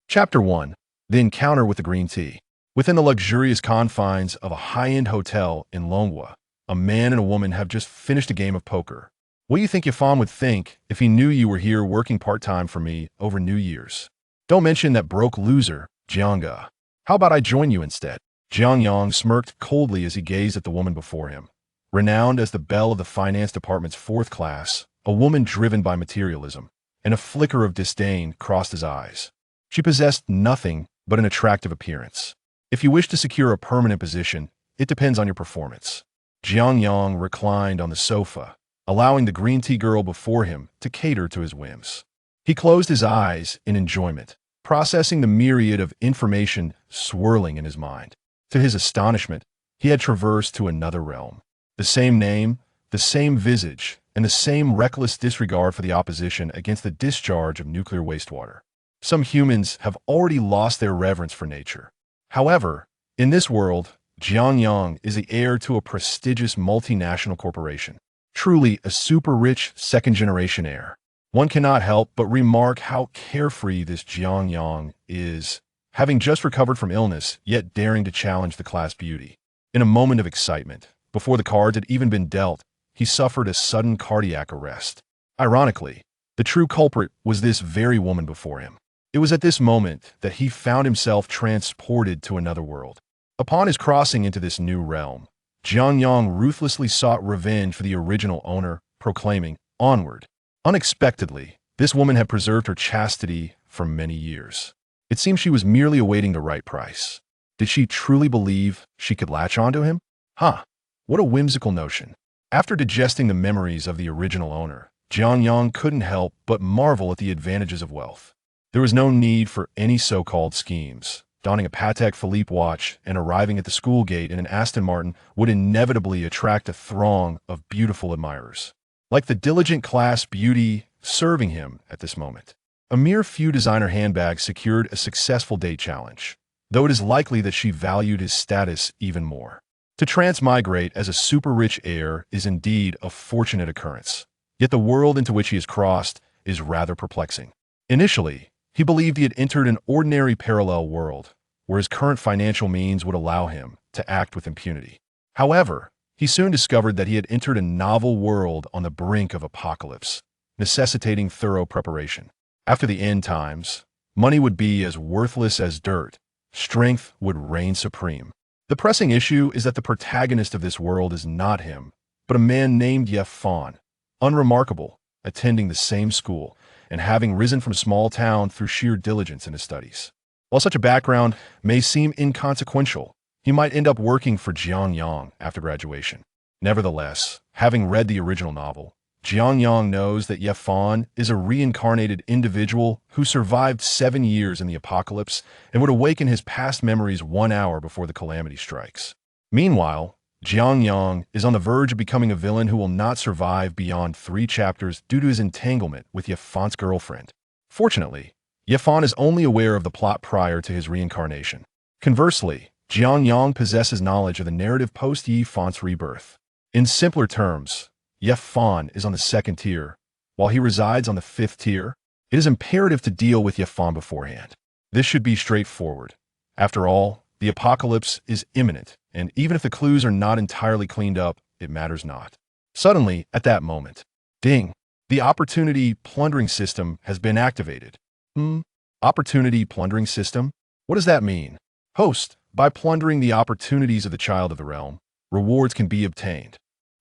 Chapter 1. The Encounter with the Green Tea. Within the luxurious confines of a high-end hotel in Longwa, a man and a woman have just finished a game of poker. What do you think Yafan would think if he knew you were here working part-time for me over New Year's? Don't mention that broke loser, Jiang Yang. How about I join you instead? Jiang Yang smirked coldly as he gazed at the woman before him. Renowned as the Belle of the finance department's fourth class, a woman driven by materialism, and a flicker of disdain crossed his eyes. She possessed nothing but an attractive appearance. If you wish to secure a permanent position, it depends on your performance. Jiang Yang reclined on the sofa, allowing the green tea girl before him to cater to his whims. He closed his eyes in enjoyment, processing the myriad of information swirling in his mind. To his astonishment, he had traversed to another realm. The same name, the same visage, and the same reckless disregard for the opposition against the discharge of nuclear wastewater. Some humans have already lost their reverence for nature. However, in this world, Jiang Yang is the heir to a prestigious multinational corporation. Truly a super-rich second-generation heir. One cannot help but remark how carefree this Jiang Yang is, having just recovered from illness, yet daring to challenge the class beauty. In a moment of excitement, before the cards had even been dealt, he suffered a sudden cardiac arrest. Ironically, the true culprit was this very woman before him. It was at this moment that he found himself transported to another world. Upon his crossing into this new realm, Jiang Yang ruthlessly sought revenge for the original owner, proclaiming, "Onward." Unexpectedly, this woman had preserved her chastity for many years. It seemed she was merely awaiting the right price. Did she truly believe she could latch onto him? What a whimsical notion. After digesting the memories of the original owner, Jiang Yang couldn't help but marvel at the advantages of wealth. There was no need for any so-called schemes. Donning a Patek Philippe watch and arriving at the school gate in an Aston Martin would inevitably attract a throng of beautiful admirers. Like the diligent class beauty serving him at this moment. A mere few designer handbags secured a successful date challenge, though it is likely that she valued his status even more. To transmigrate as a super-rich heir is indeed a fortunate occurrence, yet the world into which he has crossed is rather perplexing. Initially, he believed he had entered an ordinary parallel world, where his current financial means would allow him to act with impunity. However, he soon discovered that he had entered a novel world on the brink of apocalypse, necessitating thorough preparation. After the end times, money would be as worthless as dirt. Strength would reign supreme. The pressing issue is that the protagonist of this world is not him, but a man named Yafan, unremarkable, attending the same school, and having risen from small town through sheer diligence in his studies. While such a background may seem inconsequential, he might end up working for Jiang Yang after graduation. Nevertheless, having read the original novel, Jiang Yang knows that Yafan is a reincarnated individual who survived 7 years in the apocalypse and would awaken his past memories 1 hour before the calamity strikes. Meanwhile, Jiang Yang is on the verge of becoming a villain who will not survive beyond 3 chapters due to his entanglement with Yafan's girlfriend. Fortunately, Yafan is only aware of the plot prior to his reincarnation. Conversely, Jiang Yang possesses knowledge of the narrative post-Yafan's rebirth. In simpler terms, Yafan is on the 2nd tier, while he resides on the 5th tier. It is imperative to deal with Yafan beforehand. This should be straightforward. After all, the apocalypse is imminent, and even if the clues are not entirely cleaned up, it matters not. Suddenly, at that moment, ding, the Fate-Plundering System has been activated. Fate-Plundering System? What does that mean? Host, by plundering the opportunities of the Child of the Realm, rewards can be obtained.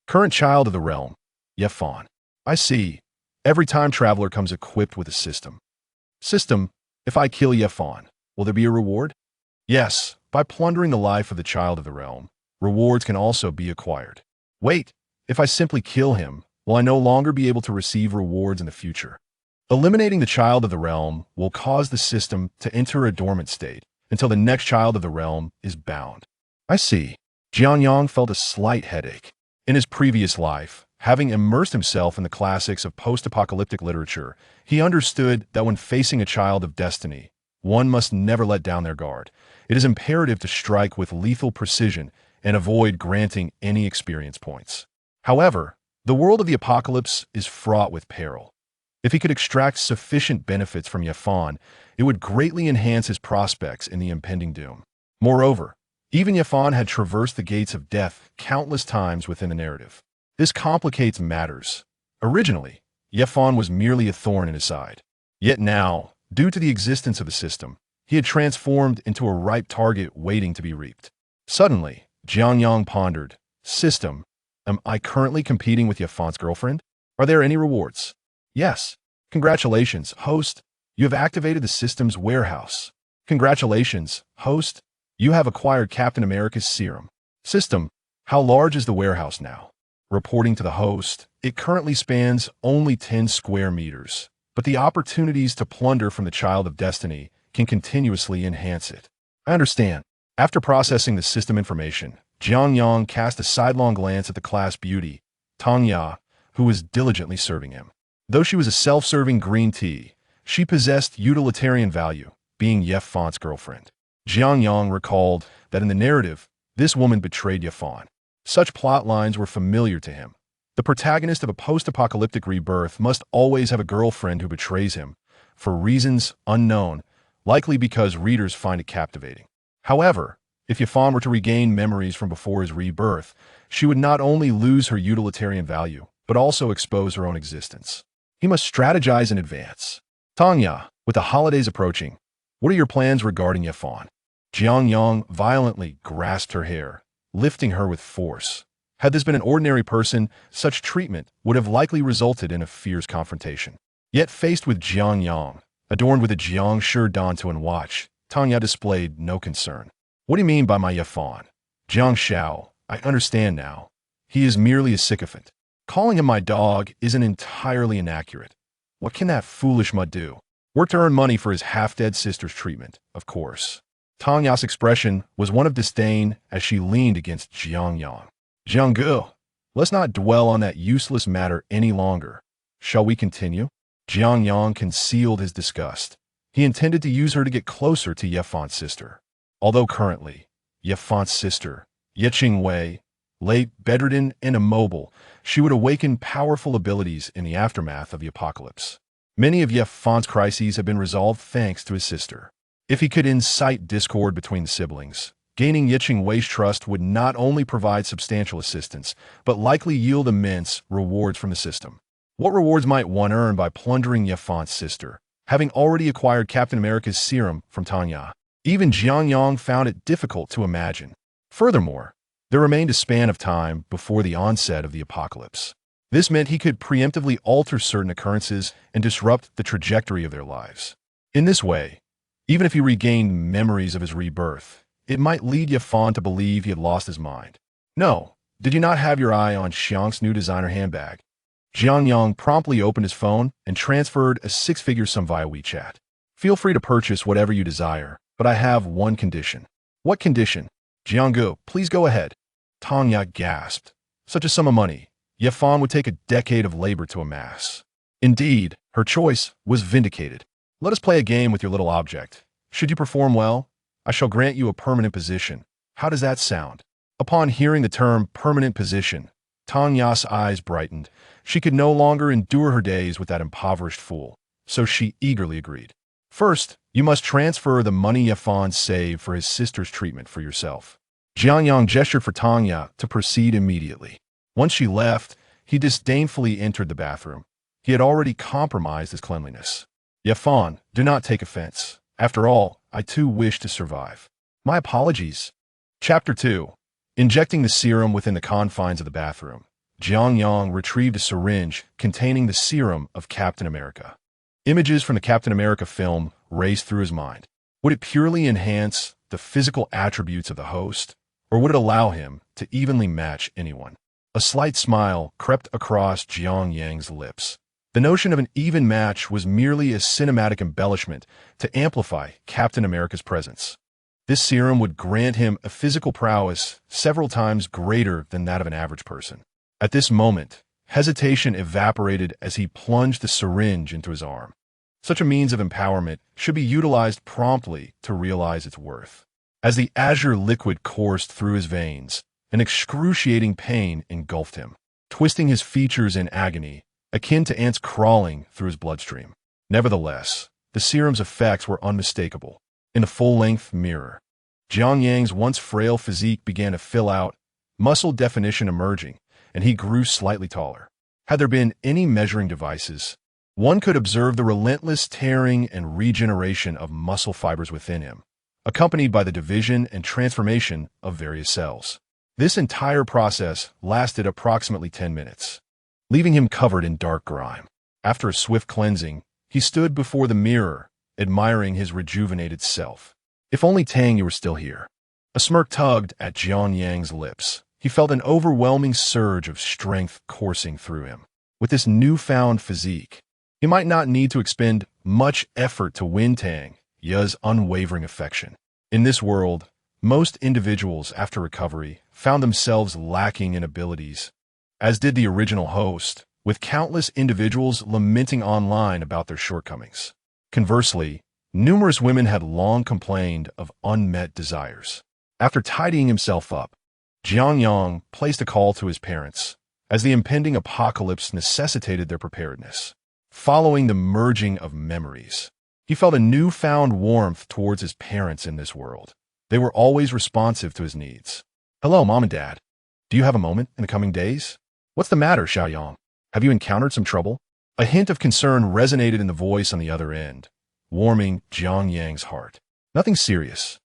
Current Child of the Realm, Yafan. I see. Every time traveler comes equipped with a system. System, if I kill Yafan, will there be a reward? Yes, by plundering the life of the Child of the Realm, rewards can also be acquired. Wait, if I simply kill him, will I no longer be able to receive rewards in the future? Eliminating the Child of the Realm will cause the system to enter a dormant state until the next Child of the Realm is bound. I see. Jiang Yang felt a slight headache. In his previous life, having immersed himself in the classics of post-apocalyptic literature, he understood that when facing a child of destiny, one must never let down their guard. It is imperative to strike with lethal precision and avoid granting any experience points. However, the world of the apocalypse is fraught with peril. If he could extract sufficient benefits from Yafan, it would greatly enhance his prospects in the impending doom. Moreover, even Yafan had traversed the gates of death countless times within the narrative. This complicates matters. Originally, Yafan was merely a thorn in his side. Yet now, due to the existence of the system, he had transformed into a ripe target waiting to be reaped. Suddenly, Jiang Yang pondered, "System, am I currently competing with Yafan's girlfriend? Are there any rewards?" "Yes. Congratulations, host. You have activated the system's warehouse. Congratulations, host. You have acquired Captain America's serum." "System, how large is the warehouse now?" Reporting to the host, "It currently spans only 10 square meters, but the opportunities to plunder from the Child of Destiny can continuously enhance it." "I understand." After processing the system information, Jiang Yang cast a sidelong glance at the class beauty, Tanya, who was diligently serving him. Though she was a self-serving green tea, she possessed utilitarian value, being Yafan's girlfriend. Jiang Yang recalled that in the narrative, this woman betrayed Yafan. Such plot lines were familiar to him. The protagonist of a post-apocalyptic rebirth must always have a girlfriend who betrays him, for reasons unknown, likely because readers find it captivating. However, if Yafan were to regain memories from before his rebirth, she would not only lose her utilitarian value, but also expose her own existence. He must strategize in advance. "Tanya, with the holidays approaching, what are your plans regarding Yafan?" Jiang Yang violently grasped her hair, lifting her with force. Had this been an ordinary person, such treatment would have likely resulted in a fierce confrontation. Yet faced with Jiang Yang, adorned with a Jiang Shi Dantuan watch, Tanya displayed no concern. "What do you mean by my Yafan?" "Jiang Xiao, I understand now. He is merely a sycophant. Calling him my dog isn't entirely inaccurate. What can that foolish mud do? Work to earn money for his half-dead sister's treatment, of course." Tanya's expression was one of disdain as she leaned against Jiang Yang. "Jianggu, let's not dwell on that useless matter any longer. Shall we continue?" Jiang Yang concealed his disgust. He intended to use her to get closer to Yafan's sister. Although currently, Yafan's sister, Yeqing Wei, late bedridden and immobile, she would awaken powerful abilities in the aftermath of the apocalypse. Many of Yafan's crises have been resolved thanks to his sister. If he could incite discord between the siblings, gaining Yeqing Wei's trust would not only provide substantial assistance, but likely yield immense rewards from the system. What rewards might one earn by plundering Yafan's sister, having already acquired Captain America's serum from Tanya? Even Jiang Yang found it difficult to imagine. Furthermore, there remained a span of time before the onset of the apocalypse. This meant he could preemptively alter certain occurrences and disrupt the trajectory of their lives. In this way, even if he regained memories of his rebirth, it might lead Yafan to believe he had lost his mind. "No, did you not have your eye on Xiang's new designer handbag?" Jiang Yang promptly opened his phone and transferred a six-figure sum via WeChat. "Feel free to purchase whatever you desire, but I have one condition." "What condition?" "Jianggu, please go ahead." Tanya gasped. Such a sum of money, Yafan would take a decade of labor to amass. Indeed, her choice was vindicated. "Let us play a game with your little object. Should you perform well, I shall grant you a permanent position. How does that sound?" Upon hearing the term permanent position, Tanya's eyes brightened. She could no longer endure her days with that impoverished fool, so she eagerly agreed. "First, you must transfer the money Yafan saved for his sister's treatment for yourself." Jiang Yang gestured for Tanya to proceed immediately. Once she left, he disdainfully entered the bathroom. He had already compromised his cleanliness. "Yafan, do not take offense. After all, I too wish to survive." "My apologies." Chapter 2. Injecting the serum within the confines of the bathroom, Jiang Yang retrieved a syringe containing the serum of Captain America. Images from the Captain America film raced through his mind. Would it purely enhance the physical attributes of the host, or would it allow him to evenly match anyone? A slight smile crept across Jiang Yang's lips. The notion of an even match was merely a cinematic embellishment to amplify Captain America's presence. This serum would grant him a physical prowess several times greater than that of an average person. At this moment, hesitation evaporated as he plunged the syringe into his arm. Such a means of empowerment should be utilized promptly to realize its worth. As the azure liquid coursed through his veins, an excruciating pain engulfed him. Twisting his features in agony, akin to ants crawling through his bloodstream. Nevertheless, the serum's effects were unmistakable. In the full-length mirror, Jiang Yang's once frail physique began to fill out, muscle definition emerging, and he grew slightly taller. Had there been any measuring devices, one could observe the relentless tearing and regeneration of muscle fibers within him, accompanied by the division and transformation of various cells. This entire process lasted approximately 10 minutes, leaving him covered in dark grime. After a swift cleansing, he stood before the mirror, admiring his rejuvenated self. If only Tang, you were still here. A smirk tugged at Jiang Yang's lips. He felt an overwhelming surge of strength coursing through him. With this newfound physique, he might not need to expend much effort to win Tang Ye's unwavering affection. In this world, most individuals after recovery found themselves lacking in abilities, as did the original host, with countless individuals lamenting online about their shortcomings. Conversely, numerous women had long complained of unmet desires. After tidying himself up, Jiang Yang placed a call to his parents, as the impending apocalypse necessitated their preparedness. Following the merging of memories, he felt a newfound warmth towards his parents in this world. They were always responsive to his needs. "Hello, Mom and Dad. Do you have a moment in the coming days? What's the matter, Xiaoyang? Have you encountered some trouble?" A hint of concern resonated in the voice on the other end, warming Jiang Yang's heart. "Nothing serious.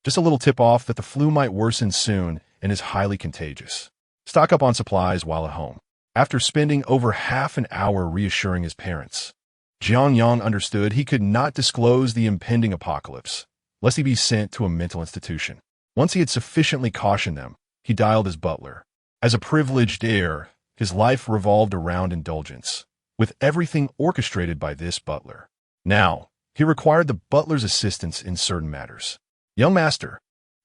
Just a little tip-off that the flu might worsen soon and is highly contagious. Stock up on supplies while at home." After spending over half an hour reassuring his parents, Jiang Yang understood he could not disclose the impending apocalypse, lest he be sent to a mental institution. Once he had sufficiently cautioned them, he dialed his butler. As a privileged heir, his life revolved around indulgence, with everything orchestrated by this butler. Now, he required the butler's assistance in certain matters. "Young master,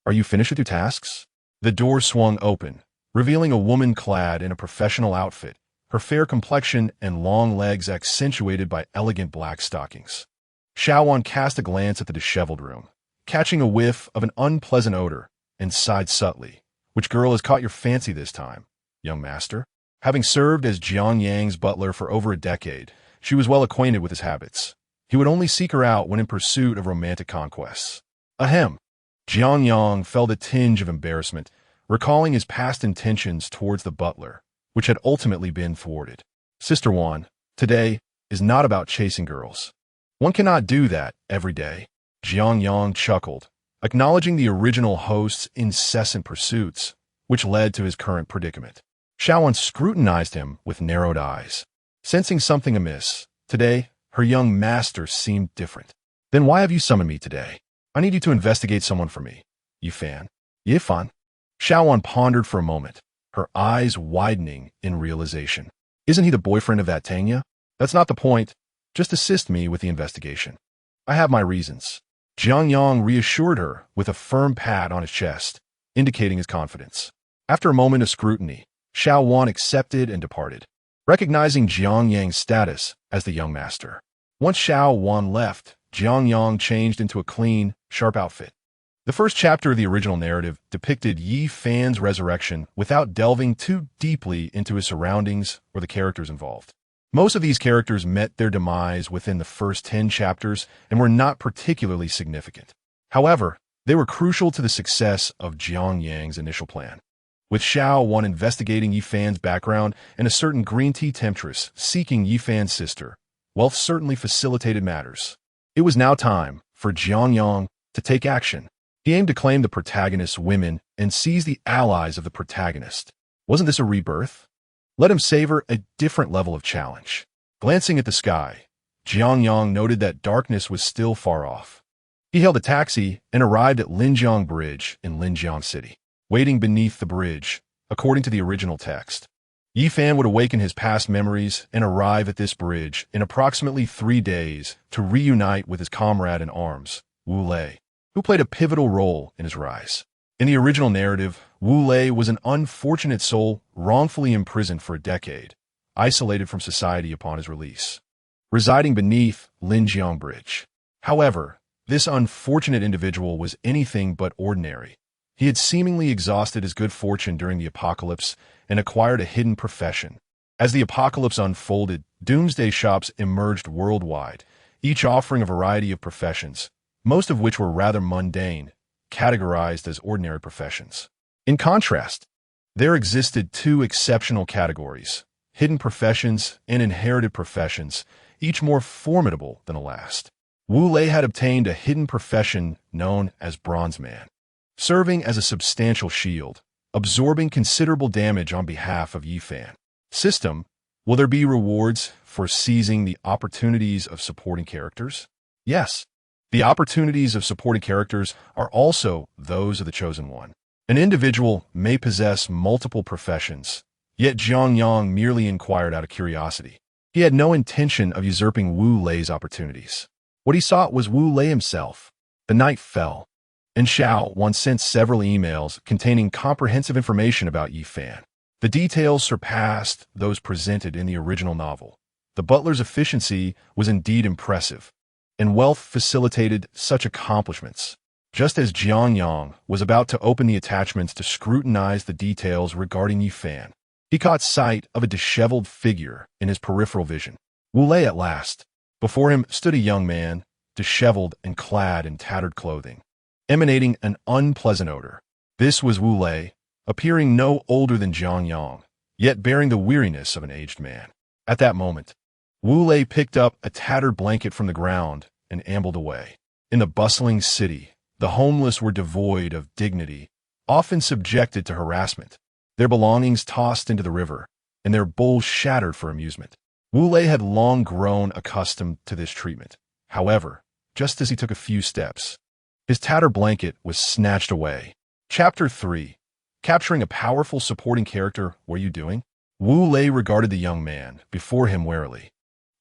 are you finished with your tasks?" The door swung open, revealing a woman clad in a professional outfit, her fair complexion and long legs accentuated by elegant black stockings. Xiaowan cast a glance at the disheveled room, catching a whiff of an unpleasant odor, and sighed subtly. "Which girl has caught your fancy this time, young master?" Having served as Jiang Yang's butler for over a decade, she was well acquainted with his habits. He would only seek her out when in pursuit of romantic conquests. Ahem. Jiang Yang felt a tinge of embarrassment, recalling his past intentions towards the butler, which had ultimately been thwarted. "Sister Wan, today is not about chasing girls. One cannot do that every day." Jiang Yang chuckled, acknowledging the original host's incessant pursuits, which led to his current predicament. Xiaowan scrutinized him with narrowed eyes. Sensing something amiss, today, her young master seemed different. "Then why have you summoned me today?" "I need you to investigate someone for me, Yifan." "Yifan?" Xiaowan pondered for a moment, her eyes widening in realization. "Isn't he the boyfriend of that Tanya?" "That's not the point. Just assist me with the investigation. I have my reasons." Jiang Yang reassured her with a firm pat on his chest, indicating his confidence. After a moment of scrutiny, Xiaowan accepted and departed, recognizing Jiang Yang's status as the young master. Once Xiaowan left, Jiang Yang changed into a clean, sharp outfit. The first chapter of the original narrative depicted Yi Fan's resurrection without delving too deeply into his surroundings or the characters involved. Most of these characters met their demise within the first 10 chapters and were not particularly significant. However, they were crucial to the success of Jiang Yang's initial plan. With Xiaowan investigating Yi Fan's background and a certain green tea temptress seeking Yi Fan's sister, wealth certainly facilitated matters. It was now time for Jiang Yang to take action. He aimed to claim the protagonist's women and seize the allies of the protagonist. Wasn't this a rebirth? Let him savor a different level of challenge. Glancing at the sky, Jiang Yang noted that darkness was still far off. He hailed a taxi and arrived at Linjiang Bridge in Linjiang City. Waiting beneath the bridge, according to the original text, Yi Fan would awaken his past memories and arrive at this bridge in approximately 3 days to reunite with his comrade in arms, Wu Lei, who played a pivotal role in his rise. In the original narrative, Wu Lei was an unfortunate soul wrongfully imprisoned for a decade, isolated from society upon his release, residing beneath Linjiang Bridge. However, this unfortunate individual was anything but ordinary. He had seemingly exhausted his good fortune during the apocalypse and acquired a hidden profession, As the apocalypse unfolded, doomsday shops emerged worldwide, each offering a variety of professions, most of which were rather mundane, categorized as ordinary professions. In contrast, there existed two exceptional categories: hidden professions and inherited professions, each more formidable than the last. Wu Lei had obtained a hidden profession known as Bronze Man, serving as a substantial shield, absorbing considerable damage on behalf of Yifan. System: will there be rewards for seizing the opportunities of supporting characters? Yes. The opportunities of supporting characters are also those of the Chosen One. An individual may possess multiple professions, yet Jiang Yang merely inquired out of curiosity. He had no intention of usurping Wu Lei's opportunities. What he sought was Wu Lei himself. The night fell, and Xiao once sent several emails containing comprehensive information about Yifan. The details surpassed those presented in the original novel. The butler's efficiency was indeed impressive, and wealth facilitated such accomplishments. Just as Jiang Yang was about to open the attachments to scrutinize the details regarding Yifan, he caught sight of a disheveled figure in his peripheral vision. Wu Lei at last. Before him stood a young man, disheveled and clad in tattered clothing, emanating an unpleasant odor. This was Wu Lei, appearing no older than Jiang Yang, yet bearing the weariness of an aged man. At that moment, Wu Lei picked up a tattered blanket from the ground and ambled away. In the bustling city, the homeless were devoid of dignity, often subjected to harassment, their belongings tossed into the river, and their bowls shattered for amusement. Wu Lei had long grown accustomed to this treatment. However, just as he took a few steps, his tattered blanket was snatched away. Chapter 3. Capturing a powerful supporting character. What are you doing? Wu Lei regarded the young man before him warily,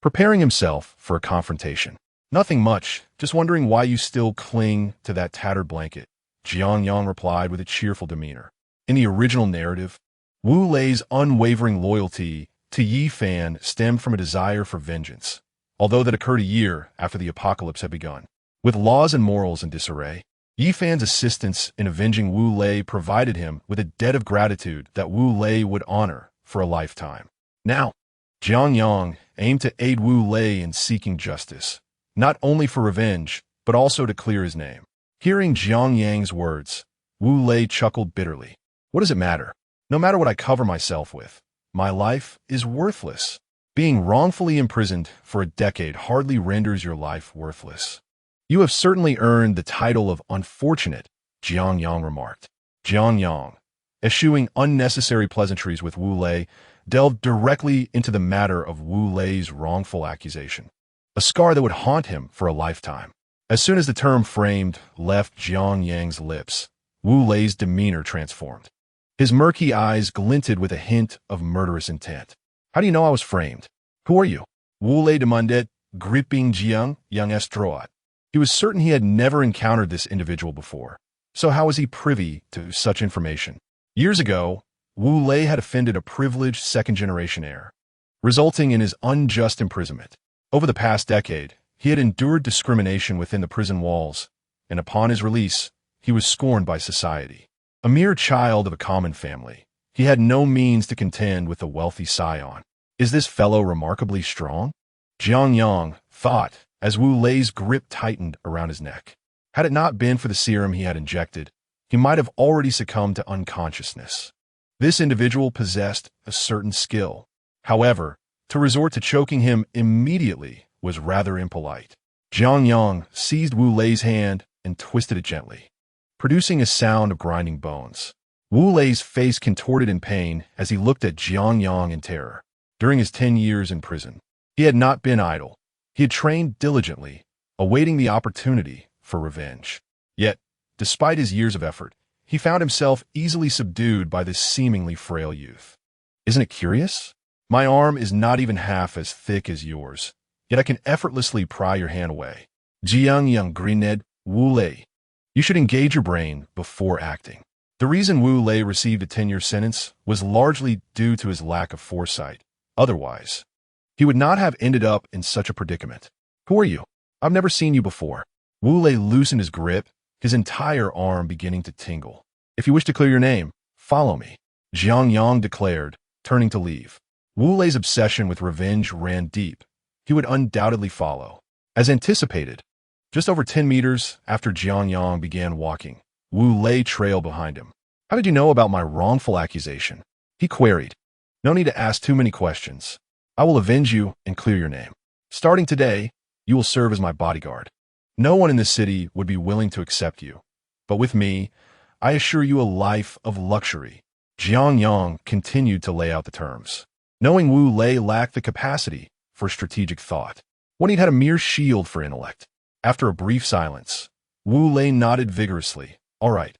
preparing himself for a confrontation. Nothing much, just wondering why you still cling to that tattered blanket, Jiang Yang replied with a cheerful demeanor. In the original narrative, Wu Lei's unwavering loyalty to Yifan stemmed from a desire for vengeance, although that occurred a year after the apocalypse had begun. With laws and morals in disarray, Yifan's assistance in avenging Wu Lei provided him with a debt of gratitude that Wu Lei would honor for a lifetime. Now, Jiang Yang aimed to aid Wu Lei in seeking justice, not only for revenge, but also to clear his name. Hearing Jiang Yang's words, Wu Lei chuckled bitterly. What does it matter? No matter what I cover myself with, my life is worthless. Being wrongfully imprisoned for a decade hardly renders your life worthless. You have certainly earned the title of unfortunate, Jiang Yang remarked. Jiang Yang, eschewing unnecessary pleasantries with Wu Lei, delved directly into the matter of Wu Lei's wrongful accusation, a scar that would haunt him for a lifetime. As soon as the term framed left Jiang Yang's lips, Wu Lei's demeanor transformed. His murky eyes glinted with a hint of murderous intent. How do you know I was framed? Who are you? Wu Lei demanded, gripping Jiang Yang's throat. He was certain he had never encountered this individual before, so how was he privy to such information? Years ago, Wu Lei had offended a privileged second-generation heir, resulting in his unjust imprisonment. Over the past decade, he had endured discrimination within the prison walls, and upon his release, he was scorned by society. A mere child of a common family, he had no means to contend with a wealthy scion. Is this fellow remarkably strong? Jiang Yang thought as Wu Lei's grip tightened around his neck. Had it not been for the serum he had injected, he might have already succumbed to unconsciousness. This individual possessed a certain skill. However, to resort to choking him immediately was rather impolite. Jiang Yang seized Wu Lei's hand and twisted it gently, producing a sound of grinding bones. Wu Lei's face contorted in pain as he looked at Jiang Yang in terror. During his 10 years in prison, he had not been idle. He had trained diligently, awaiting the opportunity for revenge. Yet, despite his years of effort, he found himself easily subdued by this seemingly frail youth. Isn't it curious? My arm is not even half as thick as yours, yet I can effortlessly pry your hand away. Jiang Yang grinned. Wu Lei, you should engage your brain before acting. The reason Wu Lei received a 10-year sentence was largely due to his lack of foresight. Otherwise, he would not have ended up in such a predicament. Who are you? I've never seen you before. Wu Lei loosened his grip, his entire arm beginning to tingle. If you wish to clear your name, follow me, Jiang Yang declared, turning to leave. Wu Lei's obsession with revenge ran deep. He would undoubtedly follow. As anticipated, just over 10 meters after Jiang Yang began walking, Wu Lei trailed behind him. "How did you know about my wrongful accusation?" he queried. "No need to ask too many questions. I will avenge you and clear your name. Starting today, you will serve as my bodyguard. No one in this city would be willing to accept you. But with me, I assure you a life of luxury." Jiang Yang continued to lay out the terms, knowing Wu Lei lacked the capacity for strategic thought, when he'd had a mere shield for intellect. After a brief silence, Wu Lei nodded vigorously. All right.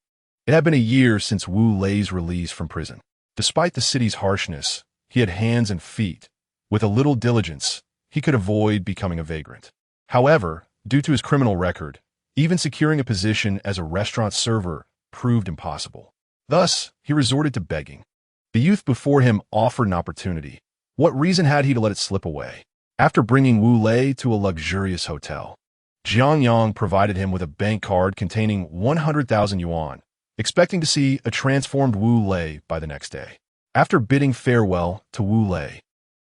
It had been a year since Wu Lei's release from prison. Despite the city's harshness, he had hands and feet. With a little diligence, he could avoid becoming a vagrant. However, due to his criminal record, even securing a position as a restaurant server proved impossible. Thus, he resorted to begging. The youth before him offered an opportunity. What reason had he to let it slip away? After bringing Wu Lei to a luxurious hotel, Jiang Yang provided him with a bank card containing 100,000 yuan, expecting to see a transformed Wu Lei by the next day. After bidding farewell to Wu Lei,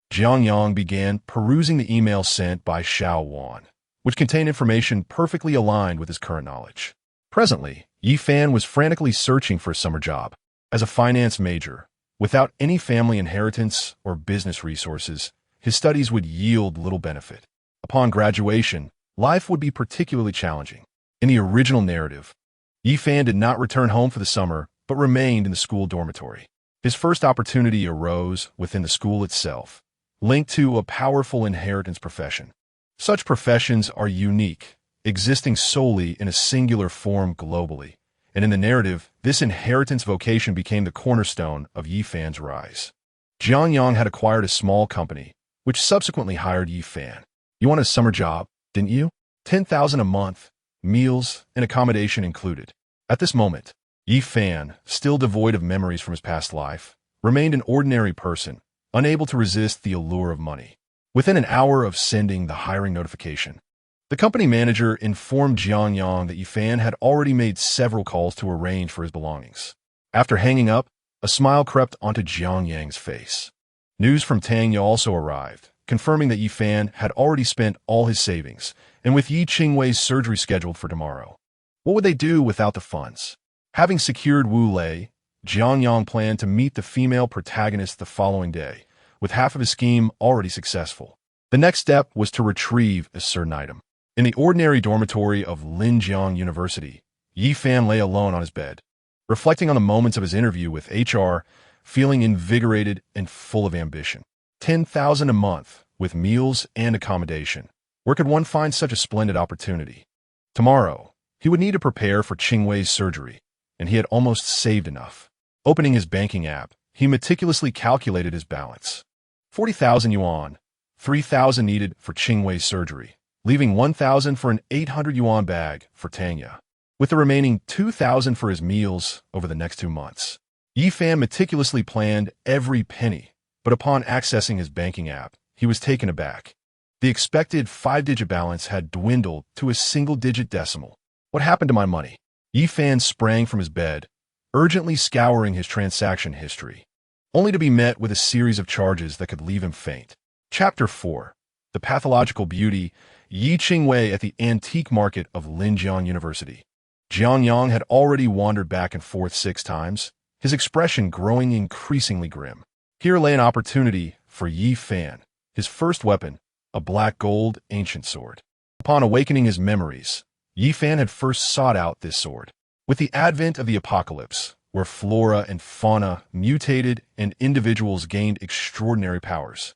Jiang Yang began perusing the email sent by Xiao Wan, which contained information perfectly aligned with his current knowledge. Presently, Yi Fan was frantically searching for a summer job. As a finance major, without any family inheritance or business resources, his studies would yield little benefit. Upon graduation, life would be particularly challenging. In the original narrative, Yi Fan did not return home for the summer, but remained in the school dormitory. His first opportunity arose within the school itself, linked to a powerful inheritance profession. Such professions are unique, existing solely in a singular form globally, and in the narrative, this inheritance vocation became the cornerstone of Yi Fan's rise. Jiang Yang had acquired a small company, which subsequently hired Yi Fan. "You want a summer job, didn't you? 10,000 a month, meals and accommodation included." At this moment, Yi Fan, still devoid of memories from his past life, remained an ordinary person, unable to resist the allure of money. Within an hour of sending the hiring notification, the company manager informed Jiang Yang that Yi Fan had already made several calls to arrange for his belongings. After hanging up, a smile crept onto Jiang Yang's face. News from Tanya also arrived, confirming that Yi Fan had already spent all his savings, and with Yi Qingwei's surgery scheduled for tomorrow. What would they do without the funds? Having secured Wu Lei, Jiang Yang planned to meet the female protagonist the following day, with half of his scheme already successful. The next step was to retrieve a certain item. In the ordinary dormitory of Linjiang University, Yi Fan lay alone on his bed, reflecting on the moments of his interview with HR, feeling invigorated and full of ambition. 10,000 a month, with meals and accommodation. Where could one find such a splendid opportunity? Tomorrow, he would need to prepare for Qingwei's surgery, and he had almost saved enough. Opening his banking app, he meticulously calculated his balance. 40,000 yuan, 3,000 needed for Qingwei's surgery, leaving 1,000 for an 800 yuan bag for Tanya, with the remaining 2,000 for his meals over the next 2 months. Yi Fan meticulously planned every penny, but upon accessing his banking app, he was taken aback. The expected 5-digit balance had dwindled to a single-digit decimal. What happened to my money? Yi Fan sprang from his bed, urgently scouring his transaction history, only to be met with a series of charges that could leave him faint. Chapter 4. The Pathological Beauty, Yi Qingwei at the Antique Market of Linjiang University. Jiang Yang had already wandered back and forth 6 times, his expression growing increasingly grim. Here lay an opportunity for Yi Fan, his first weapon, a black gold ancient sword. Upon awakening his memories, Yi Fan had first sought out this sword. With the advent of the apocalypse, where flora and fauna mutated and individuals gained extraordinary powers,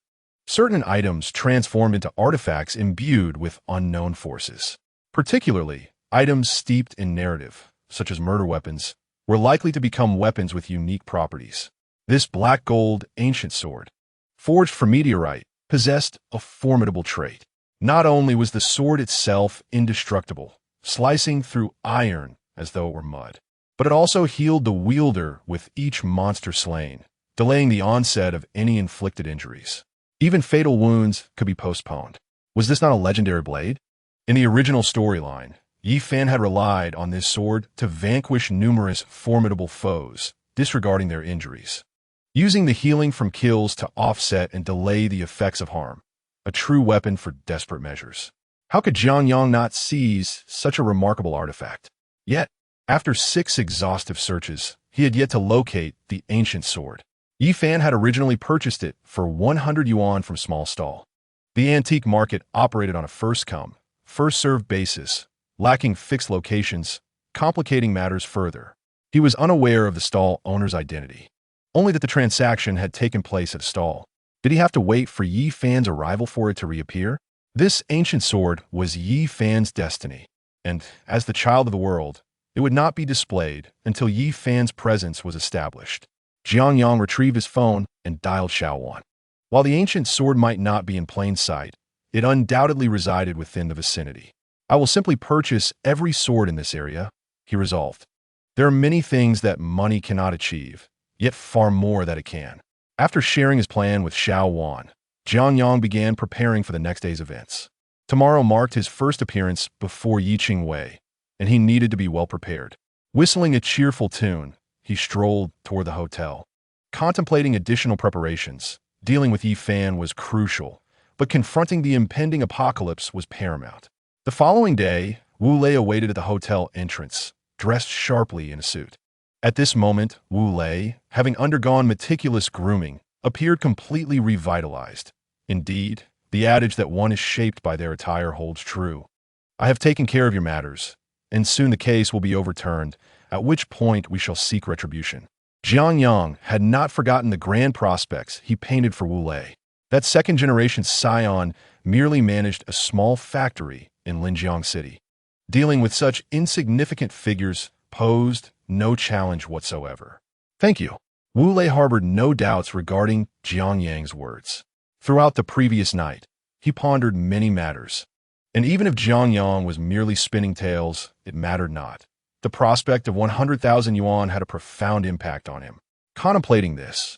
certain items transformed into artifacts imbued with unknown forces. Particularly, items steeped in narrative, such as murder weapons, were likely to become weapons with unique properties. This black gold ancient sword, forged from meteorite, possessed a formidable trait. Not only was the sword itself indestructible, slicing through iron as though it were mud, but it also healed the wielder with each monster slain, delaying the onset of any inflicted injuries. Even fatal wounds could be postponed. Was this not a legendary blade? In the original storyline, Yi Fan had relied on this sword to vanquish numerous formidable foes, disregarding their injuries. using the healing from kills to offset and delay the effects of harm, a true weapon for desperate measures. How could Jiang Yang not seize such a remarkable artifact? Yet, after 6 exhaustive searches, he had yet to locate the ancient sword. Yi Fan had originally purchased it for 100 yuan from small stall. The antique market operated on a first-come, first-served basis, lacking fixed locations, complicating matters further. He was unaware of the stall owner's identity, only that the transaction had taken place at a stall. Did he have to wait for Yi Fan's arrival for it to reappear? This ancient sword was Yi Fan's destiny, and, as the child of the world, it would not be displayed until Yi Fan's presence was established. Jiang Yang retrieved his phone and dialed Xiaowan. While the ancient sword might not be in plain sight, it undoubtedly resided within the vicinity. I will simply purchase every sword in this area, he resolved. There are many things that money cannot achieve, yet far more that it can. After sharing his plan with Xiaowan, Jiang Yang began preparing for the next day's events. Tomorrow marked his first appearance before Yi Qingwei, and he needed to be well prepared. Whistling a cheerful tune, he strolled toward the hotel. Contemplating additional preparations, dealing with Yi Fan was crucial, but confronting the impending apocalypse was paramount. The following day, Wu Lei awaited at the hotel entrance, dressed sharply in a suit. At this moment, Wu Lei, having undergone meticulous grooming, appeared completely revitalized. Indeed, the adage that one is shaped by their attire holds true. I have taken care of your matters, and soon the case will be overturned, at which point we shall seek retribution. Jiang Yang had not forgotten the grand prospects he painted for Wu Lei. That second-generation scion merely managed a small factory in Linjiang City. Dealing with such insignificant figures posed no challenge whatsoever. Thank you. Wu Lei harbored no doubts regarding Jiang Yang's words. Throughout the previous night, he pondered many matters. And even if Jiang Yang was merely spinning tales, it mattered not. The prospect of 100,000 yuan had a profound impact on him. Contemplating this,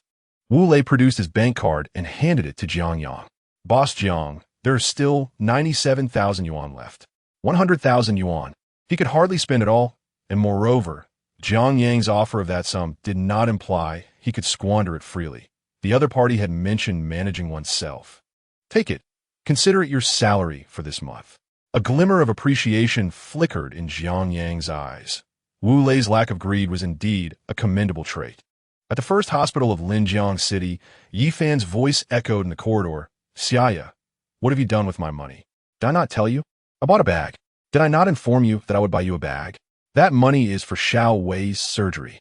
Wu Lei produced his bank card and handed it to Jiang Yang. Boss Jiang, there are still 97,000 yuan left. 100,000 yuan. He could hardly spend it all, and moreover, Jiang Yang's offer of that sum did not imply he could squander it freely. The other party had mentioned managing oneself. Take it. Consider it your salary for this month. A glimmer of appreciation flickered in Jiang Yang's eyes. Wu Lei's lack of greed was indeed a commendable trait. At the first hospital of Linjiang City, Yi Fan's voice echoed in the corridor. Xiaya, what have you done with my money? Did I not tell you? I bought a bag. Did I not inform you that I would buy you a bag? That money is for Xiao Wei's surgery.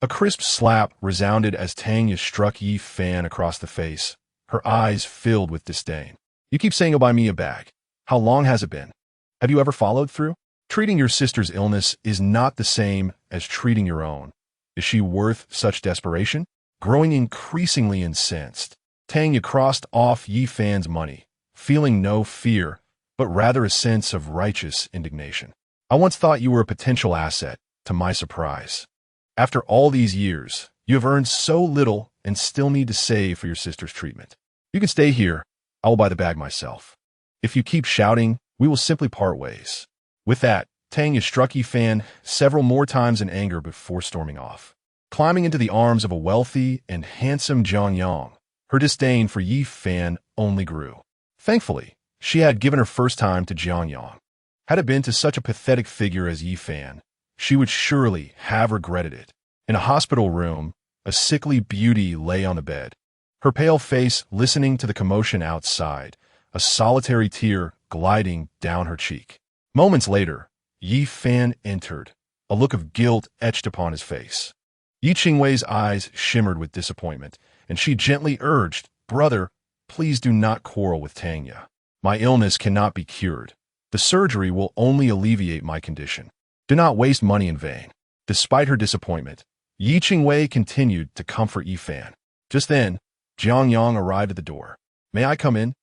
A crisp slap resounded as Tanya struck Yi Fan across the face, her eyes filled with disdain. You keep saying you'll buy me a bag. How long has it been? Have you ever followed through? Treating your sister's illness is not the same as treating your own. Is she worth such desperation? Growing increasingly incensed, Tanya crossed off Yi Fan's money, feeling no fear, but rather a sense of righteous indignation. I once thought you were a potential asset, to my surprise. After all these years, you have earned so little and still need to save for your sister's treatment. You can stay here. I will buy the bag myself. If you keep shouting, we will simply part ways. With that, Tanya struck Yi Fan several more times in anger before storming off. Climbing into the arms of a wealthy and handsome Jiang Yang, her disdain for Yi Fan only grew. Thankfully, she had given her first time to Jiang Yang. Had it been to such a pathetic figure as Yi Fan, she would surely have regretted it. In a hospital room, a sickly beauty lay on the bed, her pale face listening to the commotion outside, a solitary tear gliding down her cheek. Moments later, Yi Fan entered, a look of guilt etched upon his face. Yi Qingwei's eyes shimmered with disappointment, and she gently urged, "Brother, please do not quarrel with Tanya. My illness cannot be cured. The surgery will only alleviate my condition. Do not waste money in vain." Despite her disappointment, Yi Qingwei continued to comfort Yi Fan. Just then, Jiang Yang arrived at the door. "May I come in?"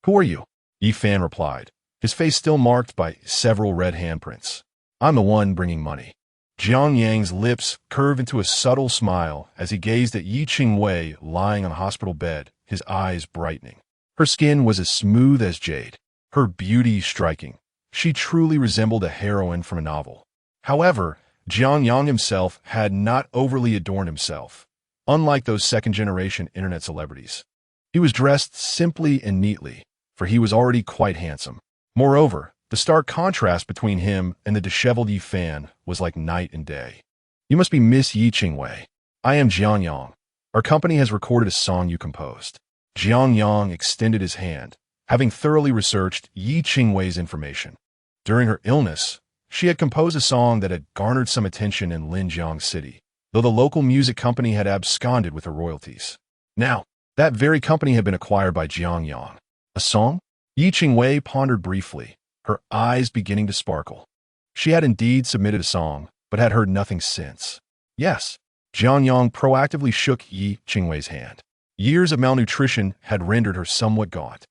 "Who are you?" Yi Fan replied, his face still marked by several red handprints. "I'm the one bringing money." Jiang Yang's lips curved into a subtle smile as he gazed at Yi Qingwei lying on a hospital bed, his eyes brightening. Her skin was as smooth as jade, her beauty striking. She truly resembled a heroine from a novel. However, Jiang Yang himself had not overly adorned himself. unlike those second-generation internet celebrities. He was dressed simply and neatly, for he was already quite handsome. Moreover, the stark contrast between him and the disheveled Yi Fan was like night and day. "You must be Miss Yi Qingwei. I am Jiang Yang. Our company has recorded a song you composed." Jiang Yang extended his hand, having thoroughly researched Yi Qingwei's information. During her illness, she had composed a song that had garnered some attention in Linjiang City, though the local music company had absconded with her royalties. Now, that very company had been acquired by Jiang Yang. A song? Yi Qingwei pondered briefly, her eyes beginning to sparkle. She had indeed submitted a song, but had heard nothing since. Yes, Jiang Yang proactively shook Yi Qingwei's hand. Years of malnutrition had rendered her somewhat gaunt,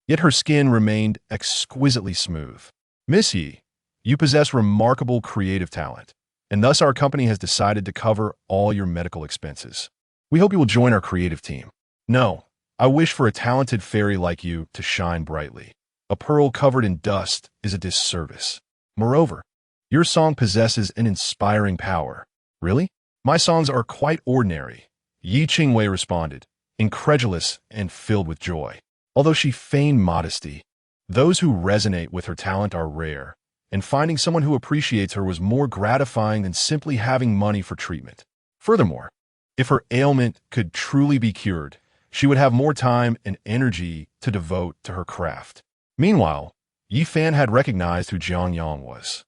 yet her skin remained exquisitely smooth. "Miss Yi, you possess remarkable creative talent, and thus our company has decided to cover all your medical expenses. We hope you will join our creative team. No, I wish for a talented fairy like you to shine brightly. A pearl covered in dust is a disservice. Moreover, your song possesses an inspiring power." "Really? My songs are quite ordinary," Yi Qingwei responded, incredulous and filled with joy. Although she feigned modesty, those who resonate with her talent are rare, and finding someone who appreciates her was more gratifying than simply having money for treatment. Furthermore, if her ailment could truly be cured, she would have more time and energy to devote to her craft. Meanwhile, Yi Fan had recognized who Jiang Yang was.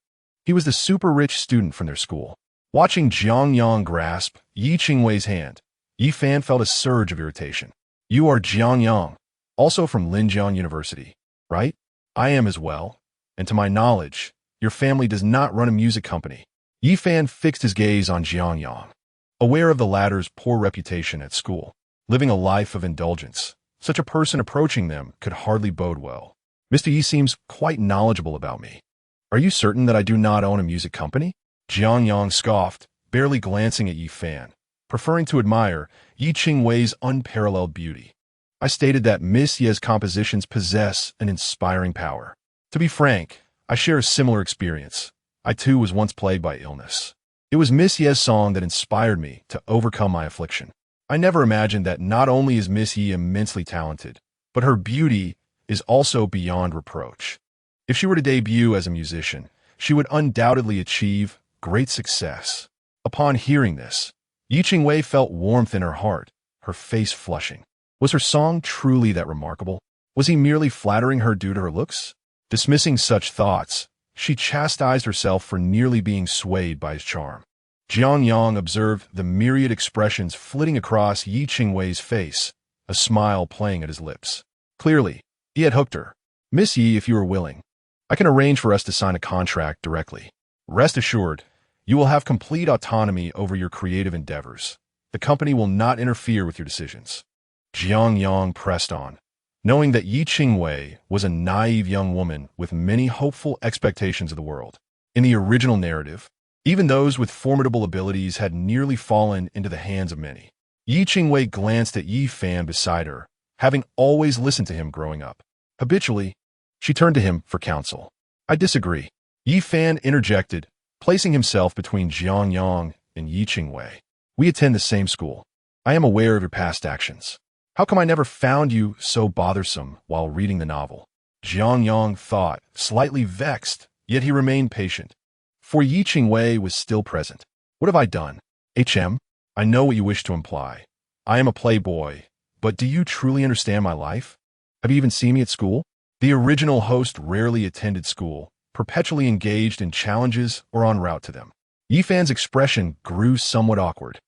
He was the super-rich student from their school. Watching Jiang Yang grasp Yi Qingwei's hand, Yi Fan felt a surge of irritation. "You are Jiang Yang, also from Linjiang University, right? I am as well, and to my knowledge, your family does not run a music company." Yi Fan fixed his gaze on Jiang Yang. Aware of the latter's poor reputation at school, living a life of indulgence, such a person approaching them could hardly bode well. "Mr. Yi seems quite knowledgeable about me. Are you certain that I do not own a music company?" Jiang Yang scoffed, barely glancing at Yi Fan, preferring to admire Yi Qingwei's unparalleled beauty. "I stated that Miss Ye's compositions possess an inspiring power. To be frank, I share a similar experience. I too was once plagued by illness. It was Miss Ye's song that inspired me to overcome my affliction. I never imagined that not only is Miss Yi immensely talented, but her beauty is also beyond reproach. If she were to debut as a musician, she would undoubtedly achieve great success." Upon hearing this, Yi Qingwei felt warmth in her heart, her face flushing. Was her song truly that remarkable? Was he merely flattering her due to her looks? Dismissing such thoughts, she chastised herself for nearly being swayed by his charm. Jiang Yang observed the myriad expressions flitting across Yi Qingwei's face, a smile playing at his lips. Clearly, he had hooked her. "Miss Yi, if you are willing, I can arrange for us to sign a contract directly. Rest assured, you will have complete autonomy over your creative endeavors. The company will not interfere with your decisions." Jiang Yang pressed on, knowing that Yi Qingwei was a naive young woman with many hopeful expectations of the world. In the original narrative, even those with formidable abilities had nearly fallen into the hands of many. Yi Qingwei glanced at Yi Fan beside her, having always listened to him growing up. Habitually, she turned to him for counsel. "I disagree," Yi Fan interjected, placing himself between Jiang Yang and Yi Qingwei. "We attend the same school. I am aware of your past actions. How come I never found you so bothersome while reading the novel?" Jiang Yang thought, slightly vexed, yet he remained patient. For Yi Qingwei was still present. "What have I done? I know what you wish to imply. I am a playboy, but do you truly understand my life? Have you even seen me at school?" The original host rarely attended school, perpetually engaged in challenges or en route to them. Yi Fan's expression grew somewhat awkward.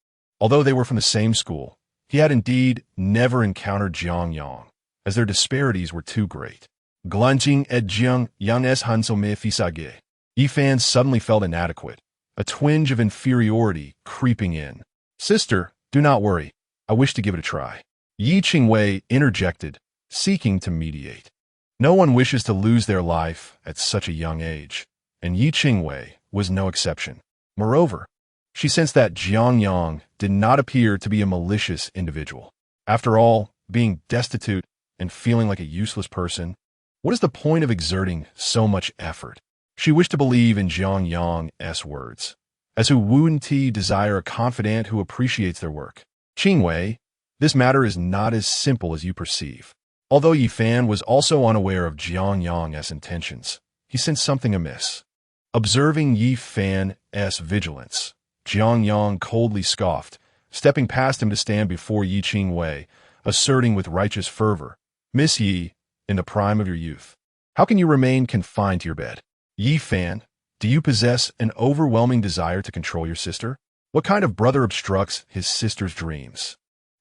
Although they were from the same school, he had indeed never encountered Jiang Yang, as their disparities were too great. Glanjing et Jiang Yang es hanso me fisage. Yi Fan suddenly felt inadequate, a twinge of inferiority creeping in. "Sister, do not worry. I wish to give it a try." Yi Qingwei interjected, seeking to mediate. No one wishes to lose their life at such a young age, and Yi Qingwei was no exception. Moreover, she sensed that Jiang Yang did not appear to be a malicious individual. After all, being destitute and feeling like a useless person, what is the point of exerting so much effort? She wished to believe in Jiang Yang's words, as who wouldn't he desire a confidant who appreciates their work. Qingwei, this matter is not as simple as you perceive. Although Yi Fan was also unaware of Jiang Yang's intentions, he sensed something amiss. Observing Yi Fan's vigilance, Jiang Yang coldly scoffed, stepping past him to stand before Yi Qingwei, asserting with righteous fervor, "Miss Yi, in the prime of your youth, how can you remain confined to your bed? Yi Fan, do you possess an overwhelming desire to control your sister? What kind of brother obstructs his sister's dreams?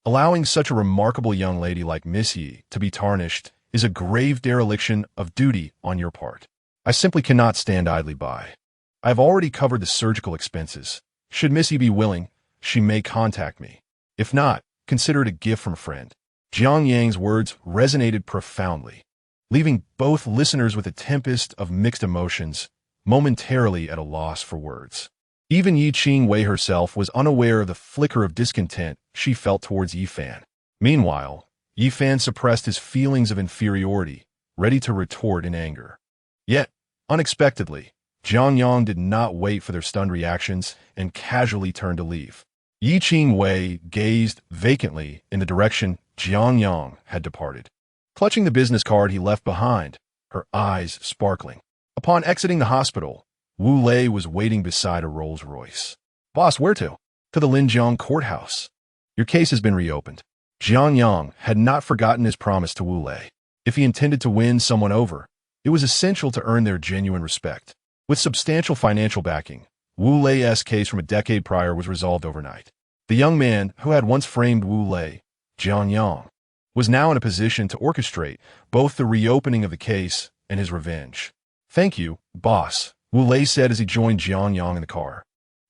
Allowing such a remarkable young lady like Miss Yi to be tarnished is a grave dereliction of duty on your part. I simply cannot stand idly by. I have already covered the surgical expenses. Should Miss Yi be willing, she may contact me. If not, consider it a gift from a friend." Jiang Yang's words resonated profoundly, leaving both listeners with a tempest of mixed emotions, momentarily at a loss for words. Even Yi Qingwei herself was unaware of the flicker of discontent she felt towards Yi Fan. Meanwhile, Yi Fan suppressed his feelings of inferiority, ready to retort in anger. Yet, unexpectedly, Jiang Yang did not wait for their stunned reactions and casually turned to leave. Yi Qingwei gazed vacantly in the direction Jiang Yang had departed, clutching the business card he left behind, her eyes sparkling. Upon exiting the hospital, Wu Lei was waiting beside a Rolls-Royce. "Boss, where to?" "To the Linjiang courthouse. Your case has been reopened." Jiang Yang had not forgotten his promise to Wu Lei. If he intended to win someone over, it was essential to earn their genuine respect. With substantial financial backing, Wu Lei's case from a decade prior was resolved overnight. The young man who had once framed Wu Lei, Jiang Yang, was now in a position to orchestrate both the reopening of the case and his revenge. "Thank you, boss," Wu Lei said as he joined Jiang Yang in the car,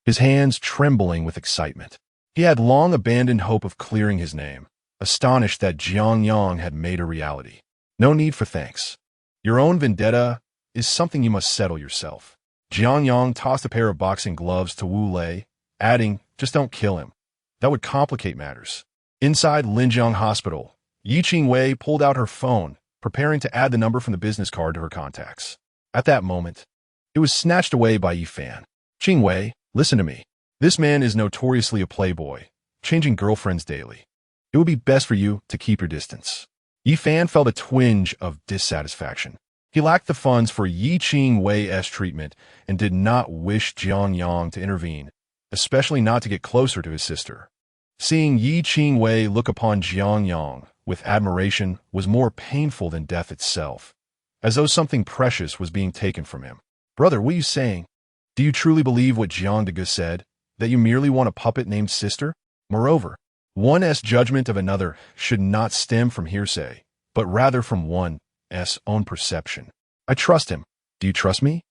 his hands trembling with excitement. He had long abandoned hope of clearing his name, astonished that Jiang Yang had made a reality. "No need for thanks. Your own vendetta is something you must settle yourself." Jiang Yang tossed a pair of boxing gloves to Wu Lei, adding, "Just don't kill him. That would complicate matters." Inside Linjiang Hospital, Yi Qingwei pulled out her phone, preparing to add the number from the business card to her contacts. At that moment, it was snatched away by Yi Fan. "Qingwei, listen to me. This man is notoriously a playboy, changing girlfriends daily. It would be best for you to keep your distance." Yi Fan felt a twinge of dissatisfaction. He lacked the funds for Yi Qingwei's treatment and did not wish Jiang Yang to intervene, especially not to get closer to his sister. Seeing Yi Qingwei look upon Jiang Yang with admiration was more painful than death itself, as though something precious was being taken from him. "Brother, what are you saying? Do you truly believe what Jiang Dege said, that you merely want a puppet named sister? Moreover, one's judgment of another should not stem from hearsay, but rather from one's own perception. I trust him. Do you trust me?"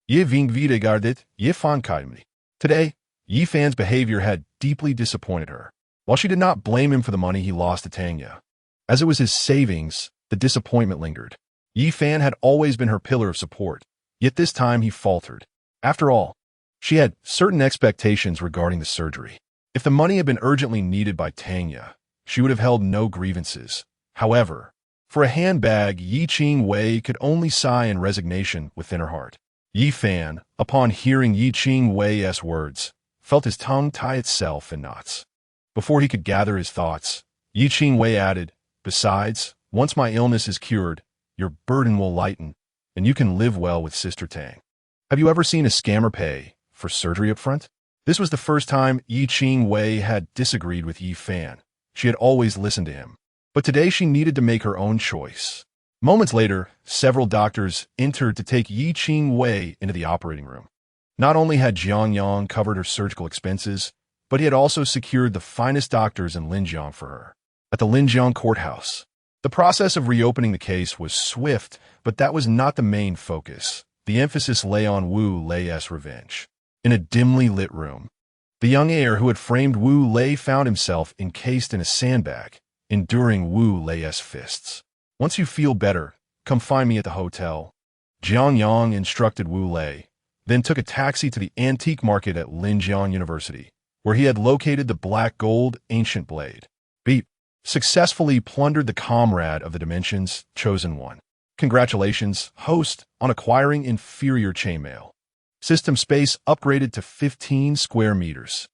"Je ving videgardet, je fan kaimli." Today, Yi Fan's behavior had deeply disappointed her. While she did not blame him for the money he lost to Tanya, as it was his savings, the disappointment lingered. Yi Fan had always been her pillar of support, yet this time he faltered. After all, she had certain expectations regarding the surgery. If the money had been urgently needed by Tanya, she would have held no grievances. However, for a handbag, Yi Qingwei could only sigh in resignation within her heart. Yi Fan, upon hearing Yi Qingwei's words, felt his tongue tie itself in knots. Before he could gather his thoughts, Yi Qingwei added, "Besides, once my illness is cured, your burden will lighten, and you can live well with Sister Tang." Have you ever seen a scammer pay for surgery up front? This was the first time Yi Qingwei had disagreed with Yi Fan. She had always listened to him, but today she needed to make her own choice. Moments later, several doctors entered to take Yi Qingwei into the operating room. Not only had Jiang Yang covered her surgical expenses, but he had also secured the finest doctors in Linjiang for her. At the Linjiang courthouse, the process of reopening the case was swift, but that was not the main focus. The emphasis lay on Wu Lei's revenge. In a dimly lit room, the young heir who had framed Wu Lei found himself encased in a sandbag, enduring Wu Lei's fists. "Once you feel better, come find me at the hotel," Jiang Yang instructed Wu Lei, then took a taxi to the antique market at Linjiang University, where he had located the black gold ancient blade. Beep successfully plundered the comrade of the dimensions, chosen one. Congratulations, host, on acquiring inferior chainmail. System space upgraded to 15 square meters.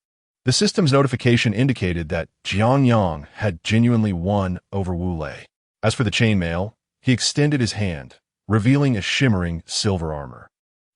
The system's notification indicated that Jiang Yang had genuinely won over Wu Lei. As for the chainmail, he extended his hand, revealing a shimmering silver armor.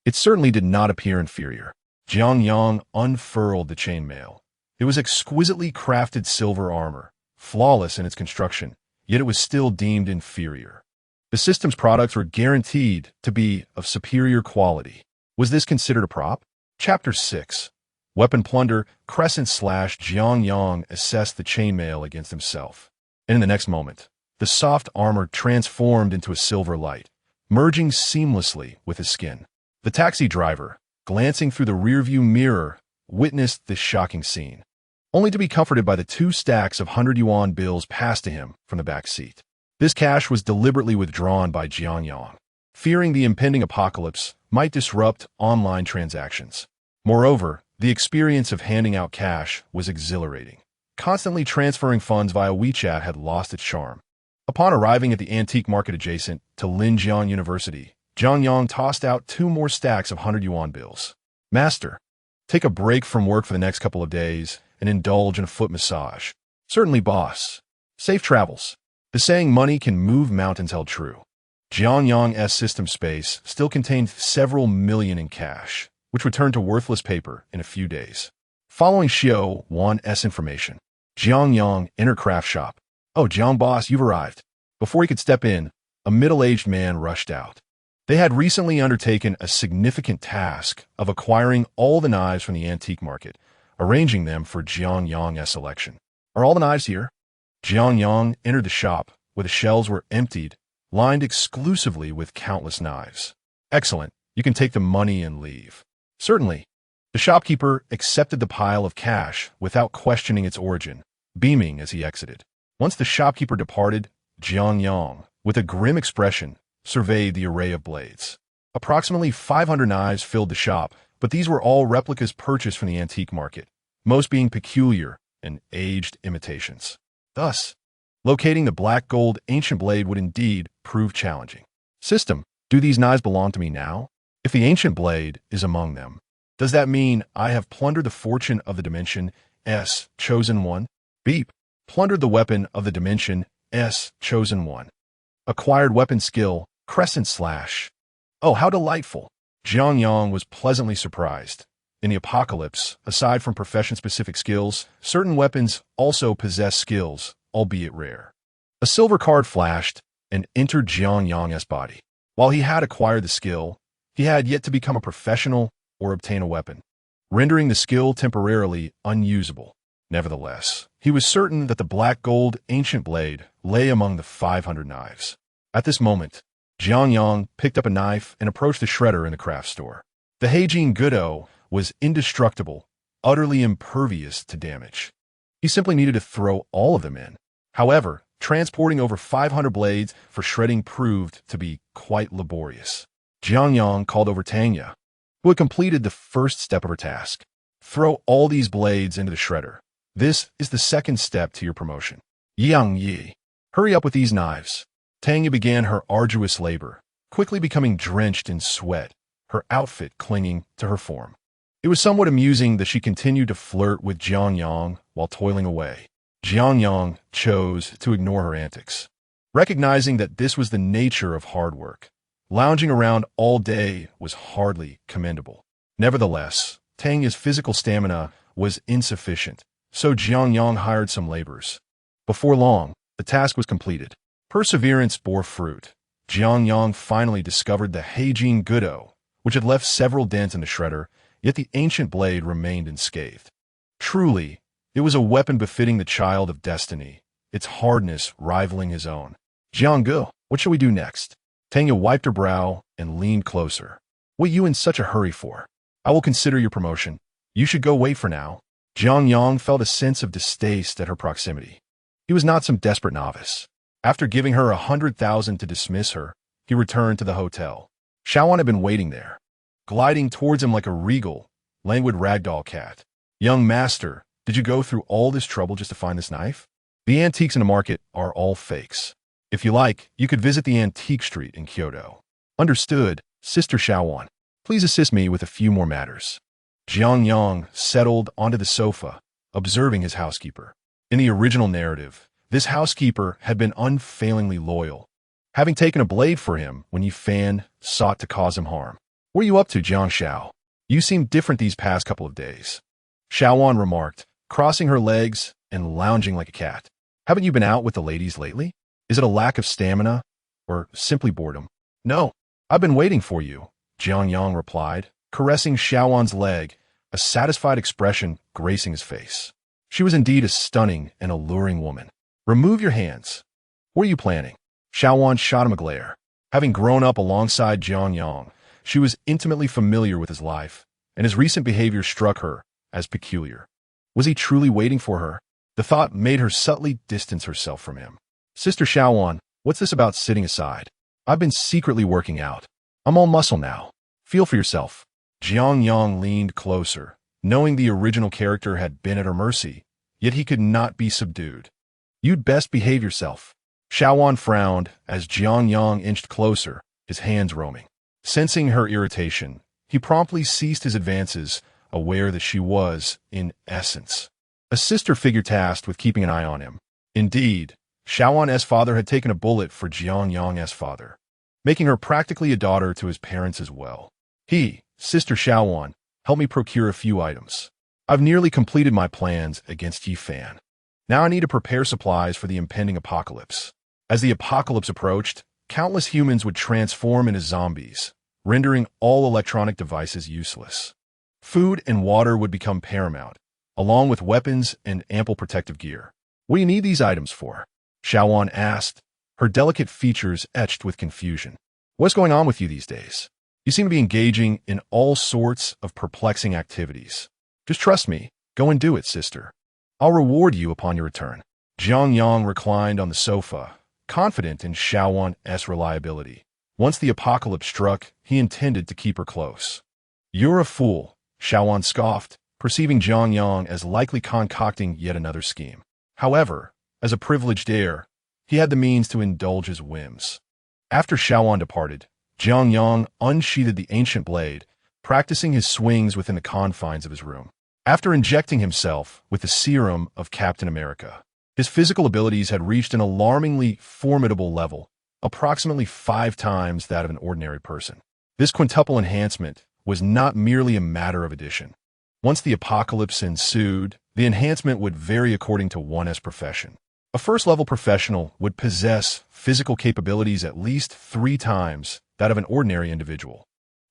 It certainly did not appear inferior. Jiang Yang unfurled the chainmail. It was exquisitely crafted silver armor, flawless in its construction, yet it was still deemed inferior. The system's products were guaranteed to be of superior quality. Was this considered a prop? Chapter 6. Weapon Plunder. Crescent slash Jiang Yang assessed the chainmail against himself. And in the next moment, the soft armor transformed into a silver light, merging seamlessly with his skin. The taxi driver, glancing through the rearview mirror, witnessed this shocking scene, only to be comforted by the 2 stacks of 100 yuan bills passed to him from the back seat. This cash was deliberately withdrawn by Jiang Yang, fearing the impending apocalypse might disrupt online transactions. Moreover, the experience of handing out cash was exhilarating. Constantly transferring funds via WeChat had lost its charm. Upon arriving at the antique market adjacent to Linjiang University, Jiang Yang tossed out 2 more stacks of 100 yuan bills. Master, take a break from work for the next couple of days and indulge in a foot massage. Certainly, boss. Safe travels. The saying money can move mountains held true. Jiang Yang's system space still contained several million in cash, which would turn to worthless paper in a few days. Following Xiao Wan's information, Jiang Yang entered craft shop. Oh, Jiang boss, you've arrived. Before he could step in, a middle-aged man rushed out. They had recently undertaken a significant task of acquiring all the knives from the antique market, arranging them for Jiang Yang's selection. Are all the knives here? Jiang Yang entered the shop, where the shelves were emptied, lined exclusively with countless knives. Excellent. You can take the money and leave. Certainly. The shopkeeper accepted the pile of cash without questioning its origin, beaming as he exited. Once the shopkeeper departed, Jiang Yang, with a grim expression, surveyed the array of blades. Approximately 500 knives filled the shop, but these were all replicas purchased from the antique market, most being peculiar and aged imitations. Thus, locating the black gold ancient blade would indeed prove challenging. System, do these knives belong to me now? If the ancient blade is among them, does that mean I have plundered the fortune of the dimension S, chosen one? Beep, plundered the weapon of the dimension S, chosen one. Acquired weapon skill, crescent slash. Oh, how delightful. Jiang Yang was pleasantly surprised. In the apocalypse, aside from profession-specific skills, certain weapons also possess skills, albeit rare. A silver card flashed and entered Jiang Yang's body. While he had acquired the skill, he had yet to become a professional or obtain a weapon, rendering the skill temporarily unusable. Nevertheless, he was certain that the black gold ancient blade lay among the 500 knives. At this moment, Jiang Yang picked up a knife and approached the shredder in the craft store. The Heijin Gudo was indestructible, utterly impervious to damage. He simply needed to throw all of them in. However, transporting over 500 blades for shredding proved to be quite laborious. Jiang Yang called over Tanya, who had completed the first step of her task. Throw all these blades into the shredder. This is the second step to your promotion. Yang Yi, hurry up with these knives. Tanya began her arduous labor, quickly becoming drenched in sweat, her outfit clinging to her form. It was somewhat amusing that she continued to flirt with Jiang Yang while toiling away. Jiang Yang chose to ignore her antics, recognizing that this was the nature of hard work. Lounging around all day was hardly commendable. Nevertheless, Tanya's physical stamina was insufficient, so Jiang Yang hired some laborers. Before long, the task was completed. Perseverance bore fruit. Jiang Yang finally discovered the Heijin Gudo, which had left several dents in the shredder, yet the ancient blade remained unscathed. Truly, it was a weapon befitting the child of destiny, its hardness rivaling his own. Jianggu, what shall we do next? Tanya wiped her brow and leaned closer. What are you in such a hurry for? I will consider your promotion. You should go wait for now. Jiang Yang felt a sense of distaste at her proximity. He was not some desperate novice. After giving her 100,000 to dismiss her, he returned to the hotel. Shawan had been waiting there, gliding towards him like a regal, languid ragdoll cat. Young master, did you go through all this trouble just to find this knife? The antiques in the market are all fakes. If you like, you could visit the antique street in Kyoto. Understood, Sister Shawan. Please assist me with a few more matters. Jiang Yang settled onto the sofa, observing his housekeeper. In the original narrative, this housekeeper had been unfailingly loyal, having taken a blade for him when Yi Fan sought to cause him harm. "What are you up to, Jiang Xiao? You seem different these past couple of days," Xiaowan remarked, crossing her legs and lounging like a cat. "Haven't you been out with the ladies lately? Is it a lack of stamina or simply boredom?" "No, I've been waiting for you," Jiang Yang replied, caressing Xiaowan's leg, a satisfied expression gracing his face. She was indeed a stunning and alluring woman. "Remove your hands. What are you planning?" Xiaowan shot him a glare. Having grown up alongside Jiang Yang, she was intimately familiar with his life, and his recent behavior struck her as peculiar. Was he truly waiting for her? The thought made her subtly distance herself from him. "Sister Xiaowan, what's this about sitting aside? I've been secretly working out. I'm all muscle now. Feel for yourself." Jiang Yang leaned closer, knowing the original character had been at her mercy, yet he could not be subdued. "You'd best behave yourself." Xiaowan frowned as Jiang Yang inched closer, his hands roaming. Sensing her irritation, he promptly ceased his advances, aware that she was, in essence, a sister figure tasked with keeping an eye on him. Indeed, Xiaowan's father had taken a bullet for Jiang Yang's father, making her practically a daughter to his parents as well. "Sister Xiaowan, help me procure a few items. I've nearly completed my plans against Yi Fan. Now I need to prepare supplies for the impending apocalypse." As the apocalypse approached, countless humans would transform into zombies, rendering all electronic devices useless. Food and water would become paramount, along with weapons and ample protective gear. "What do you need these items for?" Xiaowan asked, her delicate features etched with confusion. "What's going on with you these days? You seem to be engaging in all sorts of perplexing activities. Just trust me. Go and do it, sister. I'll reward you upon your return." Jiang Yang reclined on the sofa, confident in Xiaowan's reliability. Once the apocalypse struck, he intended to keep her close. "You're a fool," Xiaowan scoffed, perceiving Jiang Yang as likely concocting yet another scheme. However, as a privileged heir, he had the means to indulge his whims. After Xiaowan departed, Jiang Yang unsheathed the ancient blade, practicing his swings within the confines of his room. After injecting himself with the serum of Captain America, his physical abilities had reached an alarmingly formidable level, approximately 5 times that of an ordinary person. This quintuple enhancement was not merely a matter of addition. Once the apocalypse ensued, the enhancement would vary according to one's profession. A first-level professional would possess physical capabilities at least 3 times that of an ordinary individual,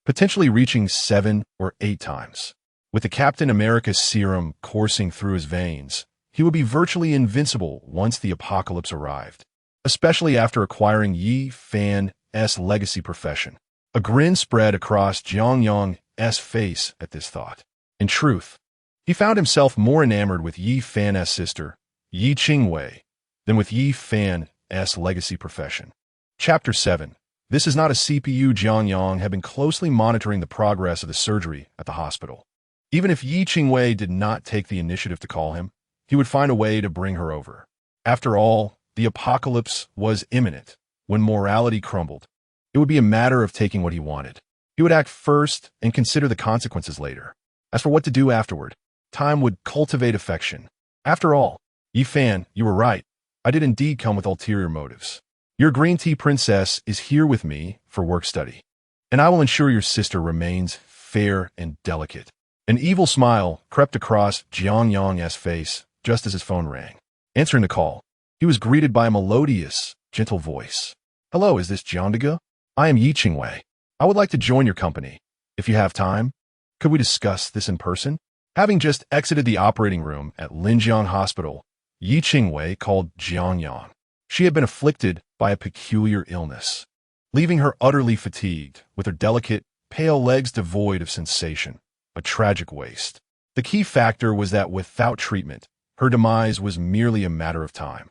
potentially reaching 7 or 8 times. With the Captain America serum coursing through his veins, he would be virtually invincible once the apocalypse arrived, especially after acquiring Yi Fan's legacy profession. A grin spread across Jiang Yang's face at this thought. In truth, he found himself more enamored with Yi Fan's sister, Yi Qingwei, than with Yi Fan's legacy profession. Chapter 7. This is not a CPU. Jiang Yang had been closely monitoring the progress of the surgery at the hospital. Even if Yi Qingwei did not take the initiative to call him, he would find a way to bring her over. After all, the apocalypse was imminent. When morality crumbled, it would be a matter of taking what he wanted. He would act first and consider the consequences later. As for what to do afterward, time would cultivate affection. After all, Yi Fan, you were right. I did indeed come with ulterior motives. Your green tea princess is here with me for work study, and I will ensure your sister remains fair and delicate. An evil smile crept across Jiang Yang's face just as his phone rang. Answering the call, he was greeted by a melodious, gentle voice. "Hello, is this Jiang? I am Yi Qingwei. I would like to join your company. If you have time, could we discuss this in person?" Having just exited the operating room at Linjiang Hospital, Yi Qingwei called Jiang Yang. She had been afflicted by a peculiar illness, leaving her utterly fatigued, with her delicate, pale legs devoid of sensation, a tragic waste. The key factor was that without treatment, her demise was merely a matter of time.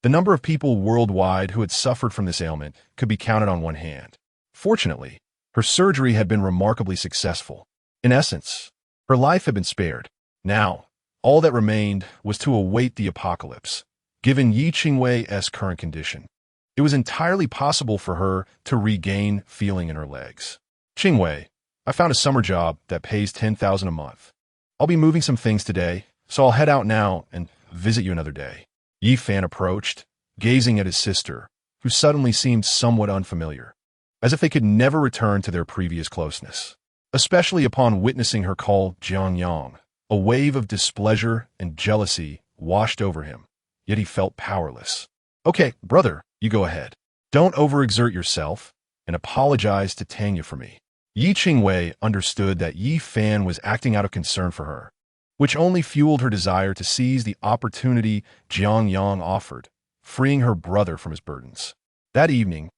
The number of people worldwide who had suffered from this ailment could be counted on one hand. Fortunately, her surgery had been remarkably successful. In essence, her life had been spared. Now, all that remained was to await the apocalypse. Given Yi Qingwei's current condition, it was entirely possible for her to regain feeling in her legs. "Qingwei, I found a summer job that pays 10,000 a month. I'll be moving some things today, so I'll head out now and visit you another day. Yi Fan approached, gazing at his sister, who suddenly seemed somewhat unfamiliar, as if they could never return to their previous closeness. Especially upon witnessing her call Jiang Yang, a wave of displeasure and jealousy washed over him, yet he felt powerless. Okay, brother, you go ahead. Don't overexert yourself, and apologize to Tanya for me. Yi Qingwei understood that Yi Fan was acting out of concern for her, which only fueled her desire to seize the opportunity Jiang Yang offered, freeing her brother from his burdens. That evening,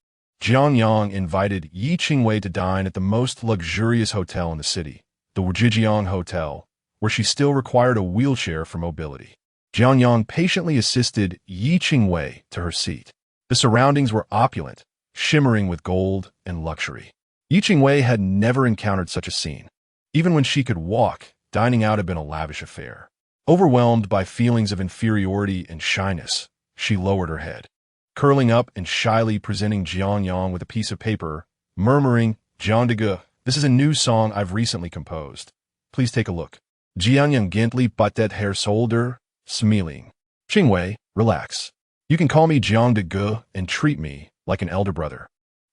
Jiang Yang invited Yi Qingwei to dine at the most luxurious hotel in the city, the Jijiang Hotel, where she still required a wheelchair for mobility. Jiang Yang patiently assisted Yi Qingwei to her seat. The surroundings were opulent, shimmering with gold and luxury. Yi Qingwei had never encountered such a scene. Even when she could walk, dining out had been a lavish affair. Overwhelmed by feelings of inferiority and shyness, she lowered her head, curling up and shyly presenting Jiang Yang with a piece of paper, murmuring, "Jiang de, this is a new song I've recently composed. Please take a look." Jiang Yang gently patted her shoulder, smiling. "Qingwei, relax. You can call me Jiang de and treat me like an elder brother.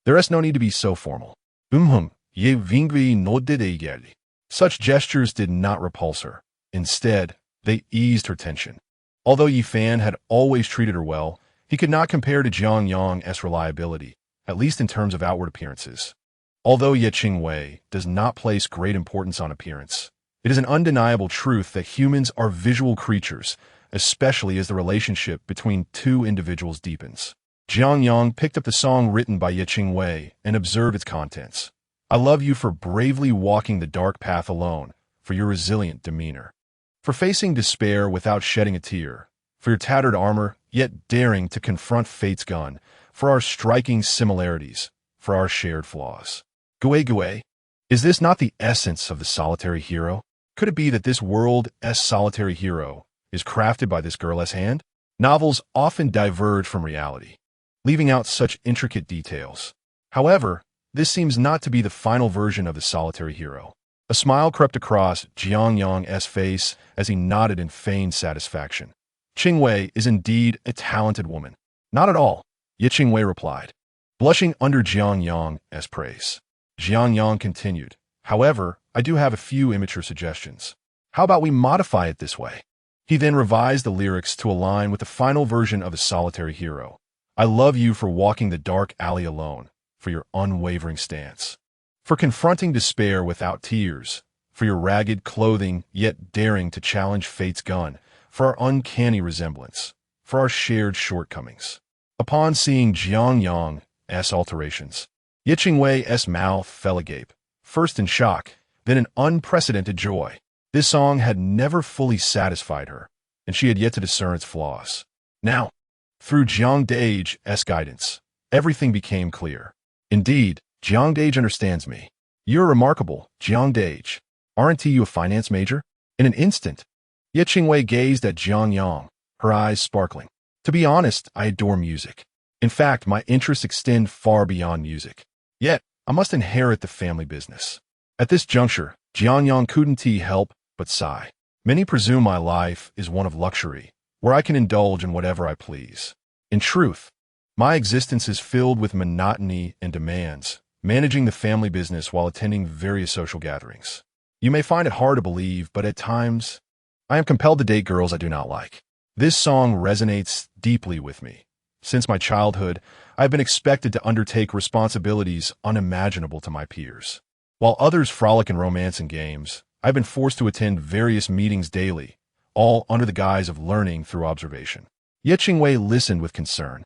There is no need to be so formal." Ye vingvi no dide. Such gestures did not repulse her. Instead, they eased her tension. Although Yi Fan had always treated her well, he could not compare to Jiang Yang's reliability, at least in terms of outward appearances. Although Ye Qingwei does not place great importance on appearance, it is an undeniable truth that humans are visual creatures, especially as the relationship between two individuals deepens. Jiang Yang picked up the song written by Ye Qingwei and observed its contents. "I love you for bravely walking the dark path alone, for your resilient demeanor, for facing despair without shedding a tear, for your tattered armor, yet daring to confront fate's gun, for our striking similarities, for our shared flaws." Gue. Is this not the essence of the solitary hero? Could it be that this world's solitary hero is crafted by this girl's hand? Novels often diverge from reality, leaving out such intricate details. However, this seems not to be the final version of the solitary hero. A smile crept across Jiang Yang's face as he nodded in feigned satisfaction. "Qingwei is indeed a talented woman." "Not at all," Ye Qingwei replied, blushing under Jiang Yang's praise. Jiang Yang continued, "However, I do have a few immature suggestions. How about we modify it this way?" He then revised the lyrics to align with the final version of the solitary hero. "I love you for walking the dark alley alone, for your unwavering stance, for confronting despair without tears, for your ragged clothing yet daring to challenge fate's gun, for our uncanny resemblance, for our shared shortcomings." Upon seeing Jiang Yang's alterations, Ye Qingwei's mouth fell agape, first in shock, then in unprecedented joy. This song had never fully satisfied her, and she had yet to discern its flaws. Now, through Jiang Dage's guidance, everything became clear. "Indeed, Jiang Dage understands me. You're remarkable, Jiang Dage. Aren't you a finance major?" In an instant, Ye Qingwei gazed at Jiang Yang, her eyes sparkling. "To be honest, I adore music. In fact, my interests extend far beyond music. Yet, I must inherit the family business." At this juncture, Jiang Yang couldn't help but sigh. "Many presume my life is one of luxury, where I can indulge in whatever I please. In truth, my existence is filled with monotony and demands, managing the family business while attending various social gatherings. You may find it hard to believe, but at times, I am compelled to date girls I do not like." This song resonates deeply with me. Since my childhood, I have been expected to undertake responsibilities unimaginable to my peers. While others frolic in romance and games, I've been forced to attend various meetings daily, all under the guise of learning through observation. Ye Qingwei listened with concern,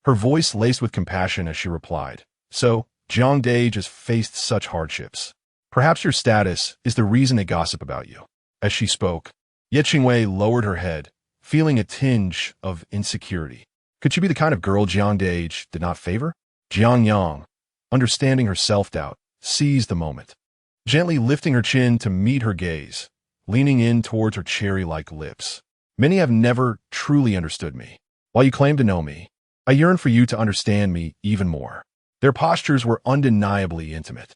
her voice laced with compassion as she replied, "So, Jiang Dage has faced such hardships. Perhaps your status is the reason they gossip about you." As she spoke, Ye Qingwei lowered her head, feeling a tinge of insecurity. Could she be the kind of girl Jiang Dage did not favor? Jiang Yang, understanding her self-doubt, seized the moment, gently lifting her chin to meet her gaze, leaning in towards her cherry-like lips. "Many have never truly understood me. While you claim to know me, I yearn for you to understand me even more." Their postures were undeniably intimate.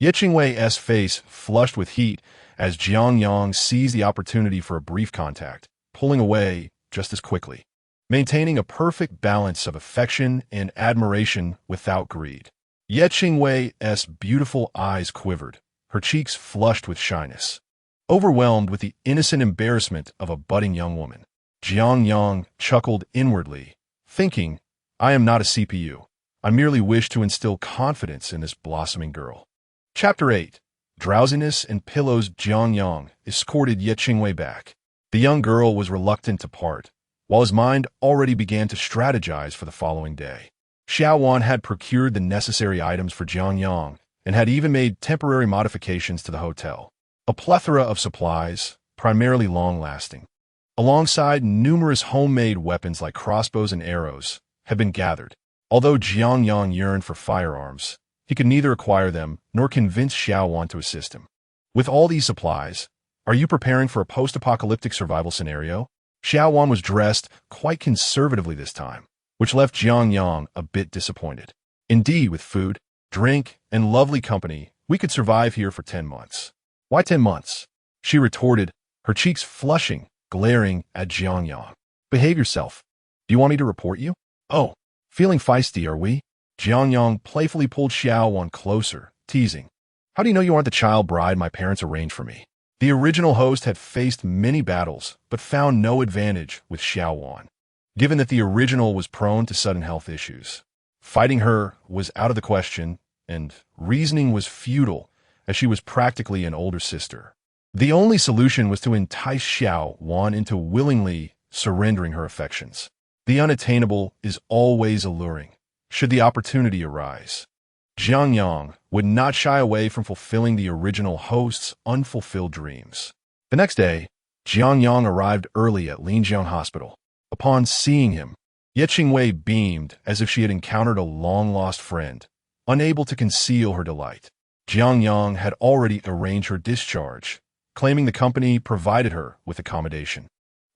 Ye Qingwei's face flushed with heat as Jiang Yang seized the opportunity for a brief contact, pulling away just as quickly, maintaining a perfect balance of affection and admiration without greed. Ye Qingwei's beautiful eyes quivered, her cheeks flushed with shyness. Overwhelmed with the innocent embarrassment of a budding young woman, Jiang Yang chuckled inwardly, thinking, I am not a CPU. I merely wish to instill confidence in this blossoming girl. Chapter 8. Drowsiness and Pillows. Jiang Yang escorted Ye Qingwei back. The young girl was reluctant to part, while his mind already began to strategize for the following day. Xiao Wan had procured the necessary items for Jiang Yang and had even made temporary modifications to the hotel. A plethora of supplies, primarily long-lasting, alongside numerous homemade weapons like crossbows and arrows, had been gathered. Although Jiang Yang yearned for firearms, he could neither acquire them nor convince Xiao Wan to assist him. With all these supplies, are you preparing for a post-apocalyptic survival scenario? Xiao Wan was dressed quite conservatively this time, which left Jiang Yang a bit disappointed. Indeed, with food, drink, and lovely company, we could survive here for 10 months. Why 10 months? She retorted, her cheeks flushing, glaring at Jiang Yang. Behave yourself. Do you want me to report you? Oh, feeling feisty, are we? Jiang Yang playfully pulled Xiao Wan closer, teasing. How do you know you aren't the child bride my parents arranged for me? The original host had faced many battles, but found no advantage with Xiao Wan, given that the original was prone to sudden health issues. Fighting her was out of the question, and reasoning was futile, as she was practically an older sister. The only solution was to entice Xiao Wan into willingly surrendering her affections. The unattainable is always alluring, should the opportunity arise. Jiang Yang would not shy away from fulfilling the original host's unfulfilled dreams. The next day, Jiang Yang arrived early at Linjiang Hospital. Upon seeing him, Ye Qingwei beamed as if she had encountered a long-lost friend, unable to conceal her delight. Jiang Yang had already arranged her discharge, claiming the company provided her with accommodation,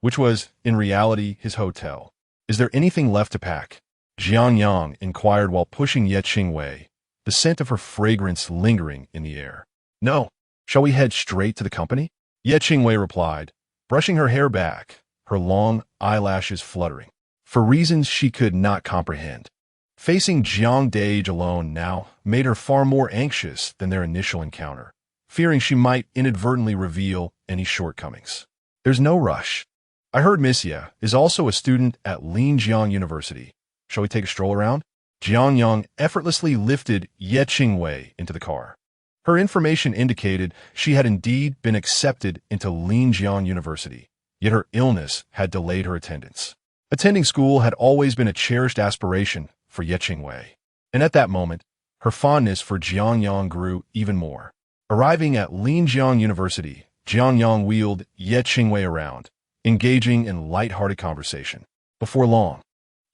which was, in reality, his hotel. Is there anything left to pack? Jiang Yang inquired while pushing Ye Qingwei, the scent of her fragrance lingering in the air. No. Shall we head straight to the company? Ye Qingwei replied, brushing her hair back, her long eyelashes fluttering, for reasons she could not comprehend. Facing Jiang Dage alone now made her far more anxious than their initial encounter, fearing she might inadvertently reveal any shortcomings. There's no rush. I heard Miss Ye is also a student at Linjiang University. Shall we take a stroll around? Jiang Yang effortlessly lifted Ye Qingwei into the car. Her information indicated she had indeed been accepted into Linjiang University, yet her illness had delayed her attendance. Attending school had always been a cherished aspiration for Ye Qingwei, and at that moment, her fondness for Jiang Yang grew even more. Arriving at Linjiang University, Jiang Yang wheeled Ye Qingwei around, engaging in light-hearted conversation. Before long,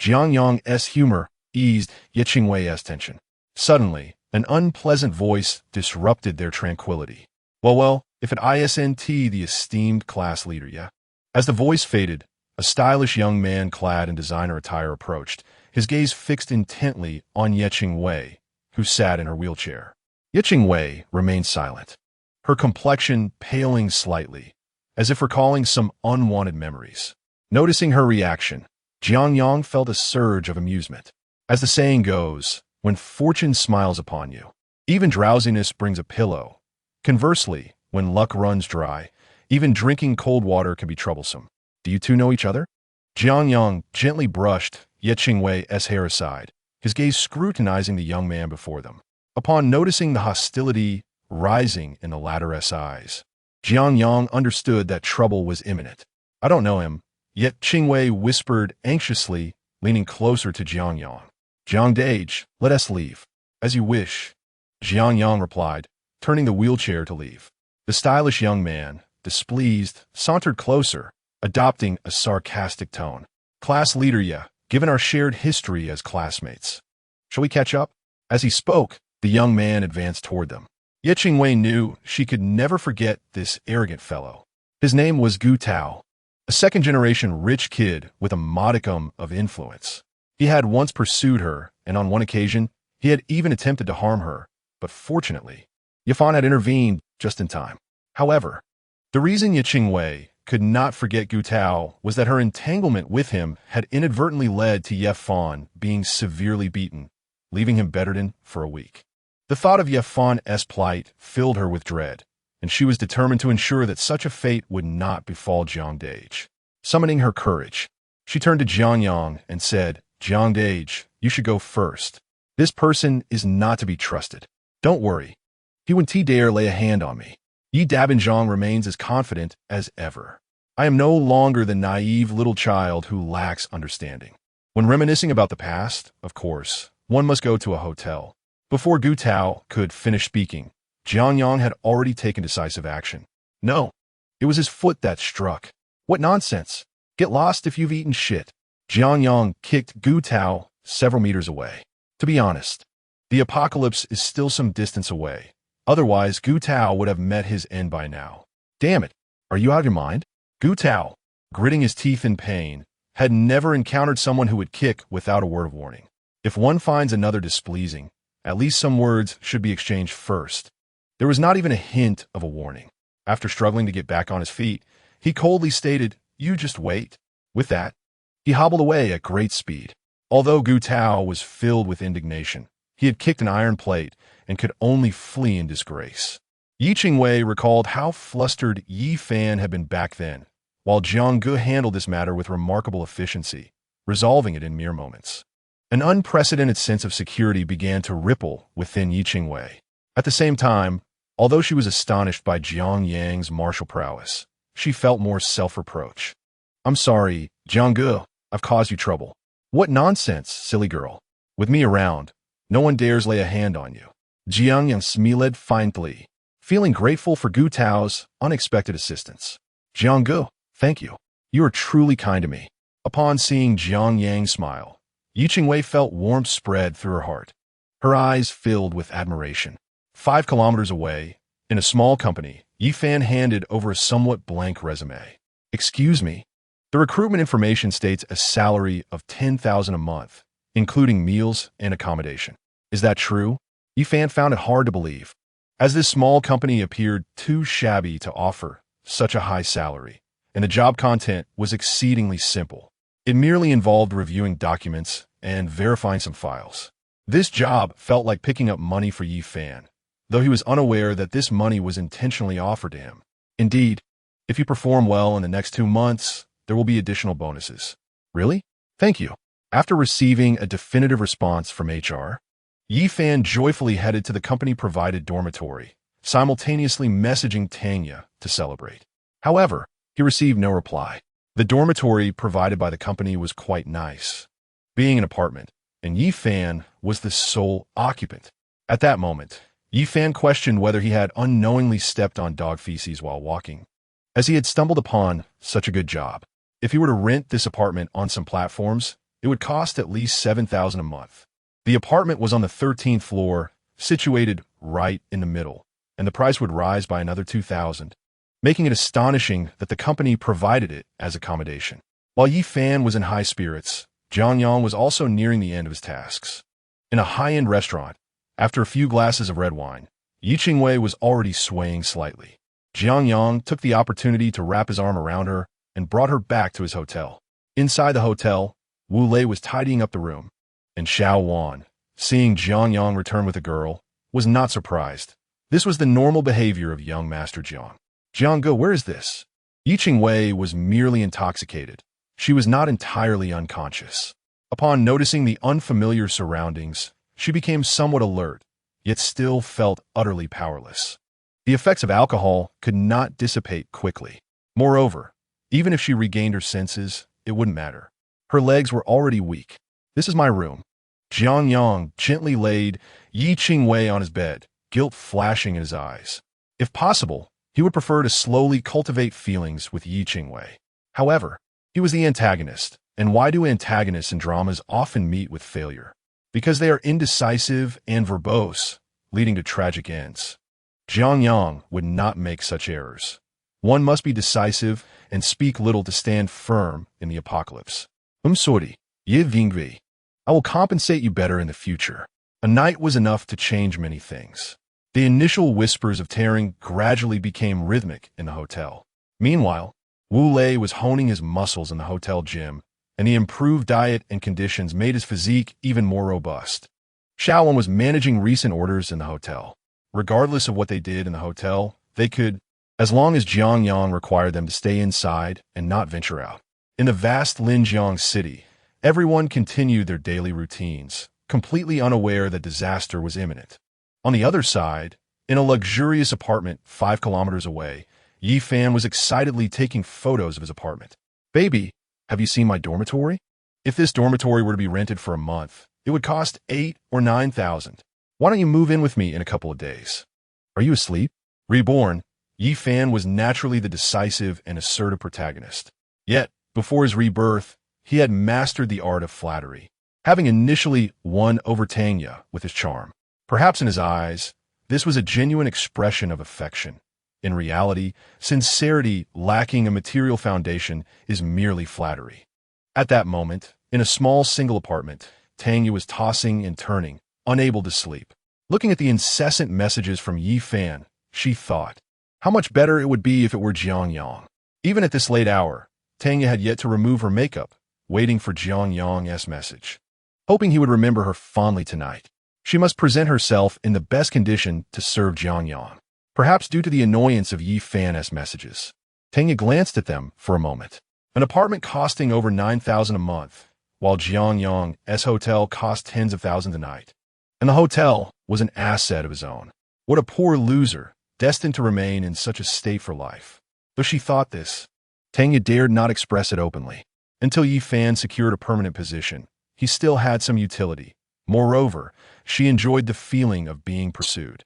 Jiang Yang's humor eased Ye Qingwei's tension. Suddenly, an unpleasant voice disrupted their tranquility. Well, if it isn't the esteemed class leader, yeah? As the voice faded, a stylish young man clad in designer attire approached, his gaze fixed intently on Ye Qingwei, who sat in her wheelchair. Ye Qingwei remained silent, her complexion paling slightly, as if recalling some unwanted memories. Noticing her reaction, Jiang Yang felt a surge of amusement. As the saying goes, when fortune smiles upon you, even drowsiness brings a pillow. Conversely, when luck runs dry, even drinking cold water can be troublesome. Do you two know each other? Jiang Yang gently brushed Ye Qingwei's hair aside, his gaze scrutinizing the young man before them. Upon noticing the hostility rising in the latter's eyes, Jiang Yang understood that trouble was imminent. I don't know him, Ye Qingwei whispered anxiously, leaning closer to Jiang Yang. Jiang Dage, let us leave. As you wish, Jiang Yang replied, turning the wheelchair to leave. The stylish young man, displeased, sauntered closer, adopting a sarcastic tone. Class leader, yeah, given our shared history as classmates. Shall we catch up? As he spoke, the young man advanced toward them. Ye Qingwei knew she could never forget this arrogant fellow. His name was Gu Tao, a second-generation rich kid with a modicum of influence. He had once pursued her, and on one occasion, he had even attempted to harm her, but fortunately, Yafan had intervened just in time. However, the reason Yiqing Wei could not forget Gu Tao was that her entanglement with him had inadvertently led to Ye Fan being severely beaten, leaving him bedridden for a week. The thought of Ye Fan's plight filled her with dread, and she was determined to ensure that such a fate would not befall Jiang Dage. Summoning her courage, she turned to Jiang Yang and said, "Jiang Dage, you should go first. This person is not to be trusted. Don't worry. He wouldn't dare lay a hand on me." Yi Dabinjiang remains as confident as ever. "I am no longer the naive little child who lacks understanding." When reminiscing about the past, of course, one must go to a hotel. Before Gu Tao could finish speaking, Jiang Yang had already taken decisive action. No, it was his foot that struck. "What nonsense! Get lost if you've eaten shit." Jiang Yang kicked Gu Tao several meters away. To be honest, the apocalypse is still some distance away. Otherwise, Gu Tao would have met his end by now. "Damn it, are you out of your mind?" Gu Tao, gritting his teeth in pain, had never encountered someone who would kick without a word of warning. If one finds another displeasing, at least some words should be exchanged first. There was not even a hint of a warning. After struggling to get back on his feet, he coldly stated, "You just wait." With that, he hobbled away at great speed. Although Gu Tao was filled with indignation, he had kicked an iron plate and could only flee in disgrace. Yiqing Wei recalled how flustered Yi Fan had been back then, while Jiang Ge handled this matter with remarkable efficiency, resolving it in mere moments. An unprecedented sense of security began to ripple within Yiqing Wei. At the same time, although she was astonished by Jiang Yang's martial prowess, she felt more self-reproach. "I'm sorry, Jiang Ge, I've caused you trouble." "What nonsense, silly girl. With me around, no one dares lay a hand on you." Jiang Yang smiled faintly, feeling grateful for Gu Tao's unexpected assistance. "Jiang Ge, thank you. You are truly kind to me." Upon seeing Jiang Yang smile, Yiqing Wei felt warmth spread through her heart. Her eyes filled with admiration. 5 kilometers away, in a small company, Yi Fan handed over a somewhat blank resume. "Excuse me. The recruitment information states a salary of 10,000 a month, including meals and accommodation. Is that true?" Yi Fan found it hard to believe, as this small company appeared too shabby to offer such a high salary, and the job content was exceedingly simple. It merely involved reviewing documents and verifying some files. This job felt like picking up money for Yi Fan, though he was unaware that this money was intentionally offered to him. Indeed, if you perform well in the next 2 months, there will be additional bonuses. "Really? Thank you." After receiving a definitive response from HR, Yi Fan joyfully headed to the company-provided dormitory, simultaneously messaging Tanya to celebrate. However, he received no reply. The dormitory provided by the company was quite nice, being an apartment, and Yi Fan was the sole occupant. At that moment, Yi Fan questioned whether he had unknowingly stepped on dog feces while walking, as he had stumbled upon such a good job. If he were to rent this apartment on some platforms, it would cost at least 7,000 a month. The apartment was on the 13th floor, situated right in the middle, and the price would rise by another 2,000, making it astonishing that the company provided it as accommodation. While Yi Fan was in high spirits, Jiang Yang was also nearing the end of his tasks. In a high-end restaurant, after a few glasses of red wine, Yiqing Wei was already swaying slightly. Jiang Yang took the opportunity to wrap his arm around her and brought her back to his hotel. Inside the hotel, Wu Lei was tidying up the room, and Xiao Wan, seeing Jiang Yang return with a girl, was not surprised. This was the normal behavior of young Master Jiang. "Jiang Ge, where is this?" Yiqing Wei was merely intoxicated. She was not entirely unconscious. Upon noticing the unfamiliar surroundings, she became somewhat alert, yet still felt utterly powerless. The effects of alcohol could not dissipate quickly. Moreover, even if she regained her senses, it wouldn't matter. Her legs were already weak. "This is my room." Jiang Yang gently laid Yiqing Wei on his bed, guilt flashing in his eyes. If possible, he would prefer to slowly cultivate feelings with Yiqing Wei. However, he was the antagonist, and why do antagonists in dramas often meet with failure? Because they are indecisive and verbose, leading to tragic ends. Jiang Yang would not make such errors. One must be decisive and speak little to stand firm in the apocalypse. Sorry, Ye Vingvi. I will compensate you better in the future. A night was enough to change many things. The initial whispers of tearing gradually became rhythmic in the hotel. Meanwhile, Wu Lei was honing his muscles in the hotel gym, and the improved diet and conditions made his physique even more robust. Xiaowen was managing recent orders in the hotel. Regardless of what they did in the hotel, they could, as long as Jiang Yang required them to stay inside and not venture out. In the vast Linjiang city, everyone continued their daily routines, completely unaware that disaster was imminent. On the other side, in a luxurious apartment 5 kilometers away, Yi Fan was excitedly taking photos of his apartment. "Baby, have you seen my dormitory? If this dormitory were to be rented for a month, it would cost 8 or 9,000. Why don't you move in with me in a couple of days?" "Are you asleep?" Reborn, Yi Fan was naturally the decisive and assertive protagonist. Yet, before his rebirth, he had mastered the art of flattery, having initially won over Tanya with his charm. Perhaps in his eyes, this was a genuine expression of affection. In reality, sincerity lacking a material foundation is merely flattery. At that moment, in a small single apartment, Tanya was tossing and turning, unable to sleep. Looking at the incessant messages from Yi Fan, she thought, how much better it would be if it were Jiang Yang. Even at this late hour, Tanya had yet to remove her makeup, waiting for Jiang Yang's message. Hoping he would remember her fondly tonight, she must present herself in the best condition to serve Jiang Yang. Perhaps due to the annoyance of Yi Fan's messages, Tanya glanced at them for a moment. An apartment costing over 9,000 a month, while Jiang Yang's hotel cost tens of thousands a night. And the hotel was an asset of his own. What a poor loser, destined to remain in such a state for life. Though she thought this, Tanya dared not express it openly. Until Yi Fan secured a permanent position, he still had some utility. Moreover, she enjoyed the feeling of being pursued.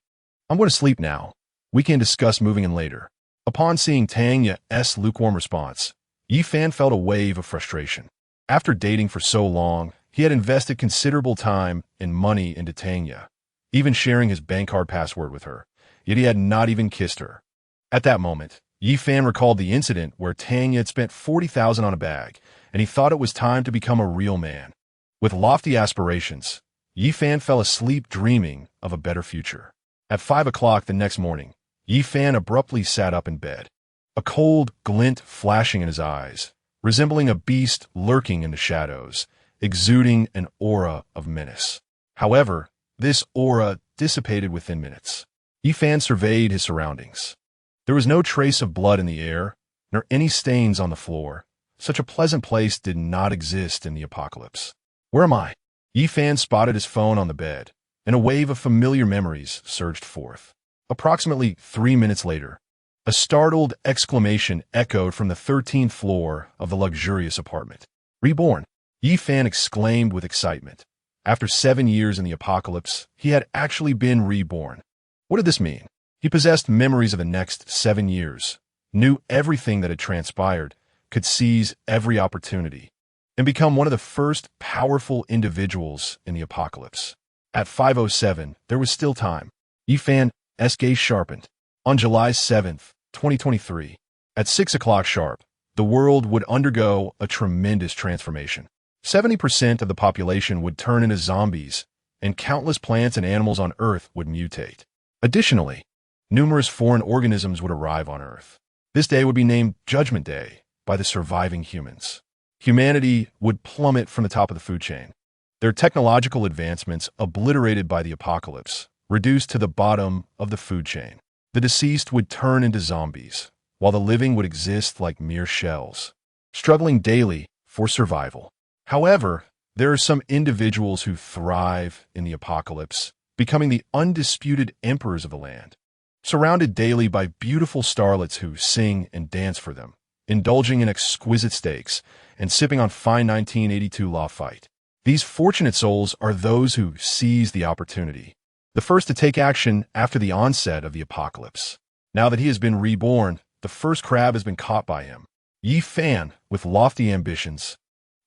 "I'm going to sleep now. We can discuss moving in later." Upon seeing Tanya's lukewarm response, Yi Fan felt a wave of frustration. After dating for so long, he had invested considerable time and money into Tanya, even sharing his bank card password with her, yet he had not even kissed her. At that moment, Yi Fan recalled the incident where Tanya had spent 40,000 on a bag, and he thought it was time to become a real man. With lofty aspirations, Yi Fan fell asleep dreaming of a better future. At 5 o'clock the next morning, Yi Fan abruptly sat up in bed, a cold glint flashing in his eyes, resembling a beast lurking in the shadows, exuding an aura of menace. However, this aura dissipated within minutes. Yi Fan surveyed his surroundings. There was no trace of blood in the air, nor any stains on the floor. Such a pleasant place did not exist in the apocalypse. "Where am I?" Yi Fan spotted his phone on the bed, and a wave of familiar memories surged forth. Approximately 3 minutes later, a startled exclamation echoed from the 13th floor of the luxurious apartment. "Reborn!" Yi Fan exclaimed with excitement. After 7 years in the apocalypse, he had actually been reborn. What did this mean? He possessed memories of the next 7 years, knew everything that had transpired, could seize every opportunity, and become one of the first powerful individuals in the apocalypse. At 5:07, there was still time. Yi Fan's gaze sharpened. On July 7th, 2023, at 6 o'clock sharp, the world would undergo a tremendous transformation. 70% of the population would turn into zombies, and countless plants and animals on Earth would mutate. Additionally, numerous foreign organisms would arrive on Earth. This day would be named Judgment Day by the surviving humans. Humanity would plummet from the top of the food chain, their technological advancements obliterated by the apocalypse, reduced to the bottom of the food chain. The deceased would turn into zombies, while the living would exist like mere shells, struggling daily for survival. However, there are some individuals who thrive in the apocalypse, becoming the undisputed emperors of the land, surrounded daily by beautiful starlets who sing and dance for them, indulging in exquisite steaks, and sipping on fine 1982 Lafite. These fortunate souls are those who seize the opportunity, the first to take action after the onset of the apocalypse. Now that he has been reborn, the first crab has been caught by him. Yi Fan, with lofty ambitions,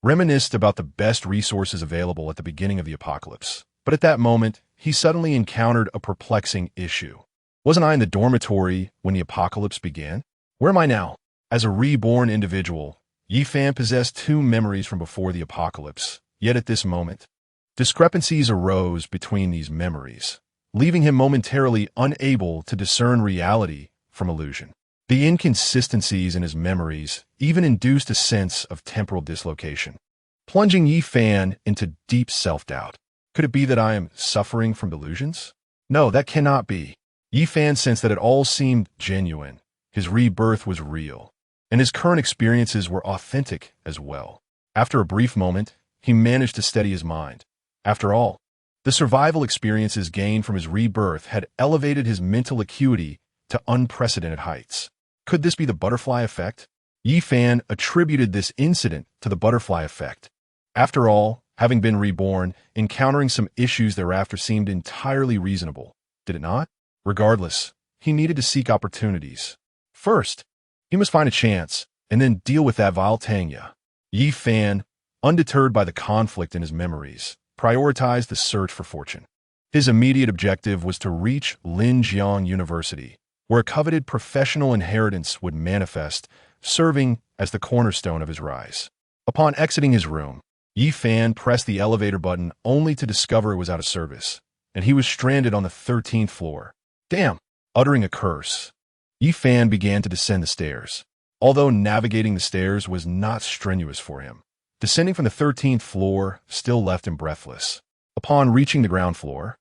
reminisced about the best resources available at the beginning of the apocalypse. But at that moment, he suddenly encountered a perplexing issue. Wasn't I in the dormitory when the apocalypse began? Where am I now? As a reborn individual, Yi Fan possessed 2 memories from before the apocalypse, yet at this moment, discrepancies arose between these memories. leaving him momentarily unable to discern reality from illusion. The inconsistencies in his memories even induced a sense of temporal dislocation, plunging Yi Fan into deep self-doubt. Could it be that I am suffering from delusions? No, that cannot be. Yi Fan sensed that it all seemed genuine. His rebirth was real, and his current experiences were authentic as well. After a brief moment, he managed to steady his mind. After all, the survival experiences gained from his rebirth had elevated his mental acuity to unprecedented heights. Could this be the butterfly effect? Yi Fan attributed this incident to the butterfly effect. After all, having been reborn, encountering some issues thereafter seemed entirely reasonable, did it not? Regardless, he needed to seek opportunities. First, he must find a chance, and then deal with that vile Tanya. Yi Fan, undeterred by the conflict in his memories, prioritized the search for fortune. His immediate objective was to reach Linjiang University, where a coveted professional inheritance would manifest, serving as the cornerstone of his rise. Upon exiting his room, Yi Fan pressed the elevator button only to discover it was out of service, and he was stranded on the 13th floor. Damn! Uttering a curse, Yi Fan began to descend the stairs. Although navigating the stairs was not strenuous for him, descending from the 13th floor still left him breathless. Upon reaching the ground floor,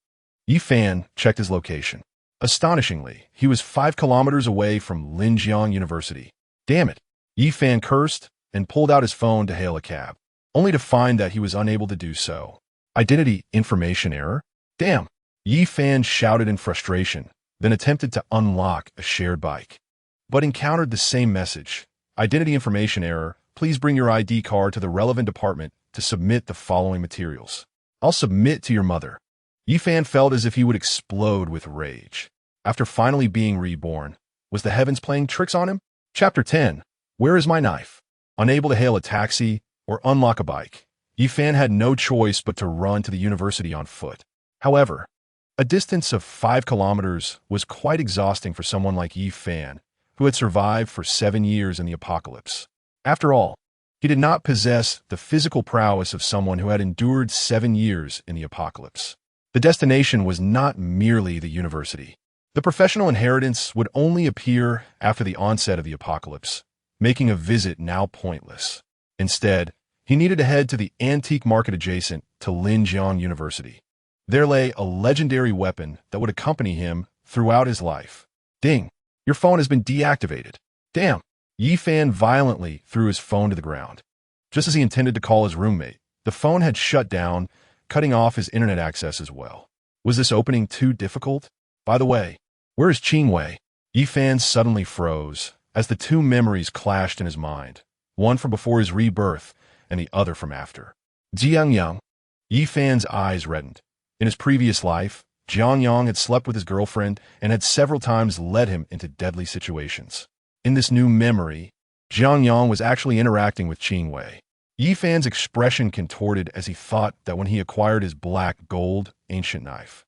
Yi Fan checked his location. Astonishingly, he was 5 kilometers away from Linjiang University. Damn it! Yi Fan cursed and pulled out his phone to hail a cab, only to find that he was unable to do so. Identity information error? Damn! Yi Fan shouted in frustration, then attempted to unlock a shared bike, but encountered the same message. Identity information error. Please bring your ID card to the relevant department to submit the following materials. I'll submit to your mother. Yi Fan felt as if he would explode with rage. After finally being reborn, was the heavens playing tricks on him? Chapter 10. Where is my knife? Unable to hail a taxi or unlock a bike, Yi Fan had no choice but to run to the university on foot. However, a distance of 5 kilometers was quite exhausting for someone like Yi Fan, who had survived for 7 years in the apocalypse. After all, he did not possess the physical prowess of someone who had endured 7 years in the apocalypse. The destination was not merely the university. The professional inheritance would only appear after the onset of the apocalypse, making a visit now pointless. Instead, he needed to head to the antique market adjacent to Linjiang University. There lay a legendary weapon that would accompany him throughout his life. Ding! Your phone has been deactivated. Damn! Yi Fan violently threw his phone to the ground. Just as he intended to call his roommate, the phone had shut down, cutting off his internet access as well. Was this opening too difficult? By the way, where is Qingwei? Yi Fan suddenly froze as the two memories clashed in his mind, one from before his rebirth and the other from after. Jiang Yang. Yi Fan's eyes reddened. In his previous life, Jiang Yang had slept with his girlfriend and had several times led him into deadly situations. In this new memory, Jiang Yang was actually interacting with Qingwei. Yi Fan's expression contorted as he thought that when he acquired his black gold ancient knife,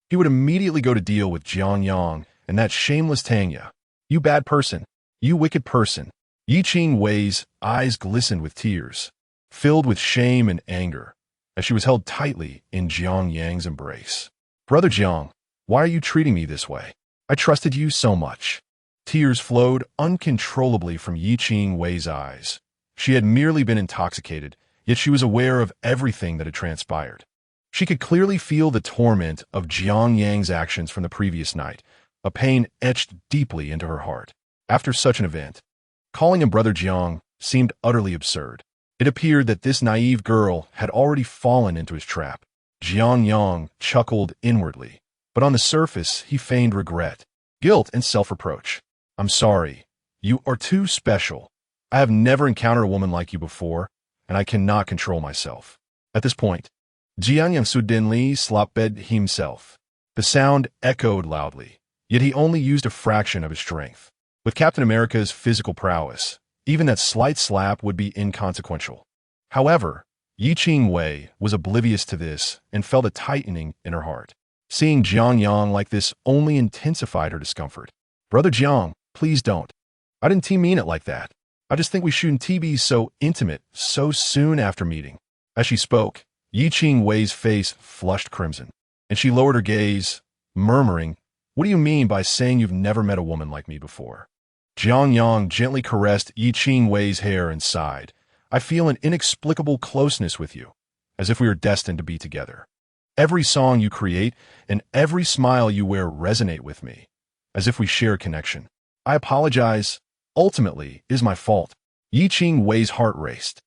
he would immediately go to deal with Jiang Yang and that shameless Tanya. You bad person. You wicked person. Yi Qingwei's eyes glistened with tears, filled with shame and anger, as she was held tightly in Jiang Yang's embrace. Brother Jiang, why are you treating me this way? I trusted you so much. Tears flowed uncontrollably from Yi Qingwei's eyes. She had merely been intoxicated, yet she was aware of everything that had transpired. She could clearly feel the torment of Jiang Yang's actions from the previous night, a pain etched deeply into her heart. After such an event, calling him Brother Jiang seemed utterly absurd. It appeared that this naive girl had already fallen into his trap. Jiang Yang chuckled inwardly, but on the surface he feigned regret, guilt, and self-reproach. I'm sorry. You are too special. I have never encountered a woman like you before, and I cannot control myself. At this point, Jiang Yang suddenly slapped himself. The sound echoed loudly, yet he only used a fraction of his strength. With Captain America's physical prowess, even that slight slap would be inconsequential. However, Yi Qingwei was oblivious to this and felt a tightening in her heart. Seeing Jiang Yang like this only intensified her discomfort. Brother Jiang, please don't. I didn't mean it like that. I just think we shouldn't be so intimate so soon after meeting. As she spoke, Yi Qingwei's face flushed crimson, and she lowered her gaze, murmuring, "What do you mean by saying you've never met a woman like me before?" Jiang Yang gently caressed Yi Qingwei's hair and sighed. "I feel an inexplicable closeness with you, as if we were destined to be together. Every song you create and every smile you wear resonate with me, as if we share a connection. I apologize. Ultimately, it is my fault." Yi Qingwei's heart raced.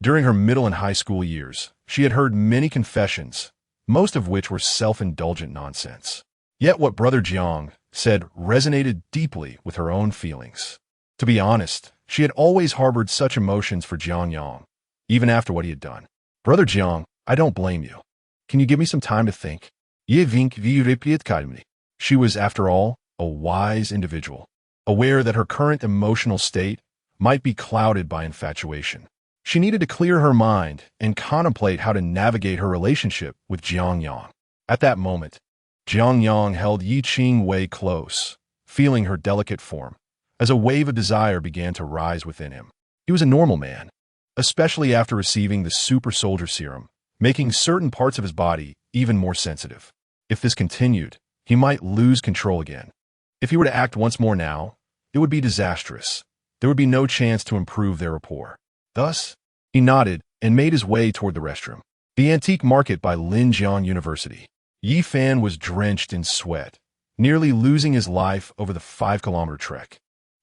During her middle and high school years, she had heard many confessions, most of which were self-indulgent nonsense. Yet what Brother Jiang said resonated deeply with her own feelings. To be honest, she had always harbored such emotions for Jiang Yang, even after what he had done. "Brother Jiang, I don't blame you. Can you give me some time to think?" She was, after all, a wise individual, aware that her current emotional state might be clouded by infatuation. She needed to clear her mind and contemplate how to navigate her relationship with Jiang Yang. At that moment, Jiang Yang held Yi Qingwei close, feeling her delicate form, as a wave of desire began to rise within him. He was a normal man, especially after receiving the super soldier serum, making certain parts of his body even more sensitive. If this continued, he might lose control again. If he were to act once more now, it would be disastrous. There would be no chance to improve their rapport. Thus, he nodded and made his way toward the restroom. The Antique Market by Linjiang University. Yi Fan was drenched in sweat, nearly losing his life over the 5-kilometer trek.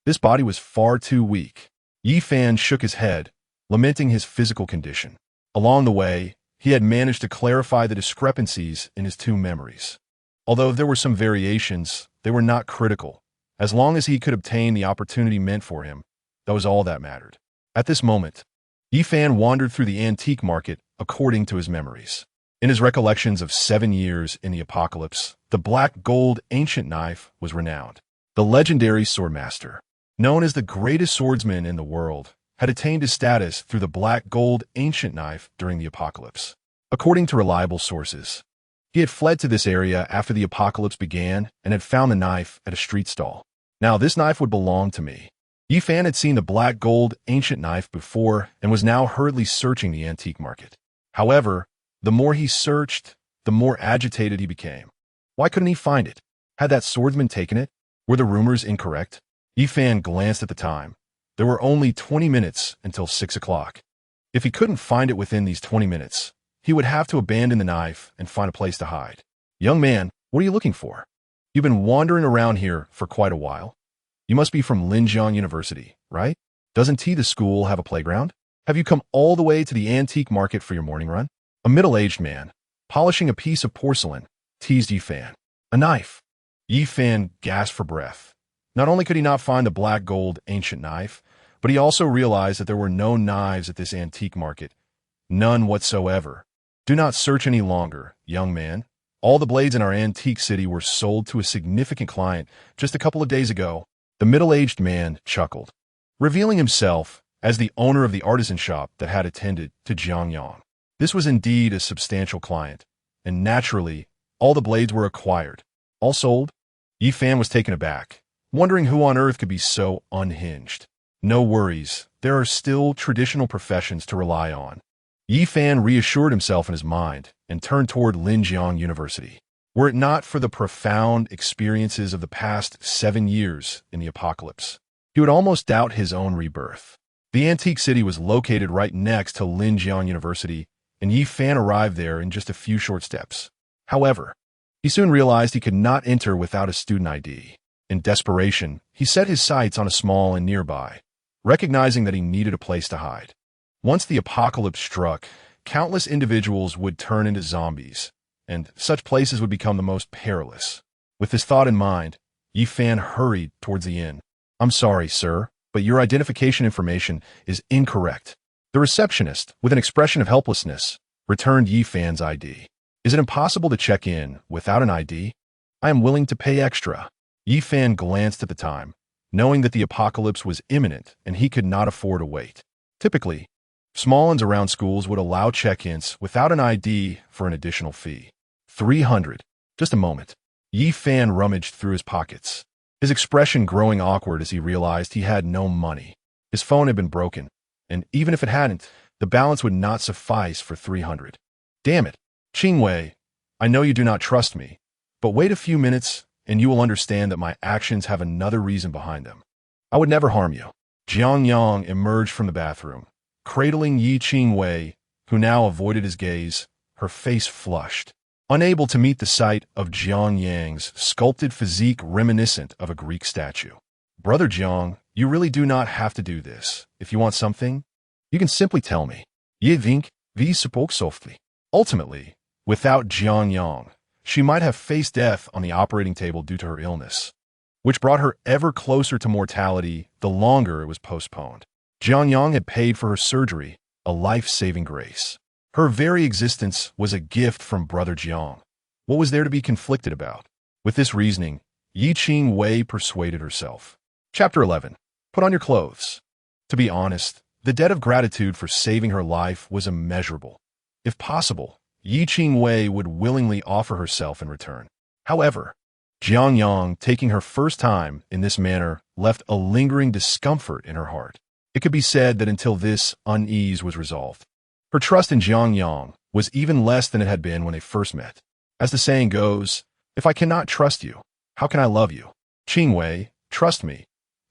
This body was far too weak. Yi Fan shook his head, lamenting his physical condition. Along the way, he had managed to clarify the discrepancies in his two memories. Although there were some variations, they were not critical. As long as he could obtain the opportunity meant for him, that was all that mattered. At this moment, Yi Fan wandered through the antique market according to his memories. In his recollections of 7 years in the apocalypse, the black gold ancient knife was renowned. The legendary swordmaster, known as the greatest swordsman in the world, had attained his status through the black gold ancient knife during the apocalypse. According to reliable sources, he had fled to this area after the apocalypse began and had found the knife at a street stall. "Now this knife would belong to me." Yi Fan had seen the black gold ancient knife before and was now hurriedly searching the antique market. However, the more he searched, the more agitated he became. Why couldn't he find it? Had that swordsman taken it? Were the rumors incorrect? Yi Fan glanced at the time. There were only 20 minutes until 6 o'clock. If he couldn't find it within these 20 minutes, he would have to abandon the knife and find a place to hide. "Young man, what are you looking for? You've been wandering around here for quite a while. You must be from Linjiang University, right? Doesn't the school have a playground? Have you come all the way to the antique market for your morning run?" A middle-aged man, polishing a piece of porcelain, teased Yi Fan. "A knife." Yi Fan gasped for breath. Not only could he not find the black gold ancient knife, but he also realized that there were no knives at this antique market. None whatsoever. "Do not search any longer, young man. All the blades in our antique city were sold to a significant client just a couple of days ago." The middle-aged man chuckled, revealing himself as the owner of the artisan shop that had attended to Jiang Yang. This was indeed a substantial client, and naturally, all the blades were acquired. All sold? Yi Fan was taken aback, wondering who on earth could be so unhinged. No worries, there are still traditional professions to rely on. Yi Fan reassured himself in his mind and turned toward Linjiang University. Were it not for the profound experiences of the past 7 years in the apocalypse, he would almost doubt his own rebirth. The antique city was located right next to Linjiang University, and Yi Fan arrived there in just a few short steps. However, he soon realized he could not enter without a student ID. In desperation, he set his sights on a small inn nearby, recognizing that he needed a place to hide. Once the apocalypse struck, countless individuals would turn into zombies, and such places would become the most perilous. With this thought in mind, Yi Fan hurried towards the inn. "I'm sorry, sir, but your identification information is incorrect." The receptionist, with an expression of helplessness, returned Yi Fan's ID. "Is it impossible to check in without an ID? I am willing to pay extra." Yi Fan glanced at the time, knowing that the apocalypse was imminent and he could not afford to wait. Typically, small inns around schools would allow check-ins without an ID for an additional fee. 300. Just a moment. Yi Fan rummaged through his pockets, his expression growing awkward as he realized he had no money. His phone had been broken, and even if it hadn't, the balance would not suffice for 300. "Damn it, Qingwei, I know you do not trust me, But wait a few minutes, and you will understand that my actions have another reason behind them. I would never harm you. Jiang Yang emerged from the bathroom, cradling Yi Qingwei, who now avoided his gaze, her face flushed. Unable to meet the sight of Jiang Yang's sculpted physique reminiscent of a Greek statue. Brother Jiang, you really do not have to do this. If you want something, you can simply tell me. Ye vink, vi spoke softly. Ultimately, without Jiang Yang, she might have faced death on the operating table due to her illness, which brought her ever closer to mortality the longer it was postponed. Jiang Yang had paid for her surgery, a life-saving grace. Her very existence was a gift from Brother Jiang. What was there to be conflicted about? With this reasoning, Yi Qingwei persuaded herself. Chapter 11. Put on your clothes. To be honest, the debt of gratitude for saving her life was immeasurable. If possible, Yi Qingwei would willingly offer herself in return. However, Jiang Yang, taking her first time in this manner, left a lingering discomfort in her heart. It could be said that until this unease was resolved, her trust in Jiang Yang was even less than it had been when they first met. As the saying goes, if I cannot trust you, how can I love you? Qingwei, trust me.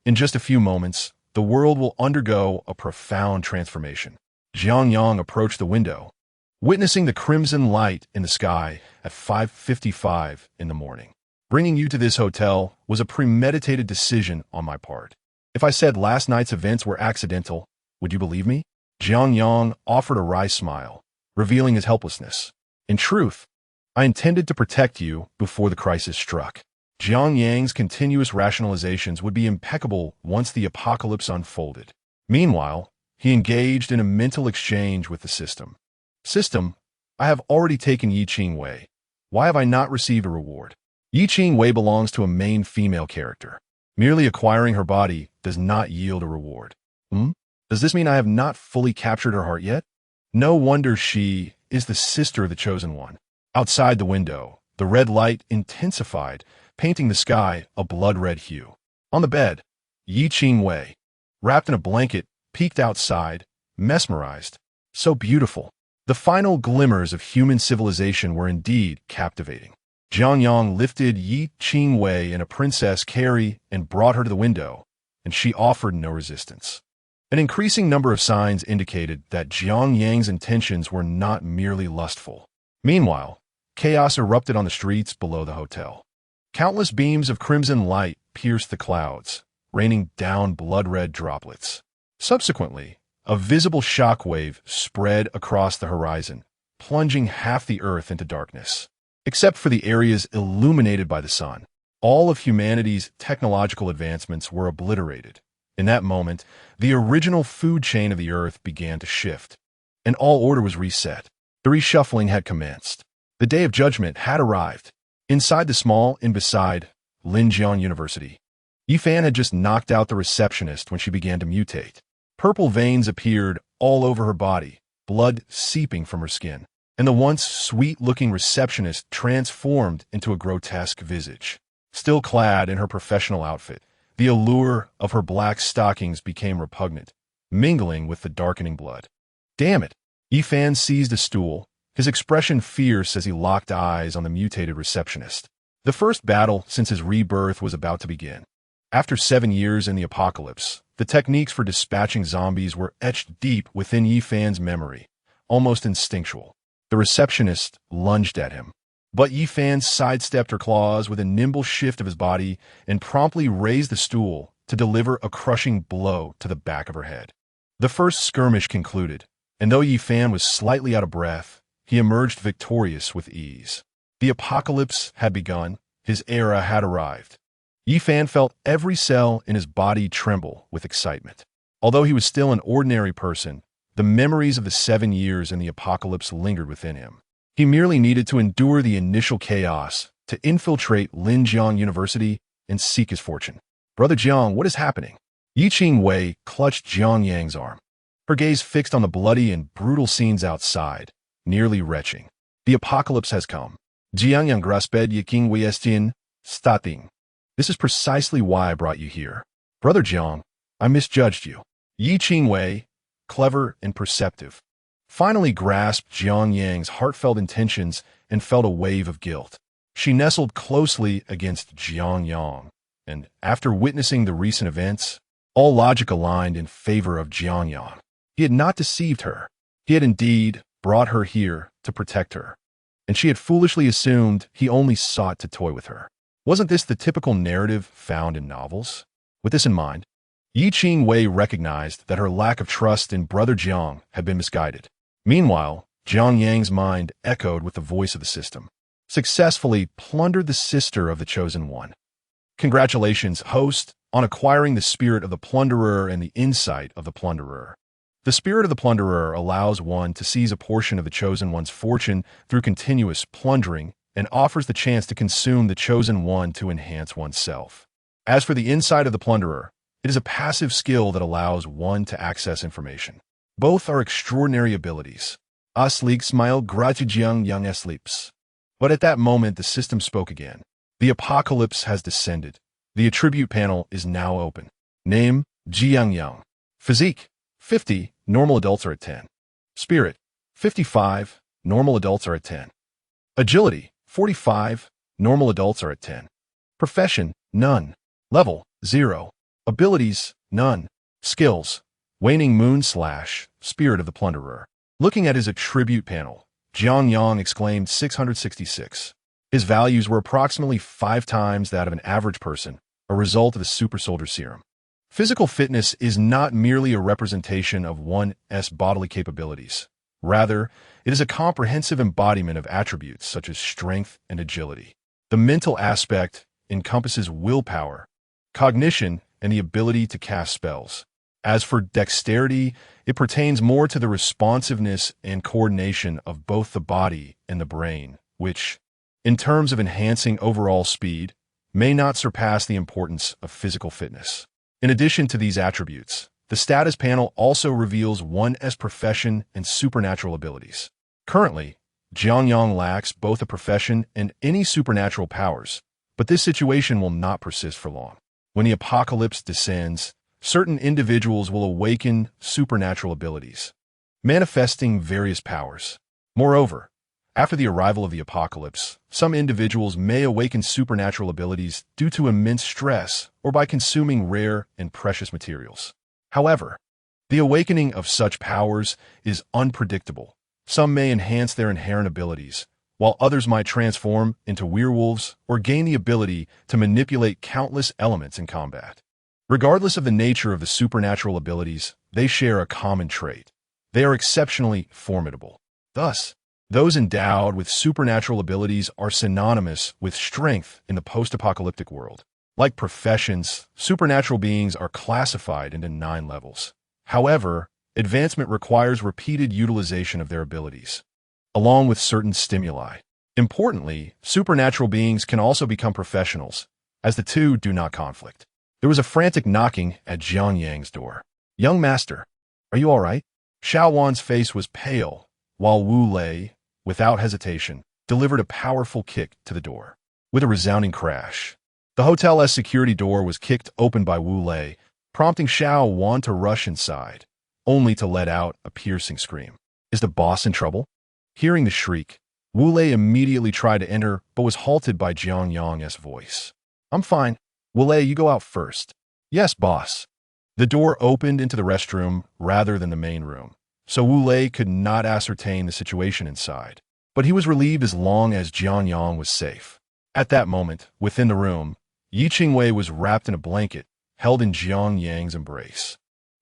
In just a few moments, the world will undergo a profound transformation. Jiang Yang approached the window, witnessing the crimson light in the sky at 5:55 in the morning. Bringing you to this hotel was a premeditated decision on my part. If I said last night's events were accidental, would you believe me? Jiang Yang offered a wry smile, revealing his helplessness. In truth, I intended to protect you before the crisis struck. Jiang Yang's continuous rationalizations would be impeccable once the apocalypse unfolded. Meanwhile, he engaged in a mental exchange with the system. System, I have already taken Yi Qingwei. Why have I not received a reward? Yi Qingwei belongs to a main female character. Merely acquiring her body does not yield a reward. Does this mean I have not fully captured her heart yet? No wonder she is the sister of the Chosen One. Outside the window, the red light intensified, painting the sky a blood-red hue. On the bed, Yi Qingwei, wrapped in a blanket, peeked outside, mesmerized. So beautiful. The final glimmers of human civilization were indeed captivating. Jiang Yang lifted Yi Qingwei in a princess carry and brought her to the window, and she offered no resistance. An increasing number of signs indicated that Jiang Yang's intentions were not merely lustful. Meanwhile, chaos erupted on the streets below the hotel. Countless beams of crimson light pierced the clouds, raining down blood-red droplets. Subsequently, a visible shockwave spread across the horizon, plunging half the earth into darkness. Except for the areas illuminated by the sun, all of humanity's technological advancements were obliterated. In that moment, the original food chain of the earth began to shift, and all order was reset. The reshuffling had commenced. The day of judgment had arrived. Inside the small inn beside Linjiang University, Yifan had just knocked out the receptionist when she began to mutate. Purple veins appeared all over her body, blood seeping from her skin, and the once sweet-looking receptionist transformed into a grotesque visage. Still clad in her professional outfit, the allure of her black stockings became repugnant, mingling with the darkening blood. Damn it! Yifan seized a stool, his expression fierce as he locked eyes on the mutated receptionist. The first battle since his rebirth was about to begin. After 7 years in the apocalypse, the techniques for dispatching zombies were etched deep within Yifan's memory, almost instinctual. The receptionist lunged at him, but Yifan sidestepped her claws with a nimble shift of his body and promptly raised the stool to deliver a crushing blow to the back of her head. The first skirmish concluded, and though Yifan was slightly out of breath, he emerged victorious with ease. The apocalypse had begun, his era had arrived. Yifan felt every cell in his body tremble with excitement. Although he was still an ordinary person, the memories of the 7 years in the apocalypse lingered within him. He merely needed to endure the initial chaos, to infiltrate Linjiang University and seek his fortune. Brother Jiang, what is happening? Yi Qingwei clutched Jiang Yang's arm, her gaze fixed on the bloody and brutal scenes outside, nearly retching. The apocalypse has come. Jiang Yang grasped Yi Qingwei estin, stating. This is precisely why I brought you here. Brother Jiang, I misjudged you. Yi Qingwei, clever and perceptive, finally grasped Jiang Yang's heartfelt intentions and felt a wave of guilt. She nestled closely against Jiang Yang, and after witnessing the recent events, all logic aligned in favor of Jiang Yang. He had not deceived her. He had indeed brought her here to protect her, and she had foolishly assumed he only sought to toy with her. Wasn't this the typical narrative found in novels? With this in mind, Yi Qingwei recognized that her lack of trust in Brother Jiang had been misguided. Meanwhile, Jiang Yang's mind echoed with the voice of the system. Successfully plundered the sister of the Chosen One. Congratulations, host, on acquiring the spirit of the plunderer and the insight of the plunderer. The spirit of the plunderer allows one to seize a portion of the Chosen One's fortune through continuous plundering and offers the chance to consume the Chosen One to enhance oneself. As for the insight of the plunderer, it is a passive skill that allows one to access information. Both are extraordinary abilities. Asleek smiled Jiang Yang sleeps. But at that moment, the system spoke again. The apocalypse has descended. The attribute panel is now open. Name, Jiang Yang. Physique, 50, normal adults are at 10. Spirit, 55, normal adults are at 10. Agility, 45, normal adults are at 10. Profession, none. Level, 0. Abilities, none. Skills, waning moon / spirit of the plunderer. Looking at his attribute panel, Jiang Yang exclaimed 666. His values were approximately 5 times that of an average person, a result of the super soldier serum. Physical fitness is not merely a representation of one's bodily capabilities. Rather, it is a comprehensive embodiment of attributes such as strength and agility. The mental aspect encompasses willpower, cognition, and the ability to cast spells. As for dexterity, it pertains more to the responsiveness and coordination of both the body and the brain, which, in terms of enhancing overall speed, may not surpass the importance of physical fitness. In addition to these attributes, the status panel also reveals one's profession and supernatural abilities. Currently, Jiang Yang lacks both a profession and any supernatural powers, but this situation will not persist for long. When the apocalypse descends, certain individuals will awaken supernatural abilities, manifesting various powers. Moreover, after the arrival of the apocalypse, some individuals may awaken supernatural abilities due to immense stress or by consuming rare and precious materials. However, the awakening of such powers is unpredictable. Some may enhance their inherent abilities, while others might transform into werewolves or gain the ability to manipulate countless elements in combat. Regardless of the nature of the supernatural abilities, they share a common trait. They are exceptionally formidable. Thus, those endowed with supernatural abilities are synonymous with strength in the post-apocalyptic world. Like professions, supernatural beings are classified into 9 levels. However, advancement requires repeated utilization of their abilities, along with certain stimuli. Importantly, supernatural beings can also become professionals, as the two do not conflict. There was a frantic knocking at Jiang Yang's door. "Young master, are you all right?" Xiao Wan's face was pale, while Wu Lei, without hesitation, delivered a powerful kick to the door. With a resounding crash, the hotel's security door was kicked open by Wu Lei, prompting Xiao Wan to rush inside, only to let out a piercing scream. "Is the boss in trouble?" Hearing the shriek, Wu Lei immediately tried to enter, but was halted by Jiang Yang's voice. "I'm fine. Wu Lei, you go out first." "Yes, boss." The door opened into the restroom rather than the main room, so Wu Lei could not ascertain the situation inside. But he was relieved as long as Jiang Yang was safe. At that moment, within the room, Yi Qingwei was wrapped in a blanket, held in Jiang Yang's embrace.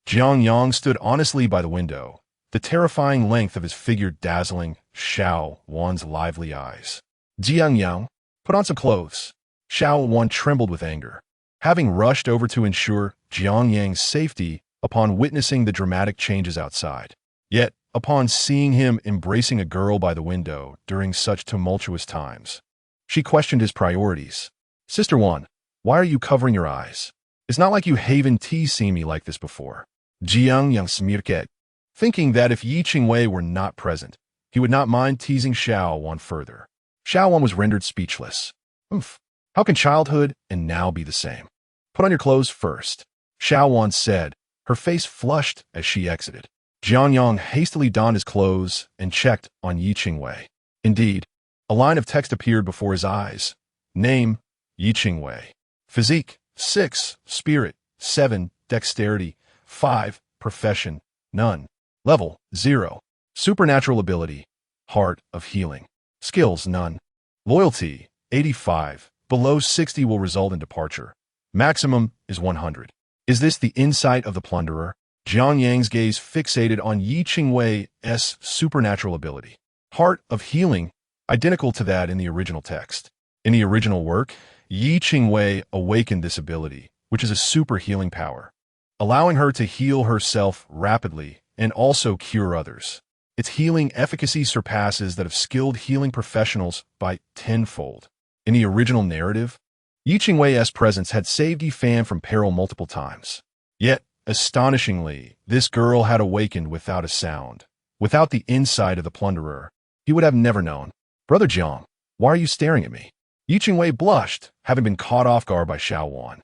Jiang Yang stood honestly by the window, the terrifying length of his figure dazzling Xiao Wan's lively eyes. "Jiang Yang, put on some clothes." Xiao Wan trembled with anger, having rushed over to ensure Jiang Yang's safety upon witnessing the dramatic changes outside. Yet, upon seeing him embracing a girl by the window during such tumultuous times, she questioned his priorities. "Sister Wan, why are you covering your eyes? It's not like you haven't seen me like this before." Jiang Yang smirked, thinking that if Yi Qingwei were not present, he would not mind teasing Xiao Wan further. Xiao Wan was rendered speechless. "Oomph. How can childhood and now be the same?" "Put on your clothes first," Xiao Wan said, her face flushed as she exited. Jiang Yang hastily donned his clothes and checked on Yi Qingwei. Indeed, A line of text appeared before his eyes. Name, Yi Qingwei. Physique, 6. Spirit, 7. Dexterity, 5. Profession, none. Level, 0. Supernatural ability, Heart of Healing. Skills, none. Loyalty, 85. Below 60 will result in departure. Maximum is 100. Is this the insight of the plunderer? Jiang Yang's gaze fixated on Yi Qingwei's supernatural ability. Heart of Healing, identical to that in the original text. In the original work, Yi Qingwei awakened this ability, which is a super healing power, allowing her to heal herself rapidly and also cure others. Its healing efficacy surpasses that of skilled healing professionals by tenfold. In the original narrative, Yi Qingwei's presence had saved Yi Fan from peril multiple times. Yet, astonishingly, this girl had awakened without a sound. Without the insight of the plunderer, he would have never known. Brother Jiang, why are you staring at me? Yi Qingwei blushed, having been caught off guard by Xiao Wan.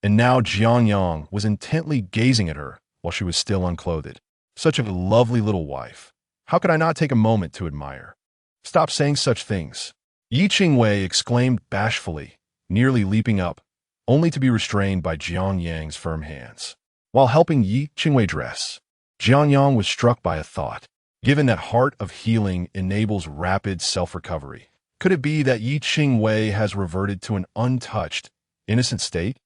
And now Jiang Yang was intently gazing at her while she was still unclothed. Such a lovely little wife. How could I not take a moment to admire? Stop saying such things. Yi Qingwei exclaimed bashfully, nearly leaping up, only to be restrained by Jiang Yang's firm hands. While helping Yi Qingwei dress, Jiang Yang was struck by a thought. Given that Heart of Healing enables rapid self-recovery, could it be that Yi Qingwei has reverted to an untouched, innocent state?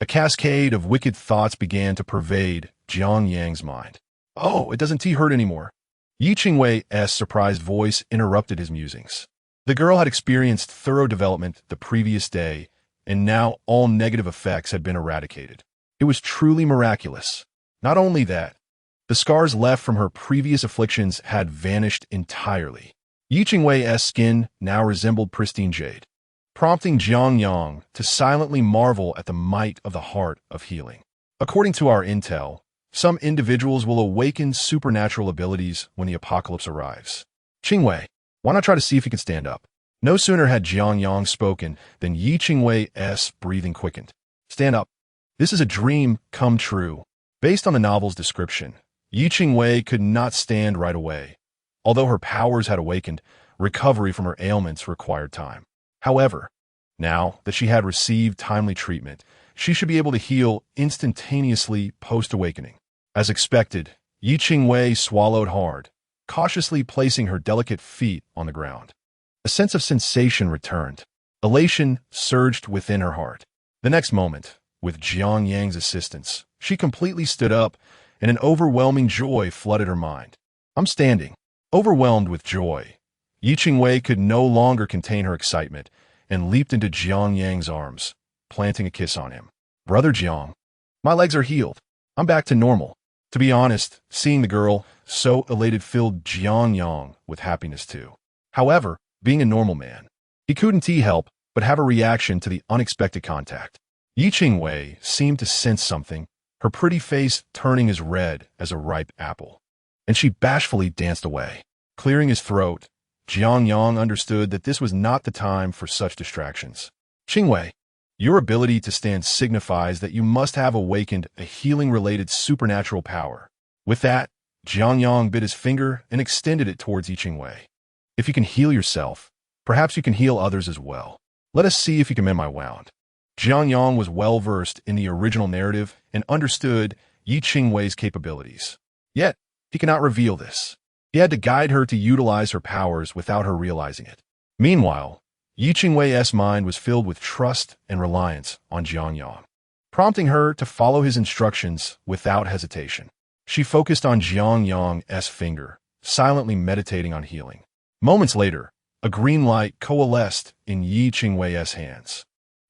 A cascade of wicked thoughts began to pervade Jiang Yang's mind. Oh, it doesn't hurt anymore. Yi Qingwei's surprised voice interrupted his musings. The girl had experienced thorough development the previous day, and now all negative effects had been eradicated. It was truly miraculous. Not only that, the scars left from her previous afflictions had vanished entirely. Yi Qingwei's skin now resembled pristine jade, prompting Jiang Yang to silently marvel at the might of the Heart of Healing. According to our intel, some individuals will awaken supernatural abilities when the apocalypse arrives. Qingwei, why not try to see if he can stand up? No sooner had Jiang Yang spoken than Yi Qingwei's breathing quickened. Stand up. This is a dream come true. Based on the novel's description, Yi Qingwei could not stand right away. Although her powers had awakened, recovery from her ailments required time. However, now that she had received timely treatment, she should be able to heal instantaneously post-awakening. As expected, Yi Qingwei swallowed hard, cautiously placing her delicate feet on the ground. A sense of sensation returned. Elation surged within her heart. The next moment, with Jiang Yang's assistance, she completely stood up, and an overwhelming joy flooded her mind. I'm standing. Overwhelmed with joy, Yi Qingwei could no longer contain her excitement and leaped into Jiang Yang's arms, planting a kiss on him. Brother Jiang, my legs are healed. I'm back to normal. To be honest, seeing the girl so elated filled Jiang Yang with happiness too. However, being a normal man, he couldn't help but have a reaction to the unexpected contact. Yi Qingwei seemed to sense something, her pretty face turning as red as a ripe apple, and she bashfully danced away. Clearing his throat, Jiang Yang understood that this was not the time for such distractions. Qingwei, your ability to stand signifies that you must have awakened a healing-related supernatural power. With that, Jiang Yang bit his finger and extended it towards Yi Qingwei. If you can heal yourself, perhaps you can heal others as well. Let us see if you can mend my wound. Jiang Yang was well-versed in the original narrative and understood Yi Qingwei's capabilities. Yet, he cannot reveal this. He had to guide her to utilize her powers without her realizing it. Meanwhile, Yi Qingwei's mind was filled with trust and reliance on Jiang Yang, prompting her to follow his instructions without hesitation. She focused on Jiang Yang's finger, silently meditating on healing. Moments later, a green light coalesced in Yi Qingwei's hands.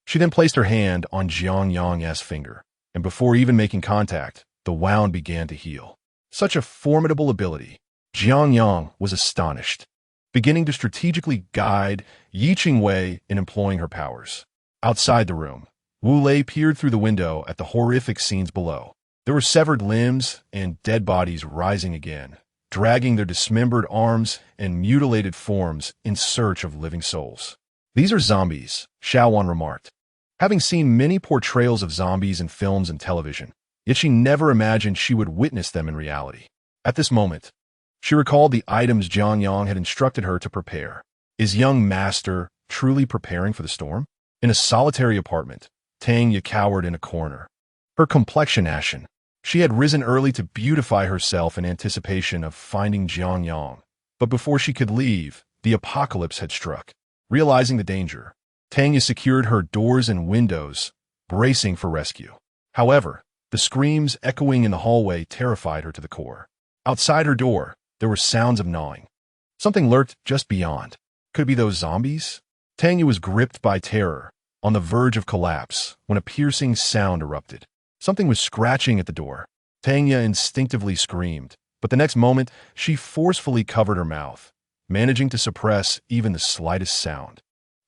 She then placed her hand on Jiang Yang's finger, and before even making contact, the wound began to heal. Such a formidable ability. Jiang Yang was astonished, beginning to strategically guide Yi Qingwei in employing her powers. Outside the room, Wu Lei peered through the window at the horrific scenes below. There were severed limbs and dead bodies rising again, dragging their dismembered arms and mutilated forms in search of living souls. These are zombies, Xiao Wan remarked. Having seen many portrayals of zombies in films and television, yet she never imagined she would witness them in reality. At this moment, she recalled the items Jiang Yang had instructed her to prepare. Is young master truly preparing for the storm? In a solitary apartment, Tanya cowered in a corner, her complexion ashen. She had risen early to beautify herself in anticipation of finding Jiang Yang. But before she could leave, the apocalypse had struck. Realizing the danger, Tanya secured her doors and windows, bracing for rescue. However, the screams echoing in the hallway terrified her to the core. Outside her door, there were sounds of gnawing. Something lurked just beyond. Could it be those zombies? Tanya was gripped by terror, on the verge of collapse, when a piercing sound erupted. Something was scratching at the door. Tanya instinctively screamed, but the next moment, she forcefully covered her mouth, managing to suppress even the slightest sound.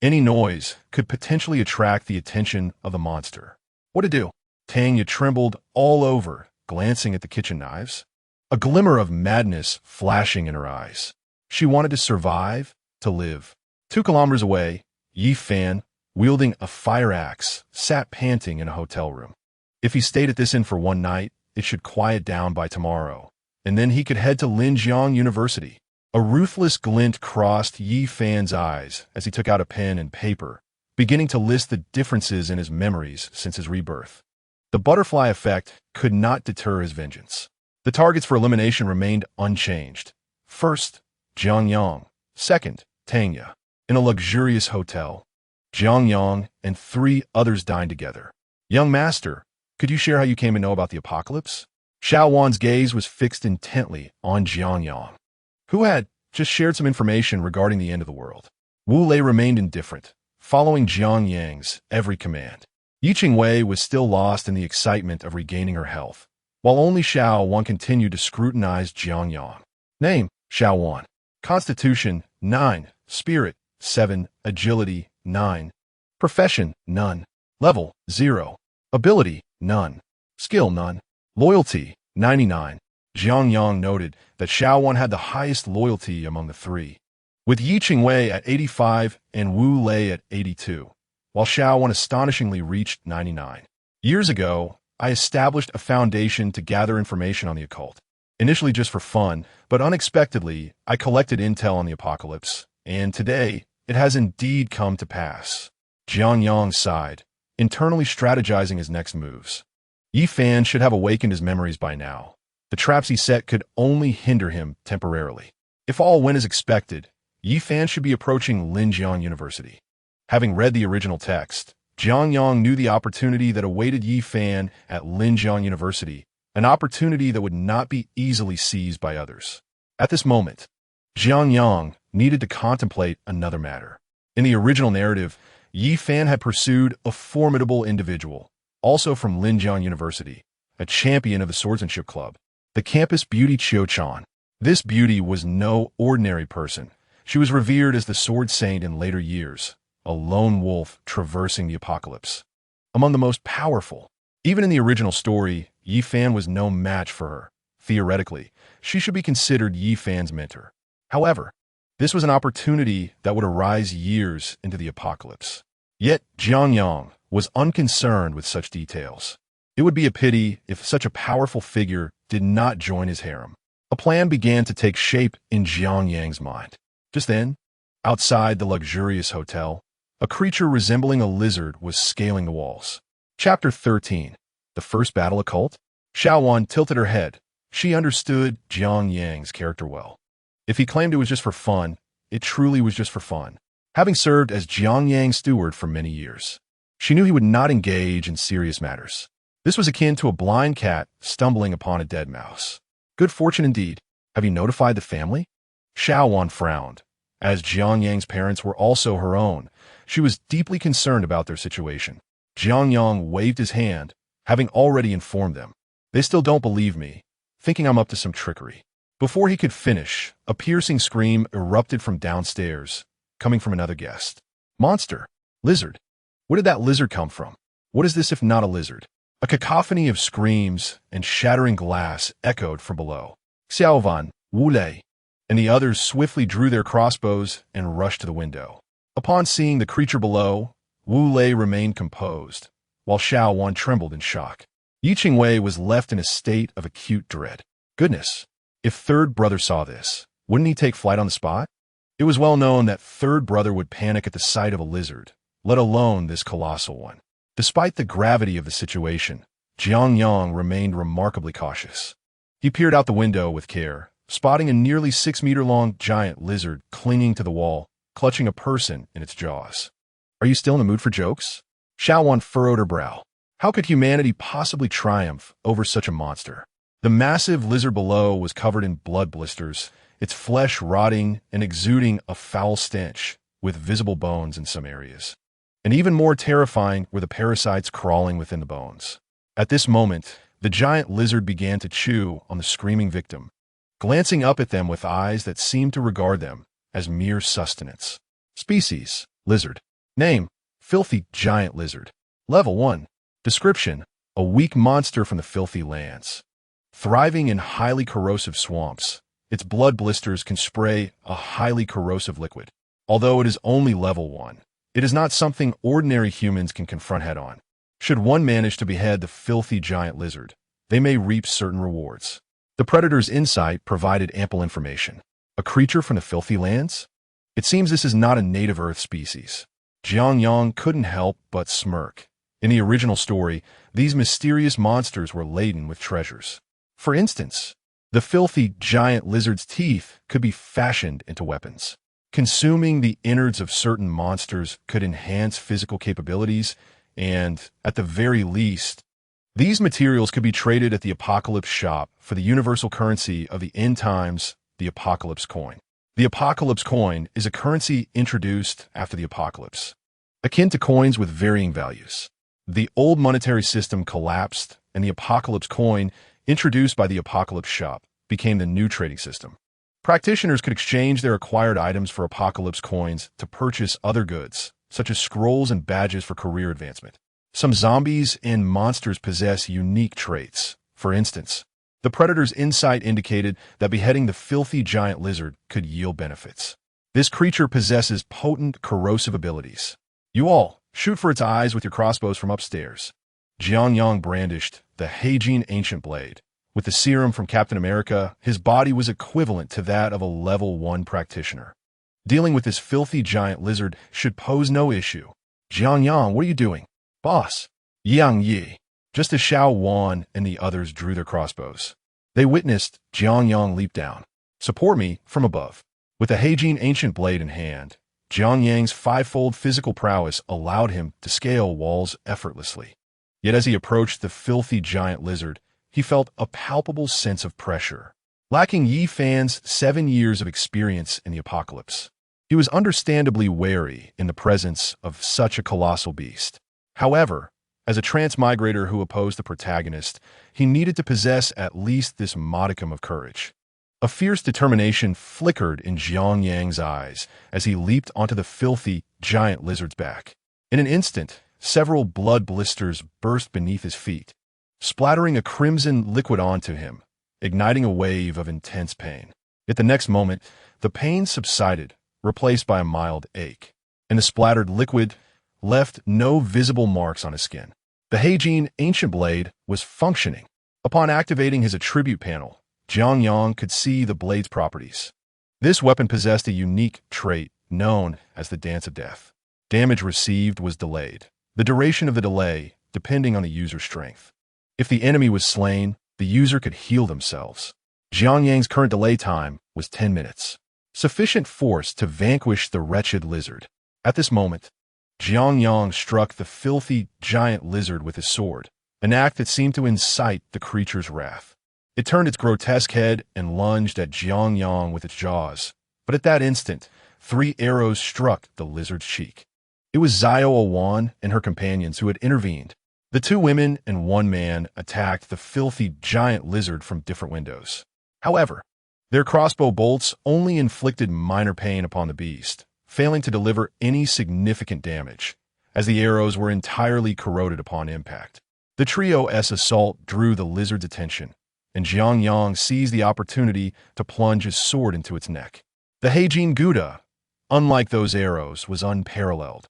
Any noise could potentially attract the attention of the monster. What to do? Tanya trembled all over, glancing at the kitchen knives, a glimmer of madness flashing in her eyes. She wanted to survive, to live. 2 kilometers away, Yi Fan, wielding a fire axe, sat panting in a hotel room. If he stayed at this inn for one night, it should quiet down by tomorrow, and then he could head to Linjiang University. A ruthless glint crossed Yi Fan's eyes as he took out a pen and paper, beginning to list the differences in his memories since his rebirth. The butterfly effect could not deter his vengeance. The targets for elimination remained unchanged. First, Jiang Yang. Second, Tanya. In a luxurious hotel, Jiang Yang and 3 others dined together. Young master, could you share how you came to know about the apocalypse? Xiao Wan's gaze was fixed intently on Jiang Yang, who had just shared some information regarding the end of the world. Wu Lei remained indifferent, following Jiang Yang's every command. Yi Qingwei was still lost in the excitement of regaining her health, while only Xiao Wan continued to scrutinize Jiang Yang. Name, Xiao Wan. Constitution, 9. Spirit, 7. Agility, 9. Profession, none. Level, 0. Ability, none. Skill, none. Loyalty, 99. Jiang Yang noted that Xiao Wan had the highest loyalty among the 3, with Yi Qingwei at 85 and Wu Lei at 82, while Xiao Wan astonishingly reached 99. Years ago, I established a foundation to gather information on the occult. Initially just for fun, but unexpectedly, I collected intel on the apocalypse, and today, it has indeed come to pass. Jiang Yang sighed, internally strategizing his next moves. Yi Fan should have awakened his memories by now. The traps he set could only hinder him temporarily. If all went as expected, Yi Fan should be approaching Linjiang University. Having read the original text, Jiang Yang knew the opportunity that awaited Yi Fan at Linjiang University, an opportunity that would not be easily seized by others. At this moment, Jiang Yang needed to contemplate another matter. In the original narrative, Yi Fan had pursued a formidable individual, also from Linjiang University, a champion of the swordsmanship club, the campus beauty Qiu Chan. This beauty was no ordinary person. She was revered as the sword saint in later years, a lone wolf traversing the apocalypse. Among the most powerful. Even in the original story, Yi Fan was no match for her. Theoretically, she should be considered Yi Fan's mentor. However, this was an opportunity that would arise years into the apocalypse. Yet Jiang Yang was unconcerned with such details. It would be a pity if such a powerful figure did not join his harem. A plan began to take shape in Jiang Yang's mind. Just then, outside the luxurious hotel, a creature resembling a lizard was scaling the walls. Chapter 13. The First Battle Occult? Xiao Wan tilted her head. She understood Jiang Yang's character well. If he claimed it was just for fun, it truly was just for fun. Having served as Jiang Yang's steward for many years, she knew he would not engage in serious matters. This was akin to a blind cat stumbling upon a dead mouse. Good fortune indeed. Have you notified the family? Xiao Wan frowned. As Jiang Yang's parents were also her own, she was deeply concerned about their situation. Jiang Yang waved his hand, having already informed them. They still don't believe me, thinking I'm up to some trickery. Before he could finish, a piercing scream erupted from downstairs, coming from another guest. Monster! Lizard! Where did that lizard come from? What is this if not a lizard? A cacophony of screams and shattering glass echoed from below. Xiaovan, Wu Lei, and the others swiftly drew their crossbows and rushed to the window. Upon seeing the creature below, Wu Lei remained composed, while Xiao Wan trembled in shock. Yi Qingwei was left in a state of acute dread. Goodness, if third brother saw this, wouldn't he take flight on the spot? It was well known that third brother would panic at the sight of a lizard, let alone this colossal one. Despite the gravity of the situation, Jiang Yang remained remarkably cautious. He peered out the window with care, spotting a nearly 6-meter-long giant lizard clinging to the wall, clutching a person in its jaws. Are you still in the mood for jokes? Xiaowan furrowed her brow. How could humanity possibly triumph over such a monster? The massive lizard below was covered in blood blisters, its flesh rotting and exuding a foul stench, with visible bones in some areas. And even more terrifying were the parasites crawling within the bones. At this moment, the giant lizard began to chew on the screaming victim, glancing up at them with eyes that seemed to regard them as mere sustenance. Species: lizard. Name: filthy giant lizard. Level 1. Description: a weak monster from the filthy lands. Thriving in highly corrosive swamps, its blood blisters can spray a highly corrosive liquid. Although it is only level 1, it is not something ordinary humans can confront head-on. Should one manage to behead the filthy giant lizard, they may reap certain rewards. The predator's insight provided ample information. A creature from the filthy lands? It seems this is not a native Earth species. Jiang Yang couldn't help but smirk. In the original story, these mysterious monsters were laden with treasures. For instance, the filthy giant lizard's teeth could be fashioned into weapons. Consuming the innards of certain monsters could enhance physical capabilities, and, at the very least, these materials could be traded at the Apocalypse shop for the universal currency of the end times, the Apocalypse coin. The Apocalypse coin is a currency introduced after the apocalypse, akin to coins with varying values. The old monetary system collapsed, and the Apocalypse coin, introduced by the Apocalypse shop, became the new trading system. Practitioners could exchange their acquired items for Apocalypse coins to purchase other goods, such as scrolls and badges for career advancement. Some zombies and monsters possess unique traits. For instance, the predator's insight indicated that beheading the filthy giant lizard could yield benefits. This creature possesses potent corrosive abilities. You all, shoot for its eyes with your crossbows from upstairs. Jiang Yang brandished the Heijin ancient blade. With the serum from Captain America, his body was equivalent to that of a level 1 practitioner. Dealing with this filthy giant lizard should pose no issue. Jiang Yang, what are you doing? Boss. Yang Yi. Just as Xiao Wan and the others drew their crossbows, they witnessed Jiang Yang leap down. Support me from above. With the Heijin ancient blade in hand, Jiang Yang's fivefold physical prowess allowed him to scale walls effortlessly. Yet as he approached the filthy giant lizard, he felt a palpable sense of pressure. Lacking Yi Fan's 7 years of experience in the apocalypse, he was understandably wary in the presence of such a colossal beast. However, as a transmigrator who opposed the protagonist, he needed to possess at least this modicum of courage. A fierce determination flickered in Jiang Yang's eyes as he leaped onto the filthy giant lizard's back. In an instant, several blood blisters burst beneath his feet, splattering a crimson liquid onto him, igniting a wave of intense pain. At the next moment, the pain subsided, replaced by a mild ache, and the splattered liquid left no visible marks on his skin. The Heijin ancient blade was functioning. Upon activating his attribute panel, Jiang Yang could see the blade's properties. This weapon possessed a unique trait known as the Dance of Death. Damage received was delayed, the duration of the delay depending on the user's strength. If the enemy was slain, the user could heal themselves. Jiang Yang's current delay time was 10 minutes, sufficient force to vanquish the wretched lizard. At this moment, Jiang Yang struck the filthy giant lizard with his sword, an act that seemed to incite the creature's wrath. It turned its grotesque head and lunged at Jiang Yang with its jaws, but at that instant, 3 arrows struck the lizard's cheek. It was Xiao Wan and her companions who had intervened. The 2 women and 1 man attacked the filthy giant lizard from different windows. However, their crossbow bolts only inflicted minor pain upon the beast, failing to deliver any significant damage, as the arrows were entirely corroded upon impact. The trio's assault drew the lizard's attention, and Jiang Yang seized the opportunity to plunge his sword into its neck. The Heijin Gouda, unlike those arrows, was unparalleled.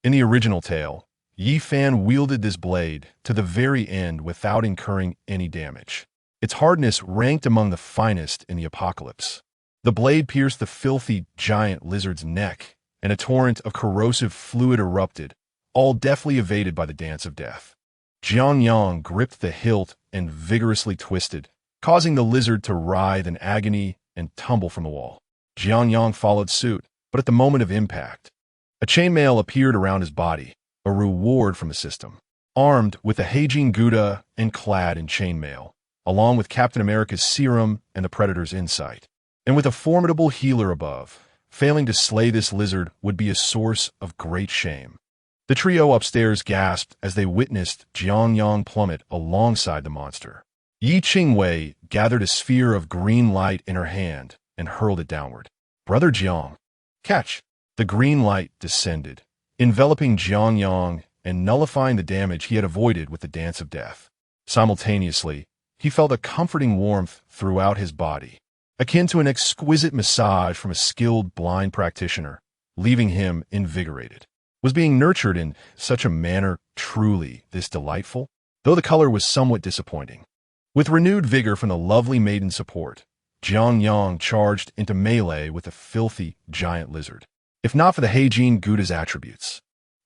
In the original tale, Yi Fan wielded this blade to the very end without incurring any damage. Its hardness ranked among the finest in the apocalypse. The blade pierced the filthy giant lizard's neck, and a torrent of corrosive fluid erupted, all deftly evaded by the dance of death. Jiang Yang gripped the hilt and vigorously twisted, causing the lizard to writhe in agony and tumble from the wall. Jiang Yang followed suit, but at the moment of impact, a chainmail appeared around his body, a reward from the system. Armed with the Heijin Gouda and clad in chainmail, along with Captain America's serum and the Predator's insight, and with a formidable healer above, failing to slay this lizard would be a source of great shame. The trio upstairs gasped as they witnessed Jiang Yang plummet alongside the monster. Yi Qingwei gathered a sphere of green light in her hand and hurled it downward. "Brother Jiang, catch!" The green light descended, enveloping Jiang Yang and nullifying the damage he had avoided with the dance of death. Simultaneously, he felt a comforting warmth throughout his body, akin to an exquisite massage from a skilled blind practitioner, leaving him invigorated. Was being nurtured in such a manner truly this delightful? Though the color was somewhat disappointing. With renewed vigor from the lovely maiden support, Jiang Yang charged into melee with the filthy giant lizard. If not for the Heijin Gouda's attributes,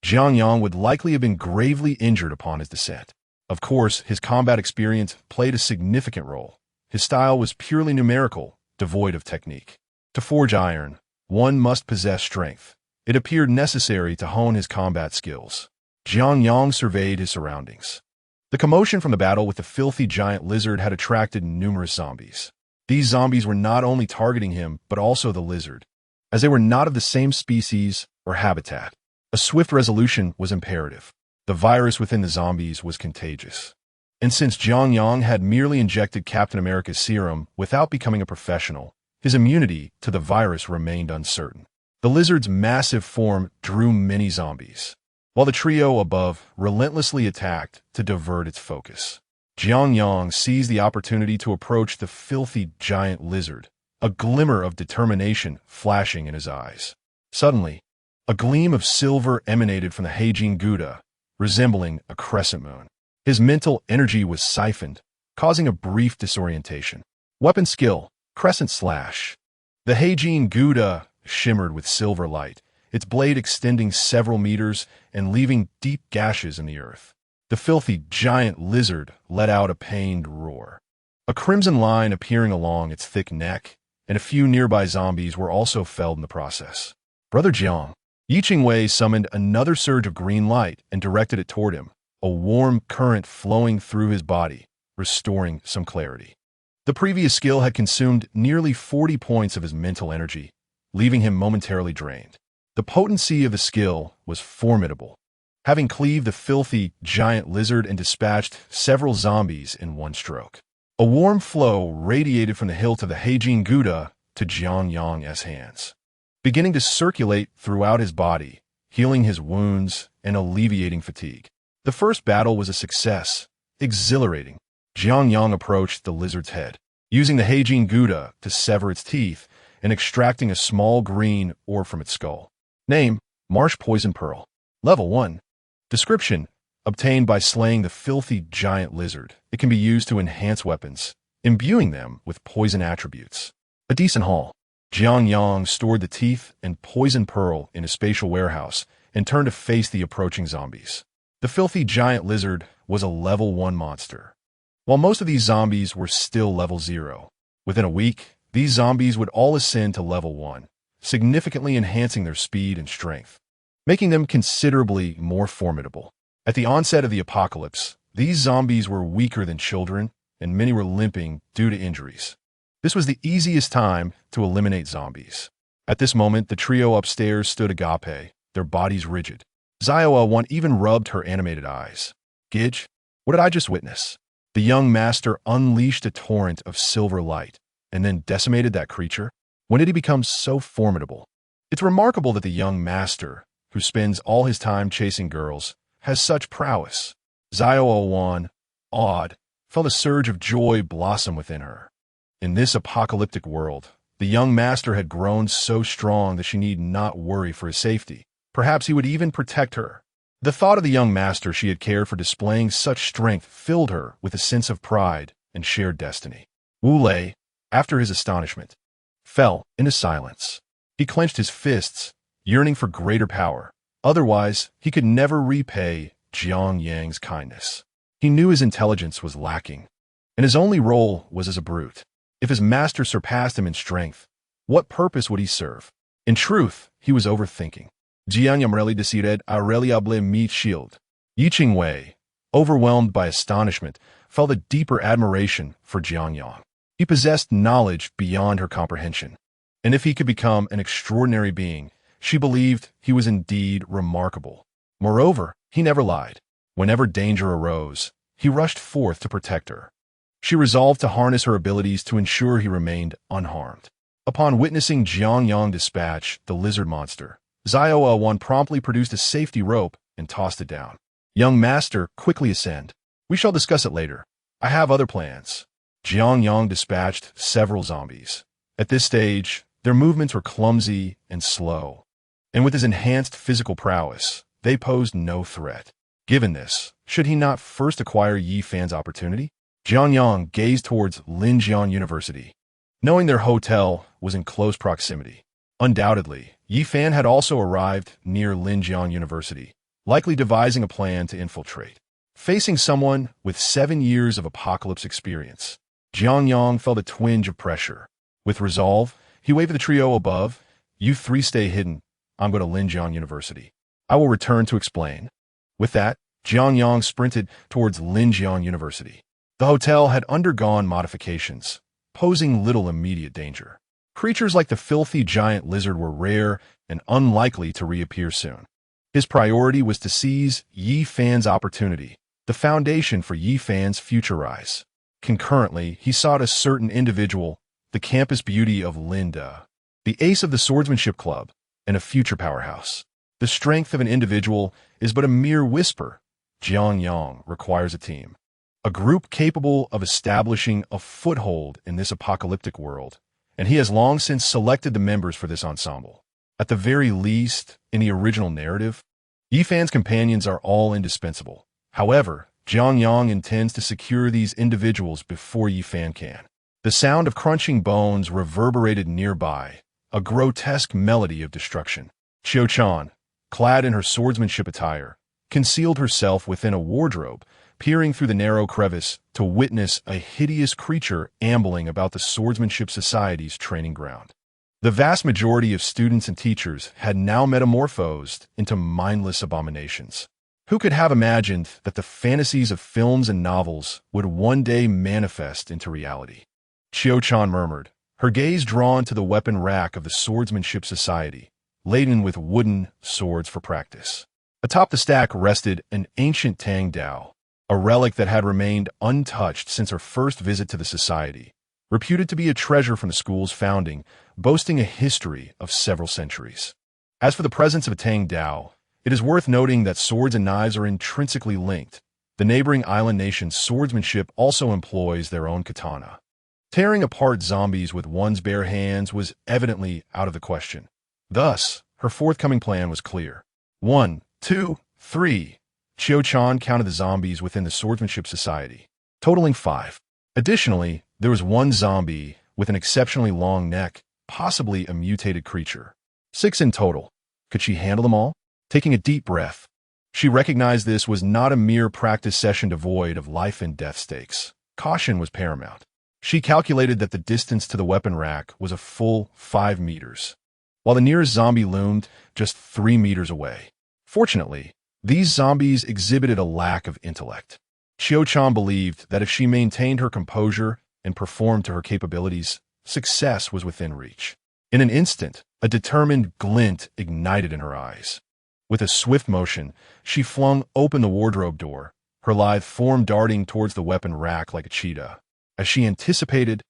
Jiang Yang would likely have been gravely injured upon his descent. Of course, his combat experience played a significant role. His style was purely numerical, devoid of technique. To forge iron, one must possess strength. It appeared necessary to hone his combat skills. Jiang Yang surveyed his surroundings. The commotion from the battle with the filthy giant lizard had attracted numerous zombies. These zombies were not only targeting him, but also the lizard, as they were not of the same species or habitat. A swift resolution was imperative. The virus within the zombies was contagious. And since Jiang Yang had merely injected Captain America's serum without becoming a professional, his immunity to the virus remained uncertain. The lizard's massive form drew many zombies, while the trio above relentlessly attacked to divert its focus. Jiang Yang seized the opportunity to approach the filthy giant lizard, a glimmer of determination flashing in his eyes. Suddenly, a gleam of silver emanated from the Heijin Gouda, resembling a crescent moon. His mental energy was siphoned, causing a brief disorientation. Weapon skill, Crescent Slash. The Heijin Gouda shimmered with silver light, its blade extending several meters and leaving deep gashes in the earth. The filthy giant lizard let out a pained roar, a crimson line appearing along its thick neck, and a few nearby zombies were also felled in the process. "Brother Jiang." Yi Qingwei summoned another surge of green light and directed it toward him, a warm current flowing through his body, restoring some clarity. The previous skill had consumed nearly 40 points of his mental energy, leaving him momentarily drained. The potency of the skill was formidable, having cleaved the filthy giant lizard and dispatched several zombies in one stroke. A warm flow radiated from the hilt of the Heijin Gouda to Jiang Yang's hands, beginning to circulate throughout his body, healing his wounds and alleviating fatigue. The first battle was a success, exhilarating. Jiang Yang approached the lizard's head, using the Heijin Gouda to sever its teeth and extracting a small green orb from its skull. Name, Marsh Poison Pearl. Level 1. Description, obtained by slaying the filthy giant lizard. It can be used to enhance weapons, imbuing them with poison attributes. A decent haul. Jiang Yang stored the teeth and poison pearl in a spatial warehouse and turned to face the approaching zombies. The filthy giant lizard was a level 1 monster, while most of these zombies were still level 0. Within a week, these zombies would all ascend to level 1, significantly enhancing their speed and strength, making them considerably more formidable. At the onset of the apocalypse, these zombies were weaker than children, and many were limping due to injuries. This was the easiest time to eliminate zombies. At this moment, the trio upstairs stood agape, their bodies rigid. Zioa one even rubbed her animated eyes. "Gidge, what did I just witness?" The young master unleashed a torrent of silver light, and then decimated that creature. When did he become so formidable? It's remarkable that the young master, who spends all his time chasing girls, has such prowess. Zioa one, awed, felt a surge of joy blossom within her. In this apocalyptic world, the young master had grown so strong that she need not worry for his safety. Perhaps he would even protect her. The thought of the young master she had cared for displaying such strength filled her with a sense of pride and shared destiny. Wu Lei, after his astonishment, fell into silence. He clenched his fists, yearning for greater power. Otherwise, he could never repay Jiang Yang's kindness. He knew his intelligence was lacking, and his only role was as a brute. If his master surpassed him in strength, what purpose would he serve? In truth, he was overthinking. Jiang Yang really decided a reliable meat shield. Yi Qingwei, overwhelmed by astonishment, felt a deeper admiration for Jiang Yang. He possessed knowledge beyond her comprehension, and if he could become an extraordinary being, she believed he was indeed remarkable. Moreover, he never lied. Whenever danger arose, he rushed forth to protect her. She resolved to harness her abilities to ensure he remained unharmed. Upon witnessing Jiang Yang dispatch the lizard monster, Zioa One promptly produced a safety rope and tossed it down. Young master, quickly ascend. We shall discuss it later. I have other plans. Jiang Yang dispatched several zombies. At this stage, their movements were clumsy and slow, and with his enhanced physical prowess, they posed no threat. Given this, should he not first acquire Yi Fan's opportunity? Jiang Yang gazed towards Linjiang University, knowing their hotel was in close proximity. Undoubtedly, Yi Fan had also arrived near Linjiang University, likely devising a plan to infiltrate. Facing someone with 7 years of apocalypse experience, Jiang Yang felt a twinge of pressure. With resolve, he waved the trio above. You three stay hidden. I'm going to Linjiang University. I will return to explain. With that, Jiang Yang sprinted towards Linjiang University. The hotel had undergone modifications, posing little immediate danger. Creatures like the filthy giant lizard were rare and unlikely to reappear soon. His priority was to seize Yi Fan's opportunity, the foundation for Yi Fan's future rise. Concurrently, he sought a certain individual, the campus beauty of Linda, the ace of the swordsmanship club, and a future powerhouse. The strength of an individual is but a mere whisper. Jiang Yang requires a team, a group capable of establishing a foothold in this apocalyptic world, and he has long since selected the members for this ensemble. At the very least, in the original narrative, Yi Fan's companions are all indispensable. However, Jiang Yang intends to secure these individuals before Yi Fan can. The sound of crunching bones reverberated nearby, a grotesque melody of destruction. Qiu Chan, clad in her swordsmanship attire, concealed herself within a wardrobe, peering through the narrow crevice to witness a hideous creature ambling about the Swordsmanship Society's training ground. The vast majority of students and teachers had now metamorphosed into mindless abominations. Who could have imagined that the fantasies of films and novels would one day manifest into reality? Qiu Chan murmured, her gaze drawn to the weapon rack of the Swordsmanship Society, laden with wooden swords for practice. Atop the stack rested an ancient Tang Dao, a relic that had remained untouched since her first visit to the society, reputed to be a treasure from the school's founding, boasting a history of several centuries. As for the presence of a Tang Dao, it is worth noting that swords and knives are intrinsically linked. The neighboring island nation's swordsmanship also employs their own katana. Tearing apart zombies with one's bare hands was evidently out of the question. Thus, her forthcoming plan was clear. 1, 2, 3. Qiu Chan counted the zombies within the Swordsmanship Society, totaling 5. Additionally, there was one zombie with an exceptionally long neck, possibly a mutated creature. 6 in total. Could she handle them all? Taking a deep breath, she recognized this was not a mere practice session devoid of life and death stakes. Caution was paramount. She calculated that the distance to the weapon rack was a full 5 meters, while the nearest zombie loomed just 3 meters away. Fortunately, these zombies exhibited a lack of intellect. Qiu Chan believed that if she maintained her composure and performed to her capabilities, success was within reach. In an instant, a determined glint ignited in her eyes. With a swift motion, she flung open the wardrobe door, her lithe form darting towards the weapon rack like a cheetah. As she anticipated,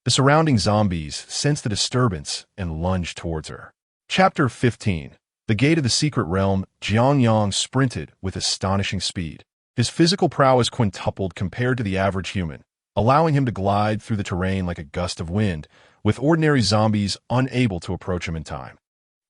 the surrounding zombies sensed the disturbance and lunged towards her. Chapter 15. The Gate of the Secret Realm. Jiang Yang sprinted with astonishing speed. His physical prowess quintupled compared to the average human, allowing him to glide through the terrain like a gust of wind, with ordinary zombies unable to approach him in time.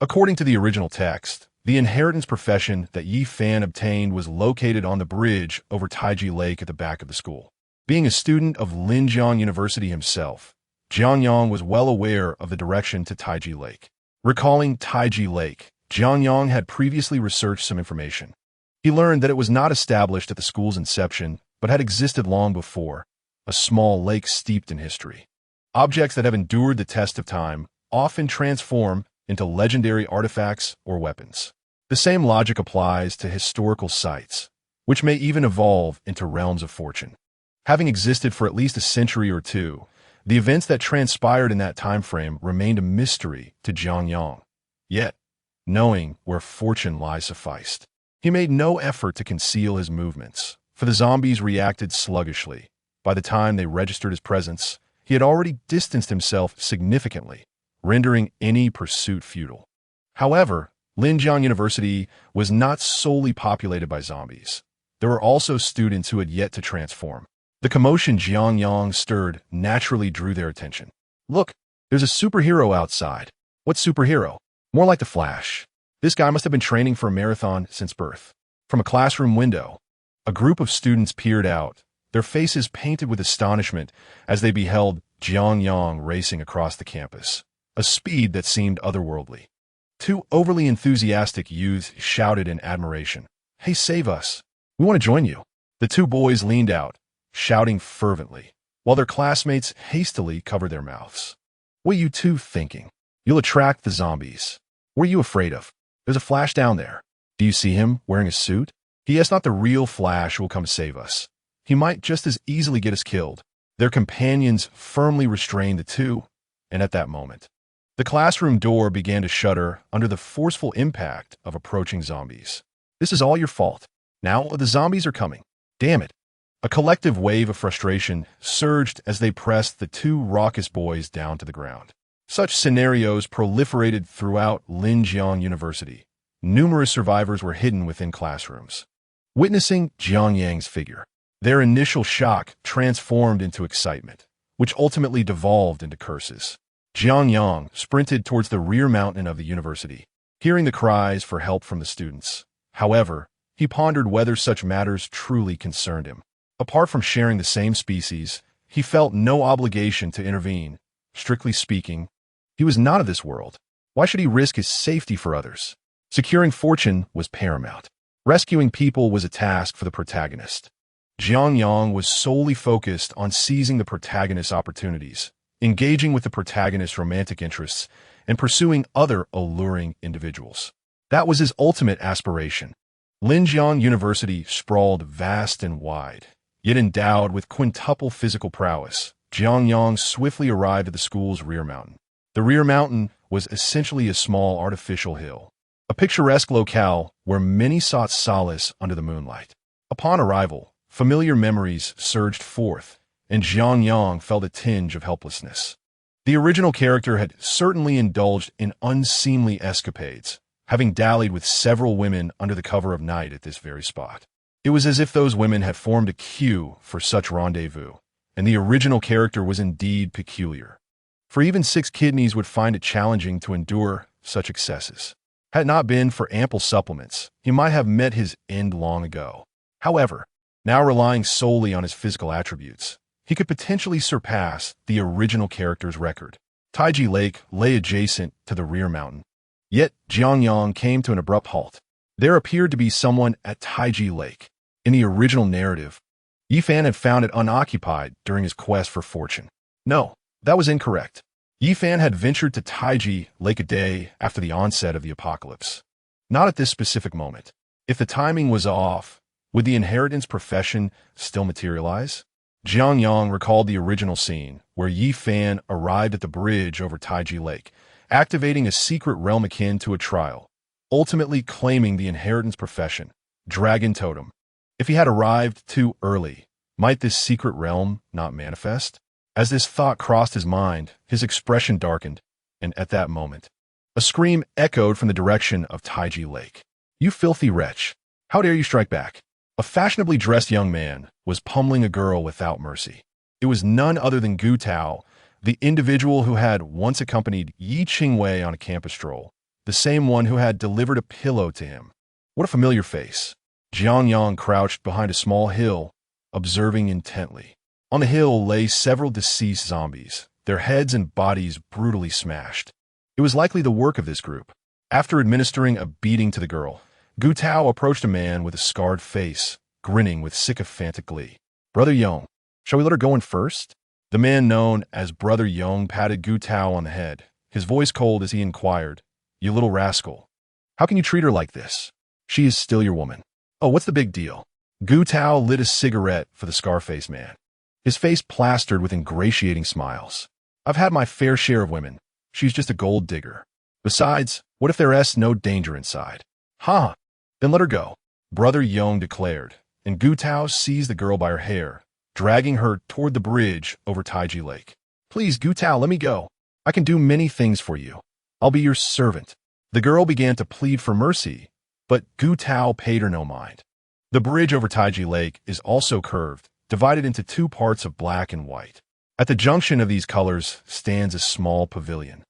According to the original text, the inheritance profession that Yi Fan obtained was located on the bridge over Taiji Lake at the back of the school. Being a student of Linjiang University himself, Jiang Yang was well aware of the direction to Taiji Lake. Recalling Taiji Lake, Jiang Yang had previously researched some information. He learned that it was not established at the school's inception, but had existed long before, a small lake steeped in history. Objects that have endured the test of time often transform into legendary artifacts or weapons. The same logic applies to historical sites, which may even evolve into realms of fortune. Having existed for at least a century or two, the events that transpired in that time frame remained a mystery to Jiang Yang. Yet, knowing where fortune lies sufficed. He made no effort to conceal his movements, for the zombies reacted sluggishly. By the time they registered his presence, he had already distanced himself significantly, rendering any pursuit futile. However, Linjiang University was not solely populated by zombies. There were also students who had yet to transform. The commotion Jiang Yang stirred naturally drew their attention. Look, there's a superhero outside. What superhero? More like the Flash. This guy must have been training for a marathon since birth. From a classroom window, a group of students peered out, their faces painted with astonishment as they beheld Jiang Yang racing across the campus, a speed that seemed otherworldly. Two overly enthusiastic youths shouted in admiration, "Hey, save us! We want to join you." The two boys leaned out, shouting fervently, while their classmates hastily covered their mouths. "What are you two thinking? You'll attract the zombies. What are you afraid of? There's a Flash down there. Do you see him wearing a suit? He is not the real Flash who will come save us. He might just as easily get us killed." Their companions firmly restrained the two, and at that moment, the classroom door began to shudder under the forceful impact of approaching zombies. "This is all your fault. Now the zombies are coming. Damn it." A collective wave of frustration surged as they pressed the two raucous boys down to the ground. Such scenarios proliferated throughout Linjiang University. Numerous survivors were hidden within classrooms. Witnessing Jiang Yang's figure, their initial shock transformed into excitement, which ultimately devolved into curses. Jiang Yang sprinted towards the rear mountain of the university, hearing the cries for help from the students. However, he pondered whether such matters truly concerned him. Apart from sharing the same species, he felt no obligation to intervene. Strictly speaking, he was not of this world. Why should he risk his safety for others? Securing fortune was paramount. Rescuing people was a task for the protagonist. Jiang Yang was solely focused on seizing the protagonist's opportunities, engaging with the protagonist's romantic interests, and pursuing other alluring individuals. That was his ultimate aspiration. Linjiang University sprawled vast and wide, yet endowed with quintuple physical prowess. Jiang Yang swiftly arrived at the school's rear mountain. The rear mountain was essentially a small artificial hill, a picturesque locale where many sought solace under the moonlight. Upon arrival, familiar memories surged forth, and Jiang Yang felt a tinge of helplessness. The original character had certainly indulged in unseemly escapades, having dallied with several women under the cover of night at this very spot. It was as if those women had formed a queue for such rendezvous, and the original character was indeed peculiar. For even 6 kidneys would find it challenging to endure such excesses. Had it not been for ample supplements, he might have met his end long ago. However, now relying solely on his physical attributes, he could potentially surpass the original character's record. Taiji Lake lay adjacent to the rear mountain. Yet, Jiang Yang came to an abrupt halt. There appeared to be someone at Taiji Lake. In the original narrative, Yifan had found it unoccupied during his quest for fortune. No, that was incorrect. Yifan had ventured to Taiji Lake a day after the onset of the apocalypse. Not at this specific moment. If the timing was off, would the inheritance profession still materialize? Jiang Yang recalled the original scene, where Yifan arrived at the bridge over Taiji Lake, activating a secret realm akin to a trial, ultimately claiming the inheritance profession, Dragon Totem. If he had arrived too early, might this secret realm not manifest? As this thought crossed his mind, his expression darkened, and at that moment, a scream echoed from the direction of Taiji Lake. "You filthy wretch! How dare you strike back?" A fashionably dressed young man was pummeling a girl without mercy. It was none other than Gu Tao, the individual who had once accompanied Yi Qingwei on a campus stroll, the same one who had delivered a pillow to him. What a familiar face. Jiang Yang crouched behind a small hill, observing intently. On the hill lay several deceased zombies, their heads and bodies brutally smashed. It was likely the work of this group. After administering a beating to the girl, Gu Tao approached a man with a scarred face, grinning with sycophantic glee. "Brother Yong, shall we let her go in first?" The man known as Brother Yong patted Gu Tao on the head, his voice cold as he inquired, "You little rascal. How can you treat her like this? She is still your woman." "Oh, what's the big deal?" Gu Tao lit a cigarette for the scar-faced man, his face plastered with ingratiating smiles. "I've had my fair share of women. She's just a gold digger. Besides, what if there's no danger inside?" "Huh, then let her go," Brother Yong declared, and Gu Tao seized the girl by her hair, dragging her toward the bridge over Taiji Lake. "Please, Gu Tao, let me go. I can do many things for you. I'll be your servant." The girl began to plead for mercy, but Gu Tao paid her no mind. The bridge over Taiji Lake is also curved, divided into two parts of black and white. At the junction of these colors stands a small pavilion,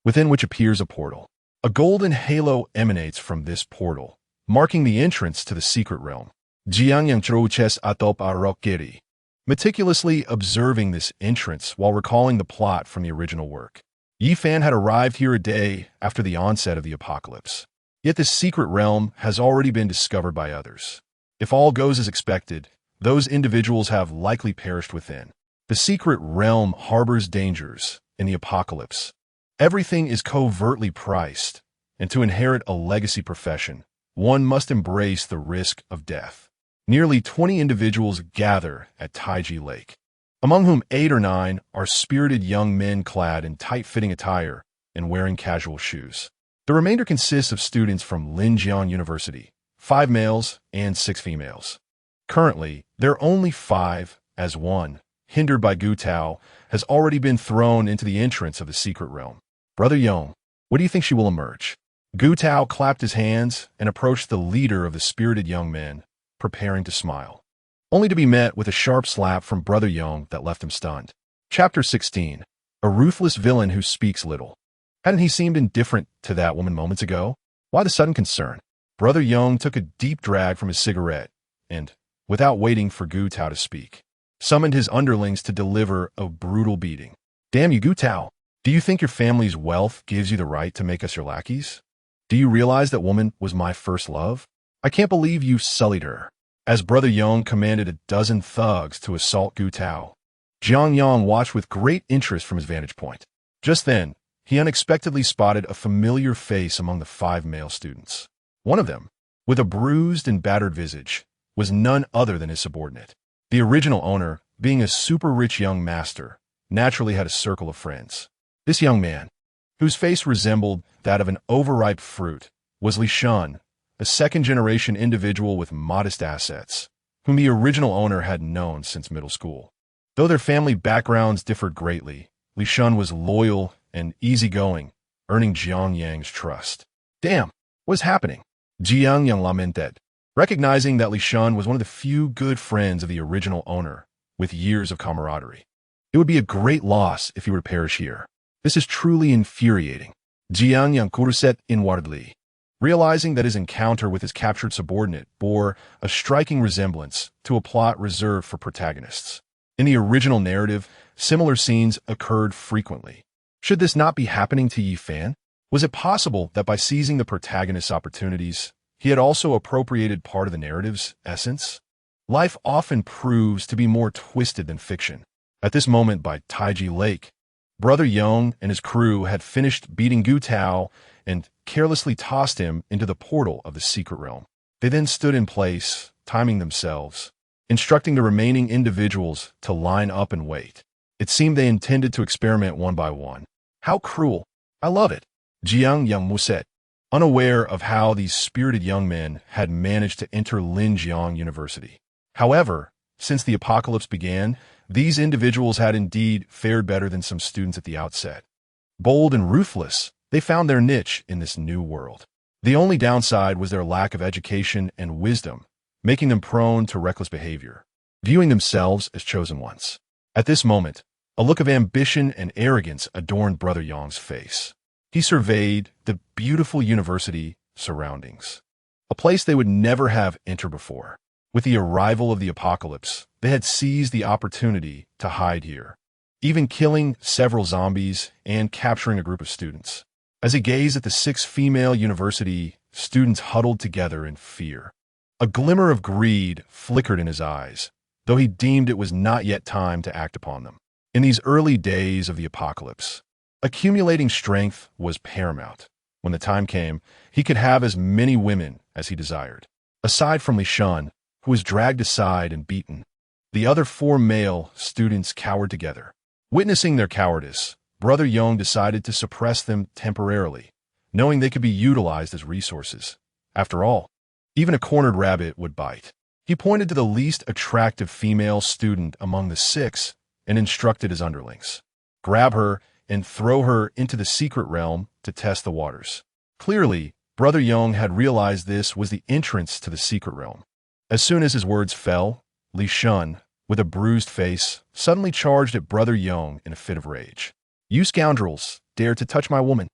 within which appears a portal. A golden halo emanates from this portal, marking the entrance to the secret realm. Jiang Yang trouches atop arokiri, meticulously observing this entrance while recalling the plot from the original work. Yi Fan had arrived here a day after the onset of the apocalypse. Yet this secret realm has already been discovered by others. If all goes as expected, those individuals have likely perished within. The secret realm harbors dangers in the apocalypse. Everything is covertly priced, and to inherit a legacy profession, one must embrace the risk of death. Nearly 20 individuals gather at Taiji Lake, among whom 8 or 9 are spirited young men clad in tight-fitting attire and wearing casual shoes. The remainder consists of students from Linjiang University, 5 males and 6 females. Currently, there are only 5, as one, hindered by Gu Tao, has already been thrown into the entrance of the secret realm. "Brother Yong, what do you think she will emerge?" Gu Tao clapped his hands and approached the leader of the spirited young men, preparing to smile, only to be met with a sharp slap from Brother Yong that left him stunned. Chapter 16. A ruthless villain who speaks little. Hadn't he seemed indifferent to that woman moments ago? Why the sudden concern? Brother Yong took a deep drag from his cigarette and, without waiting for Gu Tao to speak, summoned his underlings to deliver a brutal beating. "Damn you, Gu Tao! Do you think your family's wealth gives you the right to make us your lackeys? Do you realize that woman was my first love? I can't believe you sullied her." As Brother Yong commanded a dozen thugs to assault Gu Tao, Jiang Yang watched with great interest from his vantage point. Just then, he unexpectedly spotted a familiar face among the 5 male students. One of them, with a bruised and battered visage, was none other than his subordinate. The original owner, being a super-rich young master, naturally had a circle of friends. This young man, whose face resembled that of an overripe fruit, was Li Shun, a second-generation individual with modest assets, whom the original owner had known since middle school. Though their family backgrounds differed greatly, Li Shun was loyal and easygoing, earning Jiang Yang's trust. "Damn, what's happening?" Jiang Yang lamented, recognizing that Li Shun was one of the few good friends of the original owner, with years of camaraderie. "It would be a great loss if he were to perish here. This is truly infuriating." Jiang Yang kuruset inwardly, realizing that his encounter with his captured subordinate bore a striking resemblance to a plot reserved for protagonists. In the original narrative, similar scenes occurred frequently. Should this not be happening to Yi Fan? Was it possible that by seizing the protagonist's opportunities, he had also appropriated part of the narrative's essence? Life often proves to be more twisted than fiction. At this moment by Taiji Lake, Brother Yong and his crew had finished beating Gu Tao and carelessly tossed him into the portal of the secret realm. They then stood in place, timing themselves, instructing the remaining individuals to line up and wait. It seemed they intended to experiment one by one. "How cruel! I love it," Jiang Yang muset, unaware of how these spirited young men had managed to enter Linjiang University. However, since the apocalypse began, these individuals had indeed fared better than some students at the outset. Bold and ruthless, they found their niche in this new world. The only downside was their lack of education and wisdom, making them prone to reckless behavior, viewing themselves as chosen ones. At this moment, a look of ambition and arrogance adorned Brother Yong's face. He surveyed the beautiful university surroundings, a place they would never have entered before. With the arrival of the apocalypse, they had seized the opportunity to hide here. even killing several zombies and capturing a group of students. As he gazed at the 6 female university students huddled together in fear, a glimmer of greed flickered in his eyes, though he deemed it was not yet time to act upon them. In these early days of the apocalypse, accumulating strength was paramount. When the time came, he could have as many women as he desired. Aside from Li Shun, who was dragged aside and beaten, the other 4 male students cowered together. Witnessing their cowardice, Brother Yang decided to suppress them temporarily, knowing they could be utilized as resources. After all, even a cornered rabbit would bite. He pointed to the least attractive female student among the 6 and instructed his underlings. Grab her and throw her into the secret realm to test the waters. Clearly, Brother Yang had realized this was the entrance to the secret realm. As soon as his words fell, Li Shun, with a bruised face, suddenly charged at Brother Yang in a fit of rage. "You scoundrels dare to touch my woman."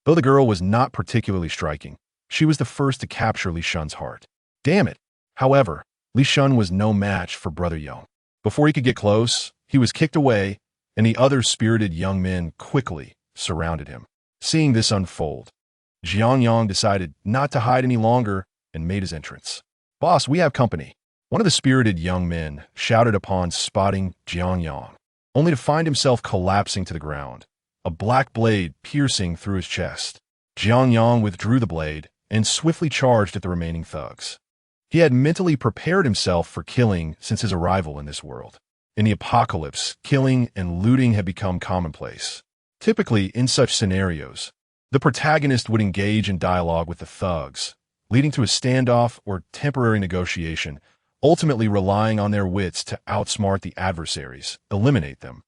Though the girl was not particularly striking, she was the first to capture Li Shun's heart. Damn it! However, Li Shun was no match for Brother Yang. Before he could get close, he was kicked away, and the other spirited young men quickly surrounded him. Seeing this unfold, Jiang Yang decided not to hide any longer and made his entrance. "Boss, we have company." One of the spirited young men shouted upon spotting Jiang Yang, only to find himself collapsing to the ground, a black blade piercing through his chest. Jiang Yang withdrew the blade and swiftly charged at the remaining thugs. He had mentally prepared himself for killing since his arrival in this world. In the apocalypse, killing and looting had become commonplace. Typically, in such scenarios, the protagonist would engage in dialogue with the thugs, leading to a standoff or temporary negotiation, ultimately relying on their wits to outsmart the adversaries, eliminate them,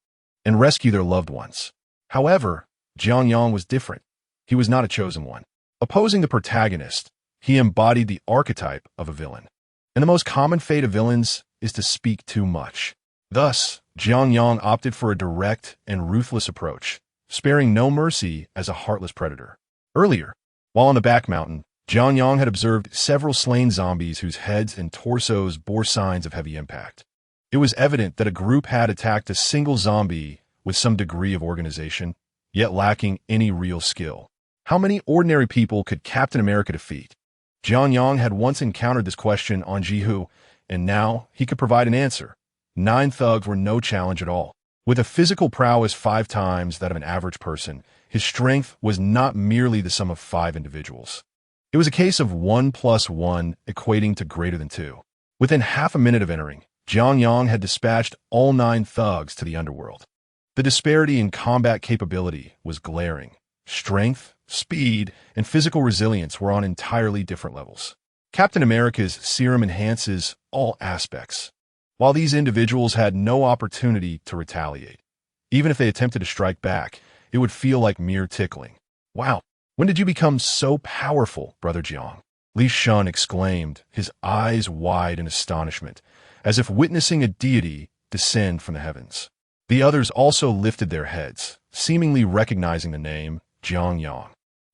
and rescue their loved ones. However, Jiang Yang was different. He was not a chosen one. Opposing the protagonist, he embodied the archetype of a villain. And the most common fate of villains is to speak too much. Thus, Jiang Yang opted for a direct and ruthless approach, sparing no mercy as a heartless predator. Earlier, while on the back mountain, Jiang Yang had observed several slain zombies whose heads and torsos bore signs of heavy impact. It was evident that a group had attacked a single zombie with some degree of organization, yet lacking any real skill. How many ordinary people could Captain America defeat? Jiang Yang had once encountered this question on Jihu, and now he could provide an answer. 9 thugs were no challenge at all. With a physical prowess 5 times that of an average person, his strength was not merely the sum of 5 individuals. It was a case of 1 + 1 equating to greater than 2. Within half a minute of entering, Jiang Yang had dispatched all 9 thugs to the underworld. The disparity in combat capability was glaring. Strength, speed, and physical resilience were on entirely different levels. Captain America's serum enhances all aspects, while these individuals had no opportunity to retaliate. Even if they attempted to strike back, it would feel like mere tickling. "Wow, when did you become so powerful, Brother Jiang?" Li Shun exclaimed, his eyes wide in astonishment, as if witnessing a deity descend from the heavens. The others also lifted their heads, seemingly recognizing the name Jiang Yang.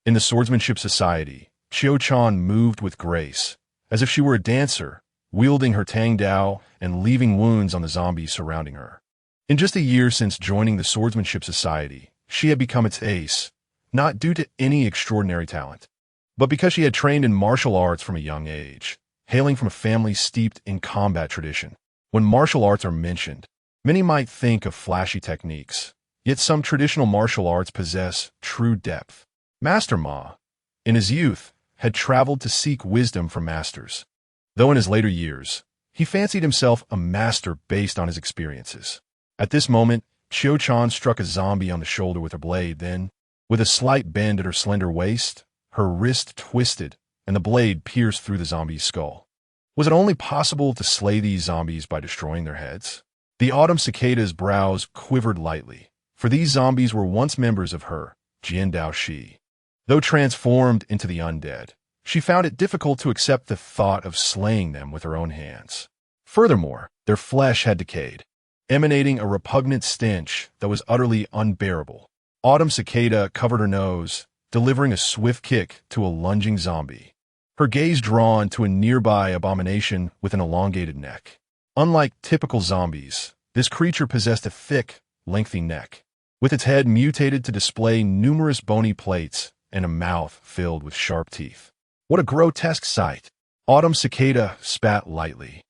In the Swordsmanship Society, Qiu Chan moved with grace, as if she were a dancer, wielding her Tang Dao and leaving wounds on the zombies surrounding her. In just a year since joining the Swordsmanship Society, she had become its ace, not due to any extraordinary talent, but because she had trained in martial arts from a young age, hailing from a family steeped in combat tradition. When martial arts are mentioned, many might think of flashy techniques, yet some traditional martial arts possess true depth. Master Ma, in his youth, had traveled to seek wisdom from masters, though in his later years, he fancied himself a master based on his experiences. At this moment, Qiu Chan struck a zombie on the shoulder with her blade, then, with a slight bend at her slender waist, her wrist twisted and the blade pierced through the zombie's skull. Was it only possible to slay these zombies by destroying their heads? The autumn cicada's brows quivered lightly, for these zombies were once members of her, Jian Dao Shi. Though transformed into the undead, she found it difficult to accept the thought of slaying them with her own hands. Furthermore, their flesh had decayed, emanating a repugnant stench that was utterly unbearable. Autumn Cicada covered her nose, delivering a swift kick to a lunging zombie, her gaze drawn to a nearby abomination with an elongated neck. Unlike typical zombies, this creature possessed a thick, lengthy neck, with its head mutated to display numerous bony plates and a mouth filled with sharp teeth. What a grotesque sight! Autumn Cicada spat lightly,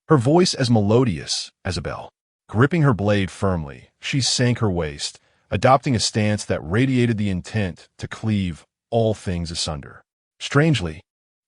her voice as melodious as a bell. Gripping her blade firmly, she sank her waist, adopting a stance that radiated the intent to cleave all things asunder. Strangely,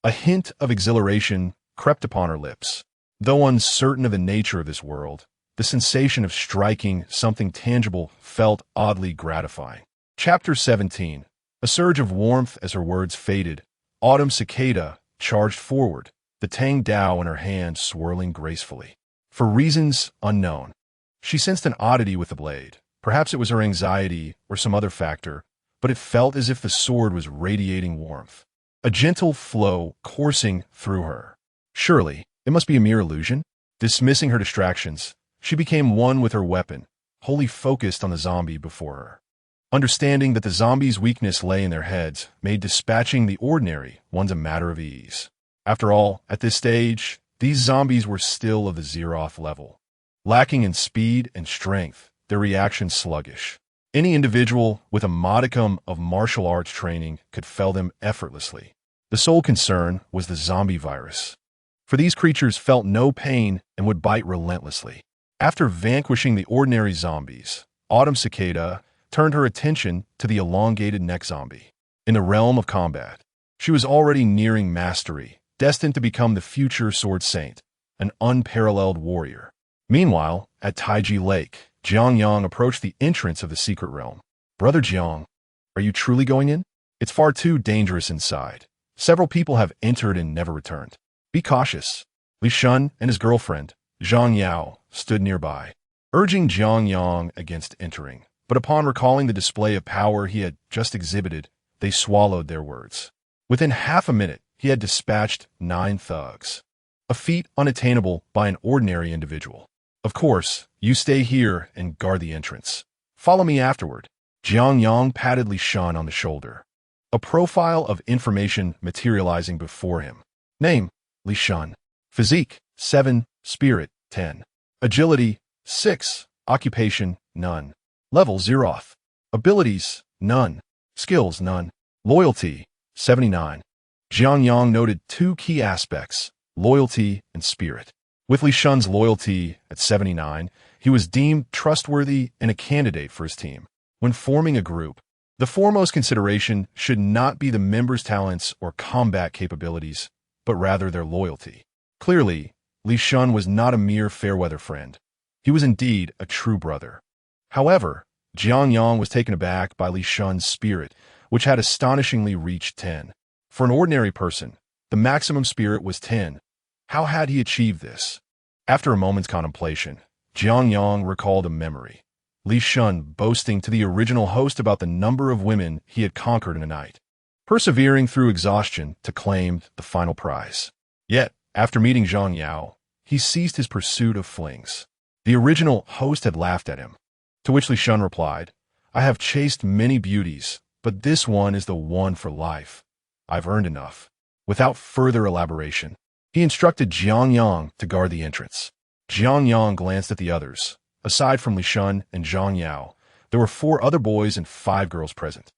a hint of exhilaration crept upon her lips. Though uncertain of the nature of this world, the sensation of striking something tangible felt oddly gratifying. Chapter 17. A surge of warmth as her words faded. Autumn Cicada charged forward, the Tang Dao in her hand swirling gracefully. For reasons unknown, she sensed an oddity with the blade. Perhaps it was her anxiety or some other factor, but it felt as if the sword was radiating warmth. A gentle flow coursing through her. Surely, it must be a mere illusion. Dismissing her distractions, she became one with her weapon, wholly focused on the zombie before her. Understanding that the zombie's weakness lay in their heads made dispatching the ordinary ones a matter of ease. After all, at this stage, these zombies were still of the Zeroth level. Lacking in speed and strength, their reactions sluggish. Any individual with a modicum of martial arts training could fell them effortlessly. The sole concern was the zombie virus. For these creatures felt no pain and would bite relentlessly. After vanquishing the ordinary zombies, Autumn Cicada turned her attention to the elongated neck zombie. In the realm of combat, she was already nearing mastery, destined to become the future Sword Saint, an unparalleled warrior. Meanwhile, at Taiji Lake, Jiang Yang approached the entrance of the secret realm. Brother Jiang, are you truly going in? It's far too dangerous inside. Several people have entered and never returned. Be cautious. Li Shun and his girlfriend, Zhang Yao, stood nearby, urging Jiang Yang against entering. But upon recalling the display of power he had just exhibited, they swallowed their words. Within half a minute, he had dispatched 9 thugs, a feat unattainable by an ordinary individual. Of course, you stay here and guard the entrance. Follow me afterward. Jiang Yang patted Li Shun on the shoulder, a profile of information materializing before him. Name, Li Shun. Physique, 7. Spirit, 10. Agility, 6. Occupation, none. Level, Zeroth. Abilities, none. Skills, none. Loyalty, 79. Jiang Yang noted 2 key aspects, loyalty and spirit. With Li Shun's loyalty at 79, he was deemed trustworthy and a candidate for his team. When forming a group, the foremost consideration should not be the members' talents or combat capabilities, but rather their loyalty. Clearly, Li Shun was not a mere fair-weather friend. He was indeed a true brother. However, Jiang Yang was taken aback by Li Shun's spirit, which had astonishingly reached 10. For an ordinary person, the maximum spirit was 10. How had he achieved this? After a moment's contemplation, Jiang Yang recalled a memory. Li Shun boasting to the original host about the number of women he had conquered in a night, persevering through exhaustion to claim the final prize. Yet, after meeting Zhang Yao, he ceased his pursuit of flings. The original host had laughed at him. To which Li Shun replied, I have chased many beauties, but this one is the one for life. I've earned enough. Without further elaboration, he instructed Jiang Yang to guard the entrance. Jiang Yang glanced at the others. Aside from Li Shun and Zhang Yao, there were 4 other boys and 5 girls present.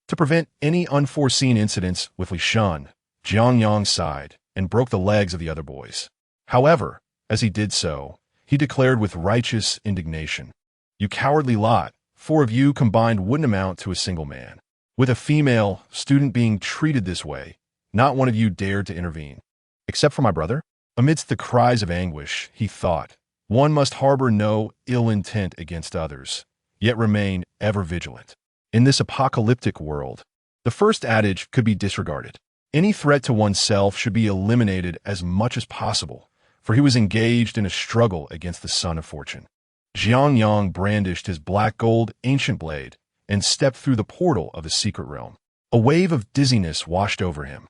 To prevent any unforeseen incidents with Li Shun, Jiang Yang sighed and broke the legs of the other boys. However, as he did so, he declared with righteous indignation, You cowardly lot, 4 of you combined wouldn't amount to a single man. With a female student being treated this way, not one of you dared to intervene. Except for my brother? Amidst the cries of anguish, he thought, one must harbor no ill intent against others, yet remain ever vigilant. In this apocalyptic world, the first adage could be disregarded. Any threat to oneself should be eliminated as much as possible, for he was engaged in a struggle against the Son of Fortune. Jiang Yang brandished his black gold ancient blade and stepped through the portal of his secret realm. A wave of dizziness washed over him,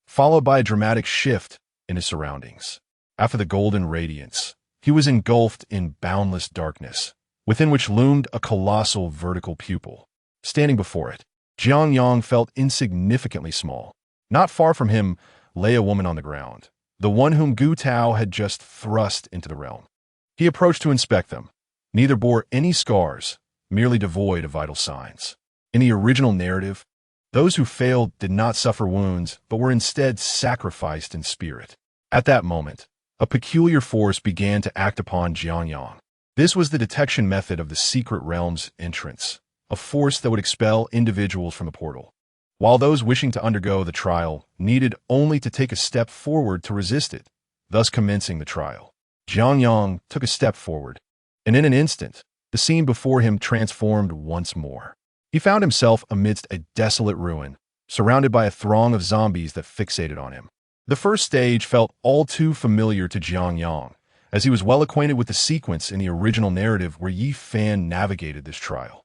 followed by a dramatic shift in his surroundings. After the golden radiance, he was engulfed in boundless darkness, within which loomed a colossal vertical pupil. Standing before it, Jiang Yang felt insignificantly small. Not far from him lay a woman on the ground, the one whom Gu Tao had just thrust into the realm. He approached to inspect them. Neither bore any scars, merely devoid of vital signs. In the original narrative, those who failed did not suffer wounds, but were instead sacrificed in spirit. At that moment, a peculiar force began to act upon Jiang Yang. This was the detection method of the secret realm's entrance, a force that would expel individuals from the portal, while those wishing to undergo the trial needed only to take a step forward to resist it, thus commencing the trial. Jiang Yang took a step forward, and in an instant, the scene before him transformed once more. He found himself amidst a desolate ruin, surrounded by a throng of zombies that fixated on him. The first stage felt all too familiar to Jiang Yang, as he was well acquainted with the sequence in the original narrative where Yi Fan navigated this trial.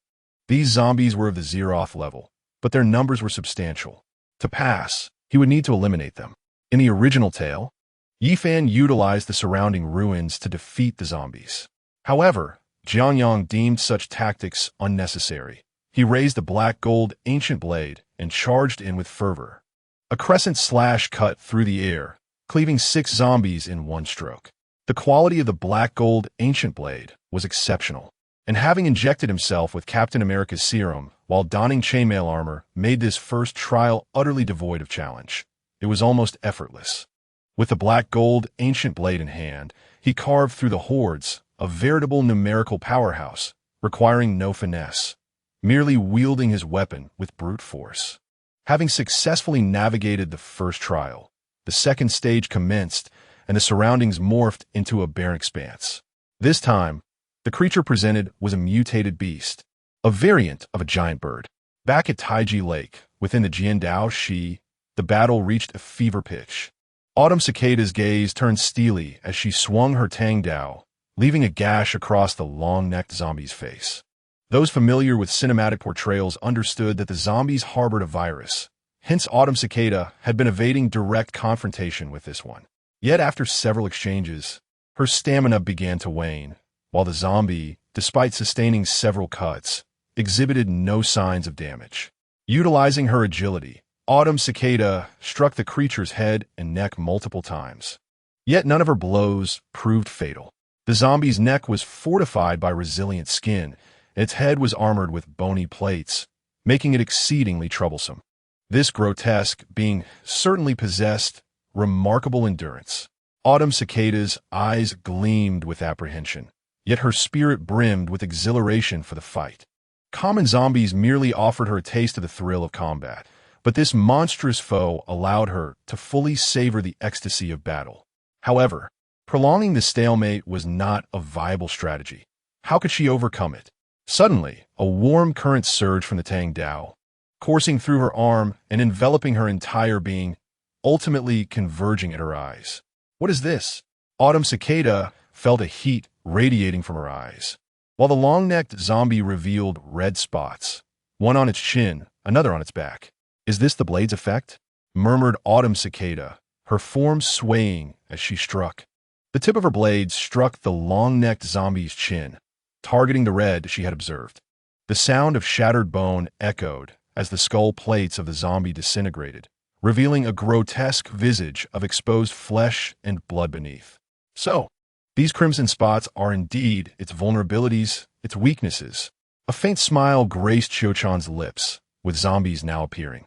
These zombies were of the Zeroth level, but their numbers were substantial. To pass, he would need to eliminate them. In the original tale, Yi Fan utilized the surrounding ruins to defeat the zombies. However, Jiang Yang deemed such tactics unnecessary. He raised the black gold ancient blade and charged in with fervor. A crescent slash cut through the air, cleaving 6 zombies in one stroke. The quality of the black gold ancient blade was exceptional, and having injected himself with Captain America's serum while donning chainmail armor made this first trial utterly devoid of challenge. It was almost effortless. With the black gold ancient blade in hand, he carved through the hordes, a veritable numerical powerhouse, requiring no finesse, merely wielding his weapon with brute force. Having successfully navigated the first trial, the second stage commenced, and the surroundings morphed into a barren expanse. This time, the creature presented was a mutated beast, a variant of a giant bird. Back at Taiji Lake, within the Jiandao Shi, the battle reached a fever pitch. Autumn Cicada's gaze turned steely as she swung her Tang Dao, leaving a gash across the long-necked zombie's face. Those familiar with cinematic portrayals understood that the zombies harbored a virus. Hence, Autumn Cicada had been evading direct confrontation with this one. Yet after several exchanges, her stamina began to wane, while the zombie, despite sustaining several cuts, exhibited no signs of damage. Utilizing her agility, Autumn Cicada struck the creature's head and neck multiple times. Yet none of her blows proved fatal. The zombie's neck was fortified by resilient skin, and its head was armored with bony plates, making it exceedingly troublesome. This grotesque being certainly possessed remarkable endurance. Autumn Cicada's eyes gleamed with apprehension, yet her spirit brimmed with exhilaration for the fight. Common zombies merely offered her a taste of the thrill of combat, but this monstrous foe allowed her to fully savor the ecstasy of battle. However, prolonging the stalemate was not a viable strategy. How could she overcome it? Suddenly, a warm current surged from the Tang Dao, coursing through her arm and enveloping her entire being, ultimately converging at her eyes. What is this? Autumn Cicada felt a heat radiating from her eyes, while the long-necked zombie revealed red spots, one on its chin, another on its back. Is this the blade's effect? Murmured Autumn Cicada, her form swaying as she struck. The tip of her blade struck the long-necked zombie's chin, targeting the red she had observed. The sound of shattered bone echoed as the skull plates of the zombie disintegrated, revealing a grotesque visage of exposed flesh and blood beneath. So, these crimson spots are indeed its vulnerabilities, its weaknesses. A faint smile graced Qiu-chan's lips, with zombies now appearing.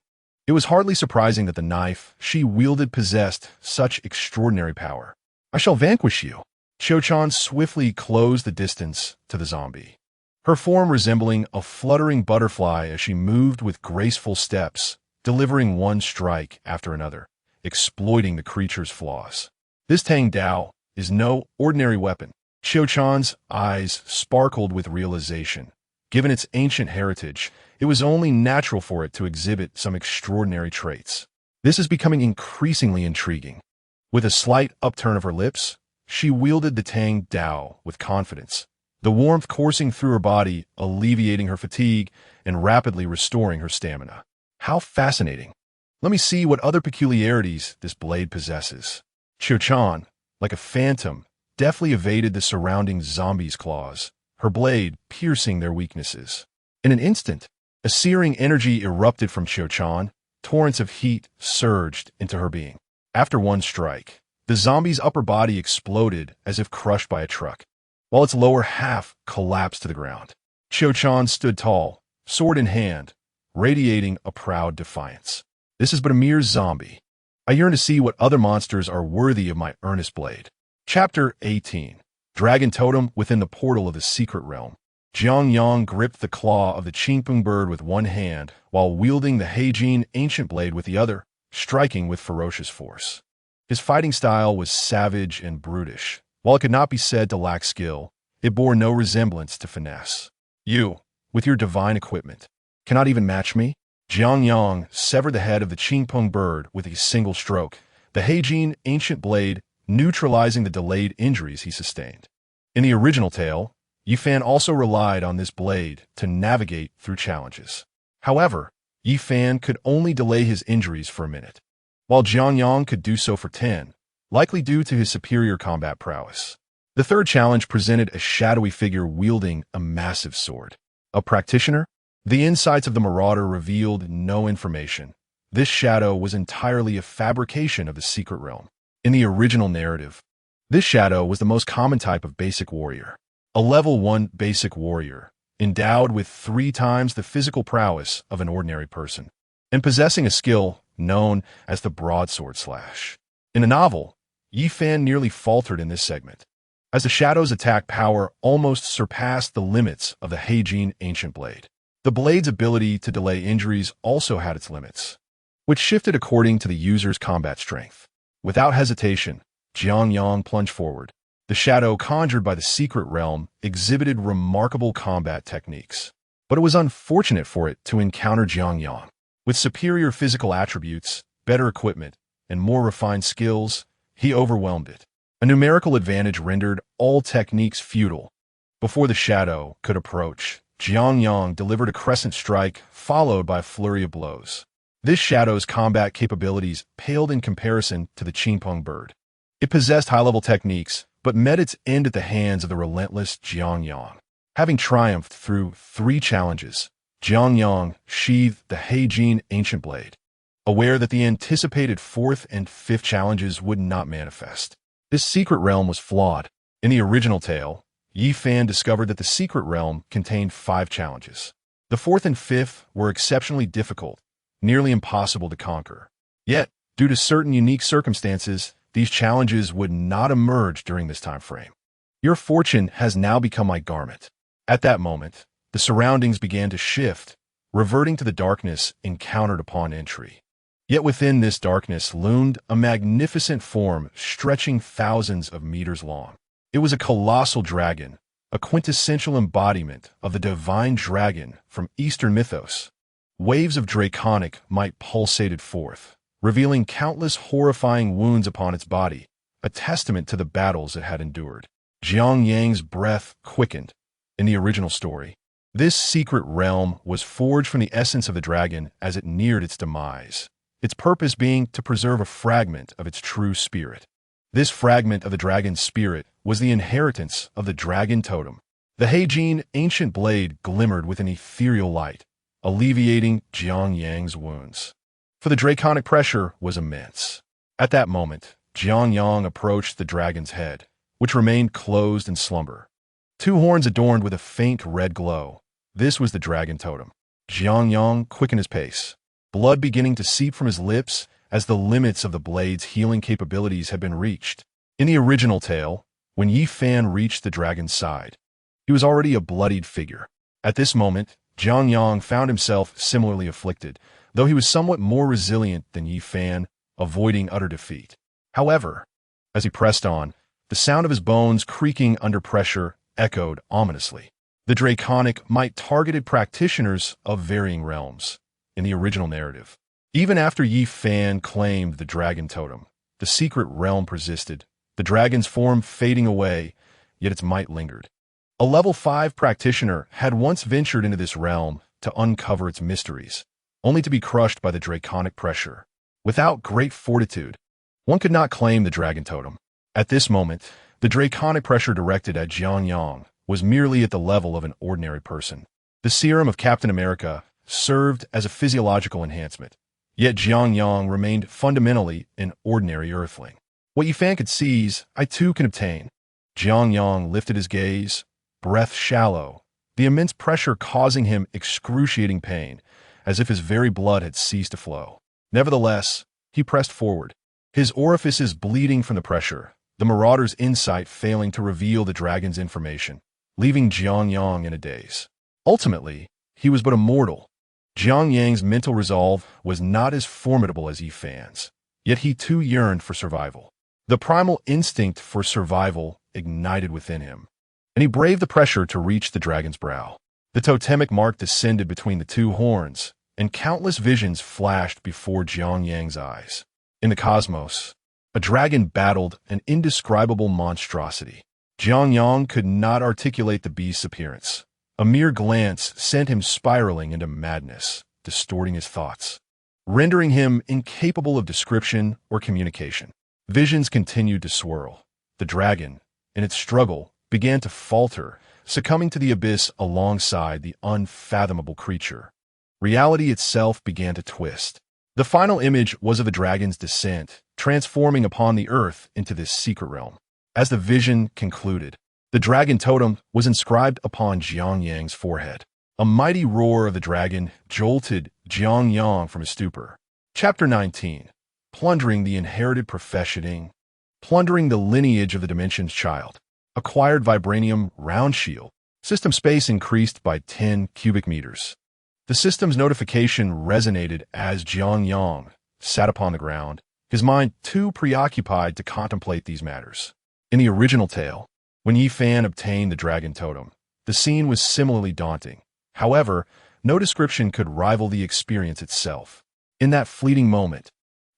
It was hardly surprising that the knife she wielded possessed such extraordinary power. I shall vanquish you. Qiu-chan swiftly closed the distance to the zombie, her form resembling a fluttering butterfly as she moved with graceful steps, delivering one strike after another, exploiting the creature's flaws. This Tang Dao is no ordinary weapon. Qiu-chan's eyes sparkled with realization. Given its ancient heritage, it was only natural for it to exhibit some extraordinary traits. This is becoming increasingly intriguing. With a slight upturn of her lips, she wielded the Tang Dao with confidence, the warmth coursing through her body, alleviating her fatigue and rapidly restoring her stamina. How fascinating. Let me see what other peculiarities this blade possesses. Qiu-chan, like a phantom, deftly evaded the surrounding zombies' claws, her blade piercing their weaknesses. In an instant, a searing energy erupted from Qiu-chan. Torrents of heat surged into her being. After one strike, the zombie's upper body exploded as if crushed by a truck, while its lower half collapsed to the ground. Cho-chan stood tall, sword in hand, radiating a proud defiance. This is but a mere zombie. I yearn to see what other monsters are worthy of my earnest blade. Chapter 18. Dragon Totem within the portal of the secret realm. Jiang Yang gripped the claw of the Qingpeng bird with one hand while wielding the Heijin ancient blade with the other, striking with ferocious force. His fighting style was savage and brutish. While it could not be said to lack skill, it bore no resemblance to finesse. You, with your divine equipment, cannot even match me? Jiang Yang severed the head of the Qingpeng bird with a single stroke, the Heijin ancient blade neutralizing the delayed injuries he sustained. In the original tale, Yifan also relied on this blade to navigate through challenges. However, Yifan could only delay his injuries for a minute, while Jiang Yang could do so for 10, likely due to his superior combat prowess. The third challenge presented a shadowy figure wielding a massive sword. A practitioner? The insights of the marauder revealed no information. This shadow was entirely a fabrication of the secret realm. In the original narrative, this shadow was the most common type of basic warrior. A level 1 basic warrior, endowed with 3 times the physical prowess of an ordinary person, and possessing a skill known as the broadsword slash. In the novel, Yifan nearly faltered in this segment, as the shadow's attack power almost surpassed the limits of the Heijin ancient blade. The blade's ability to delay injuries also had its limits, which shifted according to the user's combat strength. Without hesitation, Jiang Yang plunged forward. The shadow conjured by the secret realm exhibited remarkable combat techniques, but it was unfortunate for it to encounter Jiang Yang. With superior physical attributes, better equipment, and more refined skills, he overwhelmed it. A numerical advantage rendered all techniques futile. Before the shadow could approach, Jiang Yang delivered a crescent strike followed by a flurry of blows. This shadow's combat capabilities paled in comparison to the Qingpeng bird. It possessed high-level techniques, but met its end at the hands of the relentless Jiang Yang. Having triumphed through 3 challenges, Jiang Yang sheathed the Heijin ancient blade, aware that the anticipated 4th and 5th challenges would not manifest. This secret realm was flawed. In the original tale, Yifan discovered that the secret realm contained 5 challenges. The 4th and 5th were exceptionally difficult, nearly impossible to conquer. Yet, due to certain unique circumstances, these challenges would not emerge during this time frame. Your fortune has now become my garment. At that moment, the surroundings began to shift, reverting to the darkness encountered upon entry. Yet within this darkness loomed a magnificent form stretching thousands of meters long. It was a colossal dragon, a quintessential embodiment of the divine dragon from Eastern mythos. Waves of draconic might pulsated forth, revealing countless horrifying wounds upon its body, a testament to the battles it had endured. Jiang Yang's breath quickened. In the original story, this secret realm was forged from the essence of the dragon as it neared its demise, its purpose being to preserve a fragment of its true spirit. This fragment of the dragon's spirit was the inheritance of the dragon totem. The Heijin ancient blade glimmered with an ethereal light, alleviating Jiang Yang's wounds. For the draconic pressure was immense. At that moment, Jiang Yang approached the dragon's head, which remained closed in slumber. 2 horns adorned with a faint red glow. This was the dragon totem. Jiang Yang quickened his pace, blood beginning to seep from his lips as the limits of the blade's healing capabilities had been reached. In the original tale, when Yifan reached the dragon's side, he was already a bloodied figure. At this moment, Jiang Yang found himself similarly afflicted, though he was somewhat more resilient than Yifan, avoiding utter defeat. However, as he pressed on, the sound of his bones creaking under pressure echoed ominously. The draconic might targeted practitioners of varying realms. In the original narrative, even after Yifan claimed the dragon totem, the secret realm persisted, the dragon's form fading away, yet its might lingered. A level 5 practitioner had once ventured into this realm to uncover its mysteries, only to be crushed by the draconic pressure. Without great fortitude, one could not claim the dragon totem. At this moment, the draconic pressure directed at Jiang Yang was merely at the level of an ordinary person. The serum of Captain America served as a physiological enhancement, yet Jiang Yang remained fundamentally an ordinary earthling. What Yifan could seize, I too can obtain. Jiang Yang lifted his gaze, breath shallow, the immense pressure causing him excruciating pain, as if his very blood had ceased to flow. Nevertheless, he pressed forward, his orifices bleeding from the pressure, the marauder's insight failing to reveal the dragon's information, leaving Jiang Yang in a daze. Ultimately, he was but a mortal. Jiang Yang's mental resolve was not as formidable as Yi Fan's, yet he too yearned for survival. The primal instinct for survival ignited within him, and he braved the pressure to reach the dragon's brow. The totemic mark descended between the two horns, and countless visions flashed before Jiang Yang's eyes. In the cosmos, a dragon battled an indescribable monstrosity. Jiang Yang could not articulate the beast's appearance. A mere glance sent him spiraling into madness, distorting his thoughts, rendering him incapable of description or communication. Visions continued to swirl. The dragon, in its struggle, began to falter, succumbing to the abyss alongside the unfathomable creature. Reality itself began to twist. The final image was of a dragon's descent, transforming upon the earth into this secret realm. As the vision concluded, the dragon totem was inscribed upon Jiang Yang's forehead. A mighty roar of the dragon jolted Jiang Yang from his stupor. Chapter 19. Plundering the inherited professioning. Plundering the lineage of the Dimension's child. Acquired vibranium round shield. System space increased by 10 cubic meters. The system's notification resonated as Jiang Yang sat upon the ground, his mind too preoccupied to contemplate these matters. In the original tale, when Yi Fan obtained the dragon totem, the scene was similarly daunting. However, no description could rival the experience itself. In that fleeting moment,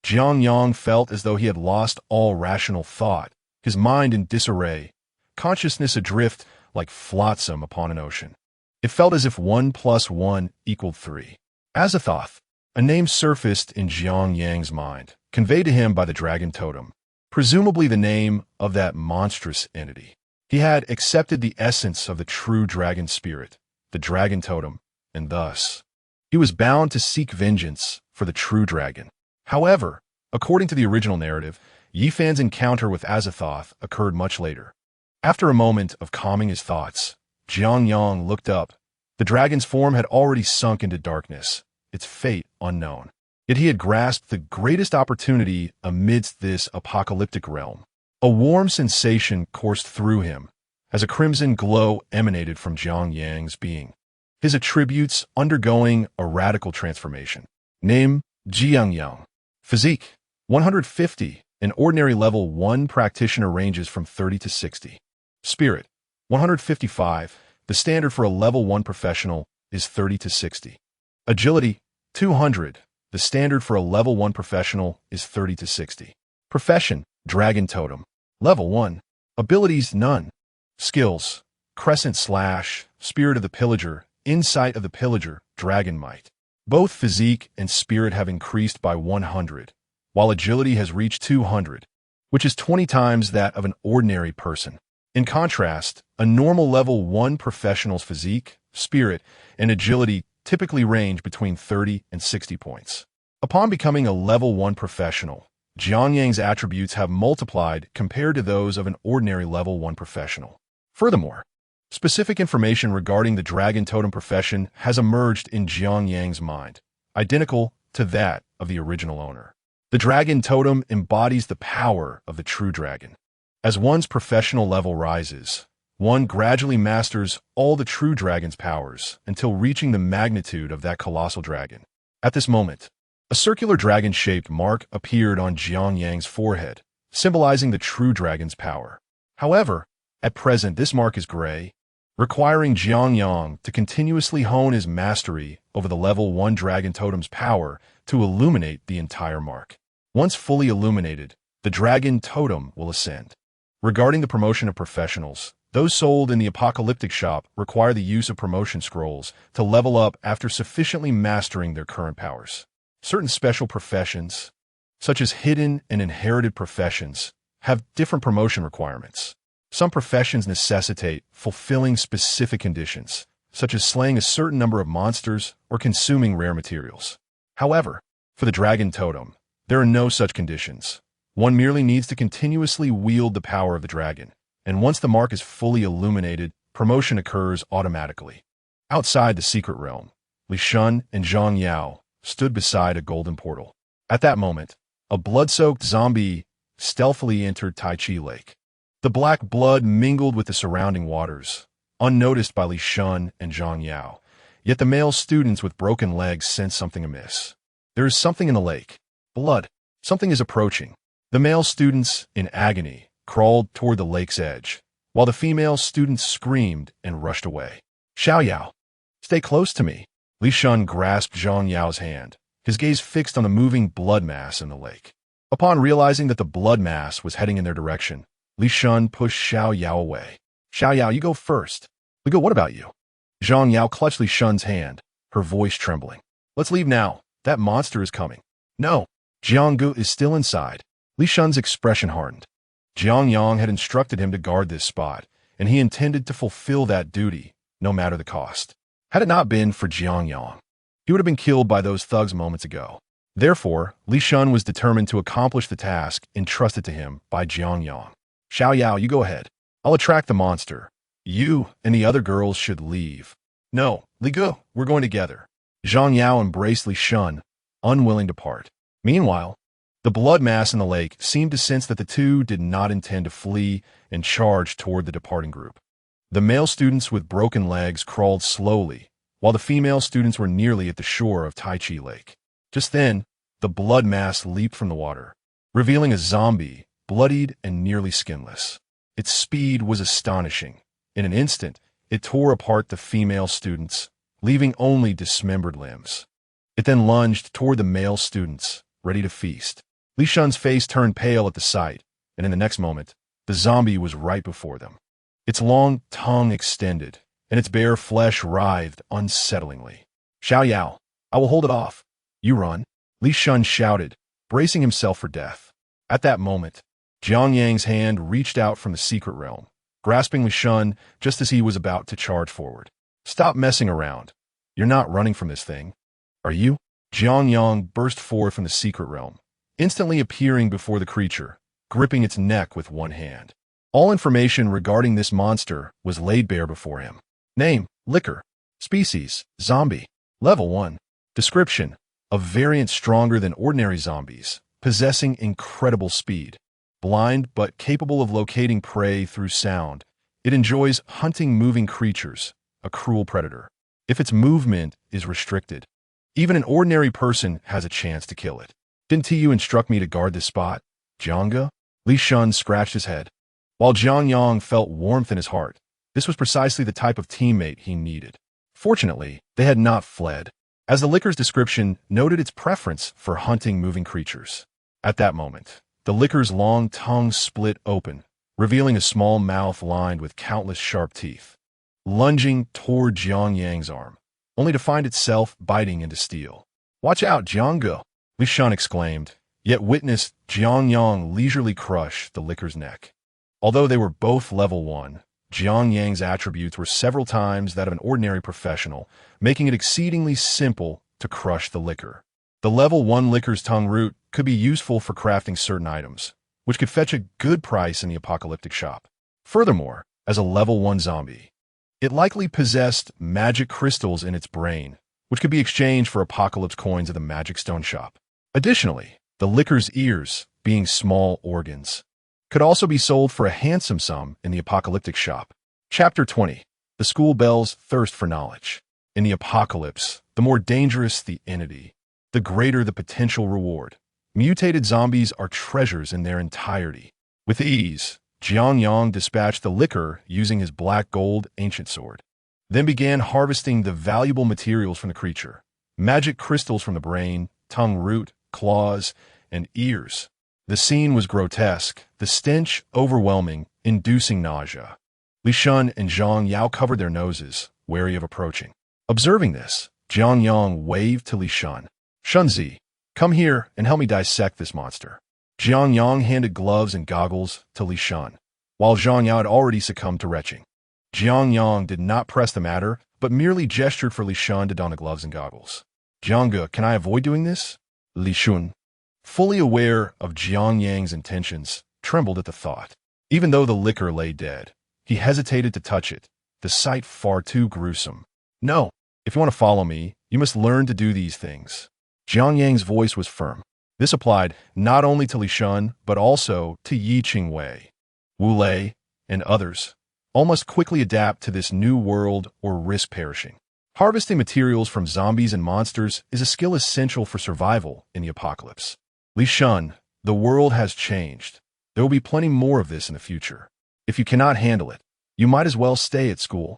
Jiang Yang felt as though he had lost all rational thought, his mind in disarray, consciousness adrift like flotsam upon an ocean. It felt as if 1 + 1 = 3. Azathoth, a name surfaced in Jiang Yang's mind, conveyed to him by the dragon totem, presumably the name of that monstrous entity. He had accepted the essence of the true dragon spirit, the dragon totem, and thus, he was bound to seek vengeance for the true dragon. However, according to the original narrative, Yi Fan's encounter with Azathoth occurred much later. After a moment of calming his thoughts, Jiang Yang looked up. The dragon's form had already sunk into darkness, its fate unknown. Yet he had grasped the greatest opportunity amidst this apocalyptic realm. A warm sensation coursed through him as a crimson glow emanated from Jiang Yang's being, his attributes undergoing a radical transformation. Name, Jiang Yang. Physique, 150. An ordinary level 1 practitioner ranges from 30 to 60. Spirit, 155. The standard for a level 1 professional is 30 to 60. Agility, 200. The standard for a level 1 professional is 30 to 60. Profession, Dragon Totem. Level 1. Abilities, none. Skills, Crescent Slash, Spirit of the Pillager, Insight of the Pillager, Dragon Might. Both physique and spirit have increased by 100, while agility has reached 200, which is 20 times that of an ordinary person. In contrast, a normal level 1 professional's physique, spirit, and agility typically range between 30 and 60 points. Upon becoming a level 1 professional, Jiang Yang's attributes have multiplied compared to those of an ordinary level 1 professional. Furthermore, specific information regarding the Dragon Totem profession has emerged in Jiang Yang's mind, identical to that of the original owner. The Dragon Totem embodies the power of the true dragon. As one's professional level rises, one gradually masters all the true dragon's powers until reaching the magnitude of that colossal dragon. At this moment, a circular dragon-shaped mark appeared on Jiang Yang's forehead, symbolizing the true dragon's power. However, at present this mark is gray, requiring Jiang Yang to continuously hone his mastery over the level 1 Dragon Totem's power to illuminate the entire mark. Once fully illuminated, the Dragon Totem will ascend. Regarding the promotion of professionals, those sold in the apocalyptic shop require the use of promotion scrolls to level up after sufficiently mastering their current powers. Certain special professions, such as hidden and inherited professions, have different promotion requirements. Some professions necessitate fulfilling specific conditions, such as slaying a certain number of monsters or consuming rare materials. However, for the Dragon Totem, there are no such conditions. One merely needs to continuously wield the power of the dragon, and once the mark is fully illuminated, promotion occurs automatically. Outside the secret realm, Li Shun and Jiang Yang stood beside a golden portal. At that moment, a blood-soaked zombie stealthily entered Tai Chi Lake. The black blood mingled with the surrounding waters, unnoticed by Li Shun and Jiang Yang. Yet the male students with broken legs sensed something amiss. There is something in the lake. Blood. Something is approaching. The male students, in agony, crawled toward the lake's edge, while the female students screamed and rushed away. Xiao Yao, stay close to me. Li Shun grasped Jiang Yao's hand, his gaze fixed on the moving blood mass in the lake. Upon realizing that the blood mass was heading in their direction, Li Shun pushed Xiao Yao away. Xiao Yao, you go first. Li Go, what about you? Jiang Yao clutched Li Shun's hand, her voice trembling. Let's leave now. That monster is coming. No. Jiang Gu is still inside. Li Shun's expression hardened. Jiang Yang had instructed him to guard this spot, and he intended to fulfill that duty, no matter the cost. Had it not been for Jiang Yang, he would have been killed by those thugs moments ago. Therefore, Li Shun was determined to accomplish the task entrusted to him by Jiang Yang. Xiao Yao, you go ahead. I'll attract the monster. You and the other girls should leave. No, Li Gu, we're going together. Jiang Yao embraced Li Shun, unwilling to part. Meanwhile, the blood mass in the lake seemed to sense that the two did not intend to flee and charged toward the departing group. The male students with broken legs crawled slowly, while the female students were nearly at the shore of Tai Chi Lake. Just then, the blood mass leaped from the water, revealing a zombie, bloodied and nearly skinless. Its speed was astonishing. In an instant, it tore apart the female students, leaving only dismembered limbs. It then lunged toward the male students, ready to feast. Li Shun's face turned pale at the sight, and in the next moment, the zombie was right before them. Its long tongue extended, and its bare flesh writhed unsettlingly. Xiao Yao, I will hold it off. You run. Li Shun shouted, bracing himself for death. At that moment, Jiang Yang's hand reached out from the secret realm, grasping Li Shun just as he was about to charge forward. Stop messing around. You're not running from this thing. Are you? Jiang Yang burst forth from the secret realm, instantly appearing before the creature, gripping its neck with one hand. All information regarding this monster was laid bare before him. Name, liquor. Species, zombie. Level 1. Description, a variant stronger than ordinary zombies, possessing incredible speed. Blind but capable of locating prey through sound, it enjoys hunting moving creatures, a cruel predator. If its movement is restricted, even an ordinary person has a chance to kill it. Didn't you instruct me to guard this spot, Jiang? Li Shun scratched his head. While Jiang Yang felt warmth in his heart, this was precisely the type of teammate he needed. Fortunately, they had not fled, as the liquor's description noted its preference for hunting moving creatures. At that moment, the liquor's long tongue split open, revealing a small mouth lined with countless sharp teeth. Lunging toward Jiang Yang's arm, only to find itself biting into steel. Watch out, Jiang! Li Shun exclaimed, yet witnessed Jiang Yang leisurely crush the liquor's neck. Although they were both level 1, Jiang Yang's attributes were several times that of an ordinary professional, making it exceedingly simple to crush the liquor. The level 1 liquor's tongue root could be useful for crafting certain items, which could fetch a good price in the apocalyptic shop. Furthermore, as a level 1 zombie, it likely possessed magic crystals in its brain, which could be exchanged for apocalypse coins at the magic stone shop. Additionally, the liquor's ears, being small organs, could also be sold for a handsome sum in the apocalyptic shop. Chapter 20. The School Belle's Thirst for Knowledge. In the apocalypse, the more dangerous the entity, the greater the potential reward. Mutated zombies are treasures in their entirety. With ease, Jiang Yang dispatched the liquor using his black gold ancient sword, then began harvesting the valuable materials from the creature. Magic crystals from the brain, tongue root, claws, and ears. The scene was grotesque, the stench overwhelming, inducing nausea. Li Shun and Jiang Yao covered their noses, wary of approaching. Observing this, Jiang Yang waved to Li Shun. Shunzi, come here and help me dissect this monster. Jiang Yang handed gloves and goggles to Li Shun, while Jiang Yao had already succumbed to retching. Jiang Yang did not press the matter, but merely gestured for Li Shun to don the gloves and goggles. Jiang, can I avoid doing this? Li Shun, fully aware of Jiang Yang's intentions, trembled at the thought. Even though the liquor lay dead, he hesitated to touch it, the sight far too gruesome. No, if you want to follow me, you must learn to do these things. Jiang Yang's voice was firm. This applied not only to Li Shun, but also to Yi Qingwei, Wu Lei, and others. All must quickly adapt to this new world or risk perishing. Harvesting materials from zombies and monsters is a skill essential for survival in the apocalypse. Li Shun, the world has changed. There will be plenty more of this in the future. If you cannot handle it, you might as well stay at school.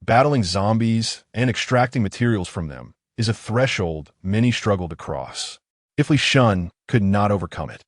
Battling zombies and extracting materials from them is a threshold many struggle to cross. If Li Shun could not overcome it,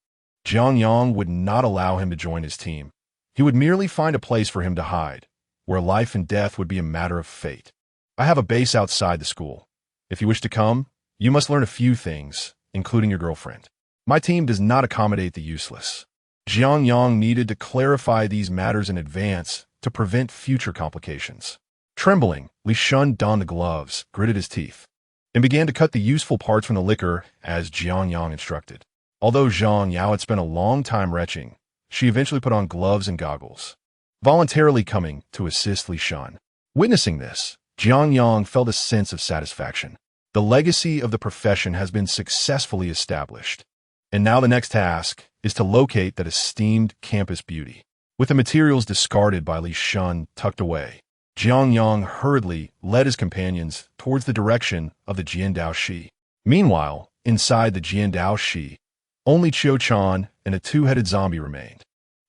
Jiang Yang would not allow him to join his team. He would merely find a place for him to hide, where life and death would be a matter of fate. I have a base outside the school. If you wish to come, you must learn a few things, including your girlfriend. My team does not accommodate the useless. Jiang Yang needed to clarify these matters in advance to prevent future complications. Trembling, Li Shun donned the gloves, gritted his teeth, and began to cut the useful parts from the liquor as Jiang Yang instructed. Although Jiang Yao had spent a long time retching, she eventually put on gloves and goggles, voluntarily coming to assist Li Shun. Witnessing this, Jiang Yang felt a sense of satisfaction. The legacy of the profession has been successfully established, and now the next task is to locate that esteemed campus beauty. With the materials discarded by Li Shun tucked away, Jiang Yang hurriedly led his companions towards the direction of the Jiandao Shi. Meanwhile, inside the Jiandao Shi, only Qiu Chan and a two-headed zombie remained.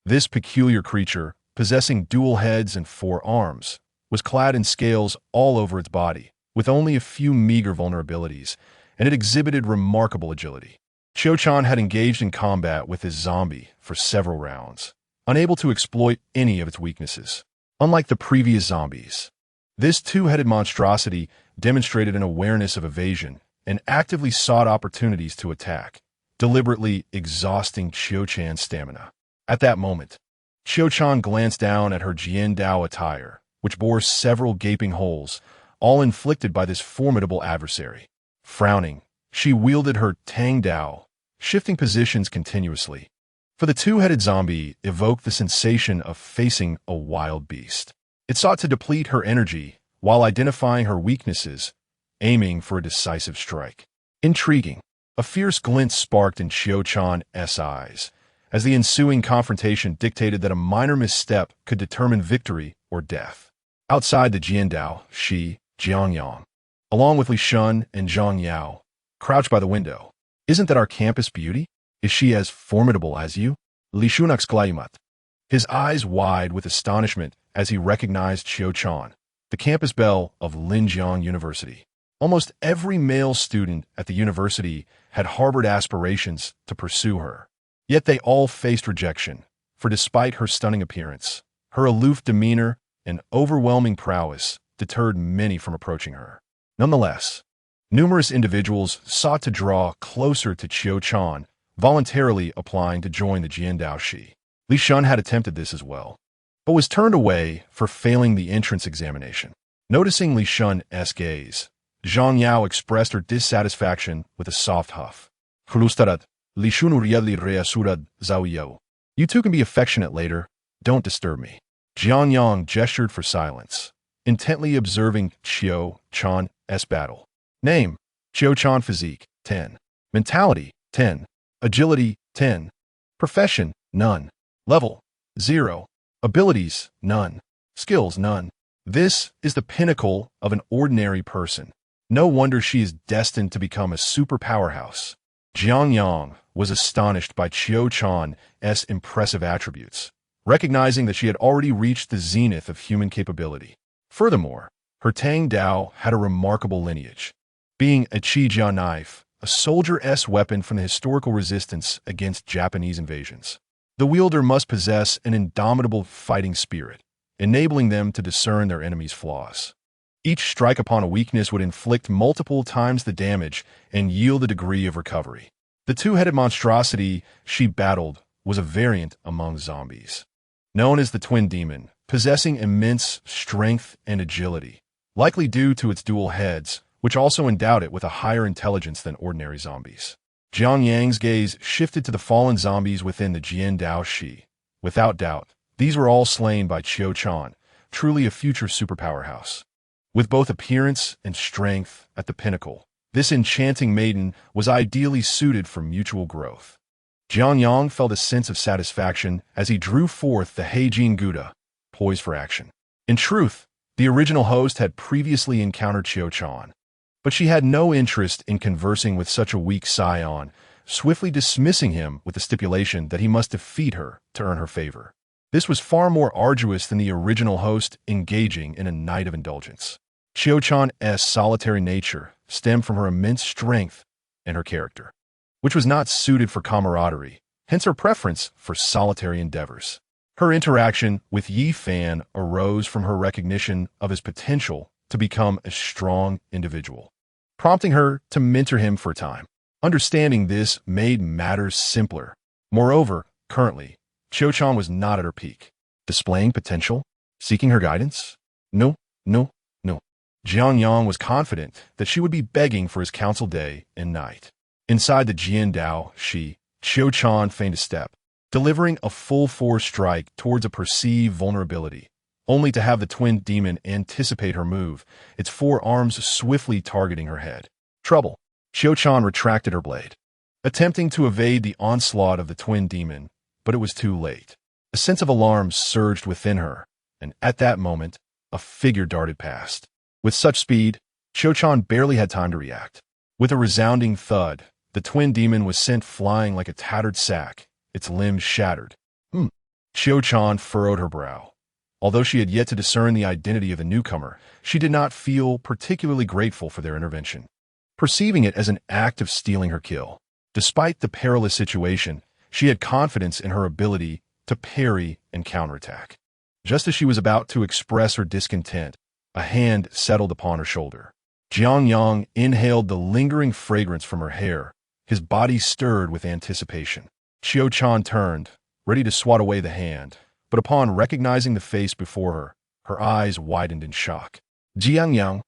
This peculiar creature, possessing dual heads and 4 arms, was clad in scales all over its body, with only a few meager vulnerabilities, and it exhibited remarkable agility. Qiu Chan had engaged in combat with his zombie for several rounds, unable to exploit any of its weaknesses. Unlike the previous zombies, this two-headed monstrosity demonstrated an awareness of evasion and actively sought opportunities to attack, deliberately exhausting Qiu Chan's stamina. At that moment, Qiu Chan glanced down at her Jiandao attire, which bore several gaping holes, all inflicted by this formidable adversary. Frowning, she wielded her Tang Dao, shifting positions continuously. For the two-headed zombie evoked the sensation of facing a wild beast. It sought to deplete her energy while identifying her weaknesses, aiming for a decisive strike. Intriguing. A fierce glint sparked in Qiu Chan's eyes, as the ensuing confrontation dictated that a minor misstep could determine victory or death. Outside the Jiandao, Jiang Yang, along with Li Shun and Zhang Yao, crouched by the window. Isn't that our campus beauty? Is she as formidable as you? Li Shun exclaimed, his eyes wide with astonishment as he recognized Qiu Chan, the campus belle of Linjiang University. Almost every male student at the university had harbored aspirations to pursue her. Yet they all faced rejection, for despite her stunning appearance, her aloof demeanor and overwhelming prowess deterred many from approaching her. Nonetheless, numerous individuals sought to draw closer to Qiu Chan, voluntarily applying to join the Jiandao Shi. Li Shun had attempted this as well, but was turned away for failing the entrance examination. Noticing Li Shun's gaze, Zhang Yao expressed her dissatisfaction with a soft huff. You two can be affectionate later. Don't disturb me. Jiang Yang gestured for silence, intently observing Qiu Chan's battle. Name: Qiu Chan. Physique: 10. Mentality: 10. Agility: 10. Profession: none. Level: 0. Abilities: none. Skills: none. This is the pinnacle of an ordinary person. No wonder she is destined to become a super powerhouse. Jiang Yang was astonished by Qiu Chan's impressive attributes, recognizing that she had already reached the zenith of human capability. Furthermore, her Tang Dao had a remarkable lineage, being a Qijia knife, a soldier's weapon from the historical resistance against Japanese invasions. The wielder must possess an indomitable fighting spirit, enabling them to discern their enemy's flaws. Each strike upon a weakness would inflict multiple times the damage and yield a degree of recovery. The two-headed monstrosity she battled was a variant among zombies, known as the Twin Demon, possessing immense strength and agility, likely due to its dual heads, which also endowed it with a higher intelligence than ordinary zombies. Jiang Yang's gaze shifted to the fallen zombies within the Jiandao Shi. Without doubt, these were all slain by Qiu Chan, truly a future superpower house. With both appearance and strength at the pinnacle, this enchanting maiden was ideally suited for mutual growth. Jiang Yang felt a sense of satisfaction as he drew forth the Heijin Gouda, poised for action. In truth, the original host had previously encountered Qiu Chan, but she had no interest in conversing with such a weak scion, swiftly dismissing him with the stipulation that he must defeat her to earn her favor. This was far more arduous than the original host engaging in a night of indulgence. Qiu Chan's solitary nature stemmed from her immense strength and her character, which was not suited for camaraderie, hence her preference for solitary endeavors. Her interaction with Yi Fan arose from her recognition of his potential to become a strong individual, prompting her to mentor him for a time. Understanding this made matters simpler. Moreover, currently, Qiu Chan was not at her peak. Displaying potential? Seeking her guidance? No. Jiang Yang was confident that she would be begging for his counsel day and night. Inside the Jian Dao, Qiu Chan feigned a step, delivering a full-force strike towards a perceived vulnerability, only to have the twin demon anticipate her move, its four arms swiftly targeting her head. Trouble. Qiu Chan retracted her blade, attempting to evade the onslaught of the twin demon, but it was too late. A sense of alarm surged within her, and at that moment, a figure darted past. With such speed, Qiu Chan barely had time to react. With a resounding thud, the twin demon was sent flying like a tattered sack, its limbs shattered. Qiu Chan furrowed her brow. Although she had yet to discern the identity of the newcomer, she did not feel particularly grateful for their intervention, perceiving it as an act of stealing her kill. Despite the perilous situation, she had confidence in her ability to parry and counterattack. Just as she was about to express her discontent, a hand settled upon her shoulder. Jiang Yang inhaled the lingering fragrance from her hair, his body stirred with anticipation. Qiu Chan turned, ready to swat away the hand, but upon recognizing the face before her, her eyes widened in shock. Jiang Yang,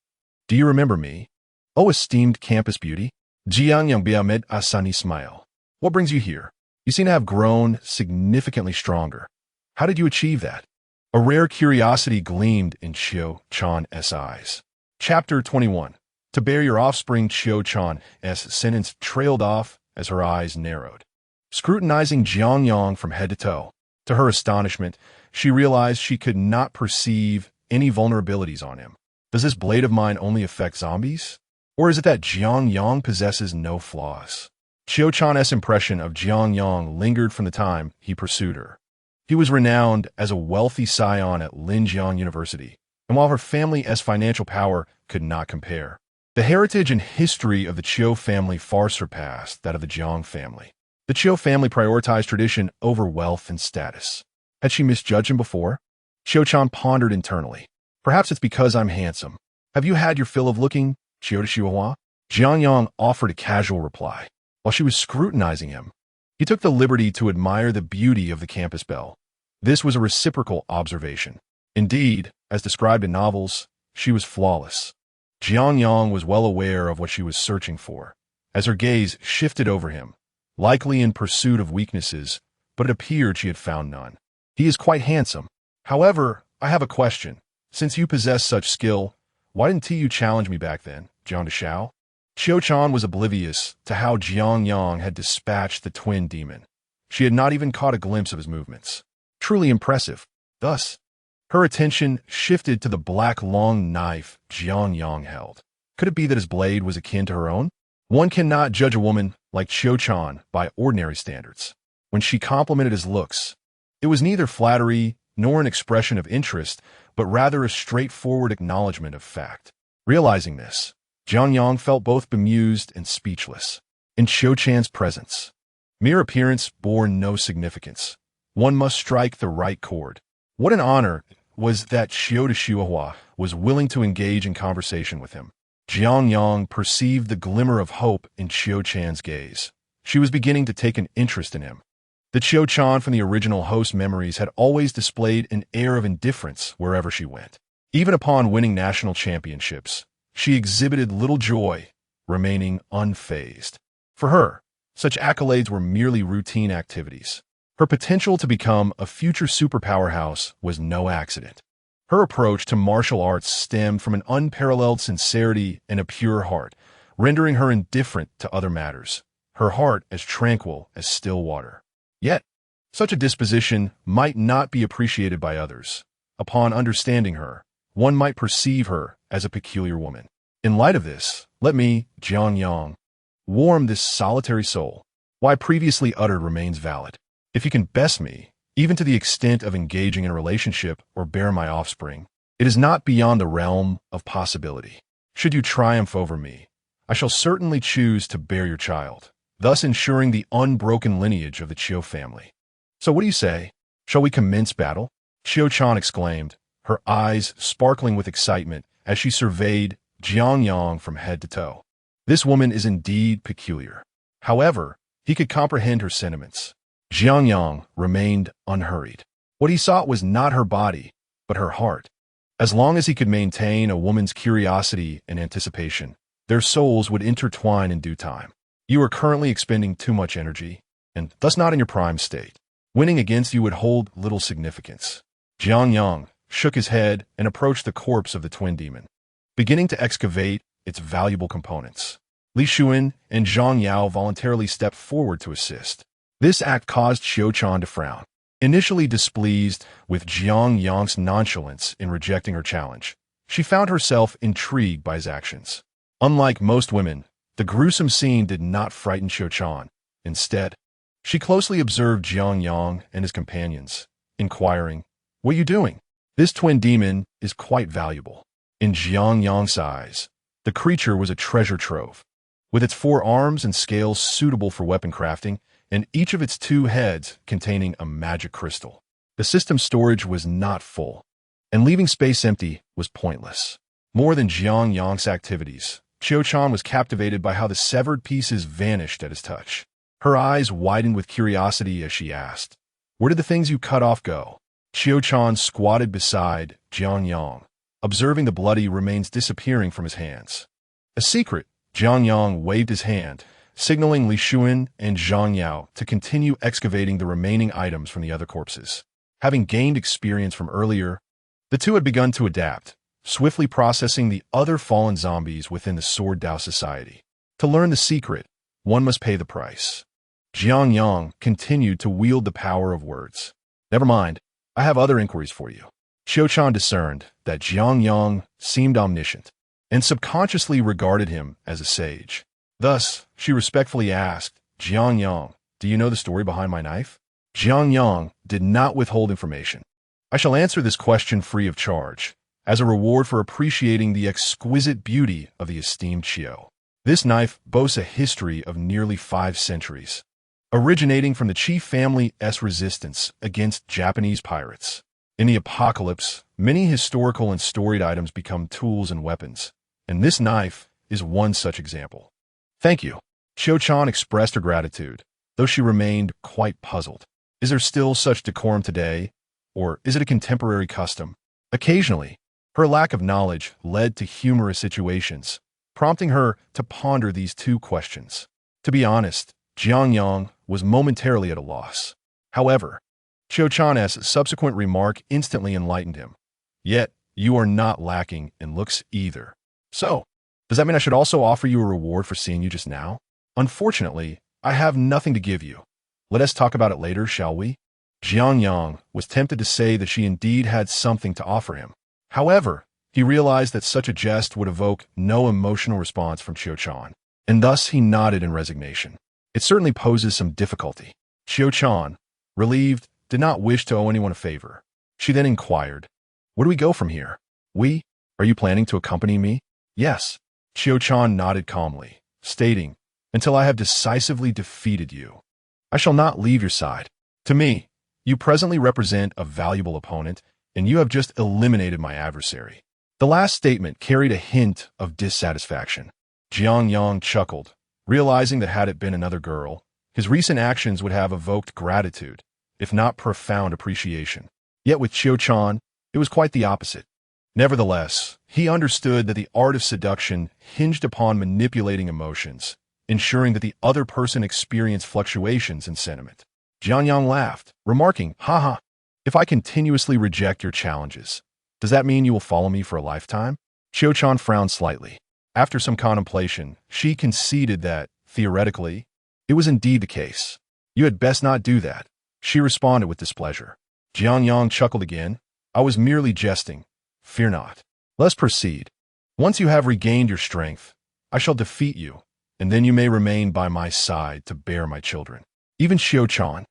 do you remember me? Oh, esteemed campus beauty? Jiang Yang beamed a sunny smile. What brings you here? You seem to have grown significantly stronger. How did you achieve that? A rare curiosity gleamed in Qiu Chan's eyes. Chapter 21. To bear your offspring. Qiu Chan's sentence trailed off as her eyes narrowed, scrutinizing Jiang Yang from head to toe. To her astonishment, she realized she could not perceive any vulnerabilities on him. Does this blade of mine only affect zombies? Or is it that Jiang Yang possesses no flaws? Qiu Chan's impression of Jiang Yang lingered from the time he pursued her. He was renowned as a wealthy scion at Linjiang University, and while her family's financial power could not compare, the heritage and history of the Qiu family far surpassed that of the Jiang family. The Qiu family prioritized tradition over wealth and status. Had she misjudged him before? Qiu Chan pondered internally. Perhaps it's because I'm handsome. Have you had your fill of looking, Qiu de Xiuhua? Jiang Yang offered a casual reply. While she was scrutinizing him, he took the liberty to admire the beauty of the campus belle. This was a reciprocal observation. Indeed, as described in novels, she was flawless. Jiang Yang was well aware of what she was searching for, as her gaze shifted over him, likely in pursuit of weaknesses, but it appeared she had found none. He is quite handsome. However, I have a question. Since you possess such skill, why didn't you challenge me back then, Jiang de Shao? Qiu Chan was oblivious to how Jiang Yang had dispatched the twin demon. She had not even caught a glimpse of his movements. Truly impressive. Thus, her attention shifted to the black long knife Jiang Yang held. Could it be that his blade was akin to her own? One cannot judge a woman like Qiu Chan by ordinary standards. When she complimented his looks, it was neither flattery nor an expression of interest, but rather a straightforward acknowledgement of fact. Realizing this, Jiang Yang felt both bemused and speechless. In Qiu Chan's presence, mere appearance bore no significance. One must strike the right chord. What an honor was that Qiu de Xiuhua was willing to engage in conversation with him. Jiang Yang perceived the glimmer of hope in Qiu Chan's gaze. She was beginning to take an interest in him. The Qiu Chan from the original host memories had always displayed an air of indifference wherever she went. Even upon winning national championships, she exhibited little joy, remaining unfazed. For her, such accolades were merely routine activities. Her potential to become a future superpowerhouse was no accident. Her approach to martial arts stemmed from an unparalleled sincerity and a pure heart, rendering her indifferent to other matters, her heart as tranquil as still water. Yet, such a disposition might not be appreciated by others. Upon understanding her, one might perceive her as a peculiar woman. In light of this, let me, Jiang Yang, warm this solitary soul. What I previously uttered remains valid. If you can best me, even to the extent of engaging in a relationship or bear my offspring, it is not beyond the realm of possibility. Should you triumph over me, I shall certainly choose to bear your child, thus ensuring the unbroken lineage of the Qiu family. So what do you say? Shall we commence battle? Qiu Chan exclaimed, her eyes sparkling with excitement as she surveyed Jiang Yang from head to toe. This woman is indeed peculiar. However, he could comprehend her sentiments. Jiang Yang remained unhurried. What he sought was not her body, but her heart. As long as he could maintain a woman's curiosity and anticipation, their souls would intertwine in due time. You are currently expending too much energy, and thus not in your prime state. Winning against you would hold little significance. Jiang Yang shook his head and approached the corpse of the twin demon, beginning to excavate its valuable components. Li Xuan and Zhang Yao voluntarily stepped forward to assist. This act caused Qiu Chan to frown. Initially displeased with Jiang Yang's nonchalance in rejecting her challenge, she found herself intrigued by his actions. Unlike most women, the gruesome scene did not frighten Qiu Chan. Instead, she closely observed Jiang Yang and his companions, inquiring, "What are you doing?" This twin demon is quite valuable. In Jiang Yang's eyes, the creature was a treasure trove. With its 4 arms and scales suitable for weapon crafting, and each of its 2 heads containing a magic crystal. The system's storage was not full, and leaving space empty was pointless. More than Jiang Yang's activities, Qiu Chan was captivated by how the severed pieces vanished at his touch. Her eyes widened with curiosity as she asked, "Where did the things you cut off go?" Qiu Chan squatted beside Jiang Yang, observing the bloody remains disappearing from his hands. A secret, Jiang Yang waved his hand, signaling Li Xuan and Zhang Yao to continue excavating the remaining items from the other corpses. Having gained experience from earlier, the two had begun to adapt, swiftly processing the other fallen zombies within the Sword Dao Society. To learn the secret, one must pay the price. Jiang Yang continued to wield the power of words. "Never mind, I have other inquiries for you." Qiu Chan discerned that Jiang Yang seemed omniscient, and subconsciously regarded him as a sage. Thus, she respectfully asked, "Jiang Yang, do you know the story behind my knife?" Jiang Yang did not withhold information. "I shall answer this question free of charge, as a reward for appreciating the exquisite beauty of the esteemed Qiu. This knife boasts a history of nearly 5 centuries, originating from the Qi family's resistance against Japanese pirates. In the apocalypse, many historical and storied items become tools and weapons, and this knife is one such example." "Thank you." Qiu Chan expressed her gratitude, though she remained quite puzzled. Is there still such decorum today, or is it a contemporary custom? Occasionally, her lack of knowledge led to humorous situations, prompting her to ponder these 2 questions. To be honest, Jiang Yang was momentarily at a loss. However, Qiu Chan's subsequent remark instantly enlightened him. "Yet, you are not lacking in looks either. So, does that mean I should also offer you a reward for seeing you just now? Unfortunately, I have nothing to give you. Let us talk about it later, shall we?" Jiang Yang was tempted to say that she indeed had something to offer him. However, he realized that such a jest would evoke no emotional response from Qiu Chan, and thus he nodded in resignation. "It certainly poses some difficulty." Qiu Chan, relieved, did not wish to owe anyone a favor. She then inquired, "Where do we go from here?" "We? Are you planning to accompany me?" "Yes." Qiu Chan nodded calmly, stating, "Until I have decisively defeated you, I shall not leave your side. To me, you presently represent a valuable opponent, and you have just eliminated my adversary." The last statement carried a hint of dissatisfaction. Jiang Yang chuckled, realizing that had it been another girl, his recent actions would have evoked gratitude, if not profound appreciation. Yet with Qiu Chan, it was quite the opposite. Nevertheless, he understood that the art of seduction hinged upon manipulating emotions, ensuring that the other person experienced fluctuations in sentiment. Jiang Yang laughed, remarking, "Haha, if I continuously reject your challenges, Does that mean you will follow me for a lifetime? Qiu-chan frowned slightly. After some contemplation, she conceded that, theoretically, it was indeed the case. You had best not do that, she responded with displeasure. Jiang Yang chuckled again. I was merely jesting. Fear not. Let's proceed. Once you have regained your strength, I shall defeat you, and then you may remain by my side to bear my children. Even Qiu-chan,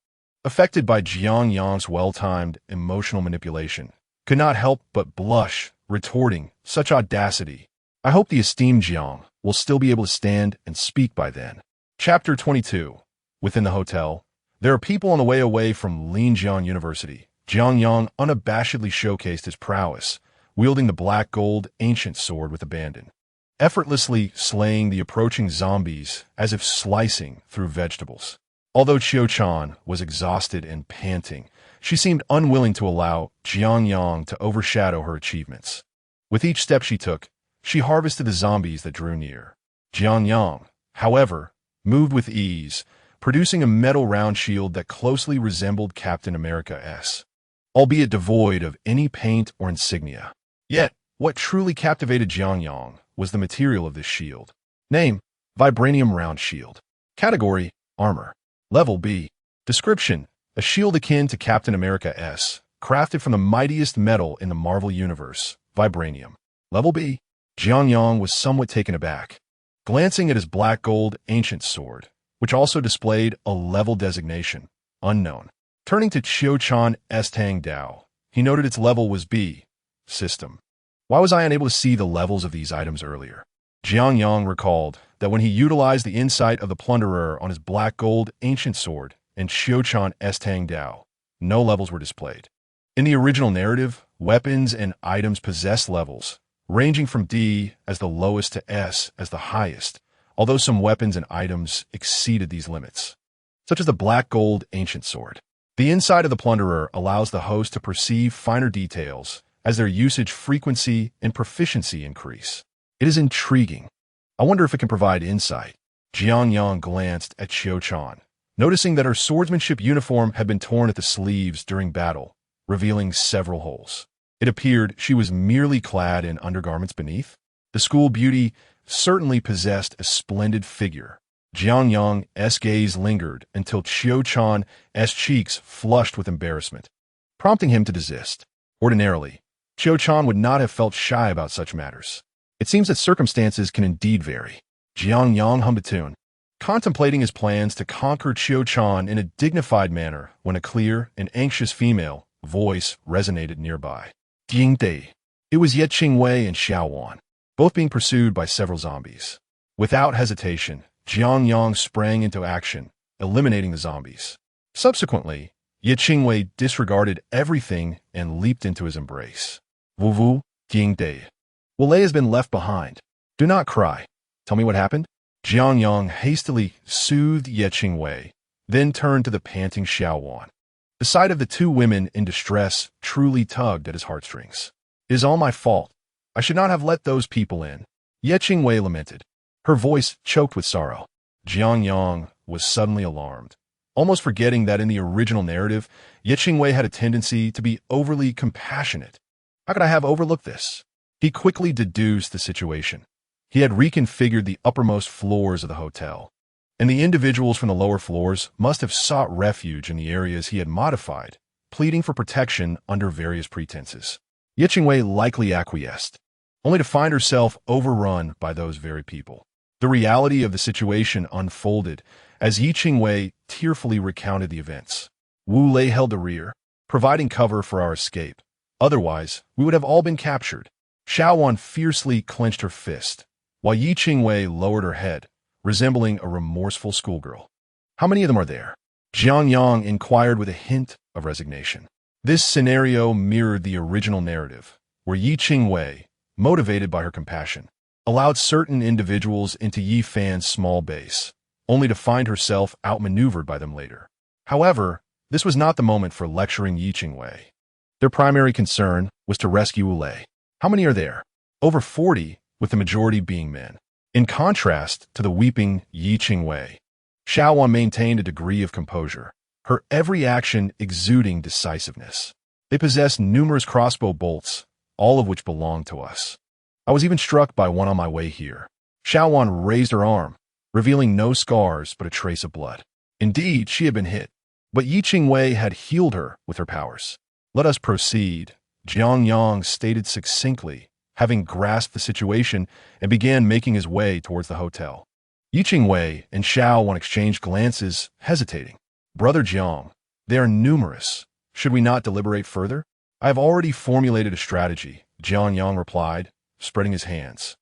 affected by Jiang Yang's well-timed emotional manipulation, could not help but blush, retorting, such audacity. I hope the esteemed Jiang will still be able to stand and speak by then. Chapter 22. Within the hotel, there are people on the way away from Linjiang University. Jiang Yang unabashedly showcased his prowess, wielding the black gold ancient sword with abandon, effortlessly slaying the approaching zombies as if slicing through vegetables. Although Qiu-chan was exhausted and panting, she seemed unwilling to allow Jiang Yang to overshadow her achievements. With each step she took, she harvested the zombies that drew near. Jiang Yang, however, moved with ease, producing a metal round shield that closely resembled Captain America's, albeit devoid of any paint or insignia. Yet, what truly captivated Jiang Yang was the material of this shield. Name: Vibranium Round Shield. Category: Armor. Level B. Description: a shield akin to Captain America's, crafted from the mightiest metal in the Marvel Universe, vibranium. Level B. Jiang Yang was somewhat taken aback, glancing at his black gold ancient sword, which also displayed a level designation, unknown. Turning to Qiu-chan's Tang Dao, he noted its level was B. System. Why was I unable to see the levels of these items earlier? Jiang Yang recalled that when he utilized the insight of the plunderer on his black gold ancient sword and Qiu-chan's Tang Dao, no levels were displayed. In the original narrative, weapons and items possessed levels, ranging from D as the lowest to S as the highest, although some weapons and items exceeded these limits, such as the black gold ancient sword. The insight of the plunderer allows the host to perceive finer details as their usage frequency and proficiency increase. It is intriguing. I wonder if it can provide insight. Jiang Yang glanced at Qiu-chan, noticing that her swordsmanship uniform had been torn at the sleeves during battle, revealing several holes. It appeared she was merely clad in undergarments beneath. The school beauty certainly possessed a splendid figure. Jiang Yang's gaze lingered until Qiu-chan's cheeks flushed with embarrassment, prompting him to desist. Ordinarily, Qiu-chan would not have felt shy about such matters. It seems that circumstances can indeed vary. Jiang Yang hummed a tune, contemplating his plans to conquer Qiu-chan in a dignified manner when a clear and anxious female voice resonated nearby. Ding Dei. It was Ye Qingwei and Xiao Wan, both being pursued by several zombies. Without hesitation, Jiang Yang sprang into action, eliminating the zombies. Subsequently, Ye Qingwei disregarded everything and leaped into his embrace. Wu Ding Dei. Wei has been left behind. Do not cry. Tell me what happened? Jiang Yang hastily soothed Ye Qingwei, then turned to the panting Xiao Wan. The sight of the two women in distress truly tugged at his heartstrings. It is all my fault. I should not have let those people in. Ye Qingwei lamented, her voice choked with sorrow. Jiang Yang was suddenly alarmed, almost forgetting that in the original narrative, Ye Qingwei had a tendency to be overly compassionate. How could I have overlooked this? He quickly deduced the situation. He had reconfigured the uppermost floors of the hotel, and the individuals from the lower floors must have sought refuge in the areas he had modified, pleading for protection under various pretenses. Ye Qingwei likely acquiesced, only to find herself overrun by those very people. The reality of the situation unfolded as Ye Qingwei tearfully recounted the events. Wu Lei held the rear, providing cover for our escape. Otherwise, we would have all been captured. Xiao Wan fiercely clenched her fist, while Ye Qingwei lowered her head, resembling a remorseful schoolgirl. How many of them are there? Jiang Yang inquired with a hint of resignation. This scenario mirrored the original narrative, where Ye Qingwei, motivated by her compassion, allowed certain individuals into Yi Fan's small base, only to find herself outmaneuvered by them later. However, this was not the moment for lecturing Ye Qingwei. Their primary concern was to rescue Wu Lei. How many are there? Over 40, with the majority being men. In contrast to the weeping Ye Qingwei, Xiao Wan maintained a degree of composure, her every action exuding decisiveness. They possessed numerous crossbow bolts, all of which belonged to us. I was even struck by one on my way here. Xiaowan raised her arm, revealing no scars but a trace of blood. Indeed, she had been hit, but Yi Qingwei had healed her with her powers. Let us proceed, Jiang Yang stated succinctly, having grasped the situation and began making his way towards the hotel. Yi Qingwei and Xiaowan exchanged glances, hesitating. Brother Jiang, they are numerous. Should we not deliberate further? I have already formulated a strategy, Jiang Yang replied, spreading his hands.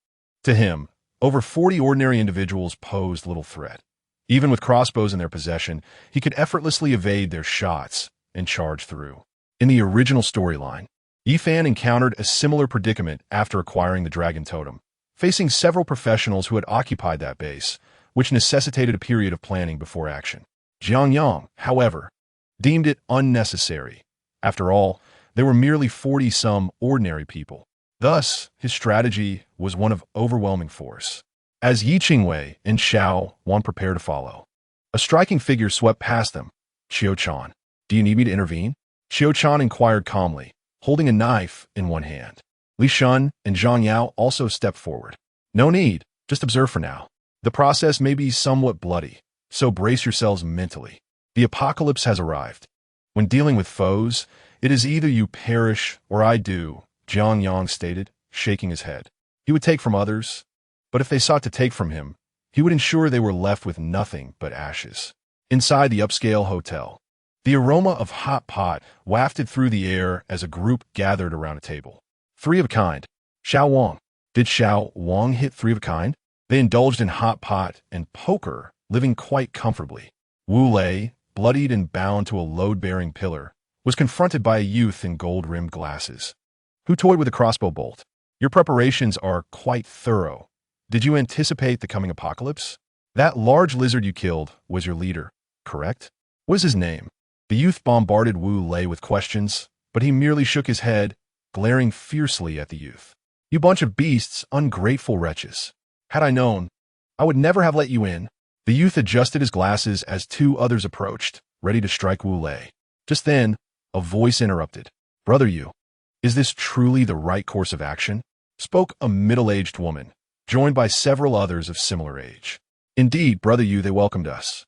To him, over 40 ordinary individuals posed little threat. Even with crossbows in their possession, he could effortlessly evade their shots and charge through. In the original storyline, Yifan encountered a similar predicament after acquiring the Dragon Totem, facing several professionals who had occupied that base, which necessitated a period of planning before action. Jiang Yang, however, deemed it unnecessary. After all, there were merely 40-some ordinary people. Thus, his strategy was one of overwhelming force. As Yi Qingwei and Xiaowan prepared to follow, a striking figure swept past them. Qiu Chan. Do you need me to intervene? Qiu Chan inquired calmly, holding a knife in one hand. Li Shun and Zhang Yao also stepped forward. No need, just observe for now. The process may be somewhat bloody, so brace yourselves mentally. The apocalypse has arrived. When dealing with foes, it is either you perish or I do, Jiang Yang stated, shaking his head. He would take from others, but if they sought to take from him, he would ensure they were left with nothing but ashes. Inside the upscale hotel, the aroma of hot pot wafted through the air as a group gathered around a table. Three of a kind. Xiao Wang. Did Xiao Wang hit three of a kind? They indulged in hot pot and poker, living quite comfortably. Wu Lei, bloodied and bound to a load-bearing pillar, was confronted by a youth in gold-rimmed glasses, who toyed with a crossbow bolt. Your preparations are quite thorough. Did you anticipate the coming apocalypse? That large lizard you killed was your leader, correct? What is his name? The youth bombarded Wu Lei with questions, but he merely shook his head, glaring fiercely at the youth. You bunch of beasts, ungrateful wretches. Had I known, I would never have let you in. The youth adjusted his glasses as two others approached, ready to strike Wu Lei. Just then, a voice interrupted. Brother Yu, is this truly the right course of action? Spoke a middle-aged woman, joined by several others of similar age. Indeed, Brother Yu, they welcomed us.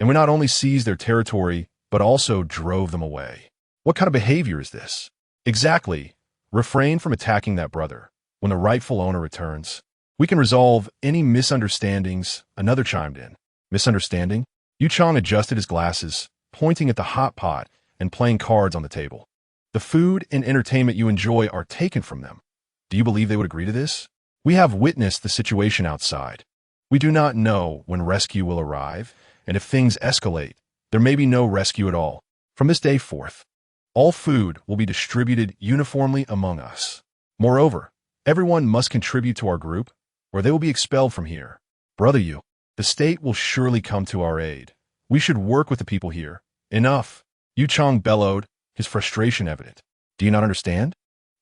And we not only seized their territory, but also drove them away. What kind of behavior is this? Exactly. Refrain from attacking that brother. When the rightful owner returns, we can resolve any misunderstandings, another chimed in. Misunderstanding? Yu Chang adjusted his glasses, pointing at the hot pot and playing cards on the table. The food and entertainment you enjoy are taken from them. Do you believe they would agree to this? We have witnessed the situation outside. We do not know when rescue will arrive, and if things escalate, there may be no rescue at all. From this day forth, all food will be distributed uniformly among us. Moreover, everyone must contribute to our group, or they will be expelled from here. Brother Yu, the state will surely come to our aid. We should work with the people here. Enough. Yu Chang bellowed, his frustration evident. Do you not understand?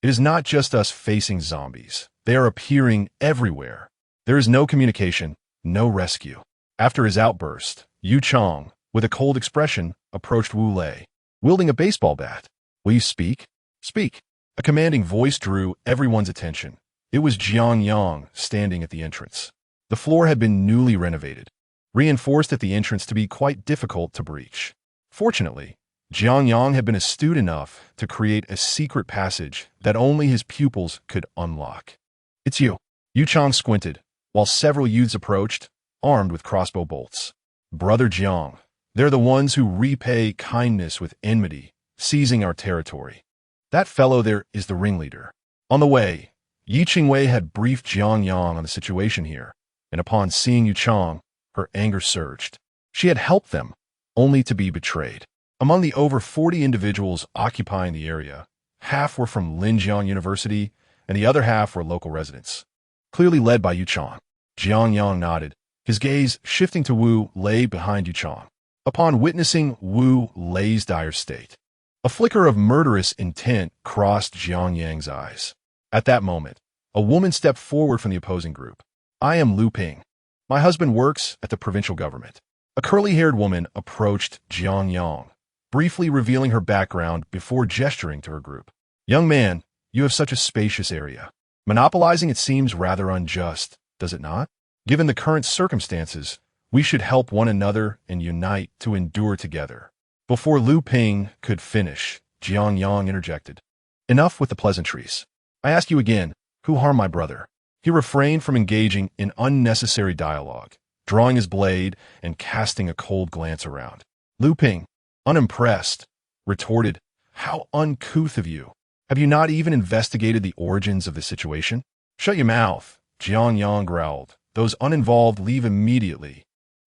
It is not just us facing zombies. They are appearing everywhere. There is no communication, no rescue. After his outburst, Yu Chang, with a cold expression, approached Wu Lei, wielding a baseball bat. Will you speak? Speak. A commanding voice drew everyone's attention. It was Jiang Yang standing at the entrance. The floor had been newly renovated, reinforced at the entrance to be quite difficult to breach. Fortunately, Jiang Yang had been astute enough to create a secret passage that only his pupils could unlock. It's you. Yu Chang squinted, while several youths approached, armed with crossbow bolts. Brother Jiang, they're the ones who repay kindness with enmity, seizing our territory. That fellow there is the ringleader. On the way, Yi Qingwei had briefed Jiang Yang on the situation here, and upon seeing Yu Chang, her anger surged. She had helped them, only to be betrayed. Among the over 40 individuals occupying the area, half were from Linjiang University, and the other half were local residents, clearly led by Yu Chang. Jiang Yang nodded, his gaze shifting to Wu Lei behind Yu Chang. Upon witnessing Wu Lei's dire state, a flicker of murderous intent crossed Jiang Yang's eyes. At that moment, a woman stepped forward from the opposing group. I am Lu Ping. My husband works at the provincial government. A curly-haired woman approached Jiang Yang, briefly revealing her background before gesturing to her group. Young man, You have such a spacious area. Monopolizing it seems rather unjust, does it not? Given the current circumstances, we should help one another and unite to endure together. Before Lu Ping could finish, Jiang Yang interjected. Enough with the pleasantries. I ask you again, who harmed my brother? He refrained from engaging in unnecessary dialogue, drawing his blade and casting a cold glance around. Lu Ping, unimpressed, retorted, How uncouth of you. Have you not even investigated the origins of the situation? Shut your mouth, Jiang Yang growled. Those uninvolved leave immediately,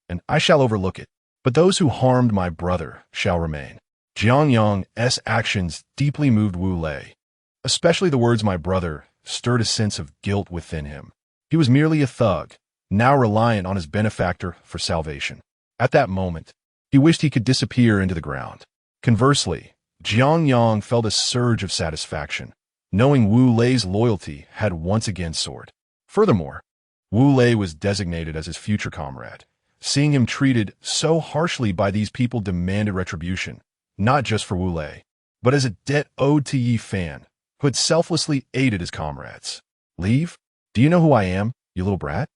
and I shall overlook it. But those who harmed my brother shall remain. Jiang Yang's actions deeply moved Wu Lei. Especially the words my brother stirred a sense of guilt within him. He was merely a thug, now reliant on his benefactor for salvation. At that moment, he wished he could disappear into the ground. Conversely, Jiang Yang felt a surge of satisfaction, knowing Wu Lei's loyalty had once again soared. Furthermore, Wu Lei was designated as his future comrade. Seeing him treated so harshly by these people demanded retribution, not just for Wu Lei, but as a debt owed to Yi Fan, who had selflessly aided his comrades. Leave? Do you know who I am, you little brat?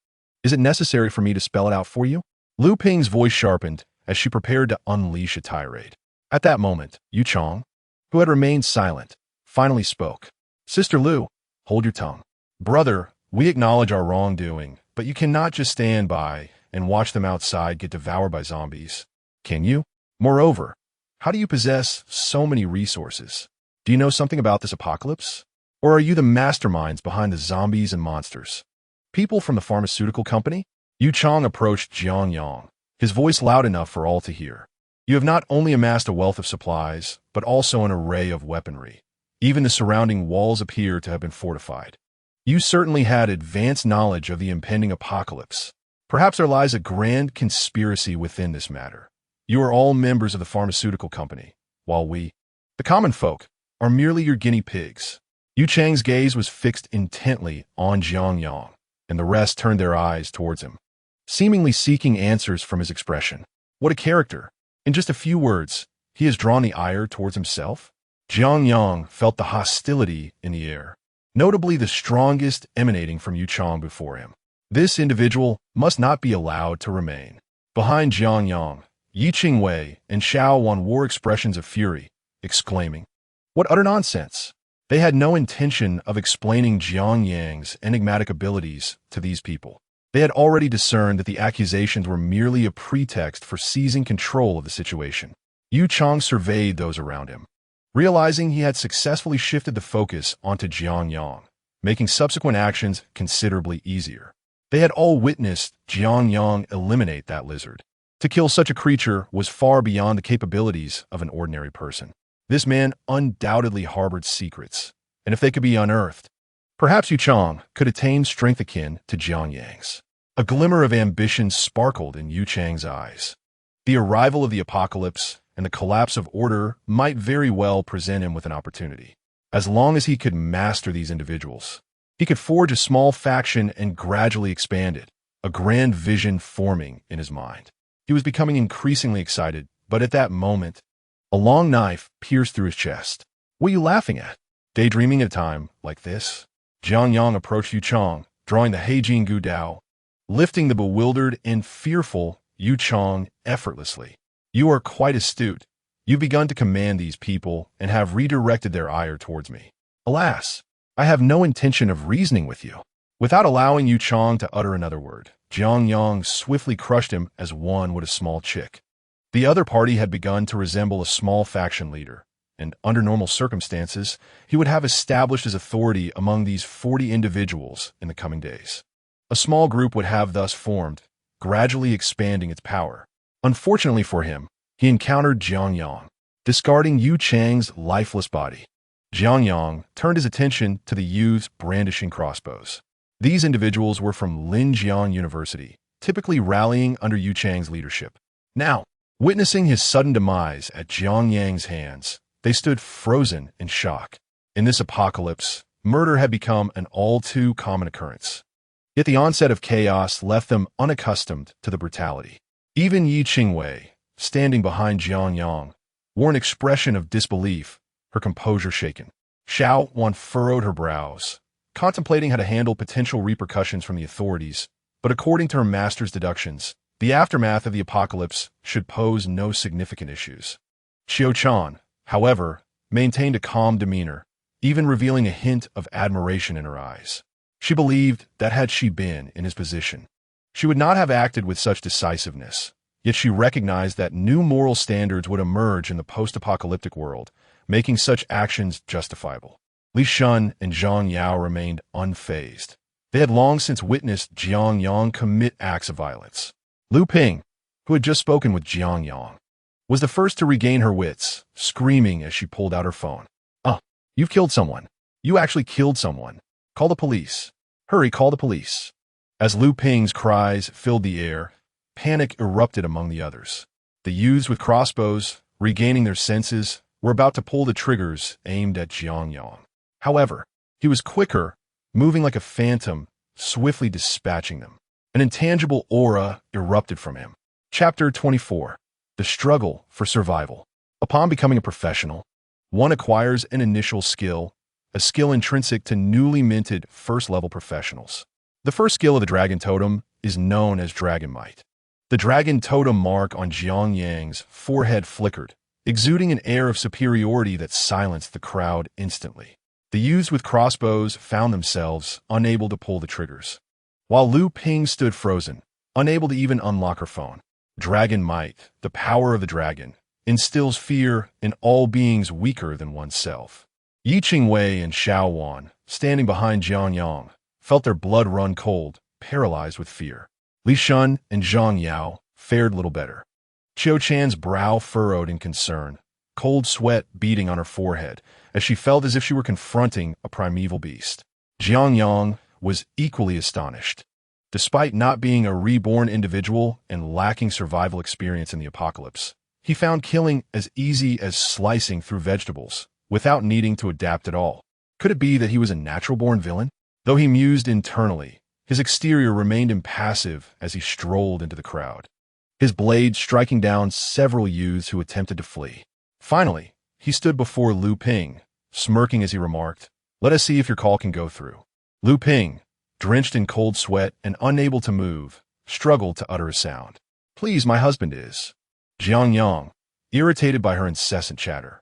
Is it necessary for me to spell it out for you? Lu Ping's voice sharpened as she prepared to unleash a tirade. At that moment, Yu Chong, who had remained silent, finally spoke. Sister Lu, hold your tongue. Brother, we acknowledge our wrongdoing, but you cannot just stand by and watch them outside get devoured by zombies. Can you? Moreover, how do you possess so many resources? Do you know something about this apocalypse? Or are you the masterminds behind the zombies and monsters? People from the pharmaceutical company? Yu Chong approached Jiang Yang, his voice loud enough for all to hear. You have not only amassed a wealth of supplies, but also an array of weaponry. Even the surrounding walls appear to have been fortified. You certainly had advanced knowledge of the impending apocalypse. Perhaps there lies a grand conspiracy within this matter. You are all members of the pharmaceutical company, while we, the common folk, are merely your guinea pigs. Yu Chang's gaze was fixed intently on Jiang Yang, and the rest turned their eyes towards him, seemingly seeking answers from his expression. What a character! In just a few words, he has drawn the ire towards himself? Jiang Yang felt the hostility in the air, notably the strongest emanating from Yu Chong before him. This individual must not be allowed to remain. Behind Jiang Yang, Yi Qingwei and Xiao Wan wore expressions of fury, exclaiming, What utter nonsense! They had no intention of explaining Jiang Yang's enigmatic abilities to these people. They had already discerned that the accusations were merely a pretext for seizing control of the situation. Yu Chong surveyed those around him, realizing he had successfully shifted the focus onto Jiang Yang, making subsequent actions considerably easier. They had all witnessed Jiang Yang eliminate that lizard. To kill such a creature was far beyond the capabilities of an ordinary person. This man undoubtedly harbored secrets, and if they could be unearthed, perhaps Yu Chong could attain strength akin to Jiang Yang's. A glimmer of ambition sparkled in Yu Chang's eyes. The arrival of the apocalypse and the collapse of order might very well present him with an opportunity. As long as he could master these individuals, he could forge a small faction and gradually expand it, a grand vision forming in his mind. He was becoming increasingly excited, but at that moment, a long knife pierced through his chest. What are you laughing at? Daydreaming at a time like this? Jiang Yang approached Yu Chong, drawing the Heijin Gu Dao, lifting the bewildered and fearful Yu Chong effortlessly. You are quite astute. You've begun to command these people and have redirected their ire towards me. Alas, I have no intention of reasoning with you. Without allowing Yu Chong to utter another word, Jiang Yang swiftly crushed him as one would a small chick. The other party had begun to resemble a small faction leader, and under normal circumstances, he would have established his authority among these 40 individuals in the coming days. A small group would have thus formed, gradually expanding its power. Unfortunately for him, he encountered Jiang Yang, discarding Yu Chang's lifeless body. Jiang Yang turned his attention to the youths brandishing crossbows. These individuals were from Linjiang University, typically rallying under Yu Chang's leadership. Now, witnessing his sudden demise at Jiang Yang's hands, they stood frozen in shock. In this apocalypse, murder had become an all-too common occurrence. Yet the onset of chaos left them unaccustomed to the brutality. Even Yi Qingwei, standing behind Jiang Yang, wore an expression of disbelief, her composure shaken. Xiao Wan furrowed her brows, contemplating how to handle potential repercussions from the authorities, but according to her master's deductions, the aftermath of the apocalypse should pose no significant issues. Qiu Chan, however, maintained a calm demeanor, even revealing a hint of admiration in her eyes. She believed that had she been in his position, she would not have acted with such decisiveness, yet she recognized that new moral standards would emerge in the post-apocalyptic world, making such actions justifiable. Li Shun and Zhang Yao remained unfazed. They had long since witnessed Jiang Yang commit acts of violence. Lu Ping, who had just spoken with Jiang Yang, was the first to regain her wits, screaming as she pulled out her phone. You've killed someone. You actually killed someone. Call the police. Hurry, call the police." As Lu Ping's cries filled the air, panic erupted among the others. The youths with crossbows, regaining their senses, were about to pull the triggers aimed at Jiang Yang. However, he was quicker, moving like a phantom, swiftly dispatching them. An intangible aura erupted from him. Chapter 24. The Struggle for Survival. Upon becoming a professional, one acquires an initial skill, a skill intrinsic to newly minted first-level professionals. The first skill of the Dragon Totem is known as Dragon Might. The Dragon Totem mark on Jiang Yang's forehead flickered, exuding an air of superiority that silenced the crowd instantly. The youths with crossbows found themselves unable to pull the triggers, while Lu Ping stood frozen, unable to even unlock her phone. Dragon Might, the power of the dragon, instills fear in all beings weaker than oneself. Yi Qingwei and Xiao Wan, standing behind Jiang Yang, felt their blood run cold, paralyzed with fear. Li Shun and Zhang Yao fared little better. Qiu Chan's brow furrowed in concern, cold sweat beading on her forehead, as she felt as if she were confronting a primeval beast. Jiang Yang was equally astonished. Despite not being a reborn individual and lacking survival experience in the apocalypse, he found killing as easy as slicing through vegetables, without needing to adapt at all. Could it be that he was a natural-born villain? Though he mused internally, his exterior remained impassive as he strolled into the crowd, his blade striking down several youths who attempted to flee. Finally, he stood before Lu Ping, smirking as he remarked, "Let us see if your call can go through." Lu Ping, drenched in cold sweat and unable to move, struggled to utter a sound. "Please, my husband is." Jiang Yang, irritated by her incessant chatter,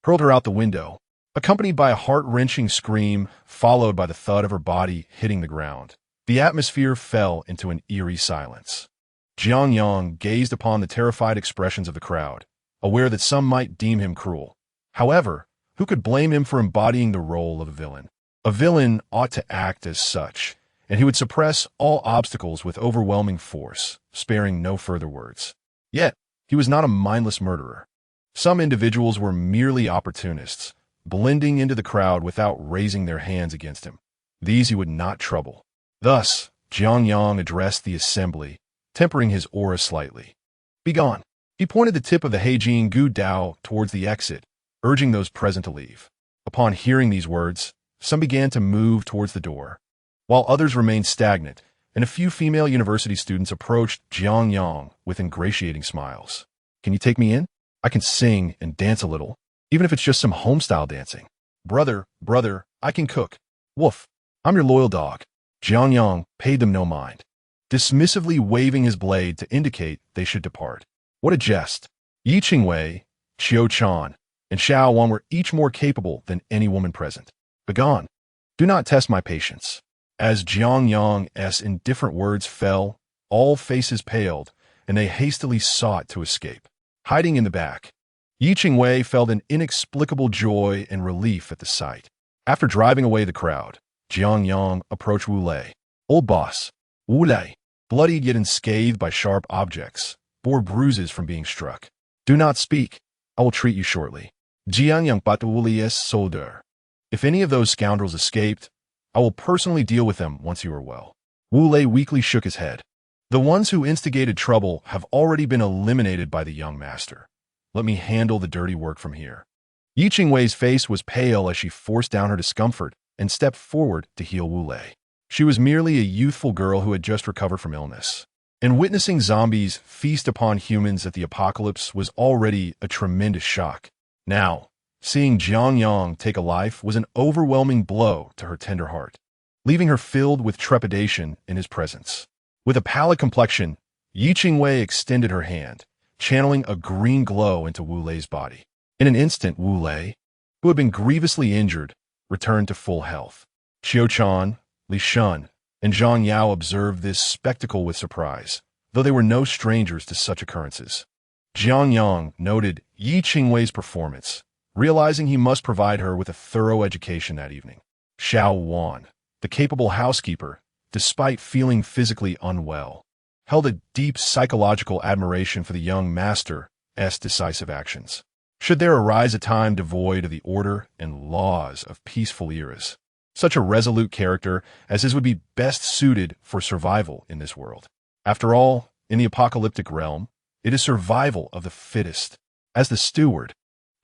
hurled her out the window, accompanied by a heart-wrenching scream followed by the thud of her body hitting the ground. The atmosphere fell into an eerie silence. Jiang Yang gazed upon the terrified expressions of the crowd, aware that some might deem him cruel. However, who could blame him for embodying the role of a villain? A villain ought to act as such, and he would suppress all obstacles with overwhelming force, sparing no further words. Yet, he was not a mindless murderer. Some individuals were merely opportunists, blending into the crowd without raising their hands against him. These he would not trouble. Thus, Jiang Yang addressed the assembly, tempering his aura slightly. "Begone." He pointed the tip of the Heijing Gu Dao towards the exit, urging those present to leave. Upon hearing these words, some began to move towards the door, while others remained stagnant, and a few female university students approached Jiang Yang with ingratiating smiles. "Can you take me in? I can sing and dance a little, even if it's just some home-style dancing." Brother, I can cook. Woof, I'm your loyal dog." Jiang Yang paid them no mind, dismissively waving his blade to indicate they should depart. What a jest! Yi Qingwei, Qiu Chan, and Xiao Wan were each more capable than any woman present. "Begone. Do not test my patience." As Jiang Yang's indifferent words fell, all faces paled, and they hastily sought to escape. Hiding in the back, Yi Qingwei felt an inexplicable joy and relief at the sight. After driving away the crowd, Jiang Yang approached Wu Lei. "Old boss." Wu Lei, bloodied yet unscathed by sharp objects, bore bruises from being struck. "Do not speak. I will treat you shortly." Jiang Yang bat Wu Lei's shoulder. "If any of those scoundrels escaped, I will personally deal with them once you are well." Wu Lei weakly shook his head. "The ones who instigated trouble have already been eliminated by the young master. Let me handle the dirty work from here." Yi Qingwei's face was pale as she forced down her discomfort and stepped forward to heal Wu Lei. She was merely a youthful girl who had just recovered from illness, and witnessing zombies feast upon humans at the apocalypse was already a tremendous shock. Now, Seeing Jiang Yang take a life was an overwhelming blow to her tender heart, leaving her filled with trepidation in his presence. With a pallid complexion, Yi Qingwei extended her hand, channeling a green glow into Wu Lei's body. In an instant, Wu Lei, who had been grievously injured, returned to full health. Qiu Chan, Li Shun, and Zhang Yao observed this spectacle with surprise, though they were no strangers to such occurrences. Jiang Yang noted Yi Qingwei's performance, realizing he must provide her with a thorough education that evening. Xiao Wan, the capable housekeeper, despite feeling physically unwell, held a deep psychological admiration for the young master's decisive actions. Should there arise a time devoid of the order and laws of peaceful eras, such a resolute character as his would be best suited for survival in this world. After all, in the apocalyptic realm, it is survival of the fittest. As the steward,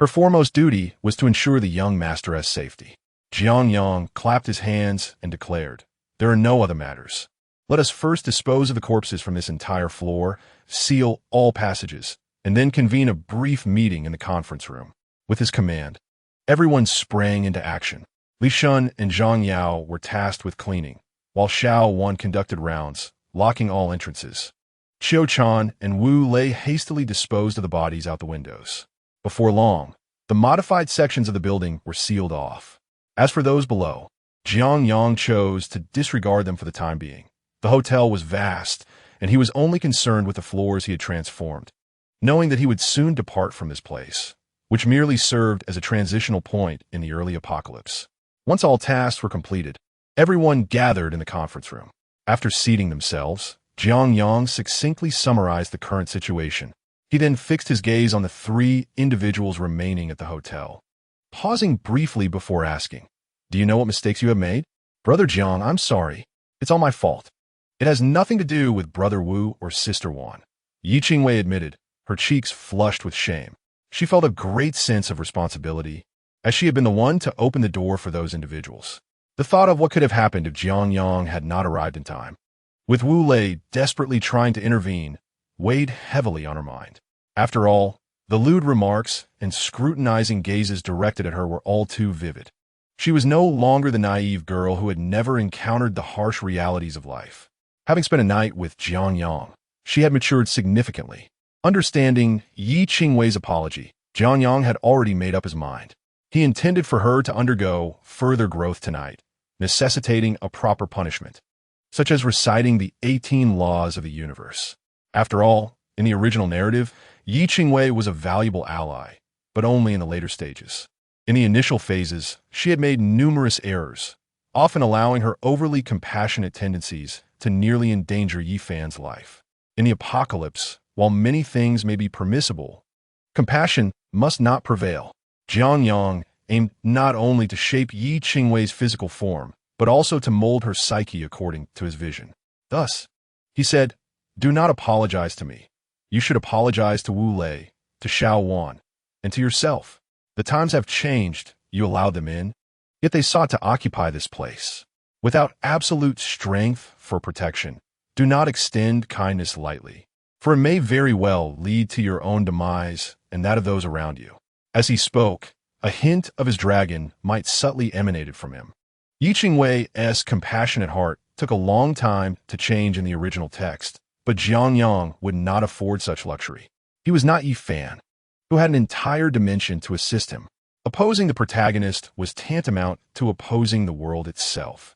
her foremost duty was to ensure the young master's safety. Jiang Yang clapped his hands and declared, "There are no other matters. Let us first dispose of the corpses from this entire floor, seal all passages, and then convene a brief meeting in the conference room." With his command, everyone sprang into action. Li Shun and Zhang Yao were tasked with cleaning, while Xiao Wan conducted rounds, locking all entrances. Qiu Chan and Wu Lei hastily disposed of the bodies out the windows. Before long, the modified sections of the building were sealed off. As for those below, Jiang Yang chose to disregard them for the time being. The hotel was vast, and he was only concerned with the floors he had transformed, knowing that he would soon depart from this place, which merely served as a transitional point in the early apocalypse. Once all tasks were completed, everyone gathered in the conference room. After seating themselves, Jiang Yang succinctly summarized the current situation. He then fixed his gaze on the 3 individuals remaining at the hotel, pausing briefly before asking, "Do you know what mistakes you have made?" "Brother Jiang, I'm sorry. It's all my fault. It has nothing to do with Brother Wu or Sister Wan," Yi Qingwei admitted, her cheeks flushed with shame. She felt a great sense of responsibility, as she had been the one to open the door for those individuals. The thought of what could have happened if Jiang Yang had not arrived in time, with Wu Lei desperately trying to intervene, weighed heavily on her mind. After all, the lewd remarks and scrutinizing gazes directed at her were all too vivid. She was no longer the naive girl who had never encountered the harsh realities of life. Having spent a night with Jiang Yang, she had matured significantly. Understanding Yi Qingwei's apology, Jiang Yang had already made up his mind. He intended for her to undergo further growth tonight, necessitating a proper punishment, such as reciting the 18 laws of the universe. After all, in the original narrative, Yi Qingwei was a valuable ally, but only in the later stages. In the initial phases, she had made numerous errors, often allowing her overly compassionate tendencies to nearly endanger Yi Fan's life. In the apocalypse, while many things may be permissible, compassion must not prevail. Jiang Yang aimed not only to shape Yi Qingwei's physical form, but also to mold her psyche according to his vision. Thus, he said, "Do not apologize to me. You should apologize to Wu Lei, to Xiao Wan, and to yourself. The times have changed, you allowed them in, yet they sought to occupy this place. Without absolute strength for protection, do not extend kindness lightly, for it may very well lead to your own demise and that of those around you." As he spoke, a hint of his dragon might subtly emanated from him. Yi Qingwei's compassionate heart took a long time to change in the original text, but Jiang Yang would not afford such luxury. He was not Yi Fan, who had an entire dimension to assist him. Opposing the protagonist was tantamount to opposing the world itself.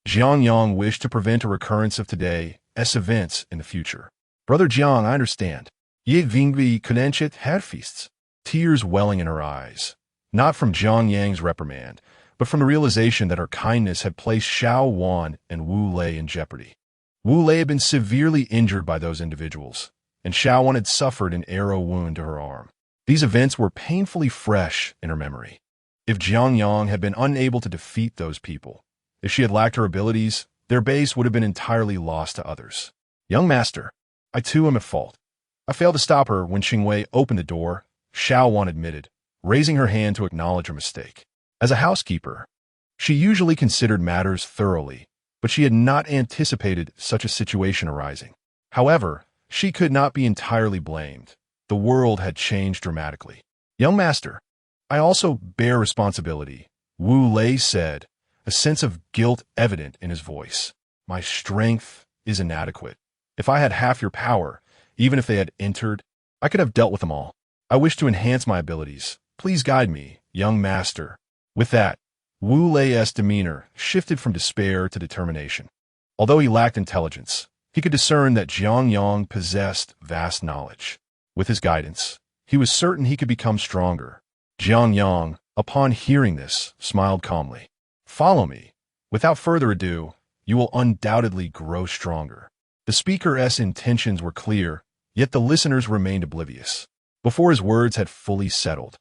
Jiang Yang wished to prevent a recurrence of today's events in the future. "Brother Jiang, I understand. Ye Vingbi Kunenchet had feasts." Tears welling in her eyes, not from Jiang Yang's reprimand, but from the realization that her kindness had placed Xiao Wan and Wu Lei in jeopardy. Wu Lei had been severely injured by those individuals, and Xiao Wan had suffered an arrow wound to her arm. These events were painfully fresh in her memory. If Jiang Yang had been unable to defeat those people, if she had lacked her abilities, their base would have been entirely lost to others. "Young master, I too am at fault. I failed to stop her when Qingwei opened the door," Xiao Wan admitted, raising her hand to acknowledge her mistake. As a housekeeper, she usually considered matters thoroughly, but she had not anticipated such a situation arising. However, she could not be entirely blamed. The world had changed dramatically. "Young master, I also bear responsibility, Wu Lei said, a sense of guilt evident in his voice. My strength is inadequate. If I had half your power, even if they had entered, I could have dealt with them all. I wish to enhance my abilities. Please guide me, young master. With that, Wu Lei's demeanor shifted from despair to determination. Although he lacked intelligence, he could discern that Jiang Yang possessed vast knowledge. With his guidance, he was certain he could become stronger. Jiang Yang, upon hearing this, smiled calmly. Follow me. Without further ado, you will undoubtedly grow stronger. The speaker's intentions were clear, yet the listeners remained oblivious. Before his words had fully settled,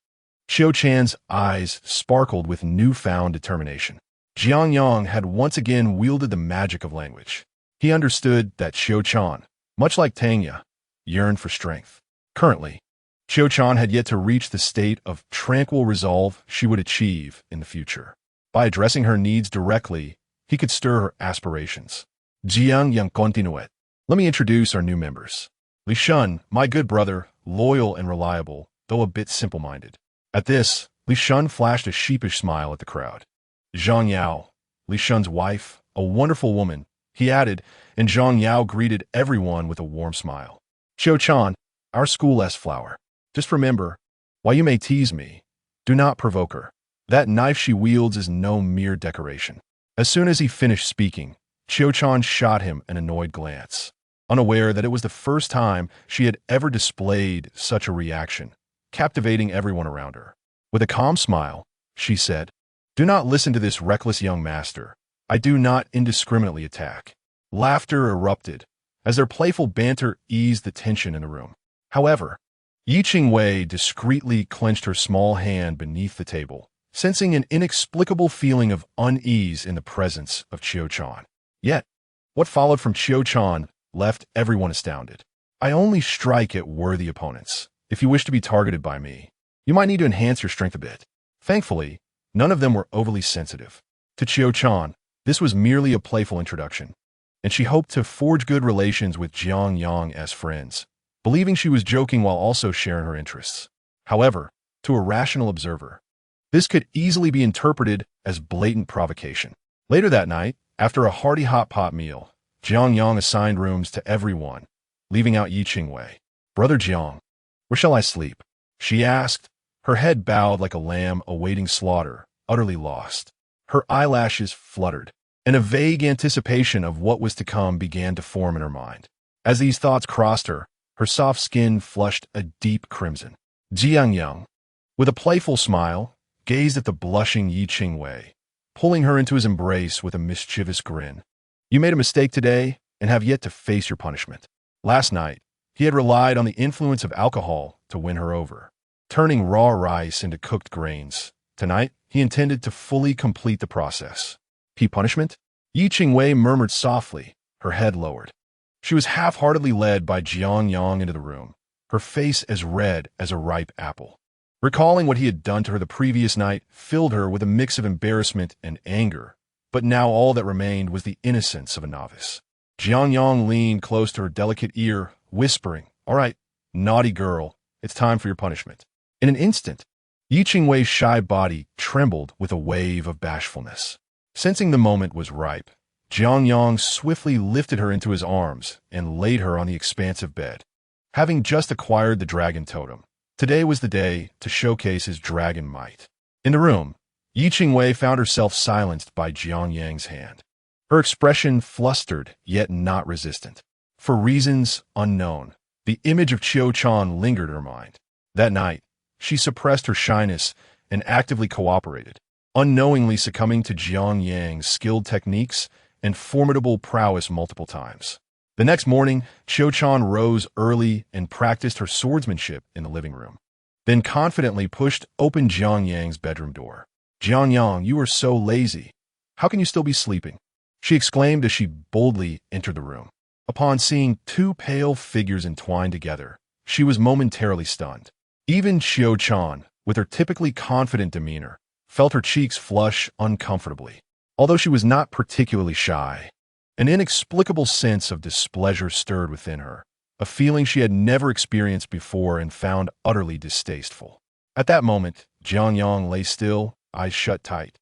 Qiu Chan's eyes sparkled with newfound determination. Jiang Yang had once again wielded the magic of language. He understood that Qiu Chan, much like Tanya, yearned for strength. Currently, Qiu Chan had yet to reach the state of tranquil resolve she would achieve in the future. By addressing her needs directly, he could stir her aspirations. Jiang Yang continued. Let me introduce our new members. Li Shun, my good brother, loyal and reliable, though a bit simple-minded. At this, Li Shun flashed a sheepish smile at the crowd. Zhang Yao, Li Shun's wife, a wonderful woman, he added, and Zhang Yao greeted everyone with a warm smile. Qiu Chan, our school's flower. Just remember, while you may tease me, do not provoke her. That knife she wields is no mere decoration. As soon as he finished speaking, Qiu Chan shot him an annoyed glance, unaware that it was the first time she had ever displayed such a reaction, captivating everyone around her. With a calm smile, she said, Do not listen to this reckless young master. I do not indiscriminately attack. Laughter erupted, as their playful banter eased the tension in the room. However, Yi Qingwei discreetly clenched her small hand beneath the table, sensing an inexplicable feeling of unease in the presence of Qiu Chan. Yet, what followed from Qiu Chan left everyone astounded. I only strike at worthy opponents. If you wish to be targeted by me, you might need to enhance your strength a bit. Thankfully, none of them were overly sensitive. To Qiu Chan, this was merely a playful introduction, and she hoped to forge good relations with Jiang Yang as friends, believing she was joking while also sharing her interests. However, to a rational observer, this could easily be interpreted as blatant provocation. Later that night, after a hearty hot pot meal, Jiang Yang assigned rooms to everyone, leaving out Yi Qingwei. Brother Jiang, where shall I sleep? She asked, her head bowed like a lamb awaiting slaughter, utterly lost. Her eyelashes fluttered, and a vague anticipation of what was to come began to form in her mind. As these thoughts crossed her, her soft skin flushed a deep crimson. Jiang Yang, with a playful smile, gazed at the blushing Yi Qingwei, pulling her into his embrace with a mischievous grin. You made a mistake today and have yet to face your punishment. Last night, he had relied on the influence of alcohol to win her over, turning raw rice into cooked grains. Tonight, he intended to fully complete the process. Punishment? Yi Qingwei murmured softly, her head lowered. She was half-heartedly led by Jiang Yang into the room, her face as red as a ripe apple. Recalling what he had done to her the previous night filled her with a mix of embarrassment and anger, but now all that remained was the innocence of a novice. Jiang Yang leaned close to her delicate ear, whispering, All right, naughty girl, it's time for your punishment. In an instant, Yi Qingwei's shy body trembled with a wave of bashfulness. Sensing the moment was ripe, Jiang Yang swiftly lifted her into his arms and laid her on the expansive bed. Having just acquired the dragon totem, today was the day to showcase his dragon might. In the room, Yi Qingwei found herself silenced by Jiang Yang's hand. Her expression flustered, yet not resistant. For reasons unknown, the image of Qiu Chan lingered in her mind. That night, she suppressed her shyness and actively cooperated, unknowingly succumbing to Jiang Yang's skilled techniques and formidable prowess multiple times. The next morning, Qiu Chan rose early and practiced her swordsmanship in the living room, then confidently pushed open Jiang Yang's bedroom door. Jiang Yang, you are so lazy. How can you still be sleeping? She exclaimed as she boldly entered the room. Upon seeing two pale figures entwined together, she was momentarily stunned. Even Qiu Chan, with her typically confident demeanor, felt her cheeks flush uncomfortably. Although she was not particularly shy, an inexplicable sense of displeasure stirred within her, a feeling she had never experienced before and found utterly distasteful. At that moment, Jiang Yang lay still, eyes shut tight,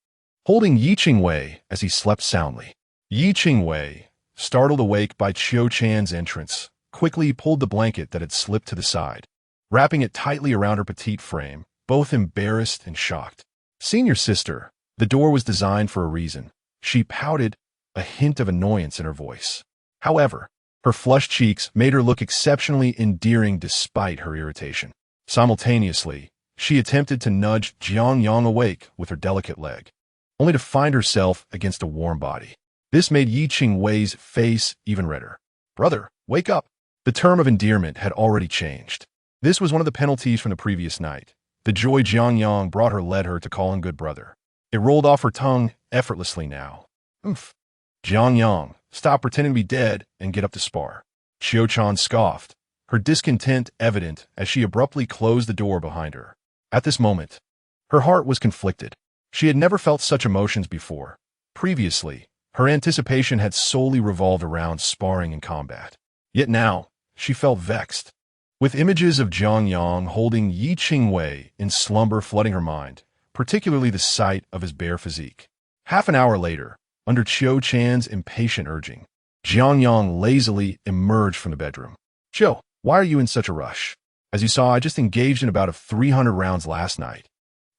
holding Yi Qingwei as he slept soundly. Yi Qingwei, startled awake by Qiu Chan's entrance, quickly pulled the blanket that had slipped to the side, wrapping it tightly around her petite frame, both embarrassed and shocked. Senior sister, the door was designed for a reason. She pouted, a hint of annoyance in her voice. However, her flushed cheeks made her look exceptionally endearing despite her irritation. Simultaneously, she attempted to nudge Jiang Yang awake with her delicate leg, only to find herself against a warm body. This made Yi Qingwei's face even redder. "Brother, wake up!" The term of endearment had already changed. This was one of the penalties from the previous night. The joy Jiang Yang brought her led her to call him good brother. It rolled off her tongue effortlessly now. "Oomph. Jiang Yang, stop pretending to be dead and get up to spar." Qiu Chan scoffed, her discontent evident as she abruptly closed the door behind her. At this moment, her heart was conflicted. She had never felt such emotions before. Previously, her anticipation had solely revolved around sparring and combat. Yet now, she felt vexed. With images of Jiang Yang holding Yi Qingwei in slumber flooding her mind, particularly the sight of his bare physique. Half an hour later, under Qiu Chan's impatient urging, Jiang Yang lazily emerged from the bedroom. "Qiu, why are you in such a rush? As you saw, I just engaged in about 300 rounds last night.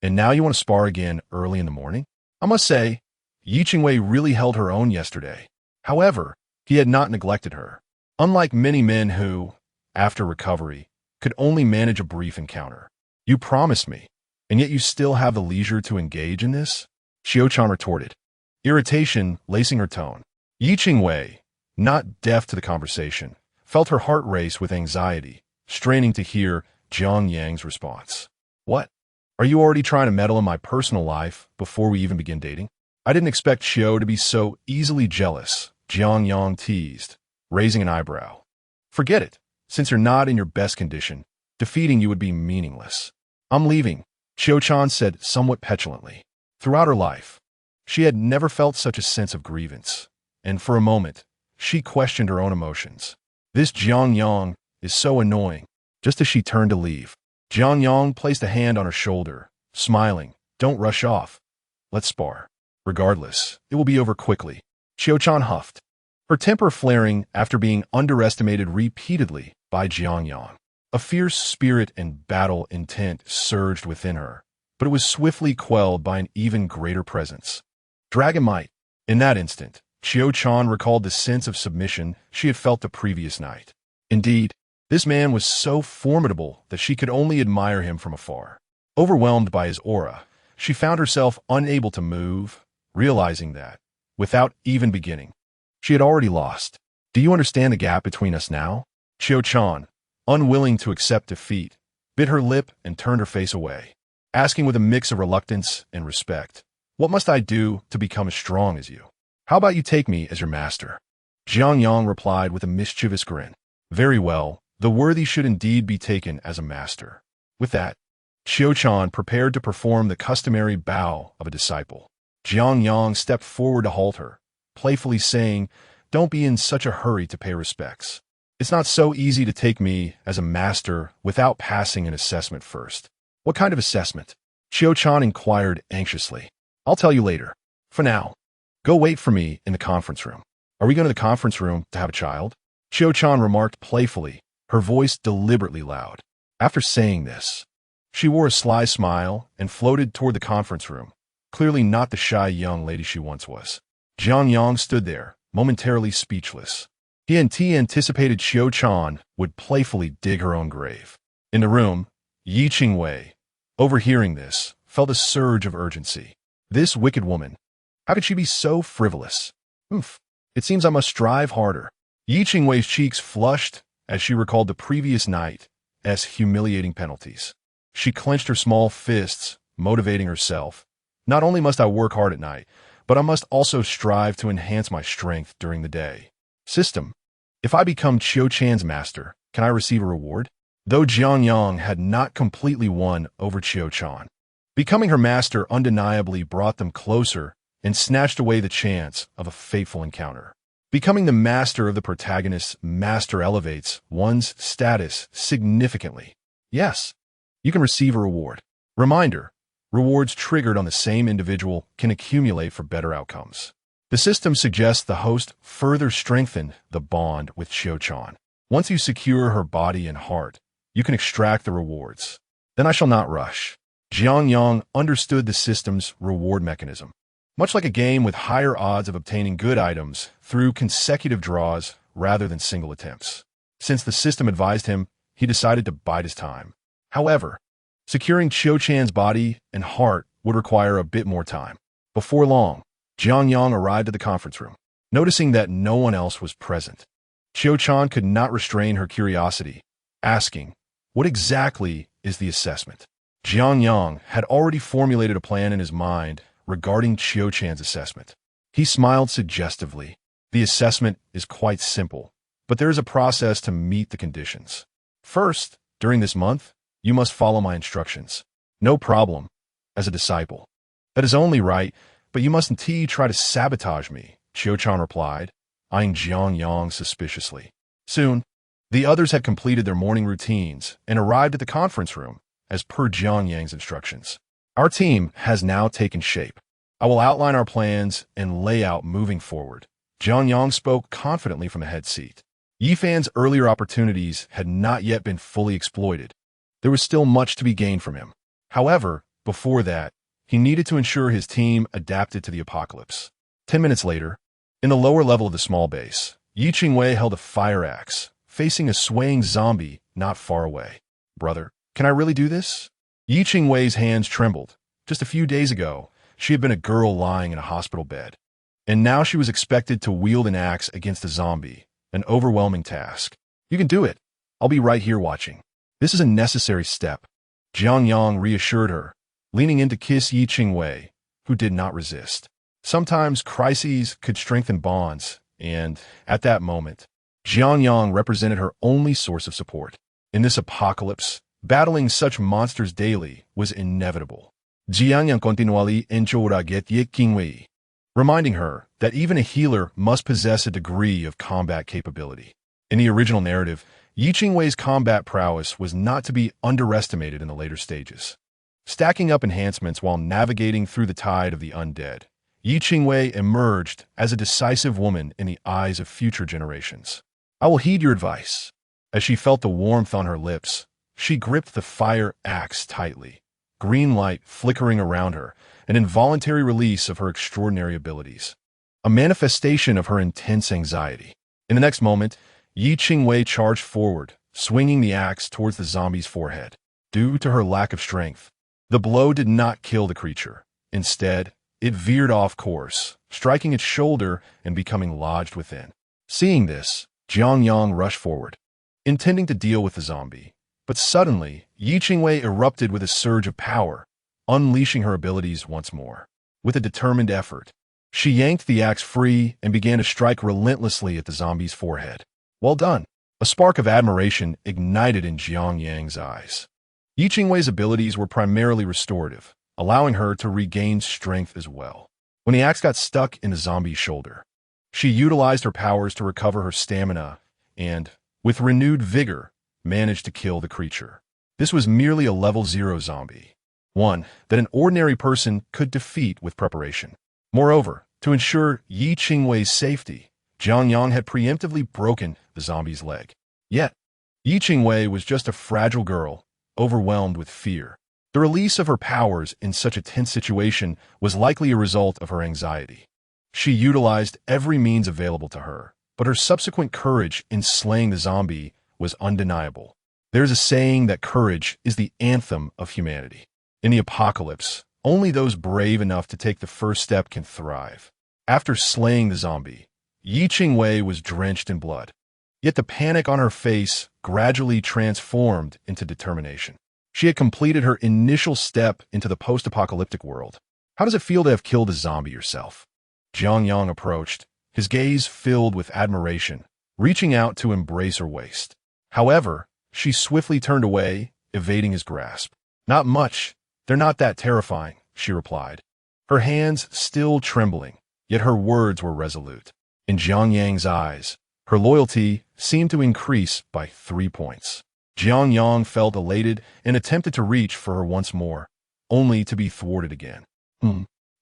And now you want to spar again early in the morning?" I must say, Yi Qingwei really held her own yesterday. However, he had not neglected her. Unlike many men who, after recovery, could only manage a brief encounter. "You promised me, and yet you still have the leisure to engage in this?" Qiu Chan retorted, irritation lacing her tone. Yi Qingwei, not deaf to the conversation, felt her heart race with anxiety, straining to hear Jiang Yang's response. "What? Are you already trying to meddle in my personal life before we even begin dating?" "I didn't expect Qiu to be so easily jealous," Jiang Yang teased, raising an eyebrow. "Forget it. Since you're not in your best condition, defeating you would be meaningless." "I'm leaving," Qiu Chan said somewhat petulantly. Throughout her life, she had never felt such a sense of grievance, and for a moment, she questioned her own emotions. This Jiang Yang is so annoying. Just as she turned to leave, Jiang Yang placed a hand on her shoulder, smiling. "Don't rush off. Let's spar. Regardless, it will be over quickly." Qiu Chan huffed, her temper flaring after being underestimated repeatedly by Jiang Yang. A fierce spirit and battle intent surged within her, but it was swiftly quelled by an even greater presence. Dragon might. In that instant, Qiu Chan recalled the sense of submission she had felt the previous night. Indeed, this man was so formidable that she could only admire him from afar. Overwhelmed by his aura, she found herself unable to move, realizing that, without even beginning, she had already lost. "Do you understand the gap between us now?" Qiu Chan, unwilling to accept defeat, bit her lip and turned her face away, asking with a mix of reluctance and respect, "What must I do to become as strong as you? How about you take me as your master?" Jiang Yang replied with a mischievous grin. "Very well, the worthy should indeed be taken as a master." With that, Qiu Chan prepared to perform the customary bow of a disciple. Jiang Yang stepped forward to halt her, playfully saying, "Don't be in such a hurry to pay respects. It's not so easy to take me as a master without passing an assessment first." "What kind of assessment?" Qiu Chan inquired anxiously. "I'll tell you later. For now, go wait for me in the conference room." "Are we going to the conference room to have a child?" Qiu Chan remarked playfully, her voice deliberately loud. After saying this, she wore a sly smile and floated toward the conference room, clearly not the shy young lady she once was. Jiang Yang stood there, momentarily speechless. He anticipated Qiu Chan would playfully dig her own grave. In the room, Yi Qingwei, overhearing this, felt a surge of urgency. This wicked woman. How could she be so frivolous? Oomph. It seems I must strive harder. Yi Qingwei's cheeks flushed as she recalled the previous night as humiliating penalties. She clenched her small fists, motivating herself. "Not only must I work hard at night, but I must also strive to enhance my strength during the day." System. If I become Qiu Chan's master, can I receive a reward? Though Jiang Yang had not completely won over Qiu Chan, becoming her master undeniably brought them closer and snatched away the chance of a fateful encounter. Becoming the master of the protagonist's master elevates one's status significantly. Yes, you can receive a reward. Reminder, rewards triggered on the same individual can accumulate for better outcomes. The system suggests the host further strengthen the bond with Qiu-chan. Once you secure her body and heart, you can extract the rewards. Then I shall not rush. Jiang Yang understood the system's reward mechanism. Much like a game with higher odds of obtaining good items through consecutive draws rather than single attempts. Since the system advised him, he decided to bide his time. However, securing Qiu-chan's body and heart would require a bit more time. Before long, Jiang Yang arrived at the conference room. Noticing that no one else was present, Qiu-chan could not restrain her curiosity, asking, "What exactly is the assessment?" Jiang Yang had already formulated a plan in his mind regarding Qiu-chan's assessment. He smiled suggestively. The assessment is quite simple, but there is a process to meet the conditions. First, during this month, you must follow my instructions. No problem, as a disciple. That is only right, but you mustn't try to sabotage me, Qiu-chan replied, eyeing Jiang Yang suspiciously. Soon, the others had completed their morning routines and arrived at the conference room, as per Jiang Yang's instructions. Our team has now taken shape. I will outline our plans and lay out moving forward. Jiang Yang spoke confidently from a head seat. Yifan's earlier opportunities had not yet been fully exploited. There was still much to be gained from him. However, before that, he needed to ensure his team adapted to the apocalypse. 10 minutes later, in the lower level of the small base, Yi Qingwei held a fire axe, facing a swaying zombie not far away. "Brother, can I really do this?" Yi Qingwei's hands trembled. Just a few days ago, she had been a girl lying in a hospital bed. And now she was expected to wield an axe against a zombie, an overwhelming task. "You can do it. I'll be right here watching." "This is a necessary step," Jiang Yang reassured her, leaning in to kiss Yi Qingwei, who did not resist. Sometimes crises could strengthen bonds, and, at that moment, Jiang Yang represented her only source of support. In this apocalypse, battling such monsters daily was inevitable. Jiang Yang continually encouraged Yi Qingwei, reminding her that even a healer must possess a degree of combat capability. In the original narrative, Yi Qingwei's combat prowess was not to be underestimated in the later stages. Stacking up enhancements while navigating through the tide of the undead, Yi Qingwei emerged as a decisive woman in the eyes of future generations. "I will heed your advice." As she felt the warmth on her lips, she gripped the fire axe tightly, green light flickering around her, an involuntary release of her extraordinary abilities, a manifestation of her intense anxiety. In the next moment, Yi Qingwei charged forward, swinging the axe towards the zombie's forehead. Due to her lack of strength, the blow did not kill the creature. Instead, it veered off course, striking its shoulder and becoming lodged within. Seeing this, Jiang Yang rushed forward, intending to deal with the zombie. But suddenly, Yi Qingwei erupted with a surge of power, unleashing her abilities once more. With a determined effort, she yanked the axe free and began to strike relentlessly at the zombie's forehead. "Well done." A spark of admiration ignited in Jiang Yang's eyes. Yi Qingwei's abilities were primarily restorative, allowing her to regain strength as well. When the axe got stuck in the zombie's shoulder, she utilized her powers to recover her stamina and, with renewed vigor, managed to kill the creature. This was merely a level 0 zombie, one that an ordinary person could defeat with preparation. Moreover, to ensure Yi Qingwei's safety, Jiang Yang had preemptively broken the zombie's leg. Yet, Yi Qingwei was just a fragile girl, overwhelmed with fear. The release of her powers in such a tense situation was likely a result of her anxiety. She utilized every means available to her, but her subsequent courage in slaying the zombie was undeniable. There's a saying that courage is the anthem of humanity. In the apocalypse, only those brave enough to take the first step can thrive. After slaying the zombie, Yi Qingwei was drenched in blood. Yet the panic on her face gradually transformed into determination. She had completed her initial step into the post-apocalyptic world. "How does it feel to have killed a zombie yourself?" Jiang Yang approached, his gaze filled with admiration, reaching out to embrace her waist. However, she swiftly turned away, evading his grasp. "Not much. They're not that terrifying," she replied, her hands still trembling, yet her words were resolute. In Jiang Yang's eyes, her loyalty seemed to increase by 3 points. Jiang Yang felt elated and attempted to reach for her once more, only to be thwarted again.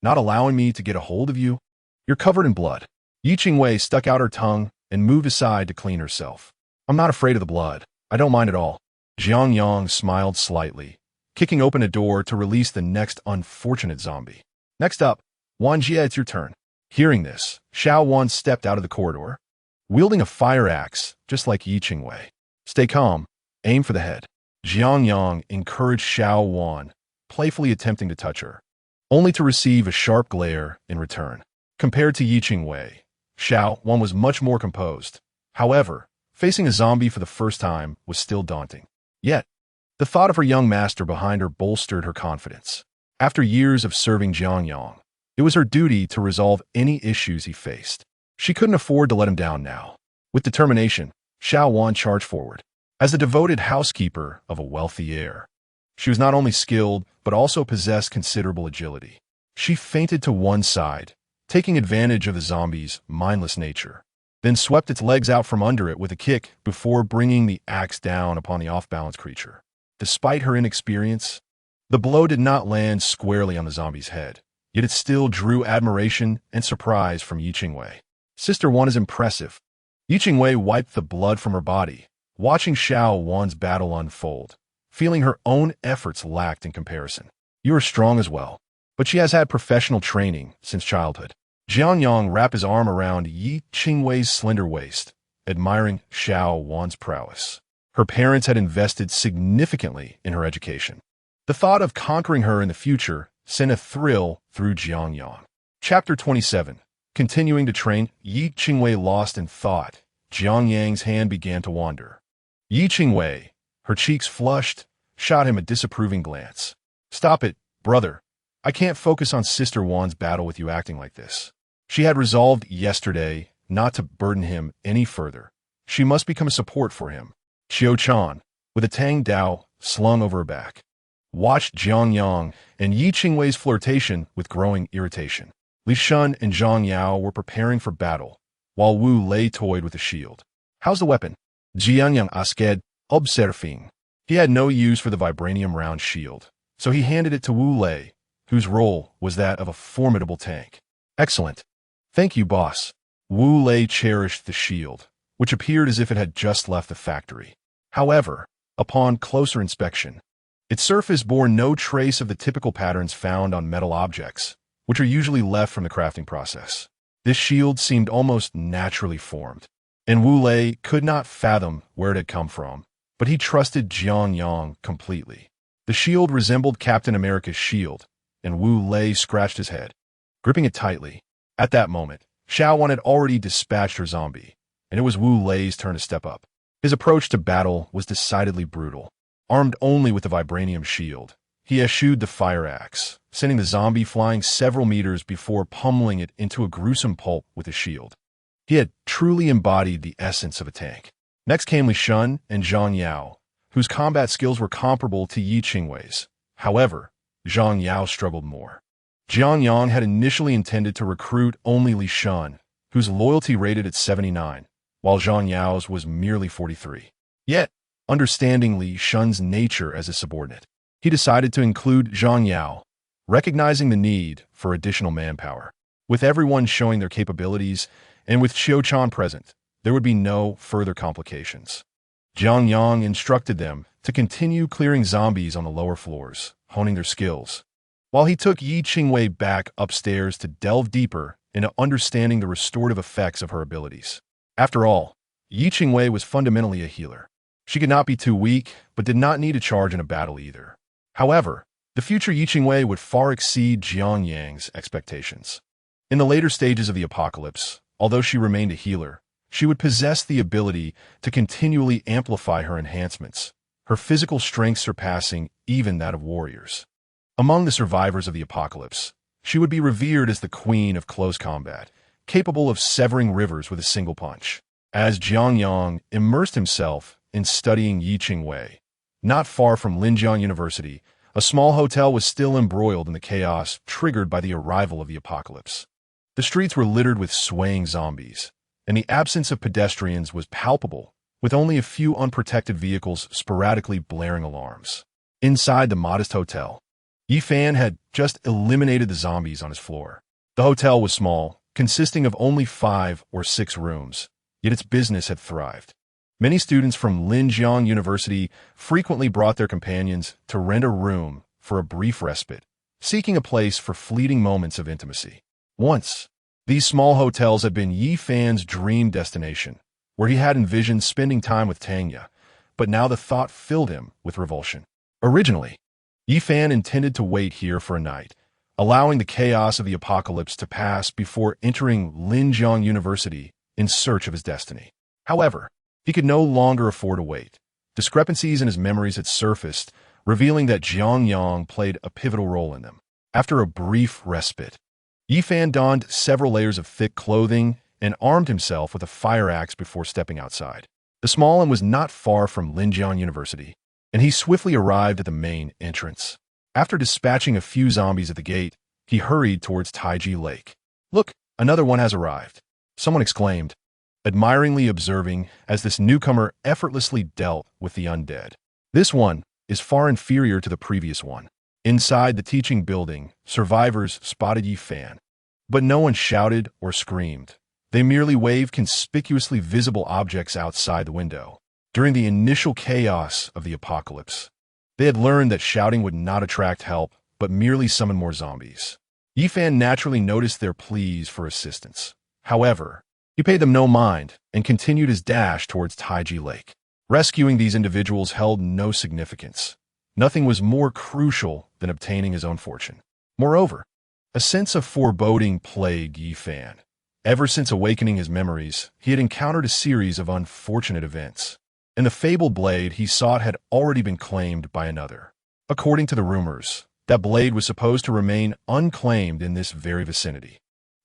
Not allowing me to get a hold of you? You're covered in blood. Yi Qingwei stuck out her tongue and moved aside to clean herself. I'm not afraid of the blood. I don't mind at all. Jiang Yang smiled slightly, kicking open a door to release the next unfortunate zombie. Next up, Wan Jie, it's your turn. Hearing this, Xiao Wan stepped out of the corridor, wielding a fire axe, just like Yi Qingwei. Stay calm. Aim for the head. Jiang Yang encouraged Xiao Wan, playfully attempting to touch her, only to receive a sharp glare in return. Compared to Yi Qingwei, Xiao Wan was much more composed. However, facing a zombie for the first time was still daunting. Yet, the thought of her young master behind her bolstered her confidence. After years of serving Jiang Yang, it was her duty to resolve any issues he faced. She couldn't afford to let him down now. With determination, Xiao Wan charged forward. As the devoted housekeeper of a wealthy heir, she was not only skilled, but also possessed considerable agility. She feinted to one side, taking advantage of the zombie's mindless nature, then swept its legs out from under it with a kick before bringing the axe down upon the off-balance creature. Despite her inexperience, the blow did not land squarely on the zombie's head, yet it still drew admiration and surprise from Yi Qingwei. Sister Wan is impressive. Yi Qingwei wiped the blood from her body, watching Xiao Wan's battle unfold, feeling her own efforts lacked in comparison. You are strong as well, but she has had professional training since childhood. Jiang Yang wrapped his arm around Yi Qingwei's slender waist, admiring Xiao Wan's prowess. Her parents had invested significantly in her education. The thought of conquering her in the future sent a thrill through Jiang Yang. Chapter 27. Continuing to train, Yi Qingwei lost in thought. Jiang Yang's hand began to wander. Yi Qingwei, her cheeks flushed, shot him a disapproving glance. Stop it, brother. I can't focus on Sister Wan's battle with you acting like this. She had resolved yesterday not to burden him any further. She must become a support for him. Qiu Chan, with a Tang Dao slung over her back, watched Jiang Yang and Yi Qingwei's flirtation with growing irritation. Li Shun and Zhang Yao were preparing for battle, while Wu Lei toyed with a shield. How's the weapon? Jiang Yang asked, observing. He had no use for the vibranium round shield, so he handed it to Wu Lei, whose role was that of a formidable tank. Excellent. Thank you, boss. Wu Lei cherished the shield, which appeared as if it had just left the factory. However, upon closer inspection, its surface bore no trace of the typical patterns found on metal objects, which are usually left from the crafting process. This shield seemed almost naturally formed, and Wu Lei could not fathom where it had come from, but he trusted Jiang Yang completely. The shield resembled Captain America's shield, and Wu Lei scratched his head, gripping it tightly. At that moment, Xiao Wan had already dispatched her zombie, and it was Wu Lei's turn to step up. His approach to battle was decidedly brutal. Armed only with the vibranium shield, he eschewed the fire axe, sending the zombie flying several meters before pummeling it into a gruesome pulp with his shield. He had truly embodied the essence of a tank. Next came Li Shun and Zhang Yao, whose combat skills were comparable to Yi Qingwei's. However, Zhang Yao struggled more. Jiang Yang had initially intended to recruit only Li Shun, whose loyalty rated at 79, while Zhang Yao's was merely 43. Yet, understanding Li Shun's nature as a subordinate, he decided to include Zhang Yao, recognizing the need for additional manpower. With everyone showing their capabilities, and with Qiu Chan present, there would be no further complications. Jiang Yang instructed them to continue clearing zombies on the lower floors, honing their skills, while he took Yi Qingwei back upstairs to delve deeper into understanding the restorative effects of her abilities. After all, Yi Qingwei was fundamentally a healer. She could not be too weak, but did not need to charge in a battle either. However, the future Yi Qingwei would far exceed Jiang Yang's expectations. In the later stages of the apocalypse, although she remained a healer, she would possess the ability to continually amplify her enhancements, her physical strength surpassing even that of warriors. Among the survivors of the apocalypse, she would be revered as the queen of close combat, capable of severing rivers with a single punch. As Jiang Yang immersed himself in studying Yi Qingwei, not far from Linjiang University, a small hotel was still embroiled in the chaos triggered by the arrival of the apocalypse. The streets were littered with swaying zombies, and the absence of pedestrians was palpable, with only a few unprotected vehicles sporadically blaring alarms. Inside the modest hotel, Yi Fan had just eliminated the zombies on his floor. The hotel was small, consisting of only 5 or 6 rooms, yet its business had thrived. Many students from Linjiang University frequently brought their companions to rent a room for a brief respite, seeking a place for fleeting moments of intimacy. Once, these small hotels had been Yi Fan's dream destination, where he had envisioned spending time with Tanya, but now the thought filled him with revulsion. Originally, Yi Fan intended to wait here for a night, allowing the chaos of the apocalypse to pass before entering Linjiang University in search of his destiny. However, he could no longer afford to wait. Discrepancies in his memories had surfaced, revealing that Jiang Yang played a pivotal role in them. After a brief respite, Yi Fan donned several layers of thick clothing and armed himself with a fire axe before stepping outside. The small inn was not far from Linjiang University, and he swiftly arrived at the main entrance. After dispatching a few zombies at the gate, he hurried towards Taiji Lake. "Look, another one has arrived," someone exclaimed, admiringly observing as this newcomer effortlessly dealt with the undead. "This one is far inferior to the previous one." Inside the teaching building, survivors spotted Yi Fan, but no one shouted or screamed. They merely waved conspicuously visible objects outside the window. During the initial chaos of the apocalypse, they had learned that shouting would not attract help, but merely summon more zombies. Yi Fan naturally noticed their pleas for assistance. However, he paid them no mind and continued his dash towards Taiji Lake. Rescuing these individuals held no significance. Nothing was more crucial than obtaining his own fortune. Moreover, a sense of foreboding plagued Yi Fan. Ever since awakening his memories, he had encountered a series of unfortunate events, and the fabled blade he sought had already been claimed by another. According to the rumors, that blade was supposed to remain unclaimed in this very vicinity.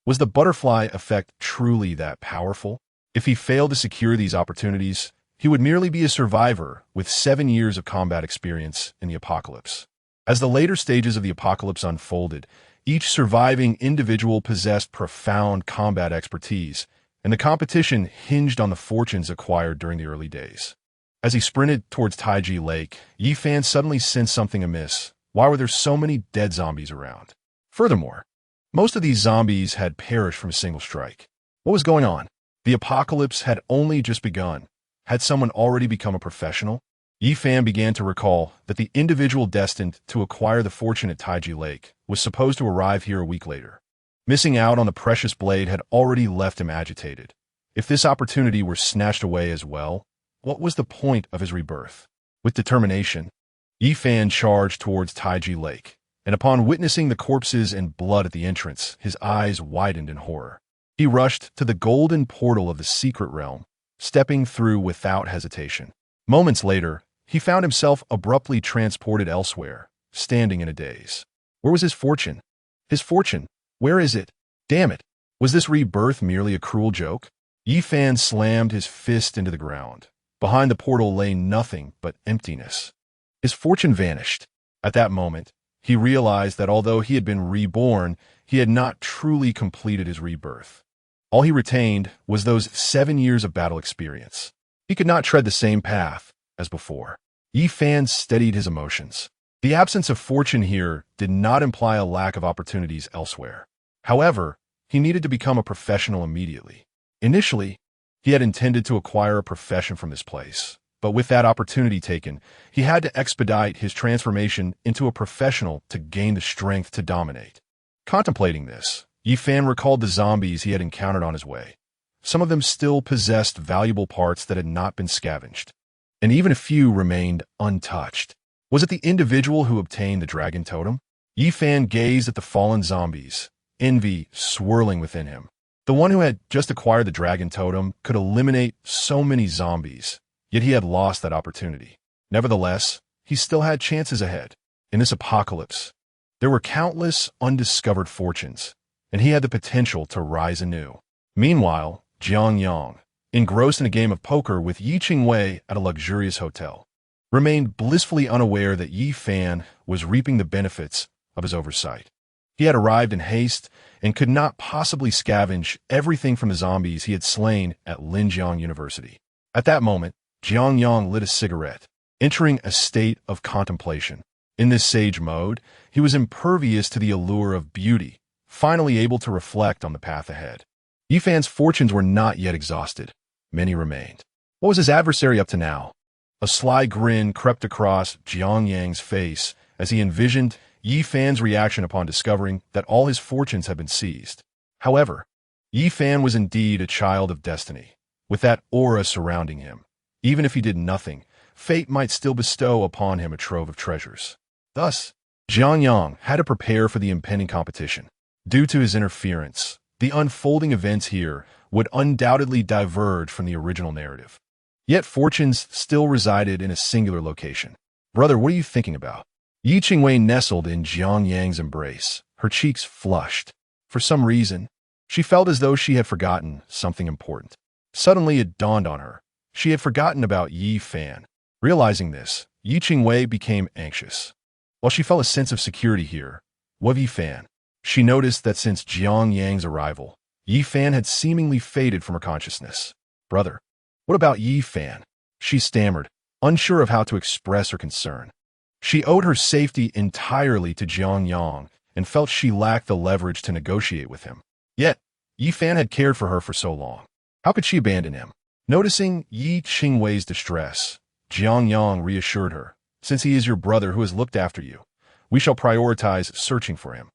Was the butterfly effect truly that powerful? If he failed to secure these opportunities, he would merely be a survivor with 7 years of combat experience in the apocalypse. As the later stages of the apocalypse unfolded, each surviving individual possessed profound combat expertise, and the competition hinged on the fortunes acquired during the early days. As he sprinted towards Taiji Lake, Yi Fan suddenly sensed something amiss. Why were there so many dead zombies around? Furthermore, most of these zombies had perished from a single strike. What was going on? The apocalypse had only just begun. Had someone already become a professional? Yi Fan began to recall that the individual destined to acquire the fortune at Taiji Lake was supposed to arrive here a week later. Missing out on the precious blade had already left him agitated. If this opportunity were snatched away as well, what was the point of his rebirth? With determination, Yi Fan charged towards Taiji Lake, and upon witnessing the corpses and blood at the entrance, his eyes widened in horror. He rushed to the golden portal of the secret realm, stepping through without hesitation. Moments later, he found himself abruptly transported elsewhere, standing in a daze. Where was his fortune? His fortune? Where is it? Damn it! Was this rebirth merely a cruel joke? Yi Fan slammed his fist into the ground. Behind the portal lay nothing but emptiness. His fortune vanished. At that moment, he realized that although he had been reborn, he had not truly completed his rebirth. All he retained was those 7 years of battle experience. He could not tread the same path as before. Yi Fan steadied his emotions. The absence of fortune here did not imply a lack of opportunities elsewhere. However, he needed to become a professional immediately. Initially, he had intended to acquire a profession from this place, but with that opportunity taken, he had to expedite his transformation into a professional to gain the strength to dominate. Contemplating this, Yi Fan recalled the zombies he had encountered on his way. Some of them still possessed valuable parts that had not been scavenged, and even a few remained untouched. Was it the individual who obtained the dragon totem? Yi Fan gazed at the fallen zombies, envy swirling within him. The one who had just acquired the dragon totem could eliminate so many zombies, yet he had lost that opportunity. Nevertheless, he still had chances ahead. In this apocalypse, there were countless undiscovered fortunes, and he had the potential to rise anew. Meanwhile, Jiang Yang, engrossed in a game of poker with Yi Qingwei at a luxurious hotel, remained blissfully unaware that Yi Fan was reaping the benefits of his oversight. He had arrived in haste and could not possibly scavenge everything from the zombies he had slain at Linjiang University. At that moment, Jiang Yang lit a cigarette, entering a state of contemplation. In this sage mode, he was impervious to the allure of beauty, finally able to reflect on the path ahead. Yi Fan's fortunes were not yet exhausted. Many remained. What was his adversary up to now? A sly grin crept across Jiang Yang's face as he envisioned Yi Fan's reaction upon discovering that all his fortunes had been seized. However, Yi Fan was indeed a child of destiny, with that aura surrounding him. Even if he did nothing, fate might still bestow upon him a trove of treasures. Thus, Jiang Yang had to prepare for the impending competition. Due to his interference, the unfolding events here would undoubtedly diverge from the original narrative. Yet fortunes still resided in a singular location. Brother, what are you thinking about? Yi Qingwei nestled in Jiang Yang's embrace, her cheeks flushed. For some reason, she felt as though she had forgotten something important. Suddenly it dawned on her. She had forgotten about Yi Fan. Realizing this, Yi Qingwei became anxious. While she felt a sense of security here, what of Yi Fan? She noticed that since Jiang Yang's arrival, Yi Fan had seemingly faded from her consciousness. Brother, what about Yi Fan? She stammered, unsure of how to express her concern. She owed her safety entirely to Jiang Yang and felt she lacked the leverage to negotiate with him. Yet, Yi Fan had cared for her for so long. How could she abandon him? Noticing Yi Qingwei's distress, Jiang Yang reassured her. Since he is your brother who has looked after you, we shall prioritize searching for him.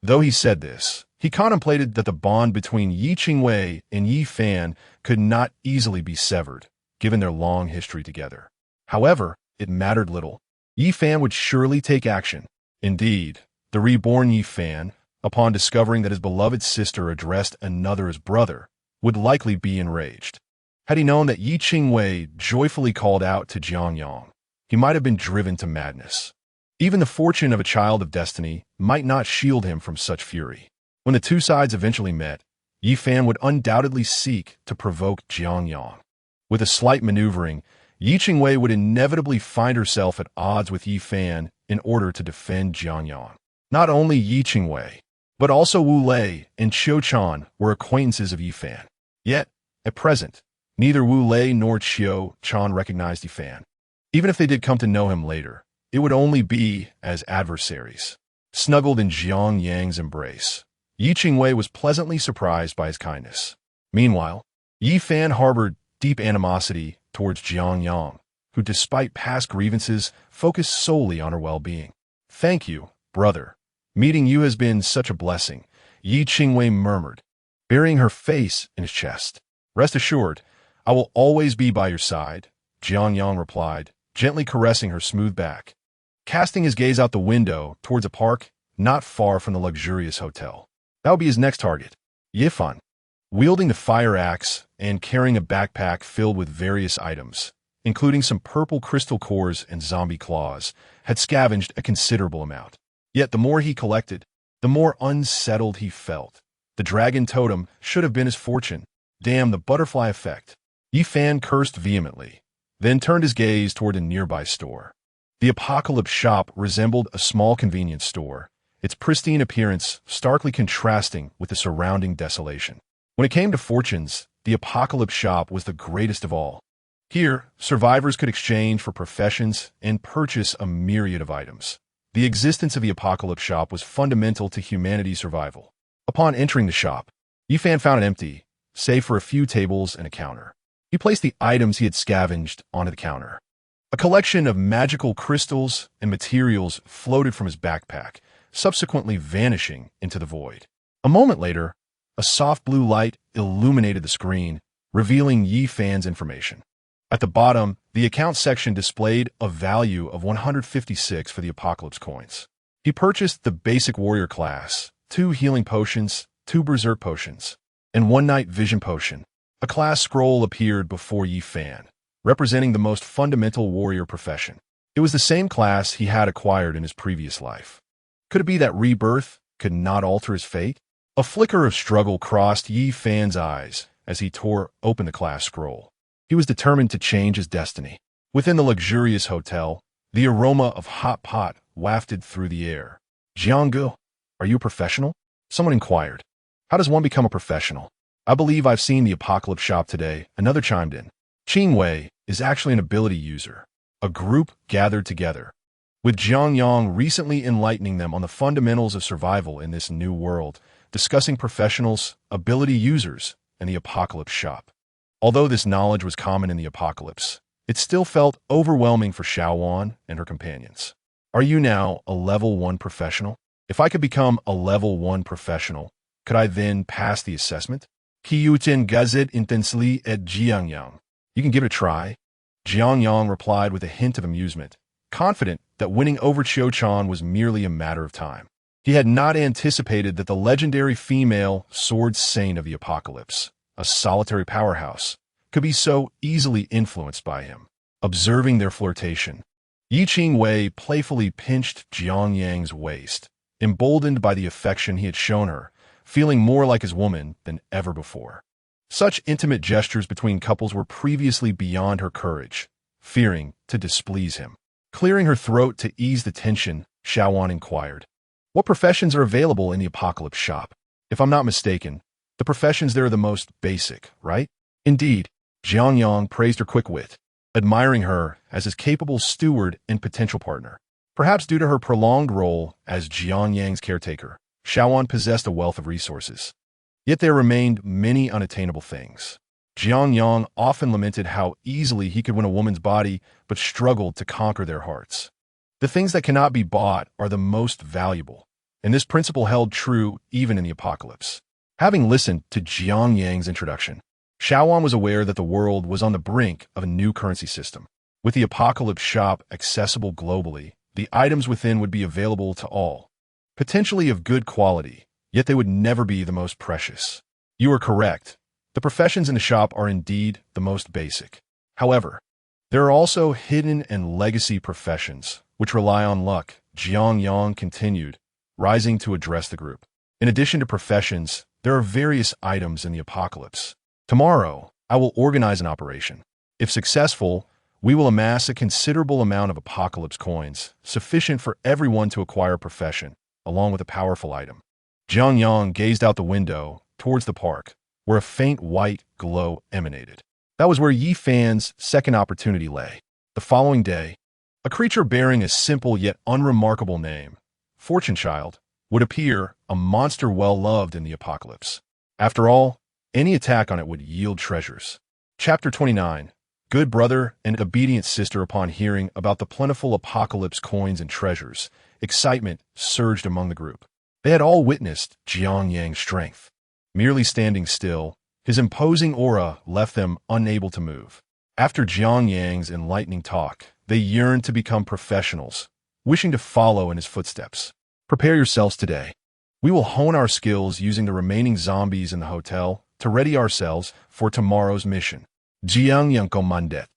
Though he said this, he contemplated that the bond between Yi Qingwei and Yi Fan could not easily be severed, given their long history together. However, it mattered little. Yi Fan would surely take action. Indeed, the reborn Yi Fan, upon discovering that his beloved sister addressed another as brother, would likely be enraged. Had he known that Yi Qingwei joyfully called out to Jiang Yang, he might have been driven to madness. Even the fortune of a child of destiny might not shield him from such fury. When the two sides eventually met, Yi Fan would undoubtedly seek to provoke Jiang Yang. With a slight maneuvering, Yi Qingwei would inevitably find herself at odds with Yi Fan in order to defend Jiang Yang. Not only Yi Qingwei, but also Wu Lei and Qiu Chan were acquaintances of Yi Fan. Yet, at present, neither Wu Lei nor Qiu Chan recognized Yi Fan. Even if they did come to know him later, it would only be as adversaries. Snuggled in Jiang Yang's embrace, Yi Qingwei was pleasantly surprised by his kindness. Meanwhile, Yi Fan harbored deep animosity towards Jiang Yang, who despite past grievances focused solely on her well-being. Thank you, brother. Meeting you has been such a blessing, Yi Qingwei murmured, burying her face in his chest. Rest assured, I will always be by your side, Jiang Yang replied, gently caressing her smooth back. Casting his gaze out the window towards a park not far from the luxurious hotel. That would be his next target. Yi Fan, wielding the fire axe and carrying a backpack filled with various items, including some purple crystal cores and zombie claws, had scavenged a considerable amount. Yet the more he collected, the more unsettled he felt. The dragon totem should have been his fortune. Damn the butterfly effect. Yi Fan cursed vehemently, then turned his gaze toward a nearby store. The Apocalypse shop resembled a small convenience store, its pristine appearance starkly contrasting with the surrounding desolation. When it came to fortunes, the Apocalypse shop was the greatest of all. Here, survivors could exchange for professions and purchase a myriad of items. The existence of the Apocalypse shop was fundamental to humanity's survival. Upon entering the shop, Yi Fan found it empty, save for a few tables and a counter. He placed the items he had scavenged onto the counter. A collection of magical crystals and materials floated from his backpack, subsequently vanishing into the void. A moment later, a soft blue light illuminated the screen, revealing Yi Fan's information. At the bottom, the account section displayed a value of 156 for the Apocalypse coins. He purchased the basic warrior class, 2 healing potions, 2 berserk potions, and 1 night vision potion. A class scroll appeared before Yi Fan, representing the most fundamental warrior profession. It was the same class he had acquired in his previous life. Could it be that rebirth could not alter his fate? A flicker of struggle crossed Yi Fan's eyes as he tore open the class scroll. He was determined to change his destiny. Within the luxurious hotel, the aroma of hot pot wafted through the air. Jianggu, are you a professional? Someone inquired. How does one become a professional? I believe I've seen the Apocalypse shop today, another chimed in. Qingwei is actually an ability user. A group gathered together. with Jiang Yang recently enlightening them on the fundamentals of survival in this new world, discussing professionals, ability users, and the apocalypse shop. Although this knowledge was common in the apocalypse, it still felt overwhelming for Xiaowan and her companions. Are you now a level 1 professional? If I could become a level 1 professional, could I then pass the assessment? Qiyutin gazet intensely at Jiang Yang. You can give it a try. Jiang Yang replied with a hint of amusement, confident that winning over Qiu-chan was merely a matter of time. He had not anticipated that the legendary female sword saint of the apocalypse, a solitary powerhouse, could be so easily influenced by him. Observing their flirtation, Yi Qingwei playfully pinched Jiang Yang's waist, emboldened by the affection he had shown her, feeling more like his woman than ever before. Such intimate gestures between couples were previously beyond her courage, fearing to displease him. Clearing her throat to ease the tension, Xiaowan inquired, "What professions are available in the apocalypse shop? If I'm not mistaken, the professions there are the most basic, right?" Indeed, Jiang Yang praised her quick wit, admiring her as his capable steward and potential partner. Perhaps due to her prolonged role as Jiang Yang's caretaker, Xiaowan possessed a wealth of resources. Yet there remained many unattainable things. Jiang Yang often lamented how easily he could win a woman's body, but struggled to conquer their hearts. The things that cannot be bought are the most valuable, and this principle held true even in the apocalypse. Having listened to Jiang Yang's introduction, Xiaowan was aware that the world was on the brink of a new currency system. With the apocalypse shop accessible globally, the items within would be available to all, potentially of good quality, yet they would never be the most precious. You are correct. The professions in the shop are indeed the most basic. However, there are also hidden and legacy professions, which rely on luck, Jiang Yang continued, rising to address the group. In addition to professions, there are various items in the apocalypse. Tomorrow, I will organize an operation. If successful, we will amass a considerable amount of apocalypse coins, sufficient for everyone to acquire a profession, along with a powerful item. Jiang Yang gazed out the window towards the park, where a faint white glow emanated. That was where Yi Fan's second opportunity lay. The following day, a creature bearing a simple yet unremarkable name, Fortune Child, would appear, a monster well-loved in the apocalypse. After all, any attack on it would yield treasures. Chapter 29. Good brother and obedient sister. Upon hearing about the plentiful apocalypse coins and treasures, excitement surged among the group. They had all witnessed Jiang Yang's strength. Merely standing still, his imposing aura left them unable to move. After Jiang Yang's enlightening talk, they yearned to become professionals, wishing to follow in his footsteps. Prepare yourselves today. We will hone our skills using the remaining zombies in the hotel to ready ourselves for tomorrow's mission. Jiang Yang commanded,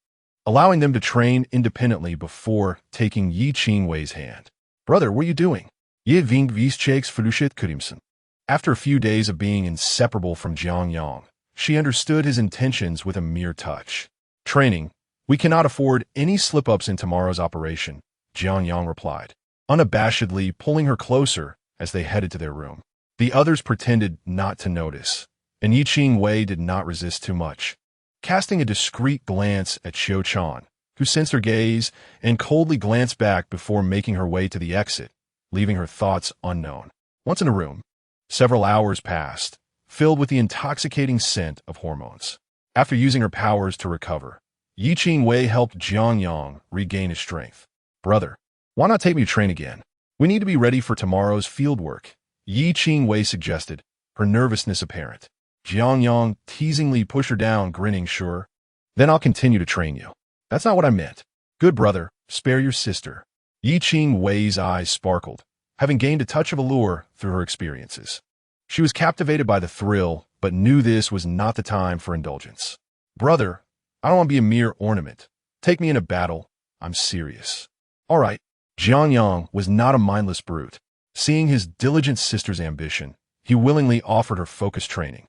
allowing them to train independently before taking Yi Qingwei's hand. "Brother, what are you doing?" Ye Ving Vischakes Felushit Kurimson. After a few days of being inseparable from Jiang Yang, she understood his intentions with a mere touch. "Training. We cannot afford any slip-ups in tomorrow's operation," Jiang Yang replied, unabashedly pulling her closer as they headed to their room. The others pretended not to notice, and Yi Qingwei did not resist too much. Casting a discreet glance at Qiu-chan, who sensed her gaze and coldly glanced back before making her way to the exit, leaving her thoughts unknown. Once in a room, several hours passed, filled with the intoxicating scent of hormones. After using her powers to recover, Yi Qingwei helped Jiang Yang regain his strength. "Brother, why not take me to train again? We need to be ready for tomorrow's field work," Yi Qingwei suggested, her nervousness apparent. Jiang Yang teasingly pushed her down, grinning, "Sure. Then I'll continue to train you." "That's not what I meant. Good brother, spare your sister." Yi Qingwei's eyes sparkled, having gained a touch of allure through her experiences. She was captivated by the thrill, but knew this was not the time for indulgence. "Brother, I don't want to be a mere ornament. Take me in a battle. I'm serious." "All right." Jiang Yang was not a mindless brute. Seeing his diligent sister's ambition, he willingly offered her focused training.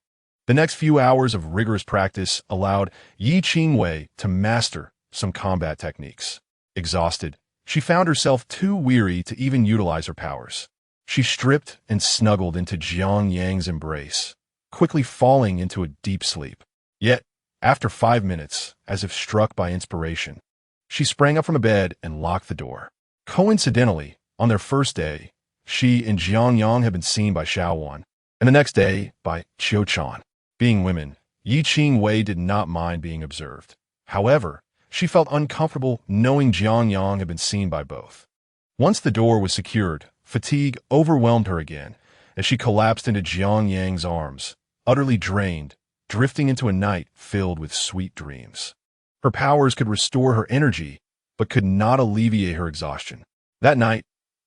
The next few hours of rigorous practice allowed Yi Qingwei to master some combat techniques. Exhausted, she found herself too weary to even utilize her powers. She stripped and snuggled into Jiang Yang's embrace, quickly falling into a deep sleep. Yet, after 5 minutes, as if struck by inspiration, she sprang up from the bed and locked the door. Coincidentally, on their first day, she and Jiang Yang had been seen by Xiaowan, and the next day by Qiu-chan. Being women, Yi Qing-wei did not mind being observed. However, she felt uncomfortable knowing Jiang Yang had been seen by both. Once the door was secured, fatigue overwhelmed her again, as she collapsed into Jiang Yang's arms, utterly drained, drifting into a night filled with sweet dreams. Her powers could restore her energy, but could not alleviate her exhaustion. That night,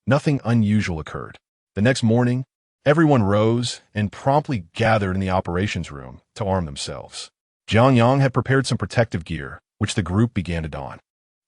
nothing unusual occurred. The next morning, everyone rose and promptly gathered in the operations room to arm themselves. Jiang Yang had prepared some protective gear, which the group began to don.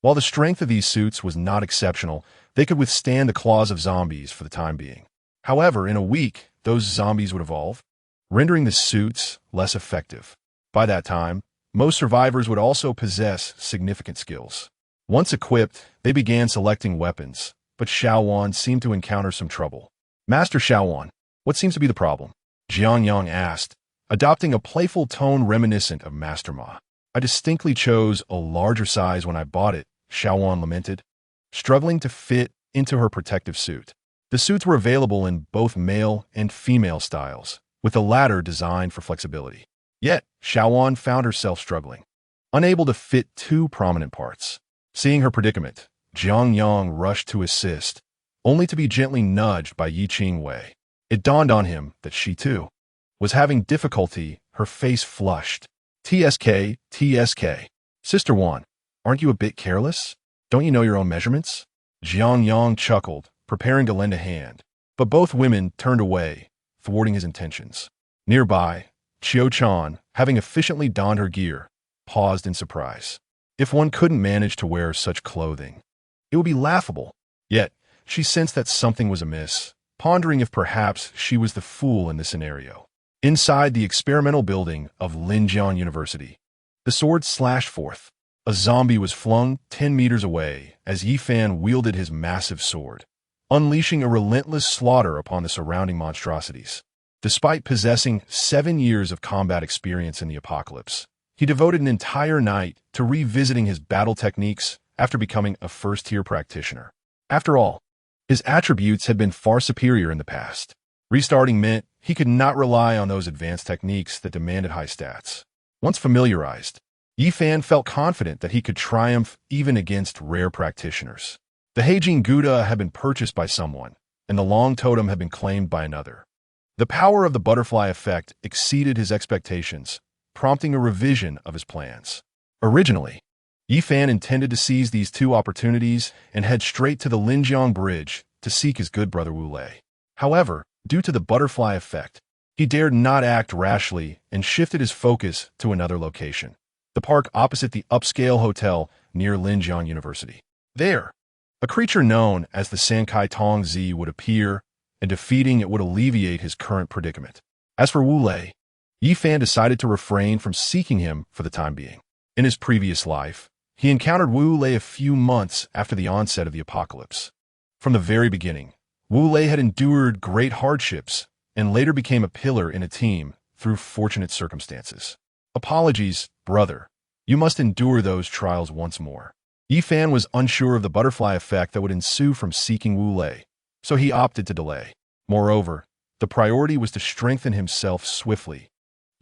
While the strength of these suits was not exceptional, they could withstand the claws of zombies for the time being. However, in a week, those zombies would evolve, rendering the suits less effective. By that time, most survivors would also possess significant skills. Once equipped, they began selecting weapons, but Xiaowan seemed to encounter some trouble. "Master Xiaowan, what seems to be the problem?" Jiang Yang asked, adopting a playful tone reminiscent of Master Ma. "I distinctly chose a larger size when I bought it," Xiaowan lamented, struggling to fit into her protective suit. The suits were available in both male and female styles, with the latter designed for flexibility. Yet, Xiaowan found herself struggling, unable to fit two prominent parts. Seeing her predicament, Jiang Yang rushed to assist, only to be gently nudged by Yi Qing-wei. It dawned on him that she, too, was having difficulty, her face flushed. "TSK, TSK. Sister Wan, aren't you a bit careless? Don't you know your own measurements?" Jiang Yang chuckled, preparing to lend a hand, but both women turned away, thwarting his intentions. Nearby, Qiu-chan, having efficiently donned her gear, paused in surprise. If one couldn't manage to wear such clothing, it would be laughable. Yet, she sensed that something was amiss, pondering if perhaps she was the fool in this scenario. Inside the experimental building of Linjiang University, the sword slashed forth. A zombie was flung 10 meters away as Yifan wielded his massive sword, unleashing a relentless slaughter upon the surrounding monstrosities. Despite possessing 7 years of combat experience in the apocalypse, he devoted an entire night to revisiting his battle techniques after becoming a first-tier practitioner. After all, his attributes had been far superior in the past. Restarting meant he could not rely on those advanced techniques that demanded high stats. Once familiarized, Yifan felt confident that he could triumph even against rare practitioners. The Heijing Gouda had been purchased by someone, and the Long Totem had been claimed by another. The power of the butterfly effect exceeded his expectations, prompting a revision of his plans. Originally, Yifan intended to seize these two opportunities and head straight to the Linjiang Bridge to seek his good brother Wu Lei. However, due to the butterfly effect, he dared not act rashly and shifted his focus to another location, the park opposite the upscale hotel near Linjiang University. There, a creature known as the Sankai Tong Zi would appear, and defeating it would alleviate his current predicament. As for Wu Lei, Yifan decided to refrain from seeking him for the time being. In his previous life, he encountered Wu Lei a few months after the onset of the apocalypse. From the very beginning, Wu Lei had endured great hardships and later became a pillar in a team through fortunate circumstances. "Apologies, brother. You must endure those trials once more." Yifan was unsure of the butterfly effect that would ensue from seeking Wu Lei, so he opted to delay. Moreover, the priority was to strengthen himself swiftly.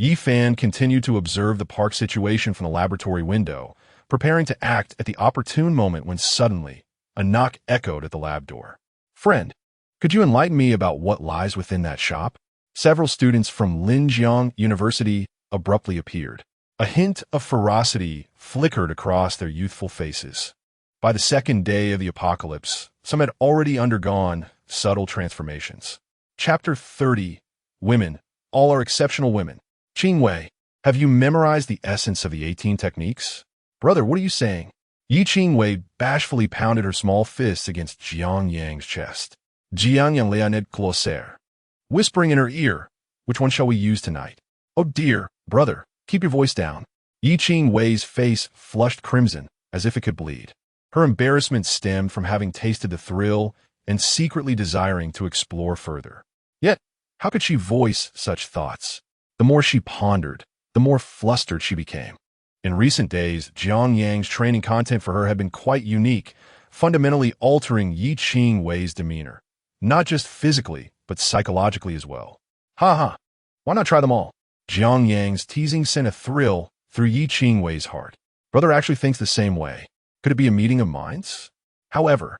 Yifan continued to observe the park situation from the laboratory window, preparing to act at the opportune moment when suddenly, a knock echoed at the lab door. "Friend, could you enlighten me about what lies within that shop?" Several students from Linjiang University abruptly appeared. A hint of ferocity flickered across their youthful faces. By the second day of the apocalypse, some had already undergone subtle transformations. Chapter 30. Women. All are exceptional women. Qing-wei, have you memorized the essence of the 18 techniques? Brother, what are you saying? Yi Qing-wei bashfully pounded her small fists against Jiang Yang's chest. Jiang Yang leoned closer, whispering in her ear, "Which one shall we use tonight?" "Oh dear, brother, keep your voice down." Yi Qing-wei's face flushed crimson, as if it could bleed. Her embarrassment stemmed from having tasted the thrill and secretly desiring to explore further. Yet, how could she voice such thoughts? The more she pondered, the more flustered she became. In recent days, Jiang Yang's training content for her had been quite unique, fundamentally altering Yi Qing Wei's demeanor, not just physically, but psychologically as well. Ha ha, why not try them all? Jiang Yang's teasing sent a thrill through Yi Qing Wei's heart. Brother actually thinks the same way. Could it be a meeting of minds? However,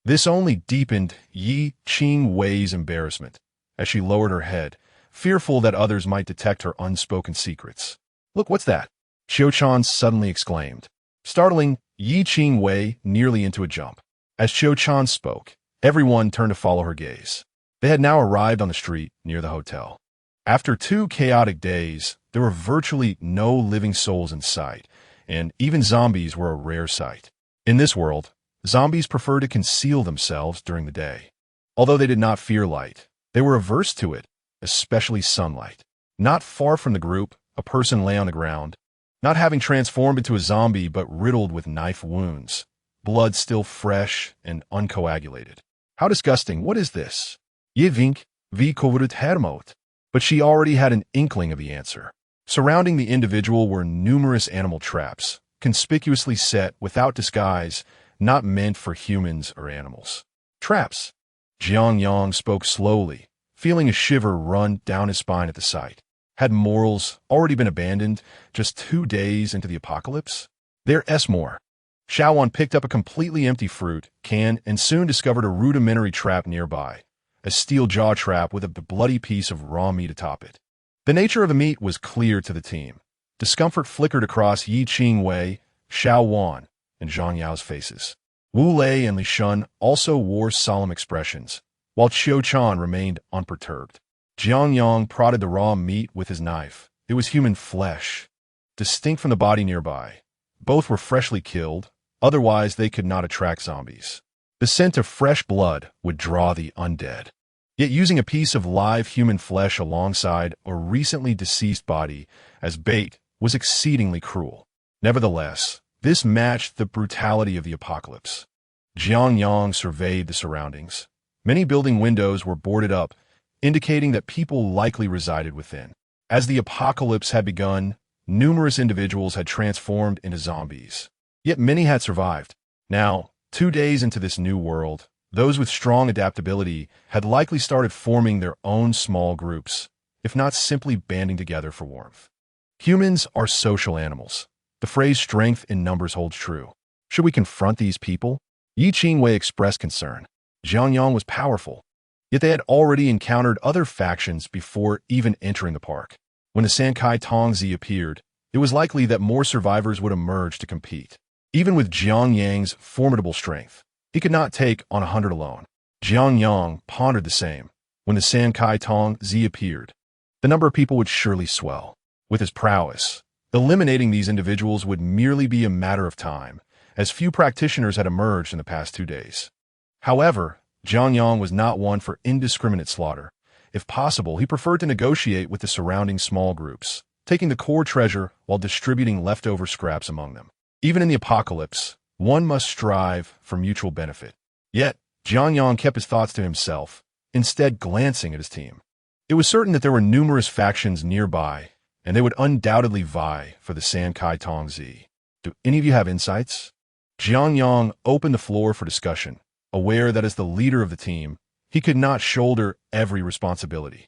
this only deepened Yi Qing Wei's embarrassment as she lowered her head, fearful that others might detect her unspoken secrets. Look, what's that? Qiu-chan suddenly exclaimed, startling Yi Qing Wei nearly into a jump. As Qiu-chan spoke, everyone turned to follow her gaze. They had now arrived on the street near the hotel. After 2 chaotic days, there were virtually no living souls in sight, and even zombies were a rare sight. In this world, zombies prefer to conceal themselves during the day. Although they did not fear light, they were averse to it, especially sunlight. Not far from the group, a person lay on the ground, not having transformed into a zombie but riddled with knife wounds, blood still fresh and uncoagulated. How disgusting, what is this? Je vink, wie kovudet hermot. But she already had an inkling of the answer. Surrounding the individual were numerous animal traps, conspicuously set without disguise, not meant for humans or animals. Traps. Jiang Yang spoke slowly, feeling a shiver run down his spine at the sight. Had morals already been abandoned just 2 days into the apocalypse? There's more. Xiaowan picked up a completely empty fruit can and soon discovered a rudimentary trap nearby, a steel jaw trap with a bloody piece of raw meat atop it. The nature of the meat was clear to the team. Discomfort flickered across Yi Qing Wei, Xiaowan, and Zhang Yao's faces. Wu Lei and Li Shun also wore solemn expressions, while Qiu-chan remained unperturbed. Jiang Yang prodded the raw meat with his knife. It was human flesh, distinct from the body nearby. Both were freshly killed, otherwise they could not attract zombies. The scent of fresh blood would draw the undead. Yet using a piece of live human flesh alongside a recently deceased body as bait was exceedingly cruel. Nevertheless, this matched the brutality of the apocalypse. Jiang Yang surveyed the surroundings. Many building windows were boarded up, indicating that people likely resided within. As the apocalypse had begun, numerous individuals had transformed into zombies. Yet many had survived. Now, 2 days into this new world, those with strong adaptability had likely started forming their own small groups, if not simply banding together for warmth. Humans are social animals. The phrase strength in numbers holds true. Should we confront these people? Yi Qing Wei expressed concern. Jiang Yang was powerful, yet they had already encountered other factions before even entering the park. When the Sankai Tongzi appeared, it was likely that more survivors would emerge to compete. Even with Jiang Yang's formidable strength, he could not take on 100 alone. Jiang Yang pondered the same. When the Sankai Tongzi appeared, the number of people would surely swell. With his prowess, eliminating these individuals would merely be a matter of time, as few practitioners had emerged in the past 2 days. However, Jiang Yang was not one for indiscriminate slaughter. If possible, he preferred to negotiate with the surrounding small groups, taking the core treasure while distributing leftover scraps among them. Even in the apocalypse, one must strive for mutual benefit. Yet, Jiang Yang kept his thoughts to himself, instead glancing at his team. It was certain that there were numerous factions nearby, and they would undoubtedly vie for the Sankai Tongzi. Do any of you have insights? Jiang Yang opened the floor for discussion, aware that as the leader of the team, he could not shoulder every responsibility.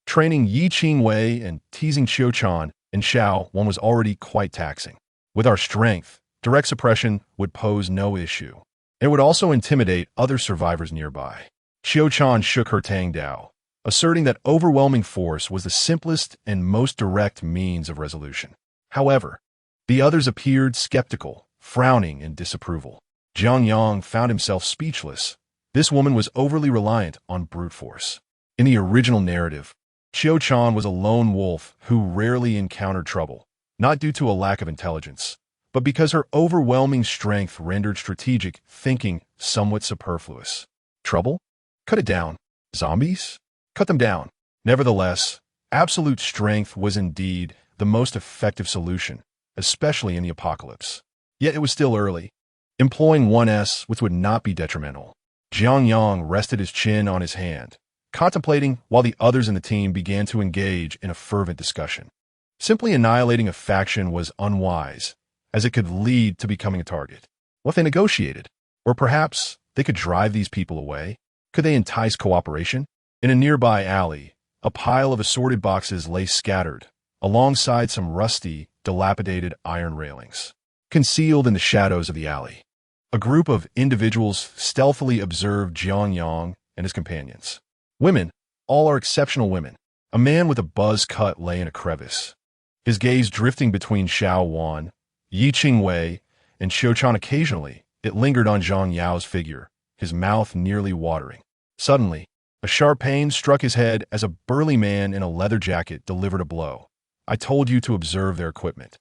Training Yi Qing Wei and teasing Qiu-chan and Xiao one was already quite taxing. With our strength, direct suppression would pose no issue. It would also intimidate other survivors nearby. Qiu-chan shook her Tang Dao, asserting that overwhelming force was the simplest and most direct means of resolution. However, the others appeared skeptical, frowning in disapproval. Jiang Yang found himself speechless. This woman was overly reliant on brute force. In the original narrative, Qiu-chan was a lone wolf who rarely encountered trouble, not due to a lack of intelligence, but because her overwhelming strength rendered strategic thinking somewhat superfluous. Trouble? Cut it down. Zombies? Cut them down. Nevertheless, absolute strength was indeed the most effective solution, especially in the apocalypse. Yet it was still early. Employing 1S, which would not be detrimental. Jiang Yang rested his chin on his hand, contemplating while the others in the team began to engage in a fervent discussion. Simply annihilating a faction was unwise, as it could lead to becoming a target. What if they negotiated? Or perhaps they could drive these people away? Could they entice cooperation? In a nearby alley, a pile of assorted boxes lay scattered, alongside some rusty, dilapidated iron railings. Concealed in the shadows of the alley, a group of individuals stealthily observed Jiang Yang and his companions. Women, all are exceptional women. A man with a buzz cut lay in a crevice, his gaze drifting between Xiao Wan, Yi Qingwei, and Xiu-Chan. Occasionally, it lingered on Zhang Yao's figure, his mouth nearly watering. Suddenly, a sharp pain struck his head as a burly man in a leather jacket delivered a blow. I told you to observe their equipment.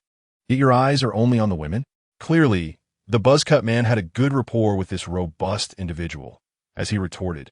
Yet your eyes are only on the women? Clearly, the buzz-cut man had a good rapport with this robust individual, as he retorted.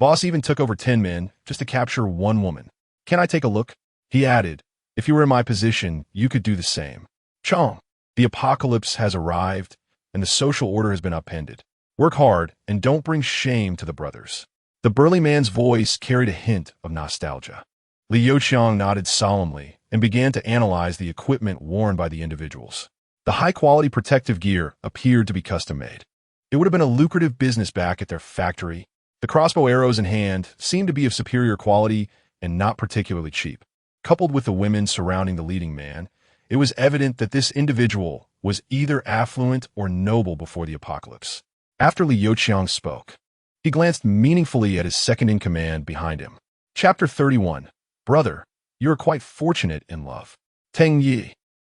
Boss even took over 10 men just to capture one woman. Can I take a look? He added, if you were in my position, you could do the same. Chong, the apocalypse has arrived, and the social order has been upended. Work hard, and don't bring shame to the brothers. The burly man's voice carried a hint of nostalgia. Li Youqiang nodded solemnly and began to analyze the equipment worn by the individuals. The high-quality protective gear appeared to be custom-made. It would have been a lucrative business back at their factory. The crossbow arrows in hand seemed to be of superior quality and not particularly cheap. Coupled with the women surrounding the leading man, it was evident that this individual was either affluent or noble before the apocalypse. After Li Youqiang spoke, he glanced meaningfully at his second-in-command behind him. Chapter 31. Brother, you are quite fortunate in love. Teng Yi.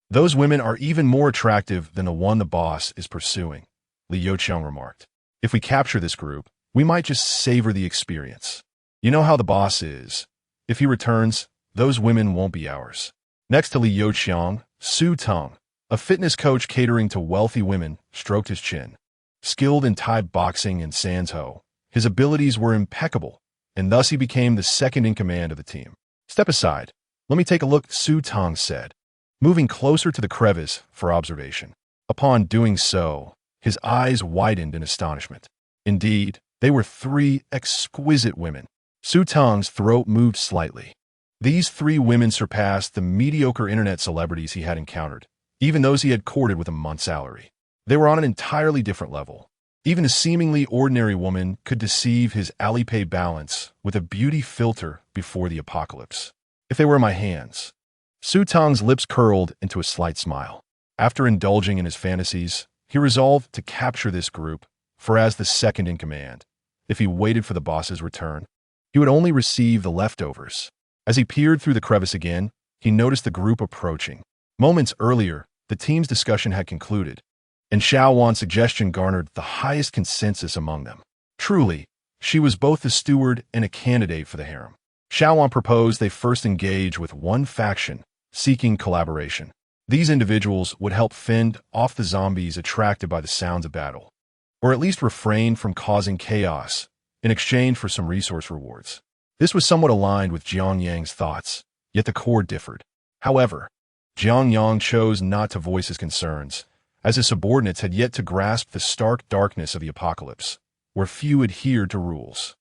Those women are even more attractive than the one the boss is pursuing, Li Youqiang remarked. If we capture this group, we might just savor the experience. You know how the boss is. If he returns, those women won't be ours. Next to Li Youqiang, Su Teng, a fitness coach catering to wealthy women, stroked his chin. Skilled in Thai boxing and Sanzhou, his abilities were impeccable, and thus he became the second-in-command of the team. Step aside. Let me take a look, Su Teng said, moving closer to the crevice for observation. Upon doing so, his eyes widened in astonishment. Indeed, they were 3 exquisite women. Su Teng's throat moved slightly. These 3 women surpassed the mediocre internet celebrities he had encountered, even those he had courted with a month's salary. They were on an entirely different level. Even a seemingly ordinary woman could deceive his Alipay balance with a beauty filter before the apocalypse. If they were in my hands. Su Teng's lips curled into a slight smile. After indulging in his fantasies, he resolved to capture this group, for as the second-in-command, if he waited for the boss's return, he would only receive the leftovers. As he peered through the crevice again, he noticed the group approaching. Moments earlier, the team's discussion had concluded, and Xiao Wan's suggestion garnered the highest consensus among them. Truly, she was both the steward and a candidate for the harem. Xiao Wan proposed they first engage with one faction, seeking collaboration. These individuals would help fend off the zombies attracted by the sounds of battle, or at least refrain from causing chaos in exchange for some resource rewards. This was somewhat aligned with Jiang Yang's thoughts, yet the core differed. However, Jiang Yang chose not to voice his concerns, as his subordinates had yet to grasp the stark darkness of the apocalypse, where few adhered to rules.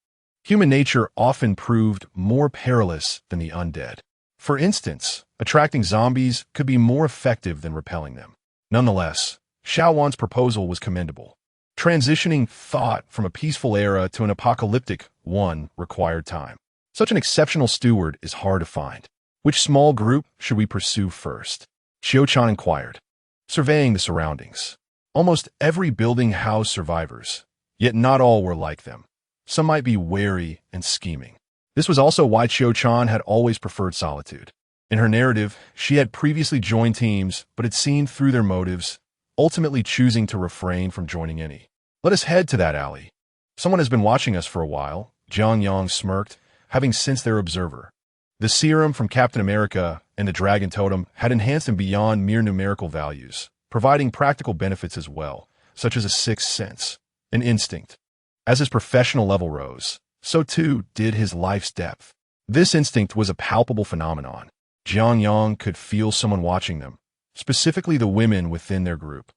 Human nature often proved more perilous than the undead. For instance, attracting zombies could be more effective than repelling them. Nonetheless, Xiao Wan's proposal was commendable. Transitioning thought from a peaceful era to an apocalyptic one required time. Such an exceptional steward is hard to find. Which small group should we pursue first? Xiu-Chan inquired, surveying the surroundings. Almost every building housed survivors, yet not all were like them. Some might be wary and scheming. This was also why Xiu-Chan had always preferred solitude. In her narrative, she had previously joined teams, but had seen through their motives, ultimately choosing to refrain from joining any. Let us head to that alley. Someone has been watching us for a while, Jiang Yang smirked, having sensed their observer. The serum from Captain America and the Dragon Totem had enhanced him beyond mere numerical values, providing practical benefits as well, such as a sixth sense, an instinct. As his professional level rose, so too did his life's depth. This instinct was a palpable phenomenon. Jiang Yang could feel someone watching them, specifically the women within their group.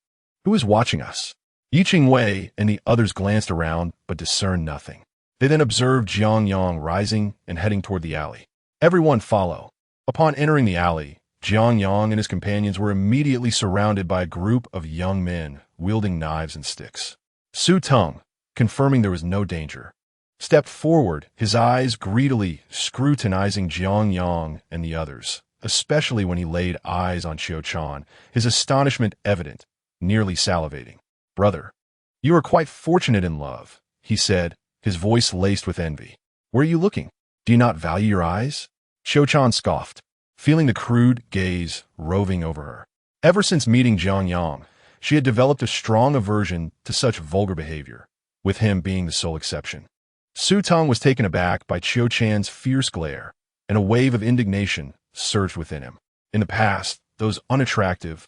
Who is watching us? Yi Qingwei and the others glanced around but discerned nothing. They then observed Jiang Yang rising and heading toward the alley. Everyone follow. Upon entering the alley, Jiang Yang and his companions were immediately surrounded by a group of young men wielding knives and sticks. Su Tung, confirming there was no danger, stepped forward, his eyes greedily scrutinizing Jiang Yang and the others, especially when he laid eyes on Xiao Chan, his astonishment evident, nearly salivating. "Brother, you are quite fortunate in love," he said, his voice laced with envy. "Where are you looking? Do you not value your eyes?" Xiao Chan scoffed, feeling the crude gaze roving over her. Ever since meeting Jiang Yang, she had developed a strong aversion to such vulgar behavior, with him being the sole exception. Su Tung was taken aback by Xiao Chan's fierce glare, and a wave of indignation surged within him. In the past, those unattractive,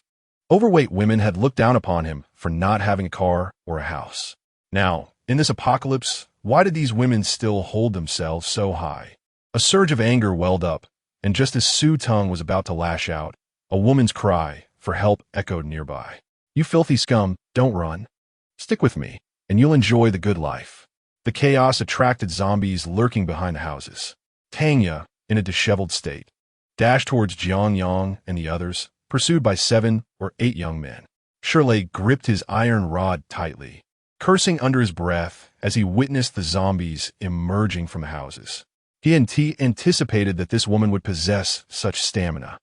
overweight women had looked down upon him for not having a car or a house. Now, in this apocalypse, why did these women still hold themselves so high? A surge of anger welled up, and just as Su Tung was about to lash out, a woman's cry for help echoed nearby. "You filthy scum, don't run. Stick with me, and you'll enjoy the good life." The chaos attracted zombies lurking behind the houses. Tanya, in a disheveled state, dashed towards Jiang Yang and the others, pursued by 7 or 8 young men. Shirley gripped his iron rod tightly, cursing under his breath as he witnessed the zombies emerging from the houses. He anticipated that this woman would possess such stamina,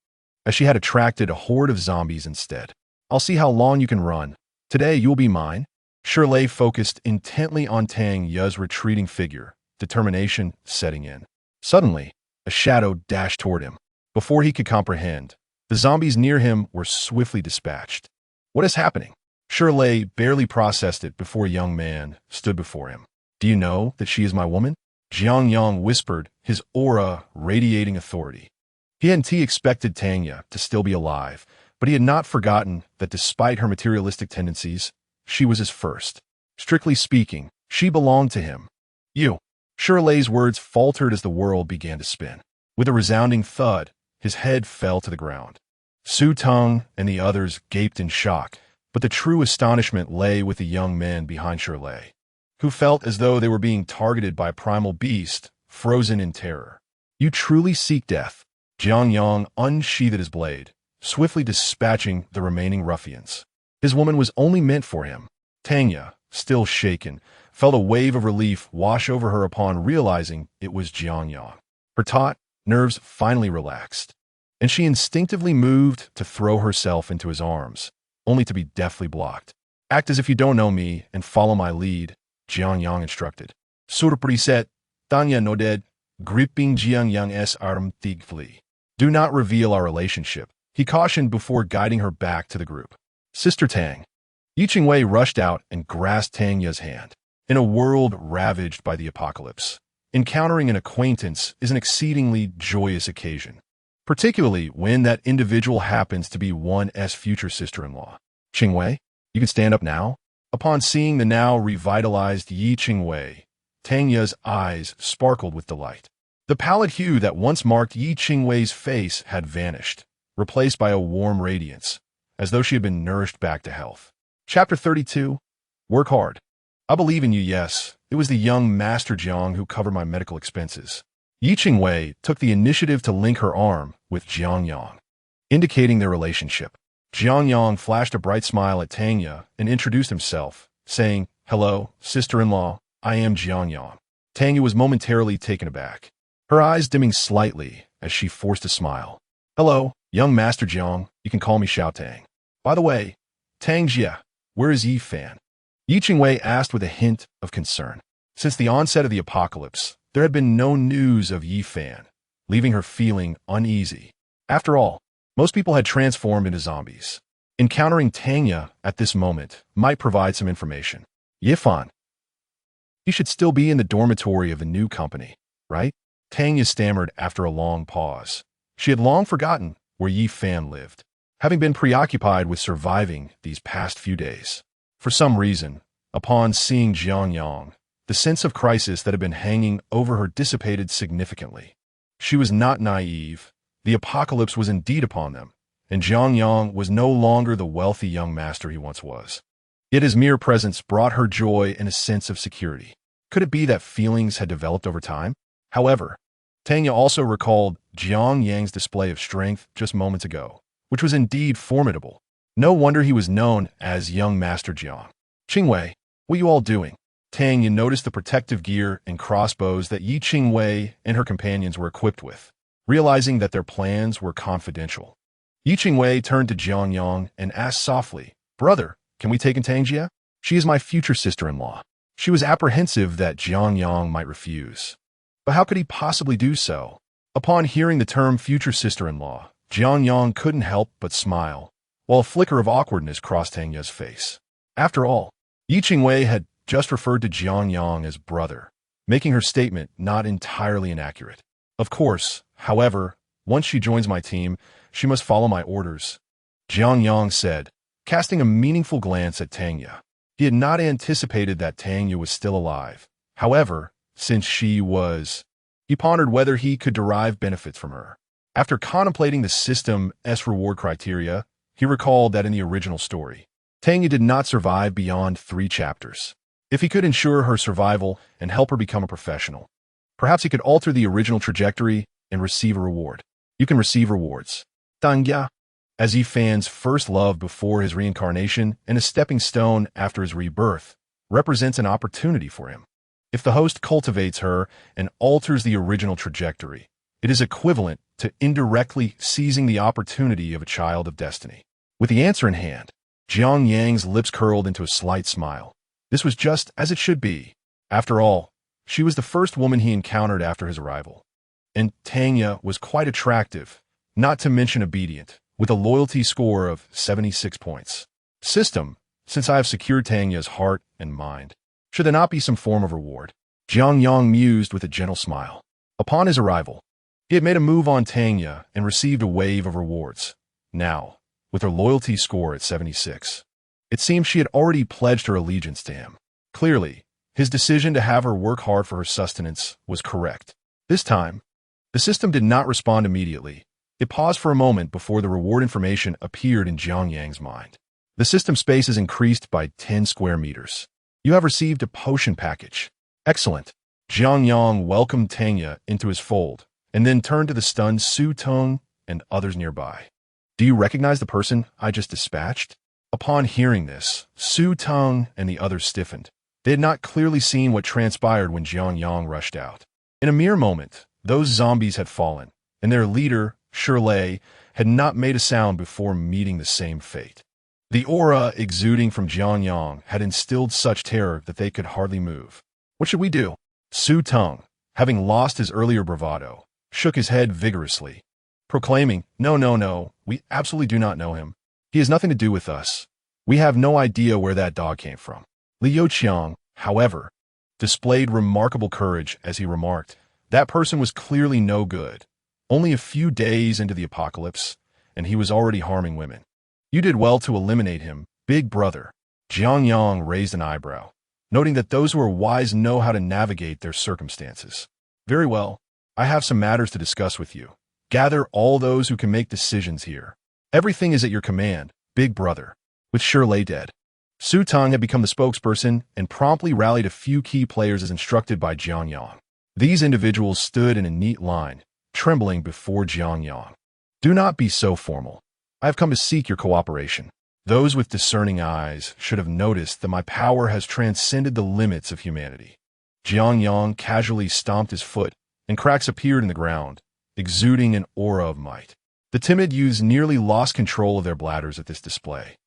as she had attracted a horde of zombies instead. "I'll see how long you can run. Today you'll be mine." Shirley focused intently on Tang Ye's retreating figure, determination setting in. Suddenly, a shadow dashed toward him. Before he could comprehend, the zombies near him were swiftly dispatched. "What is happening?" Shirley barely processed it before a young man stood before him. "Do you know that she is my woman?" Jiang Yang whispered, his aura radiating authority. He hadn't expected Tanya to still be alive, but he had not forgotten that despite her materialistic tendencies, she was his first. Strictly speaking, she belonged to him. "You." Shirley's words faltered as the world began to spin. With a resounding thud, his head fell to the ground. Su Tung and the others gaped in shock, but the true astonishment lay with the young men behind Shirley, who felt as though they were being targeted by a primal beast, frozen in terror. "You truly seek death." Jiang Yang unsheathed his blade, swiftly dispatching the remaining ruffians. His woman was only meant for him. Tanya, still shaken, felt a wave of relief wash over her upon realizing it was Jiang Yang. Her taut nerves finally relaxed, and she instinctively moved to throw herself into his arms, only to be deftly blocked. "Act as if you don't know me and follow my lead," Jiang Yang instructed. Surpriset, Tanya nodded, gripping Jiang Yang's arm tightly. "Do not reveal our relationship," he cautioned before guiding her back to the group. "Sister Tang." Yi Qingwei rushed out and grasped Tanya's hand. In a world ravaged by the apocalypse, encountering an acquaintance is an exceedingly joyous occasion, particularly when that individual happens to be one's future sister-in-law. "Qingwei, you can stand up now?" Upon seeing the now revitalized Yi Qingwei, Tanya's eyes sparkled with delight. The pallid hue that once marked Yi Qingwei's face had vanished, replaced by a warm radiance, as though she had been nourished back to health. Chapter 32. Work hard. "I believe in you, yes. It was the young Master Jiang who covered my medical expenses." Yi Qingwei took the initiative to link her arm with Jiang Yang, indicating their relationship. Jiang Yang flashed a bright smile at Tanya and introduced himself, saying, "Hello, sister-in-law, I am Jiang Yang." Tanya was momentarily taken aback, her eyes dimming slightly as she forced a smile. "Hello, young Master Jiang, you can call me Xiao Tang. By the way, Tang Jie, where is Yi Fan?" Yi Qingwei asked with a hint of concern. Since the onset of the apocalypse, there had been no news of Yi Fan, leaving her feeling uneasy. After all, most people had transformed into zombies. Encountering Tanya at this moment might provide some information. "Yi Fan. He should still be in the dormitory of the new company, right?" Tanya stammered after a long pause. She had long forgotten where Yi Fan lived, having been preoccupied with surviving these past few days. For some reason, upon seeing Jiang Yang, the sense of crisis that had been hanging over her dissipated significantly. She was not naive. The apocalypse was indeed upon them, and Jiang Yang was no longer the wealthy young master he once was. Yet his mere presence brought her joy and a sense of security. Could it be that feelings had developed over time? However, Tanya also recalled Jiang Yang's display of strength just moments ago, which was indeed formidable. No wonder he was known as young Master Jiang. "Qingwei, What you all doing? Tang Yan noticed the protective gear and crossbows that Yi Qingwei and her companions were equipped with, realizing that their plans were confidential. Yi Qingwei turned to Jiang Yang and asked softly, "Brother, can we take Tangjia? She is my future sister-in-law." She was apprehensive that Jiang Yang might refuse. But how could he possibly do so? Upon hearing the term future sister-in-law, Jiang Yang couldn't help but smile, while a flicker of awkwardness crossed Tangya's face. After all, Yi Qingwei had just referred to Jiang Yang as brother, making her statement not entirely inaccurate. Of course, however, once she joins my team, she must follow my orders, Jiang Yang said, casting a meaningful glance at Tangya. He had not anticipated that Tangya was still alive. However, since she was, he pondered whether he could derive benefits from her. After contemplating the system's reward criteria, he recalled that in the original story, Tangya did not survive beyond 3 chapters. If he could ensure her survival and help her become a professional, perhaps he could alter the original trajectory and receive a reward. You can receive rewards. Tangya, as Yi Fan's first love before his reincarnation and a stepping stone after his rebirth, represents an opportunity for him. If the host cultivates her and alters the original trajectory, it is equivalent to indirectly seizing the opportunity of a child of destiny. With the answer in hand, Jiang Yang's lips curled into a slight smile. This was just as it should be. After all, she was the first woman he encountered after his arrival. And Tangya was quite attractive, not to mention obedient, with a loyalty score of 76 points. System, since I have secured Tangya's heart and mind, should there not be some form of reward? Jiang Yang mused with a gentle smile. Upon his arrival, he had made a move on Tangya and received a wave of rewards. Now, with her loyalty score at 76, it seemed she had already pledged her allegiance to him. Clearly, his decision to have her work hard for her sustenance was correct. This time, the system did not respond immediately. It paused for a moment before the reward information appeared in Jiang Yang's mind. The system space is increased by 10 square meters. You have received a potion package. Excellent. Jiang Yang welcomed Tangya into his fold, and then turned to the stunned Su Tong and others nearby. Do you recognize the person I just dispatched? Upon hearing this, Su Tong and the others stiffened. They had not clearly seen what transpired when Jiang Yang rushed out. In a mere moment, those zombies had fallen, and their leader, Shirley, had not made a sound before meeting the same fate. The aura exuding from Jiang Yang had instilled such terror that they could hardly move. What should we do? Su Tong, having lost his earlier bravado, shook his head vigorously, proclaiming, No, we absolutely do not know him. He has nothing to do with us. We have no idea where that dog came from. Li Youqiang, however, displayed remarkable courage as he remarked, that person was clearly no good. Only a few days into the apocalypse, and he was already harming women. You did well to eliminate him, big brother. Jiang Yang raised an eyebrow, noting that those who are wise know how to navigate their circumstances. Very well, I have some matters to discuss with you. Gather all those who can make decisions here. Everything is at your command, big brother. With Shirley dead, Su Tong had become the spokesperson and promptly rallied a few key players as instructed by Jiang Yang. These individuals stood in a neat line, trembling before Jiang Yang. Do not be so formal. I have come to seek your cooperation. Those with discerning eyes should have noticed that my power has transcended the limits of humanity. Jiang Yang casually stomped his foot, and cracks appeared in the ground, exuding an aura of might. The timid youths nearly lost control of their bladders at this display.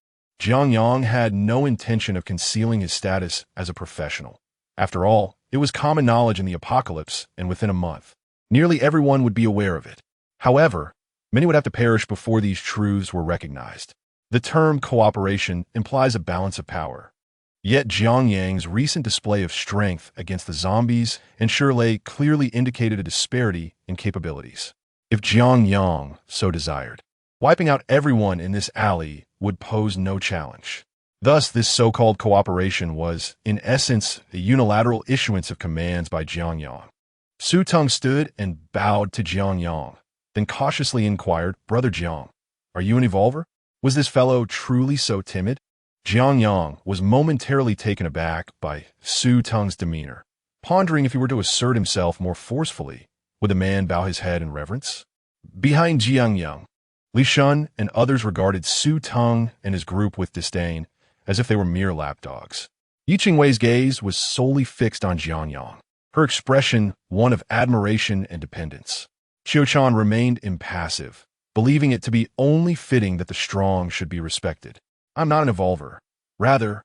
Jiang Yang had no intention of concealing his status as a professional. After all, it was common knowledge in the apocalypse, and within a month, nearly everyone would be aware of it. However, many would have to perish before these truths were recognized. The term cooperation implies a balance of power. Yet Jiang Yang's recent display of strength against the zombies and Shirley clearly indicated a disparity in capabilities. If Jiang Yang so desired, wiping out everyone in this alley would pose no challenge. Thus, this so-called cooperation was, in essence, a unilateral issuance of commands by Jiang Yang. Su Tong stood and bowed to Jiang Yang, then cautiously inquired, Brother Jiang, are you an evolver? Was this fellow truly so timid? Jiang Yang was momentarily taken aback by Su Tong's demeanor, pondering if he were to assert himself more forcefully, would the man bow his head in reverence? Behind Jiang Yang, Li Shun and others regarded Su Tong and his group with disdain, as if they were mere lapdogs. Yi Qingwei's gaze was solely fixed on Jiang Yang, her expression one of admiration and dependence. Qiu-chan remained impassive, believing it to be only fitting that the strong should be respected. I'm not an evolver. Rather,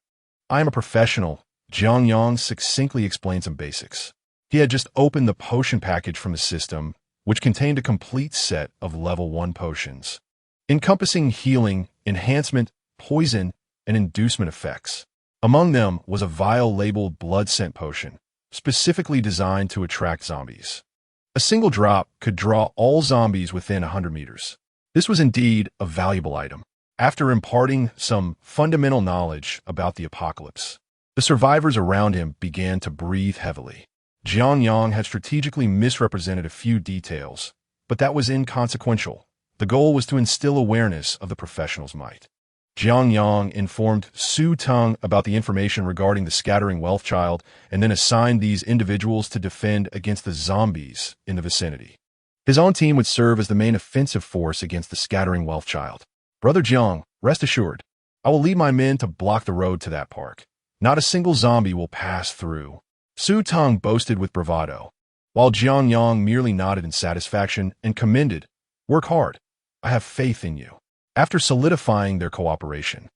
I am a professional, Jiang Yang succinctly explained some basics. He had just opened the potion package from the system, which contained a complete set of level 1 potions, encompassing healing, enhancement, poison, and inducement effects. Among them was a vial labeled blood scent potion, specifically designed to attract zombies. A single drop could draw all zombies within 100 meters. This was indeed a valuable item. After imparting some fundamental knowledge about the apocalypse, the survivors around him began to breathe heavily. Jiang Yang had strategically misrepresented a few details, but that was inconsequential. The goal was to instill awareness of the professional's might. Jiang Yang informed Su Teng about the information regarding the scattering wealth child and then assigned these individuals to defend against the zombies in the vicinity. His own team would serve as the main offensive force against the scattering wealth child. Brother Jiang, rest assured, I will lead my men to block the road to that park. Not a single zombie will pass through. Su Teng boasted with bravado, while Jiang Yang merely nodded in satisfaction and commended, "Work hard. I have faith in you." After solidifying their cooperation,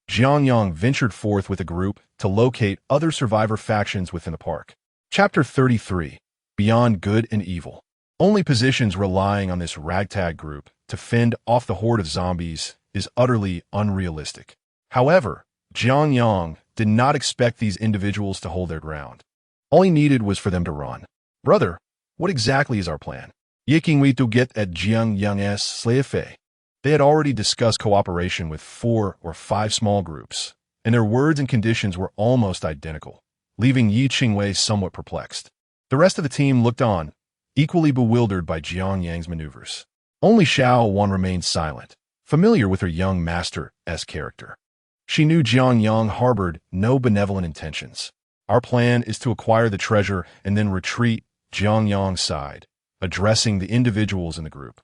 Jiang Yang ventured forth with a group to locate other survivor factions within the park. Chapter 33, Beyond Good and Evil. Only positions relying on this ragtag group to fend off the horde of zombies is utterly unrealistic. However, Jiang Yang did not expect these individuals to hold their ground. All he needed was for them to run. "Brother, what exactly is our plan?" Ye Qingwei to get at Jiang Yang's Sleife. They had already discussed cooperation with 4 or 5 small groups, and their words and conditions were almost identical, leaving Yi Qingwei somewhat perplexed. The rest of the team looked on, equally bewildered by Jiang Yang's maneuvers. Only Xiao Wan remained silent, familiar with her young master's character. She knew Jiang Yang harbored no benevolent intentions. "Our plan is to acquire the treasure and then retreat," Jiang Yang sighed, addressing the individuals in the group.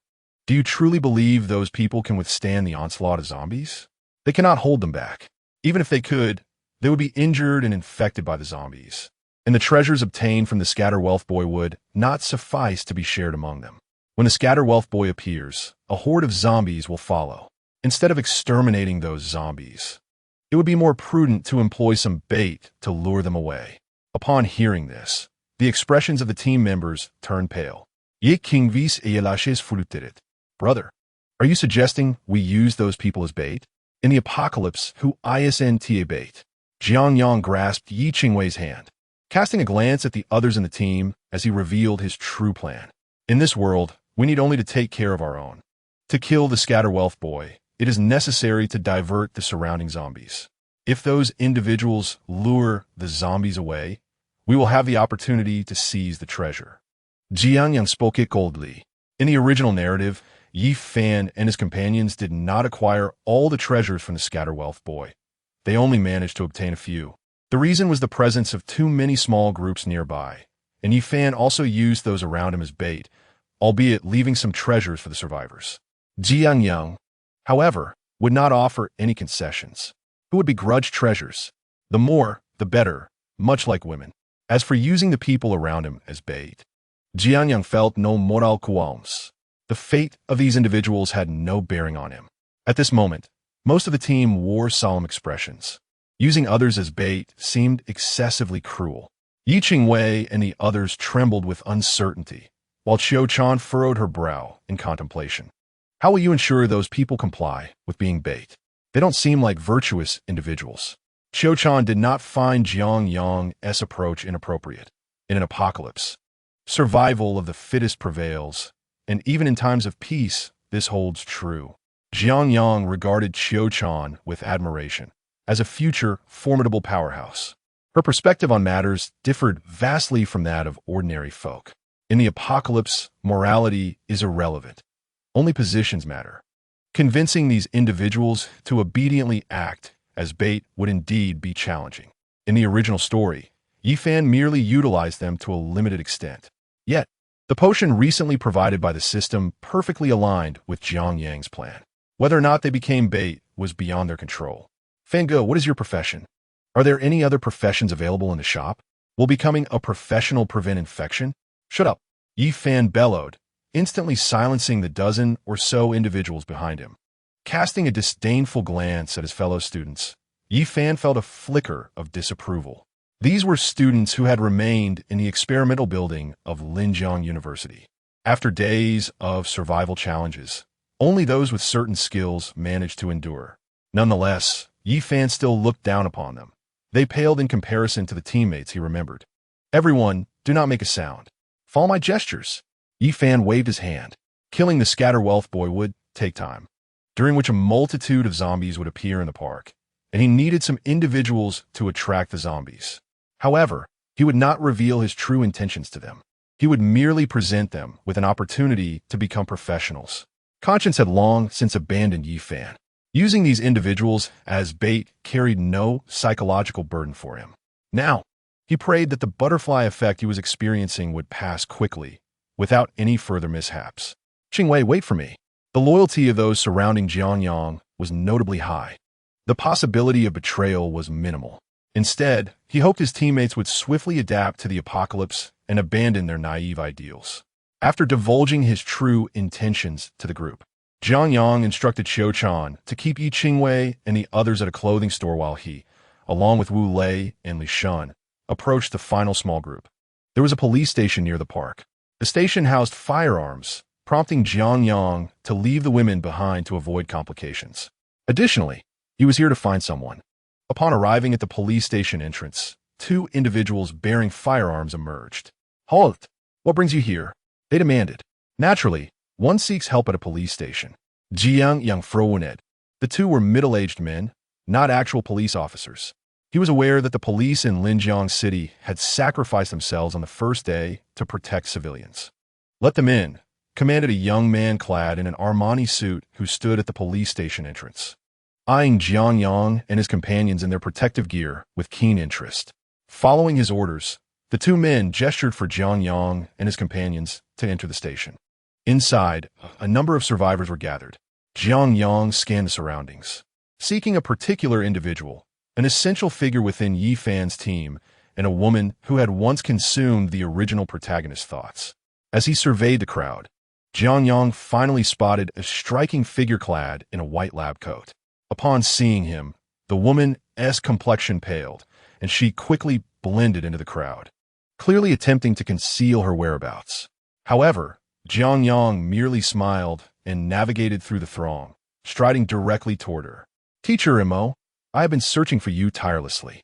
"Do you truly believe those people can withstand the onslaught of zombies? They cannot hold them back. Even if they could, they would be injured and infected by the zombies. And the treasures obtained from the Scatter Wealth Boy would not suffice to be shared among them. When the Scatter Wealth Boy appears, a horde of zombies will follow. Instead of exterminating those zombies, it would be more prudent to employ some bait to lure them away." Upon hearing this, the expressions of the team members turned pale. Ye Qingwei's Eyelashes fluttered. "Brother, are you suggesting we use those people as bait? In the apocalypse, who isn't bait?" Jiang Yang grasped Yi Qingwei's hand, casting a glance at the others in the team as he revealed his true plan. "In this world, we need only to take care of our own. To kill the Scatter Wealth Boy, it is necessary to divert the surrounding zombies. If those individuals lure the zombies away, we will have the opportunity to seize the treasure." Jiang Yang spoke it coldly. In the original narrative, Yi Fan and his companions did not acquire all the treasures from the Scatter Wealth Boy. They only managed to obtain a few. The reason was the presence of too many small groups nearby, and Yi Fan also used those around him as bait, albeit leaving some treasures for the survivors. Jiang Yang, however, would not offer any concessions. Who would begrudge treasures? The more, the better, much like women. As for using the people around him as bait, Jiang Yang felt no moral qualms. The fate of these individuals had no bearing on him. At this moment, most of the team wore solemn expressions. Using others as bait seemed excessively cruel. Yi Qingwei and the others trembled with uncertainty, while Qiu-chan furrowed her brow in contemplation. "How will you ensure those people comply with being bait? They don't seem like virtuous individuals." Qiu-chan did not find Jiang Yang's approach inappropriate. In an apocalypse, survival of the fittest prevails, and even in times of peace, this holds true. Jiang Yang regarded Qiu-chan with admiration as a future formidable powerhouse. Her perspective on matters differed vastly from that of ordinary folk. In the apocalypse, morality is irrelevant. Only positions matter. Convincing these individuals to obediently act as bait would indeed be challenging. In the original story, Yi Fan merely utilized them to a limited extent. Yet, the potion recently provided by the system perfectly aligned with Jiang Yang's plan. Whether or not they became bait was beyond their control. "Fangge, what is your profession?" Are there any other professions available in the shop? Will becoming a professional prevent infection? Shut up, Yi Fan bellowed, instantly silencing the dozen or so individuals behind him. Casting a disdainful glance at his fellow students, Yi Fan felt a flicker of disapproval. These were students who had remained in the experimental building of Linjiang University. After days of survival challenges, only those with certain skills managed to endure. Nonetheless, Yi Fan still looked down upon them. They paled in comparison to the teammates he remembered. Everyone, do not make a sound. Follow my gestures. Yi Fan waved his hand. Killing the Scatterwealth boy would take time, during which a multitude of zombies would appear in the park, and he needed some individuals to attract the zombies. However, he would not reveal his true intentions to them. He would merely present them with an opportunity to become professionals. Conscience had long since abandoned Yi Fan. Using these individuals as bait carried no psychological burden for him. Now, he prayed that the butterfly effect he was experiencing would pass quickly, without any further mishaps. Qingwei, wait for me. The loyalty of those surrounding Jiang Yang was notably high. The possibility of betrayal was minimal. Instead, he hoped his teammates would swiftly adapt to the apocalypse and abandon their naive ideals. After divulging his true intentions to the group, Jiang Yang instructed Xiu Chan to keep Yi Qingwei and the others at a clothing store while he, along with Wu Lei and Li Shun, approached the final small group. There was a police station near the park. The station housed firearms, prompting Jiang Yang to leave the women behind to avoid complications. Additionally, he was here to find someone. Upon arriving at the police station entrance, two individuals bearing firearms emerged. Halt! What brings you here? They demanded. Naturally, one seeks help at a police station. Jiang Yang frowned. The two were middle-aged men, not actual police officers. He was aware that the police in Linjiang City had sacrificed themselves on the first day to protect civilians. Let them in, commanded a young man clad in an Armani suit who stood at the police station entrance, eyeing Jiang Yang and his companions in their protective gear with keen interest. Following his orders, the two men gestured for Jiang Yang and his companions to enter the station. Inside, a number of survivors were gathered. Jiang Yang scanned the surroundings, seeking a particular individual, an essential figure within Yi Fan's team, and a woman who had once consumed the original protagonist's thoughts. As he surveyed the crowd, Jiang Yang finally spotted a striking figure clad in a white lab coat. Upon seeing him, the woman's complexion paled, and she quickly blended into the crowd, clearly attempting to conceal her whereabouts. However, Jiang Yang merely smiled and navigated through the throng, striding directly toward her. Teacher Mo, I have been searching for you tirelessly.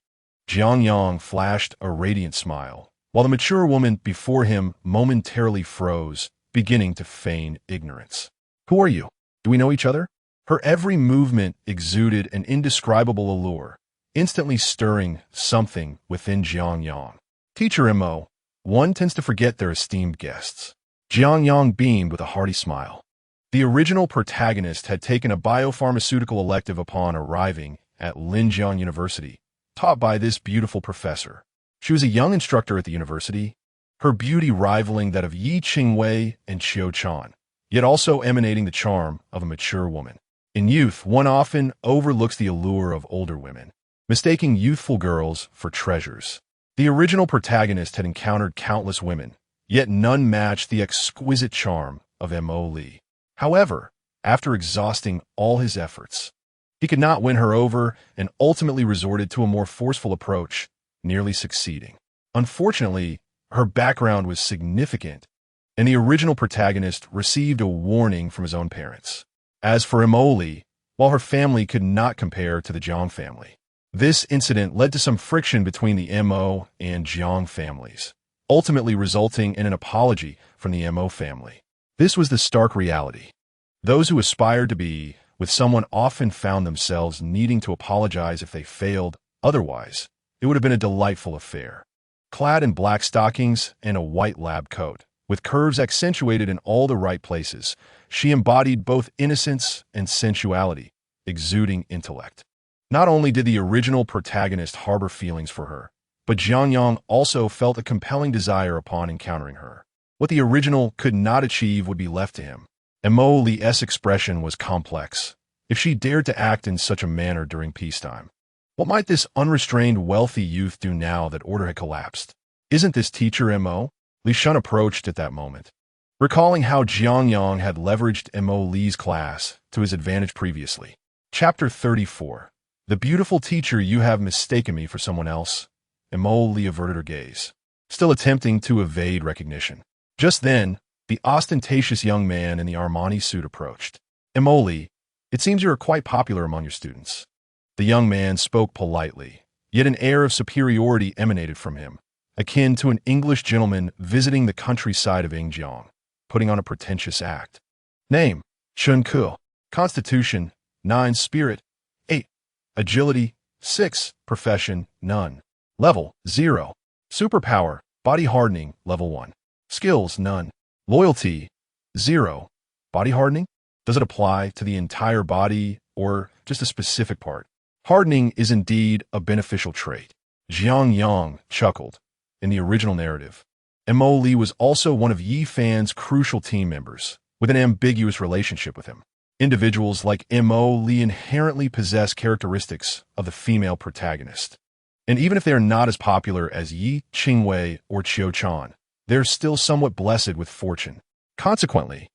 Jiang Yang flashed a radiant smile, while the mature woman before him momentarily froze, beginning to feign ignorance. Who are you? Do we know each other? Her every movement exuded an indescribable allure, instantly stirring something within Jiang Yang. Teacher Mo, one tends to forget their esteemed guests. Jiang Yang beamed with a hearty smile. The original protagonist had taken a biopharmaceutical elective upon arriving at Linjiang University, taught by this beautiful professor. She was a young instructor at the university, her beauty rivaling that of Yi Qingwei and Xiu Chan, yet also emanating the charm of a mature woman. In youth, one often overlooks the allure of older women, mistaking youthful girls for treasures. The original protagonist had encountered countless women, yet none matched the exquisite charm of Mo Li. However, after exhausting all his efforts, he could not win her over and ultimately resorted to a more forceful approach, nearly succeeding. Unfortunately, her background was significant, and the original protagonist received a warning from his own parents. As for Mo Li, while her family could not compare to the Jiang family, this incident led to some friction between the Mo and Jiang families, ultimately resulting in an apology from the Mo family. This was the stark reality. Those who aspired to be with someone often found themselves needing to apologize if they failed. Otherwise, it would have been a delightful affair. Clad in black stockings and a white lab coat, with curves accentuated in all the right places, she embodied both innocence and sensuality, exuding intellect. Not only did the original protagonist harbor feelings for her, but Jiang Yang also felt a compelling desire upon encountering her. What the original could not achieve would be left to him. Mo Li's expression was complex, if she dared to act in such a manner during peacetime. What might this unrestrained wealthy youth do now that order had collapsed? Isn't this teacher M.O.? Li Shun approached at that moment, recalling how Jiang Yang had leveraged M.O. Li's class to his advantage previously. Chapter 34. The beautiful teacher, you have mistaken me for someone else. M.O. Li averted her gaze, still attempting to evade recognition. Just then, the ostentatious young man in the Armani suit approached. M.O. Li, it seems you are quite popular among your students. The young man spoke politely, yet an air of superiority emanated from him, akin to an English gentleman visiting the countryside of Yingjiang, putting on a pretentious act. Name, Chun Ku. Constitution, 9. Spirit, 8. Agility, 6. Profession, none. Level, 0. Superpower, body hardening, level 1. Skills, none. Loyalty, 0. Body hardening? Does it apply to the entire body or just a specific part? Hardening is indeed a beneficial trait. Jiang Yang chuckled. In the original narrative, M.O. Li was also one of Yi Fan's crucial team members, with an ambiguous relationship with him. Individuals like M.O. Li inherently possess characteristics of the female protagonist. And even if they are not as popular as Yi Qingwei or Qiu Chan, they're still somewhat blessed with fortune. Consequently,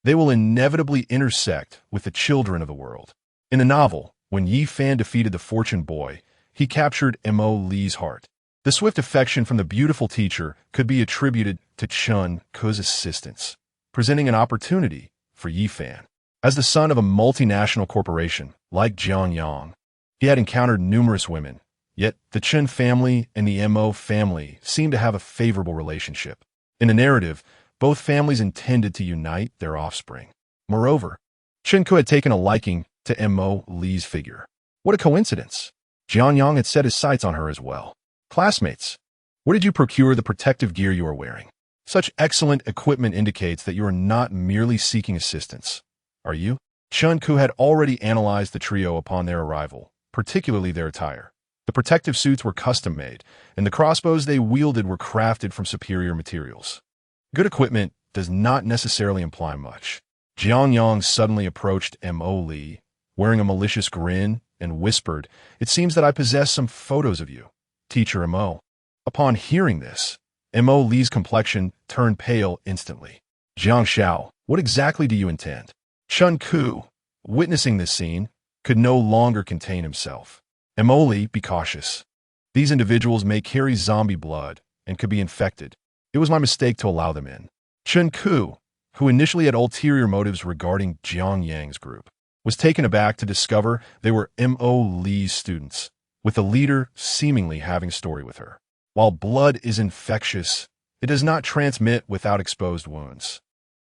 they will inevitably intersect with the children of the world. In the novel, when Yi Fan defeated the Fortune Boy, he captured M.O. Li's heart. The swift affection from the beautiful teacher could be attributed to Chun Ku's assistance, presenting an opportunity for Yi Fan. As the son of a multinational corporation like Jiang Yang, he had encountered numerous women, yet the Chun family and the M.O. family seemed to have a favorable relationship. In the narrative, both families intended to unite their offspring. Moreover, Chun Ku had taken a liking to M.O. Li's figure. What a coincidence! Jiang Yang had set his sights on her as well. Classmates, where did you procure the protective gear you are wearing? Such excellent equipment indicates that you are not merely seeking assistance. Are you? Chun Ku had already analyzed the trio upon their arrival, particularly their attire. The protective suits were custom-made, and the crossbows they wielded were crafted from superior materials. Good equipment does not necessarily imply much. Jiang Yang suddenly approached M.O. Li, wearing a malicious grin, and whispered, "It seems that I possess some photos of you, Teacher M.O." Upon hearing this, M.O. Li's complexion turned pale instantly. Jiang Xiao, what exactly do you intend? Chun Ku, witnessing this scene, could no longer contain himself. M.O. Li, be cautious. These individuals may carry zombie blood and could be infected. It was my mistake to allow them in. Chun Ku, who initially had ulterior motives regarding Jiang Yang's group, was taken aback to discover they were M.O. Li's students, with the leader seemingly having a story with her. While blood is infectious, it does not transmit without exposed wounds.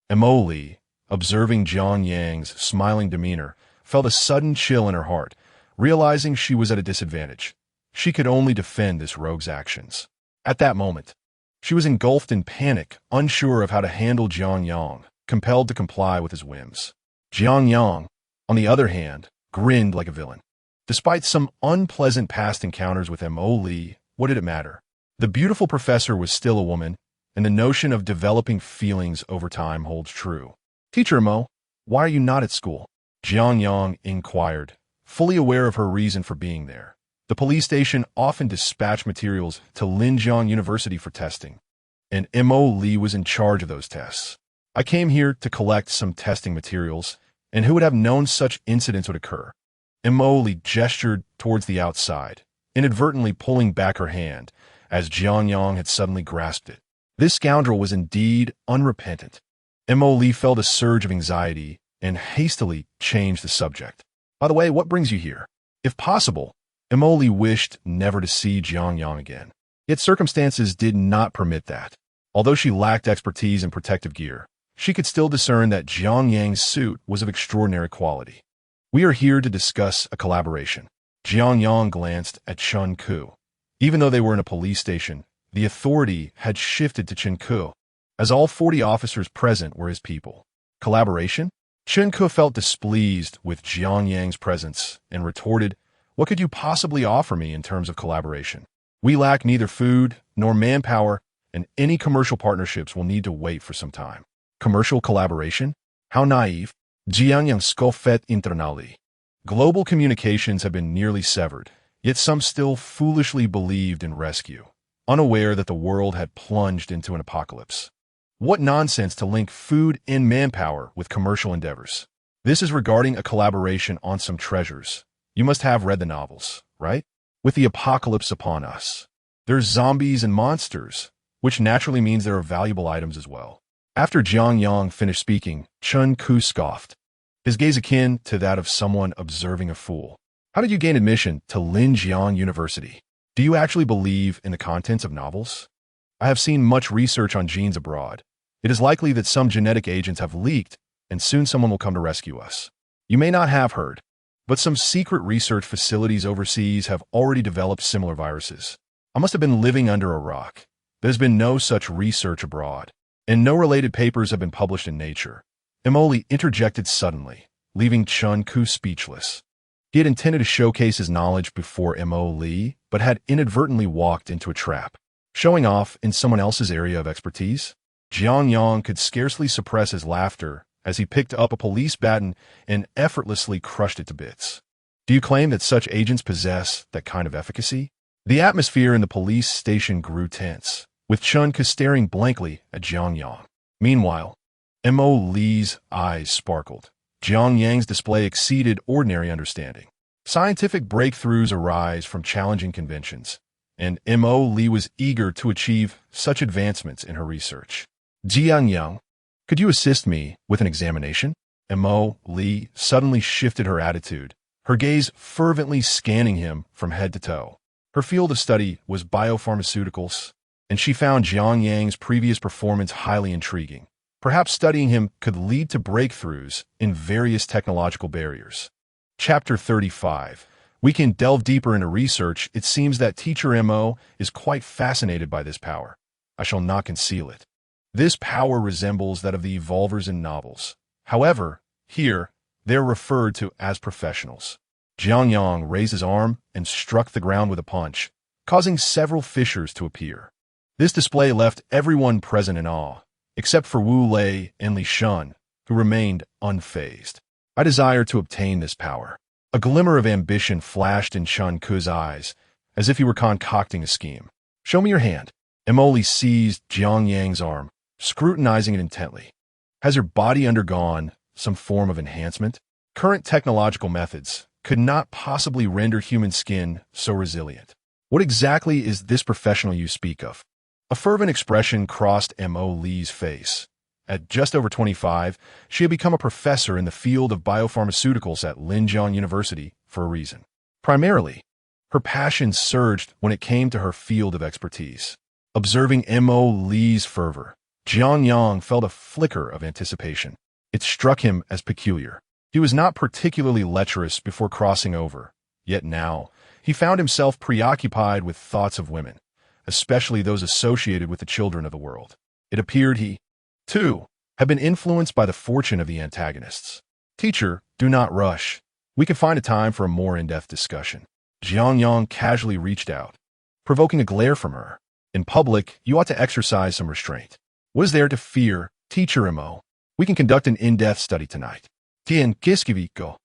M.O. Li, observing Jiang Yang's smiling demeanor, felt a sudden chill in her heart, realizing she was at a disadvantage. She could only defend this rogue's actions. At that moment, she was engulfed in panic, unsure of how to handle Jiang Yang, compelled to comply with his whims. Jiang Yang, on the other hand, grinned like a villain. Despite some unpleasant past encounters with M.O. Li, what did it matter? The beautiful professor was still a woman, and the notion of developing feelings over time holds true. Teacher M.O., why are you not at school? Jiang Yang inquired, fully aware of her reason for being there. The police station often dispatched materials to Linjiang University for testing, and M.O. Li was in charge of those tests. I came here to collect some testing materials, and who would have known such incidents would occur? M.O. Li gestured towards the outside, inadvertently pulling back her hand, as Jiang Yang had suddenly grasped it. This scoundrel was indeed unrepentant. M.O. Li felt a surge of anxiety and hastily changed the subject. By the way, what brings you here? If possible, M.O. Li wished never to see Jiang Yang again. Yet circumstances did not permit that. Although she lacked expertise in protective gear, she could still discern that Jiang Yang's suit was of extraordinary quality. We are here to discuss a collaboration. Jiang Yang glanced at Chun Ku. Even though they were in a police station, the authority had shifted to Chun Ku, as all 40 officers present were his people. Collaboration? Chun Ku felt displeased with Jiang Yang's presence and retorted, "What could you possibly offer me in terms of collaboration? We lack neither food nor manpower, and any commercial partnerships will need to wait for some time." Commercial collaboration? How naive. Jiang Yang scoffed internally. Global communications have been nearly severed, Yet some still foolishly believed in rescue, unaware that the world had plunged into an apocalypse. What nonsense to link food and manpower with commercial endeavors. This is regarding a collaboration on some treasures. You must have read the novels, right? With the apocalypse upon us. There's zombies and monsters, which naturally means there are valuable items as well. After Jiang Yang finished speaking, Chun Ku scoffed, his gaze akin to that of someone observing a fool. How did you gain admission to Linjiang University? Do you actually believe in the contents of novels? I have seen much research on genes abroad. It is likely that some genetic agents have leaked, and soon someone will come to rescue us. You may not have heard, but some secret research facilities overseas have already developed similar viruses. I must have been living under a rock. There's been no such research abroad, and no related papers have been published in Nature. Emoli interjected suddenly, leaving Chun Ku speechless. He had intended to showcase his knowledge before Emoli, but had inadvertently walked into a trap. Showing off in someone else's area of expertise? Jiang Yang could scarcely suppress his laughter as he picked up a police baton and effortlessly crushed it to bits. Do you claim that such agents possess that kind of efficacy? The atmosphere in the police station grew tense, with Chun Ku staring blankly at Jiang Yang. Meanwhile, M.O. Lee's eyes sparkled. Jiang Yang's display exceeded ordinary understanding. Scientific breakthroughs arise from challenging conventions, and M.O. Lee was eager to achieve such advancements in her research. Jiang Yang, could you assist me with an examination? M.O. Lee suddenly shifted her attitude, her gaze fervently scanning him from head to toe. Her field of study was biopharmaceuticals, and she found Jiang Yang's previous performance highly intriguing. Perhaps studying him could lead to breakthroughs in various technological barriers. Chapter 35. We can delve deeper into research. It seems that Teacher M.O. is quite fascinated by this power. I shall not conceal it. This power resembles that of the evolvers in novels. However, here, they're referred to as professionals. Jiang Yang raised his arm and struck the ground with a punch, causing several fissures to appear. This display left everyone present in awe, except for Wu Lei and Li Shun, who remained unfazed. I desire to obtain this power. A glimmer of ambition flashed in Chun Ku's eyes, as if he were concocting a scheme. Show me your hand. Emoli seized Jiang Yang's arm, scrutinizing it intently. Has your body undergone some form of enhancement? Current technological methods could not possibly render human skin so resilient. What exactly is this professional you speak of? A fervent expression crossed M.O. Lee's face. At just over 25, she had become a professor in the field of biopharmaceuticals at Linjiang University for a reason. Primarily, her passion surged when it came to her field of expertise. Observing M.O. Lee's fervor, Jiang Yang felt a flicker of anticipation. It struck him as peculiar. He was not particularly lecherous before crossing over, yet now he found himself preoccupied with thoughts of women, especially those associated with the children of the world. It appeared he, too, had been influenced by the fortune of the antagonists. Teacher, do not rush. We can find a time for a more in-depth discussion. Jiang Yang casually reached out, provoking a glare from her. In public, you ought to exercise some restraint. What is there to fear, Teacher M.O.? We can conduct an in-depth study tonight. Tien Kiskiviko,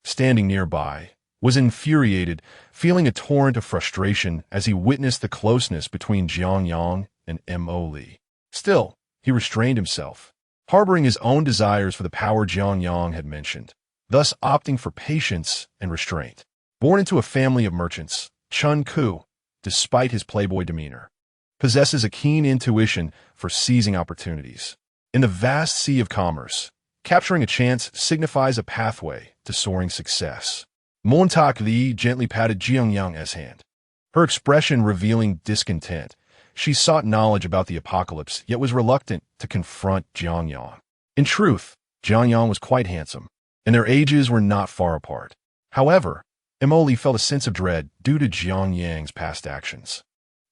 standing nearby, was infuriated, feeling a torrent of frustration as he witnessed the closeness between Jiang Yang and M.O. Lee. Still, he restrained himself, harboring his own desires for the power Jiang Yang had mentioned, thus opting for patience and restraint. Born into a family of merchants, Chun Ku, despite his playboy demeanor, possesses a keen intuition for seizing opportunities. In the vast sea of commerce, capturing a chance signifies a pathway to soaring success. Montauk Li gently patted Jiang Yang's hand, her expression revealing discontent. She sought knowledge about the apocalypse, yet was reluctant to confront Jiang Yang. In truth, Jiang Yang was quite handsome, and their ages were not far apart. However, Emoli felt a sense of dread due to Jiang Yang's past actions.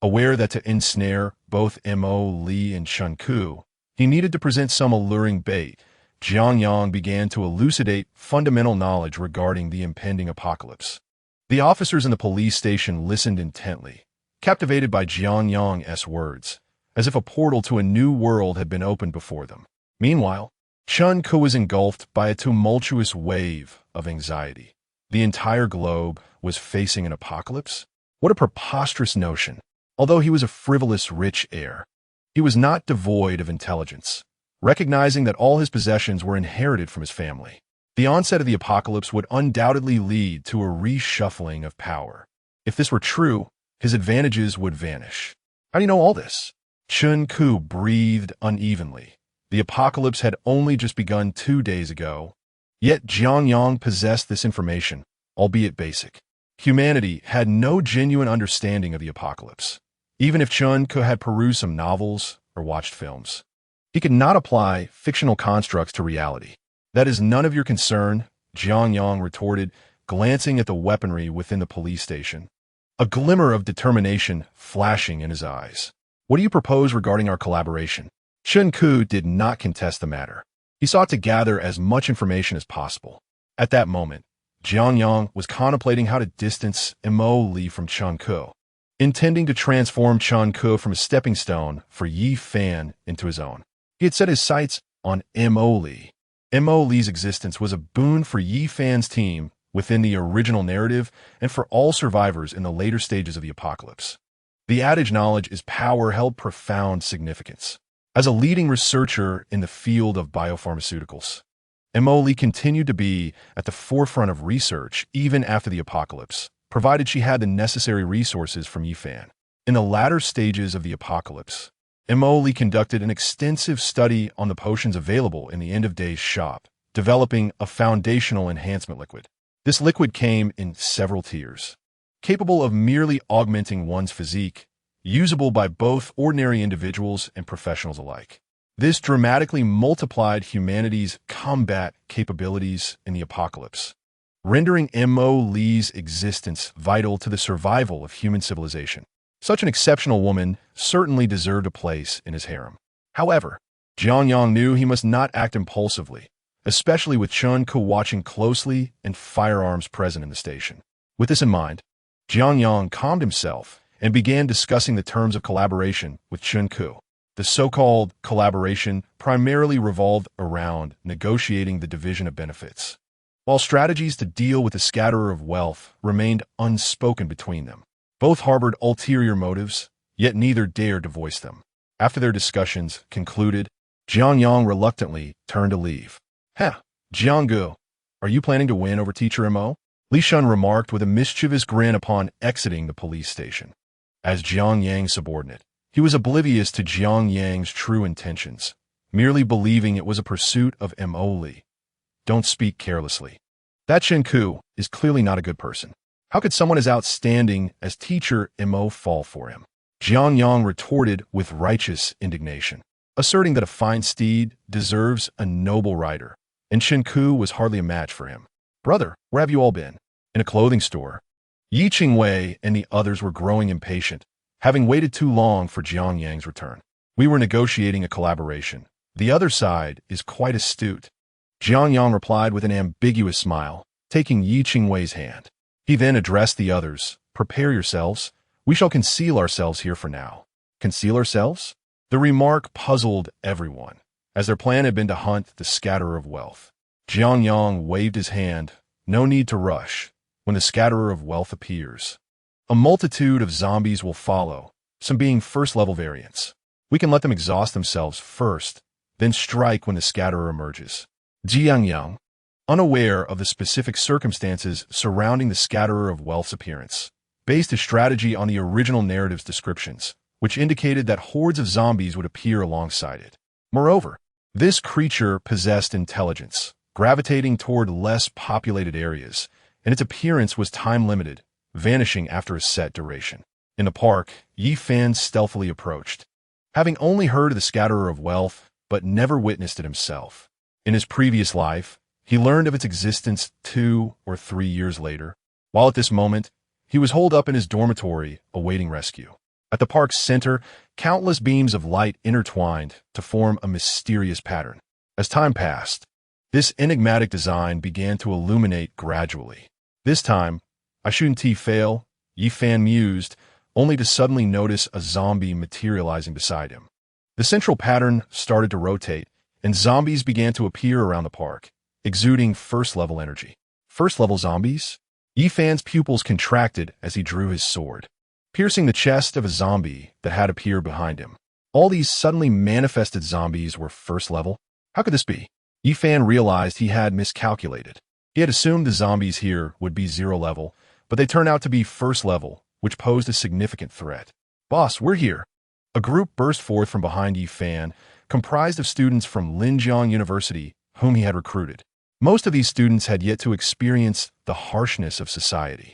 Aware that to ensnare both M.O. Lee and Chun Ku, he needed to present some alluring bait, Jiang Yang began to elucidate fundamental knowledge regarding the impending apocalypse. The officers in the police station listened intently, captivated by Jiang Yang's words, as if a portal to a new world had been opened before them. Meanwhile, Chun Ku was engulfed by a tumultuous wave of anxiety. The entire globe was facing an apocalypse? What a preposterous notion. Although he was a frivolous, rich heir, he was not devoid of intelligence, recognizing that all his possessions were inherited from his family. The onset of the apocalypse would undoubtedly lead to a reshuffling of power. If this were true, his advantages would vanish. How do you know all this? Chun Ku breathed unevenly. The apocalypse had only just begun 2 days ago. Yet Jiang Yang possessed this information, albeit basic. Humanity had no genuine understanding of the apocalypse, even if Chun Ku had perused some novels or watched films. He could not apply fictional constructs to reality. That is none of your concern, Jiang Yang retorted, glancing at the weaponry within the police station, a glimmer of determination flashing in his eyes. What do you propose regarding our collaboration? Chun Ku did not contest the matter. He sought to gather as much information as possible. At that moment, Jiang Yang was contemplating how to distance Mo Li from Chun Ku, intending to transform Chun Ku from a stepping stone for Yi Fan into his own. He had set his sights on Mo Li. Mo Li's existence was a boon for Yi Fan's team within the original narrative and for all survivors in the later stages of the apocalypse. The adage knowledge is power held profound significance. As a leading researcher in the field of biopharmaceuticals, Mo Li continued to be at the forefront of research even after the apocalypse, provided she had the necessary resources from Yi Fan. In the latter stages of the apocalypse, Mo Li conducted an extensive study on the potions available in the end-of-days shop, developing a foundational enhancement liquid. This liquid came in several tiers, capable of merely augmenting one's physique, usable by both ordinary individuals and professionals alike. This dramatically multiplied humanity's combat capabilities in the apocalypse, rendering Mo Li's existence vital to the survival of human civilization. Such an exceptional woman certainly deserved a place in his harem. However, Jiang Yang knew he must not act impulsively, especially with Chun Ku watching closely and firearms present in the station. With this in mind, Jiang Yang calmed himself and began discussing the terms of collaboration with Chun Ku. The so-called collaboration primarily revolved around negotiating the division of benefits, while strategies to deal with the scatterer of wealth remained unspoken between them. Both harbored ulterior motives, yet neither dared to voice them. After their discussions concluded, Jiang Yang reluctantly turned to leave. Jiang Gu, are you planning to win over Teacher Mo? Li Shun remarked with a mischievous grin upon exiting the police station. As Jiang Yang's subordinate, he was oblivious to Jiang Yang's true intentions, merely believing it was a pursuit of Mo Li. Don't speak carelessly. That Chun Ku is clearly not a good person. How could someone as outstanding as Teacher Mo fall for him? Jiang Yang retorted with righteous indignation, asserting that a fine steed deserves a noble rider, and Chun Ku was hardly a match for him. Brother, where have you all been? In a clothing store. Yi Qingwei and the others were growing impatient, having waited too long for Jiang Yang's return. We were negotiating a collaboration. The other side is quite astute. Jiang Yang replied with an ambiguous smile, taking Yi Qingwei's hand. He then addressed the others. Prepare yourselves. We shall conceal ourselves here for now. Conceal ourselves? The remark puzzled everyone, as their plan had been to hunt the scatterer of wealth. Jiang Yang waved his hand. No need to rush. When the scatterer of wealth appears, a multitude of zombies will follow, some being first-level variants. We can let them exhaust themselves first, then strike when the scatterer emerges. Jiang Yang, unaware of the specific circumstances surrounding the scatterer of wealth's appearance, based his strategy on the original narrative's descriptions, which indicated that hordes of zombies would appear alongside it. Moreover, this creature possessed intelligence, gravitating toward less populated areas, and its appearance was time-limited, vanishing after a set duration. In the park, Yi Fan stealthily approached, having only heard of the scatterer of wealth, but never witnessed it himself. In his previous life, he learned of its existence 2 or 3 years later, while at this moment, he was holed up in his dormitory awaiting rescue. At the park's center, countless beams of light intertwined to form a mysterious pattern. As time passed, this enigmatic design began to illuminate gradually. This time, I shouldn't fail, Yi Fan mused, only to suddenly notice a zombie materializing beside him. The central pattern started to rotate, and zombies began to appear around the park, exuding first-level energy. First-level zombies? Yifan's pupils contracted as he drew his sword, piercing the chest of a zombie that had appeared behind him. All these suddenly manifested zombies were first level? How could this be? Yifan realized he had miscalculated. He had assumed the zombies here would be 0 level, but they turned out to be first level, which posed a significant threat. Boss, we're here. A group burst forth from behind Yifan, comprised of students from Linjiang University, whom he had recruited. Most of these students had yet to experience the harshness of society.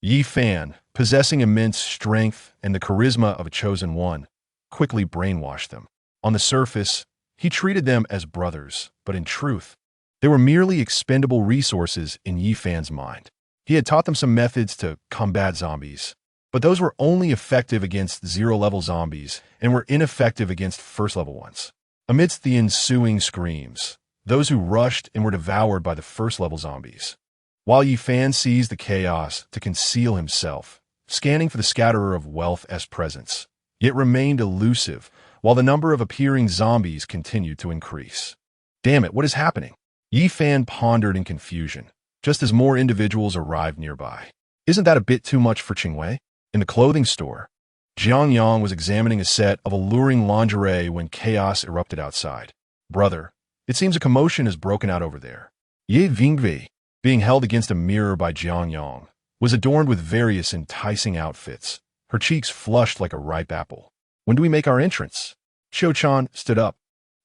Yifan, possessing immense strength and the charisma of a chosen one, quickly brainwashed them. On the surface, he treated them as brothers, but in truth, they were merely expendable resources in Yifan's mind. He had taught them some methods to combat zombies, but those were only effective against 0-level zombies and were ineffective against first-level ones. Amidst the ensuing screams, those who rushed and were devoured by the first-level zombies, while Yifan seized the chaos to conceal himself, scanning for the scatterer of wealth's presence, yet remained elusive while the number of appearing zombies continued to increase. Damn it, what is happening? Yifan pondered in confusion, just as more individuals arrived nearby. Isn't that a bit too much for Qingwei? In the clothing store, Jiang Yang was examining a set of alluring lingerie when chaos erupted outside. Brother, it seems a commotion has broken out over there. Ye Vingvi, being held against a mirror by Jiang Yang, was adorned with various enticing outfits, her cheeks flushed like a ripe apple. When do we make our entrance? Qiu-chan stood up,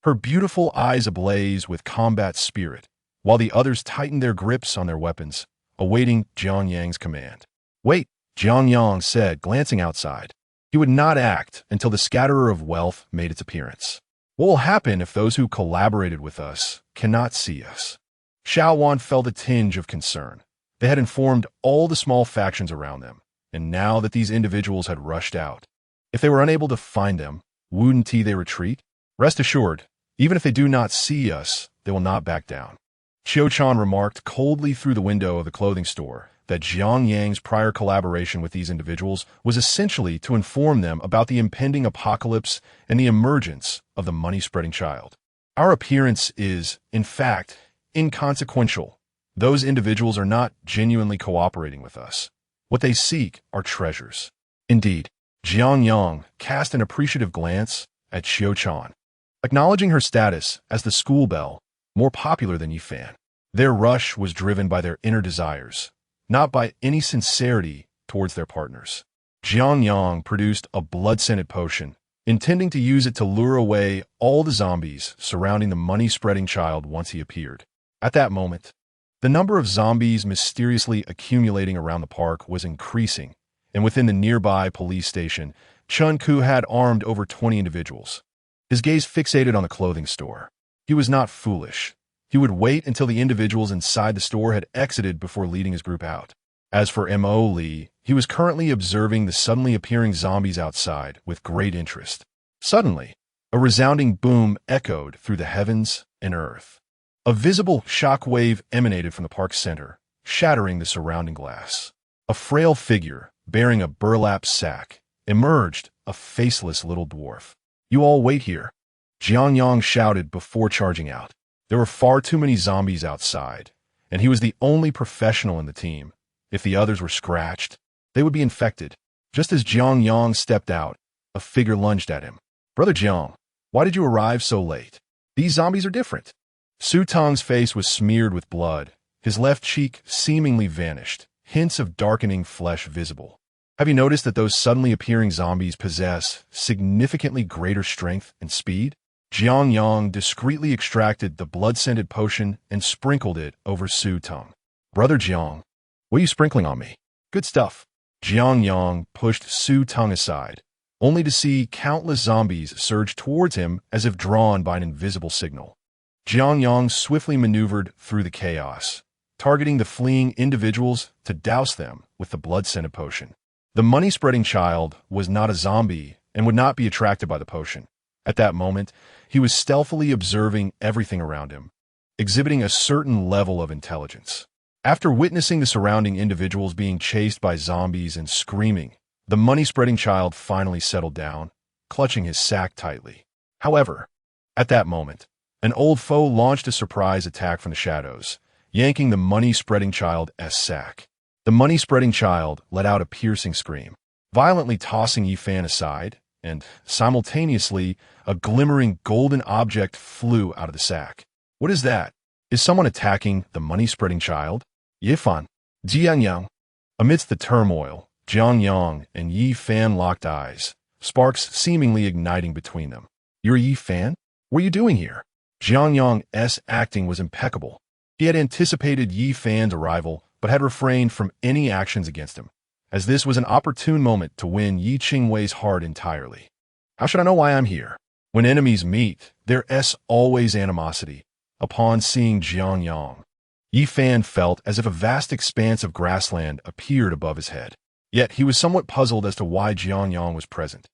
her beautiful eyes ablaze with combat spirit, while the others tightened their grips on their weapons, awaiting Jiang Yang's command. Wait, Jiang Yang said, glancing outside. He would not act until the scatterer of wealth made its appearance. What will happen if those who collaborated with us cannot see us? Xiaowan felt a tinge of concern. They had informed all the small factions around them, and now that these individuals had rushed out, if they were unable to find them, wouldn't they retreat? Rest assured, even if they do not see us, they will not back down. Qiu-chan remarked coldly through the window of the clothing store that Jiang Yang's prior collaboration with these individuals was essentially to inform them about the impending apocalypse and the emergence of the money-spreading child. Our appearance is, in fact, inconsequential. Those individuals are not genuinely cooperating with us. What they seek are treasures. Indeed, Jiang Yang cast an appreciative glance at Qiu-chan, acknowledging her status as the school belle, more popular than Yifan. Their rush was driven by their inner desires, not by any sincerity towards their partners. Jiang Yang produced a blood-scented potion, intending to use it to lure away all the zombies surrounding the money-spreading child once he appeared. At that moment, the number of zombies mysteriously accumulating around the park was increasing, and within the nearby police station, Chun Ku had armed over 20 individuals. His gaze fixated on the clothing store. He was not foolish. He would wait until the individuals inside the store had exited before leading his group out. As for M.O. Lee, he was currently observing the suddenly appearing zombies outside with great interest. Suddenly, a resounding boom echoed through the heavens and earth. A visible shockwave emanated from the park's center, shattering the surrounding glass. A frail figure, bearing a burlap sack, emerged, a faceless little dwarf. You all wait here, Jiang Yang shouted before charging out. There were far too many zombies outside, and he was the only professional in the team. If the others were scratched, they would be infected. Just as Jiang Yang stepped out, a figure lunged at him. Brother Jiang, why did you arrive so late? These zombies are different. Su Tong's face was smeared with blood, his left cheek seemingly vanished, hints of darkening flesh visible. Have you noticed that those suddenly appearing zombies possess significantly greater strength and speed? Jiang Yang discreetly extracted the blood-scented potion and sprinkled it over Su Tong. Brother Jiang, what are you sprinkling on me? Good stuff. Jiang Yang pushed Su Tong aside, only to see countless zombies surge towards him as if drawn by an invisible signal. Jiang Yang swiftly maneuvered through the chaos, targeting the fleeing individuals to douse them with the blood-scented potion. The money-spreading child was not a zombie and would not be attracted by the potion. At that moment, he was stealthily observing everything around him, exhibiting a certain level of intelligence. After witnessing the surrounding individuals being chased by zombies and screaming, the money-spreading child finally settled down, clutching his sack tightly. However, at that moment, an old foe launched a surprise attack from the shadows, yanking the money-spreading child's sack. The money-spreading child let out a piercing scream, violently tossing Yi Fan aside, and simultaneously, a glimmering golden object flew out of the sack. What is that? Is someone attacking the money-spreading child? Yi Fan, Jiang Yang. Amidst the turmoil, Jiang Yang and Yi Fan locked eyes, sparks seemingly igniting between them. You're Yi Fan? What are you doing here? Jiang Yang's acting was impeccable. He had anticipated Yi Fan's arrival, but had refrained from any actions against him, as this was an opportune moment to win Yi Qingwei's heart entirely. How should I know why I'm here? When enemies meet, there's always animosity. Upon seeing Jiang Yang, Yi Fan felt as if a vast expanse of grassland appeared above his head. Yet he was somewhat puzzled as to why Jiang Yang was present.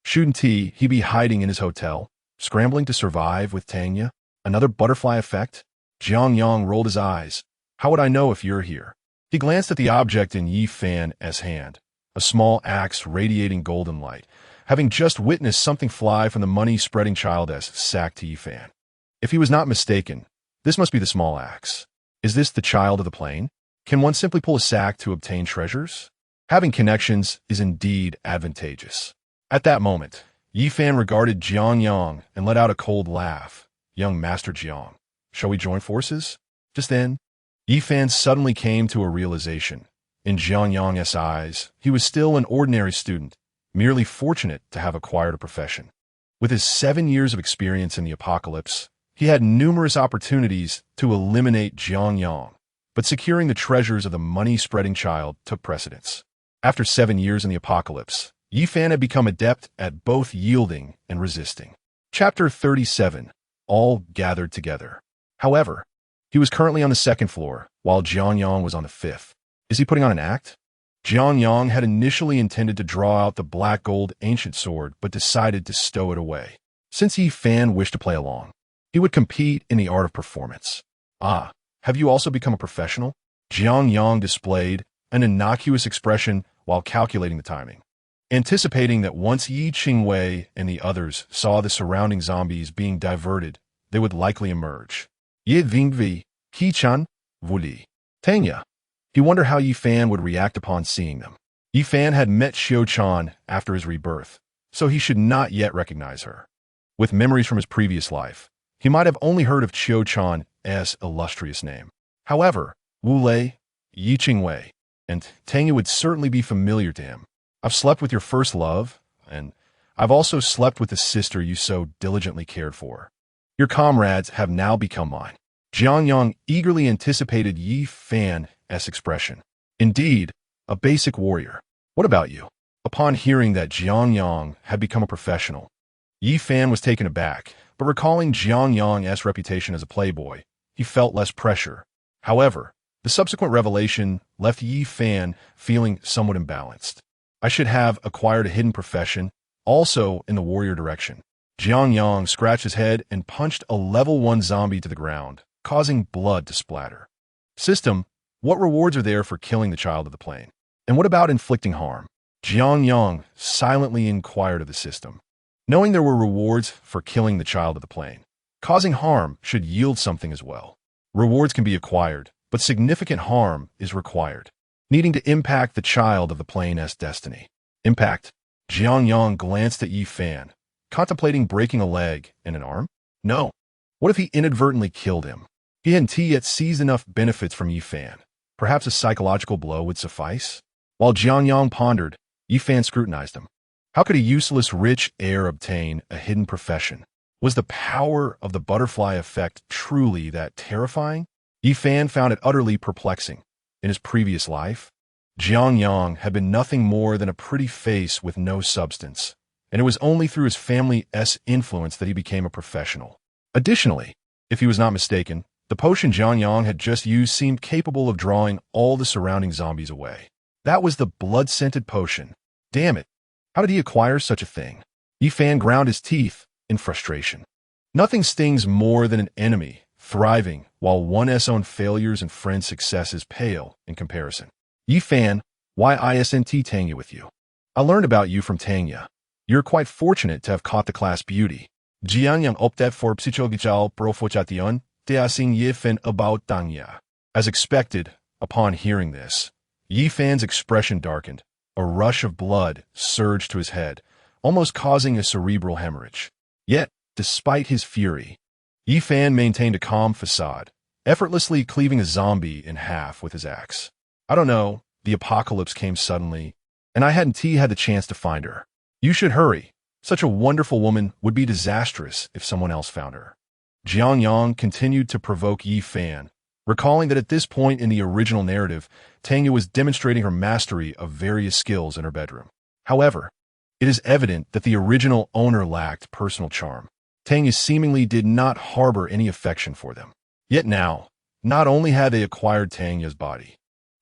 Shouldn't he be hiding in his hotel, scrambling to survive with Tanya? Another butterfly effect? Jiang Yang rolled his eyes. How would I know if you're here? He glanced at the object in Yi Fan's hand, a small axe radiating golden light, having just witnessed something fly from the money-spreading child's sack to Yi Fan. If he was not mistaken, this must be the small axe. Is this the child of the plane? Can one simply pull a sack to obtain treasures? Having connections is indeed advantageous. At that moment, Yi Fan regarded Jiang Yang and let out a cold laugh. Young Master Jiang, shall we join forces? Just then, Yi Fan suddenly came to a realization. In Jiang Yang's eyes, he was still an ordinary student, merely fortunate to have acquired a profession. With his 7 years of experience in the apocalypse, he had numerous opportunities to eliminate Jiang Yang, but securing the treasures of the money-spreading child took precedence. After 7 years in the apocalypse, Yi Fan had become adept at both yielding and resisting. Chapter 37. All gathered together. However, he was currently on the 2nd floor, while Jiang Yang was on the 5th. Is he putting on an act? Jiang Yang had initially intended to draw out the black gold ancient sword, but decided to stow it away. Since Yi Fan wished to play along, he would compete in the art of performance. Ah, have you also become a professional? Jiang Yang displayed an innocuous expression while calculating the timing, anticipating that once Yi Qingwei and the others saw the surrounding zombies being diverted, they would likely emerge. Yi Vingvi, Qi-chan, Wuli, Tanya. He wondered how Yi Fan would react upon seeing them. Yi Fan had met Xiao-chan after his rebirth, so he should not yet recognize her. With memories from his previous life, he might have only heard of Xiao-chan's illustrious name. However, Wu Lei, Yi Qingwei, and Tanya would certainly be familiar to him. I've slept with your first love, and I've also slept with the sister you so diligently cared for. Your comrades have now become mine. Jiang Yang eagerly anticipated Yi Fan's expression. Indeed, a basic warrior. What about you? Upon hearing that Jiang Yang had become a professional, Yi Fan was taken aback, but recalling Jiang Yang's reputation as a playboy, he felt less pressure. However, the subsequent revelation left Yi Fan feeling somewhat imbalanced. I should have acquired a hidden profession, also in the warrior direction. Jiang Yang scratched his head and punched a level 1 zombie to the ground, causing blood to splatter. System, what rewards are there for killing the child of the plane? And what about inflicting harm? Jiang Yang silently inquired of the system. Knowing there were rewards for killing the child of the plane, causing harm should yield something as well. Rewards can be acquired, but significant harm is required, needing to impact the child of the plane's destiny. Impact. Jiang Yang glanced at Yi Fan, contemplating breaking a leg and an arm. No. What if he inadvertently killed him? He hadn't yet seized enough benefits from Yi Fan. Perhaps a psychological blow would suffice? While Jiang Yang pondered, Yi Fan scrutinized him. How could a useless rich heir obtain a hidden profession? Was the power of the butterfly effect truly that terrifying? Yi Fan found it utterly perplexing. In his previous life, Jiang Yang had been nothing more than a pretty face with no substance, and it was only through his family's influence that he became a professional. Additionally, if he was not mistaken, the potion Jiang Yang had just used seemed capable of drawing all the surrounding zombies away. That was the blood-scented potion. Damn it. How did he acquire such a thing? Yi Fan ground his teeth in frustration. Nothing stings more than an enemy thriving while one's own failures and friends' successes pale in comparison. Yi Fan, why isn't Tanya with you? I learned about you from Tanya. You're quite fortunate to have caught the class beauty. Jiang Yang opted for psychological profochatyon, te asing Yi Fan about Tanya. As expected, upon hearing this, Yi Fan's expression darkened. A rush of blood surged to his head, almost causing a cerebral hemorrhage. Yet, despite his fury, Yi Fan maintained a calm facade, effortlessly cleaving a zombie in half with his axe. I don't know, the apocalypse came suddenly, and I hadn't had the chance to find her. You should hurry. Such a wonderful woman would be disastrous if someone else found her. Jiang Yang continued to provoke Yi Fan, recalling that at this point in the original narrative, Tanya was demonstrating her mastery of various skills in her bedroom. However, it is evident that the original owner lacked personal charm. Tanya seemingly did not harbor any affection for them. Yet now, not only had they acquired Tanya's body,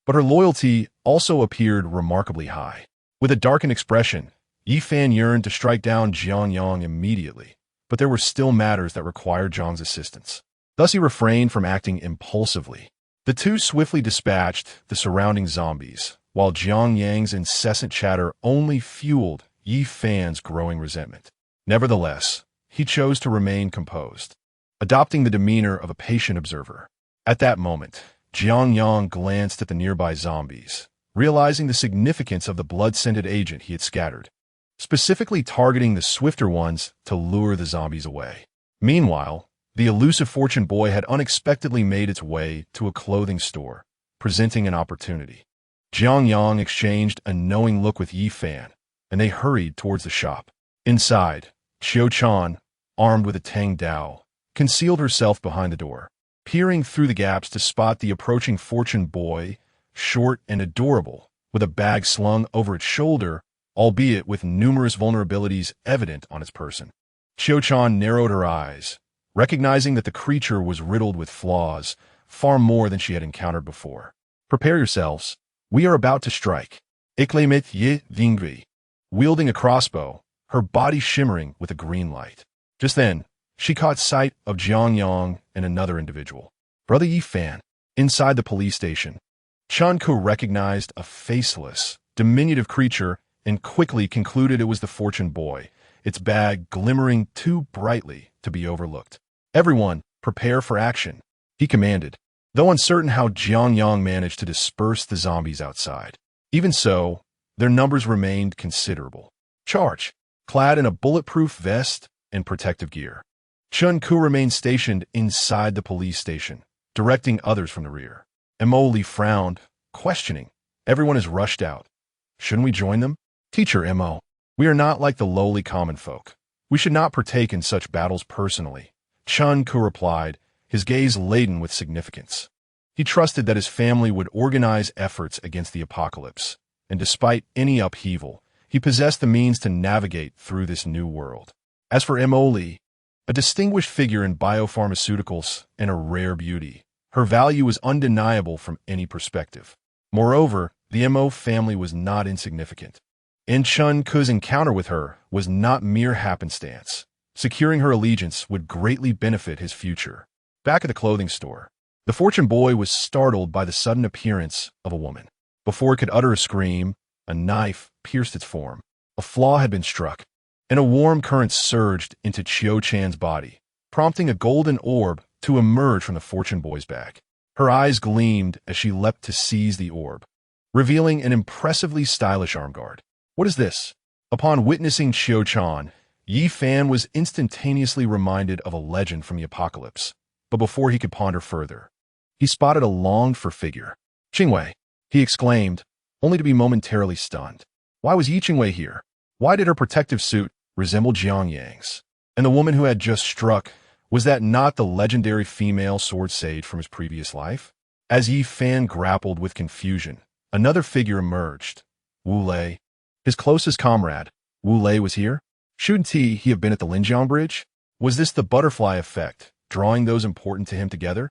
but her loyalty also appeared remarkably high. With a darkened expression, Yi Fan yearned to strike down Jiang Yang immediately, but there were still matters that required Zhang's assistance. Thus he refrained from acting impulsively. The two swiftly dispatched the surrounding zombies, while Jiang Yang's incessant chatter only fueled Yi Fan's growing resentment. Nevertheless, he chose to remain composed, adopting the demeanor of a patient observer. At that moment, Jiang Yang glanced at the nearby zombies, realizing the significance of the blood-scented agent he had scattered, specifically targeting the swifter ones to lure the zombies away. Meanwhile, the elusive fortune boy had unexpectedly made its way to a clothing store, presenting an opportunity. Jiang Yang exchanged a knowing look with Yi Fan, and they hurried towards the shop. Inside, Qiu Chan, armed with a Tang Dao, concealed herself behind the door, peering through the gaps to spot the approaching fortune boy, short and adorable, with a bag slung over its shoulder, albeit with numerous vulnerabilities evident on its person. Qiu Chan narrowed her eyes, recognizing that the creature was riddled with flaws, far more than she had encountered before. Prepare yourselves. We are about to strike. Éclamet ye vingri. Wielding a crossbow, her body shimmering with a green light. Just then, she caught sight of Jiang Yang and another individual. Brother Yi Fan. Inside the police station, Chun Ku recognized a faceless, diminutive creature and quickly concluded it was the fortune boy, its bag glimmering too brightly to be overlooked. Everyone, prepare for action, he commanded, though uncertain how Jiang Yang managed to disperse the zombies outside. Even so, their numbers remained considerable. Charge! Clad in a bulletproof vest and protective gear, Chun Ku remained stationed inside the police station, directing others from the rear. Emoli frowned, questioning. Everyone is rushed out. Shouldn't we join them? Teacher Mo, we are not like the lowly common folk. We should not partake in such battles personally, Chun Ku replied, his gaze laden with significance. He trusted that his family would organize efforts against the apocalypse, and despite any upheaval, he possessed the means to navigate through this new world. As for Emoli, a distinguished figure in biopharmaceuticals and a rare beauty, her value was undeniable from any perspective. Moreover, the Mo family was not insignificant, and Chun Ku's encounter with her was not mere happenstance. Securing her allegiance would greatly benefit his future. Back at the clothing store, the fortune boy was startled by the sudden appearance of a woman. Before it could utter a scream, a knife pierced its form. A flaw had been struck, and a warm current surged into Qiu Chan's body, prompting a golden orb to emerge from the fortune boy's bag. Her eyes gleamed as she leapt to seize the orb, revealing an impressively stylish armguard. What is this? Upon witnessing Qiu Chan, Yi Fan was instantaneously reminded of a legend from the apocalypse, but before he could ponder further, he spotted a longed-for figure. Qingwei, he exclaimed, only to be momentarily stunned. Why was Yi Qingwei here? Why did her protective suit resemble Jiang Yang's? And the woman who had just struck, was that not the legendary female sword sage from his previous life? As Yi Fan grappled with confusion, another figure emerged. Wu Lei. His closest comrade, Wu Lei, was here? Shouldn't he have been at the Linjiang Bridge? Was this the butterfly effect, drawing those important to him together?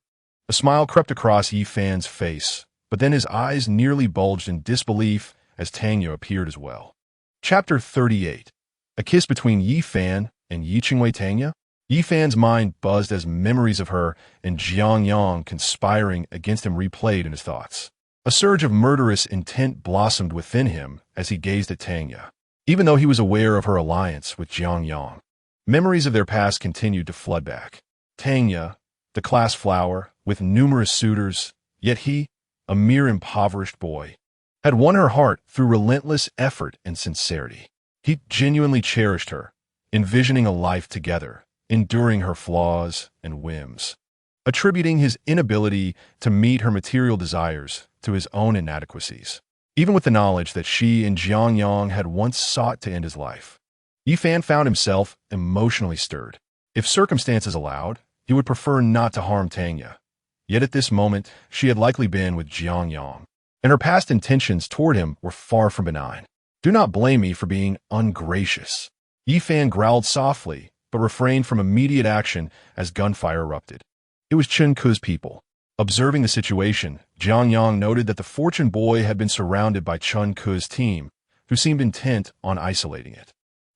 A smile crept across Yi Fan's face, but then his eyes nearly bulged in disbelief as Tanya appeared as well. Chapter 38. A kiss between Yi Fan and Yi Qingwei Tanya? Yi Fan's mind buzzed as memories of her and Jiang Yang conspiring against him replayed in his thoughts. A surge of murderous intent blossomed within him as he gazed at Tanya. Even though he was aware of her alliance with Jiang Yang, memories of their past continued to flood back. Tanya, the class flower, with numerous suitors, Yet he, a mere impoverished boy, had won her heart through relentless effort and sincerity. He genuinely cherished her, envisioning a life together, enduring her flaws and whims, attributing his inability to meet her material desires to his own inadequacies. Even with the knowledge that she and Jiang Yang had once sought to end his life, Yifan found himself emotionally stirred. If circumstances allowed, he would prefer not to harm Tanya. Yet at this moment, she had likely been with Jiang Yang, and her past intentions toward him were far from benign. "Do not blame me for being ungracious." Yifan growled softly, but refrained from immediate action as gunfire erupted. It was Chen Ku's people. Observing the situation, Jiang Yang noted that the fortune boy had been surrounded by Chen Ku's team, who seemed intent on isolating it.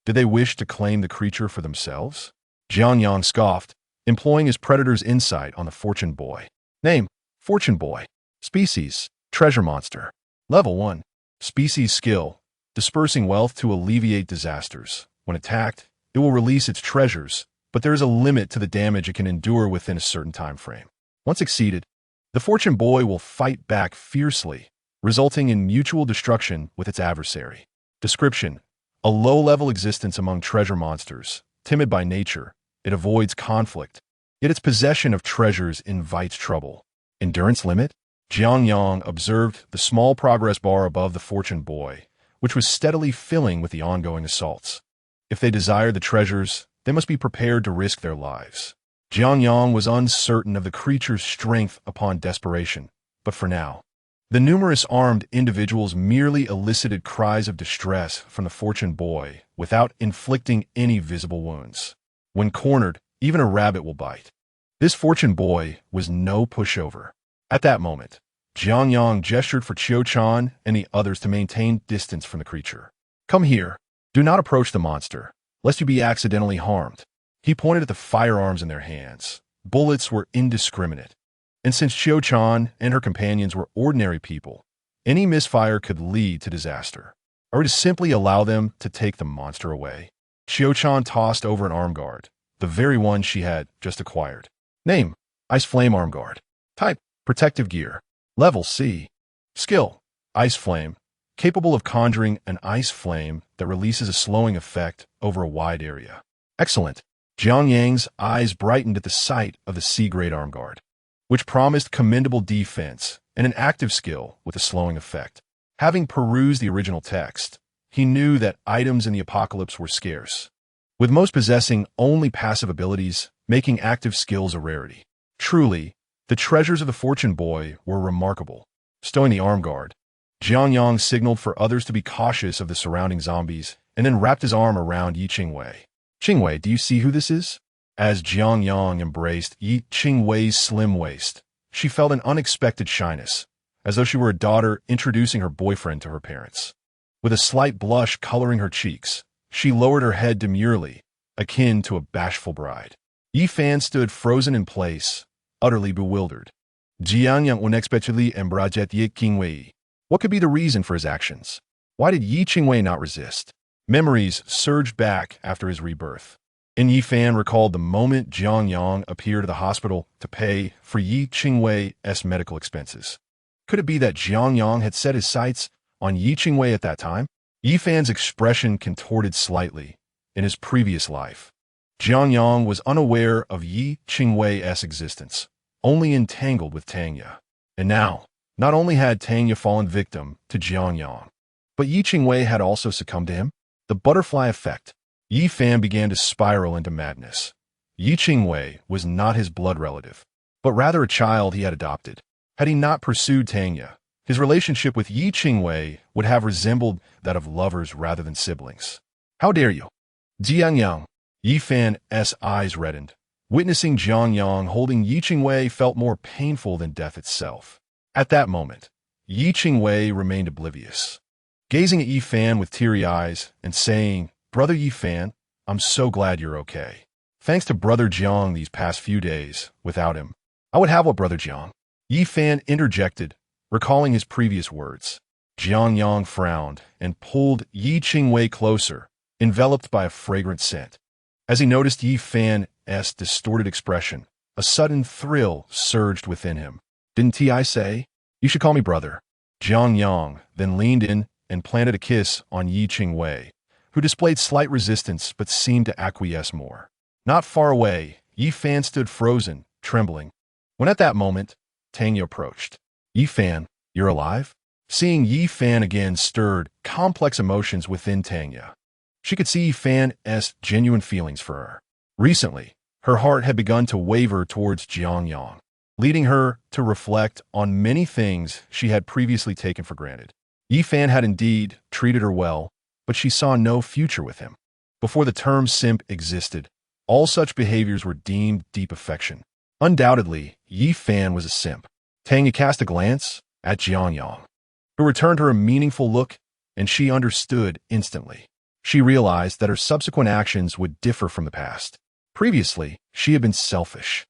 Did they wish to claim the creature for themselves? Jiang Yang scoffed, employing his predator's insight on the fortune boy. Name: Fortune Boy. Species: Treasure Monster. Level 1. Species skill: dispersing wealth to alleviate disasters. When attacked, it will release its treasures, but there is a limit to the damage it can endure within a certain time frame. Once exceeded, the Fortune Boy will fight back fiercely, resulting in mutual destruction with its adversary. Description: a low-level existence among treasure monsters. Timid by nature, it avoids conflict, yet its possession of treasures invites trouble. Endurance limit: Jiang Yang observed the small progress bar above the Fortune Boy, which was steadily filling with the ongoing assaults. If they desired the treasures, they must be prepared to risk their lives. Jiang Yang was uncertain of the creature's strength upon desperation, but for now, the numerous armed individuals merely elicited cries of distress from the Fortune Boy without inflicting any visible wounds. When cornered, even a rabbit will bite. This Fortune Boy was no pushover. At that moment, Jiang Yang gestured for Qiu Chan and the others to maintain distance from the creature. "Come here. Do not approach the monster, lest you be accidentally harmed." He pointed at the firearms in their hands. Bullets were indiscriminate, and since Qiu Chan and her companions were ordinary people, any misfire could lead to disaster. Are we to simply allow them to take the monster away? Qiu Chan tossed over an arm guard, the very one she had just acquired. Name: Ice Flame Arm Guard. Type: Protective Gear. Level C. Skill: Ice Flame, capable of conjuring an ice flame that releases a slowing effect over a wide area. Excellent. Jiang Yang's eyes brightened at the sight of the C-grade arm guard, which promised commendable defense and an active skill with a slowing effect. Having perused the original text, he knew that items in the apocalypse were scarce, with most possessing only passive abilities, making active skills a rarity. Truly, the treasures of the Fortune Boy were remarkable. Stowing the arm guard, Jiang Yang signaled for others to be cautious of the surrounding zombies and then wrapped his arm around Yi Qingwei. "Qingwei, do you see who this is?" As Jiang Yang embraced Yi Qingwei's slim waist, she felt an unexpected shyness, as though she were a daughter introducing her boyfriend to her parents. With a slight blush coloring her cheeks, she lowered her head demurely, akin to a bashful bride. Yi Fan stood frozen in place, utterly bewildered. Jiang Yang unexpectedly embraced Yi Qingwei. What could be the reason for his actions? Why did Yi Qingwei not resist? Memories surged back after his rebirth, and Yi Fan recalled the moment Jiang Yang appeared at the hospital to pay for Yi Qingwei's medical expenses. Could it be that Jiang Yang had set his sights on Yi Qingwei at that time? Yi Fan's expression contorted slightly. In his previous life, Jiang Yang was unaware of Yi Qingwei's existence, only entangled with Tanya. And now, not only had Tanya fallen victim to Jiang Yang, but Yi Qingwei had also succumbed to him. The butterfly effect. Yi Fan began to spiral into madness. Yi Qingwei was not his blood relative, but rather a child he had adopted. Had he not pursued Tanya, his relationship with Yi Qingwei would have resembled that of lovers rather than siblings. "How dare you?" Jiang Yang. Yi Fan's eyes reddened. Witnessing Jiang Yang holding Yi Qingwei felt more painful than death itself. At that moment, Yi Qingwei remained oblivious, gazing at Yi Fan with teary eyes and saying, "Brother Yi Fan, I'm so glad you're okay. Thanks to Brother Jiang these past few days, without him, I would have what Brother Jiang." Yi Fan interjected, recalling his previous words. Jiang Yang frowned and pulled Yi Qingwei closer, enveloped by a fragrant scent. As he noticed Yi Fan's distorted expression, a sudden thrill surged within him. Didn't I say? You should call me brother. Jiang Yang then leaned in and planted a kiss on Yi Qingwei, who displayed slight resistance but seemed to acquiesce more. Not far away, Yi Fan stood frozen, trembling. When at that moment, Tanya approached. Yi Fan, you're alive? Seeing Yi Fan again stirred complex emotions within Tanya. She could see Yi Fan's genuine feelings for her. Recently, her heart had begun to waver towards Jiang Yang, leading her to reflect on many things she had previously taken for granted. Yi Fan had indeed treated her well, but she saw no future with him. Before the term simp existed, all such behaviors were deemed deep affection. Undoubtedly, Yi Fan was a simp. Tanya cast a glance at Jiang Yang, who returned her a meaningful look, and she understood instantly. She realized that her subsequent actions would differ from the past. Previously, she had been selfish,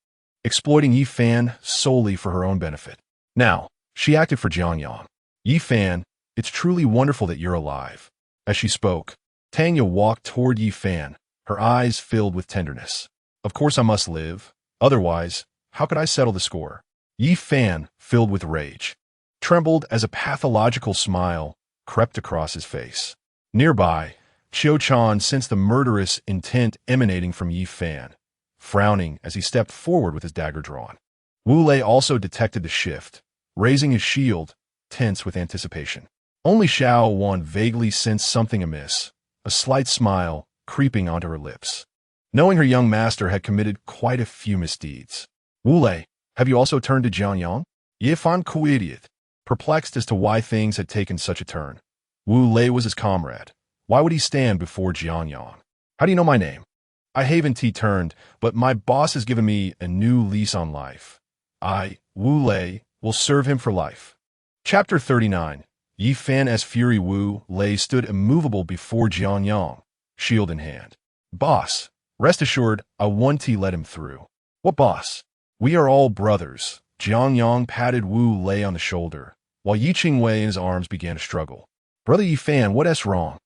exploiting Yi Fan solely for her own benefit. Now, she acted for Jiang Yang. Yi Fan, it's truly wonderful that you're alive. As she spoke, Tanya walked toward Yi Fan, her eyes filled with tenderness. Of course I must live. Otherwise, how could I settle the score? Yi Fan, filled with rage, trembled as a pathological smile crept across his face. Nearby, Qiu Chan sensed the murderous intent emanating from Yi Fan, frowning as he stepped forward with his dagger drawn. Wu Lei also detected the shift, raising his shield, tense with anticipation. Only Xiao Wan vaguely sensed something amiss, a slight smile creeping onto her lips, knowing her young master had committed quite a few misdeeds. Wu Lei, have you also turned to Jiang Yang? Yi Fan idiot, perplexed as to why things had taken such a turn. Wu Lei was his comrade. Why would he stand before Jiang Yang? How do you know my name? I haven't turned, but my boss has given me a new lease on life. I, Wu Lei, will serve him for life. Chapter 39. Yi Fan's fury. Wu Lei stood immovable before Jiang Yang, shield in hand. Boss, rest assured, I won't let him through. What boss? We are all brothers. Jiang Yang patted Wu Lei on the shoulder, while Yi Qingwei in his arms began to struggle. Brother Yi Fan, what's wrong?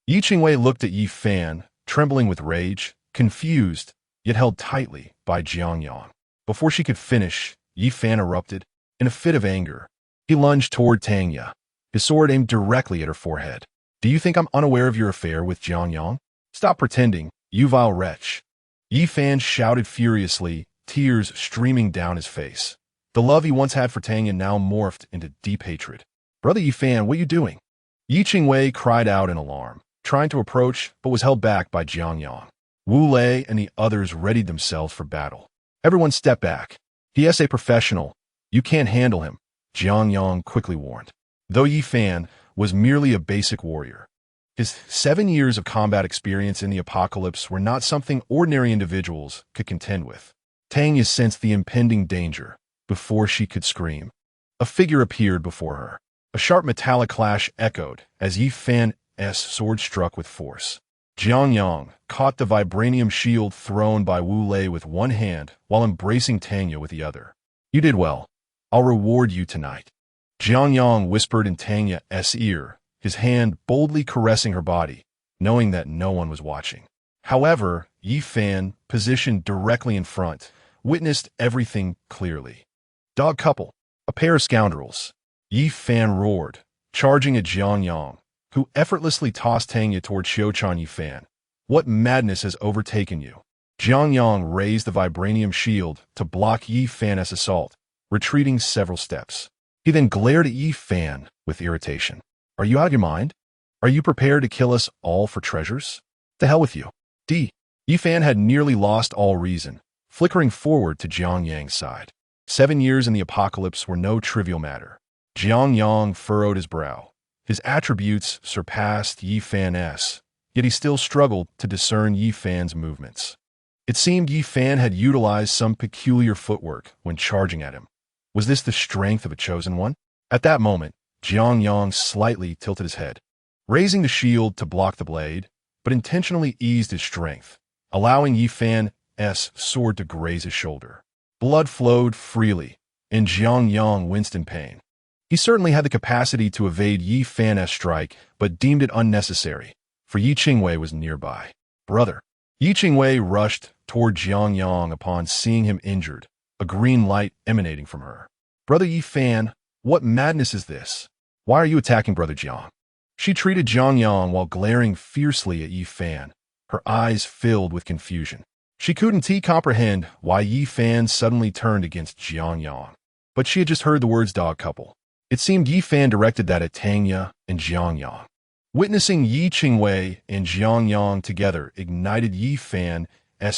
Yi Qingwei looked at Yi Fan, trembling with rage, confused, yet held tightly by Jiang Yang. Before she could finish, Yi Fan erupted. In a fit of anger, he lunged toward Tanya, his sword aimed directly at her forehead. Do you think I'm unaware of your affair with Jiang Yang? Stop pretending, you vile wretch. Yi Fan shouted furiously, tears streaming down his face. The love he once had for Tanya now morphed into deep hatred. Brother Yi Fan, what are you doing? Yi Qingwei cried out in alarm, trying to approach, but was held back by Jiang Yang. Wu Lei and the others readied themselves for battle. Everyone step back. He is a professional. You can't handle him, Jiang Yang quickly warned. Though Yi Fan was merely a basic warrior, his 7 years of combat experience in the apocalypse were not something ordinary individuals could contend with. Tanya sensed the impending danger before she could scream. A figure appeared before her. A sharp metallic clash echoed as Yi Fan's sword struck with force. Jiang Yang caught the vibranium shield thrown by Wu Lei with one hand while embracing Tanya with the other. You did well. I'll reward you tonight. Jiang Yang whispered in Tanya's ear, his hand boldly caressing her body, knowing that no one was watching. However, Yi Fan, positioned directly in front, witnessed everything clearly. Dog couple, a pair of scoundrels. Yi Fan roared, charging at Jiang Yang, who effortlessly tossed Tanya toward Xiuchan. Yi Fan, what madness has overtaken you? Jiang Yang raised the vibranium shield to block Yi Fan's assault, retreating several steps. He then glared at Yi Fan with irritation. Are you out of your mind? Are you prepared to kill us all for treasures? The hell with you. Yi Fan had nearly lost all reason, flickering forward to Jiang Yang's side. 7 years in the apocalypse were no trivial matter. Jiang Yang furrowed his brow. His attributes surpassed Yi Fan's, yet he still struggled to discern Yi Fan's movements. It seemed Yi Fan had utilized some peculiar footwork when charging at him. Was this the strength of a chosen one? At that moment, Jiang Yang slightly tilted his head, raising the shield to block the blade, but intentionally eased his strength, allowing Yi Fan's sword to graze his shoulder. Blood flowed freely, and Jiang Yang winced in pain. He certainly had the capacity to evade Yi Fan's strike, but deemed it unnecessary, for Yi Qingwei was nearby. Brother. Yi Qingwei rushed toward Jiang Yang upon seeing him injured, a green light emanating from her. Brother Yi Fan, what madness is this? Why are you attacking Brother Jiang? She treated Jiang Yang while glaring fiercely at Yi Fan, her eyes filled with confusion. She couldn't comprehend why Yi Fan suddenly turned against Jiang Yang. But she had just heard the words dog couple. It seemed Yi Fan directed that at Tanya and Jiang Yang. Witnessing Yi Qingwei and Jiang Yang together ignited Yi Fan's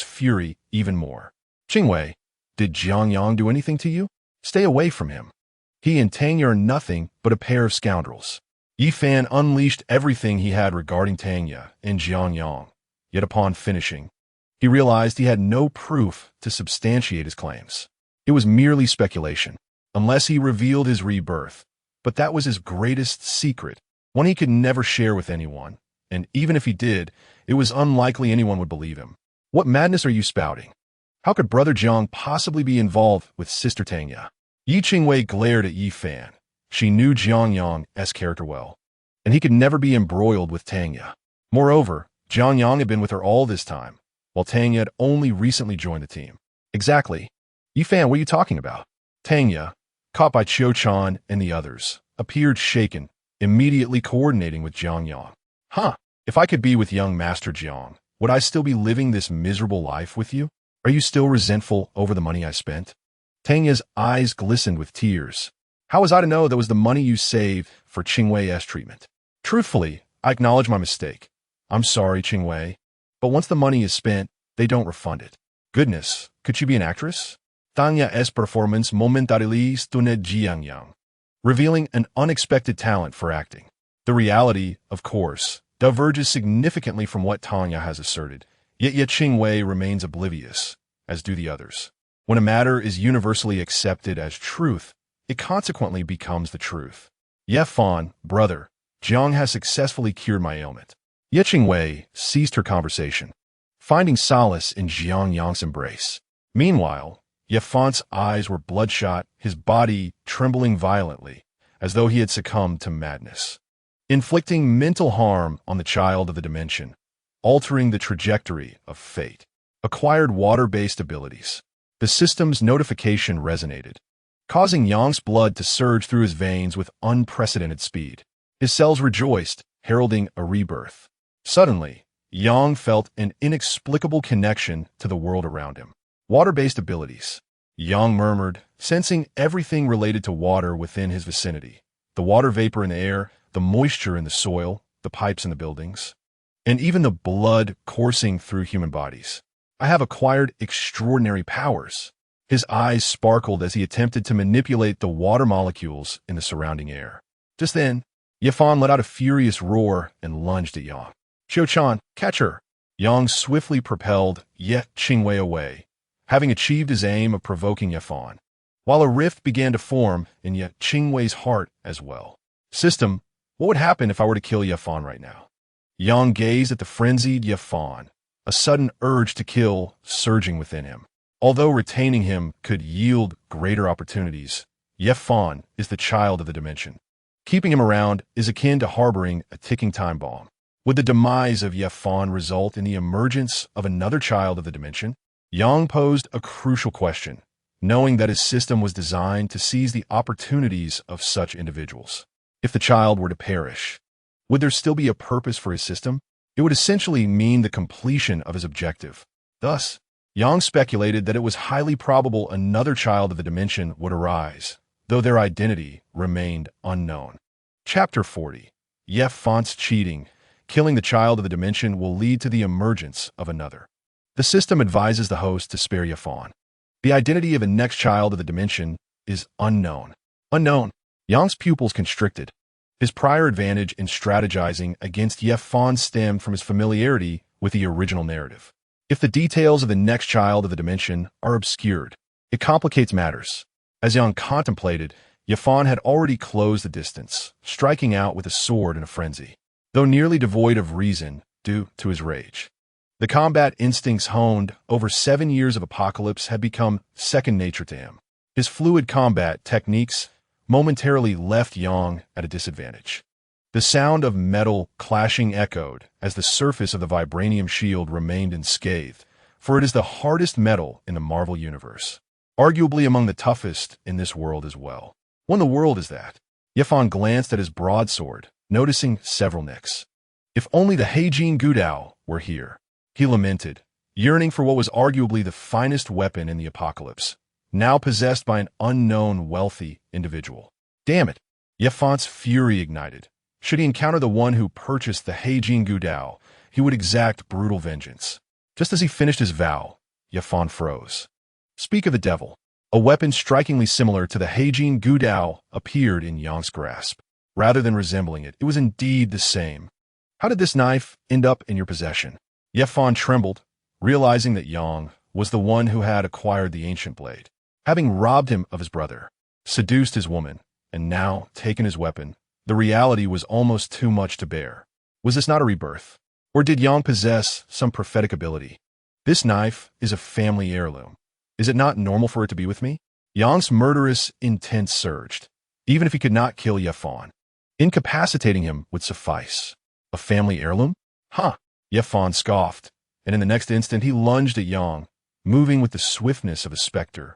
fury even more. Qingwei, did Jiang Yang do anything to you? Stay away from him. He and Tanya are nothing but a pair of scoundrels. Yi Fan unleashed everything he had regarding Tanya and Jiang Yang. Yet upon finishing, he realized he had no proof to substantiate his claims. It was merely speculation, unless he revealed his rebirth. But that was his greatest secret, one he could never share with anyone. And even if he did, it was unlikely anyone would believe him. What madness are you spouting? How could Brother Jiang possibly be involved with Sister Tanya? Yi Qingwei glared at Yi Fan. She knew Jiang Yang's character well, and he could never be embroiled with Tanya. Moreover, Jiang Yang had been with her all this time, while Tanya had only recently joined the team. Exactly. Yi Fan, what are you talking about? Tanya, caught by Qiu Chan and the others, appeared shaken, immediately coordinating with Jiang Yang. Huh, if I could be with young Master Jiang, would I still be living this miserable life with you? Are you still resentful over the money I spent? Tanya's eyes glistened with tears. How was I to know that was the money you saved for Qingwei's treatment? Truthfully, I acknowledge my mistake. I'm sorry, Qingwei, but once the money is spent, they don't refund it. Goodness, could she be an actress? Tanya's performance momentarily stunned Jiang Yang, revealing an unexpected talent for acting. The reality, of course, diverges significantly from what Tanya has asserted, yet Qingwei remains oblivious, as do the others. When a matter is universally accepted as truth, it consequently becomes the truth. Ye Fan, brother, Jiang has successfully cured my ailment. Ye Qingwei ceased her conversation, finding solace in Jiang Yang's embrace. Meanwhile, Ye Fan's eyes were bloodshot, his body trembling violently, as though he had succumbed to madness. Inflicting mental harm on the child of the dimension, altering the trajectory of fate. Acquired water-based abilities. The system's notification resonated, causing Yang's blood to surge through his veins with unprecedented speed. His cells rejoiced, heralding a rebirth. Suddenly, Yang felt an inexplicable connection to the world around him. Water-based abilities. Yang murmured, sensing everything related to water within his vicinity. The water vapor in the air, the moisture in the soil, the pipes in the buildings, and even the blood coursing through human bodies. I have acquired extraordinary powers. His eyes sparkled as he attempted to manipulate the water molecules in the surrounding air. Just then, Ye Fan let out a furious roar and lunged at Yang. Qiu Chan, catch her! Yang swiftly propelled Ye Qingwei away, having achieved his aim of provoking Ye Fan, while a rift began to form in Ye Qingwei's heart as well. System, what would happen if I were to kill Ye Fan right now? Yang gazed at the frenzied Ye Fan, a sudden urge to kill surging within him. Although retaining him could yield greater opportunities, Ye Fan is the child of the dimension. Keeping him around is akin to harboring a ticking time bomb. Would the demise of Ye Fan result in the emergence of another child of the dimension? Yang posed a crucial question, knowing that his system was designed to seize the opportunities of such individuals. If the child were to perish, would there still be a purpose for his system? It would essentially mean the completion of his objective. Thus, Yang speculated that it was highly probable another child of the dimension would arise, though their identity remained unknown. Chapter 40. Ye Fan's cheating. Killing the child of the dimension will lead to the emergence of another. The system advises the host to spare Ye Fan. The identity of the next child of the dimension is unknown. Unknown. Yang's pupils constricted. His prior advantage in strategizing against Ye Fan stemmed from his familiarity with the original narrative. If the details of the next child of the dimension are obscured, it complicates matters. As Yang contemplated, Ye Fan had already closed the distance, striking out with a sword in a frenzy, though nearly devoid of reason due to his rage. The combat instincts honed over 7 years of apocalypse had become second nature to him. His fluid combat techniques momentarily left Yang at a disadvantage. The sound of metal clashing echoed as the surface of the vibranium shield remained unscathed, for it is the hardest metal in the Marvel Universe. arguably among the toughest in this world as well. What in the world is that? Yefan glanced at his broadsword, noticing several nicks. If only the Heijin Gudao were here, he lamented, yearning for what was arguably the finest weapon in the apocalypse, now possessed by an unknown wealthy individual. Damn it! Yefan's fury ignited. Should he encounter the one who purchased the Heijin Gudao, he would exact brutal vengeance. Just as he finished his vow, Yefan froze. Speak of the devil. A weapon strikingly similar to the Heijin Gudao appeared in Yang's grasp. Rather than resembling it, it was indeed the same. How did this knife end up in your possession? Yefan trembled, realizing that Yang was the one who had acquired the ancient blade. Having robbed him of his brother, seduced his woman, and now taken his weapon, the reality was almost too much to bear. Was this not a rebirth? Or did Yang possess some prophetic ability? This knife is a family heirloom. Is it not normal for it to be with me? Yang's murderous intent surged. Even if he could not kill Yefan, incapacitating him would suffice. A family heirloom? Huh! Yefan scoffed, and in the next instant he lunged at Yang, moving with the swiftness of a specter,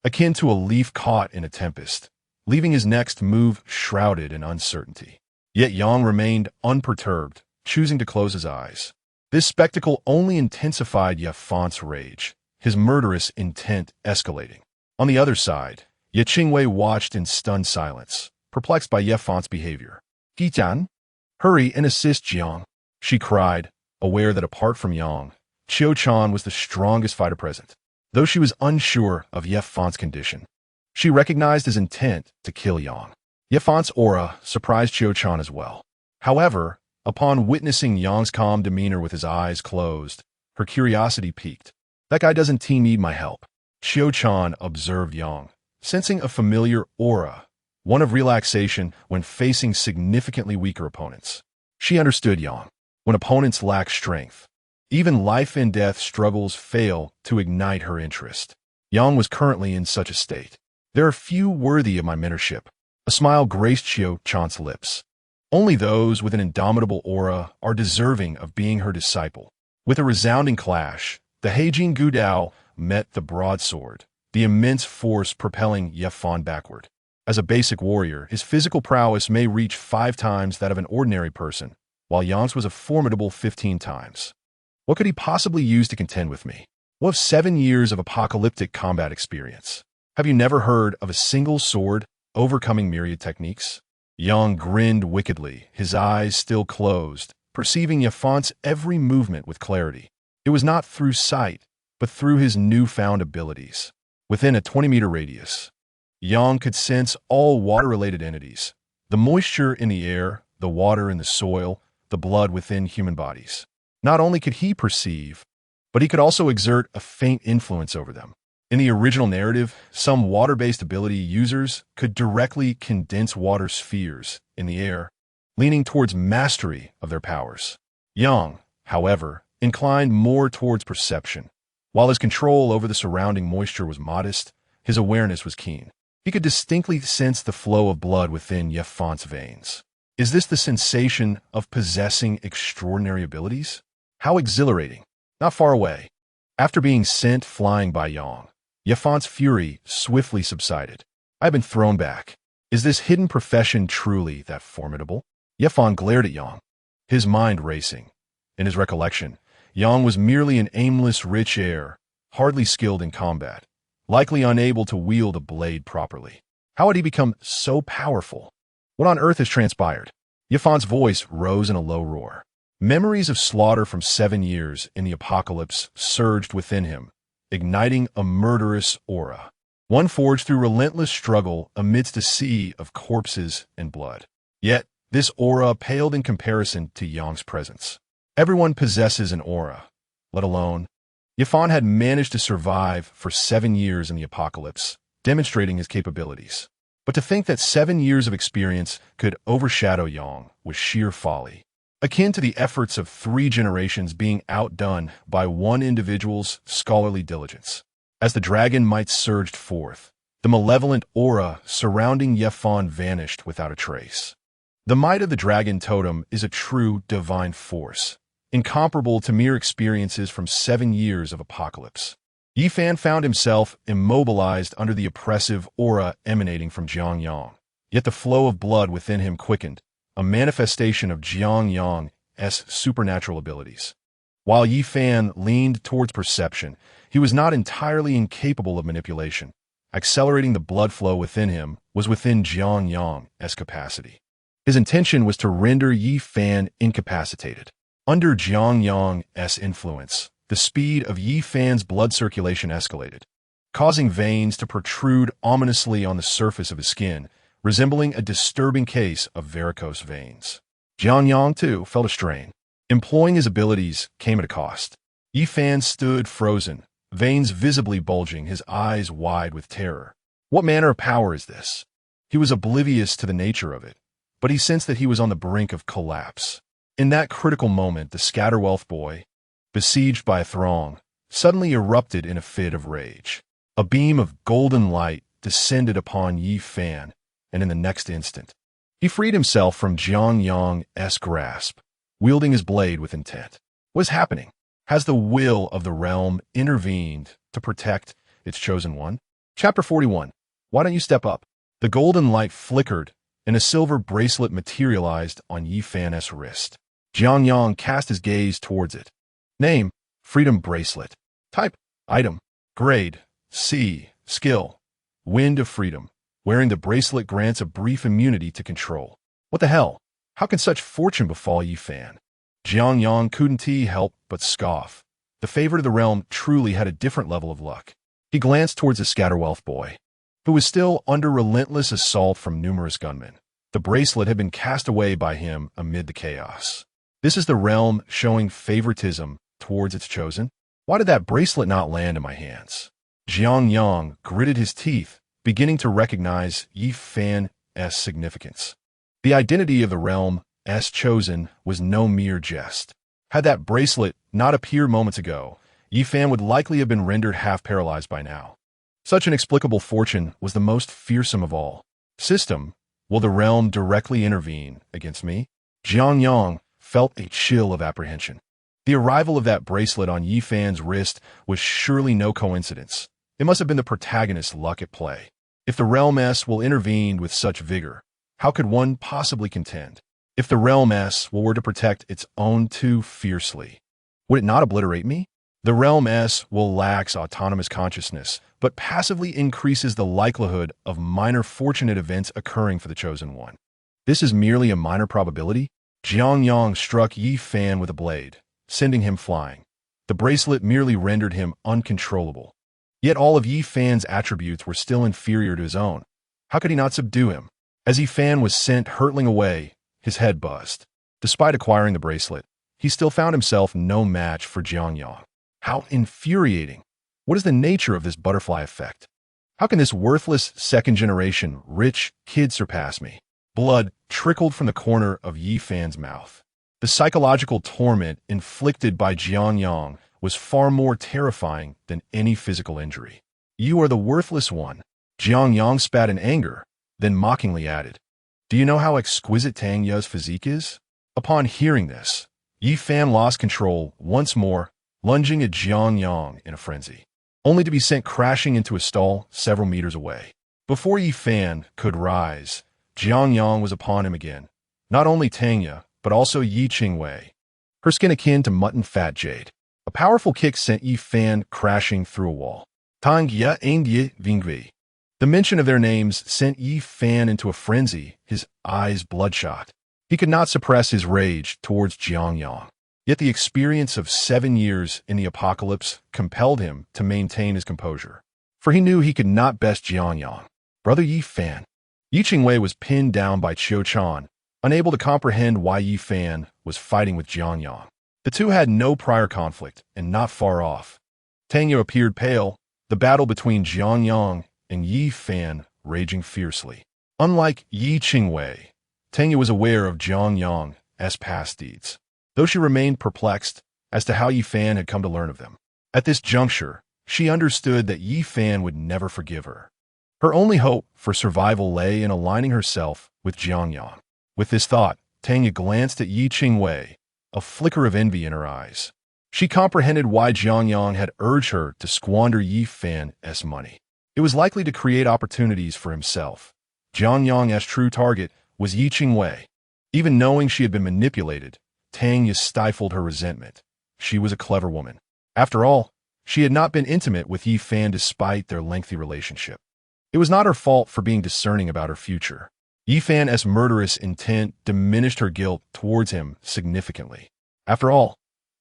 akin to a leaf caught in a tempest, leaving his next move shrouded in uncertainty. Yet Yang remained unperturbed, choosing to close his eyes. This spectacle only intensified Yefan's rage, his murderous intent escalating. On the other side, Ye Qingwei watched in stunned silence, perplexed by Yefan's behavior. Qichan, hurry and assist Jiang, she cried, aware that apart from Yang, Qiu-chan was the strongest fighter present. Though she was unsure of Yefan's condition, she recognized his intent to kill Yang. Yefan's aura surprised Qiu-chan as well. However, upon witnessing Yang's calm demeanor with his eyes closed, her curiosity piqued. That guy doesn't need my help. Qiu-chan observed Yang, sensing a familiar aura, one of relaxation when facing significantly weaker opponents. She understood Yang. When opponents lack strength, even life-and-death struggles fail to ignite her interest. Yang was currently in such a state. There are few worthy of my mentorship. A smile graced Qiu-chan's lips. Only those with an indomitable aura are deserving of being her disciple. With a resounding clash, the Heijin Gudao met the broadsword, the immense force propelling Yefan backward. As a basic warrior, his physical prowess may reach 5 times that of an ordinary person, while Yang's was a formidable 15 times. What could he possibly use to contend with me? What of 7 years of apocalyptic combat experience? Have you never heard of a single sword overcoming myriad techniques? Yang grinned wickedly, his eyes still closed, perceiving Yefan's every movement with clarity. It was not through sight, but through his newfound abilities. Within a 20-meter radius, Yang could sense all water-related entities, the moisture in the air, the water in the soil, the blood within human bodies. Not only could he perceive, but he could also exert a faint influence over them. In the original narrative, some water-based ability users could directly condense water spheres in the air, leaning towards mastery of their powers. Yang, however, inclined more towards perception. While his control over the surrounding moisture was modest, his awareness was keen. He could distinctly sense the flow of blood within Yefan's veins. Is this the sensation of possessing extraordinary abilities? How exhilarating! Not far away, after being sent flying by Yang, Yefan's fury swiftly subsided. I have been thrown back. Is this hidden profession truly that formidable? Yefan glared at Yang, his mind racing. In his recollection, Yang was merely an aimless rich heir, hardly skilled in combat, likely unable to wield a blade properly. How had he become so powerful? What on earth has transpired? Yefan's voice rose in a low roar. Memories of slaughter from 7 years in the apocalypse surged within him, igniting a murderous aura, one forged through relentless struggle amidst a sea of corpses and blood. Yet, this aura paled in comparison to Yang's presence. Everyone possesses an aura, let alone. Yefan had managed to survive for 7 years in the apocalypse, demonstrating his capabilities. But to think that 7 years of experience could overshadow Yang was sheer folly, akin to the efforts of 3 generations being outdone by one individual's scholarly diligence. As the dragon might surged forth, the malevolent aura surrounding Yefan vanished without a trace. The might of the dragon totem is a true divine force, incomparable to mere experiences from 7 years of apocalypse. Yi Fan found himself immobilized under the oppressive aura emanating from Jiang Yang. Yet the flow of blood within him quickened, a manifestation of Jiang Yang's supernatural abilities. While Yi Fan leaned towards perception, he was not entirely incapable of manipulation. Accelerating the blood flow within him was within Jiang Yang's capacity. His intention was to render Yi Fan incapacitated. Under Jiang Yang's influence, the speed of Yi Fan's blood circulation escalated, causing veins to protrude ominously on the surface of his skin, resembling a disturbing case of varicose veins. Jiang Yang, too, felt a strain. Employing his abilities came at a cost. Yi Fan stood frozen, veins visibly bulging, his eyes wide with terror. What manner of power is this? He was oblivious to the nature of it, but he sensed that he was on the brink of collapse. In that critical moment, the Scatterwealth boy, besieged by a throng, suddenly erupted in a fit of rage. A beam of golden light descended upon Yi Fan, and in the next instant, he freed himself from Jiang Yang's grasp, wielding his blade with intent. What is happening? Has the will of the realm intervened to protect its chosen one? Chapter 41. Why don't you step up? The golden light flickered, and a silver bracelet materialized on Yi Fan's wrist. Jiang Yang cast his gaze towards it. Name: Freedom Bracelet. Type: Item. Grade: C. Skill: Wind of Freedom. Wearing the bracelet grants a brief immunity to control. What the hell? How can such fortune befall Yi Fan? Jiang Yang couldn't help but scoff. The favorite of the realm truly had a different level of luck. He glanced towards the Scatterwealth boy, who was still under relentless assault from numerous gunmen. The bracelet had been cast away by him amid the chaos. This is the realm showing favoritism towards its chosen? Why did that bracelet not land in my hands? Jiang Yang gritted his teeth, beginning to recognize Yi Fan's significance. The identity of the realm's chosen was no mere jest. Had that bracelet not appeared moments ago, Yi Fan would likely have been rendered half-paralyzed by now. Such inexplicable fortune was the most fearsome of all. System, will the realm directly intervene against me? Jiang Yang felt a chill of apprehension. The arrival of that bracelet on Yi Fan's wrist was surely no coincidence. It must have been the protagonist's luck at play. If the realm will intervene with such vigor, how could one possibly contend? If the realm were to protect its own too fiercely, would it not obliterate me? The realm will lacks autonomous consciousness, but passively increases the likelihood of minor fortunate events occurring for the chosen one. This is merely a minor probability. Jiang Yang struck Yi Fan with a blade, sending him flying. The bracelet merely rendered him uncontrollable. Yet all of Yi Fan's attributes were still inferior to his own. How could he not subdue him? As Yi Fan was sent hurtling away, his head buzzed. Despite acquiring the bracelet, he still found himself no match for Jiang Yang. How infuriating! What is the nature of this butterfly effect? How can this worthless second-generation rich kid surpass me? Blood trickled from the corner of Yi Fan's mouth. The psychological torment inflicted by Jiang Yang was far more terrifying than any physical injury. You are the worthless one. Jiang Yang spat in anger, then mockingly added, Do you know how exquisite Tang Ye's physique is? Upon hearing this, Yi Fan lost control once more, lunging at Jiang Yang in a frenzy, only to be sent crashing into a stall several meters away. Before Yi Fan could rise, Jiang Yang was upon him again. Not only Tang Ye, but also Yi Qingwei, her skin akin to mutton fat jade. A powerful kick sent Yi Fan crashing through a wall. Tang Ye and Yi Vingui. The mention of their names sent Yi Fan into a frenzy, his eyes bloodshot. He could not suppress his rage towards Jiang Yang. Yet the experience of 7 years in the apocalypse compelled him to maintain his composure. For he knew he could not best Jiang Yang. Brother Yi Fan. Yi Qingwei was pinned down by Qiu Chan, unable to comprehend why Yi Fan was fighting with Jiang Yang. The two had no prior conflict, and not far off. Tang Ye appeared pale, the battle between Jiang Yang and Yi Fan raging fiercely. Unlike Yi Qingwei, Tang Ye was aware of Jiang Yang's past deeds, though she remained perplexed as to how Yi Fan had come to learn of them. At this juncture, she understood that Yi Fan would never forgive her. Her only hope for survival lay in aligning herself with Jiang Yang. With this thought, Tang Ye glanced at Yi Qingwei, a flicker of envy in her eyes. She comprehended why Jiang Yang had urged her to squander Yi Fan's money. It was likely to create opportunities for himself. Jiang Yang's true target was Yi Qingwei. Even knowing she had been manipulated, Tang Yi stifled her resentment. She was a clever woman. After all, she had not been intimate with Yi Fan despite their lengthy relationship. It was not her fault for being discerning about her future. Yi Fan's murderous intent diminished her guilt towards him significantly. After all,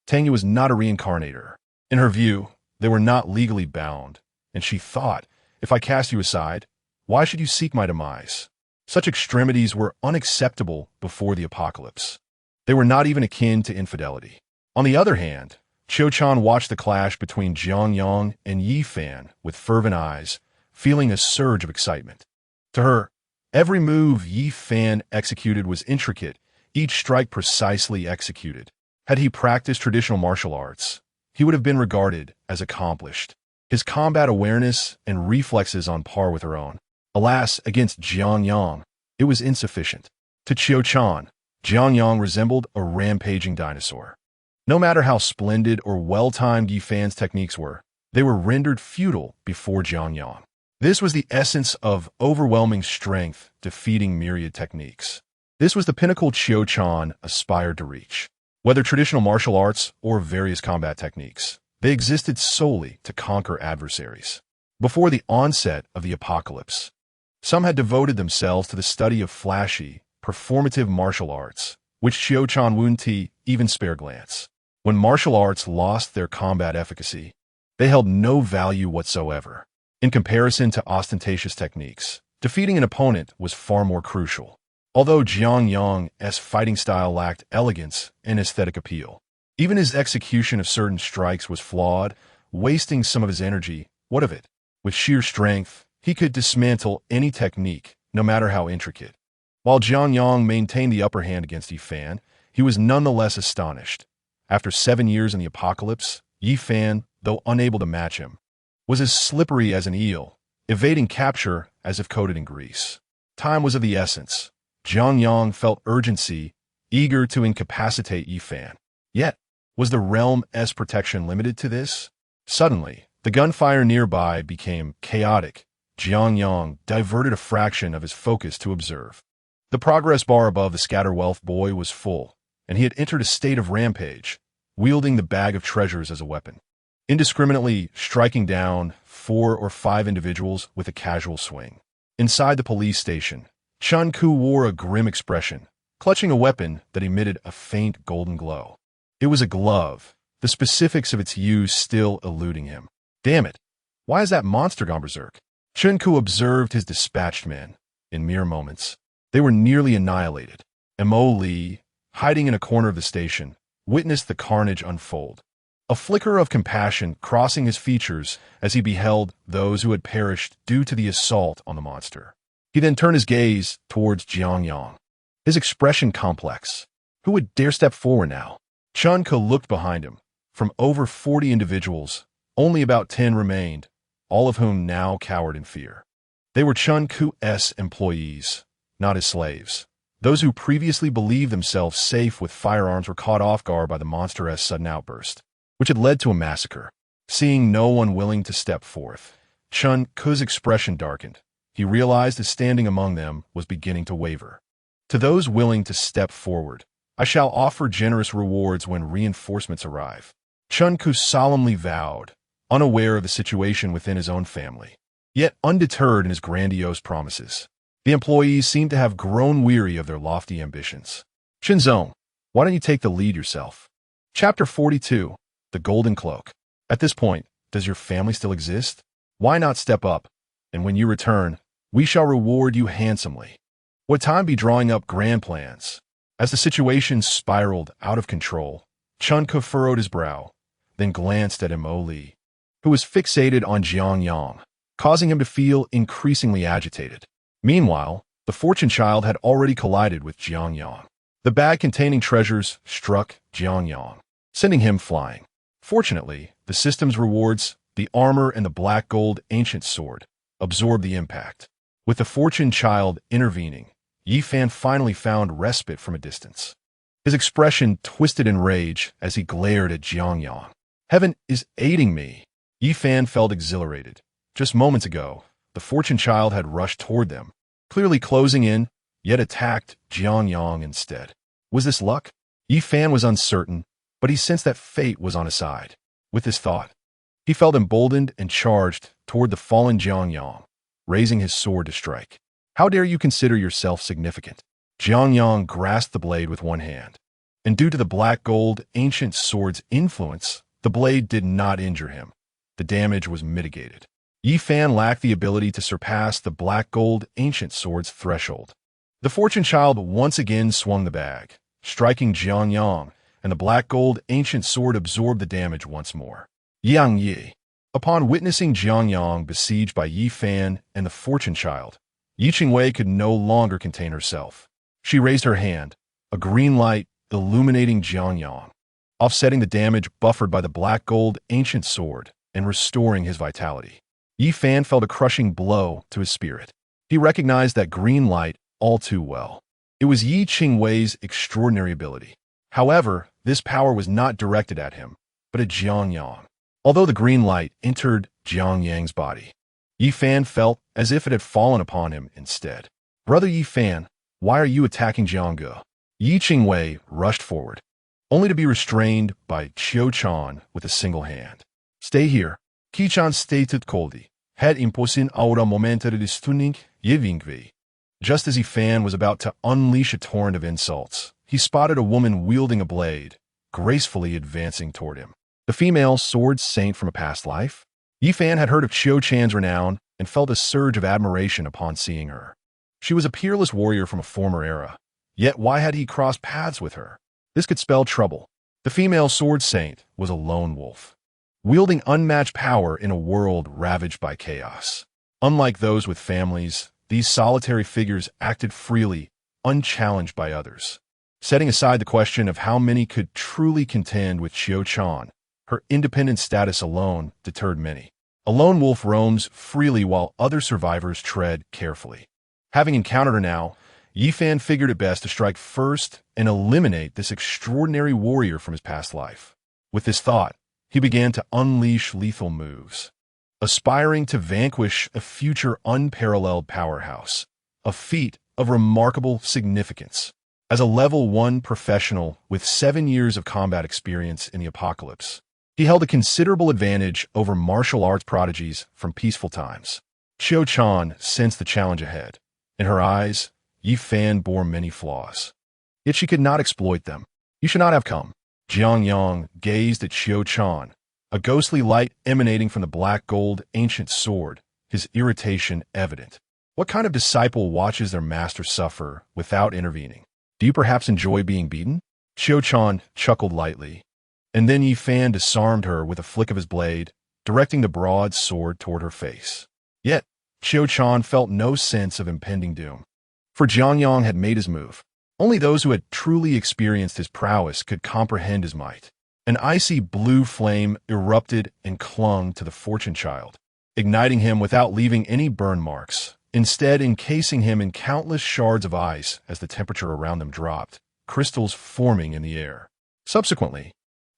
Tang Yi was not a reincarnator. In her view, they were not legally bound, and she thought, if I cast you aside, why should you seek my demise? Such extremities were unacceptable before the apocalypse. They were not even akin to infidelity. On the other hand, Qiu-chan watched the clash between Jiang Yang and Yi Fan with fervent eyes, feeling a surge of excitement. To her, every move Yi Fan executed was intricate, each strike precisely executed. Had he practiced traditional martial arts, he would have been regarded as accomplished. His combat awareness and reflexes on par with her own. Alas, against Jiang Yang, it was insufficient. To Qiu-chan, Jiang Yang resembled a rampaging dinosaur. No matter how splendid or well-timed Yi Fan's techniques were, they were rendered futile before Jiang Yang. This was the essence of overwhelming strength defeating myriad techniques. This was the pinnacle Qiu-chan aspired to reach. Whether traditional martial arts or various combat techniques, they existed solely to conquer adversaries. Before the onset of the apocalypse, some had devoted themselves to the study of flashy, performative martial arts, which Qiu-chan wouldn't even spare glance. When martial arts lost their combat efficacy, they held no value whatsoever. In comparison to ostentatious techniques, defeating an opponent was far more crucial. Although Jiang Yang's fighting style lacked elegance and aesthetic appeal, even his execution of certain strikes was flawed, wasting some of his energy. What of it? With sheer strength, he could dismantle any technique, no matter how intricate. While Jiang Yang maintained the upper hand against Yi Fan, he was nonetheless astonished. After 7 years in the apocalypse, Yi Fan, though unable to match him, was as slippery as an eel, evading capture as if coated in grease. Time was of the essence. Jiang Yang felt urgency, eager to incapacitate Yi Fan. Yet, was the realm's protection limited to this? Suddenly, the gunfire nearby became chaotic. Jiang Yang diverted a fraction of his focus to observe. The progress bar above the Scatterwealth boy was full, and he had entered a state of rampage, wielding the bag of treasures as a weapon, indiscriminately striking down 4 or 5 individuals with a casual swing. Inside the police station, Chun Ku wore a grim expression, clutching a weapon that emitted a faint golden glow. It was a glove, the specifics of its use still eluding him. Damn it! Why has that monster gone berserk? Chun Ku observed his dispatched men. In mere moments, they were nearly annihilated. Mo Li, hiding in a corner of the station, witnessed the carnage unfold. A flicker of compassion crossing his features as he beheld those who had perished due to the assault on the monster. He then turned his gaze towards Jiang Yang, his expression complex. Who would dare step forward now? Chun Ku looked behind him. From over 40 individuals, only about 10 remained, all of whom now cowered in fear. They were Chun Ku's employees, not his slaves. Those who previously believed themselves safe with firearms were caught off guard by the monster's sudden outburst, which had led to a massacre. Seeing no one willing to step forth, Chun Ku's expression darkened. He realized his standing among them was beginning to waver. To those willing to step forward, I shall offer generous rewards when reinforcements arrive. Chun Ku solemnly vowed, unaware of the situation within his own family, yet undeterred in his grandiose promises. The employees seemed to have grown weary of their lofty ambitions. Shinzong, why don't you take the lead yourself? Chapter 42, The Golden Cloak. At this point, does your family still exist? Why not step up? And when you return, we shall reward you handsomely. Would time be drawing up grand plans? As the situation spiraled out of control, Chun Ku furrowed his brow, then glanced at Mo Li, who was fixated on Jiang Yang, causing him to feel increasingly agitated. Meanwhile, the fortune child had already collided with Jiang Yang. The bag containing treasures struck Jiang Yang, sending him flying. Fortunately, the system's rewards, the armor and the black gold ancient sword, absorbed the impact. With the fortune child intervening, Yi Fan finally found respite from a distance. His expression twisted in rage as he glared at Jiang Yang. Heaven is aiding me. Yi Fan felt exhilarated. Just moments ago, the fortune child had rushed toward them, clearly closing in, yet attacked Jiang Yang instead. Was this luck? Yi Fan was uncertain, but he sensed that fate was on his side. With this thought, he felt emboldened and charged toward the fallen Jiang Yang, raising his sword to strike. How dare you consider yourself significant? Jiang Yang grasped the blade with one hand, and due to the black gold ancient sword's influence, the blade did not injure him. The damage was mitigated. Yi Fan lacked the ability to surpass the black gold ancient sword's threshold. The fortune child once again swung the bag, striking Jiang Yang, and the black gold ancient sword absorbed the damage once more. Yang Yi. Upon witnessing Jiang Yang besieged by Yi Fan and the fortune child, Yi Qingwei could no longer contain herself. She raised her hand, a green light illuminating Jiang Yang, offsetting the damage buffered by the black gold ancient sword and restoring his vitality. Yi Fan felt a crushing blow to his spirit. He recognized that green light all too well. It was Yi Qingwei's extraordinary ability. However, this power was not directed at him, but at Jiang Yang. Although the green light entered Jiang Yang's body, Yi Fan felt as if it had fallen upon him instead. Brother Yi Fan, why are you attacking Jiang Ge? Yi Qingwei rushed forward, only to be restrained by Qiu Chan with a single hand. Stay here. Qi-chan stated coldly. Het imposin aura momenter de stunning yevingvi. Just as Yi Fan was about to unleash a torrent of insults, he spotted a woman wielding a blade, gracefully advancing toward him. The female sword saint from a past life? Yi Fan had heard of Qiu Chan's renown and felt a surge of admiration upon seeing her. She was a peerless warrior from a former era. Yet why had he crossed paths with her? This could spell trouble. The female sword saint was a lone wolf, wielding unmatched power in a world ravaged by chaos. Unlike those with families, these solitary figures acted freely, unchallenged by others. Setting aside the question of how many could truly contend with Qiu Chan, her independent status alone deterred many. A lone wolf roams freely while other survivors tread carefully. Having encountered her now, Yi Fan figured it best to strike first and eliminate this extraordinary warrior from his past life. With this thought, he began to unleash lethal moves, aspiring to vanquish a future unparalleled powerhouse, a feat of remarkable significance. As a level 1 professional with 7 years of combat experience in the apocalypse, he held a considerable advantage over martial arts prodigies from peaceful times. Qiu Chan sensed the challenge ahead. In her eyes, Yi Fan bore many flaws. Yet she could not exploit them. You should not have come. Jiang Yang gazed at Qiu Chan, a ghostly light emanating from the black gold ancient sword, his irritation evident. What kind of disciple watches their master suffer without intervening? Do you perhaps enjoy being beaten? Qiu Chan chuckled lightly, and then Yi Fan disarmed her with a flick of his blade, directing the broad sword toward her face. Yet, Qiu Chan felt no sense of impending doom. For Jiang Yang had made his move. Only those who had truly experienced his prowess could comprehend his might. An icy blue flame erupted and clung to the fortune child, igniting him without leaving any burn marks, instead encasing him in countless shards of ice as the temperature around them dropped, crystals forming in the air. Subsequently,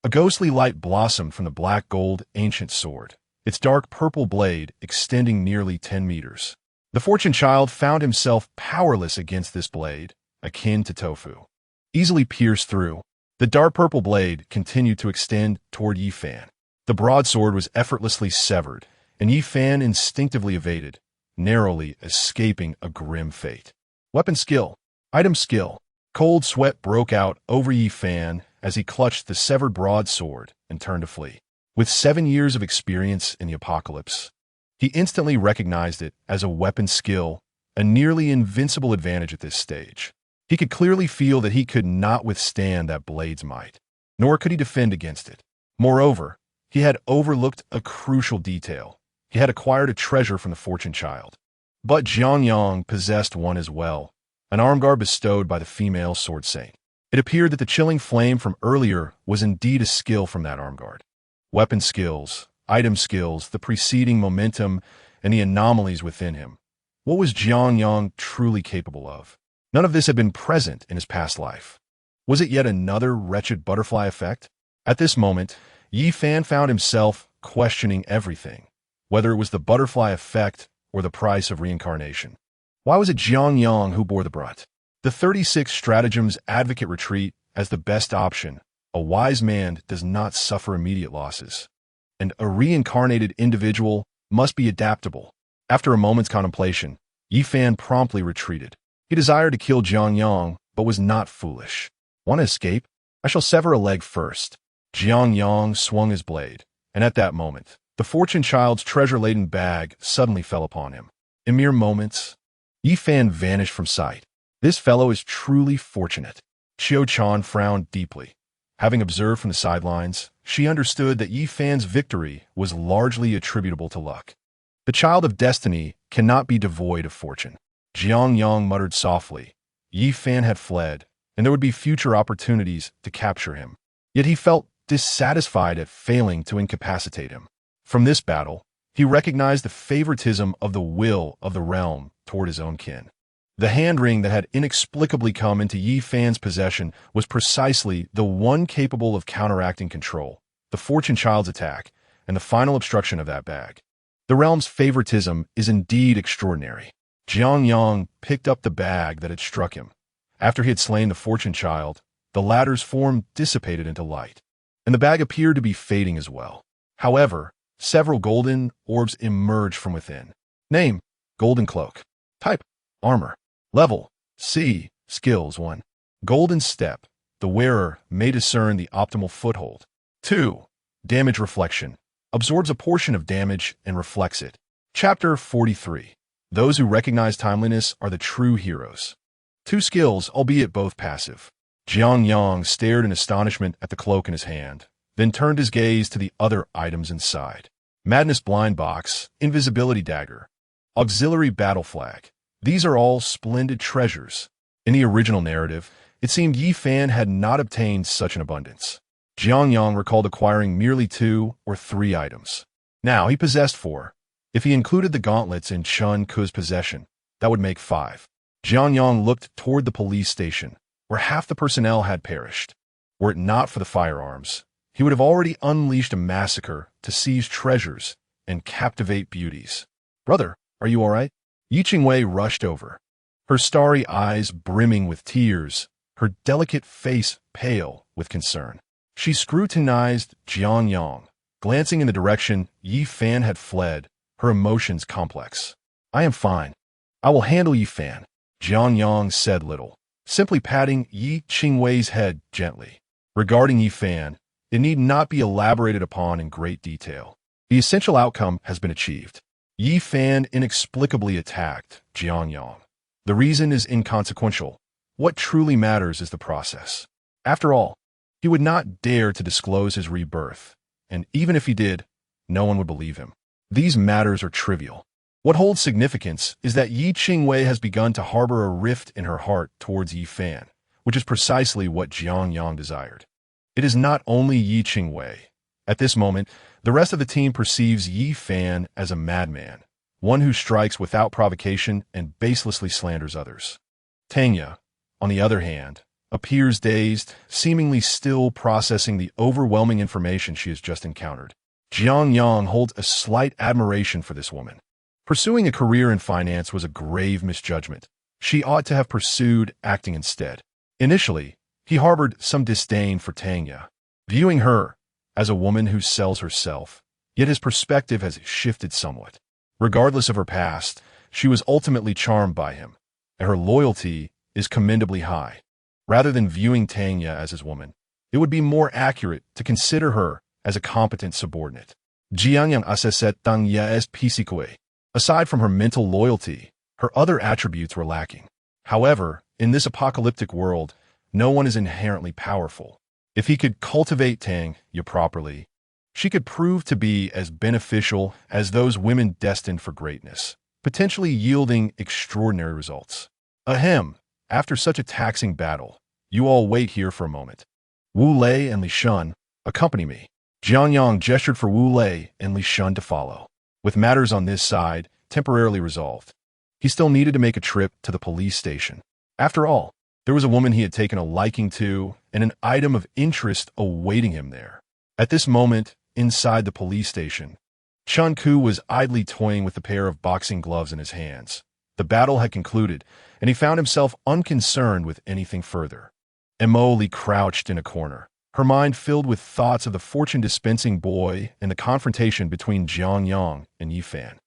a ghostly light blossomed from the black gold ancient sword, its dark purple blade extending nearly 10 meters. The fortune child found himself powerless against this blade, akin to tofu. Easily pierced through, the dark purple blade continued to extend toward Yi Fan. The broadsword was effortlessly severed, and Yi Fan instinctively evaded, narrowly escaping a grim fate. Weapon skill. Item skill. Cold sweat broke out over Yi Fan as he clutched the severed broadsword and turned to flee. With 7 years of experience in the apocalypse, he instantly recognized it as a weapon skill, a nearly invincible advantage at this stage. He could clearly feel that he could not withstand that blade's might, nor could he defend against it. Moreover, he had overlooked a crucial detail. He had acquired a treasure from the fortune child. But Jiang Yang possessed one as well, an armguard bestowed by the female sword saint. It appeared that the chilling flame from earlier was indeed a skill from that armguard. Weapon skills, item skills, the preceding momentum, and the anomalies within him. What was Jiang Yang truly capable of? None of this had been present in his past life. Was it yet another wretched butterfly effect? At this moment, Yi Fan found himself questioning everything, whether it was the butterfly effect or the price of reincarnation. Why was it Jiang Yang who bore the brunt? The 36 stratagems advocate retreat as the best option. A wise man does not suffer immediate losses, and a reincarnated individual must be adaptable. After a moment's contemplation, Yi Fan promptly retreated. He desired to kill Jiang Yang, but was not foolish. Want to escape? I shall sever a leg first. Jiang Yang swung his blade, and at that moment, the fortune child's treasure-laden bag suddenly fell upon him. In mere moments, Yi Fan vanished from sight. This fellow is truly fortunate. Xiao Chan frowned deeply. Having observed from the sidelines, she understood that Yi Fan's victory was largely attributable to luck. The child of destiny cannot be devoid of fortune. Jiang Yang muttered softly. Yi Fan had fled, and there would be future opportunities to capture him. Yet he felt dissatisfied at failing to incapacitate him. From this battle, he recognized the favoritism of the will of the realm toward his own kin. The hand ring that had inexplicably come into Yi Fan's possession was precisely the one capable of counteracting control, the fortune child's attack, and the final obstruction of that bag. The realm's favoritism is indeed extraordinary. Jiang Yang picked up the bag that had struck him. After he had slain the fortune child, the latter's form dissipated into light, and the bag appeared to be fading as well. However, several golden orbs emerged from within. Name: Golden Cloak. Type: Armor. Level: C. Skills 1. Golden Step. The wearer may discern the optimal foothold. 2. Damage Reflection. Absorbs a portion of damage and reflects it. Chapter 43. Those who recognize timeliness are the true heroes. 2 skills, albeit both passive. Jiang Yang stared in astonishment at the cloak in his hand, then turned his gaze to the other items inside. Madness Blind Box, Invisibility Dagger, Auxiliary Battle Flag. These are all splendid treasures. In the original narrative, it seemed Yi Fan had not obtained such an abundance. Jiang Yang recalled acquiring merely 2 or 3 items. Now he possessed 4. If he included the gauntlets in Chun Ku's possession, that would make 5. Jiang Yang looked toward the police station, where half the personnel had perished. Were it not for the firearms, he would have already unleashed a massacre to seize treasures and captivate beauties. Brother, are you all right? Yi Qingwei rushed over, her starry eyes brimming with tears, her delicate face pale with concern. She scrutinized Jiang Yang, glancing in the direction Yi Fan had fled, her emotions complex. I am fine. I will handle Yi Fan. Jiang Yang said little, simply patting Yi Qingwei's head gently. Regarding Yi Fan, it need not be elaborated upon in great detail. The essential outcome has been achieved. Yi Fan inexplicably attacked Jiang Yang. The reason is inconsequential. What truly matters is the process. After all, he would not dare to disclose his rebirth, and even if he did, no one would believe him. These matters are trivial. What holds significance is that Yi Qingwei has begun to harbor a rift in her heart towards Yi Fan, which is precisely what Jiang Yang desired. It is not only Yi Qingwei. At this moment, the rest of the team perceives Yi Fan as a madman, one who strikes without provocation and baselessly slanders others. Tanya, on the other hand, appears dazed, seemingly still processing the overwhelming information she has just encountered. Jiang Yang holds a slight admiration for this woman. Pursuing a career in finance was a grave misjudgment. She ought to have pursued acting instead. Initially, he harbored some disdain for Tanya, viewing her as a woman who sells herself, yet his perspective has shifted somewhat. Regardless of her past, she was ultimately charmed by him, and her loyalty is commendably high. Rather than viewing Tanya as his woman, it would be more accurate to consider her as a competent subordinate. Jiang Yang aseset Tanya es pisikue. Aside from her mental loyalty, her other attributes were lacking. However, in this apocalyptic world, no one is inherently powerful. If he could cultivate Tanya properly, she could prove to be as beneficial as those women destined for greatness, potentially yielding extraordinary results. Ahem, after such a taxing battle, you all wait here for a moment. Wu Lei and Li Shun, accompany me. Jiang Yang gestured for Wu Lei and Li Shun to follow. With matters on this side temporarily resolved, he still needed to make a trip to the police station. After all, There was a woman he had taken a liking to and an item of interest awaiting him there. At this moment, inside the police station, Chun-Ku was idly toying with the pair of boxing gloves in his hands. The battle had concluded, and he found himself unconcerned with anything further. Emily crouched in a corner, her mind filled with thoughts of the fortune-dispensing boy and the confrontation between Jiang Yang and Yifan.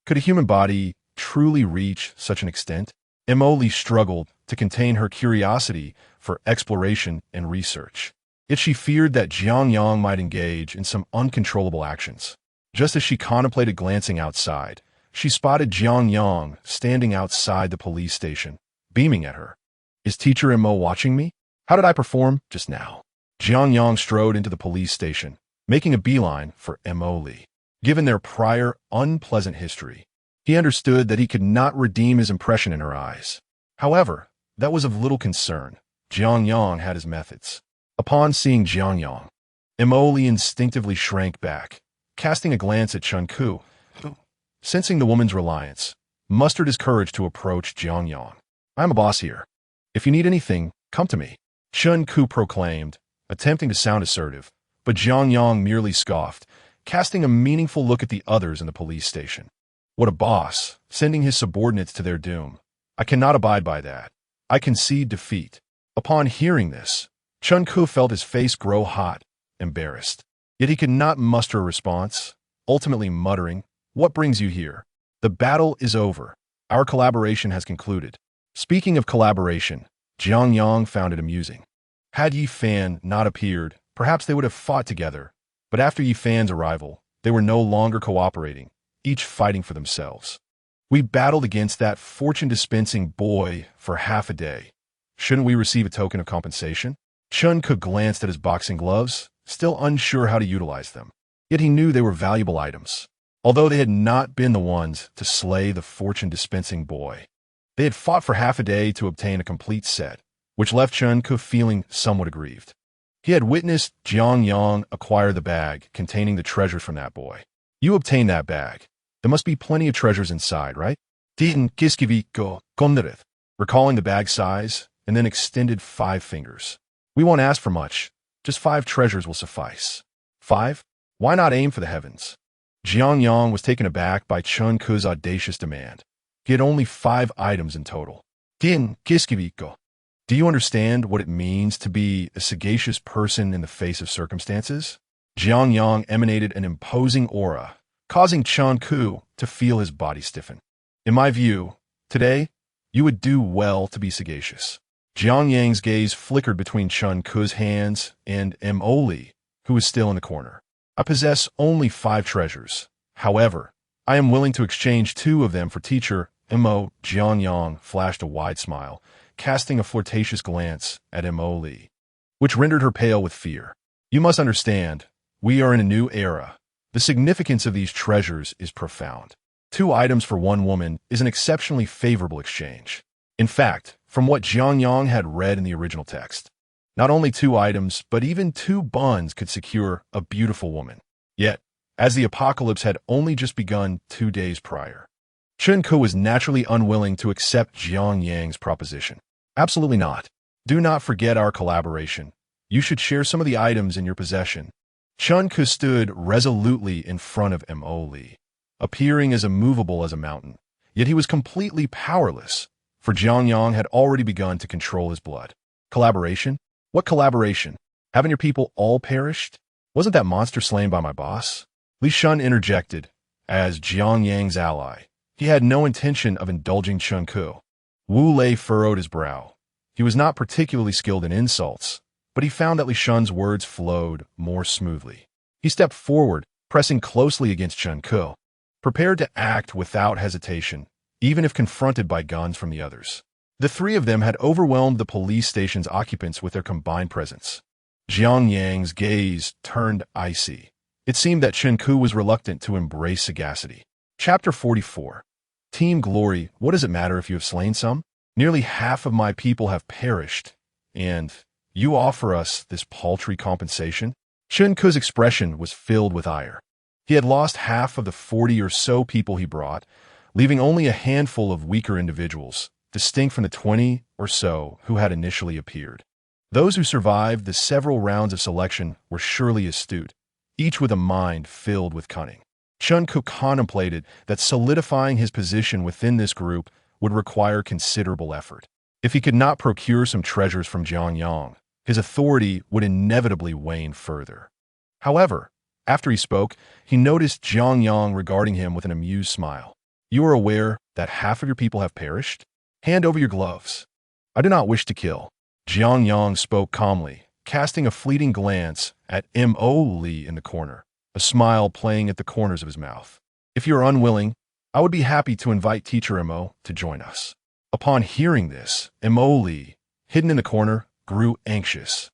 Could a human body truly reach such an extent? Emily struggled to contain her curiosity for exploration and research. Yet she feared that Jiang Yang might engage in some uncontrollable actions. Just as she contemplated glancing outside, she spotted Jiang Yang standing outside the police station, beaming at her. Is Teacher Mo watching me? How did I perform just now? Jiang Yang strode into the police station, making a beeline for Emily. Given their prior unpleasant history, he understood that he could not redeem his impression in her eyes. However, that was of little concern. Jiang Yang had his methods. Upon seeing Jiang Yang, Emily instinctively shrank back, casting a glance at Chun-Ku, who, sensing the woman's reliance, mustered his courage to approach Jiang Yang. I'm a boss here. If you need anything, come to me, Chun-Ku proclaimed, attempting to sound assertive, but Jiang Yang merely scoffed, casting a meaningful look at the others in the police station. What a boss, sending his subordinates to their doom. I cannot abide by that. I concede defeat. Upon hearing this, Chun-Ku felt his face grow hot, embarrassed. Yet he could not muster a response, ultimately muttering, What brings you here? The battle is over. Our collaboration has concluded. Speaking of collaboration, Jiang Yang found it amusing. Had Yifan not appeared, perhaps they would have fought together, but after Yifan's arrival, they were no longer cooperating, each fighting for themselves. We battled against that fortune-dispensing boy for half a day. Shouldn't we receive a token of compensation? Chun-Ku glanced at his boxing gloves, still unsure how to utilize them. Yet he knew they were valuable items. Although they had not been the ones to slay the fortune-dispensing boy, they had fought for half a day to obtain a complete set, which left Chun-Ku feeling somewhat aggrieved. He had witnessed Jiang Yang acquire the bag containing the treasures from that boy. You obtained that bag. There must be plenty of treasures inside, right? Recalling the bag size, and then extended 5 fingers. We won't ask for much. Just 5 treasures will suffice. 5? Why not aim for the heavens? Jiang Yang was taken aback by Chun-Ku's audacious demand. He had only 5 items in total. Do you understand what it means to be a sagacious person in the face of circumstances? Jiang Yang emanated an imposing aura, causing Chun-Ku to feel his body stiffen. In my view, today, you would do well to be sagacious. Jiang Yang's gaze flickered between Chun-Ku's hands and Emily, who was still in the corner. I possess only 5 treasures. However, I am willing to exchange 2 of them for Teacher Mo. Jiang Yang flashed a wide smile, casting a flirtatious glance at Emily, which rendered her pale with fear. You must understand, we are in a new era. The significance of these treasures is profound. 2 items for 1 woman is an exceptionally favorable exchange. In fact, from what Jiang Yang had read in the original text, not only 2 items, but even 2 buns could secure a beautiful woman. Yet, as the apocalypse had only just begun 2 days prior, Chun-Ku was naturally unwilling to accept Jiang Yang's proposition. Absolutely not. Do not forget our collaboration. You should share some of the items in your possession. Chun-Ku stood resolutely in front of Emily, appearing as immovable as a mountain. Yet he was completely powerless, for Jiang Yang had already begun to control his blood. Collaboration? What collaboration? Haven't your people all perished? Wasn't that monster slain by my boss? Li Shun interjected, as Jiang Yang's ally. He had no intention of indulging Chun-Ku. Wu Lei furrowed his brow. He was not particularly skilled in insults, but he found that Li Shun's words flowed more smoothly. He stepped forward, pressing closely against Chun-Ku, prepared to act without hesitation, even if confronted by guns from the others. The 3 of them had overwhelmed the police station's occupants with their combined presence. Jiang Yang's gaze turned icy. It seemed that Chun-Ku was reluctant to embrace sagacity. Chapter 44. Team Glory, what does it matter if you have slain some? Nearly half of my people have perished, and you offer us this paltry compensation? Chun-Ku's expression was filled with ire. He had lost half of the 40 or so people he brought, leaving only a handful of weaker individuals, distinct from the 20 or so who had initially appeared. Those who survived the several rounds of selection were surely astute, each with a mind filled with cunning. Chun-Ku contemplated that solidifying his position within this group would require considerable effort. If he could not procure some treasures from Jiang Yang, his authority would inevitably wane further. However, after he spoke, he noticed Jiang Yang regarding him with an amused smile. "You are aware that half of your people have perished? Hand over your gloves." "I do not wish to kill." Jiang Yang spoke calmly, casting a fleeting glance at Mo Li in the corner, a smile playing at the corners of his mouth. "If you are unwilling, I would be happy to invite Teacher Mo to join us." Upon hearing this, Mo Li, hidden in the corner, grew anxious.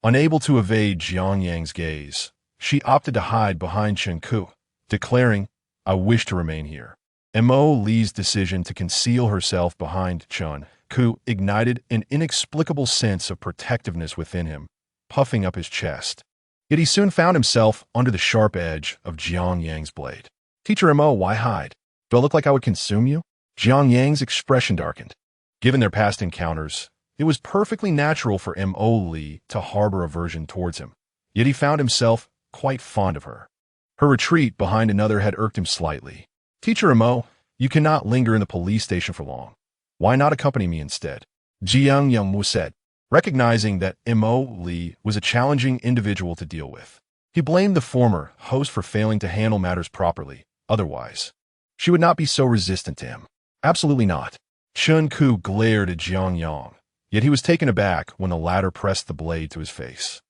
Unable to evade Jiang Yang's gaze, she opted to hide behind Chun-Ku, declaring, "I wish to remain here." Mo Li's decision to conceal herself behind Chun-Ku ignited an inexplicable sense of protectiveness within him, puffing up his chest. Yet he soon found himself under the sharp edge of Jiang Yang's blade. "Teacher Mo, why hide? Do I look like I would consume you?" Jiang Yang's expression darkened. Given their past encounters, it was perfectly natural for Mo Li to harbor aversion towards him, yet he found himself quite fond of her. Her retreat behind another had irked him slightly. "Teacher Mo, you cannot linger in the police station for long. Why not accompany me instead?" Jiang Yang said, recognizing that Mo Li was a challenging individual to deal with. He blamed the former host for failing to handle matters properly. Otherwise, she would not be so resistant to him. "Absolutely not." Chun-Ku glared at Jiang Yang, yet he was taken aback when the latter pressed the blade to his face.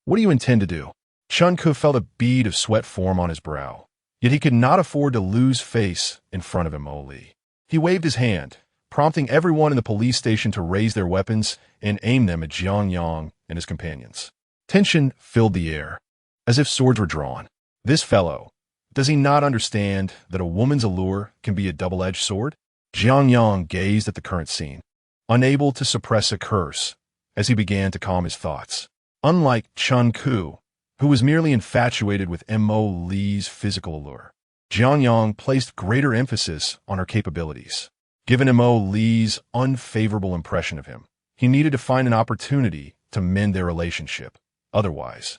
"What do you intend to do?" Chun-Ku felt a bead of sweat form on his brow, yet he could not afford to lose face in front of Mo Li. He waved his hand, prompting everyone in the police station to raise their weapons and aim them at Jiang Yang and his companions. Tension filled the air, as if swords were drawn. This fellow, does he not understand that a woman's allure can be a double-edged sword? Jiang Yang gazed at the current scene, unable to suppress a curse as he began to calm his thoughts. Unlike Chun-Ku, who was merely infatuated with Mo Li's physical allure, Jiang Yang placed greater emphasis on her capabilities. Given Mo Li's unfavorable impression of him, he needed to find an opportunity to mend their relationship. Otherwise,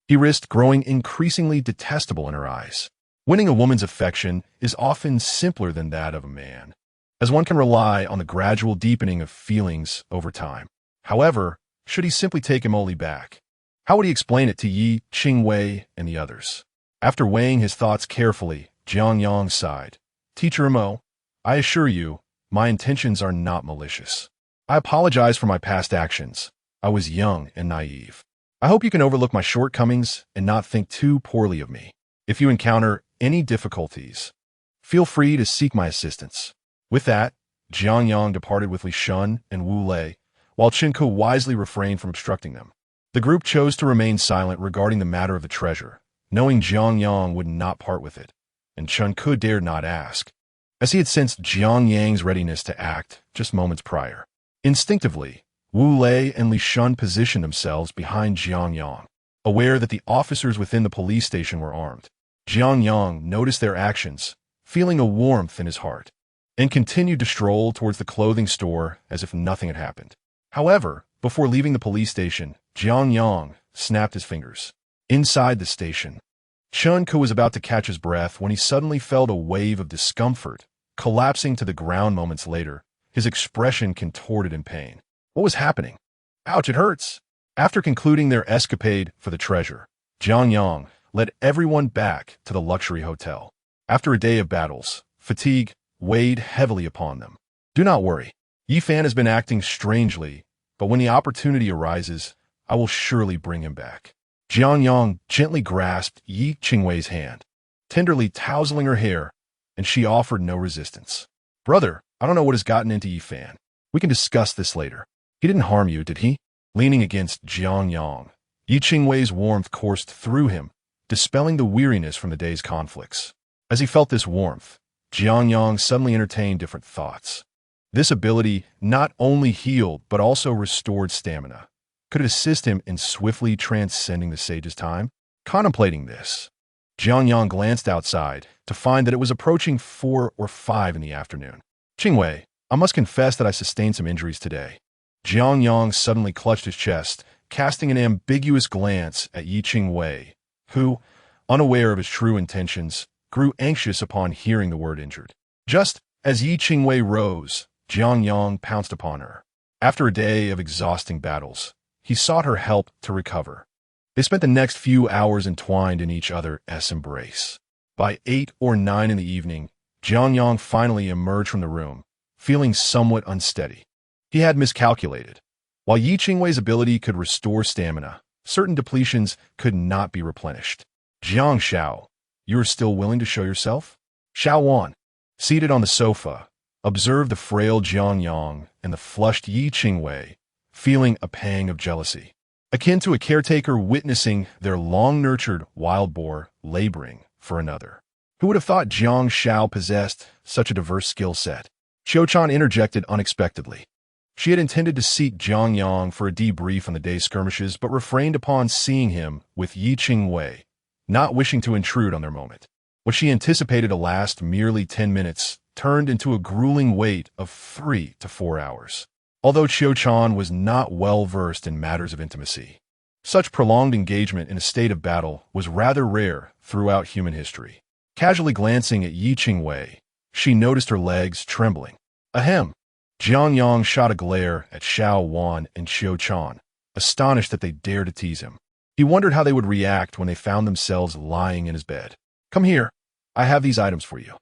he risked growing increasingly detestable in her eyes. Winning a woman's affection is often simpler than that of a man, as one can rely on the gradual deepening of feelings over time. However, should he simply take Mo Li back? How would he explain it to Yi, Qingwei, and the others? After weighing his thoughts carefully, Jiang Yang sighed. "Teacher Mo, I assure you, my intentions are not malicious. I apologize for my past actions. I was young and naive. I hope you can overlook my shortcomings and not think too poorly of me. If you encounter any difficulties, feel free to seek my assistance." With that, Jiang Yang departed with Li Shun and Wu Lei, while Chun-Ku wisely refrained from obstructing them. The group chose to remain silent regarding the matter of the treasure, knowing Jiang Yang would not part with it, and Chun-Ku dared not ask, as he had sensed Jiang Yang's readiness to act just moments prior. Instinctively, Wu Lei and Li Shun positioned themselves behind Jiang Yang, aware that the officers within the police station were armed. Jiang Yang noticed their actions, feeling a warmth in his heart, and continued to stroll towards the clothing store as if nothing had happened. However, before leaving the police station, Jiang Yang snapped his fingers. Inside the station, Chun-Ku was about to catch his breath when he suddenly felt a wave of discomfort, collapsing to the ground moments later, his expression contorted in pain. What was happening? "Ouch, it hurts." After concluding their escapade for the treasure, Jiang Yang led everyone back to the luxury hotel. After a day of battles, fatigue weighed heavily upon them. "Do not worry. Yi Fan has been acting strangely, but when the opportunity arises, I will surely bring him back." Jiang Yang gently grasped Yi Qingwei's hand, tenderly tousling her hair, and she offered no resistance. "Brother, I don't know what has gotten into Yi Fan. We can discuss this later. He didn't harm you, did he?" Leaning against Jiang Yang, Yi Qingwei's warmth coursed through him, dispelling the weariness from the day's conflicts. As he felt this warmth, Jiang Yang suddenly entertained different thoughts. This ability not only healed but also restored stamina. Could it assist him in swiftly transcending the sage's time? Contemplating this, Jiang Yang glanced outside to find that it was approaching 4 or 5 in the afternoon. "Qingwei, I must confess that I sustained some injuries today. Jiang Yang suddenly clutched his chest, casting an ambiguous glance at Yi Ching-wei, who, unaware of his true intentions, grew anxious upon hearing the word injured. Just as Yi Ching-wei rose, Jiang Yang pounced upon her. After a day of exhausting battles, he sought her help to recover. They spent the next few hours entwined in each other's embrace. By 8 or 9 in the evening, Jiang Yang finally emerged from the room, feeling somewhat unsteady. He had miscalculated. While Yi Ching-wei's ability could restore stamina, certain depletions could not be replenished. Jiang Shao, you are still willing to show yourself? Shao Wan, seated on the sofa, observed the frail Jiang Yang and the flushed Yi Ching-wei, feeling a pang of jealousy, akin to a caretaker witnessing their long-nurtured wild boar laboring for another. Who would have thought Jiang Shao possessed such a diverse skill set? Qiu-chan interjected unexpectedly. She had intended to seek Jiang Yang for a debrief on the day's skirmishes, but refrained upon seeing him with Yi Ching-wei, not wishing to intrude on their moment. What she anticipated to last merely 10 minutes turned into a grueling wait of 3 to 4 hours. Although Qiu-chan was not well-versed in matters of intimacy, such prolonged engagement in a state of battle was rather rare throughout human history. Casually glancing at Yi Ching-wei, she noticed her legs trembling. Ahem! Jiang Yang shot a glare at Shao Wan and Qiu-chan, astonished that they dared to tease him. He wondered how they would react when they found themselves lying in his bed. Come here. I have these items for you.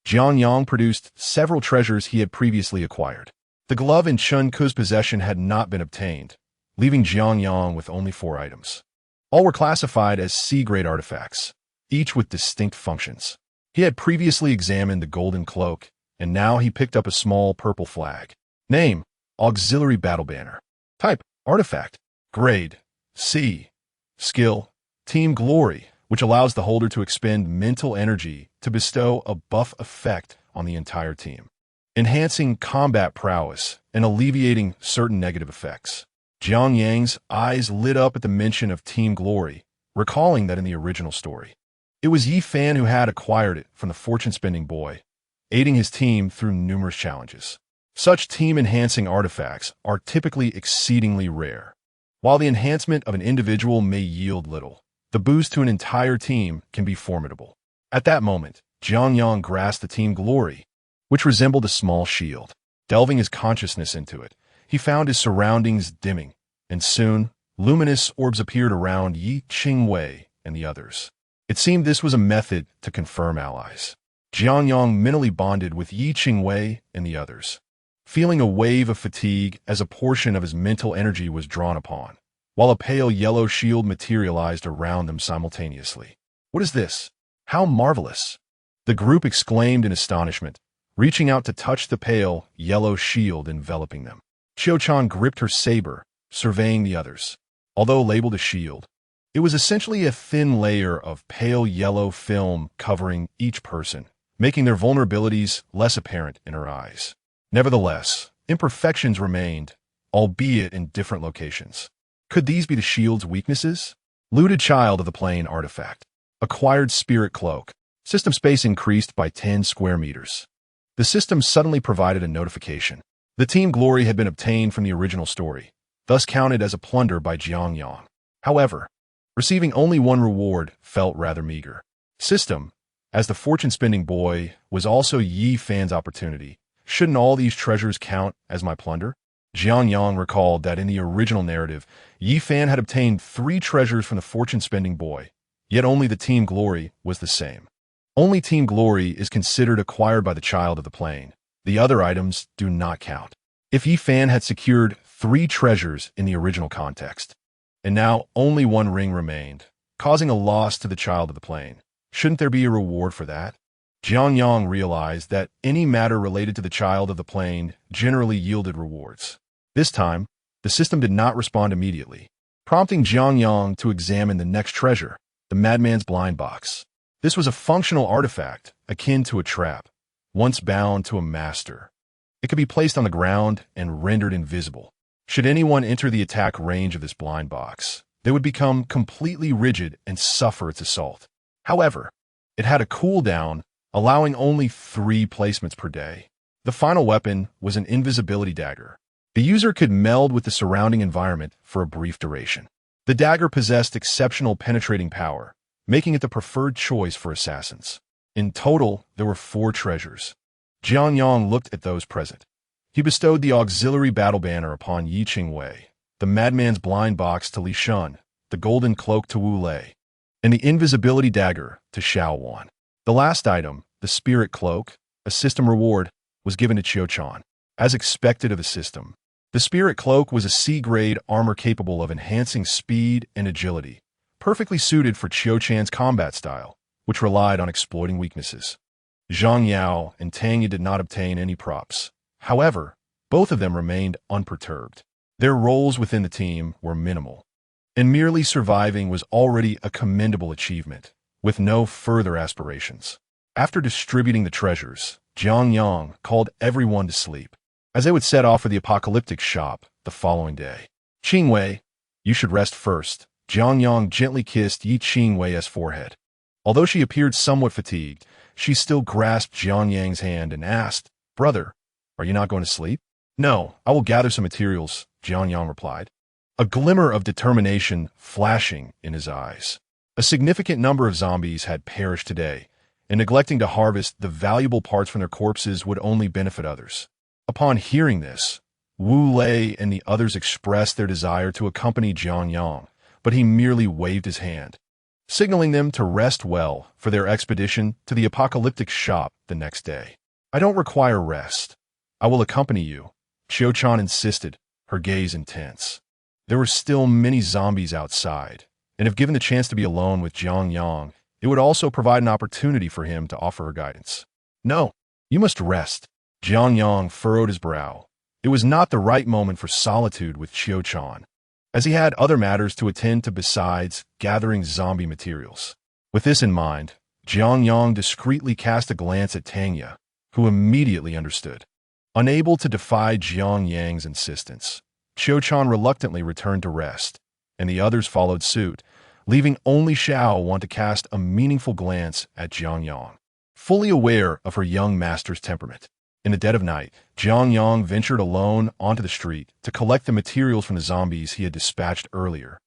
Jiang Yang produced several treasures he had previously acquired. The glove in Chun Ku's possession had not been obtained, leaving Jiang Yang with only 4 items. All were classified as C-grade artifacts, each with distinct functions. He had previously examined the golden cloak, and now he picked up a small purple flag. Name: Auxiliary Battle Banner. Type: Artifact. Grade: C. Skill: Team Glory, which allows the holder to expend mental energy to bestow a buff effect on the entire team, enhancing combat prowess and alleviating certain negative effects. Jiang Yang's eyes lit up at the mention of Team Glory, recalling that in the original story, it was Yi Fan who had acquired it from the fortune-spending boy, aiding his team through numerous challenges. Such team-enhancing artifacts are typically exceedingly rare. While the enhancement of an individual may yield little, the boost to an entire team can be formidable. At that moment, Jiang Yang grasped the Team Glory, which resembled a small shield. Delving his consciousness into it, he found his surroundings dimming, and soon, luminous orbs appeared around Yi Ching-wei and the others. It seemed this was a method to confirm allies. Jiang Yang mentally bonded with Yi Ching-wei and the others, feeling a wave of fatigue as a portion of his mental energy was drawn upon, while a pale yellow shield materialized around them simultaneously. What is this? How marvelous! The group exclaimed in astonishment, reaching out to touch the pale yellow shield enveloping them. Qiu-chan gripped her saber, surveying the others. Although labeled a shield, it was essentially a thin layer of pale yellow film covering each person, making their vulnerabilities less apparent in her eyes. Nevertheless, imperfections remained, albeit in different locations. Could these be the shield's weaknesses? Looted Child of the Plane artifact. Acquired Spirit Cloak. System space increased by 10 square meters. The system suddenly provided a notification. The Team Glory had been obtained from the original story, thus counted as a plunder by Jiang Yang. However, receiving only 1 reward felt rather meager. System, as the fortune-spending boy was also Yi Fan's opportunity, shouldn't all these treasures count as my plunder? Jiang Yang recalled that in the original narrative, Yi Fan had obtained 3 treasures from the fortune-spending boy, yet only the Team Glory was the same. Only Team Glory is considered acquired by the Child of the Plane. The other items do not count. If Yi Fan had secured 3 treasures in the original context, and now only 1 ring remained, causing a loss to the Child of the Plane, shouldn't there be a reward for that? Jiang Yang realized that any matter related to the Child of the Plane generally yielded rewards. This time, the system did not respond immediately, prompting Jiang Yang to examine the next treasure, the Madman's Blind Box. This was a functional artifact akin to a trap, once bound to a master. It could be placed on the ground and rendered invisible. Should anyone enter the attack range of this blind box, they would become completely rigid and suffer its assault. However, it had a cooldown, allowing only 3 placements per day. The final weapon was an invisibility dagger. The user could meld with the surrounding environment for a brief duration. The dagger possessed exceptional penetrating power, making it the preferred choice for assassins. In total, there were 4 treasures. Jiang Yang looked at those present. He bestowed the auxiliary battle banner upon Yi Qingwei, the madman's blind box to Li Shun, the golden cloak to Wu Lei, and the invisibility dagger to Xiao Wan. The last item, the spirit cloak, a system reward, was given to Qiu Chan. As expected of the system, the spirit cloak was a C-grade armor capable of enhancing speed and agility, perfectly suited for Qiu Chan's combat style, which relied on exploiting weaknesses. Zhang Yao and Tang Yi did not obtain any props. However, both of them remained unperturbed. Their roles within the team were minimal, and merely surviving was already a commendable achievement, with no further aspirations. After distributing the treasures, Jiang Yang called everyone to sleep, as they would set off for the apocalyptic shop the following day. Qingwei, you should rest first. Jiang Yang gently kissed Yi Qingwei's forehead. Although she appeared somewhat fatigued, she still grasped Jiang Yang's hand and asked, "Brother, are you not going to sleep?" "No, I will gather some materials," Jiang Yang replied, a glimmer of determination flashing in his eyes. A significant number of zombies had perished today, and neglecting to harvest the valuable parts from their corpses would only benefit others. Upon hearing this, Wu Lei and the others expressed their desire to accompany Jiang Yang, but he merely waved his hand, signaling them to rest well for their expedition to the apocalyptic shop the next day. "I don't require rest. I will accompany you," Qiu Chan insisted, her gaze intense. There were still many zombies outside, and if given the chance to be alone with Jiang Yang, it would also provide an opportunity for him to offer her guidance. "No, you must rest." Jiang Yang furrowed his brow. It was not the right moment for solitude with Qiu Chan, as he had other matters to attend to besides gathering zombie materials. With this in mind, Jiang Yang discreetly cast a glance at Tang Yi, who immediately understood. Unable to defy Jiang Yang's insistence, Qiu Chan reluctantly returned to rest, and the others followed suit, leaving only Xiao Wan to cast a meaningful glance at Jiang Yang. Fully aware of her young master's temperament, in the dead of night, Jiang Yang ventured alone onto the street to collect the materials from the zombies he had dispatched earlier,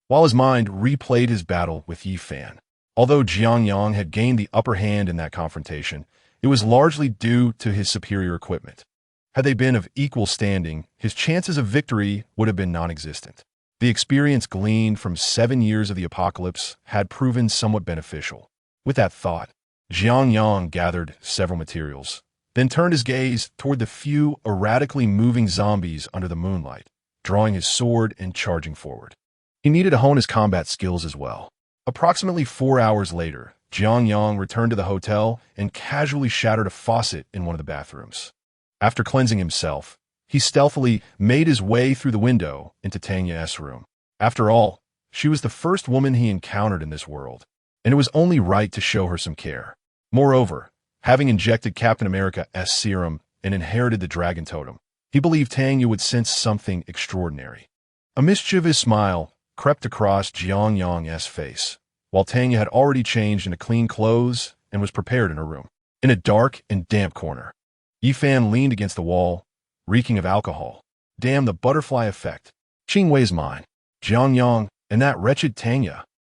while his mind replayed his battle with Yi Fan. Although Jiang Yang had gained the upper hand in that confrontation, it was largely due to his superior equipment. Had they been of equal standing, his chances of victory would have been non-existent. The experience gleaned from 7 years of the apocalypse had proven somewhat beneficial. With that thought, Jiang Yang gathered several materials, then turned his gaze toward the few erratically moving zombies under the moonlight, drawing his sword and charging forward. He needed to hone his combat skills as well. Approximately 4 hours later, Jiang Yang returned to the hotel and casually shattered a faucet in one of the bathrooms. After cleansing himself, he stealthily made his way through the window into Tang Yi's room. After all, she was the first woman he encountered in this world, and it was only right to show her some care. Moreover, having injected Captain America's serum and inherited the dragon totem, he believed Tang Yi would sense something extraordinary. A mischievous smile crept across Jiang Yang's face, while Tang Yi had already changed into clean clothes and was prepared in her room. In a dark and damp corner, Yi Fan leaned against the wall, reeking of alcohol. Damn the butterfly effect. Qingwei's mind, Jiang Yang, and that wretched Tang Yi.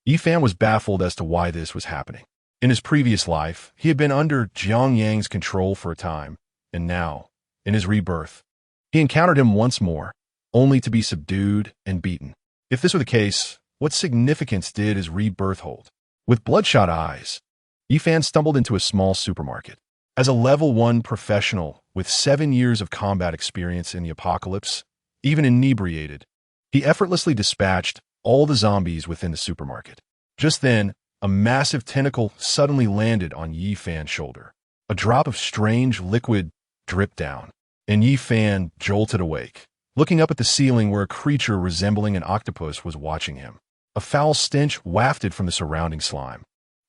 Yi Fan was baffled as to why this was happening. In his previous life, he had been under Jiang Yang's control for a time, and now, in his rebirth, he encountered him once more, only to be subdued and beaten. If this were the case, what significance did his rebirth hold? With bloodshot eyes, Yi Fan stumbled into a small supermarket. As a level 1 professional with 7 years of combat experience in the apocalypse, even inebriated, he effortlessly dispatched all the zombies within the supermarket. Just then, a massive tentacle suddenly landed on Yi Fan's shoulder. A drop of strange liquid dripped down, and Yi Fan jolted awake, looking up at the ceiling where a creature resembling an octopus was watching him. A foul stench wafted from the surrounding slime.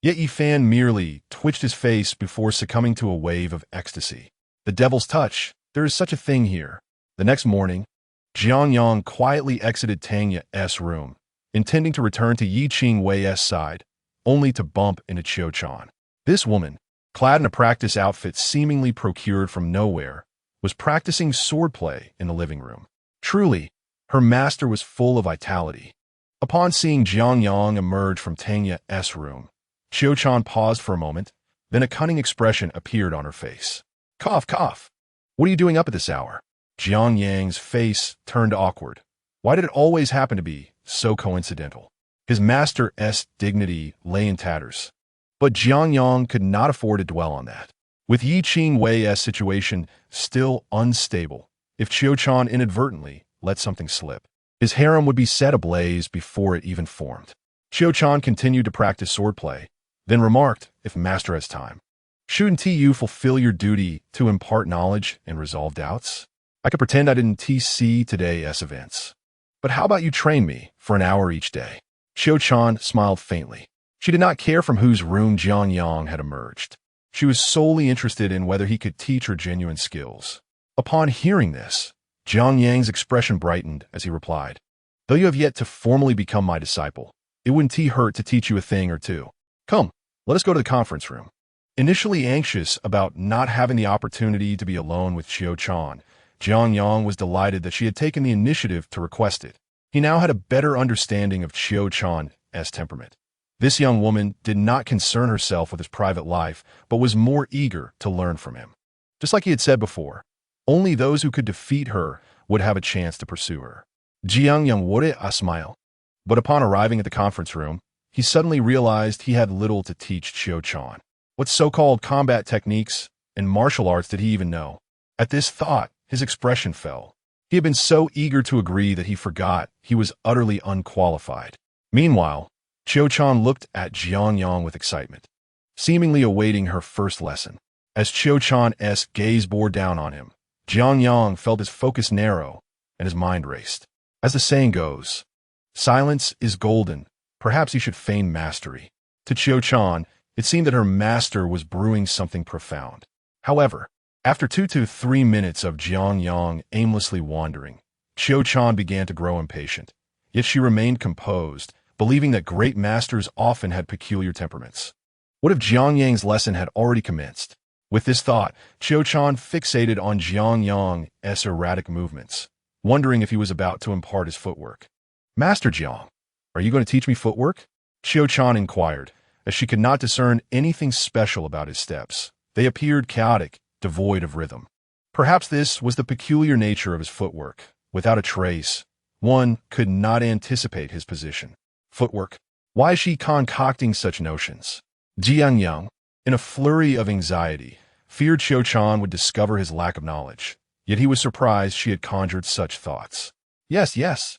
Yet Yi Fan merely twitched his face before succumbing to a wave of ecstasy. The devil's touch, there is such a thing here. The next morning, Jiang Yang quietly exited Tang Yi's room, intending to return to Yi Qingwei's side, only to bump into Qiu Chan. This woman, clad in a practice outfit seemingly procured from nowhere, was practicing swordplay in the living room. Truly, her master was full of vitality. Upon seeing Jiang Yang emerge from Tanya's room, Qiu-chan paused for a moment, then a cunning expression appeared on her face. Cough, cough. What are you doing up at this hour? Jiang Yang's face turned awkward. Why did it always happen to be so coincidental? His master's dignity lay in tatters. But Jiang Yang could not afford to dwell on that. With Yi Qingwei's situation still unstable, if Qiu-chan inadvertently let something slip, his harem would be set ablaze before it even formed. Qiu-chan continued to practice swordplay, then remarked, if master has time, shouldn't you fulfill your duty to impart knowledge and resolve doubts? I could pretend I didn't see today's events. But how about you train me for an hour each day? Qiu-chan smiled faintly. She did not care from whose room Jiang Yang had emerged. She was solely interested in whether he could teach her genuine skills. Upon hearing this, Jiang Yang's expression brightened as he replied, though you have yet to formally become my disciple, it wouldn't hurt to teach you a thing or two. Come, let us go to the conference room. Initially anxious about not having the opportunity to be alone with Qiu-chan, Jiang Yang was delighted that she had taken the initiative to request it. He now had a better understanding of Qiu-chan's temperament. This young woman did not concern herself with his private life, but was more eager to learn from him. Just like he had said before, only those who could defeat her would have a chance to pursue her. Jiang Yang would a smile. But upon arriving at the conference room, he suddenly realized he had little to teach Qiu-chan. What so-called combat techniques and martial arts did he even know? At this thought, his expression fell. He had been so eager to agree that he forgot he was utterly unqualified. Meanwhile, Qiu-chan looked at Jiang Yang with excitement, seemingly awaiting her first lesson. As Qiu-chan's gaze bore down on him, Jiang Yang felt his focus narrow and his mind raced. As the saying goes, silence is golden. Perhaps he should feign mastery. To Qiu-chan, it seemed that her master was brewing something profound. However, after 2 to 3 minutes of Jiang Yang aimlessly wandering, Qiu-chan began to grow impatient. Yet she remained composed, believing that great masters often had peculiar temperaments. What if Jiang Yang's lesson had already commenced? With this thought, Qiu-chan fixated on Jiang Yang's erratic movements, wondering if he was about to impart his footwork. Master Jiang, are you going to teach me footwork? Qiu-chan inquired, as she could not discern anything special about his steps. They appeared chaotic, devoid of rhythm. Perhaps this was the peculiar nature of his footwork. Without a trace, one could not anticipate his position. Footwork. Why is she concocting such notions? Jiang Yang, in a flurry of anxiety, feared Qiu-chan would discover his lack of knowledge. Yet he was surprised she had conjured such thoughts. Yes, yes.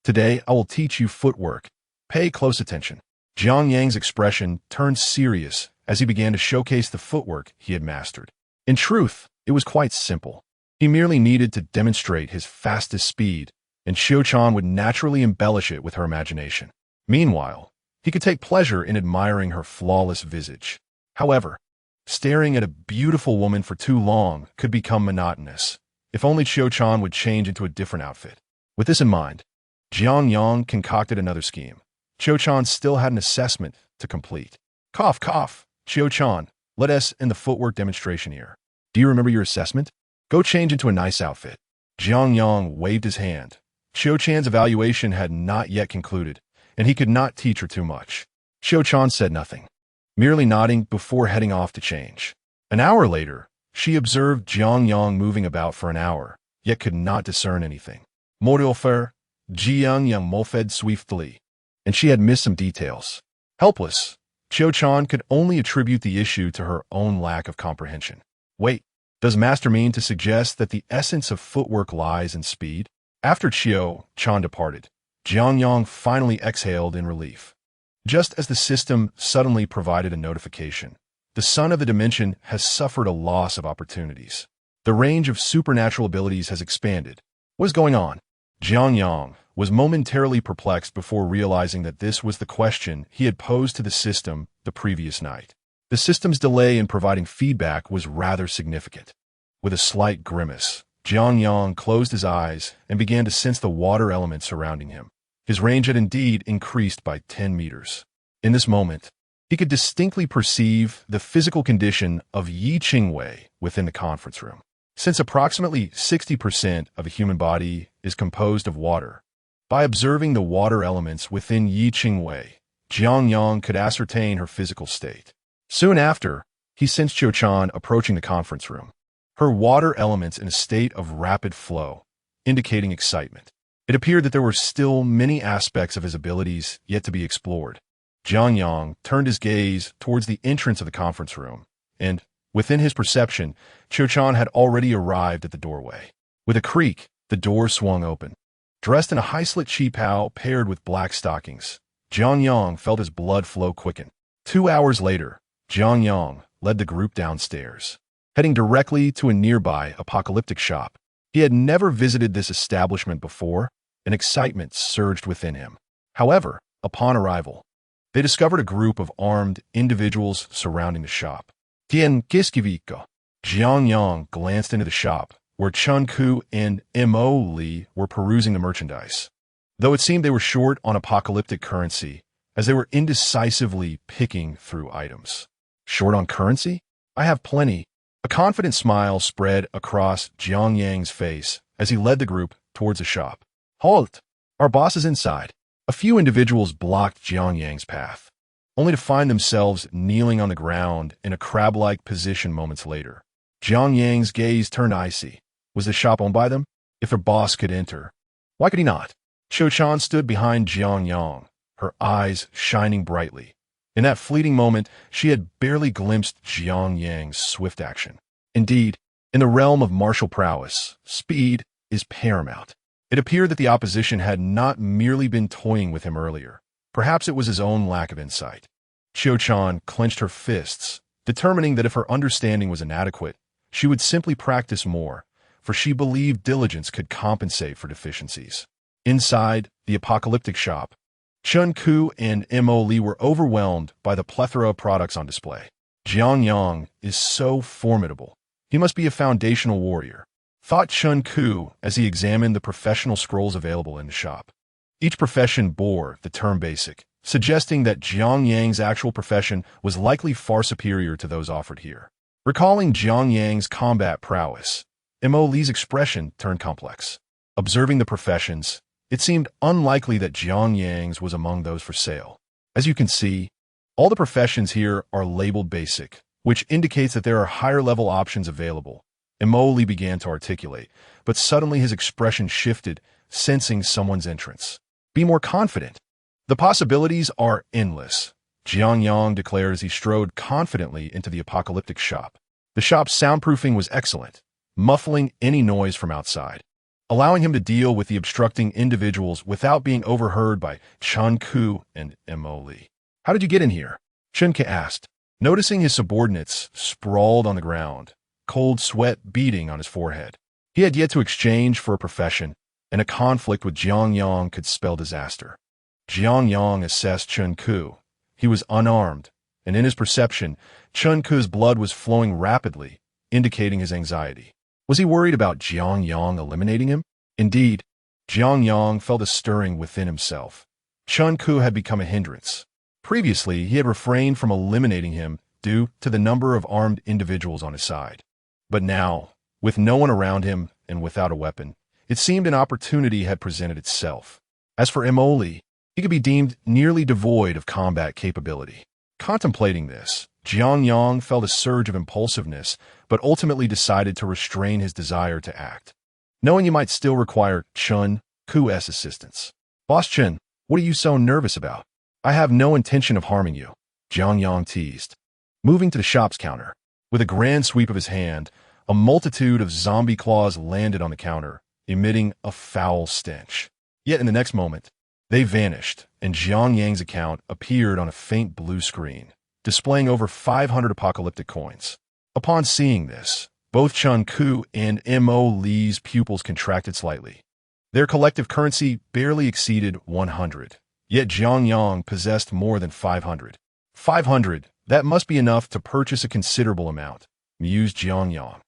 Today I will teach you footwork. Pay close attention. Jiang Yang's expression turned serious as he began to showcase the footwork he had mastered. In truth, it was quite simple. He merely needed to demonstrate his fastest speed, and Qiu-chan would naturally embellish it with her imagination. Meanwhile, he could take pleasure in admiring her flawless visage. However, staring at a beautiful woman for too long could become monotonous. If only Qiu-chan would change into a different outfit. With this in mind, Jiang Yang concocted another scheme. Qiu-chan still had an assessment to complete. Cough, cough. Qiu-chan, let us in the footwork demonstration here. Do you remember your assessment? Go change into a nice outfit. Jiang Yang waved his hand. Qiu-chan's evaluation had not yet concluded, and he could not teach her too much. Qiu-chan said nothing, merely nodding before heading off to change. An hour later, she observed Jiang Yang moving about for an hour, yet could not discern anything. Moreover, Jiang Yang moved swiftly, and she had missed some details. Helpless, Qiu-chan could only attribute the issue to her own lack of comprehension. Wait, does Master mean to suggest that the essence of footwork lies in speed? After Qiu-chan departed, Jiang Yang finally exhaled in relief. Just as the system suddenly provided a notification, the son of the dimension has suffered a loss of opportunities. The range of supernatural abilities has expanded. What is going on? Jiang Yang was momentarily perplexed before realizing that this was the question he had posed to the system the previous night. The system's delay in providing feedback was rather significant. With a slight grimace, Jiang Yang closed his eyes and began to sense the water element surrounding him. His range had indeed increased by 10 meters. In this moment, he could distinctly perceive the physical condition of Yi Qingwei within the conference room. Since approximately 60% of a human body is composed of water, by observing the water elements within Yiqing Wei, Jiang Yang could ascertain her physical state. Soon after, he sensed Qiu-chan approaching the conference room, her water elements in a state of rapid flow, indicating excitement. It appeared that there were still many aspects of his abilities yet to be explored. Jiang Yang turned his gaze towards the entrance of the conference room, and, within his perception, Qiu-chan had already arrived at the doorway. With a creak, the door swung open. Dressed in a high-slit qipao paired with black stockings, Jiang Yang felt his blood flow quicken. 2 hours later, Jiang Yang led the group downstairs, heading directly to a nearby apocalyptic shop. He had never visited this establishment before, and excitement surged within him. However, upon arrival, they discovered a group of armed individuals surrounding the shop. Jiang Yang glanced into the shop, where Chun Ku and Mo Li were perusing the merchandise. Though it seemed they were short on apocalyptic currency, as they were indecisively picking through items. Short on currency? I have plenty. A confident smile spread across Jiang Yang's face as he led the group towards the shop. Halt! Our boss is inside. A few individuals blocked Jiang Yang's path, only to find themselves kneeling on the ground in a crab-like position moments later. Jiang Yang's gaze turned icy. Was the shop owned by them? If their boss could enter, why could he not? Qiu-chan stood behind Jiang Yang, her eyes shining brightly. In that fleeting moment, she had barely glimpsed Jiang Yang's swift action. Indeed, in the realm of martial prowess, speed is paramount. It appeared that the opposition had not merely been toying with him earlier. Perhaps it was his own lack of insight. Qiu-chan clenched her fists, determining that if her understanding was inadequate, she would simply practice more, for she believed diligence could compensate for deficiencies. Inside the apocalyptic shop, Chun Ku and Mo Li were overwhelmed by the plethora of products on display. Jiang Yang is so formidable. He must be a foundational warrior, thought Chun Ku as he examined the professional scrolls available in the shop. Each profession bore the term basic, suggesting that Jiang Yang's actual profession was likely far superior to those offered here. Recalling Jiang Yang's combat prowess, Mo Li's expression turned complex. Observing the professions, it seemed unlikely that Jiang Yang's was among those for sale. As you can see, all the professions here are labeled basic, which indicates that there are higher-level options available. Mo Li began to articulate, but suddenly his expression shifted, sensing someone's entrance. Be more confident. The possibilities are endless, Jiang Yang declared as he strode confidently into the apocalyptic shop. The shop's soundproofing was excellent, muffling any noise from outside, allowing him to deal with the obstructing individuals without being overheard by Chun Ku and Mo Li. How did you get in here? Chun Ku asked, noticing his subordinates sprawled on the ground, cold sweat beading on his forehead. He had yet to exchange for a profession, and a conflict with Jiang Yang could spell disaster. Jiang Yang assessed Chun Ku. He was unarmed, and in his perception, Chun Ku's blood was flowing rapidly, indicating his anxiety. Was he worried about Jiang Yang eliminating him? Indeed, Jiang Yang felt a stirring within himself. Chun Ku had become a hindrance. Previously, he had refrained from eliminating him due to the number of armed individuals on his side. But now, with no one around him and without a weapon, it seemed an opportunity had presented itself. As for Mo Li, he could be deemed nearly devoid of combat capability. Contemplating this, Jiang Yang felt a surge of impulsiveness, but ultimately decided to restrain his desire to act, knowing he might still require Chun Ku's assistance. Boss Chun, what are you so nervous about? I have no intention of harming you, Jiang Yang teased. Moving to the shop's counter, with a grand sweep of his hand, a multitude of zombie claws landed on the counter, emitting a foul stench. Yet in the next moment, they vanished, and Jiang Yang's account appeared on a faint blue screen, displaying over 500 apocalyptic coins. Upon seeing this, both Chun Ku and Mo Li's pupils contracted slightly. Their collective currency barely exceeded 100, yet Jiang Yang possessed more than 500. 500, that must be enough to purchase a considerable amount, mused Jiang Yang.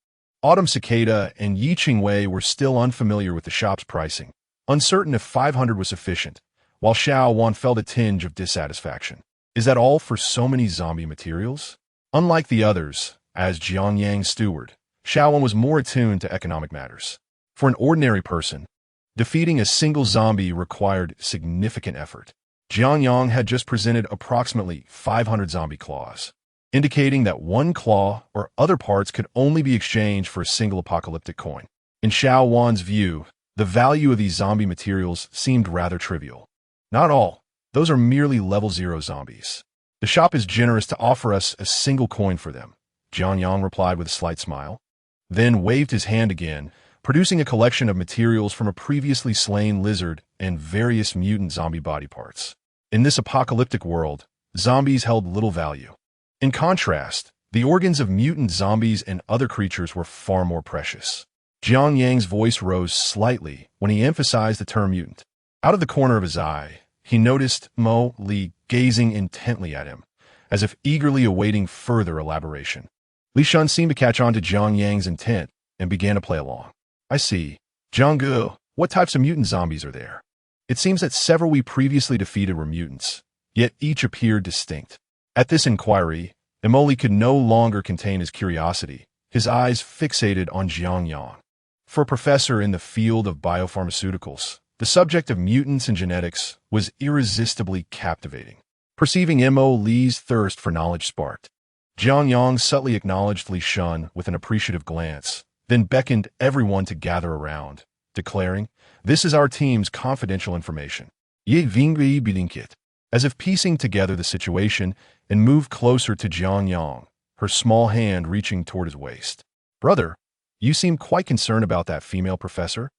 Autumn Cicada and Yiqing Wei were still unfamiliar with the shop's pricing, uncertain if 500 was sufficient, while Xiao Wan felt a tinge of dissatisfaction. Is that all for so many zombie materials? Unlike the others, as Jiang Yang's steward, Xiaowen was more attuned to economic matters. For an ordinary person, defeating a single zombie required significant effort. Jiang Yang had just presented approximately 500 zombie claws, indicating that one claw or other parts could only be exchanged for a single apocalyptic coin. In Xiao Wan's view, the value of these zombie materials seemed rather trivial. Not all. Those are merely level 0 zombies. The shop is generous to offer us a single coin for them, Jiang Yang replied with a slight smile, then waved his hand again, producing a collection of materials from a previously slain lizard and various mutant zombie body parts. In this apocalyptic world, zombies held little value. In contrast, the organs of mutant zombies and other creatures were far more precious. Jiang Yang's voice rose slightly when he emphasized the term mutant. Out of the corner of his eye, he noticed Mo Li gazing intently at him, as if eagerly awaiting further elaboration. Li Shun seemed to catch on to Jiang Yang's intent and began to play along. I see. Jiang Gu, what types of mutant zombies are there? It seems that several we previously defeated were mutants, yet each appeared distinct. At this inquiry, Emoli could no longer contain his curiosity, his eyes fixated on Jiang Yang. For a professor in the field of biopharmaceuticals, the subject of mutants and genetics was irresistibly captivating. Perceiving Mo Li's thirst for knowledge sparked, Jiang Yang subtly acknowledged Li Shun with an appreciative glance, then beckoned everyone to gather around, declaring, "This is our team's confidential information." Ye Vingui Bilinkit, as if piecing together the situation, and moved closer to Jiang Yang, her small hand reaching toward his waist. "Brother, you seem quite concerned about that female professor?"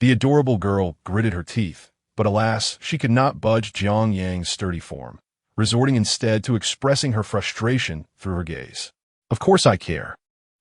The adorable girl gritted her teeth, but alas, she could not budge Jiang Yang's sturdy form, resorting instead to expressing her frustration through her gaze. "Of course I care.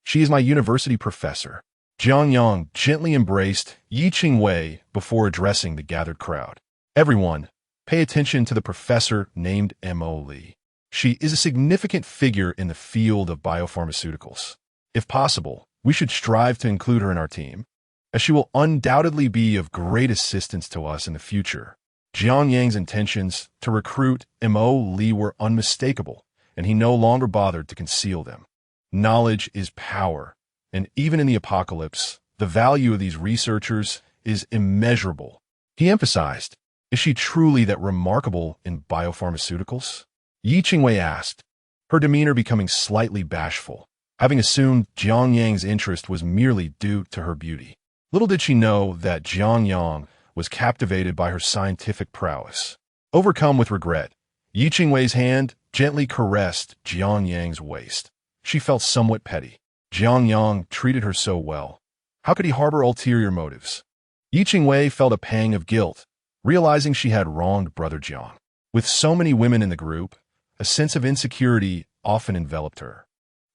She is my university professor." Jiang Yang gently embraced Yi Qingwei before addressing the gathered crowd. "Everyone, pay attention to the professor named Mo Li. She is a significant figure in the field of biopharmaceuticals. If possible, we should strive to include her in our team, as she will undoubtedly be of great assistance to us in the future." Jiang Yang's intentions to recruit Mo Li were unmistakable, and he no longer bothered to conceal them. Knowledge is power, and even in the apocalypse, the value of these researchers is immeasurable. He emphasized, "Is she truly that remarkable in biopharmaceuticals?" Yi Qingwei asked, her demeanor becoming slightly bashful, having assumed Jiang Yang's interest was merely due to her beauty. Little did she know that Jiang Yang was captivated by her scientific prowess. Overcome with regret, Yi Qingwei's hand gently caressed Jiang Yang's waist. She felt somewhat petty. Jiang Yang treated her so well. How could he harbor ulterior motives? Yi Qingwei felt a pang of guilt, realizing she had wronged Brother Jiang. With so many women in the group, a sense of insecurity often enveloped her.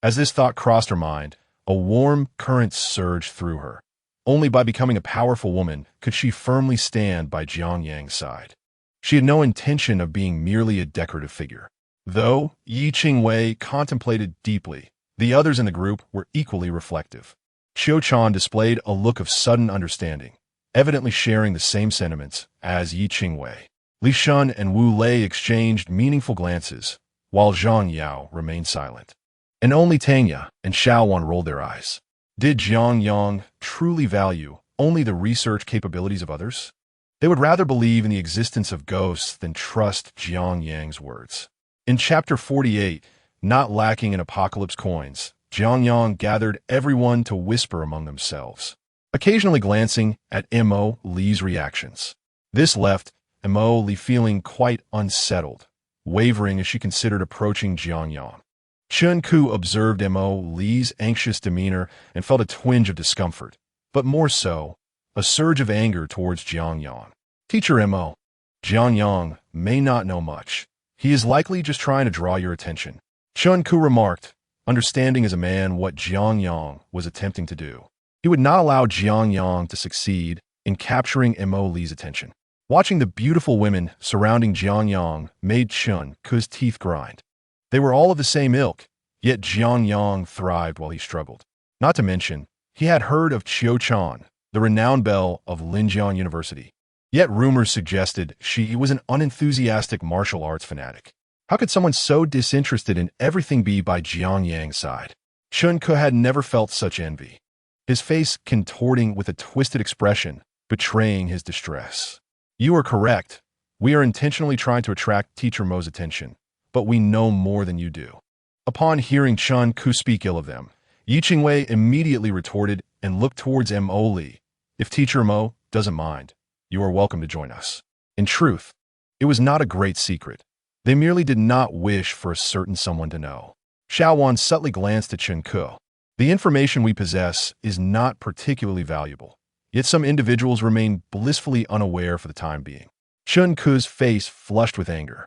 As this thought crossed her mind, a warm current surged through her. Only by becoming a powerful woman could she firmly stand by Jiang Yang's side. She had no intention of being merely a decorative figure. Though Yi Qingwei contemplated deeply, the others in the group were equally reflective. Qiu Chan displayed a look of sudden understanding, evidently sharing the same sentiments as Yi Qingwei. Li Shun and Wu Lei exchanged meaningful glances, while Zhang Yao remained silent. And only Tanya and Xiaowan rolled their eyes. Did Jiang Yang truly value only the research capabilities of others? They would rather believe in the existence of ghosts than trust Jiang Yang's words. In Chapter 48, not lacking in apocalypse coins, Jiang Yang gathered everyone to whisper among themselves, occasionally glancing at Mo Li's reactions. This left Mo Li feeling quite unsettled, wavering as she considered approaching Jiang Yang. Chen Ku observed Mo Li's anxious demeanor and felt a twinge of discomfort, but more so, a surge of anger towards Jiang Yang. "Teacher Mo, Jiang Yang may not know much. He is likely just trying to draw your attention," Chen Ku remarked, understanding as a man what Jiang Yang was attempting to do. He would not allow Jiang Yang to succeed in capturing Mo Li's attention. Watching the beautiful women surrounding Jiang Yang made Chen Ku's teeth grind. They were all of the same ilk, yet Jiang Yang thrived while he struggled. Not to mention, he had heard of Qiu Chan, the renowned Belle of Linjiang University. Yet rumors suggested she was an unenthusiastic martial arts fanatic. How could someone so disinterested in everything be by Jiang Yang's side? Chun-Ku had never felt such envy, his face contorting with a twisted expression, betraying his distress. You are correct. We are intentionally trying to attract Teacher Mo's attention, but we know more than you do. Upon hearing Chun-Ku speak ill of them, Yi Qingwei immediately retorted and looked towards Mo Li. If Teacher Mo doesn't mind, you are welcome to join us. In truth, it was not a great secret. They merely did not wish for a certain someone to know. Xiao Wan subtly glanced at Chun-Ku. The information we possess is not particularly valuable, yet some individuals remain blissfully unaware for the time being. Chun-Ku's face flushed with anger.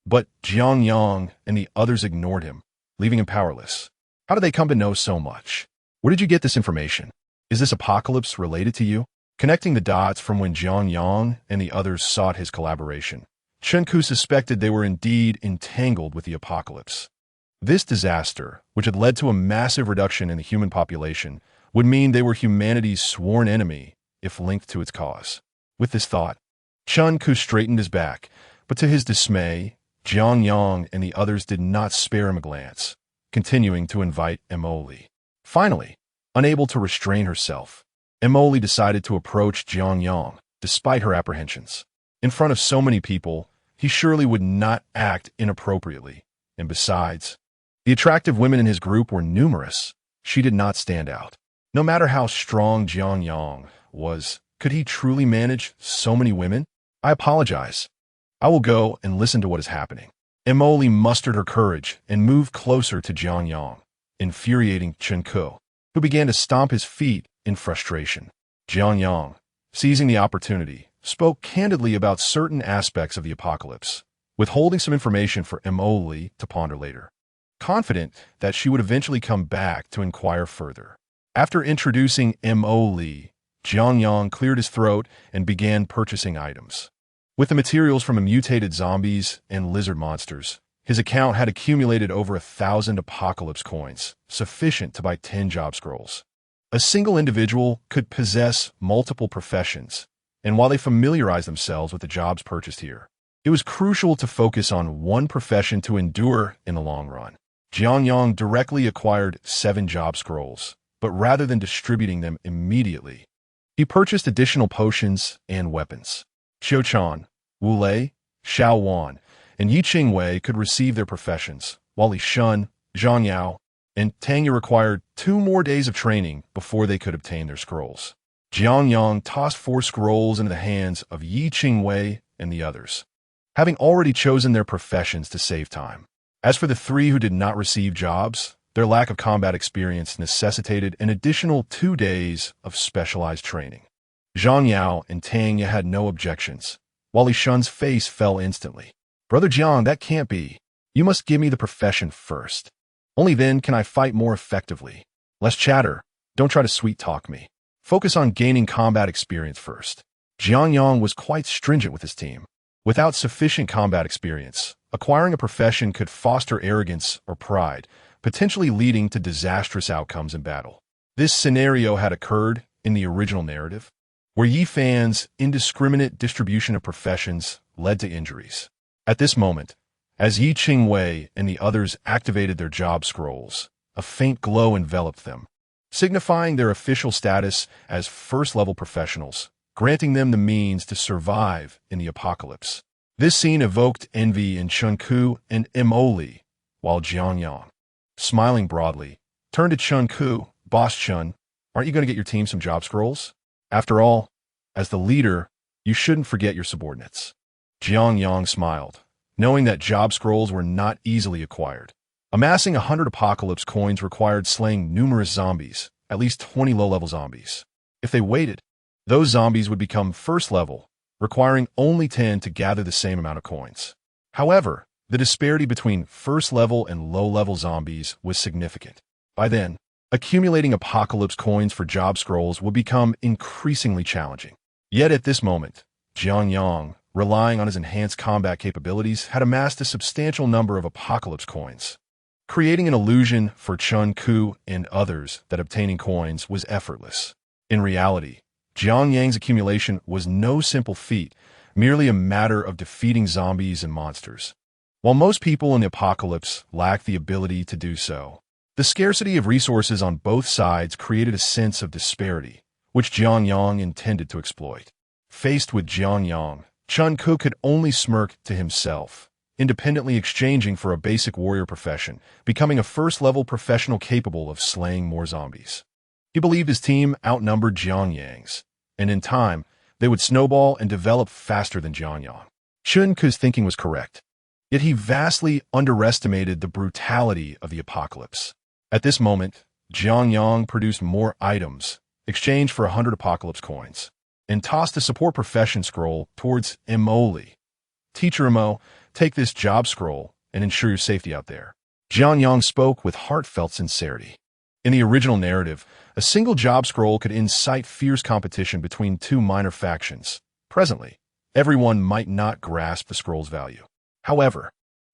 But Jiang Yang and the others ignored him, leaving him powerless. How did they come to know so much? Where did you get this information? Is this apocalypse related to you? Connecting the dots from when Jiang Yang and the others sought his collaboration, Chun-Ku suspected they were indeed entangled with the apocalypse. This disaster, which had led to a massive reduction in the human population, would mean they were humanity's sworn enemy if linked to its cause. With this thought, Chun-Ku straightened his back, but to his dismay, Jiang Yang and the others did not spare him a glance, continuing to invite Mo Li. Finally, unable to restrain herself, Mo Li decided to approach Jiang Yang, despite her apprehensions. In front of so many people, he surely would not act inappropriately, and besides, the attractive women in his group were numerous. She did not stand out. No matter how strong Jiang Yang was, could he truly manage so many women? I apologize. I will go and listen to what is happening. Mo Li mustered her courage and moved closer to Jiang Yang, infuriating Chun-Ku, who began to stomp his feet in frustration. Jiang Yang, seizing the opportunity, spoke candidly about certain aspects of the apocalypse, withholding some information for Mo Li to ponder later, confident that she would eventually come back to inquire further. After introducing Mo Li, Jiang Yang cleared his throat and began purchasing items. With the materials from mutated zombies and lizard monsters, his account had accumulated over 1,000 apocalypse coins, sufficient to buy 10 job scrolls. A single individual could possess multiple professions, and while they familiarized themselves with the jobs purchased here, it was crucial to focus on one profession to endure in the long run. Jiang Yang directly acquired 7 job scrolls, but rather than distributing them immediately, he purchased additional potions and weapons. Qiu Chan, Wu Lei, Xiao Wan, and Yi Qingwei could receive their professions, while Li Shun, Zhang Yao, and Tang Yu required 2 more days of training before they could obtain their scrolls. Jiang Yang tossed 4 scrolls into the hands of Yi Qingwei and the others, having already chosen their professions to save time. As for the 3 who did not receive jobs, their lack of combat experience necessitated an additional 2 days of specialized training. Zhang Yao and Tang Yu had no objections, while Li Shun's face fell instantly. Brother Jiang, that can't be. You must give me the profession first. Only then can I fight more effectively. Less chatter. Don't try to sweet-talk me. Focus on gaining combat experience first. Jiang Yang was quite stringent with his team. Without sufficient combat experience, acquiring a profession could foster arrogance or pride, potentially leading to disastrous outcomes in battle. This scenario had occurred in the original narrative, where Yi Fan's indiscriminate distribution of professions led to injuries. At this moment, as Yi Qingwei and the others activated their job scrolls, a faint glow enveloped them, signifying their official status as first-level professionals, granting them the means to survive in the apocalypse. This scene evoked envy in Chun-Ku and Mo Li, while Jiang Yang, smiling broadly, turned to Chun-Ku. Boss Chun, aren't you going to get your team some job scrolls? After all, as the leader, you shouldn't forget your subordinates. Jiang Yang smiled, knowing that job scrolls were not easily acquired. Amassing 100 apocalypse coins required slaying numerous zombies, at least 20 low-level zombies. If they waited, those zombies would become first level, requiring only 10 to gather the same amount of coins. However, the disparity between first-level and low-level zombies was significant. By then, accumulating apocalypse coins for job scrolls would become increasingly challenging. Yet at this moment, Jiang Yang, relying on his enhanced combat capabilities, had amassed a substantial number of apocalypse coins, creating an illusion for Chun-Ku and others that obtaining coins was effortless. In reality, Jiang Yang's accumulation was no simple feat, merely a matter of defeating zombies and monsters. While most people in the apocalypse lack the ability to do so, The scarcity of resources on both sides created a sense of disparity, which Jiang Yang intended to exploit. Faced with Jiang Yang, Chun Ku could only smirk to himself, independently exchanging for a basic warrior profession, becoming a first-level professional capable of slaying more zombies. He believed his team outnumbered Jiang Yang's, and in time, they would snowball and develop faster than Jiang Yang. Chun Ku's thinking was correct, yet he vastly underestimated the brutality of the apocalypse. At this moment, Jiang Yang produced more items, exchanged for 100 apocalypse coins, and tossed a support profession scroll towards Mo Li. Teacher Mo, take this job scroll and ensure your safety out there. Jiang Yang spoke with heartfelt sincerity. In the original narrative, a single job scroll could incite fierce competition between two minor factions. Presently, everyone might not grasp the scroll's value. However,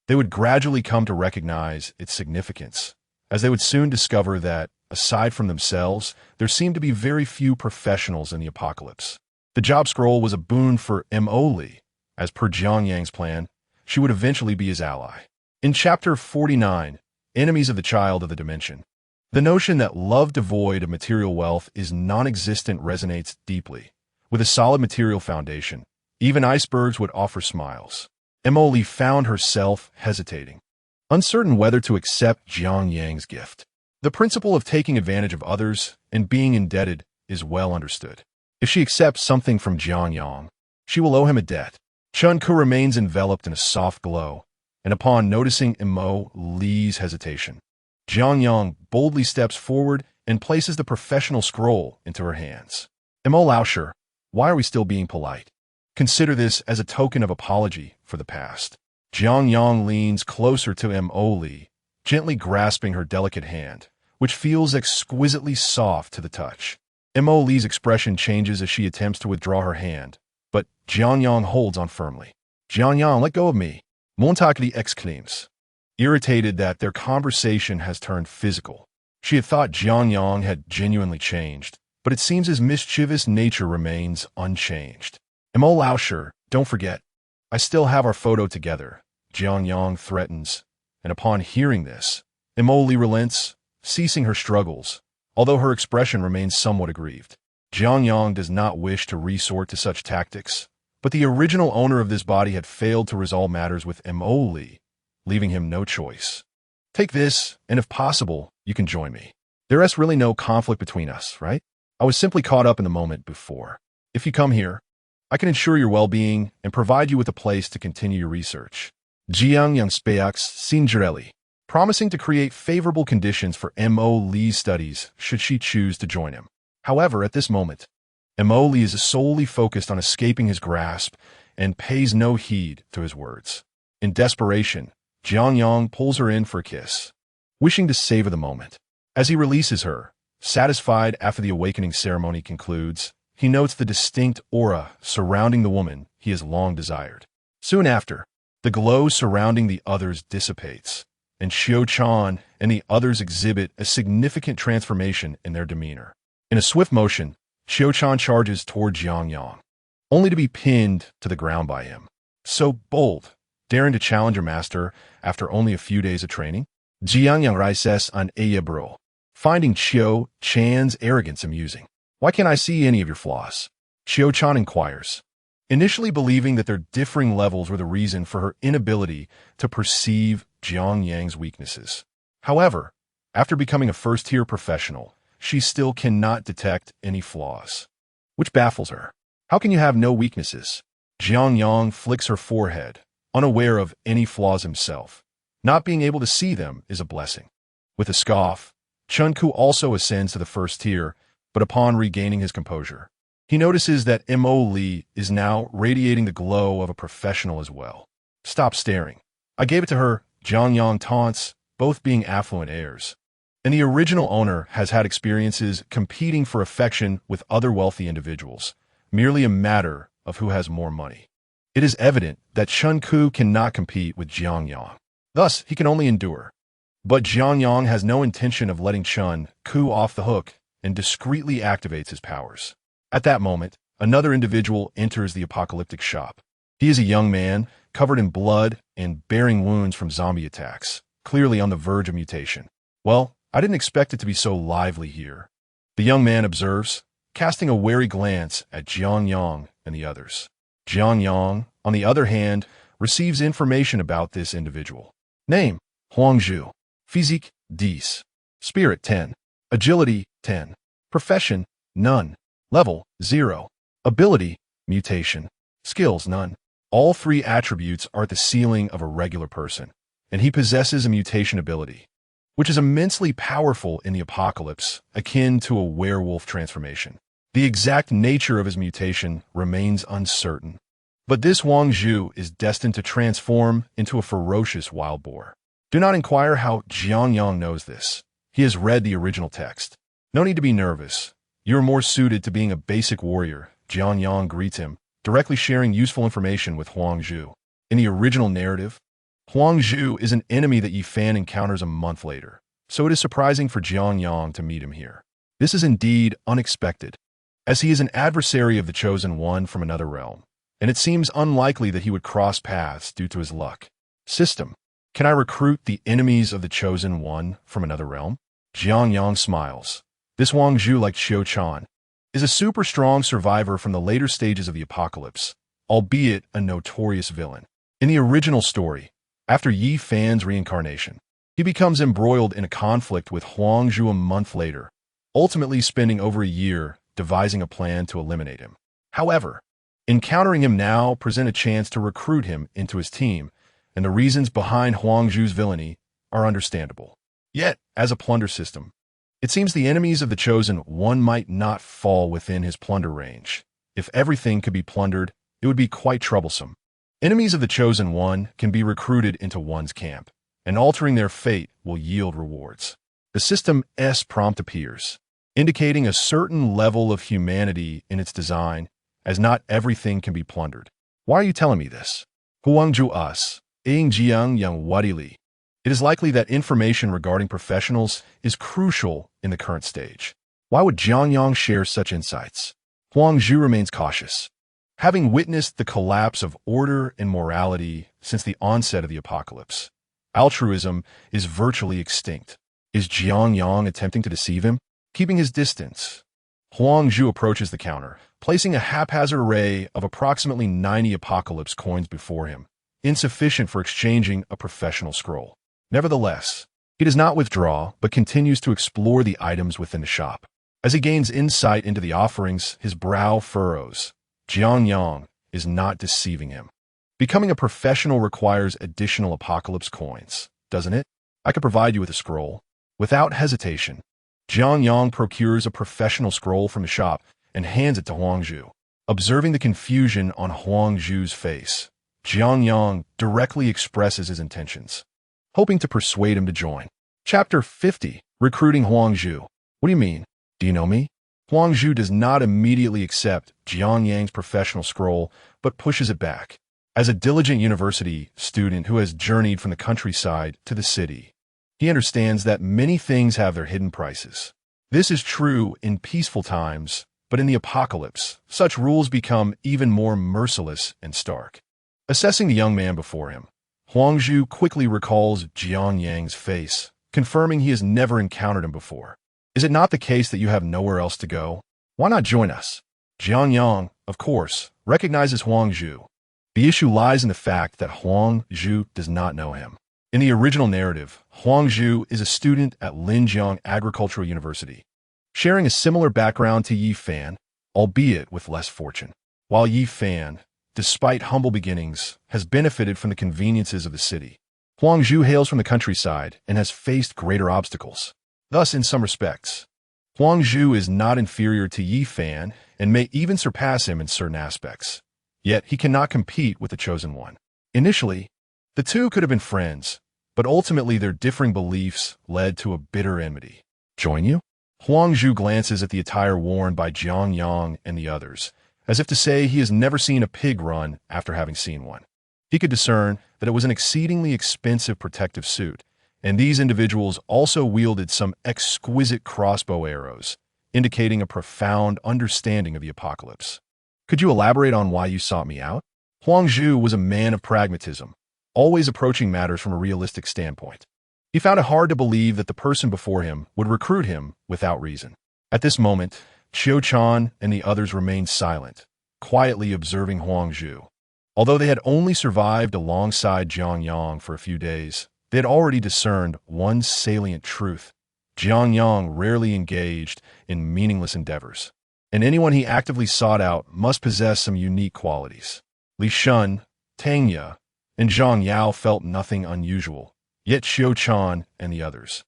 they would gradually come to recognize its significance, as they would soon discover that, aside from themselves, there seemed to be very few professionals in the apocalypse. The job scroll was a boon for Mo Li. As per Jiang Yang's plan, she would eventually be his ally. In Chapter 49, Enemies of the Child of the Dimension, the notion that love devoid of material wealth is non-existent resonates deeply. With a solid material foundation, even icebergs would offer smiles. Mo Li found herself hesitating, uncertain whether to accept Jiang Yang's gift. The principle of taking advantage of others and being indebted is well understood. If she accepts something from Jiang Yang, she will owe him a debt. Chun Ku remains enveloped in a soft glow, and upon noticing Mo Li's hesitation, Jiang Yang boldly steps forward and places the professional scroll into her hands. Mo Laosher, why are we still being polite? Consider this as a token of apology for the past. Jiang Yang leans closer to Mo Li, gently grasping her delicate hand, which feels exquisitely soft to the touch. Mo Li's expression changes as she attempts to withdraw her hand, but Jiang Yang holds on firmly. Jiang Yang, let go of me. Montakli exclaims, irritated that their conversation has turned physical. She had thought Jiang Yang had genuinely changed, but it seems his mischievous nature remains unchanged. Mo Laosher, don't forget, I still have our photo together, Jiang Yang threatens, and upon hearing this, Mo Li relents, ceasing her struggles, although her expression remains somewhat aggrieved. Jiang Yang does not wish to resort to such tactics, but the original owner of this body had failed to resolve matters with Mo Li, leaving him no choice. Take this, and if possible, you can join me. There is really no conflict between us, right? I was simply caught up in the moment before. If you come here, I can ensure your well-being and provide you with a place to continue your research. Jiang Yang speaks sincerely, promising to create favorable conditions for Mo Li's studies should she choose to join him. However, at this moment, Mo Li is solely focused on escaping his grasp and pays no heed to his words. In desperation, Jiang Yang pulls her in for a kiss, wishing to savor the moment. As he releases her, satisfied after the awakening ceremony concludes, he notes the distinct aura surrounding the woman he has long desired. Soon after, the glow surrounding the others dissipates, and Xiao Chan and the others exhibit a significant transformation in their demeanor. In a swift motion, Xiao Chan charges toward Jiang Yang, only to be pinned to the ground by him. So bold, daring to challenge her master after only a few days of training? Jiang Yang rises on Eyebro, finding Xiao Chan's arrogance amusing. Why can't I see any of your flaws? Xiao Chan inquires, initially believing that their differing levels were the reason for her inability to perceive Jiang Yang's weaknesses. However, after becoming a first-tier professional, she still cannot detect any flaws, which baffles her. How can you have no weaknesses? Jiang Yang flicks her forehead, unaware of any flaws himself. Not being able to see them is a blessing. With a scoff, Chun Ku also ascends to the first tier, but upon regaining his composure, he notices that Mo Li is now radiating the glow of a professional as well. Stop staring. I gave it to her, Jiang Yang taunts, both being affluent heirs. And the original owner has had experiences competing for affection with other wealthy individuals, merely a matter of who has more money. It is evident that Chun Ku cannot compete with Jiang Yang. Thus, he can only endure. But Jiang Yang has no intention of letting Chun Ku off the hook and discreetly activates his powers. At that moment, another individual enters the apocalyptic shop. He is a young man, covered in blood and bearing wounds from zombie attacks, clearly on the verge of mutation. Well, I didn't expect it to be so lively here. The young man observes, casting a wary glance at Jiang Yang and the others. Jiang Yang, on the other hand, receives information about this individual. Name, Huangzhu. Physique, 10. Spirit, 10. Agility, 10. Profession, none. Level, 0. Ability, mutation. Skills, none. All three attributes are at the ceiling of a regular person, and he possesses a mutation ability, which is immensely powerful in the apocalypse, akin to a werewolf transformation. The exact nature of his mutation remains uncertain, but this Huangzhu is destined to transform into a ferocious wild boar. Do not inquire how Jiang Yang knows this. He has read the original text. No need to be nervous. You are more suited to being a basic warrior, Jiang Yang greets him, directly sharing useful information with Huangzhu. In the original narrative, Huangzhu is an enemy that Yi Fan encounters a month later, so it is surprising for Jiang Yang to meet him here. This is indeed unexpected, as he is an adversary of the Chosen One from another realm, and it seems unlikely that he would cross paths due to his luck. System. Can I recruit the enemies of the Chosen One from another realm? Jiang Yang smiles. This Huangzhu, like Xiao Chan, is a super strong survivor from the later stages of the apocalypse, albeit a notorious villain. In the original story, after Yi Fan's reincarnation, he becomes embroiled in a conflict with Huangzhu a month later, ultimately spending over a year devising a plan to eliminate him. However, encountering him now presents a chance to recruit him into his team, and the reasons behind Huangzhu's villainy are understandable. Yet, as a plunder system, it seems the enemies of the Chosen One might not fall within his plunder range. If everything could be plundered, it would be quite troublesome. Enemies of the Chosen One can be recruited into one's camp, and altering their fate will yield rewards. The system's prompt appears, indicating a certain level of humanity in its design, as not everything can be plundered. Why are you telling me this? Huangzhu us. Jiang Yang Wadili. It is likely that information regarding professionals is crucial in the current stage. Why would Jiang Yang share such insights? Huangzhu remains cautious. Having witnessed the collapse of order and morality since the onset of the apocalypse, altruism is virtually extinct. Is Jiang Yang attempting to deceive him? Keeping his distance, Huangzhu approaches the counter, placing a haphazard array of approximately 90 apocalypse coins before him, insufficient for exchanging a professional scroll. Nevertheless, he does not withdraw, but continues to explore the items within the shop. As he gains insight into the offerings, his brow furrows. Jiang Yang is not deceiving him. Becoming a professional requires additional apocalypse coins, doesn't it? I could provide you with a scroll. Without hesitation, Jiang Yang procures a professional scroll from the shop and hands it to Huangzhu. Observing the confusion on Huangzhu's face, Jiang Yang directly expresses his intentions, hoping to persuade him to join. Chapter 50. Recruiting Huangzhu. What do you mean? Do you know me? Huangzhu does not immediately accept Jiang Yang's professional scroll, but pushes it back. As a diligent university student who has journeyed from the countryside to the city, he understands that many things have their hidden prices. This is true in peaceful times, but in the apocalypse, such rules become even more merciless and stark. Assessing the young man before him, Huangzhu quickly recalls Jiang Yang's face, confirming he has never encountered him before. Is it not the case that you have nowhere else to go? Why not join us? Jiang Yang, of course, recognizes Huangzhu. The issue lies in the fact that Huangzhu does not know him. In the original narrative, Huangzhu is a student at Linjiang Agricultural University, sharing a similar background to Yi Fan, albeit with less fortune. While Yi Fan, despite humble beginnings, has benefited from the conveniences of the city, Huangzhu hails from the countryside and has faced greater obstacles. Thus, in some respects, Huangzhu is not inferior to Yi Fan and may even surpass him in certain aspects. Yet, he cannot compete with the Chosen One. Initially, the two could have been friends, but ultimately their differing beliefs led to a bitter enmity. Join you? Huangzhu glances at the attire worn by Jiang Yang and the others, as if to say he has never seen a pig run after having seen one. He could discern that it was an exceedingly expensive protective suit, and these individuals also wielded some exquisite crossbow arrows, indicating a profound understanding of the apocalypse. Could you elaborate on why you sought me out? Huangzhu was a man of pragmatism, always approaching matters from a realistic standpoint. He found it hard to believe that the person before him would recruit him without reason. At this moment, Qiu-chan and the others remained silent, quietly observing Huang Zhu. Although they had only survived alongside Jiang Yang for a few days, they had already discerned one salient truth. Jiang Yang rarely engaged in meaningless endeavors, and anyone he actively sought out must possess some unique qualities. Li Shun, Tang Ye, and Zhang Yao felt nothing unusual, yet Qiu-chan and the others,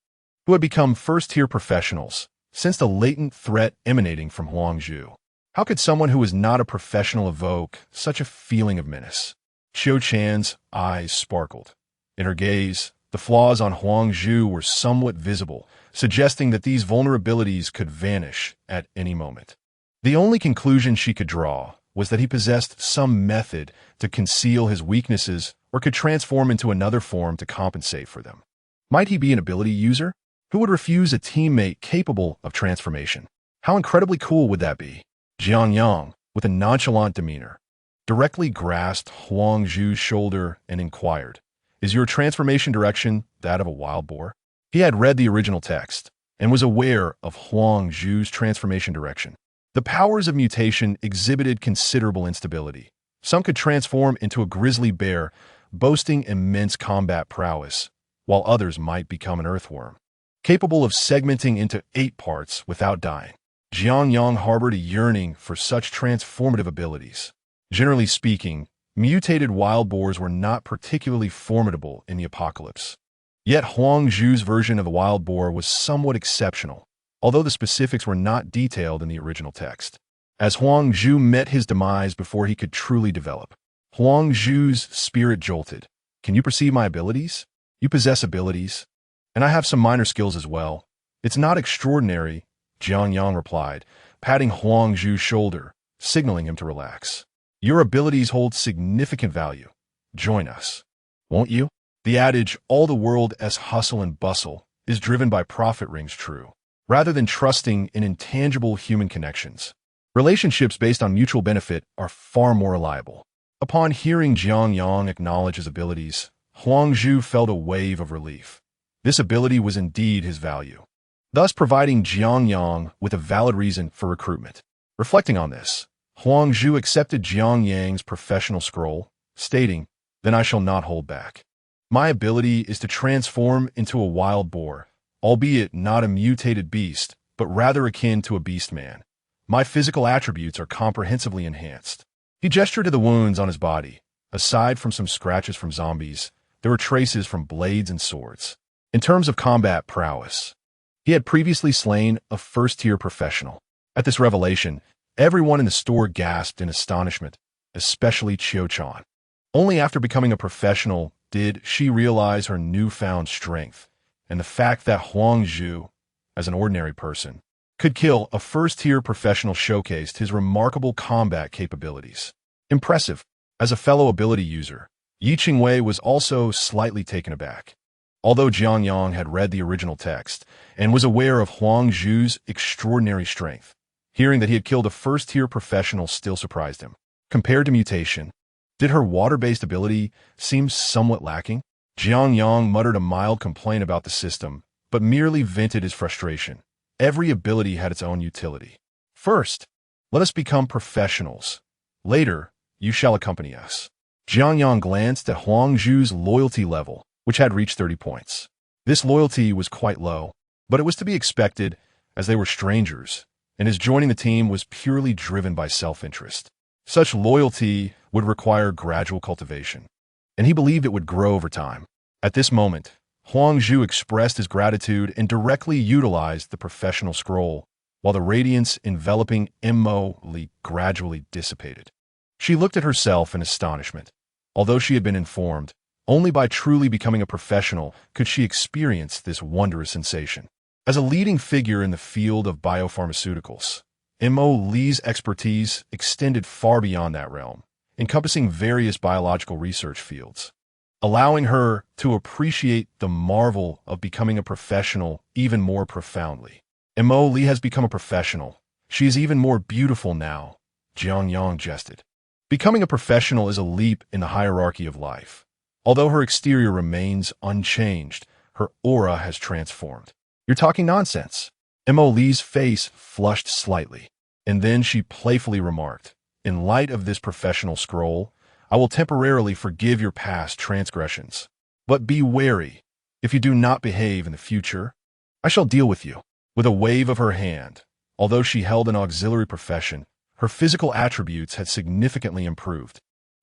who had become first-tier professionals, sensed a latent threat emanating from Huang Zhu. How could someone who was not a professional evoke such a feeling of menace? Qiu-chan's eyes sparkled. In her gaze, the flaws on Huang Zhu were somewhat visible, suggesting that these vulnerabilities could vanish at any moment. The only conclusion she could draw was that he possessed some method to conceal his weaknesses or could transform into another form to compensate for them. Might he be an ability user? Who would refuse a teammate capable of transformation? How incredibly cool would that be? Jiang Yang, with a nonchalant demeanor, directly grasped Huang Zhu's shoulder and inquired, "Is your transformation direction that of a wild boar?" He had read the original text and was aware of Huang Zhu's transformation direction. The powers of mutation exhibited considerable instability. Some could transform into a grizzly bear, boasting immense combat prowess, while others might become an earthworm, capable of segmenting into 8 parts without dying. Jiang Yang harbored a yearning for such transformative abilities. Generally speaking, mutated wild boars were not particularly formidable in the apocalypse. Yet Huang Zhu's version of the wild boar was somewhat exceptional, although the specifics were not detailed in the original text. As Huang Zhu met his demise before he could truly develop, Huang Zhu's spirit jolted. "Can you perceive my abilities? You possess abilities, and I have some minor skills as well. It's not extraordinary," Jiang Yang replied, patting Huang Zhu's shoulder, signaling him to relax. "Your abilities hold significant value. Join us, won't you?" The adage, "all the world as hustle and bustle," is driven by profit rings true, rather than trusting in intangible human connections. Relationships based on mutual benefit are far more reliable. Upon hearing Jiang Yang acknowledge his abilities, Huang Zhu felt a wave of relief. This ability was indeed his value, thus providing Jiang Yang with a valid reason for recruitment. Reflecting on this, Huang Zhu accepted Jiang Yang's professional scroll, stating, "Then I shall not hold back. My ability is to transform into a wild boar, albeit not a mutated beast, but rather akin to a beast man. My physical attributes are comprehensively enhanced." He gestured to the wounds on his body. Aside from some scratches from zombies, there were traces from blades and swords. In terms of combat prowess, he had previously slain a first-tier professional. At this revelation, everyone in the store gasped in astonishment, especially Qiu-chan. Only after becoming a professional did she realize her newfound strength and the fact that Huang Zhu, as an ordinary person, could kill a first-tier professional showcased his remarkable combat capabilities. Impressive. As a fellow ability user, Yi Qingwei was also slightly taken aback. Although Jiang Yang had read the original text and was aware of Huang Zhu's extraordinary strength, hearing that he had killed a first-tier professional still surprised him. Compared to mutation, did her water-based ability seem somewhat lacking? Jiang Yang muttered a mild complaint about the system, but merely vented his frustration. Every ability had its own utility. "First, let us become professionals. Later, you shall accompany us." Jiang Yang glanced at Huang Zhu's loyalty level, which had reached 30 points. This loyalty was quite low, but it was to be expected as they were strangers, and his joining the team was purely driven by self-interest. Such loyalty would require gradual cultivation, and he believed it would grow over time. At this moment, Huang Zhu expressed his gratitude and directly utilized the professional scroll, while the radiance enveloping Mo Li gradually dissipated. She looked at herself in astonishment. Although she had been informed, only by truly becoming a professional could she experience this wondrous sensation. As a leading figure in the field of biopharmaceuticals, Mo Li's expertise extended far beyond that realm, encompassing various biological research fields, allowing her to appreciate the marvel of becoming a professional even more profoundly. Mo Li has become a professional. She is even more beautiful now, Jiang Yang jested. Becoming a professional is a leap in the hierarchy of life. Although her exterior remains unchanged, her aura has transformed. You're talking nonsense. Mo Lee's face flushed slightly, and then she playfully remarked, in light of this professional scroll, I will temporarily forgive your past transgressions. But be wary. If you do not behave in the future, I shall deal with you. With a wave of her hand, although she held an auxiliary profession, her physical attributes had significantly improved,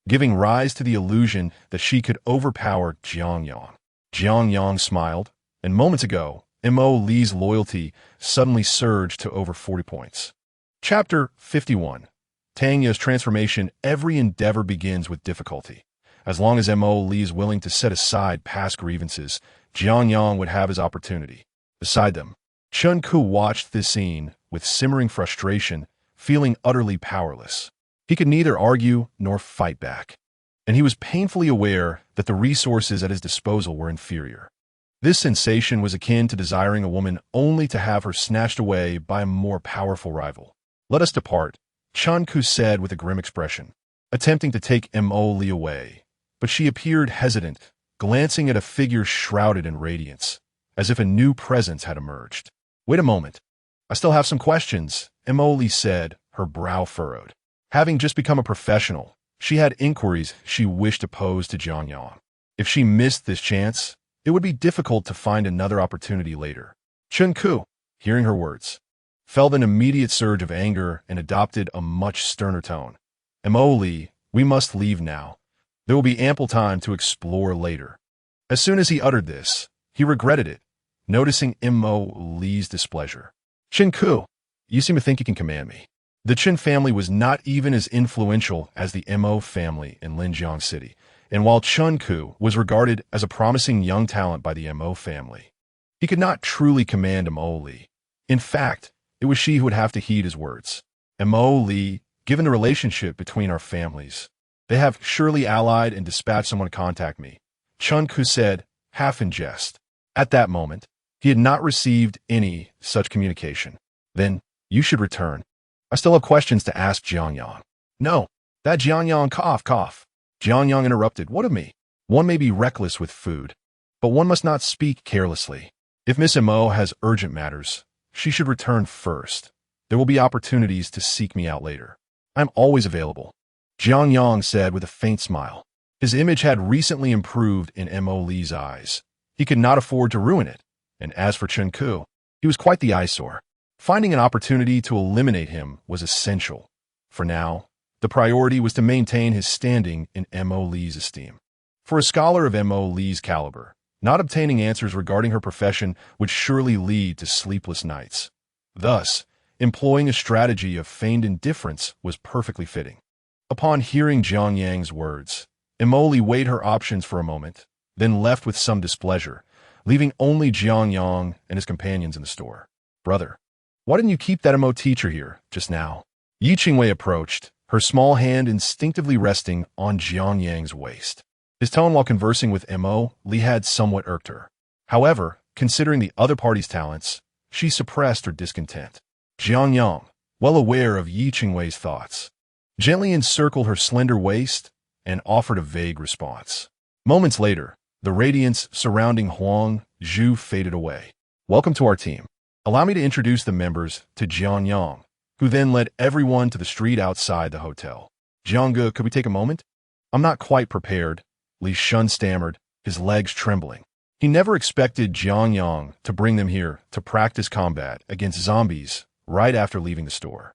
giving rise to the illusion that she could overpower Jiang Yang. Jiang Yang smiled, and moments ago, Mo Lee's loyalty suddenly surged to over 40 points. Chapter 51. Tanya's transformation. Every endeavor begins with difficulty. As long as Mo Lee is willing to set aside past grievances, Jiang Yang would have his opportunity. Beside them, Chun Ku watched this scene with simmering frustration, feeling utterly powerless. He could neither argue nor fight back, and he was painfully aware that the resources at his disposal were inferior. This sensation was akin to desiring a woman only to have her snatched away by a more powerful rival. Let us depart, Chun Ku said with a grim expression, attempting to take Mo Lee away, but she appeared hesitant, glancing at a figure shrouded in radiance, as if a new presence had emerged. Wait a moment. I still have some questions, Mo Lee said, her brow furrowed. Having just become a professional, she had inquiries she wished to pose to Jiang Yang. If she missed this chance, it would be difficult to find another opportunity later. Chun Ku, hearing her words, felt an immediate surge of anger and adopted a much sterner tone. Mo Lee, we must leave now. There will be ample time to explore later. As soon as he uttered this, he regretted it, noticing Mo Lee's displeasure. Chun Ku, you seem to think you can command me. The Chen family was not even as influential as the Mo family in Linjiang City, and while Chun Ku was regarded as a promising young talent by the Mo family, he could not truly command Mo Lee. In fact, it was she who would have to heed his words. Mo Lee, given the relationship between our families, they have surely allied and dispatched someone to contact me, Chun Ku said, half in jest. At that moment, he had not received any such communication. Then, you should return. I still have questions to ask Jiang Yang. No, that Jiang Yang cough. Jiang Yang interrupted. What of me? One may be reckless with food, but one must not speak carelessly. If Miss Mo has urgent matters, she should return first. There will be opportunities to seek me out later. I'm always available, Jiang Yang said with a faint smile. His image had recently improved in Mo Lee's eyes. He could not afford to ruin it, and as for Chun Ku, he was quite the eyesore. Finding an opportunity to eliminate him was essential. For now, the priority was to maintain his standing in Mo Lee's esteem. For a scholar of Mo Lee's caliber, not obtaining answers regarding her profession would surely lead to sleepless nights. Thus, employing a strategy of feigned indifference was perfectly fitting. Upon hearing Jiang Yang's words, Mo Lee weighed her options for a moment, then left with some displeasure, leaving only Jiang Yang and his companions in the store. Brother, why didn't you keep that Mo teacher here just now? Yi Qingwei approached, her small hand instinctively resting on Jiang Yang's waist. His tone while conversing with Mo Lee had somewhat irked her. However, considering the other party's talents, she suppressed her discontent. Jiang Yang, well aware of Yi Qingwei's thoughts, gently encircled her slender waist and offered a vague response. Moments later, the radiance surrounding Huang Zhu faded away. Welcome to our team. Allow me to introduce the members to Jiang Yang, who then led everyone to the street outside the hotel. Jiang, could we take a moment? I'm not quite prepared, Li Shun stammered, his legs trembling. He never expected Jiang Yang to bring them here to practice combat against zombies right after leaving the store.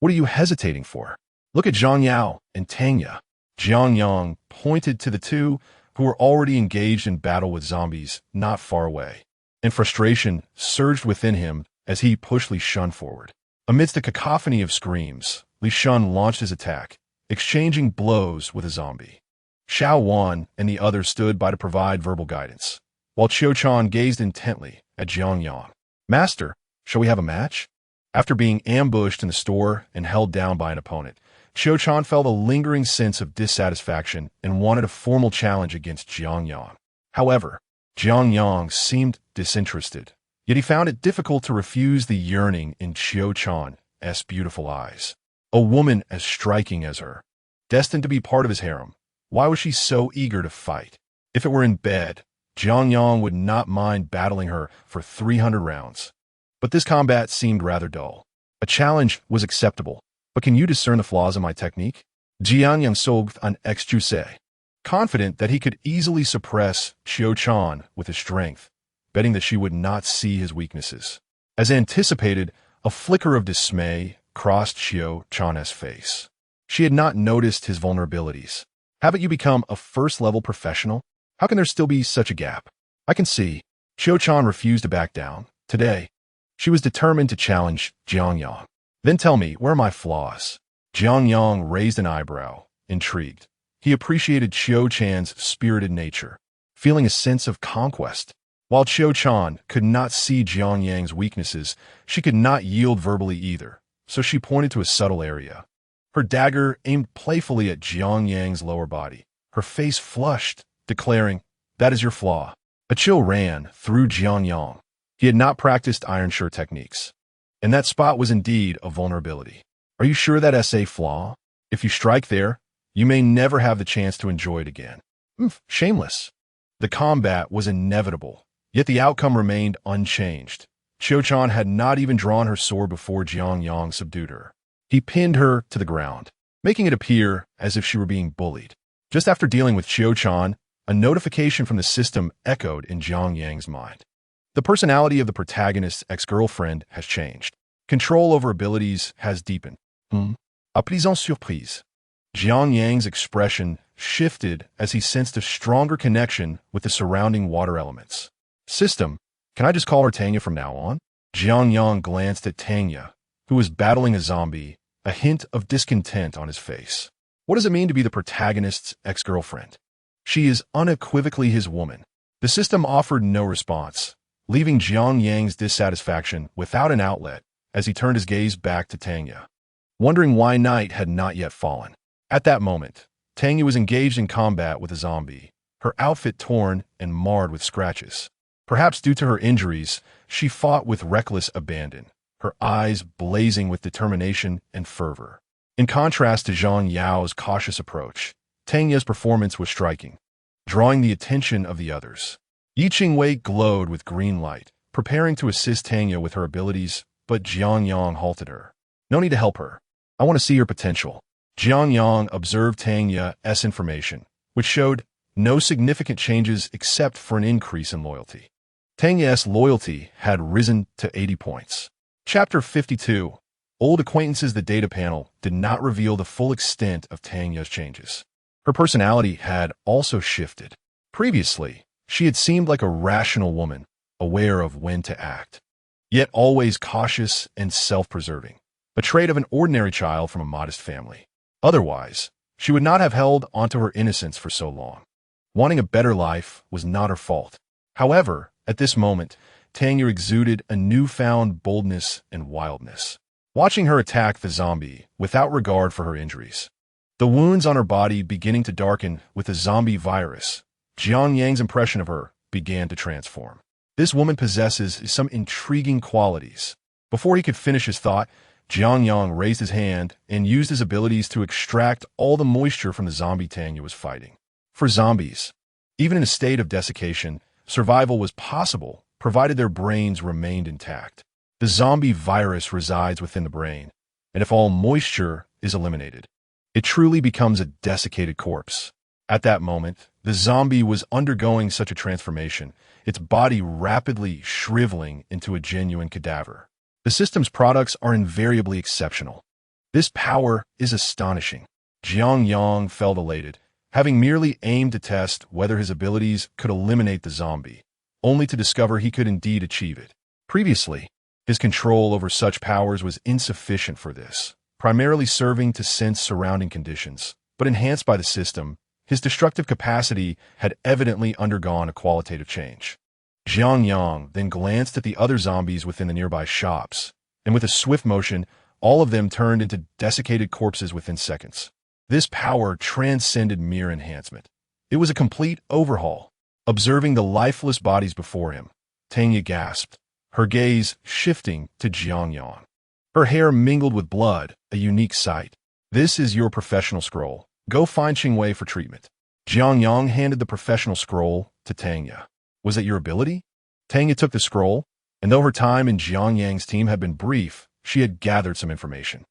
What are you hesitating for? Look at Zhang Yao and Tanya. Jiang Yang pointed to the two who were already engaged in battle with zombies not far away, and frustration surged within him as he pushed Li Shun forward. Amidst a cacophony of screams, Li Shun launched his attack, exchanging blows with a zombie. Xiao Wan and the others stood by to provide verbal guidance, while Qiu Chan gazed intently at Jiang Yang. Master, shall we have a match? After being ambushed in the store and held down by an opponent, Qiu Chan felt a lingering sense of dissatisfaction and wanted a formal challenge against Jiang Yang. However, Jiang Yang seemed disinterested, yet he found it difficult to refuse the yearning in Qiu Chan's beautiful eyes. A woman as striking as her, destined to be part of his harem. Why was she so eager to fight? If it were in bed, Jiang Yang would not mind battling her for 300 rounds. But this combat seemed rather dull. A challenge was acceptable, but can you discern the flaws in my technique? Jiang Yang sogged an excuse, confident that he could easily suppress Xiao Chan with his strength, betting that she would not see his weaknesses. As anticipated, a flicker of dismay crossed Xiao Chan's face. She had not noticed his vulnerabilities. Haven't you become a first-level professional? How can there still be such a gap? I can see. Xiao Chan refused to back down. Today, she was determined to challenge Jiang Yang. Then tell me, where are my flaws? Jiang Yang raised an eyebrow, intrigued. He appreciated Xiao Chan's spirited nature, feeling a sense of conquest. While Xiao Chan could not see Jiang Yang's weaknesses, she could not yield verbally either, so she pointed to a subtle area. Her dagger aimed playfully at Jiang Yang's lower body. Her face flushed, declaring, "That is your flaw." A chill ran through Jiang Yang. He had not practiced Iron Sure techniques, and that spot was indeed a vulnerability. Are you sure that's a flaw? If you strike there, you may never have the chance to enjoy it again. Shameless. The combat was inevitable, yet the outcome remained unchanged. Xiao Chan had not even drawn her sword before Jiang Yang subdued her. He pinned her to the ground, making it appear as if she were being bullied. Just after dealing with Xiao Chan, a notification from the system echoed in Jiang Yang's mind. The personality of the protagonist's ex-girlfriend has changed. Control over abilities has deepened. A plaisante surprise. Jiang Yang's expression shifted as he sensed a stronger connection with the surrounding water elements. System, can I just call her Tanya from now on? Jiang Yang glanced at Tanya, who was battling a zombie, a hint of discontent on his face. What does it mean to be the protagonist's ex-girlfriend? She is unequivocally his woman. The system offered no response, leaving Jiang Yang's dissatisfaction without an outlet as he turned his gaze back to Tanya, wondering why night had not yet fallen. At that moment, Tanya was engaged in combat with a zombie, her outfit torn and marred with scratches. Perhaps due to her injuries, she fought with reckless abandon, her eyes blazing with determination and fervor. In contrast to Zhang Yao's cautious approach, Tanya's performance was striking, drawing the attention of the others. Yi Qingwei glowed with green light, preparing to assist Tanya with her abilities, but Jiang Yang halted her. No need to help her. I want to see her potential. Jiang Yang observed Tanya's information, which showed no significant changes except for an increase in loyalty. Tanya's loyalty had risen to 80 points. Chapter 52. Old Acquaintances. The data panel did not reveal the full extent of Tanya's changes. Her personality had also shifted. Previously, she had seemed like a rational woman, aware of when to act, yet always cautious and self-preserving, a trait of an ordinary child from a modest family. Otherwise, she would not have held onto her innocence for so long. Wanting a better life was not her fault. However, at this moment, Tanya exuded a newfound boldness and wildness. Watching her attack the zombie without regard for her injuries, the wounds on her body beginning to darken with the zombie virus, Jiang Yang's impression of her began to transform. This woman possesses some intriguing qualities. Before he could finish his thought, Jiang Yang raised his hand and used his abilities to extract all the moisture from the zombie Tanya was fighting. For zombies, even in a state of desiccation, survival was possible, provided their brains remained intact. The zombie virus resides within the brain, and if all moisture is eliminated, it truly becomes a desiccated corpse. At that moment, the zombie was undergoing such a transformation, its body rapidly shriveling into a genuine cadaver. The system's products are invariably exceptional. This power is astonishing. Jiang Yang felt elated, having merely aimed to test whether his abilities could eliminate the zombie, only to discover he could indeed achieve it. Previously, his control over such powers was insufficient for this, primarily serving to sense surrounding conditions, but enhanced by the system, his destructive capacity had evidently undergone a qualitative change. Jiang Yang then glanced at the other zombies within the nearby shops, and with a swift motion, all of them turned into desiccated corpses within seconds. This power transcended mere enhancement. It was a complete overhaul. Observing the lifeless bodies before him, Tanya gasped, her gaze shifting to Jiang Yang. Her hair mingled with blood, a unique sight. This is your professional scroll. Go find Qingwei for treatment. Jiang Yang handed the professional scroll to Tanya. Was that your ability? Tanya took the scroll, and though her time in Jiang Yang's team had been brief, she had gathered some information.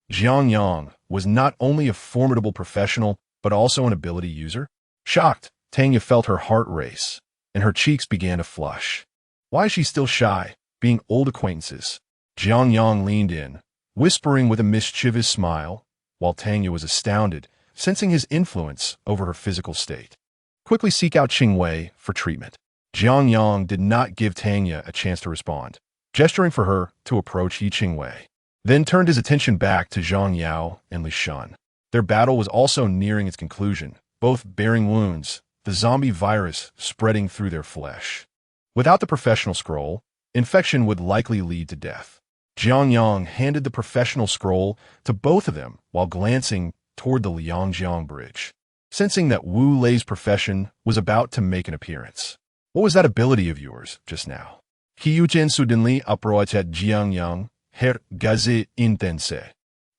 Jiang Yang was not only a formidable professional, but also an ability user. Shocked, Tanya felt her heart race, and her cheeks began to flush. Why is she still shy, being old acquaintances? Jiang Yang leaned in, whispering with a mischievous smile, while Tanya was astounded, sensing his influence over her physical state. Quickly seek out Qing Wei for treatment. Jiang Yang did not give Tanya a chance to respond, gesturing for her to approach Yi Qing Wei, then turned his attention back to Zhang Yao and Li Shun. Their battle was also nearing its conclusion, both bearing wounds, the zombie virus spreading through their flesh. Without the professional scroll, infection would likely lead to death. Jiang Yang handed the professional scroll to both of them while glancing toward the Liangjiang Bridge, sensing that Wu Lei's profession was about to make an appearance. What was that ability of yours just now? Hyuchen suddenly approached Jiang Yang, Herr Gaze Intense.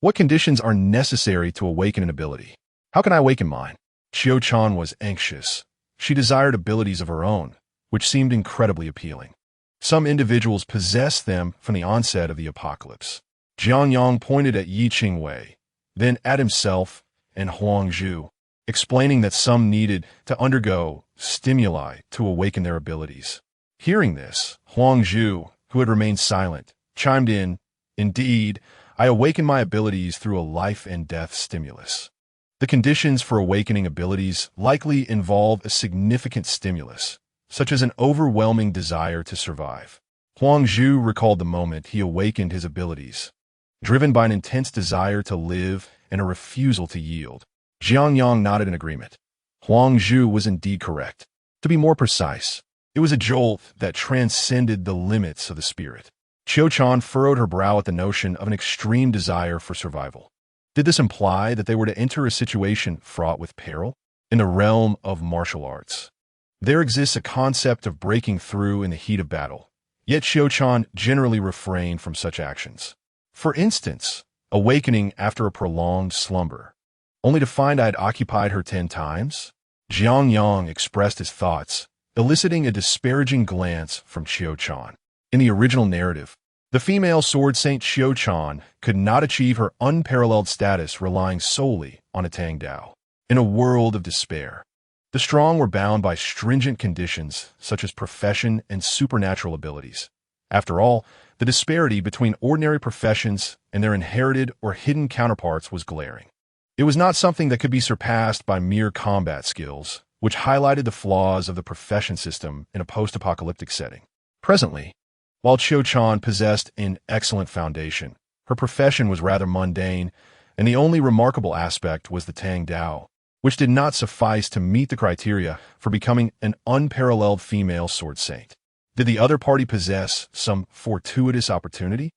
What conditions are necessary to awaken an ability? How can I awaken mine? Qiu Chan was anxious. She desired abilities of her own, which seemed incredibly appealing. Some individuals possess them from the onset of the apocalypse. Jiang Yang pointed at Yi Qing Wei, then at himself and Huang Zhu, explaining that some needed to undergo stimuli to awaken their abilities. Hearing this, Huang Zhu, who had remained silent, chimed in, "Indeed, I awaken my abilities through a life and death stimulus." The conditions for awakening abilities likely involve a significant stimulus, such as an overwhelming desire to survive. Huang Zhu recalled the moment he awakened his abilities, driven by an intense desire to live and a refusal to yield. Jiang Yang nodded in agreement. Huang Zhu was indeed correct. To be more precise, it was a jolt that transcended the limits of the spirit. Qiu Chan furrowed her brow at the notion of an extreme desire for survival. Did this imply that they were to enter a situation fraught with peril? In the realm of martial arts, there exists a concept of breaking through in the heat of battle, yet Qiu Chan generally refrained from such actions. For instance, awakening after a prolonged slumber, only to find I had occupied her 10 times? Jiang Yang expressed his thoughts, eliciting a disparaging glance from Qiu Chan. In the original narrative, the female sword saint Qiu Chan could not achieve her unparalleled status relying solely on a Tang Dao. In a world of despair, the strong were bound by stringent conditions such as profession and supernatural abilities. After all, the disparity between ordinary professions and their inherited or hidden counterparts was glaring. It was not something that could be surpassed by mere combat skills, which highlighted the flaws of the profession system in a post-apocalyptic setting. Presently, while Qiu Chan possessed an excellent foundation, her profession was rather mundane, and the only remarkable aspect was the Tang Dao, which did not suffice to meet the criteria for becoming an unparalleled female sword saint. Did the other party possess some fortuitous opportunity?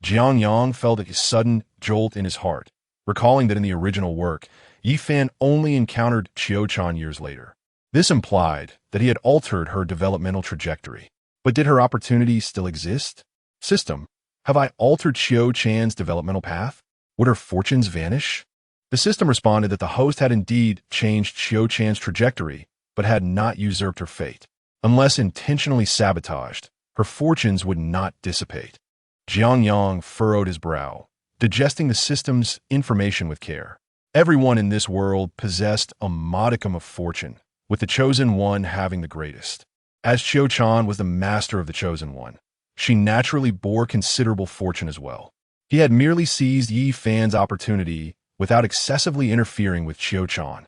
Jiang Yang felt a sudden jolt in his heart, recalling that in the original work, Yi Fan only encountered Qiu Chan years later. This implied that he had altered her developmental trajectory. But did her opportunity still exist? System, have I altered Qiu Chan's developmental path? Would her fortunes vanish? The system responded that the host had indeed changed Qiu Chan's trajectory, but had not usurped her fate. Unless intentionally sabotaged, her fortunes would not dissipate. Jiang Yang furrowed his brow, digesting the system's information with care. Everyone in this world possessed a modicum of fortune, with the chosen one having the greatest. As Qiu Chan was the master of the chosen one, she naturally bore considerable fortune as well. He had merely seized Yi Fan's opportunity without excessively interfering with Qiu Chan.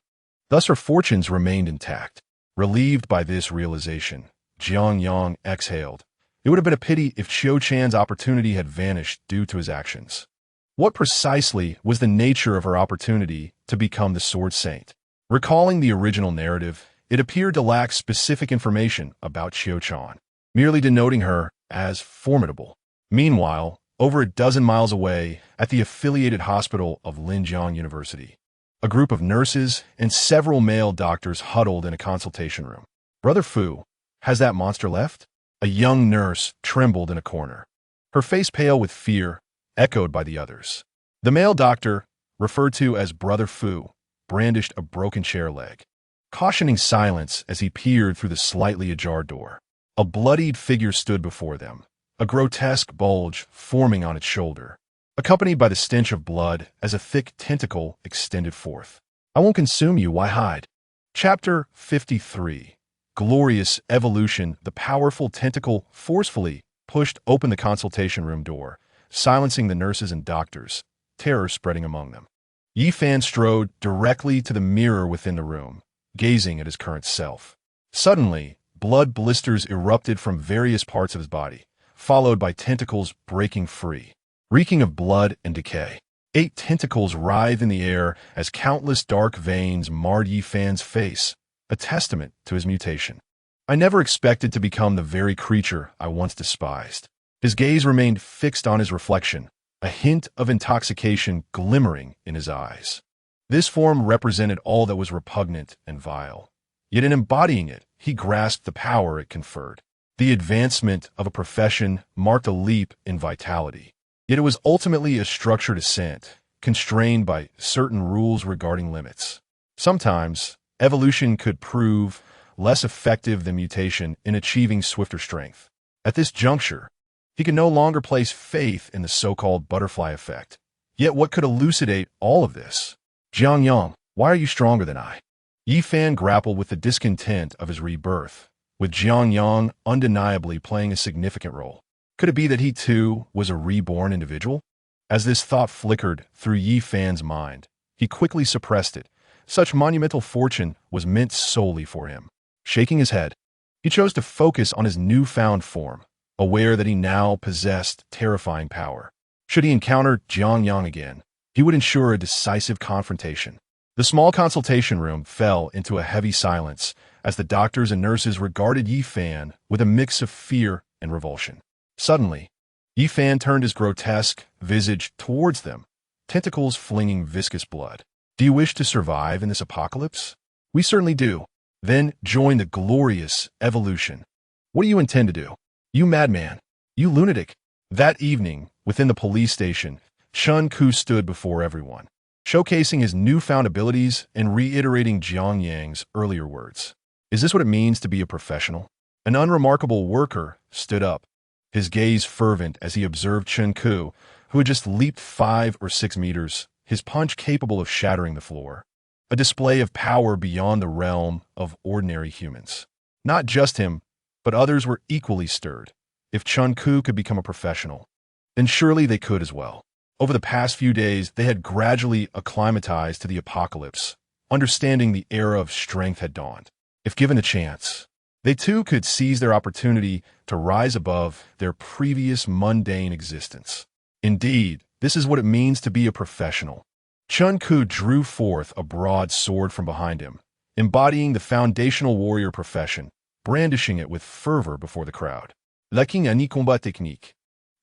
Thus her fortunes remained intact. Relieved by this realization, Jiang Yang exhaled. It would have been a pity if Qiu Chan's opportunity had vanished due to his actions. What precisely was the nature of her opportunity to become the Sword Saint? Recalling the original narrative, it appeared to lack specific information about Qiu Chan, merely denoting her as formidable. Meanwhile, over a dozen miles away, at the affiliated hospital of Linjiang University, a group of nurses and several male doctors huddled in a consultation room. "Brother Fu, has that monster left?" A young nurse trembled in a corner, her face pale with fear, echoed by the others. The male doctor, referred to as Brother Fu, brandished a broken chair leg, cautioning silence as he peered through the slightly ajar door. A bloodied figure stood before them, a grotesque bulge forming on its shoulder, accompanied by the stench of blood as a thick tentacle extended forth. I won't consume you, why hide? Chapter 53. Glorious Evolution. The powerful tentacle forcefully pushed open the consultation room door, silencing the nurses and doctors, terror spreading among them. Yi Fan strode directly to the mirror within the room, gazing at his current self. Suddenly, blood blisters erupted from various parts of his body, followed by tentacles breaking free, reeking of blood and decay. 8 tentacles writhed in the air as countless dark veins marred Yi Fan's face, a testament to his mutation. I never expected to become the very creature I once despised. His gaze remained fixed on his reflection, a hint of intoxication glimmering in his eyes. This form represented all that was repugnant and vile. Yet in embodying it, he grasped the power it conferred. The advancement of a profession marked a leap in vitality. Yet it was ultimately a structured ascent, constrained by certain rules regarding limits. Sometimes, evolution could prove less effective than mutation in achieving swifter strength. At this juncture, he could no longer place faith in the so-called butterfly effect. Yet what could elucidate all of this? Jiang Yang, why are you stronger than I? Yi Fan grappled with the discontent of his rebirth, with Jiang Yang undeniably playing a significant role. Could it be that he too was a reborn individual? As this thought flickered through Yi Fan's mind, he quickly suppressed it. Such monumental fortune was meant solely for him. Shaking his head, he chose to focus on his newfound form, aware that he now possessed terrifying power. Should he encounter Jiang Yang again, he would ensure a decisive confrontation. The small consultation room fell into a heavy silence as the doctors and nurses regarded Yi Fan with a mix of fear and revulsion. Suddenly, Yi Fan turned his grotesque visage towards them, tentacles flinging viscous blood. Do you wish to survive in this apocalypse? We certainly do. Then join the glorious evolution. What do you intend to do? You madman. You lunatic. That evening, within the police station, Chun Ku stood before everyone, showcasing his newfound abilities and reiterating Jiang Yang's earlier words. Is this what it means to be a professional? An unremarkable worker stood up, his gaze fervent as he observed Chun Ku, who had just leaped 5 or 6 meters, his punch capable of shattering the floor. A display of power beyond the realm of ordinary humans. Not just him, but others were equally stirred. If Chun Ku could become a professional, then surely they could as well. Over the past few days, they had gradually acclimatized to the apocalypse, understanding the era of strength had dawned. If given the chance, they too could seize their opportunity to rise above their previous mundane existence. Indeed, this is what it means to be a professional. Chun Ku drew forth a broad sword from behind him, embodying the foundational warrior profession, brandishing it with fervor before the crowd. Lacking any combat technique,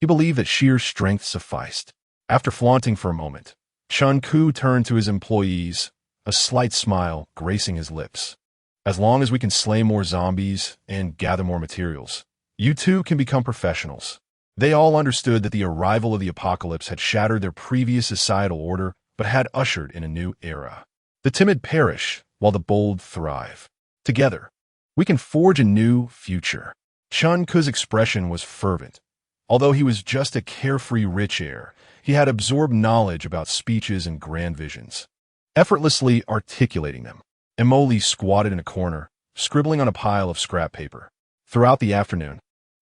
he believed that sheer strength sufficed. After flaunting for a moment, Chun Ku turned to his employees, a slight smile gracing his lips. As long as we can slay more zombies and gather more materials, you too can become professionals. They all understood that the arrival of the apocalypse had shattered their previous societal order, but had ushered in a new era. The timid perish, while the bold thrive. Together, we can forge a new future. Chun Ku's expression was fervent. Although he was just a carefree rich heir, he had absorbed knowledge about speeches and grand visions, effortlessly articulating them. Emily squatted in a corner, scribbling on a pile of scrap paper. Throughout the afternoon,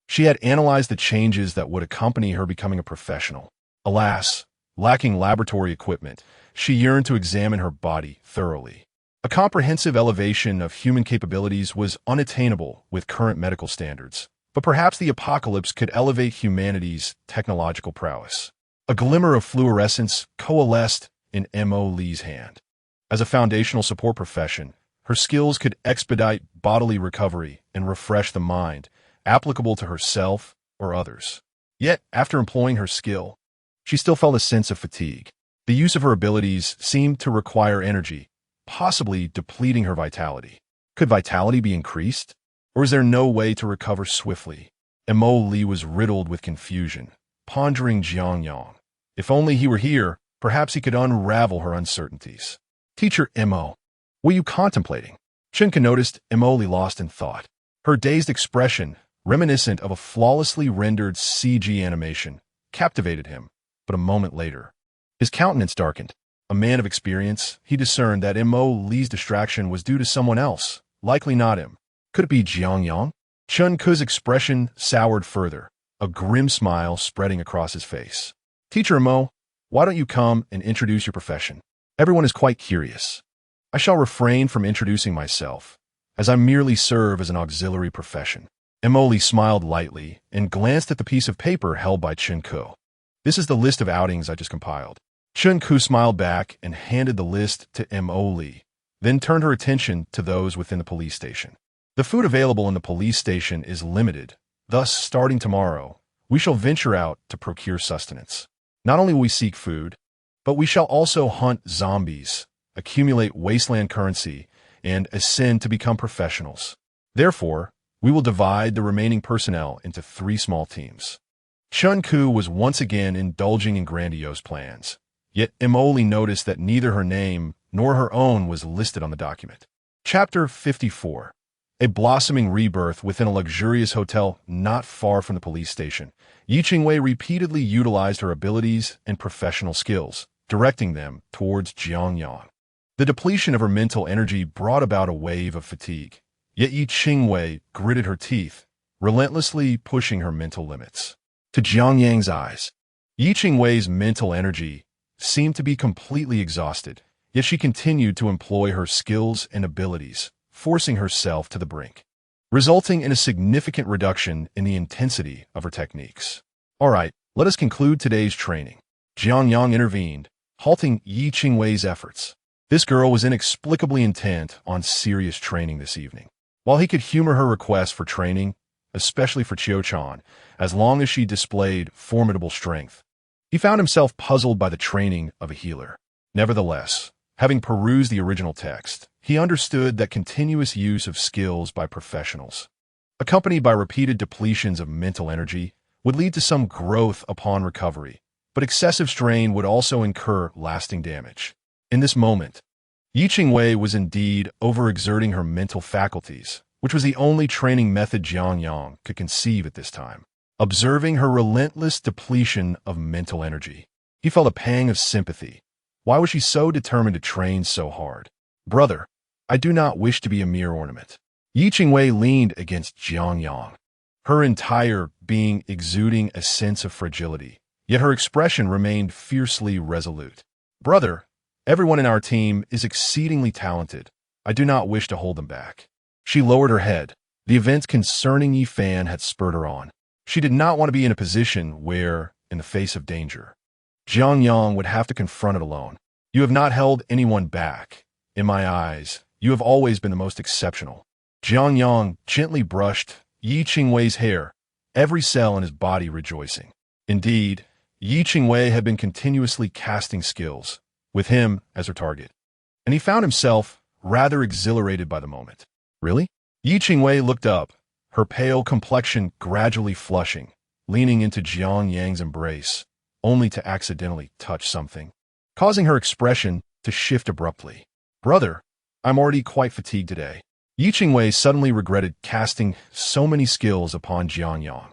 she had analyzed the changes that would accompany her becoming a professional. Alas, lacking laboratory equipment, she yearned to examine her body thoroughly. A comprehensive elevation of human capabilities was unattainable with current medical standards, but perhaps the apocalypse could elevate humanity's technological prowess. A glimmer of fluorescence coalesced in M.O. Lee's hand. As a foundational support profession, her skills could expedite bodily recovery and refresh the mind, applicable to herself or others. Yet, after employing her skill, she still felt a sense of fatigue. The use of her abilities seemed to require energy, possibly depleting her vitality. Could vitality be increased? Or is there no way to recover swiftly? M.O. Lee was riddled with confusion, pondering Jiang Yang. If only he were here, perhaps he could unravel her uncertainties. Teacher M.O., what are you contemplating? Chun Ku noticed M.O. Lee lost in thought. Her dazed expression reminiscent of a flawlessly rendered CG animation, captivated him. But a moment later, his countenance darkened. A man of experience, he discerned that Mo Li's distraction was due to someone else, likely not him. Could it be Jiang Yang? Chun Ku's expression soured further, a grim smile spreading across his face. Teacher Mo, why don't you come and introduce your profession? Everyone is quite curious. I shall refrain from introducing myself, as I merely serve as an auxiliary profession. Mo Li smiled lightly and glanced at the piece of paper held by Chun Ku. This is the list of outings I just compiled. Chun Ku smiled back and handed the list to Mo Li, then turned her attention to those within the police station. The food available in the police station is limited, thus, starting tomorrow, we shall venture out to procure sustenance. Not only will we seek food, but we shall also hunt zombies, accumulate wasteland currency, and ascend to become professionals. Therefore, we will divide the remaining personnel into 3 small teams. Chun Ku was once again indulging in grandiose plans, yet Mo Li noticed that neither her name nor her own was listed on the document. Chapter 54. A blossoming rebirth within a luxurious hotel not far from the police station. Yi Qingwei repeatedly utilized her abilities and professional skills, directing them towards Jiang Yang. The depletion of her mental energy brought about a wave of fatigue, yet Yi Qingwei gritted her teeth, relentlessly pushing her mental limits. To Jiang Yang's eyes, Yi Qingwei's mental energy seemed to be completely exhausted, yet she continued to employ her skills and abilities, forcing herself to the brink, resulting in a significant reduction in the intensity of her techniques. All right, let us conclude today's training. Jiang Yang intervened, halting Yi Qingwei's efforts. This girl was inexplicably intent on serious training this evening. While he could humor her request for training, especially for Qiu-chan, as long as she displayed formidable strength, he found himself puzzled by the training of a healer. Nevertheless, having perused the original text, he understood that continuous use of skills by professionals, accompanied by repeated depletions of mental energy, would lead to some growth upon recovery, but excessive strain would also incur lasting damage. In this moment, Yi Qingwei was indeed overexerting her mental faculties, which was the only training method Jiang Yang could conceive at this time. Observing her relentless depletion of mental energy, he felt a pang of sympathy. Why was she so determined to train so hard? Brother, I do not wish to be a mere ornament. Yi Qingwei leaned against Jiang Yang, her entire being exuding a sense of fragility, yet her expression remained fiercely resolute. Brother, everyone in our team is exceedingly talented. I do not wish to hold them back. She lowered her head. The events concerning Yi Fan had spurred her on. She did not want to be in a position where, in the face of danger, Jiang Yang would have to confront it alone. You have not held anyone back. In my eyes, you have always been the most exceptional. Jiang Yang gently brushed Yi Qingwei's hair, every cell in his body rejoicing. Indeed, Yi Qingwei had been continuously casting skills, with him as her target, and he found himself rather exhilarated by the moment. Really? Yi Qingwei looked up, her pale complexion gradually flushing, leaning into Jiang Yang's embrace, only to accidentally touch something, causing her expression to shift abruptly. Brother, I'm already quite fatigued today. Yi Qingwei suddenly regretted casting so many skills upon Jiang Yang.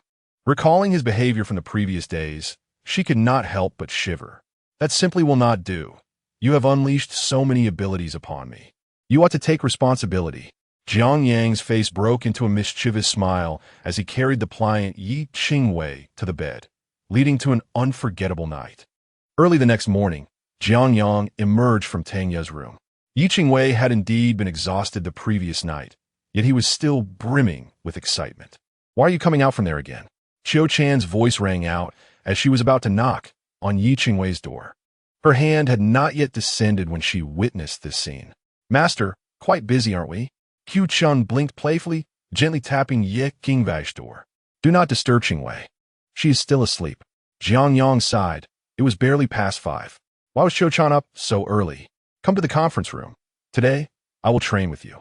Recalling his behavior from the previous days, she could not help but shiver. That simply will not do. You have unleashed so many abilities upon me. You ought to take responsibility. Jiang Yang's face broke into a mischievous smile as he carried the pliant Yi Qingwei to the bed, leading to an unforgettable night. Early the next morning, Jiang Yang emerged from Tang Ye's room. Yi Qingwei had indeed been exhausted the previous night, yet he was still brimming with excitement. Why are you coming out from there again? Qiu Chan's voice rang out as she was about to knock on Yi Qingwei's door. Her hand had not yet descended when she witnessed this scene. Master, quite busy, aren't we? Qiu Chun blinked playfully, gently tapping Yi Qingwei's door. Do not disturb Qingwei. She is still asleep. Jiang Yang sighed. It was barely past 5. Why was Qiu Chan up so early? Come to the conference room. Today, I will train with you.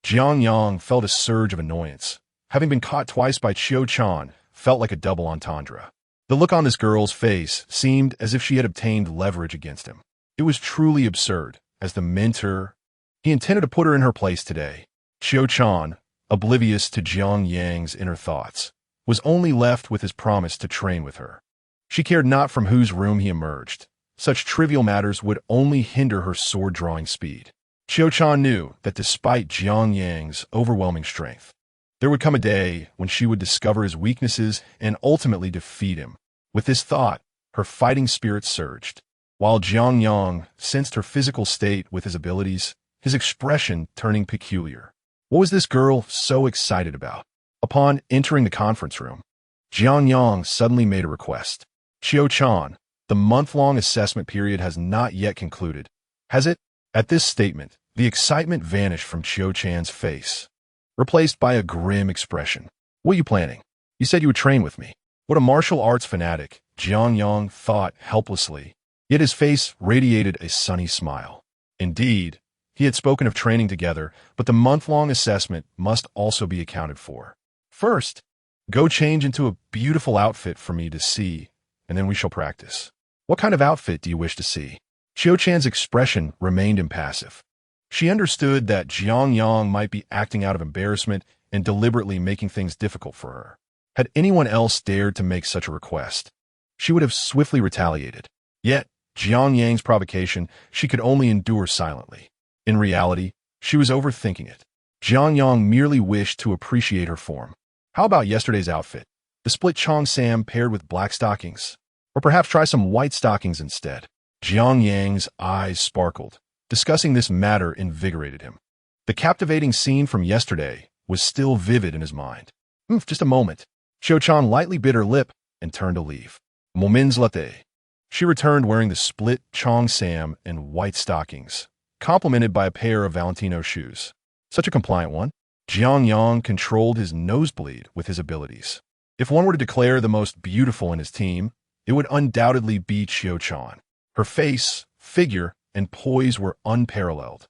Jiang Yang felt a surge of annoyance. Having been caught twice by Qiu Chan felt like a double entendre. The look on this girl's face seemed as if she had obtained leverage against him. It was truly absurd. As the mentor, he intended to put her in her place today. Qiu Chan, oblivious to Jiang Yang's inner thoughts, was only left with his promise to train with her. She cared not from whose room he emerged. Such trivial matters would only hinder her sword-drawing speed. Qiu-chan knew that despite Jiang Yang's overwhelming strength, there would come a day when she would discover his weaknesses and ultimately defeat him. With this thought, her fighting spirit surged. While Jiang Yang sensed her physical state with his abilities, his expression turning peculiar. What was this girl so excited about? Upon entering the conference room, Jiang Yang suddenly made a request. Qiu-chan, the month-long assessment period has not yet concluded, has it? At this statement, the excitement vanished from Qiu-chan's face, replaced by a grim expression. What are you planning? You said you would train with me. What a martial arts fanatic, Jiang Yang thought helplessly, yet his face radiated a sunny smile. Indeed, he had spoken of training together, but the month-long assessment must also be accounted for. First, go change into a beautiful outfit for me to see, and then we shall practice. What kind of outfit do you wish to see? Qiu-chan's expression remained impassive. She understood that Jiang Yang might be acting out of embarrassment and deliberately making things difficult for her. Had anyone else dared to make such a request, she would have swiftly retaliated. Yet, Jiang Yang's provocation she could only endure silently. In reality, she was overthinking it. Jiang Yang merely wished to appreciate her form. How about yesterday's outfit? The split cheongsam paired with black stockings? Or perhaps try some white stockings instead? Jiang Yang's eyes sparkled. Discussing this matter invigorated him. The captivating scene from yesterday was still vivid in his mind. Just a moment. Qiu-chan lightly bit her lip and turned to leave. Moments later, she returned wearing the split cheongsam and white stockings, complemented by a pair of Valentino shoes. Such a compliant one. Jiang Yang controlled his nosebleed with his abilities. If one were to declare the most beautiful in his team, it would undoubtedly be Qiu-chan. Her face, figure, and poise were unparalleled.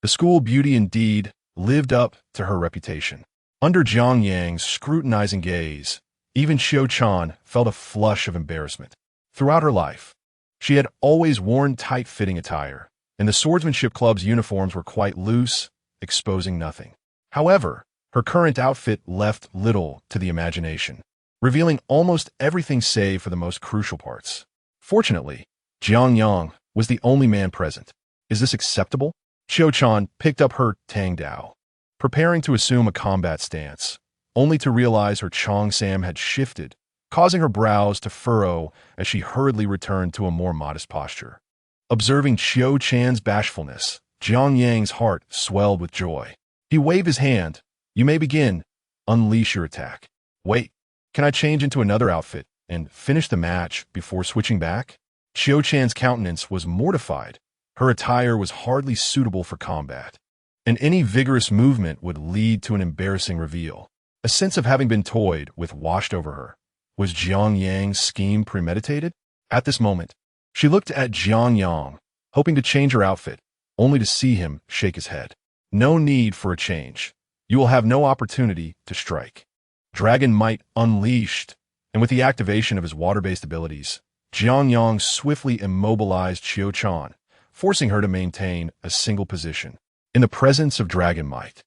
The school beauty indeed lived up to her reputation. Under Jiang Yang's scrutinizing gaze, even Qiu-chan felt a flush of embarrassment. Throughout her life, she had always worn tight-fitting attire, and the swordsmanship club's uniforms were quite loose, exposing nothing. However, her current outfit left little to the imagination, revealing almost everything save for the most crucial parts. Fortunately, Jiang Yang was the only man present. Is this acceptable? Qiu-chan picked up her Tang Dao, preparing to assume a combat stance, only to realize her cheongsam had shifted, causing her brows to furrow as she hurriedly returned to a more modest posture. Observing Qiu-chan's bashfulness, Jiang Yang's heart swelled with joy. He waved his hand. You may begin. Unleash your attack. Wait, can I change into another outfit and finish the match before switching back? Qiu-chan's countenance was mortified. Her attire was hardly suitable for combat, and any vigorous movement would lead to an embarrassing reveal. A sense of having been toyed with washed over her. Was Jiang Yang's scheme premeditated? At this moment, she looked at Jiang Yang, hoping to change her outfit, only to see him shake his head. No need for a change. You will have no opportunity to strike. Dragon Might unleashed, and with the activation of his water-based abilities, Jiang Yang swiftly immobilized Qiu-chan, forcing her to maintain a single position. In the presence of Dragon Might,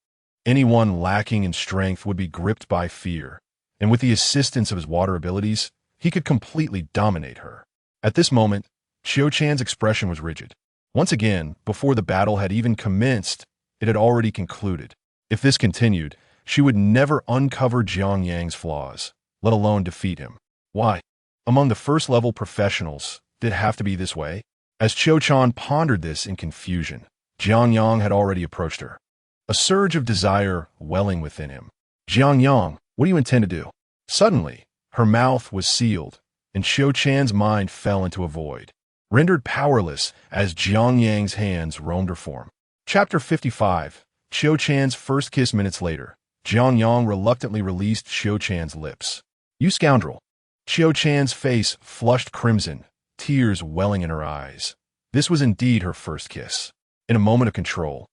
anyone lacking in strength would be gripped by fear, and with the assistance of his water abilities, he could completely dominate her. At this moment, Qiu-chan's expression was rigid. Once again, before the battle had even commenced, it had already concluded. If this continued, she would never uncover Jiang Yang's flaws, let alone defeat him. Why? Among the first-level professionals, did it have to be this way? As Qiu-chan pondered this in confusion, Jiang Yang had already approached her, a surge of desire welling within him. Jiang Yang, what do you intend to do? Suddenly, her mouth was sealed, and Qiu-chan's mind fell into a void, rendered powerless as Jiang Yang's hands roamed her form. Chapter 55. Qiu-chan's first kiss. Minutes later, Jiang Yang reluctantly released Qiu-chan's lips. You scoundrel! Qiu-chan's face flushed crimson, tears welling in her eyes. This was indeed her first kiss. In a moment of control,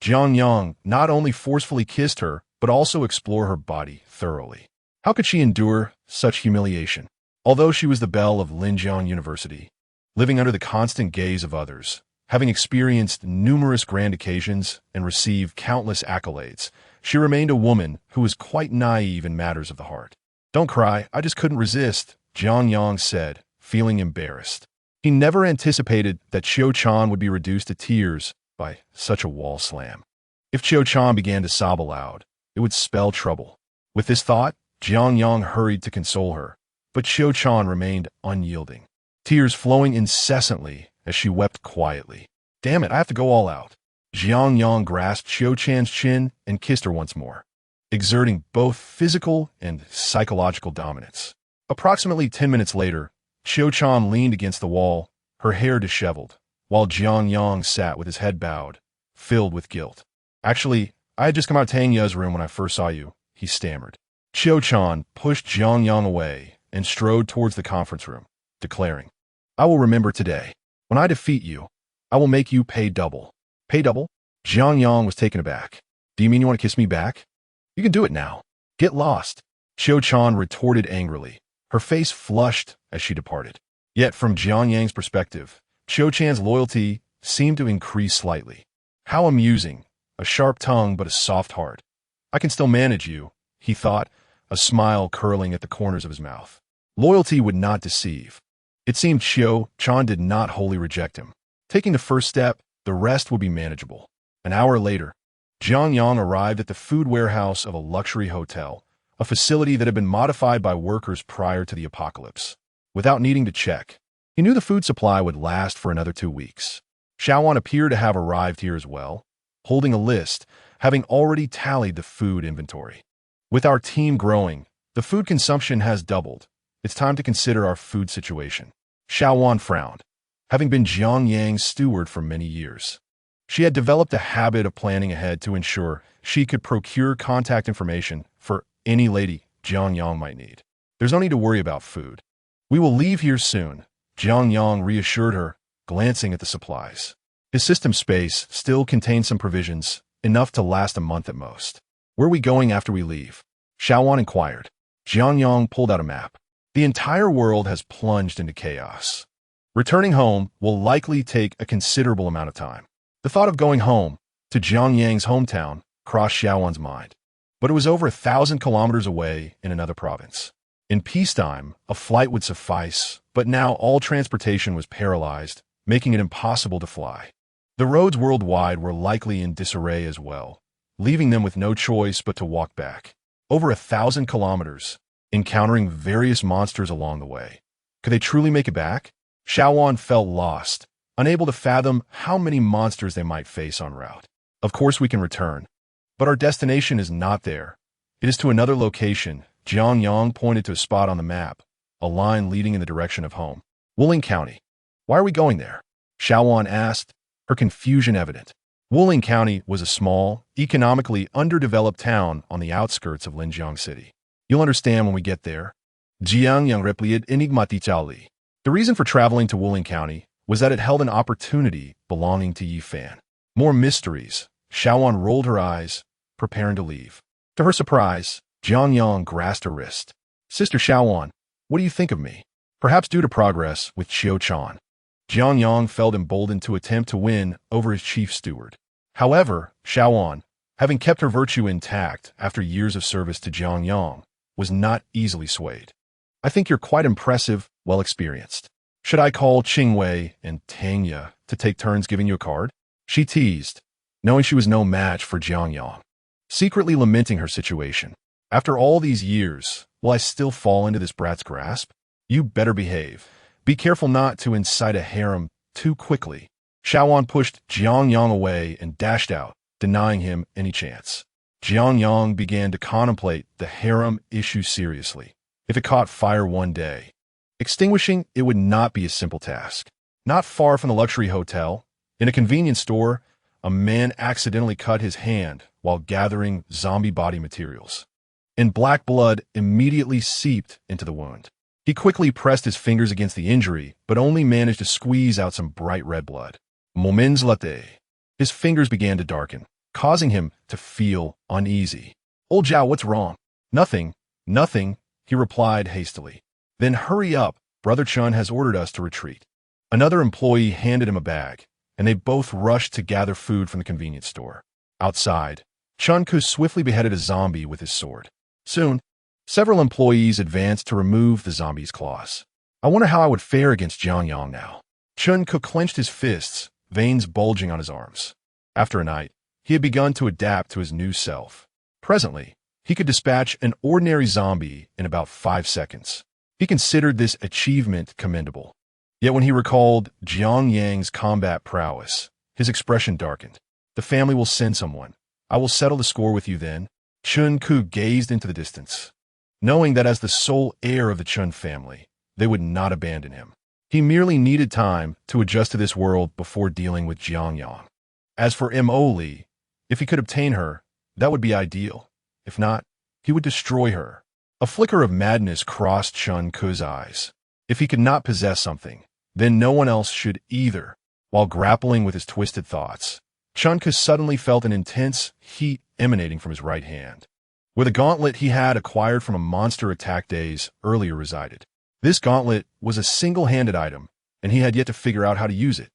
Jiang Yang not only forcefully kissed her, but also explored her body thoroughly. How could she endure such humiliation? Although she was the Belle of Linjiang University, living under the constant gaze of others, having experienced numerous grand occasions and received countless accolades, she remained a woman who was quite naive in matters of the heart. "Don't cry, I just couldn't resist," Jiang Yang said, feeling embarrassed. He never anticipated that Qiu-chan would be reduced to tears by such a wall slam. If Qiu-chan began to sob aloud, it would spell trouble. With this thought, Jiang Yang hurried to console her, but Qiu-chan remained unyielding, tears flowing incessantly as she wept quietly. "Damn it, I have to go all out." Jiang Yang grasped Qiu-chan's chin and kissed her once more, exerting both physical and psychological dominance. Approximately 10 minutes later, Qiu-chan leaned against the wall, her hair disheveled, while Jiang Yang sat with his head bowed, filled with guilt. "Actually, I had just come out of Tang Ye's room when I first saw you," he stammered. Qiu-chan pushed Jiang Yang away and strode towards the conference room, declaring, "I will remember today. When I defeat you, I will make you pay double." "Pay double?" Jiang Yang was taken aback. "Do you mean you want to kiss me back? You can do it now. Get lost." Qiu-chan retorted angrily, her face flushed as she departed. Yet from Jiang Yang's perspective, Qiu-chan's loyalty seemed to increase slightly. How amusing, a sharp tongue but a soft heart. "I can still manage you," he thought, a smile curling at the corners of his mouth. Loyalty would not deceive. It seemed Qiu-chan did not wholly reject him. Taking the first step, the rest would be manageable. An hour later, Jiang Yang arrived at the food warehouse of a luxury hotel, a facility that had been modified by workers prior to the apocalypse. Without needing to check, he knew the food supply would last for another 2 weeks. Xiaowan appeared to have arrived here as well, holding a list, having already tallied the food inventory. "With our team growing, the food consumption has doubled. It's time to consider our food situation." Xiaowan frowned. Having been Jiang Yang's steward for many years, she had developed a habit of planning ahead to ensure she could procure contact information for any lady Jiang Yang might need. "There's no need to worry about food. We will leave here soon," Jiang Yang reassured her, glancing at the supplies. His system space still contained some provisions, enough to last a month at most. "Where are we going after we leave?" Xiaowan inquired. Jiang Yang pulled out a map. "The entire world has plunged into chaos. Returning home will likely take a considerable amount of time." The thought of going home, to Jiang Yang's hometown, crossed Xiaowan's mind. But it was over 1,000 kilometers away in another province. In peacetime, a flight would suffice, but now all transportation was paralyzed, making it impossible to fly. The roads worldwide were likely in disarray as well, leaving them with no choice but to walk back. Over 1,000 kilometers, encountering various monsters along the way. Could they truly make it back? Xiaowan felt lost, unable to fathom how many monsters they might face en route. "Of course we can return, but our destination is not there. It is to another location." Jiang Yang pointed to a spot on the map, a line leading in the direction of home. "Wuling County." "Why are we going there?" Xiaowan asked, her confusion evident. Wuling County was a small, economically underdeveloped town on the outskirts of Linjiang City. "You'll understand when we get there," Jiang Yang replied enigmatically. The reason for traveling to Wuling County was that it held an opportunity belonging to Yi Fan. More mysteries. Xiaowan rolled her eyes, preparing to leave. To her surprise, Jiang Yang grasped her wrist. "Sister Xiaowan, what do you think of me?" Perhaps due to progress with Qiu-chan, Jiang Yang felt emboldened to attempt to win over his chief steward. However, Xiaowan, having kept her virtue intact after years of service to Jiang Yang, was not easily swayed. "I think you're quite impressive, well experienced. Should I call Qingwei and Tang Ye to take turns giving you a card?" She teased, knowing she was no match for Jiang Yang, secretly lamenting her situation. "After all these years, will I still fall into this brat's grasp? You better behave. Be careful not to incite a harem too quickly." Xiaowan pushed Jiang Yang away and dashed out, denying him any chance. Jiang Yang began to contemplate the harem issue seriously. If it caught fire one day, extinguishing it would not be a simple task. Not far from the luxury hotel, in a convenience store, a man accidentally cut his hand while gathering zombie body materials, and black blood immediately seeped into the wound. He quickly pressed his fingers against the injury, but only managed to squeeze out some bright red blood. Moments later, his fingers began to darken, causing him to feel uneasy. "Old Zhao, what's wrong?" "Nothing, nothing," he replied hastily. "Then hurry up, Brother Chun has ordered us to retreat." Another employee handed him a bag, and they both rushed to gather food from the convenience store. Outside, Chun-Ku swiftly beheaded a zombie with his sword. Soon, several employees advanced to remove the zombie's claws. I wonder how I would fare against Jiang Yang now. Chun-Ku clenched his fists, veins bulging on his arms. After a night, he had begun to adapt to his new self. Presently, he could dispatch an ordinary zombie in about 5 seconds. He considered this achievement commendable. Yet when he recalled Jiang Yang's combat prowess, his expression darkened. The family will send someone. I will settle the score with you then. Chun-Ku gazed into the distance, knowing that as the sole heir of the Chun family, they would not abandon him. He merely needed time to adjust to this world before dealing with Jiang Yang. As for Mo Li, if he could obtain her, that would be ideal. If not, he would destroy her. A flicker of madness crossed Chun-Ku's eyes. If he could not possess something, then no one else should either. While grappling with his twisted thoughts, Chun-Ku suddenly felt an intense heat emanating from his right hand, where the gauntlet he had acquired from a monster attack days earlier resided. This gauntlet was a single-handed item, and he had yet to figure out how to use it,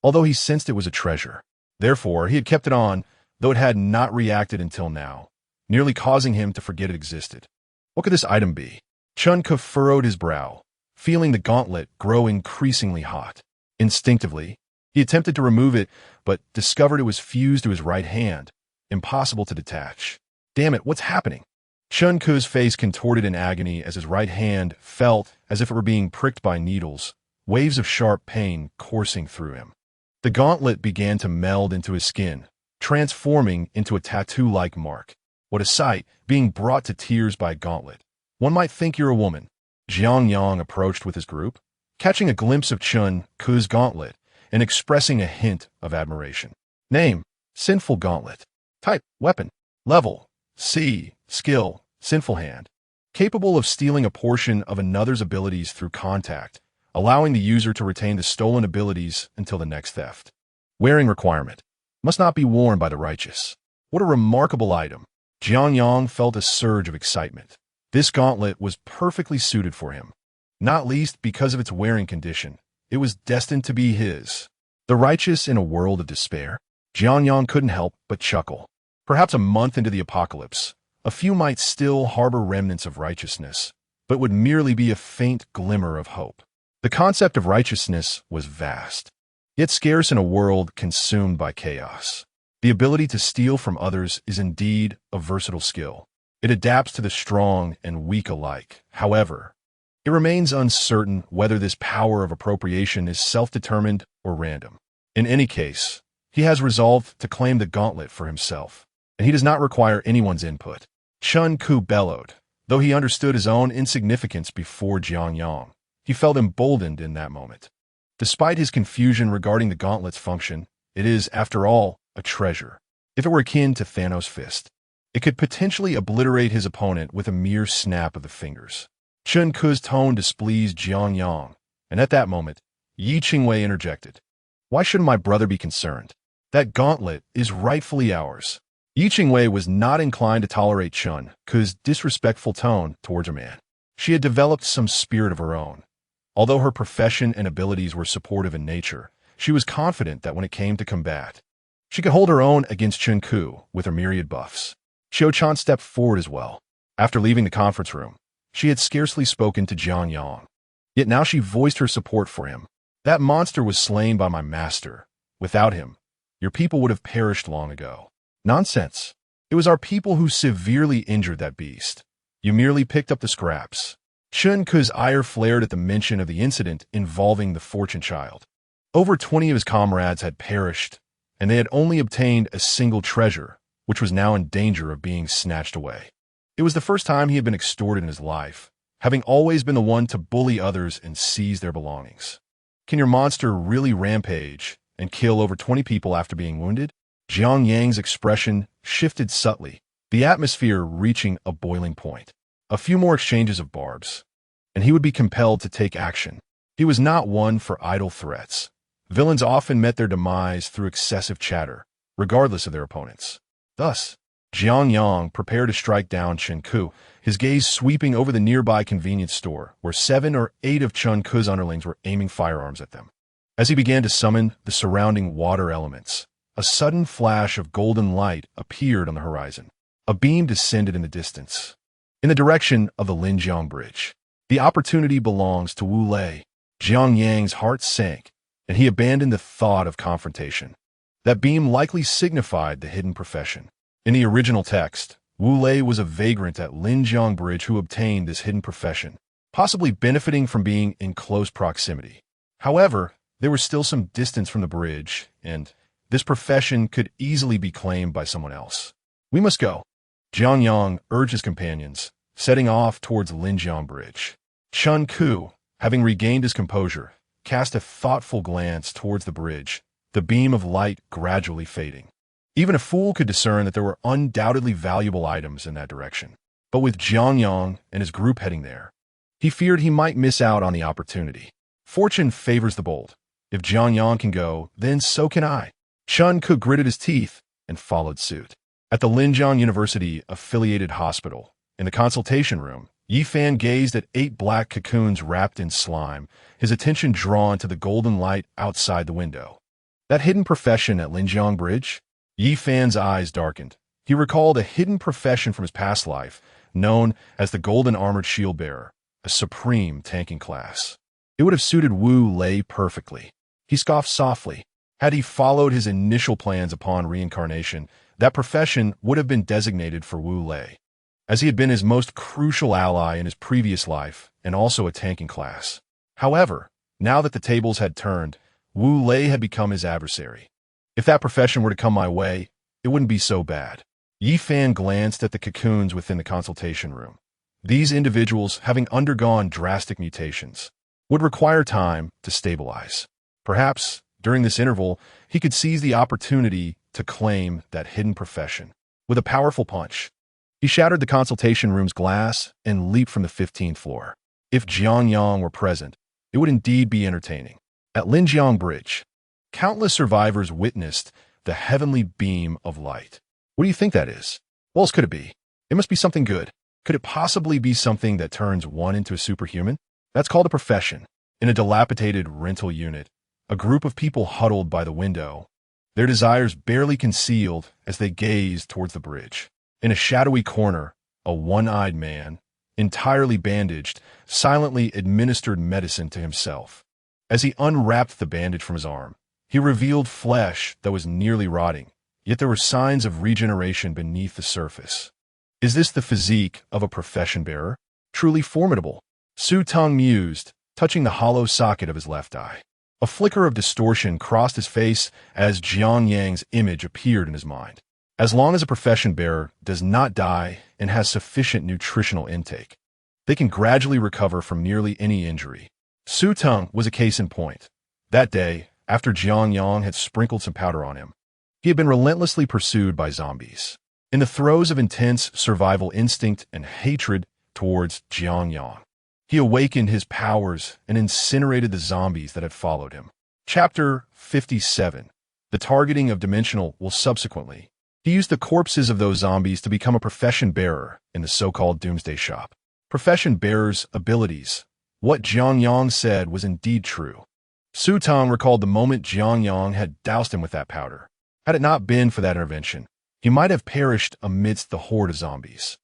although he sensed it was a treasure. Therefore, he had kept it on, though it had not reacted until now, nearly causing him to forget it existed. What could this item be? Chun-Ku furrowed his brow, feeling the gauntlet grow increasingly hot. Instinctively, he attempted to remove it, but discovered it was fused to his right hand, impossible to detach. Damn it, what's happening? Chun-Ku's face contorted in agony as his right hand felt as if it were being pricked by needles, waves of sharp pain coursing through him. The gauntlet began to meld into his skin, transforming into a tattoo-like mark. What a sight, being brought to tears by a gauntlet. One might think you're a woman. Jiang Yang approached with his group, catching a glimpse of Chun-Ku's gauntlet and expressing a hint of admiration. Name: Sinful Gauntlet. Type: Weapon. Level: C. Skill: Sinful Hand. Capable of stealing a portion of another's abilities through contact, allowing the user to retain the stolen abilities until the next theft. Wearing requirement: must not be worn by the righteous. What a remarkable item. Jiang Yang felt a surge of excitement. This gauntlet was perfectly suited for him, not least because of its wearing condition. It was destined to be his. The righteous in a world of despair? Jiang Yang couldn't help but chuckle. Perhaps a month into the apocalypse, a few might still harbor remnants of righteousness, but would merely be a faint glimmer of hope. The concept of righteousness was vast, yet scarce in a world consumed by chaos. The ability to steal from others is indeed a versatile skill. It adapts to the strong and weak alike. However, it remains uncertain whether this power of appropriation is self-determined or random. In any case, he has resolved to claim the gauntlet for himself, and he does not require anyone's input. Chun-Ku bellowed. Though he understood his own insignificance before Jiang Yang, he felt emboldened in that moment. Despite his confusion regarding the gauntlet's function, it is, after all, a treasure. If it were akin to Thanos' fist, it could potentially obliterate his opponent with a mere snap of the fingers. Chun-Ku's tone displeased Jiang Yang, and at that moment, Yi Qingwei interjected. Why shouldn't my brother be concerned? That gauntlet is rightfully ours. Yi Qingwei was not inclined to tolerate Chun-Ku's disrespectful tone towards a man. She had developed some spirit of her own. Although her profession and abilities were supportive in nature, she was confident that when it came to combat, she could hold her own against Chun-Ku with her myriad buffs. Qiu Chan stepped forward as well. After leaving the conference room, she had scarcely spoken to Jiang Yang. Yet now she voiced her support for him. That monster was slain by my master. Without him, your people would have perished long ago. Nonsense. It was our people who severely injured that beast. You merely picked up the scraps. Chun-Ku's ire flared at the mention of the incident involving the fortune child. Over 20 of his comrades had perished, and they had only obtained a single treasure, which was now in danger of being snatched away. It was the first time he had been extorted in his life, having always been the one to bully others and seize their belongings. Can your monster really rampage and kill over 20 people after being wounded? Jiang Yang's expression shifted subtly, the atmosphere reaching a boiling point. A few more exchanges of barbs, and he would be compelled to take action. He was not one for idle threats. Villains often met their demise through excessive chatter, regardless of their opponents. Thus, Jiang Yang prepared to strike down Chun-Ku, his gaze sweeping over the nearby convenience store, where 7 or 8 of Chun-Ku's underlings were aiming firearms at them. As he began to summon the surrounding water elements, a sudden flash of golden light appeared on the horizon. A beam descended in the distance, in the direction of the Linjiang Bridge. The opportunity belongs to Wu Lei. Jiang Yang's heart sank, and he abandoned the thought of confrontation. That beam likely signified the hidden profession. In the original text, Wu Lei was a vagrant at Linjiang Bridge who obtained this hidden profession, possibly benefiting from being in close proximity. However, there was still some distance from the bridge, and this profession could easily be claimed by someone else. We must go. Jiang Yang urged his companions, setting off towards Linjiang Bridge. Chun Ku, having regained his composure, cast a thoughtful glance towards the bridge, the beam of light gradually fading. Even a fool could discern that there were undoubtedly valuable items in that direction. But with Jiang Yang and his group heading there, he feared he might miss out on the opportunity. Fortune favors the bold. If Jiang Yang can go, then so can I. Chun Ku gritted his teeth and followed suit. At the Linjiang University-affiliated hospital, in the consultation room, Yi Fan gazed at 8 black cocoons wrapped in slime, his attention drawn to the golden light outside the window. That hidden profession at Linjiang Bridge? Yi Fan's eyes darkened. He recalled a hidden profession from his past life, known as the Golden Armored Shield Bearer, a supreme tanking class. It would have suited Wu Lei perfectly. He scoffed softly. Had he followed his initial plans upon reincarnation, that profession would have been designated for Wu Lei, as he had been his most crucial ally in his previous life and also a tanking class. However, now that the tables had turned, Wu Lei had become his adversary. If that profession were to come my way, it wouldn't be so bad. Yi Fan glanced at the cocoons within the consultation room. These individuals, having undergone drastic mutations, would require time to stabilize. Perhaps, during this interval, he could seize the opportunity to claim that hidden profession. With a powerful punch, he shattered the consultation room's glass and leaped from the 15th floor. If Jiang Yang were present, it would indeed be entertaining. At Linjiang Bridge, countless survivors witnessed the heavenly beam of light. What do you think that is? What else could it be? It must be something good. Could it possibly be something that turns one into a superhuman? That's called a profession. In a dilapidated rental unit, a group of people huddled by the window, their desires barely concealed as they gazed towards the bridge. In a shadowy corner, a one-eyed man, entirely bandaged, silently administered medicine to himself. As he unwrapped the bandage from his arm, he revealed flesh that was nearly rotting, yet there were signs of regeneration beneath the surface. Is this the physique of a profession bearer? Truly formidable. Su Tong mused, touching the hollow socket of his left eye. A flicker of distortion crossed his face as Jiang Yang's image appeared in his mind. As long as a profession bearer does not die and has sufficient nutritional intake, they can gradually recover from nearly any injury. Su Tong was a case in point. That day, after Jiang Yang had sprinkled some powder on him, he had been relentlessly pursued by zombies. In the throes of intense survival instinct and hatred towards Jiang Yang, he awakened his powers and incinerated the zombies that had followed him. Chapter 57. The targeting of Dimensional will subsequently. He used the corpses of those zombies to become a profession bearer in the so-called Doomsday Shop. Profession bearers' abilities. What Jiang Yang said was indeed true. Su Tong recalled the moment Jiang Yang had doused him with that powder. Had it not been for that intervention, he might have perished amidst the horde of zombies.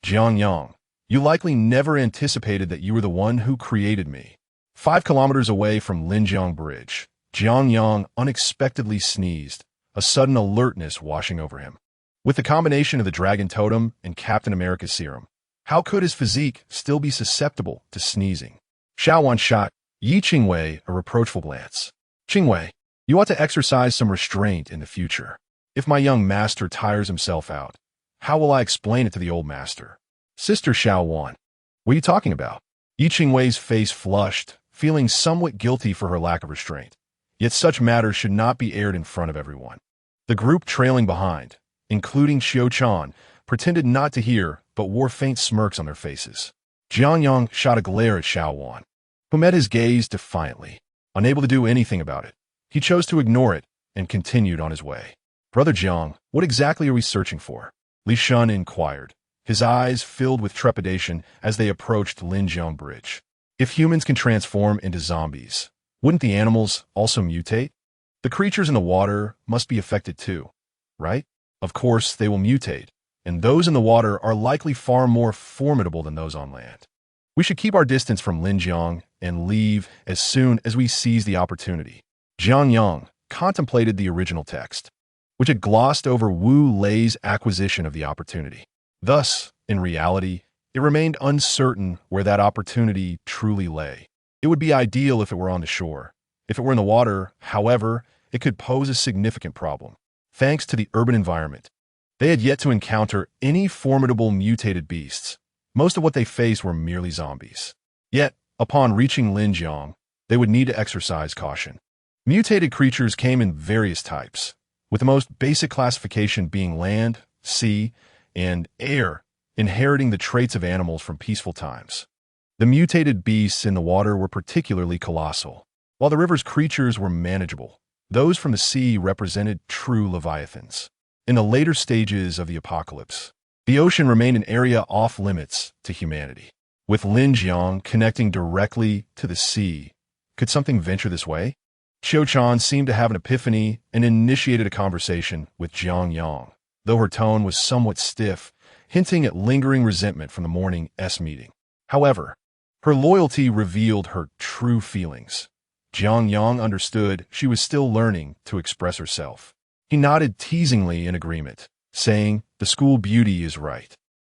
Jiang Yang, you likely never anticipated that you were the one who created me. 5 kilometers away from Linjiang Bridge, Jiang Yang unexpectedly sneezed, a sudden alertness washing over him. With the combination of the Dragon Totem and Captain America's serum, how could his physique still be susceptible to sneezing? Xiaowan shot Yi Qingwei a reproachful glance. Qingwei, you ought to exercise some restraint in the future. If my young master tires himself out, how will I explain it to the old master? Sister Xiaowan, what are you talking about? Yi Qingwei's face flushed, feeling somewhat guilty for her lack of restraint. Yet such matters should not be aired in front of everyone. The group trailing behind, including Xiao Chan, pretended not to hear but wore faint smirks on their faces. Jiang Yang shot a glare at Xiaowan, who met his gaze defiantly. Unable to do anything about it, he chose to ignore it and continued on his way. Brother Jiang, what exactly are we searching for? Li Shun inquired, his eyes filled with trepidation as they approached Linjiang Bridge. If humans can transform into zombies, wouldn't the animals also mutate? The creatures in the water must be affected too, right? Of course, they will mutate, and those in the water are likely far more formidable than those on land. We should keep our distance from Lin Jiang and leave as soon as we seize the opportunity. Jiang Yang contemplated the original text, which had glossed over Wu Lei's acquisition of the opportunity. Thus, in reality, it remained uncertain where that opportunity truly lay. It would be ideal if it were on the shore. If it were in the water, however, it could pose a significant problem. Thanks to the urban environment, they had yet to encounter any formidable mutated beasts. Most of what they faced were merely zombies. Yet, upon reaching Linjiang, they would need to exercise caution. Mutated creatures came in various types, with the most basic classification being land, sea, and air, inheriting the traits of animals from peaceful times. The mutated beasts in the water were particularly colossal, while the river's creatures were manageable. Those from the sea represented true leviathans. In the later stages of the apocalypse, the ocean remained an area off-limits to humanity. With Linjiang connecting directly to the sea, could something venture this way? Qiu-chan seemed to have an epiphany and initiated a conversation with Jiang Yang, though her tone was somewhat stiff, hinting at lingering resentment from the morning's meeting. However, her loyalty revealed her true feelings. Jiang Yang understood she was still learning to express herself. He nodded teasingly in agreement, saying, "The school beauty is right.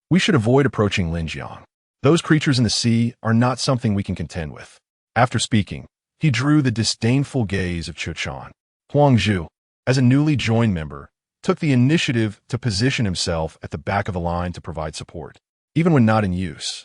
We should avoid approaching Linjiang. Those creatures in the sea are not something we can contend with." After speaking, he drew the disdainful gaze of Qiu-chan. Huangzhu, as a newly joined member, took the initiative to position himself at the back of the line to provide support, even when not in use.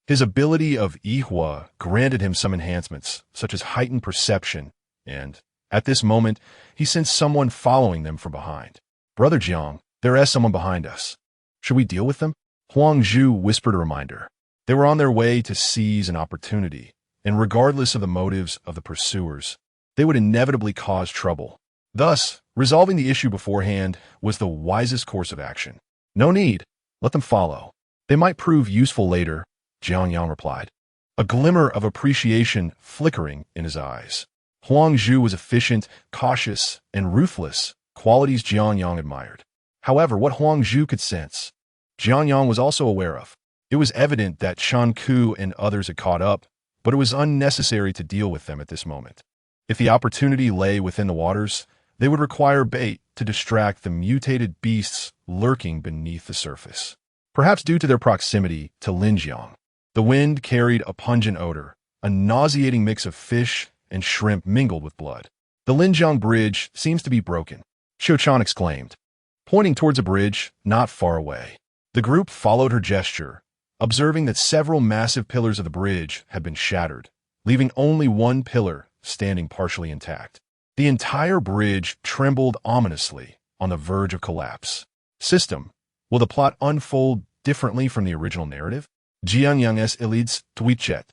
His ability of Yihua granted him some enhancements, such as heightened perception, and, at this moment, he sensed someone following them from behind. "Brother Jiang, there is someone behind us. Should we deal with them?" Huangzhu whispered a reminder. They were on their way to seize an opportunity, and regardless of the motives of the pursuers, they would inevitably cause trouble. Thus, resolving the issue beforehand was the wisest course of action. "No need. Let them follow. They might prove useful later," Jiang Yang replied, a glimmer of appreciation flickering in his eyes. Huangzhu was efficient, cautious, and ruthless, qualities Jiang Yang admired. However, what Huangzhu could sense, Jiang Yang was also aware of. It was evident that Shan Ku and others had caught up, but it was unnecessary to deal with them at this moment. If the opportunity lay within the waters, they would require bait to distract the mutated beasts lurking beneath the surface. Perhaps due to their proximity to Linjiang, the wind carried a pungent odor, a nauseating mix of fish and shrimp mingled with blood. "The Linjiang bridge seems to be broken," Qiu-chan exclaimed, pointing towards a bridge not far away. The group followed her gesture, observing that several massive pillars of the bridge had been shattered, leaving only one pillar standing partially intact. The entire bridge trembled ominously on the verge of collapse. System, will the plot unfold differently from the original narrative? Jiang Yang's elites tweeted.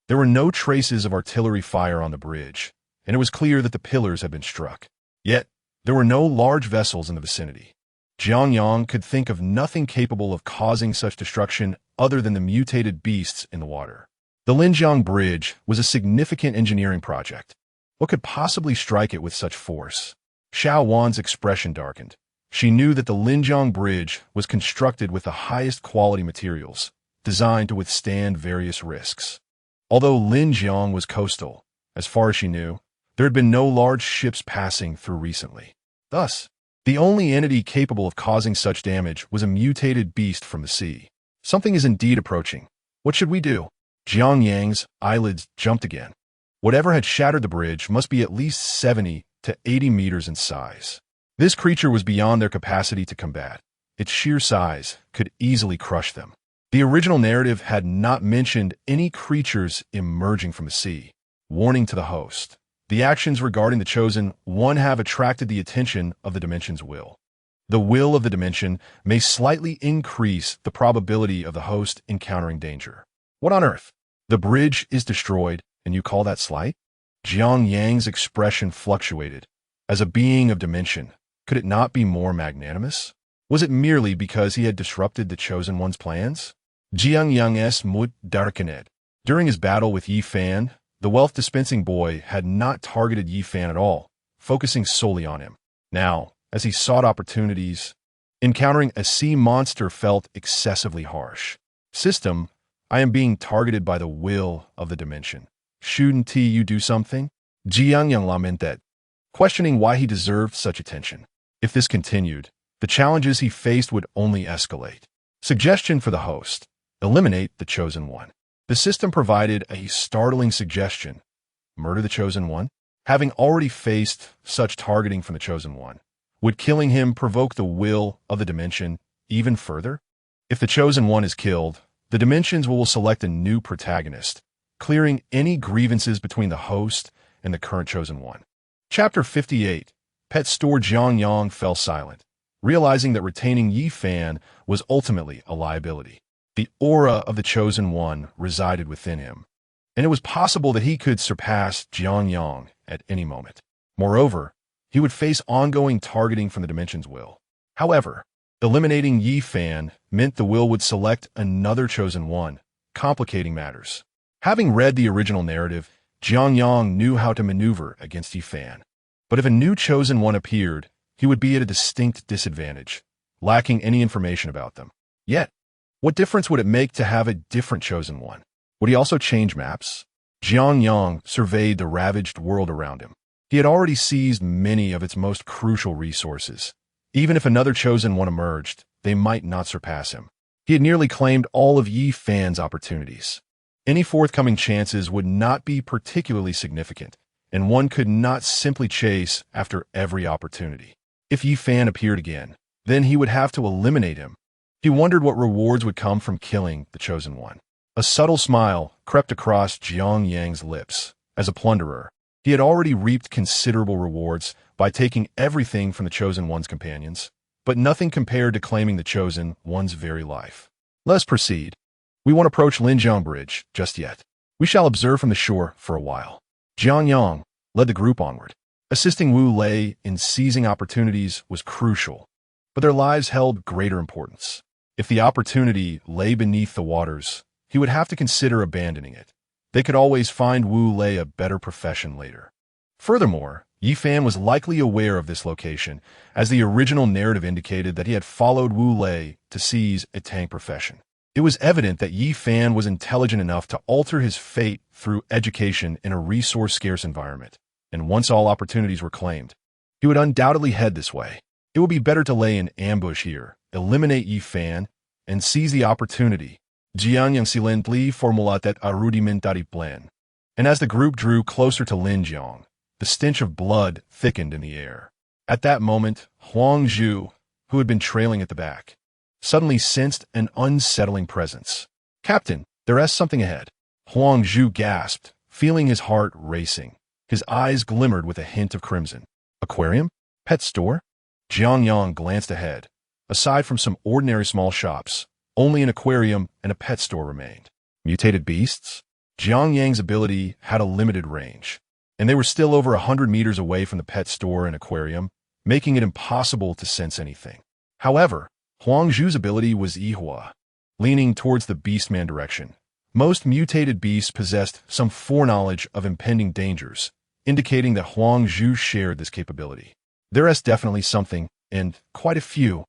There were no traces of artillery fire on the bridge, and it was clear that the pillars had been struck. Yet, there were no large vessels in the vicinity. Jiang Yang could think of nothing capable of causing such destruction other than the mutated beasts in the water. The Linjiang Bridge was a significant engineering project. What could possibly strike it with such force? Xiao Wan's expression darkened. She knew that the Linjiang Bridge was constructed with the highest quality materials, designed to withstand various risks. Although Linjiang was coastal, as far as she knew, there had been no large ships passing through recently. Thus, the only entity capable of causing such damage was a mutated beast from the sea. Something is indeed approaching. What should we do? Jiang Yang's eyelids jumped again. Whatever had shattered the bridge must be at least 70 to 80 meters in size. This creature was beyond their capacity to combat. Its sheer size could easily crush them. The original narrative had not mentioned any creatures emerging from the sea. Warning to the host. The actions regarding the Chosen One have attracted the attention of the Dimension's will. The will of the Dimension may slightly increase the probability of the host encountering danger. What on earth? The bridge is destroyed, and you call that slight? Jiang Yang's expression fluctuated. As a being of Dimension, could it not be more magnanimous? Was it merely because he had disrupted the Chosen One's plans? Jiang Yang's mood darkened. During his battle with Yi Fan, the wealth-dispensing boy had not targeted Yi Fan at all, focusing solely on him. Now, as he sought opportunities, encountering a sea monster felt excessively harsh. System, I am being targeted by the will of the dimension. Shouldn't you do something? Jiang Yang lamented, questioning why he deserved such attention. If this continued, the challenges he faced would only escalate. Suggestion for the host: eliminate the Chosen One. The system provided a startling suggestion: murder the Chosen One. Having already faced such targeting from the Chosen One, would killing him provoke the will of the dimension even further? If the Chosen One is killed, the dimensions will select a new protagonist, clearing any grievances between the host and the current Chosen One. Chapter 58. Pet Store. Jiang Yang fell silent, realizing that retaining Yi Fan was ultimately a liability. The aura of the Chosen One resided within him, and it was possible that he could surpass Jiang Yang at any moment. Moreover, he would face ongoing targeting from the Dimension's will. However, eliminating Yi Fan meant the will would select another Chosen One, complicating matters. Having read the original narrative, Jiang Yang knew how to maneuver against Yi Fan. But if a new Chosen One appeared, he would be at a distinct disadvantage, lacking any information about them. Yet, what difference would it make to have a different Chosen One? Would he also change maps? Jiang Yang surveyed the ravaged world around him. He had already seized many of its most crucial resources. Even if another Chosen One emerged, they might not surpass him. He had nearly claimed all of Yi Fan's opportunities. Any forthcoming chances would not be particularly significant, and one could not simply chase after every opportunity. If Yi Fan appeared again, then he would have to eliminate him. He wondered what rewards would come from killing the Chosen One. A subtle smile crept across Jiang Yang's lips. As a plunderer, he had already reaped considerable rewards by taking everything from the Chosen One's companions, but nothing compared to claiming the Chosen One's very life. Let's proceed. We won't approach Linjiang Bridge just yet. We shall observe from the shore for a while. Jiang Yang led the group onward. Assisting Wu Lei in seizing opportunities was crucial, but their lives held greater importance. If the opportunity lay beneath the waters, he would have to consider abandoning it. They could always find Wu Lei a better profession later. Furthermore, Yi Fan was likely aware of this location, as the original narrative indicated that he had followed Wu Lei to seize a tank profession. It was evident that Yi Fan was intelligent enough to alter his fate through education in a resource-scarce environment, and once all opportunities were claimed, he would undoubtedly head this way. It would be better to lay an ambush here, eliminate Yi Fan, and seize the opportunity. Jiang Yang silently formulated a rudimentary plan. And as the group drew closer to Linjiang, the stench of blood thickened in the air. At that moment, Huang Zhu, who had been trailing at the back, suddenly sensed an unsettling presence. "Captain, there is something ahead." Huang Zhu gasped, feeling his heart racing. His eyes glimmered with a hint of crimson. "Aquarium? Pet store?" Jiang Yang glanced ahead. Aside from some ordinary small shops, only an aquarium and a pet store remained. Mutated beasts? Jiang Yang's ability had a limited range, and they were still over 100 meters away from the pet store and aquarium, making it impossible to sense anything. However, Huang Zhu's ability was Yihua, leaning towards the Beastman direction. Most mutated beasts possessed some foreknowledge of impending dangers, indicating that Huang Zhu shared this capability. There is definitely something, and quite a few.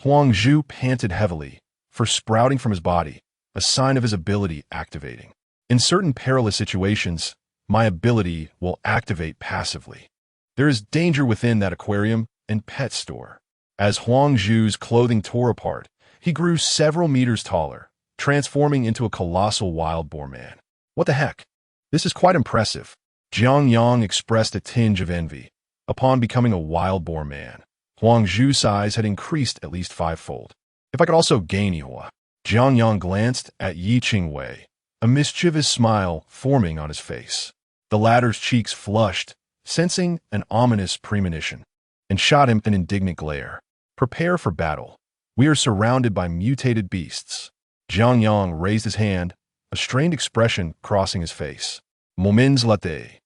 Huang Zhu panted heavily, for sprouting from his body, a sign of his ability activating. In certain perilous situations, my ability will activate passively. There is danger within that aquarium and pet store. As Huang Zhu's clothing tore apart, he grew several meters taller, transforming into a colossal wild boar man. What the heck? This is quite impressive. Jiang Yang expressed a tinge of envy. Upon becoming a wild boar man, Huang Zhu's size had increased at least 5-fold. If I could also gain Yihua. Jiang Yang glanced at Yi Qingwei, a mischievous smile forming on his face. The latter's cheeks flushed, sensing an ominous premonition, and shot him an indignant glare. "Prepare for battle. We are surrounded by mutated beasts." Jiang Yang raised his hand, a strained expression crossing his face. "Moments latte."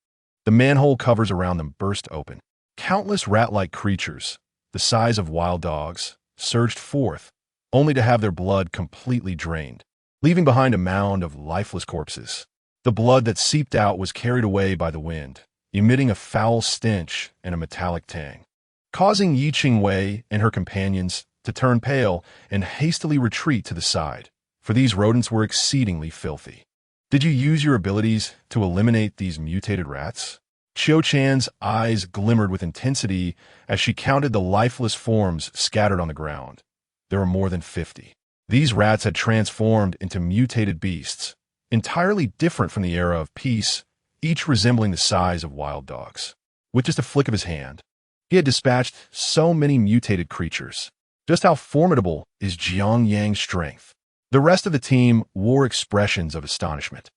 The manhole covers around them burst open. Countless rat-like creatures, the size of wild dogs, surged forth, only to have their blood completely drained, leaving behind a mound of lifeless corpses. The blood that seeped out was carried away by the wind, emitting a foul stench and a metallic tang, causing Yi Wei and her companions to turn pale and hastily retreat to the side, for these rodents were exceedingly filthy. Did you use your abilities to eliminate these mutated rats? Qiu Chan's eyes glimmered with intensity as she counted the lifeless forms scattered on the ground. There were more than 50. These rats had transformed into mutated beasts, entirely different from the era of peace, each resembling the size of wild dogs. With just a flick of his hand, he had dispatched so many mutated creatures. Just how formidable is Jiang Yang's strength? The rest of the team wore expressions of astonishment.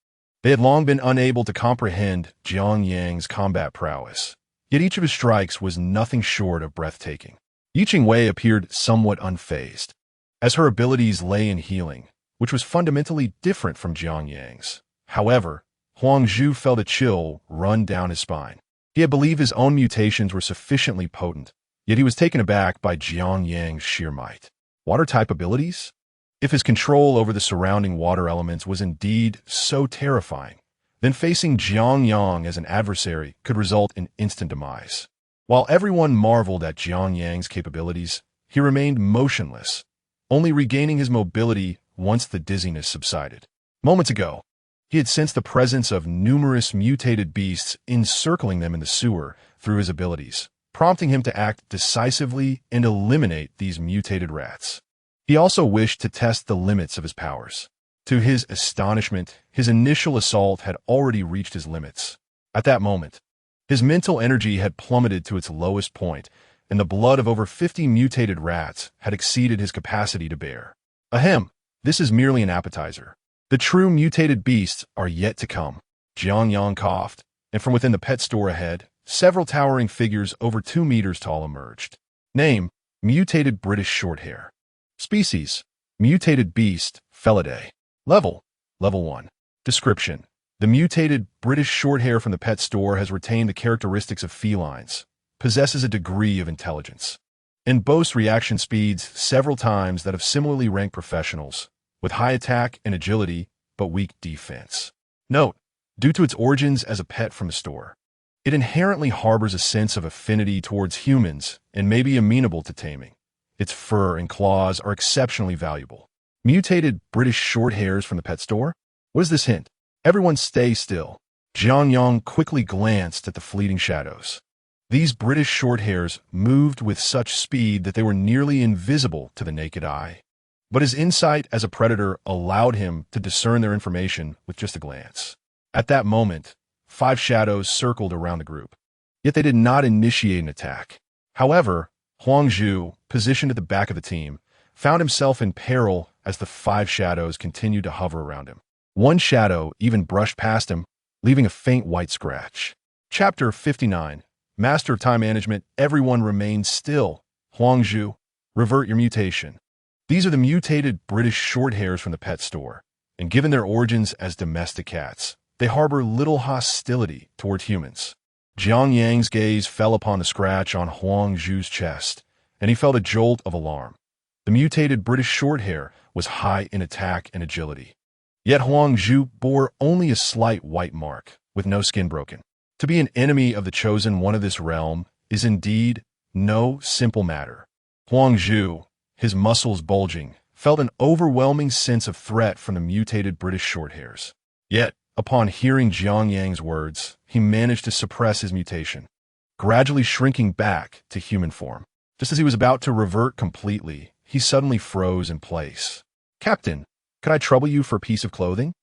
They had long been unable to comprehend Jiang Yang's combat prowess, yet each of his strikes was nothing short of breathtaking. Yi Wei appeared somewhat unfazed, as her abilities lay in healing, which was fundamentally different from Jiang Yang's. However, Huang Zhu felt a chill run down his spine. He had believed his own mutations were sufficiently potent, yet he was taken aback by Jiang Yang's sheer might. Water-type abilities? If his control over the surrounding water elements was indeed so terrifying, then facing Jiang Yang as an adversary could result in instant demise. While everyone marveled at Jiang Yang's capabilities, he remained motionless, only regaining his mobility once the dizziness subsided. Moments ago, he had sensed the presence of numerous mutated beasts encircling them in the sewer through his abilities, prompting him to act decisively and eliminate these mutated rats. He also wished to test the limits of his powers. To his astonishment, his initial assault had already reached his limits. At that moment, his mental energy had plummeted to its lowest point, and the blood of over 50 mutated rats had exceeded his capacity to bear. Ahem, this is merely an appetizer. The true mutated beasts are yet to come. Jiang Yang coughed, and from within the pet store ahead, several towering figures over 2 meters tall emerged. Name: Mutated British Shorthair. Species: Mutated Beast, Felidae. Level: Level 1. Description: the mutated British Shorthair from the pet store has retained the characteristics of felines, possesses a degree of intelligence, and boasts reaction speeds several times that of similarly ranked professionals, with high attack and agility but weak defense. Note: due to its origins as a pet from the store, it inherently harbors a sense of affinity towards humans and may be amenable to taming. Its fur and claws are exceptionally valuable. Mutated British Shorthairs from the pet store? What does this hint? Everyone stay still. Jiang Yang quickly glanced at the fleeting shadows. These British Shorthairs moved with such speed that they were nearly invisible to the naked eye. But his insight as a predator allowed him to discern their information with just a glance. At that moment, 5 shadows circled around the group. Yet they did not initiate an attack. However, Huang Zhu, positioned at the back of the team, found himself in peril as the 5 shadows continued to hover around him. One shadow even brushed past him, leaving a faint white scratch. Chapter 59. Master of Time Management. Everyone remains still. Huang Zhu, revert your mutation. These are the mutated British Shorthairs from the pet store, and given their origins as domestic cats, they harbor little hostility toward humans. Jiang Yang's gaze fell upon the scratch on Huang Zhu's chest, and he felt a jolt of alarm. The mutated British Shorthair was high in attack and agility. Yet Huang Zhu bore only a slight white mark, with no skin broken. To be an enemy of the chosen one of this realm is indeed no simple matter. Huang Zhu, his muscles bulging, felt an overwhelming sense of threat from the mutated British Shorthairs. Yet, upon hearing Jiang Yang's words, he managed to suppress his mutation, gradually shrinking back to human form. Just as he was about to revert completely, he suddenly froze in place. Captain, could I trouble you for a piece of clothing?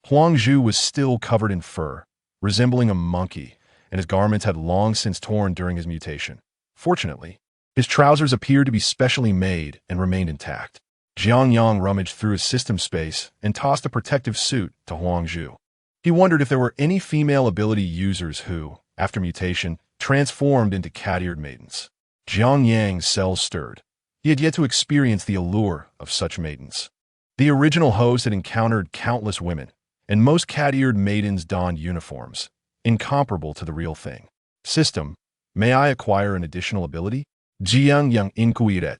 Huang Zhu was still covered in fur, resembling a monkey, and his garments had long since torn during his mutation. Fortunately, his trousers appeared to be specially made and remained intact. Jiang Yang rummaged through his system space and tossed a protective suit to Huang Zhu. He wondered if there were any female ability users who, after mutation, transformed into cat-eared maidens. Jiang Yang's cells stirred. He had yet to experience the allure of such maidens. The original host had encountered countless women, and most cat-eared maidens donned uniforms, incomparable to the real thing. System: may I acquire an additional ability? Jiang Yang inquired,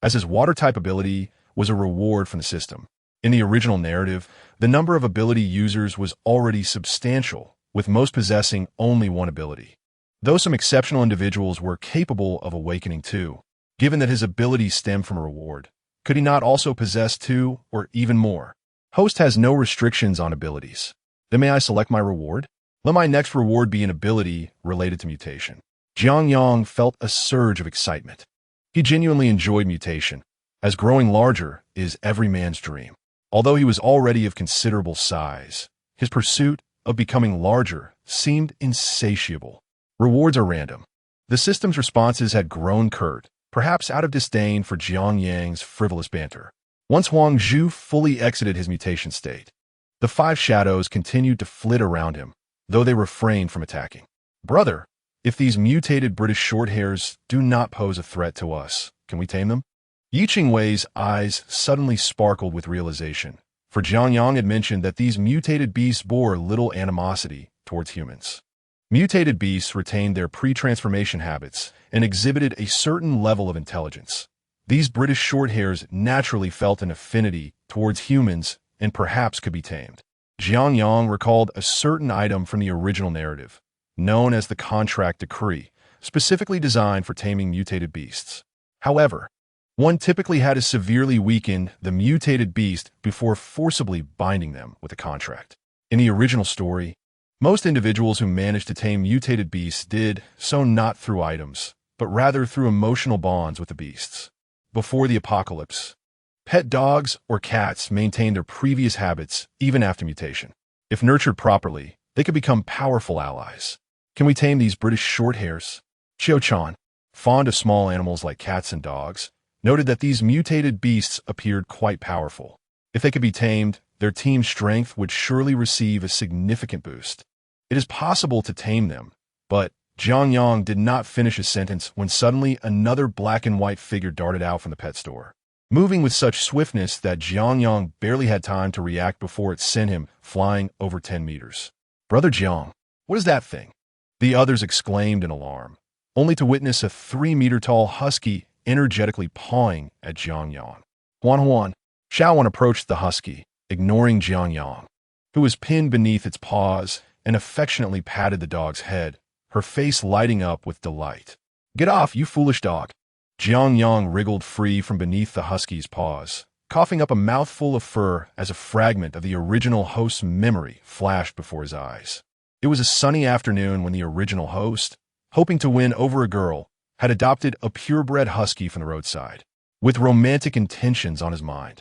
as his water-type ability was a reward from the system. In the original narrative, the number of ability users was already substantial, with most possessing only one ability. Though some exceptional individuals were capable of awakening too, given that his abilities stem from a reward, could he not also possess two or even more? Host has no restrictions on abilities. Then may I select my reward? Let my next reward be an ability related to mutation. Jiang Yang felt a surge of excitement. He genuinely enjoyed mutation, as growing larger is every man's dream. Although he was already of considerable size, his pursuit of becoming larger seemed insatiable. Rewards are random. The system's responses had grown curt, perhaps out of disdain for Jiang Yang's frivolous banter. Once Huang Zhu fully exited his mutation state, the five shadows continued to flit around him, though they refrained from attacking. Brother, if these mutated British shorthairs do not pose a threat to us, can we tame them? Yi Qingwei's eyes suddenly sparkled with realization, for Jiang Yang had mentioned that these mutated beasts bore little animosity towards humans. Mutated beasts retained their pre-transformation habits and exhibited a certain level of intelligence. These British shorthairs naturally felt an affinity towards humans and perhaps could be tamed. Jiang Yang recalled a certain item from the original narrative, known as the Contract Decree, specifically designed for taming mutated beasts. However, one typically had to severely weaken the mutated beast before forcibly binding them with a contract. In the original story, most individuals who managed to tame mutated beasts did so not through items, but rather through emotional bonds with the beasts. Before the apocalypse, pet dogs or cats maintained their previous habits even after mutation. If nurtured properly, they could become powerful allies. Can we tame these British shorthairs? Qiu-chan, fond of small animals like cats and dogs, noted that these mutated beasts appeared quite powerful. If they could be tamed, their team's strength would surely receive a significant boost. It is possible to tame them, but Jiang Yang did not finish his sentence when suddenly another black and white figure darted out from the pet store, moving with such swiftness that Jiang Yang barely had time to react before it sent him flying over 10 meters. Brother Jiang, what is that thing? The others exclaimed in alarm, only to witness a 3-meter-tall husky energetically pawing at Jiang Yang. Huan, Xiaowan approached the husky, ignoring Jiang Yang, who was pinned beneath its paws, and affectionately patted the dog's head, her face lighting up with delight. Get off, you foolish dog. Jiang Yang wriggled free from beneath the husky's paws, coughing up a mouthful of fur as a fragment of the original host's memory flashed before his eyes. It was a sunny afternoon when the original host, hoping to win over a girl, had adopted a purebred husky from the roadside, with romantic intentions on his mind.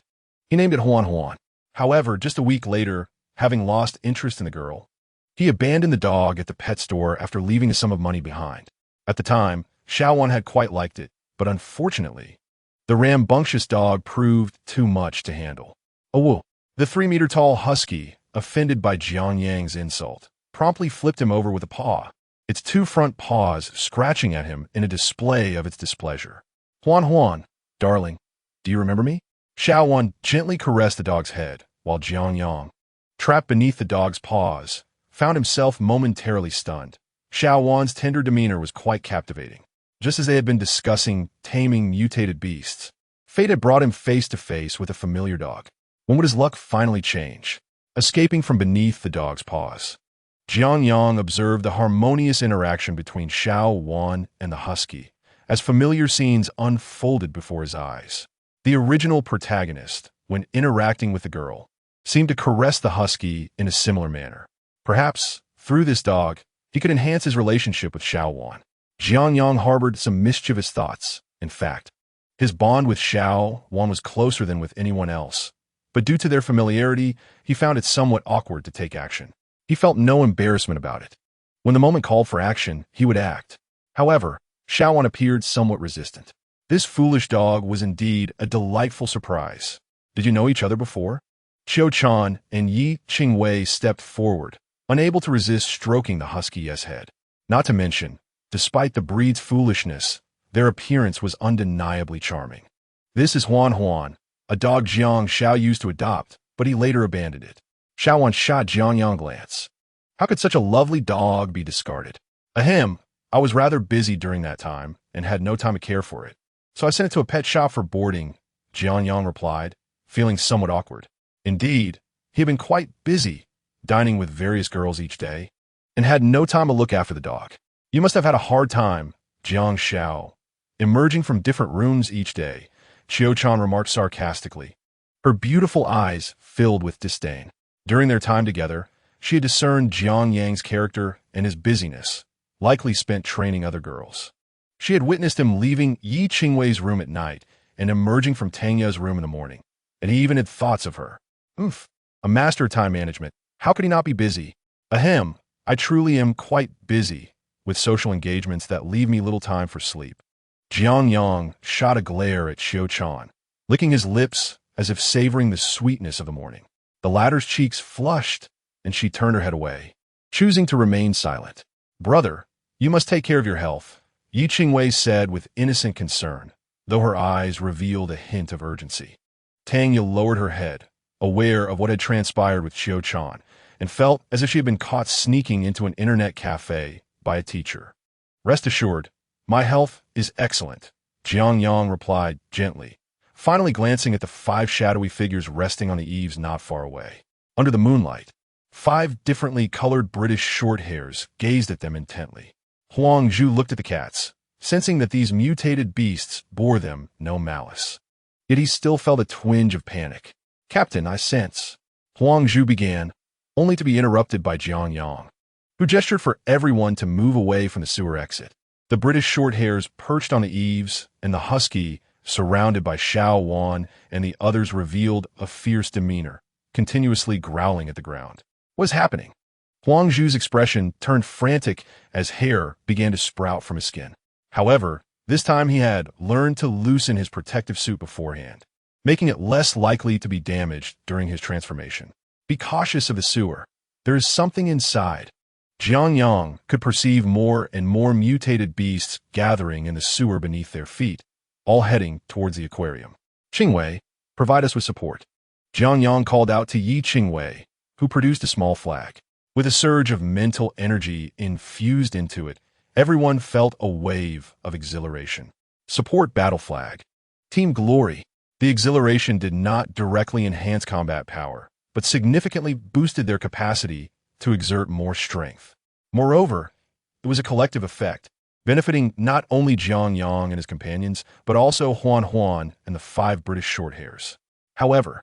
He named it Huan. However, just a week later, having lost interest in the girl, he abandoned the dog at the pet store after leaving a sum of money behind. At the time, Xiaowan had quite liked it, but unfortunately, the rambunctious dog proved too much to handle. Oh, the 3-meter-tall husky, offended by Jiang Yang's insult, promptly flipped him over with a paw, its 2 front paws scratching at him in a display of its displeasure. Huan, darling, do you remember me? Xiaowan gently caressed the dog's head, while Jiang Yang, trapped beneath the dog's paws, found himself momentarily stunned. Xiaowan's tender demeanor was quite captivating. Just as they had been discussing taming mutated beasts, fate had brought him face to face with a familiar dog. When would his luck finally change? Escaping from beneath the dog's paws, Jiang Yang observed the harmonious interaction between Xiaowan and the husky, as familiar scenes unfolded before his eyes. The original protagonist, when interacting with the girl, seemed to caress the husky in a similar manner. Perhaps, through this dog, he could enhance his relationship with Xiaowan. Jiang Yang harbored some mischievous thoughts. In fact, his bond with Xiaowan was closer than with anyone else, but due to their familiarity, he found it somewhat awkward to take action. He felt no embarrassment about it. When the moment called for action, he would act. However, Xiaowan appeared somewhat resistant. This foolish dog was indeed a delightful surprise. Did you know each other before? Qiu-chan and Yi Qingwei stepped forward, unable to resist stroking the husky's head. Not to mention, despite the breed's foolishness, their appearance was undeniably charming. This is Huan, a dog Jiang Xiao used to adopt, but he later abandoned it. Xiaowan shot Jiang Yang a glance. How could such a lovely dog be discarded? Ahem, I was rather busy during that time and had no time to care for it, so I sent it to a pet shop for boarding, Jiang Yang replied, feeling somewhat awkward. Indeed, he had been quite busy, dining with various girls each day. and had no time to look after the dog. You must have had a hard time, Jiang Xiao. Emerging from different rooms each day, Qiu-chan remarked sarcastically. Her beautiful eyes filled with disdain. During their time together, she had discerned Jiang Yang's character and his busyness, likely spent training other girls. She had witnessed him leaving Yi Qingwei's room at night and emerging from Tang Ye's room in the morning, and he even had thoughts of her. Oof, a master of time management. How could he not be busy? Ahem, I truly am quite busy with social engagements that leave me little time for sleep. Jiang Yang shot a glare at Qiu-chan, licking his lips as if savoring the sweetness of the morning. The latter's cheeks flushed, and she turned her head away, choosing to remain silent. Brother, you must take care of your health, Yi Qingwei said with innocent concern, though her eyes revealed a hint of urgency. Tang Ye lowered her head, aware of what had transpired with Qiu-chan, and felt as if she had been caught sneaking into an internet cafe by a teacher. Rest assured, my health is excellent, Jiang Yang replied gently, finally glancing at the 5 shadowy figures resting on the eaves not far away. Under the moonlight, 5 differently colored British short hairs gazed at them intently. Huang Zhu looked at the cats, sensing that these mutated beasts bore them no malice. Yet he still felt a twinge of panic. Captain, I sense, Huang Zhu began, only to be interrupted by Jiang Yang, who gestured for everyone to move away from the sewer exit. The British short hairs perched on the eaves, and the husky, surrounded by Xiao Wan and the others, revealed a fierce demeanor, continuously growling at the ground. What is happening? Huang Zhu's expression turned frantic as hair began to sprout from his skin. However, this time he had learned to loosen his protective suit beforehand, making it less likely to be damaged during his transformation. Be cautious of the sewer. There is something inside. Jiang Yang could perceive more and more mutated beasts gathering in the sewer beneath their feet, all heading towards the aquarium. Qingwei, provide us with support. Jiang Yang called out to Yi Qingwei, who produced a small flag. With a surge of mental energy infused into it, everyone felt a wave of exhilaration. Support battle flag. Team Glory. The exhilaration did not directly enhance combat power, but significantly boosted their capacity to exert more strength. Moreover, it was a collective effect, benefiting not only Jiang Yang and his companions, but also Huan Huan and the 5 British short hairs. However,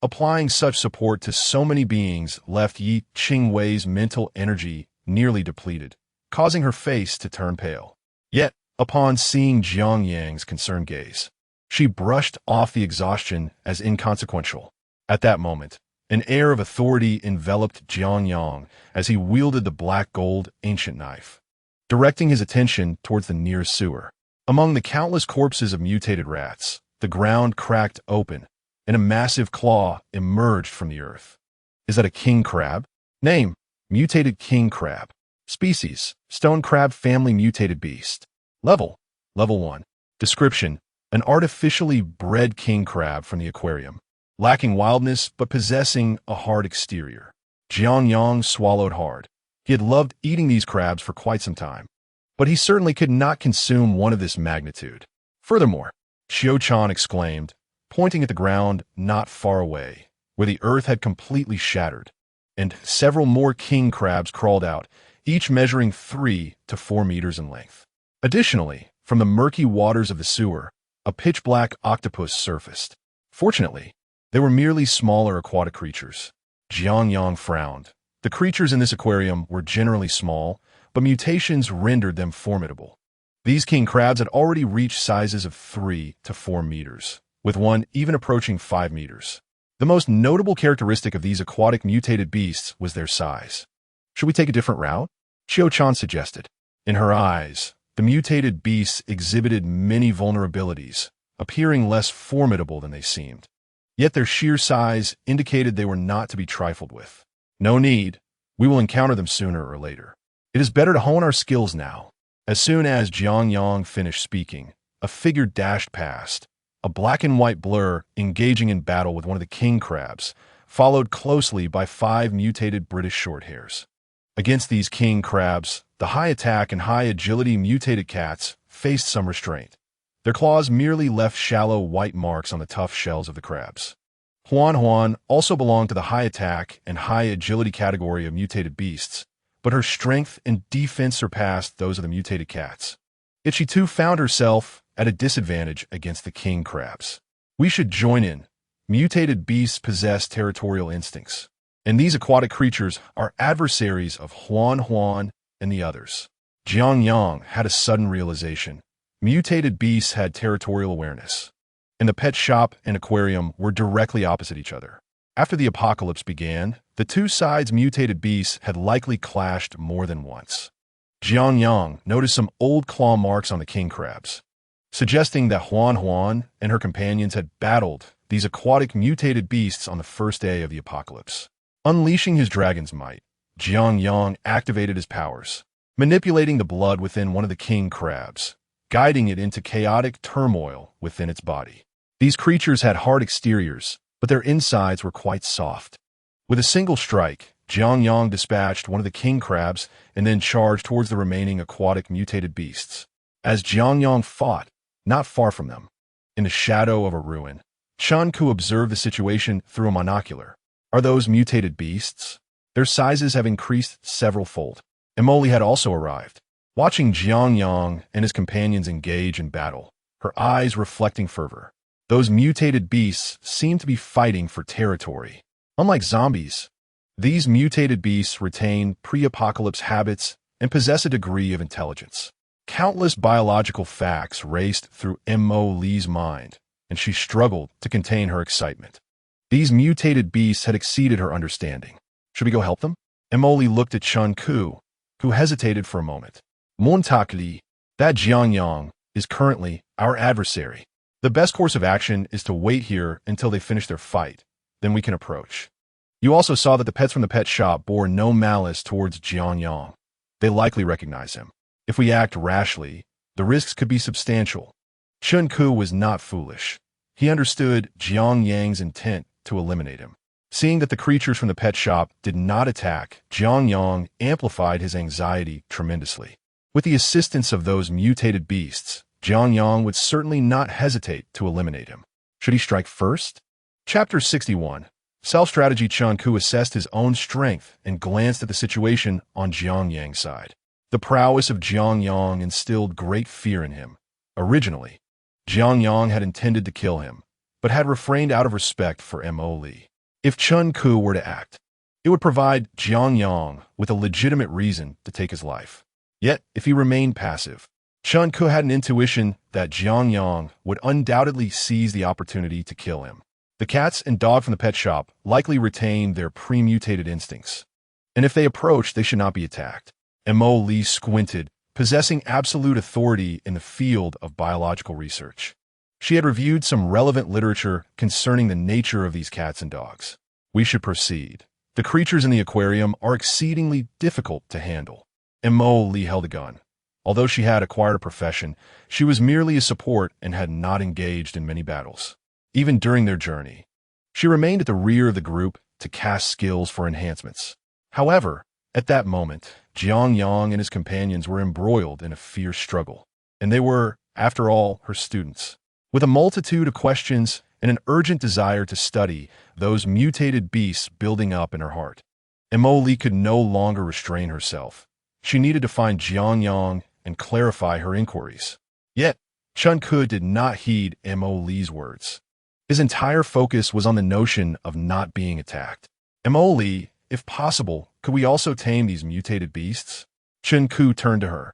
applying such support to so many beings left Yi Qingwei's mental energy nearly depleted, causing her face to turn pale. Yet, upon seeing Jiang Yang's concerned gaze, she brushed off the exhaustion as inconsequential. At that moment, an air of authority enveloped Jiang Yang as he wielded the black gold ancient knife, directing his attention towards the nearest sewer. Among the countless corpses of mutated rats, the ground cracked open, and a massive claw emerged from the earth. Is that a king crab? Name: mutated king crab. Species: stone crab family mutated beast. Level: Level 1. Description: an artificially bred king crab from the aquarium, lacking wildness but possessing a hard exterior. Jiang Yang swallowed hard. He had loved eating these crabs for quite some time, but he certainly could not consume one of this magnitude. Furthermore, Qiu-chan exclaimed, pointing at the ground not far away, where the earth had completely shattered, and several more king crabs crawled out, each measuring 3 to 4 meters in length. Additionally, from the murky waters of the sewer, a pitch-black octopus surfaced. Fortunately, they were merely smaller aquatic creatures. Jiang Yang frowned. The creatures in this aquarium were generally small, but mutations rendered them formidable. These king crabs had already reached sizes of 3 to 4 meters, with one even approaching 5 meters. The most notable characteristic of these aquatic mutated beasts was their size. Should we take a different route? Qiu-chan suggested. In her eyes, the mutated beasts exhibited many vulnerabilities, appearing less formidable than they seemed. Yet their sheer size indicated they were not to be trifled with. No need. We will encounter them sooner or later. It is better to hone our skills now. As soon as Jiang Yang finished speaking, a figure dashed past, a black and white blur engaging in battle with one of the king crabs, followed closely by 5 mutated British short hairs. Against these king crabs, the high attack and high agility mutated cats faced some restraint. Their claws merely left shallow white marks on the tough shells of the crabs. Huan Huan also belonged to the high attack and high agility category of mutated beasts, but her strength and defense surpassed those of the mutated cats. Yet she too found herself at a disadvantage against the king crabs. We should join in. Mutated beasts possess territorial instincts, and these aquatic creatures are adversaries of Huan Huan and the others. Jiang Yang had a sudden realization. Mutated beasts had territorial awareness, and the pet shop and aquarium were directly opposite each other. After the apocalypse began, the two sides' mutated beasts had likely clashed more than once. Jiang Yang noticed some old claw marks on the king crabs, suggesting that Huan Huan and her companions had battled these aquatic mutated beasts on the first day of the apocalypse. Unleashing his dragon's might, Jiang Yang activated his powers, manipulating the blood within one of the king crabs, guiding it into chaotic turmoil within its body. These creatures had hard exteriors, but their insides were quite soft. With a single strike, Jiang Yang dispatched one of the king crabs and then charged towards the remaining aquatic mutated beasts. As Jiang Yang fought, not far from them, in the shadow of a ruin, Chen Ku observed the situation through a monocular. Are those mutated beasts? Their sizes have increased several-fold. Emoli had also arrived. Watching Jiang Yang and his companions engage in battle, her eyes reflecting fervor. Those mutated beasts seem to be fighting for territory. Unlike zombies, these mutated beasts retain pre-apocalypse habits and possess a degree of intelligence. Countless biological facts raced through Mo Li's mind, and she struggled to contain her excitement. These mutated beasts had exceeded her understanding. Should we go help them? Mo Li looked at Chen Ku, who hesitated for a moment. Montak Li, that Jiang Yang is currently our adversary. The best course of action is to wait here until they finish their fight. Then we can approach. You also saw that the pets from the pet shop bore no malice towards Jiang Yang. They likely recognize him. If we act rashly, the risks could be substantial. Chen Ku was not foolish. He understood Jiang Yang's intent to eliminate him. Seeing that the creatures from the pet shop did not attack, Jiang Yang amplified his anxiety tremendously. With the assistance of those mutated beasts, Jiang Yang would certainly not hesitate to eliminate him. Should he strike first? Chapter 61. Self-strategy. Chen Ku assessed his own strength and glanced at the situation on Jiang Yang's side. The prowess of Jiang Yang instilled great fear in him. Originally, Jiang Yang had intended to kill him, but had refrained out of respect for Mo Li. If Chen Ku were to act, it would provide Jiang Yang with a legitimate reason to take his life. Yet, if he remained passive, Chen Ku had an intuition that Jiang Yang would undoubtedly seize the opportunity to kill him. The cats and dog from the pet shop likely retained their pre-mutated instincts, and if they approached, they should not be attacked. Mo Li squinted, possessing absolute authority in the field of biological research. She had reviewed some relevant literature concerning the nature of these cats and dogs. We should proceed. The creatures in the aquarium are exceedingly difficult to handle. Mo Li held a gun. Although she had acquired a profession, she was merely a support and had not engaged in many battles. Even during their journey, she remained at the rear of the group to cast skills for enhancements. However, at that moment, Jiang Yang and his companions were embroiled in a fierce struggle, and they were, after all, her students. With a multitude of questions and an urgent desire to study those mutated beasts building up in her heart, Mo Li could no longer restrain herself. She needed to find Jiang Yang and clarify her inquiries. Yet, Chen Ku did not heed Mo Li's words. His entire focus was on the notion of not being attacked. Mo Li, if possible, could we also tame these mutated beasts? Chen Ku turned to her,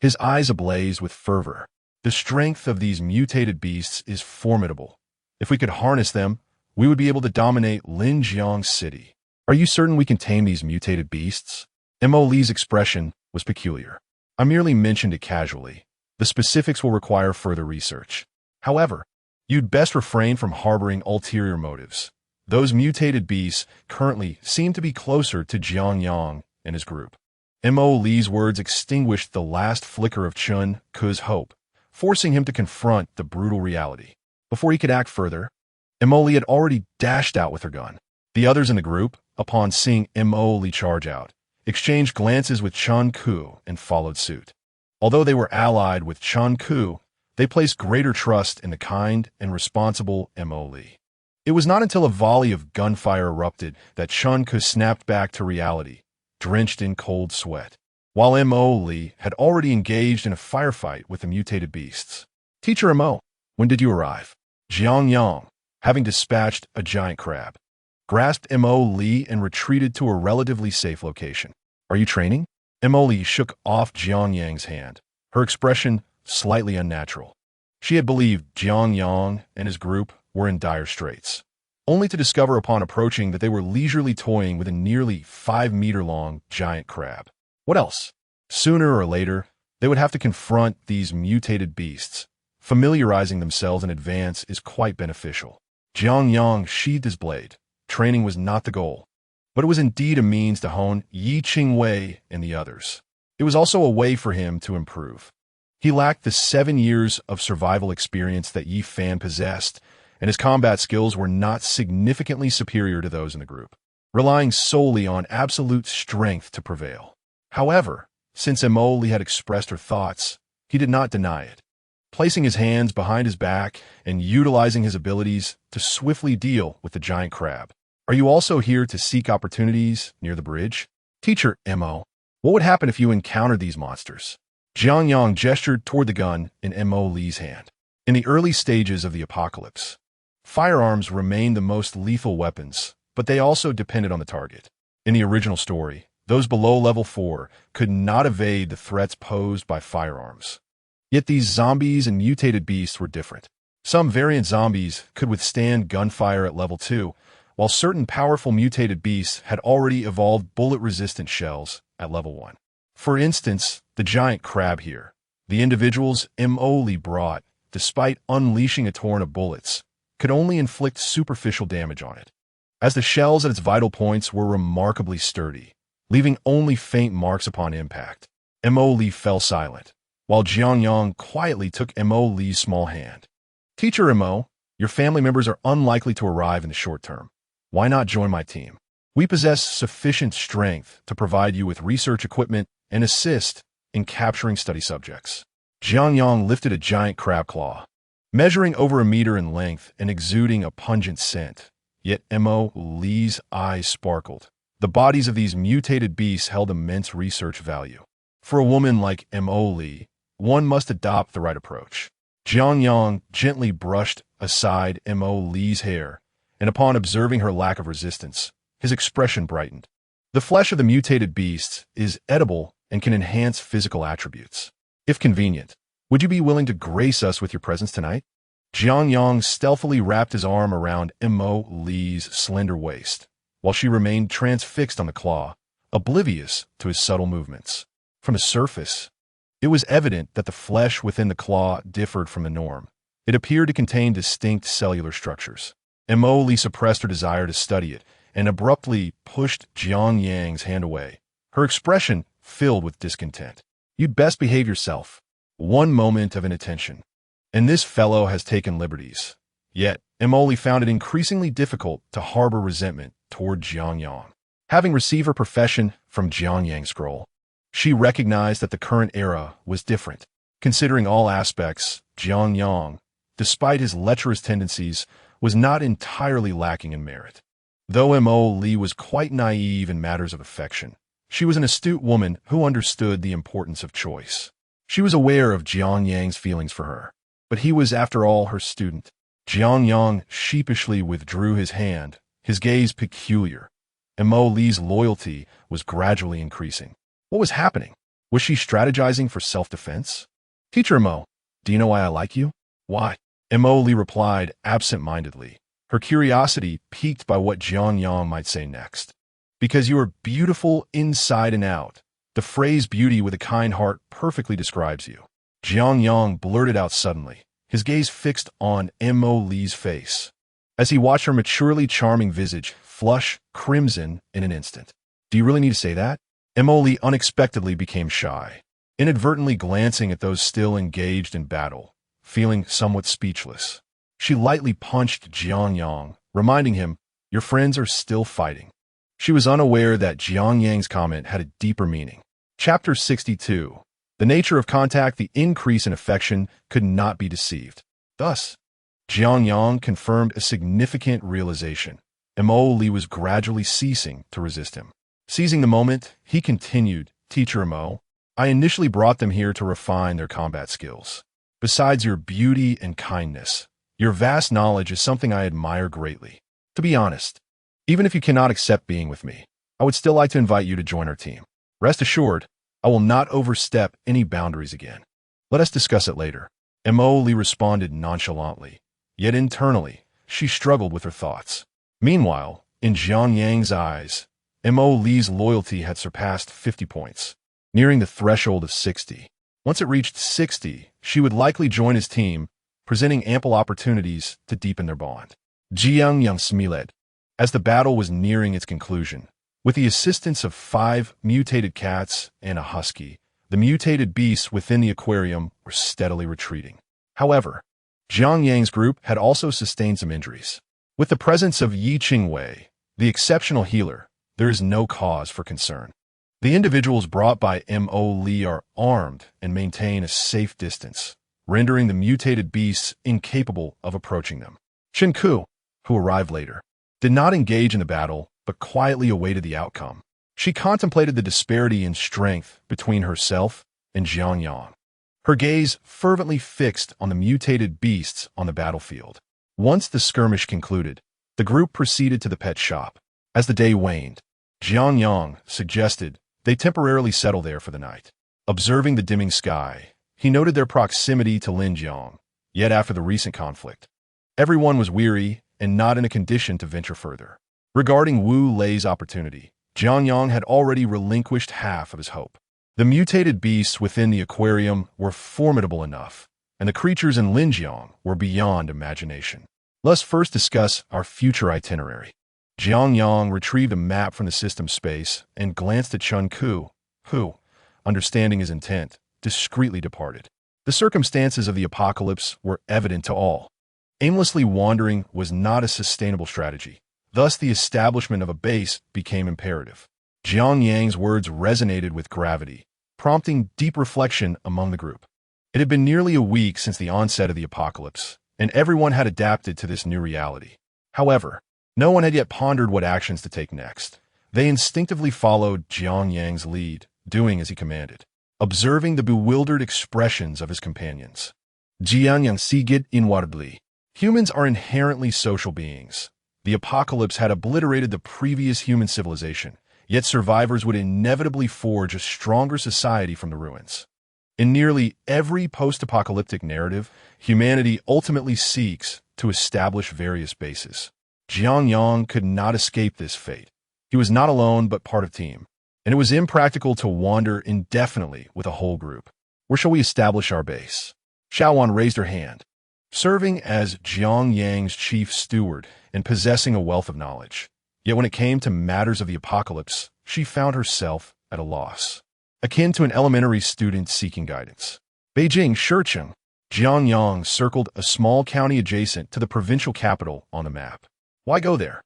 his eyes ablaze with fervor. The strength of these mutated beasts is formidable. If we could harness them, we would be able to dominate Linjiang City. Are you certain we can tame these mutated beasts? Mo Li's expression was peculiar. I merely mentioned it casually. The specifics will require further research. However, you'd best refrain from harboring ulterior motives. Those mutated beasts currently seem to be closer to Jiang Yang and his group. Mo Li's words extinguished the last flicker of Chen Ku's hope, forcing him to confront the brutal reality. Before he could act further, Mo Li had already dashed out with her gun. The others in the group, upon seeing Mo Li charge out, exchanged glances with Chen Ku and followed suit. Although they were allied with Chen Ku, they placed greater trust in the kind and responsible Mo Li. It was not until a volley of gunfire erupted that Chen Ku snapped back to reality, drenched in cold sweat, while M.O. Lee had already engaged in a firefight with the mutated beasts. Teacher M.O., when did you arrive? Jiang Yang, having dispatched a giant crab, grasped M.O. Lee and retreated to a relatively safe location. Are you training? M.O. Lee shook off Jiang Yang's hand, her expression slightly unnatural. She had believed Jiang Yang and his group were in dire straits, only to discover upon approaching that they were leisurely toying with a nearly 5-meter-long giant crab. What else? Sooner or later, they would have to confront these mutated beasts. Familiarizing themselves in advance is quite beneficial. Jiang Yang sheathed his blade. Training was not the goal, but it was indeed a means to hone Yi Qingwei and the others. It was also a way for him to improve. He lacked the 7 years of survival experience that Yi Fan possessed, and his combat skills were not significantly superior to those in the group, relying solely on absolute strength to prevail. However, since M.O. Lee had expressed her thoughts, he did not deny it, placing his hands behind his back and utilizing his abilities to swiftly deal with the giant crab. Are you also here to seek opportunities near the bridge? Teacher M.O., what would happen if you encountered these monsters? Jiang Yang gestured toward the gun in M.O. Lee's hand. In the early stages of the apocalypse, firearms remained the most lethal weapons, but they also depended on the target. In the original story, those below level 4 could not evade the threats posed by firearms. Yet these zombies and mutated beasts were different. Some variant zombies could withstand gunfire at level 2, while certain powerful mutated beasts had already evolved bullet-resistant shells at level 1. For instance, the giant crab here. The individuals M.O. Lee brought, despite unleashing a torrent of bullets, could only inflict superficial damage on it, as the shells at its vital points were remarkably sturdy, leaving only faint marks upon impact. M.O. Lee fell silent, while Jiang Yang quietly took M.O. Lee's small hand. Teacher M.O., your family members are unlikely to arrive in the short term. Why not join my team? We possess sufficient strength to provide you with research equipment and assist in capturing study subjects. Jiang Yang lifted a giant crab claw, measuring over a meter in length and exuding a pungent scent. Yet M.O. Lee's eyes sparkled. The bodies of these mutated beasts held immense research value. For a woman like M.O. Lee, one must adopt the right approach. Jiang Yang gently brushed aside M.O. Lee's hair, and upon observing her lack of resistance, his expression brightened. The flesh of the mutated beasts is edible and can enhance physical attributes. If convenient, would you be willing to grace us with your presence tonight? Jiang Yang stealthily wrapped his arm around M.O. Lee's slender waist, while she remained transfixed on the claw, oblivious to his subtle movements. From the surface, it was evident that the flesh within the claw differed from the norm. It appeared to contain distinct cellular structures. M.O. Lee suppressed her desire to study it and abruptly pushed Jiang Yang's hand away, her expression filled with discontent. You'd best behave yourself. One moment of inattention, and this fellow has taken liberties. Yet, M.O. Lee found it increasingly difficult to harbor resentment toward Jiang Yang. Having received her profession from Jiang Yang's scroll, she recognized that the current era was different. Considering all aspects, Jiang Yang, despite his lecherous tendencies, was not entirely lacking in merit. Though M.O. Lee was quite naive in matters of affection, she was an astute woman who understood the importance of choice. She was aware of Jiang Yang's feelings for her, but he was, after all, her student. Jiang Yang sheepishly withdrew his hand, his gaze peculiar. M.O. Lee's loyalty was gradually increasing. What was happening? Was she strategizing for self-defense? Teacher M.O., do you know why I like you? Why? M.O. Lee replied absent-mindedly, her curiosity piqued by what Jiang Yang might say next. Because you are beautiful inside and out. The phrase beauty with a kind heart perfectly describes you. Jiang Yang blurted out suddenly, his gaze fixed on M.O. Lee's face, as he watched her maturely charming visage flush crimson in an instant. Do you really need to say that? M.O. Lee unexpectedly became shy, inadvertently glancing at those still engaged in battle, feeling somewhat speechless. She lightly punched Jiang Yang, reminding him, your friends are still fighting. She was unaware that Jiang Yang's comment had a deeper meaning. Chapter 62. The nature of contact, the increase in affection, could not be deceived. Thus, Jiang Yang confirmed a significant realization. M.O. Lee was gradually ceasing to resist him. Seizing the moment, he continued, Teacher Mo, I initially brought them here to refine their combat skills. Besides your beauty and kindness, your vast knowledge is something I admire greatly. To be honest, even if you cannot accept being with me, I would still like to invite you to join our team. Rest assured, I will not overstep any boundaries again. Let us discuss it later. Mo Li responded nonchalantly, yet internally, she struggled with her thoughts. Meanwhile, in Jiang Yang's eyes, Mo Li's loyalty had surpassed 50 points, nearing the threshold of 60. Once it reached 60, she would likely join his team, presenting ample opportunities to deepen their bond. Jiang Yang smiled. As the battle was nearing its conclusion, with the assistance of 5 mutated cats and a husky, the mutated beasts within the aquarium were steadily retreating. However, Jiang Yang's group had also sustained some injuries. With the presence of Yi Qingwei, the exceptional healer, there is no cause for concern. The individuals brought by Mo Li are armed and maintain a safe distance, rendering the mutated beasts incapable of approaching them. Chen Ku, who arrived later, did not engage in the battle, but quietly awaited the outcome. She contemplated the disparity in strength between herself and Jiang Yang, her gaze fervently fixed on the mutated beasts on the battlefield. Once the skirmish concluded, the group proceeded to the pet shop. As the day waned, Jiang Yang suggested they temporarily settle there for the night. Observing the dimming sky, he noted their proximity to Linjiang, yet after the recent conflict, everyone was weary and not in a condition to venture further. Regarding Wu Lei's opportunity, Jiang Yang had already relinquished half of his hope. The mutated beasts within the aquarium were formidable enough, and the creatures in Linjiang were beyond imagination. Let's first discuss our future itinerary. Jiang Yang retrieved a map from the system space and glanced at Chen Ku, who, understanding his intent, discreetly departed. The circumstances of the apocalypse were evident to all. Aimlessly wandering was not a sustainable strategy. Thus, the establishment of a base became imperative. Jiang Yang's words resonated with gravity, prompting deep reflection among the group. It had been nearly a week since the onset of the apocalypse, and everyone had adapted to this new reality. However, no one had yet pondered what actions to take next. They instinctively followed Jiang Yang's lead, doing as he commanded, observing the bewildered expressions of his companions. Jiang Yang sighed inwardly. Humans are inherently social beings. The apocalypse had obliterated the previous human civilization, yet survivors would inevitably forge a stronger society from the ruins. In nearly every post-apocalyptic narrative, humanity ultimately seeks to establish various bases. Jiang Yang could not escape this fate. He was not alone but part of team, and it was impractical to wander indefinitely with a whole group. Where shall we establish our base? Xiaowan raised her hand. Serving as Jiang Yang's chief steward and possessing a wealth of knowledge. Yet when it came to matters of the apocalypse, she found herself at a loss, akin to an elementary student seeking guidance. Beijing, Shicheng. Jiang Yang circled a small county adjacent to the provincial capital on the map. Why go there?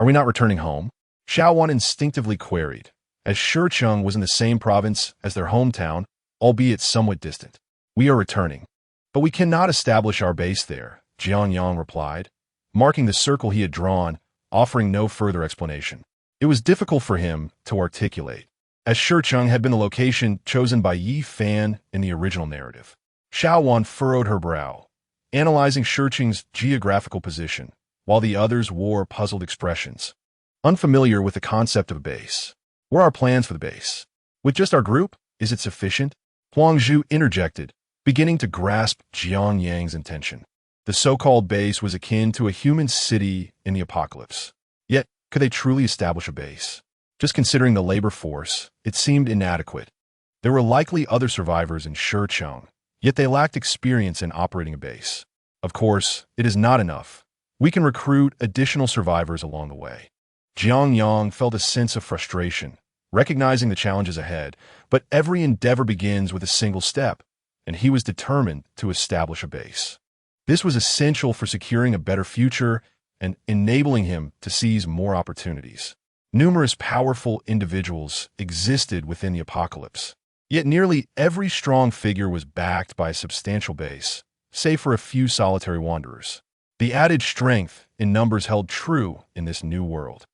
Are we not returning home? Xiaowan instinctively queried, as Shicheng was in the same province as their hometown, albeit somewhat distant. We are returning. But we cannot establish our base there, Jiang Yang replied, marking the circle he had drawn, offering no further explanation. It was difficult for him to articulate, as Shicheng had been the location chosen by Yi Fan in the original narrative. Xiaowan furrowed her brow, analyzing Shicheng's geographical position, while the others wore puzzled expressions, unfamiliar with the concept of a base. What are our plans for the base? With just our group, is it sufficient? Huangzhu interjected, beginning to grasp Jiang Yang's intention. The so-called base was akin to a human city in the apocalypse. Yet, could they truly establish a base? Just considering the labor force, it seemed inadequate. There were likely other survivors in Shicheng, yet they lacked experience in operating a base. Of course, it is not enough. We can recruit additional survivors along the way. Jiang Yang felt a sense of frustration, recognizing the challenges ahead, but every endeavor begins with a single step, and he was determined to establish a base. This was essential for securing a better future and enabling him to seize more opportunities. Numerous powerful individuals existed within the apocalypse, yet nearly every strong figure was backed by a substantial base, save for a few solitary wanderers. The added strength in numbers held true in this new world.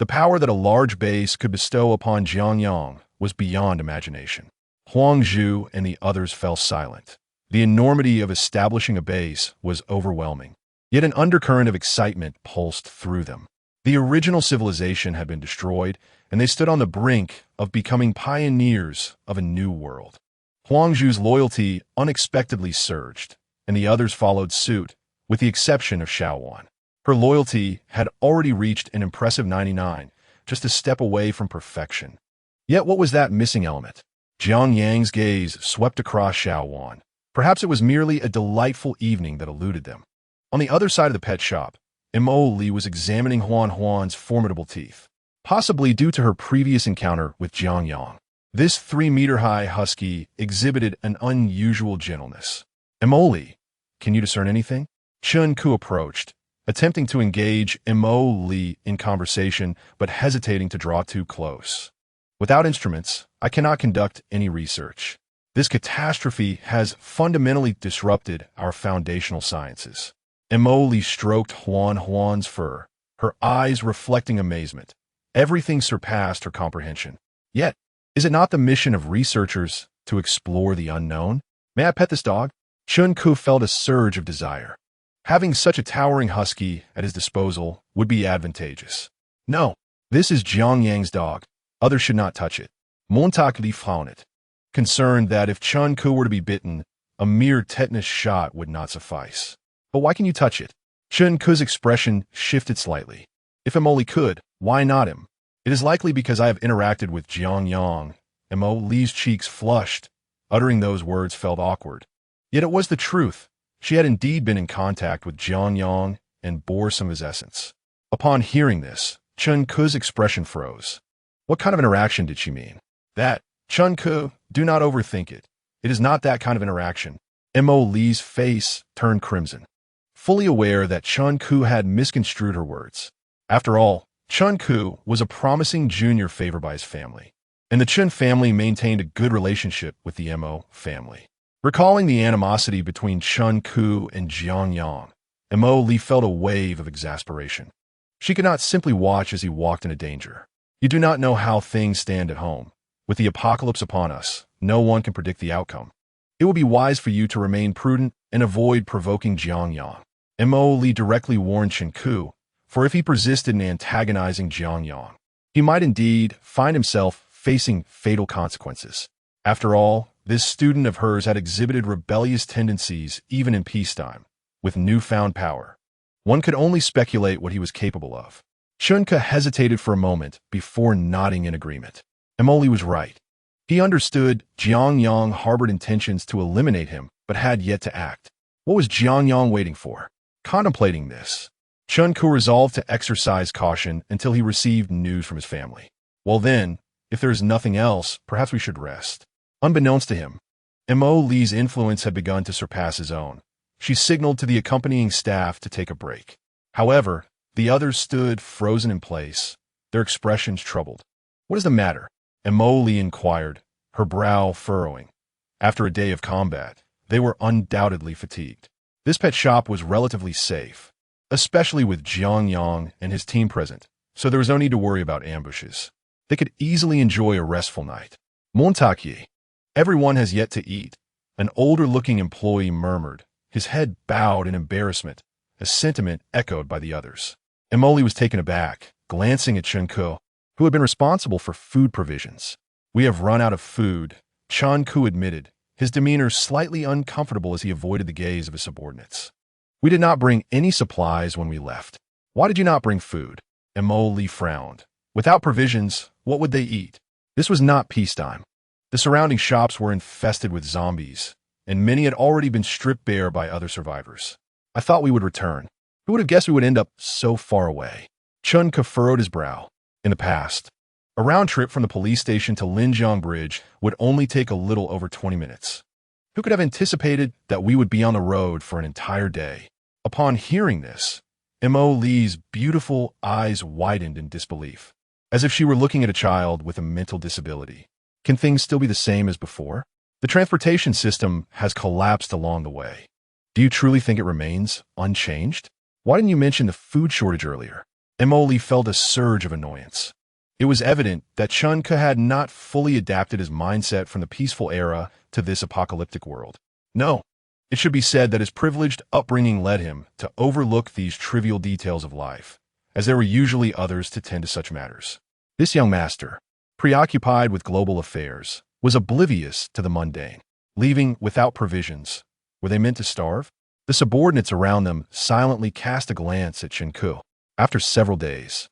The power that a large base could bestow upon Jiang Yang was beyond imagination. Huang Zhu and the others fell silent. The enormity of establishing a base was overwhelming, yet an undercurrent of excitement pulsed through them. The original civilization had been destroyed, and they stood on the brink of becoming pioneers of a new world. Huang Zhu's loyalty unexpectedly surged, and the others followed suit, with the exception of Xiaowan. Her loyalty had already reached an impressive 99, just a step away from perfection. Yet what was that missing element? Jiang Yang's gaze swept across Xiaowan. Perhaps it was merely a delightful evening that eluded them. On the other side of the pet shop, Li was examining Huan's formidable teeth, possibly due to her previous encounter with Jiang Yang. This 3-meter-high husky exhibited an unusual gentleness. Li, can you discern anything? Chen Ku approached, attempting to engage Li in conversation, but hesitating to draw too close. Without instruments, I cannot conduct any research. This catastrophe has fundamentally disrupted our foundational sciences. Li stroked Huan's fur, her eyes reflecting amazement. Everything surpassed her comprehension. Yet, is it not the mission of researchers to explore the unknown? May I pet this dog? Chen Ku felt a surge of desire. Having such a towering husky at his disposal would be advantageous. No, this is Jiang Yang's dog. Others should not touch it. Montauk frowned it, concerned that if Chen Ku were to be bitten, a mere tetanus shot would not suffice. But why can you touch it? Chen Ku's expression shifted slightly. If Li could, why not him? It is likely because I have interacted with Jiang Yang. Li's cheeks flushed. Uttering those words felt awkward. Yet it was the truth. She had indeed been in contact with Jiang Yang and bore some of his essence. Upon hearing this, Chen Ku's expression froze. What kind of interaction did she mean? That, Chen Ku, do not overthink it. It is not that kind of interaction. Li's face turned crimson, fully aware that Chen Ku had misconstrued her words. After all, Chen Ku was a promising junior favored by his family, and the Chen family maintained a good relationship with the Mo family. Recalling the animosity between Chen Ku and Jiang Yang, Li felt a wave of exasperation. She could not simply watch as he walked into danger. You do not know how things stand at home. With the apocalypse upon us, no one can predict the outcome. It would be wise for you to remain prudent and avoid provoking Jiang Yang. Li directly warned Chen Ku, for if he persisted in antagonizing Jiang Yang, he might indeed find himself facing fatal consequences. After all, this student of hers had exhibited rebellious tendencies even in peacetime. With newfound power, one could only speculate what he was capable of. Chen Ku hesitated for a moment before nodding in agreement. Li was right. He understood Jiang Yang harbored intentions to eliminate him, but had yet to act. What was Jiang Yang waiting for? Contemplating this, Chen Ku resolved to exercise caution until he received news from his family. Well then, if there is nothing else, perhaps we should rest. Unbeknownst to him, Li's influence had begun to surpass his own. She signaled to the accompanying staff to take a break. However, the others stood frozen in place, their expressions troubled. What is the matter? Li inquired, her brow furrowing. After a day of combat, they were undoubtedly fatigued. This pet shop was relatively safe, especially with Jiang Yang and his team present, so there was no need to worry about ambushes. They could easily enjoy a restful night. Montauk, everyone has yet to eat, an older-looking employee murmured, his head bowed in embarrassment, a sentiment echoed by the others. Li was taken aback, glancing at Chen Ku, who had been responsible for food provisions. We have run out of food, Chen Ku admitted, his demeanor slightly uncomfortable as he avoided the gaze of his subordinates. We did not bring any supplies when we left. Why did you not bring food? Li frowned. Without provisions, what would they eat? This was not peacetime. The surrounding shops were infested with zombies, and many had already been stripped bare by other survivors. I thought we would return. Who would have guessed we would end up so far away? Chen Ku furrowed his brow. In the past, a round trip from the police station to Linjiang Bridge would only take a little over 20 minutes. Who could have anticipated that we would be on the road for an entire day? Upon hearing this, Li's beautiful eyes widened in disbelief, as if she were looking at a child with a mental disability. Can things still be the same as before? The transportation system has collapsed along the way. Do you truly think it remains unchanged? Why didn't you mention the food shortage earlier? Emily felt a surge of annoyance. It was evident that Chun-Ke had not fully adapted his mindset from the peaceful era to this apocalyptic world. No, it should be said that his privileged upbringing led him to overlook these trivial details of life, as there were usually others to tend to such matters. This young master, preoccupied with global affairs, was oblivious to the mundane. Leaving without provisions, were they meant to starve? The subordinates around them silently cast a glance at Chun-Ke. After several days,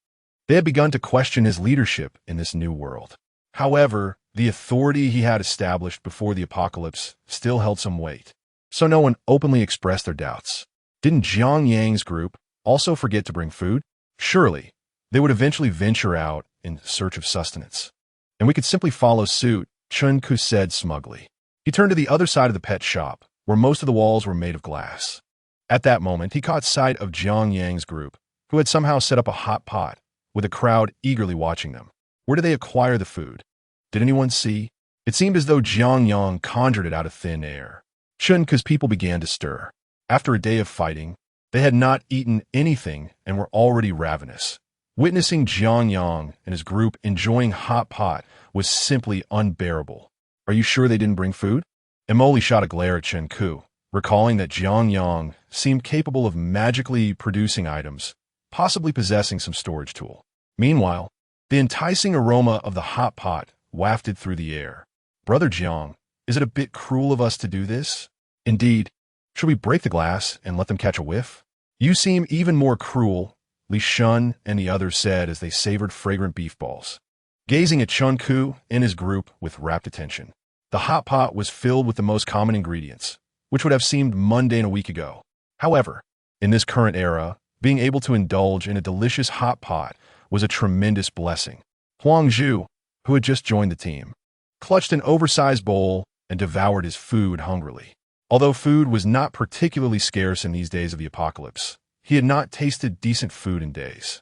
they had begun to question his leadership in this new world. However, the authority he had established before the apocalypse still held some weight, so no one openly expressed their doubts. Didn't Jiang Yang's group also forget to bring food? Surely, they would eventually venture out in search of sustenance. And we could simply follow suit, Chun-Ke said smugly. He turned to the other side of the pet shop, where most of the walls were made of glass. At that moment, he caught sight of Jiang Yang's group, who had somehow set up a hot pot, with a crowd eagerly watching them. Where did they acquire the food? Did anyone see? It seemed as though Jiang Yang conjured it out of thin air. Chun-Ke's people began to stir. After a day of fighting, they had not eaten anything and were already ravenous. Witnessing Jiang Yang and his group enjoying hot pot was simply unbearable. Are you sure they didn't bring food? Emily shot a glare at Chun-Ke, recalling that Jiang Yang seemed capable of magically producing items, possibly possessing some storage tool. Meanwhile, the enticing aroma of the hot pot wafted through the air. Brother Jiang, is it a bit cruel of us to do this? Indeed, should we break the glass and let them catch a whiff? You seem even more cruel, Li Shun and the others said as they savored fragrant beef balls, gazing at Chun-Ke and his group with rapt attention. The hot pot was filled with the most common ingredients, which would have seemed mundane a week ago. However, in this current era, being able to indulge in a delicious hot pot was a tremendous blessing. Huang Zhu, who had just joined the team, clutched an oversized bowl and devoured his food hungrily. Although food was not particularly scarce in these days of the apocalypse, he had not tasted decent food in days.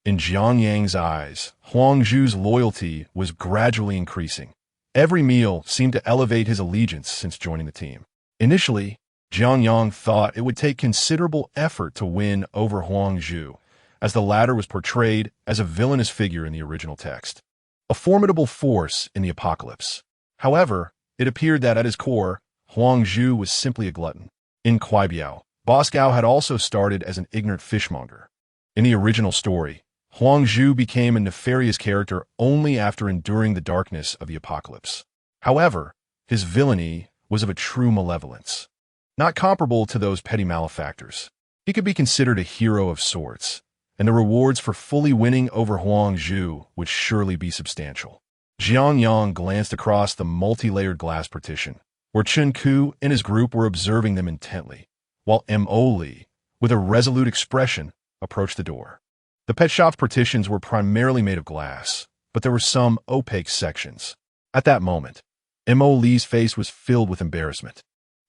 In Jiang Yang's eyes, Huang Zhu's loyalty was gradually increasing. Every meal seemed to elevate his allegiance since joining the team. Initially, Jiang Yang thought it would take considerable effort to win over Huang Zhu, as the latter was portrayed as a villainous figure in the original text, a formidable force in the apocalypse. However, it appeared that at his core, Huang Zhu was simply a glutton. In Kuaibiao, Boscow had also started as an ignorant fishmonger. In the original story, Huang Zhu became a nefarious character only after enduring the darkness of the apocalypse. However, his villainy was of a true malevolence, not comparable to those petty malefactors. He could be considered a hero of sorts, and the rewards for fully winning over Huang Zhu would surely be substantial. Jiang Yang glanced across the multi-layered glass partition, where Chun-Ke and his group were observing them intently, while Emily, with a resolute expression, approached the door. The pet shop's partitions were primarily made of glass, but there were some opaque sections. At that moment, Emily's face was filled with embarrassment.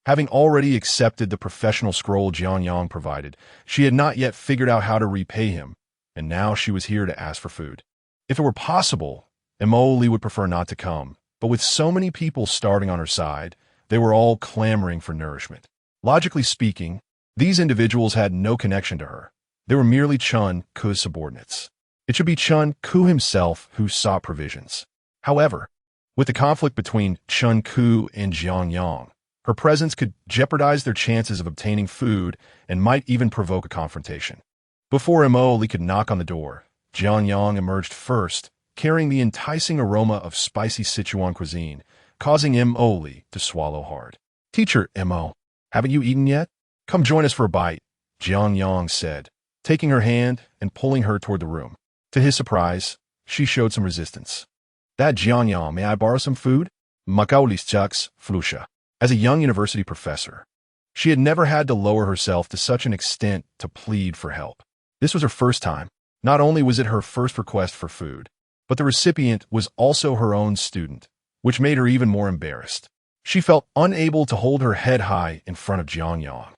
Having already accepted the professional scroll Jiang Yang provided, she had not yet figured out how to repay him, and now she was here to ask for food. If it were possible, Emily would prefer not to come, but with so many people starving on her side, they were all clamoring for nourishment. Logically speaking, these individuals had no connection to her. They were merely Chun-Ke's subordinates. It should be Chun-Ke himself who sought provisions. However, with the conflict between Chun-Ke and Jiang Yang, her presence could jeopardize their chances of obtaining food and might even provoke a confrontation. Before Emily could knock on the door, Jiang Yang emerged first, carrying the enticing aroma of spicy Sichuan cuisine, causing Emily to swallow hard. "Teacher, Mo, haven't you eaten yet? Come join us for a bite," Jiang Yang said, taking her hand and pulling her toward the room. To his surprise, she showed some resistance. "That Jiang Yang, may I borrow some food?" Makaulis Chucks, Flusha. As a young university professor, she had never had to lower herself to such an extent to plead for help. This was her first time. Not only was it her first request for food, but the recipient was also her own student, which made her even more embarrassed. She felt unable to hold her head high in front of Jiang Yang,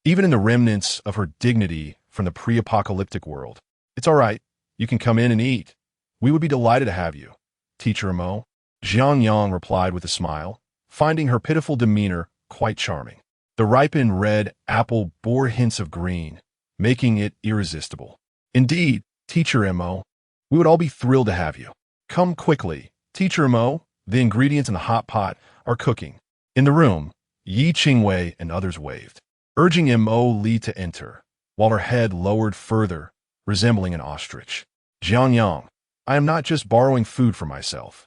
even in the remnants of her dignity from the pre-apocalyptic world. "It's all right. You can come in and eat. We would be delighted to have you, Teacher Mo," Jiang Yang replied with a smile, finding her pitiful demeanor quite charming. The ripened red apple bore hints of green, making it irresistible. Indeed, Teacher Mo, we would all be thrilled to have you. Come quickly. Teacher Mo, the ingredients in the hot pot are cooking. In the room, Yi Qingwei and others waved, urging Mo Li to enter, while her head lowered further, resembling an ostrich. Jiang Yang, I am not just borrowing food for myself.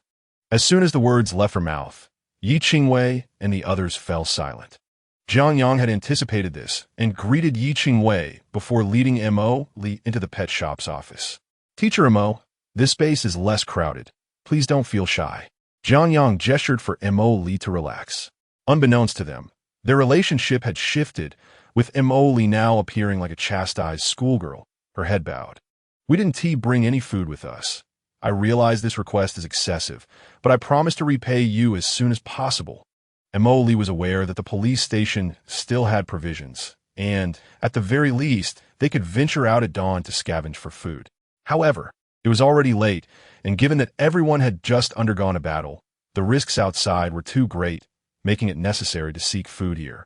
As soon as the words left her mouth, Yi Qingwei and the others fell silent. Jiang Yang had anticipated this and greeted Yi Qingwei before leading Mo Li into the pet shop's office. Teacher Mo, this space is less crowded. Please don't feel shy. Jiang Yang gestured for Mo Li to relax. Unbeknownst to them, their relationship had shifted, with Mo Li now appearing like a chastised schoolgirl, her head bowed. We didn't bring any food with us. I realize this request is excessive, but I promise to repay you as soon as possible. Mo Li was aware that the police station still had provisions, and, at the very least, they could venture out at dawn to scavenge for food. However, it was already late, and given that everyone had just undergone a battle, the risks outside were too great, making it necessary to seek food here.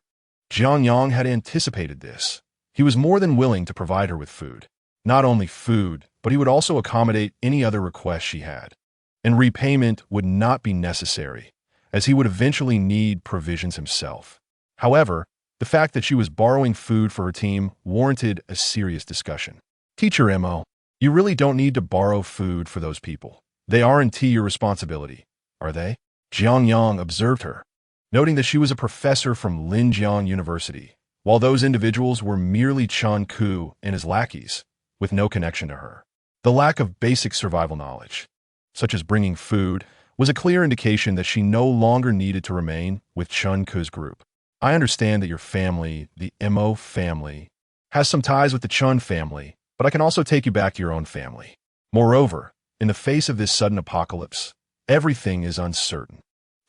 Jiang Yang had anticipated this. He was more than willing to provide her with food. Not only food, but he would also accommodate any other requests she had. And repayment would not be necessary, as he would eventually need provisions himself. However, the fact that she was borrowing food for her team warranted a serious discussion. Teacher Mo, you really don't need to borrow food for those people. They aren't your responsibility, are they? Jiang Yang observed her, noting that she was a professor from Linjiang University, while those individuals were merely Chen Ku and his lackeys, with no connection to her. The lack of basic survival knowledge, such as bringing food, was a clear indication that she no longer needed to remain with Chen Ku's group. I understand that your family, the Mo family, has some ties with the Chen family, but I can also take you back to your own family. Moreover, in the face of this sudden apocalypse, everything is uncertain.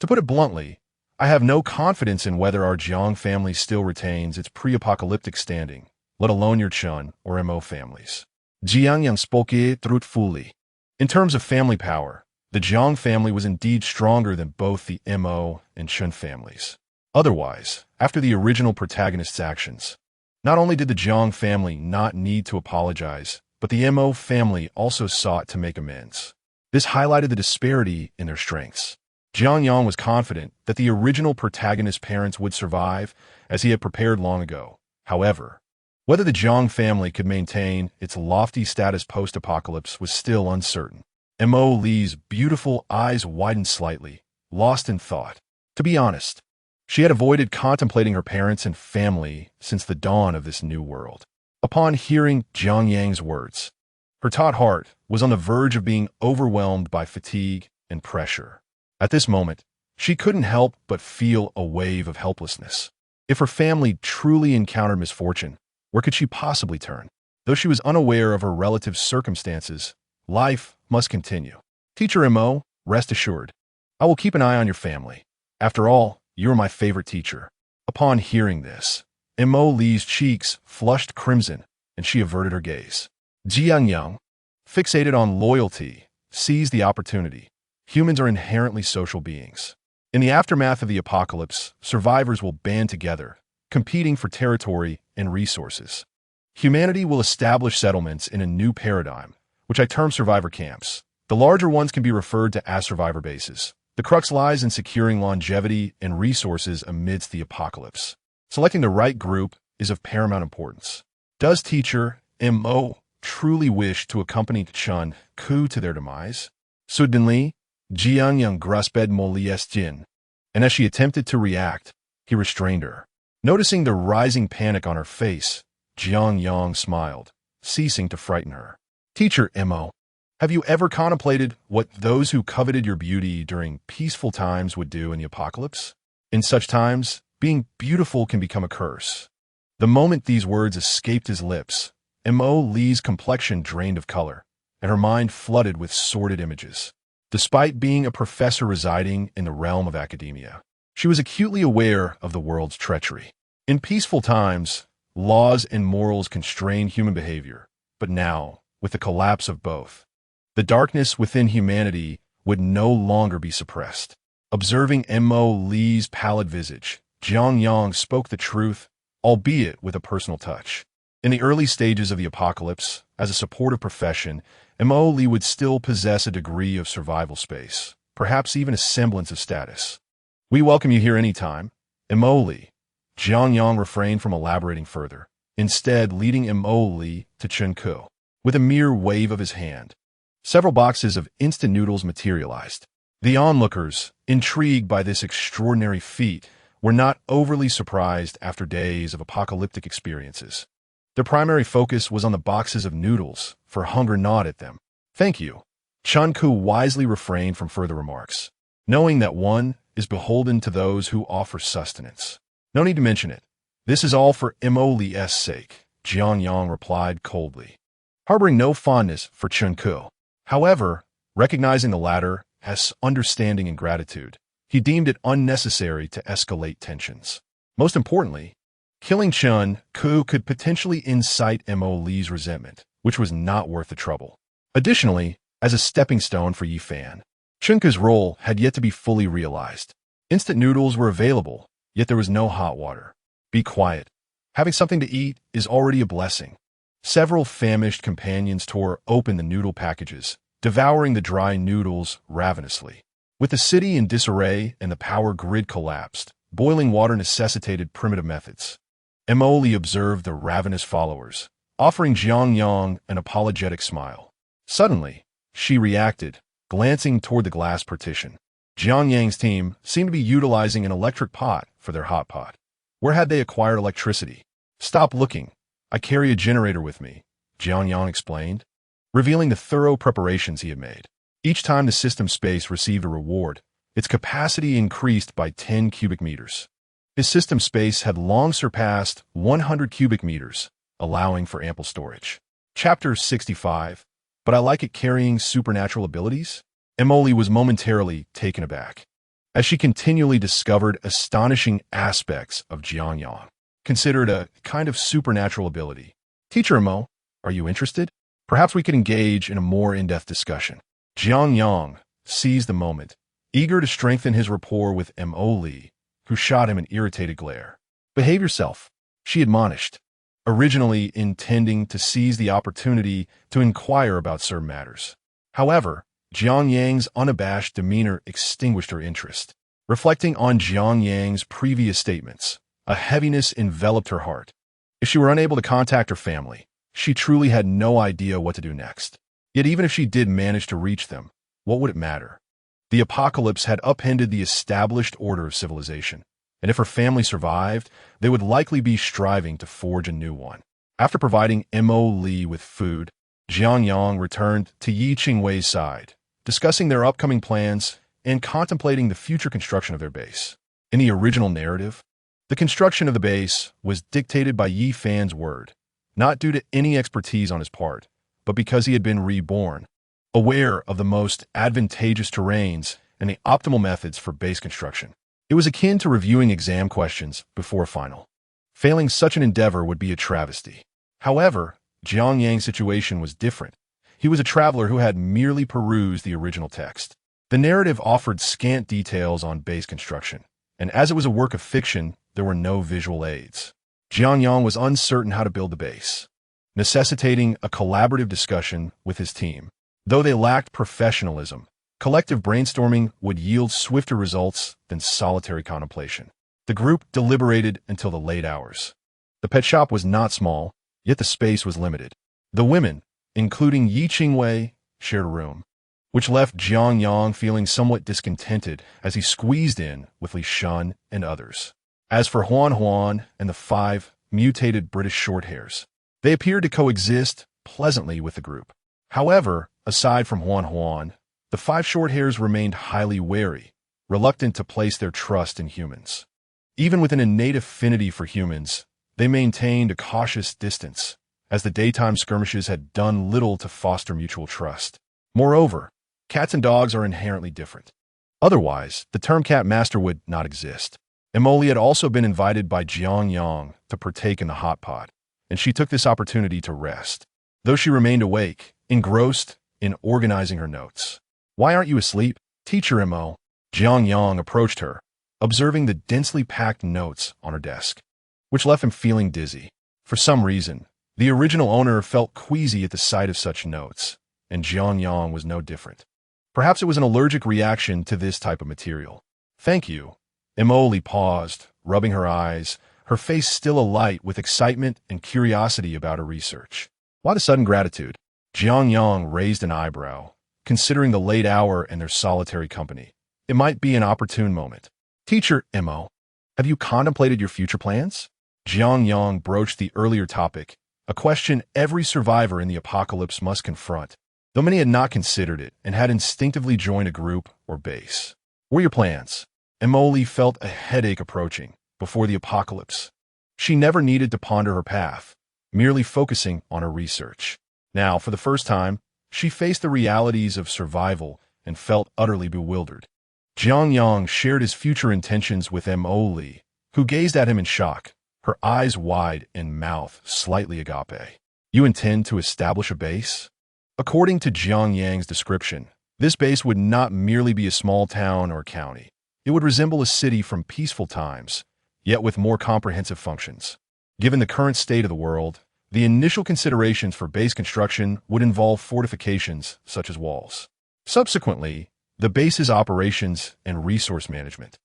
To put it bluntly, I have no confidence in whether our Jiang family still retains its pre-apocalyptic standing, let alone your Chen or Mo families. Jiang Yang spoke truthfully. In terms of family power, the Jiang family was indeed stronger than both the Mo and Chen families. Otherwise, after the original protagonist's actions, not only did the Jiang family not need to apologize, but the Mo family also sought to make amends. This highlighted the disparity in their strengths. Jiang Yang was confident that the original protagonist's parents would survive, as he had prepared long ago. However, whether the Jiang family could maintain its lofty status post-apocalypse was still uncertain. Mo Li's beautiful eyes widened slightly, lost in thought. To be honest, she had avoided contemplating her parents and family since the dawn of this new world. Upon hearing Jiang Yang's words, her taut heart was on the verge of being overwhelmed by fatigue and pressure. At this moment, she couldn't help but feel a wave of helplessness. If her family truly encountered misfortune, where could she possibly turn? Though she was unaware of her relative's circumstances, life must continue. Teacher Mo, rest assured, I will keep an eye on your family. After all, you are my favorite teacher. Upon hearing this, Mo Li's cheeks flushed crimson, and she averted her gaze. Jiang Yang, fixated on loyalty, seized the opportunity. Humans are inherently social beings. In the aftermath of the apocalypse, survivors will band together, competing for territory and resources. Humanity will establish settlements in a new paradigm, which I term survivor camps. The larger ones can be referred to as survivor bases. The crux lies in securing longevity and resources amidst the apocalypse. Selecting the right group is of paramount importance. Does Teacher Mo truly wish to accompany Chen Ku to their demise? Suddenly, Jiang Yang grasped Molière's chin, and as she attempted to react, he restrained her. Noticing the rising panic on her face, Jiang Yang smiled, ceasing to frighten her. Teacher Mo, have you ever contemplated what those who coveted your beauty during peaceful times would do in the apocalypse? In such times, being beautiful can become a curse. The moment these words escaped his lips, Mo Li's complexion drained of color, and her mind flooded with sordid images. Despite being a professor residing in the realm of academia, she was acutely aware of the world's treachery. In peaceful times, laws and morals constrain human behavior, but now, with the collapse of both, the darkness within humanity would no longer be suppressed. Observing Mo Li's pallid visage, Jiang Yang spoke the truth, albeit with a personal touch. In the early stages of the apocalypse, as a supportive profession, Emily would still possess a degree of survival space, perhaps even a semblance of status. "We welcome you here anytime." Emily. Jiang Yang refrained from elaborating further, instead leading Emily to Chunku. With a mere wave of his hand, several boxes of instant noodles materialized. The onlookers, intrigued by this extraordinary feat, were not overly surprised after days of apocalyptic experiences. Their primary focus was on the boxes of noodles, for hunger gnawed at them. "Thank you." Chunku wisely refrained from further remarks, knowing that one is beholden to those who offer sustenance. "No need to mention it. This is all for Emily's sake," Jiang Yang replied coldly, harboring no fondness for Chunku. However, recognizing the latter as understanding and gratitude, he deemed it unnecessary to escalate tensions. Most importantly, killing Chunku could potentially incite Emily's resentment, which was not worth the trouble. Additionally, as a stepping stone for Yifan, Chunku's role had yet to be fully realized. Instant noodles were available, yet there was no hot water. Be quiet. Having something to eat is already a blessing. Several famished companions tore open the noodle packages, devouring the dry noodles ravenously. With the city in disarray and the power grid collapsed, boiling water necessitated primitive methods. Emily observed the ravenous followers, offering Jiang Yang an apologetic smile. Suddenly, she reacted, glancing toward the glass partition. Jiang Yang's team seemed to be utilizing an electric pot for their hot pot. Where had they acquired electricity? "Stop looking. I carry a generator with me," Jiang Yang explained, revealing the thorough preparations he had made. Each time the system space received a reward, its capacity increased by 10 cubic meters. His system space had long surpassed 100 cubic meters, allowing for ample storage. Chapter 65. But I like it carrying supernatural abilities? Emily was momentarily taken aback, as she continually discovered astonishing aspects of Jiang Yang, considered a kind of supernatural ability. "Teacher Emo, are you interested? Perhaps we could engage in a more in-depth discussion." Jiang Yang seized the moment, eager to strengthen his rapport with Emily, who shot him an irritated glare. "Behave yourself," she admonished, originally intending to seize the opportunity to inquire about certain matters. However, Jiang Yang's unabashed demeanor extinguished her interest. Reflecting on Jiang Yang's previous statements, a heaviness enveloped her heart. If she were unable to contact her family, she truly had no idea what to do next. Yet even if she did manage to reach them, what would it matter? The apocalypse had upended the established order of civilization, and if her family survived, they would likely be striving to forge a new one. After providing Emily with food, Jiang Yang returned to Yi Qingwei's side, discussing their upcoming plans and contemplating the future construction of their base. In the original narrative, the construction of the base was dictated by Yi Fan's word, not due to any expertise on his part, but because he had been reborn, aware of the most advantageous terrains and the optimal methods for base construction. It was akin to reviewing exam questions before a final. Failing such an endeavor would be a travesty. However, Jiang Yang's situation was different. He was a traveler who had merely perused the original text. The narrative offered scant details on base construction, and as it was a work of fiction, there were no visual aids. Jiang Yang was uncertain how to build the base, necessitating a collaborative discussion with his team. Though they lacked professionalism, collective brainstorming would yield swifter results than solitary contemplation. The group deliberated until the late hours. The pet shop was not small, yet the space was limited. The women, including Yi Qingwei, shared a room, which left Jiang Yang feeling somewhat discontented as he squeezed in with Li Shun and others. As for Huan Huan and the 5 mutated British Shorthairs, they appeared to coexist pleasantly with the group. However, aside from Huan Huan, the 5 Shorthairs remained highly wary, reluctant to place their trust in humans. Even with an innate affinity for humans, they maintained a cautious distance, as the daytime skirmishes had done little to foster mutual trust. Moreover, cats and dogs are inherently different. Otherwise, the term cat master would not exist. Emily had also been invited by Jiang Yang to partake in the hot pot, and she took this opportunity to rest, though she remained awake, engrossed in organizing her notes. "Why aren't you asleep, Teacher Mo?" Jiang Yang approached her, observing the densely packed notes on her desk, which left him feeling dizzy. For some reason, The original owner felt queasy at the sight of such notes, and Jiang Yang was no different. Perhaps it was an allergic reaction to this type of material. Thank you. Emily paused, rubbing her eyes, her face still alight with excitement and curiosity about her research. Why the sudden gratitude? Jiang Yang raised an eyebrow, considering the late hour and their solitary company. It might be an opportune moment. Teacher Mo, have you contemplated your future plans? Jiang Yang broached the earlier topic, a question every survivor in the apocalypse must confront, though many had not considered it and had instinctively joined a group or base. What were your plans? Emily felt a headache approaching before the apocalypse. She never needed to ponder her path, merely focusing on her research. Now, for the first time, she faced the realities of survival and felt utterly bewildered. Jiang Yang shared his future intentions with Emily, who gazed at him in shock, her eyes wide and mouth slightly agape. You intend to establish a base? According to Jiang Yang's description, this base would not merely be a small town or county. It would resemble a city from peaceful times, yet with more comprehensive functions. Given the current state of the world, the initial considerations for base construction would involve fortifications such as walls. Subsequently, the base's operations and resource management,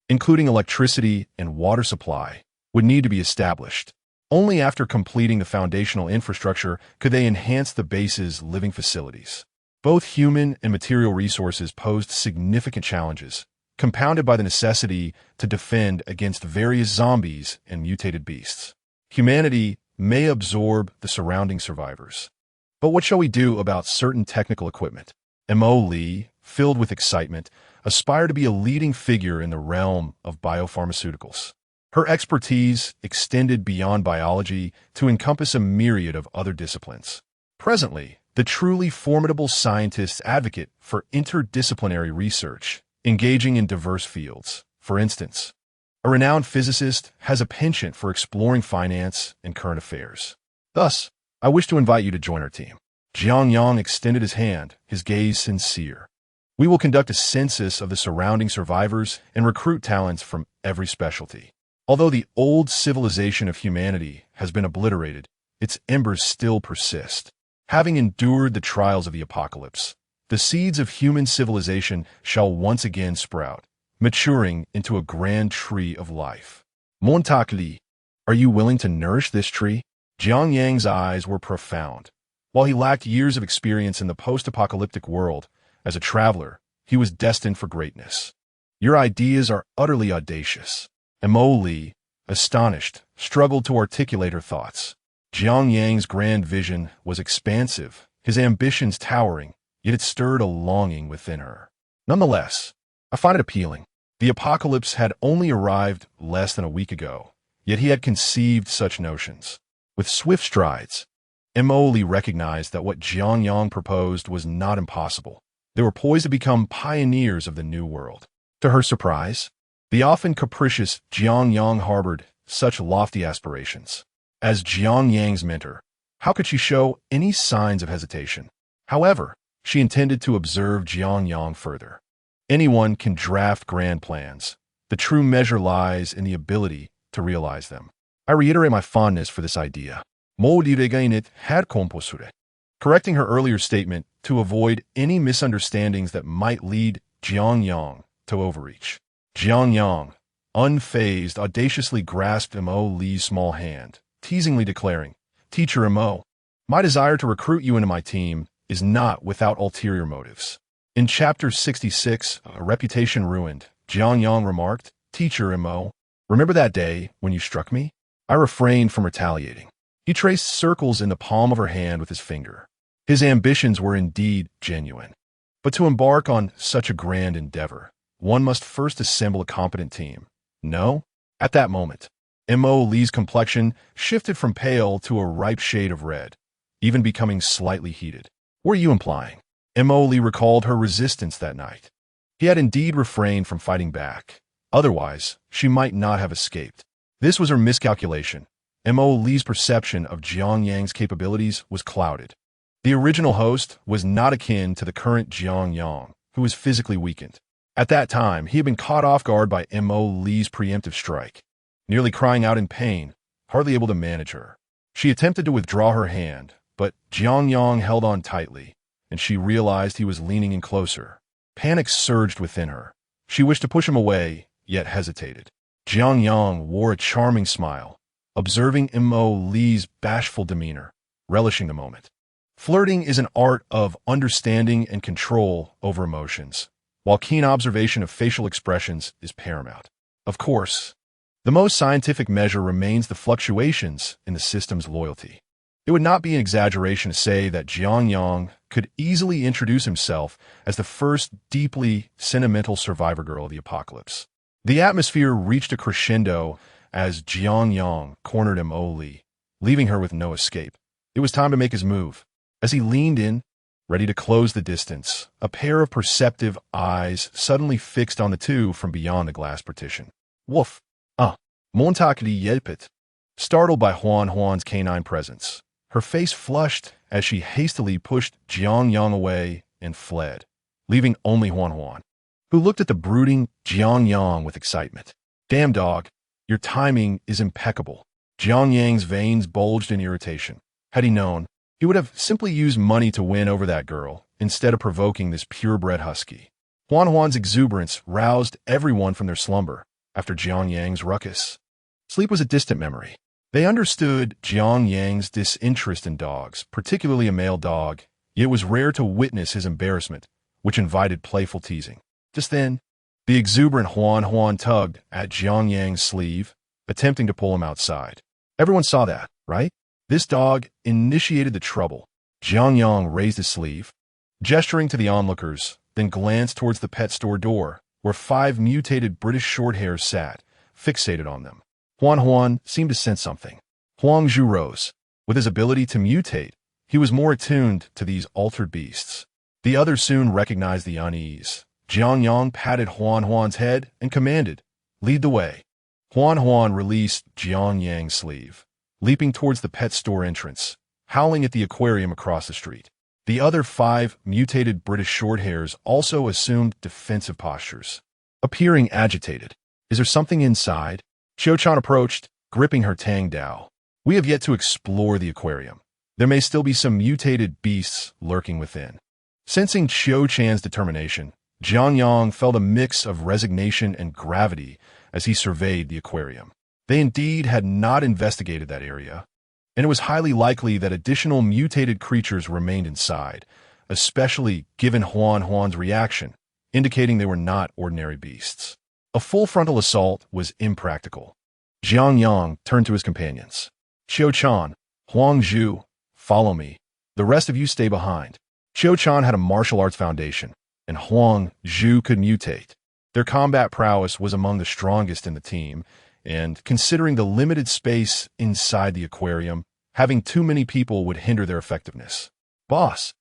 including electricity and water supply, would need to be established. Only after completing the foundational infrastructure could they enhance the base's living facilities. Both human and material resources posed significant challenges, compounded by the necessity to defend against various zombies and mutated beasts. Humanity may absorb the surrounding survivors. But what shall we do about certain technical equipment? Emily, filled with excitement, aspired to be a leading figure in the realm of biopharmaceuticals. Her expertise extended beyond biology to encompass a myriad of other disciplines. Presently, the truly formidable scientists advocate for interdisciplinary research, engaging in diverse fields. For instance, a renowned physicist has a penchant for exploring finance and current affairs. Thus, I wish to invite you to join our team. Jiang Yang extended his hand, his gaze sincere. We will conduct a census of the surrounding survivors and recruit talents from every specialty. Although the old civilization of humanity has been obliterated, its embers still persist. Having endured the trials of the apocalypse, the seeds of human civilization shall once again sprout, maturing into a grand tree of life. Montauk Li, are you willing to nourish this tree? Jiang Yang's eyes were profound. While he lacked years of experience in the post-apocalyptic world, as a traveler, he was destined for greatness. Your ideas are utterly audacious. Emily, astonished, struggled to articulate her thoughts. Jiang Yang's grand vision was expansive, his ambitions towering, yet it stirred a longing within her. Nonetheless, I find it appealing. The apocalypse had only arrived less than a week ago, yet he had conceived such notions. With swift strides, Emily recognized that what Jiang Yang proposed was not impossible. They were poised to become pioneers of the new world. To her surprise, the often capricious Jiang Yang harbored such lofty aspirations. As Jiang Yang's mentor, how could she show any signs of hesitation? However, she intended to observe Jiang Yang further. Anyone can draft grand plans. The true measure lies in the ability to realize them. I reiterate my fondness for this idea. Correcting her earlier statement to avoid any misunderstandings that might lead Jiang Yang to overreach. Jiang Yang, unfazed, audaciously grasped Mo Li's small hand, teasingly declaring, Teacher Mo, my desire to recruit you into my team is not without ulterior motives. In Chapter 66, A Reputation Ruined, Jiang Yang remarked, Teacher Mo, remember that day when you struck me? I refrained from retaliating. He traced circles in the palm of her hand with his finger. His ambitions were indeed genuine. But to embark on such a grand endeavor, one must first assemble a competent team. No? At that moment, Mo Li's complexion shifted from pale to a ripe shade of red, even becoming slightly heated. What are you implying? Mo Li recalled her resistance that night. He had indeed refrained from fighting back. Otherwise, she might not have escaped. This was her miscalculation. Mo Li's perception of Jiang Yang's capabilities was clouded. The original host was not akin to the current Jiang Yang, who was physically weakened. At that time, he had been caught off guard by Mo Li's preemptive strike, nearly crying out in pain, hardly able to manage her. She attempted to withdraw her hand, but Jiang Yang held on tightly, and she realized he was leaning in closer. Panic surged within her. She wished to push him away, yet hesitated. Jiang Yang wore a charming smile, observing Mo Li's bashful demeanor, relishing the moment. Flirting is an art of understanding and control over emotions, while keen observation of facial expressions is paramount. Of course, the most scientific measure remains the fluctuations in the system's loyalty. It would not be an exaggeration to say that Jiang Yang could easily introduce himself as the first deeply sentimental survivor girl of the apocalypse. The atmosphere reached a crescendo as Jiang Yang cornered Mo Li, leaving her with no escape. It was time to make his move. As he leaned in, ready to close the distance, a pair of perceptive eyes suddenly fixed on the two from beyond the glass partition. Woof! Montakdi yelpet. Startled by Huan's canine presence, her face flushed as she hastily pushed Jiang Yang away and fled, leaving only Huan, who looked at the brooding Jiang Yang with excitement. Damn dog, your timing is impeccable. Jiang Yang's veins bulged in irritation. Had he known, he would have simply used money to win over that girl, instead of provoking this purebred husky. Huan's exuberance roused everyone from their slumber after Jiang Yang's ruckus. Sleep was a distant memory. They understood Jiang Yang's disinterest in dogs, particularly a male dog, yet it was rare to witness his embarrassment, which invited playful teasing. Just then, the exuberant Huan tugged at Jiang Yang's sleeve, attempting to pull him outside. Everyone saw that, right? This dog initiated the trouble. Jiang Yang raised his sleeve, gesturing to the onlookers, then glanced towards the pet store door, where 5 mutated British Shorthairs sat, fixated on them. Huan seemed to sense something. Huang Zhu rose. With his ability to mutate, he was more attuned to these altered beasts. The others soon recognized the unease. Jiang Yang patted Huan's head and commanded, "Lead the way." Huan released Jiang Yang's sleeve, leaping towards the pet store entrance, howling at the aquarium across the street. The other 5 mutated British Shorthairs also assumed defensive postures, appearing agitated. Is there something inside? Xiao-chan approached, gripping her Tang Dao. We have yet to explore the aquarium. There may still be some mutated beasts lurking within. Sensing Xiao-chan's determination, Jiang Yang felt a mix of resignation and gravity as he surveyed the aquarium. They indeed had not investigated that area, and it was highly likely that additional mutated creatures remained inside, especially given Huan's reaction, indicating they were not ordinary beasts. A full frontal assault was impractical. Jiang Yang turned to his companions. Xiao-chan, Huang Zhu, follow me. The rest of you stay behind. Xiao-chan had a martial arts foundation, and Huang Zhu could mutate. Their combat prowess was among the strongest in the team, and considering the limited space inside the aquarium, having too many people would hinder their effectiveness. Boss,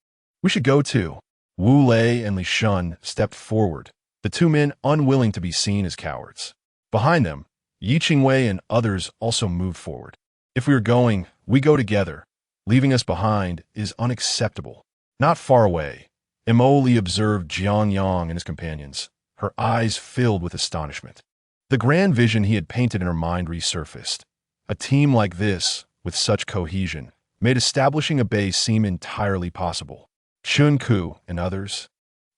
we should go too. Wu Lei and Li Shun stepped forward, the 2 men unwilling to be seen as cowards. Behind them, Yi Qingwei and others also moved forward. If we are going, we go together. Leaving us behind is unacceptable. Not far away, Mo Li observed Jiang Yang and his companions, her eyes filled with astonishment. The grand vision he had painted in her mind resurfaced. A team like this, with such cohesion, made establishing a base seem entirely possible. Chun Ku and others,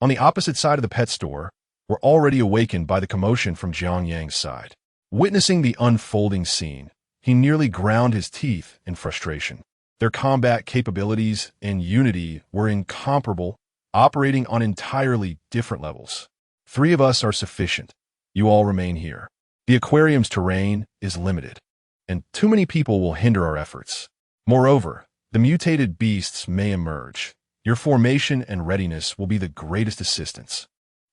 on the opposite side of the pet store, were already awakened by the commotion from Jiang Yang's side. Witnessing the unfolding scene, he nearly ground his teeth in frustration. Their combat capabilities and unity were incomparable, operating on entirely different levels. 3 of us are sufficient. You all remain here. The aquarium's terrain is limited, and too many people will hinder our efforts. Moreover, the mutated beasts may emerge. Your formation and readiness will be the greatest assistance.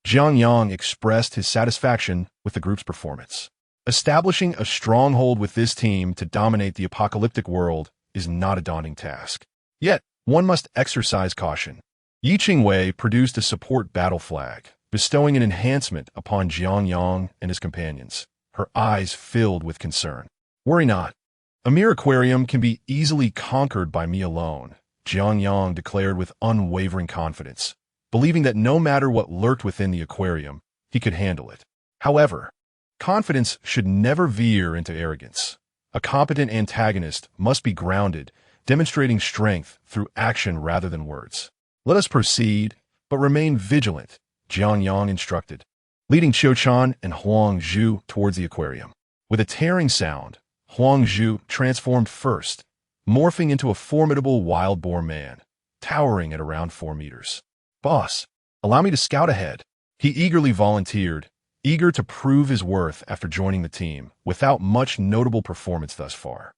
Jiang Yang expressed his satisfaction with the group's performance. Establishing a stronghold with this team to dominate the apocalyptic world is not a daunting task. Yet, one must exercise caution. Yi Qingwei produced a support battle flag, bestowing an enhancement upon Jiang Yang and his companions, her eyes filled with concern. Worry not. A mere aquarium can be easily conquered by me alone, Jiang Yang declared with unwavering confidence, believing that no matter what lurked within the aquarium, he could handle it. However, confidence should never veer into arrogance. A competent antagonist must be grounded, demonstrating strength through action rather than words. Let us proceed, but remain vigilant, Jiang Yang instructed, leading Qiu and Huang Zhu towards the aquarium. With a tearing sound, Huang Zhu transformed first, morphing into a formidable wild boar man, towering at around 4 meters. "Boss, allow me to scout ahead." He eagerly volunteered, eager to prove his worth after joining the team, without much notable performance thus far.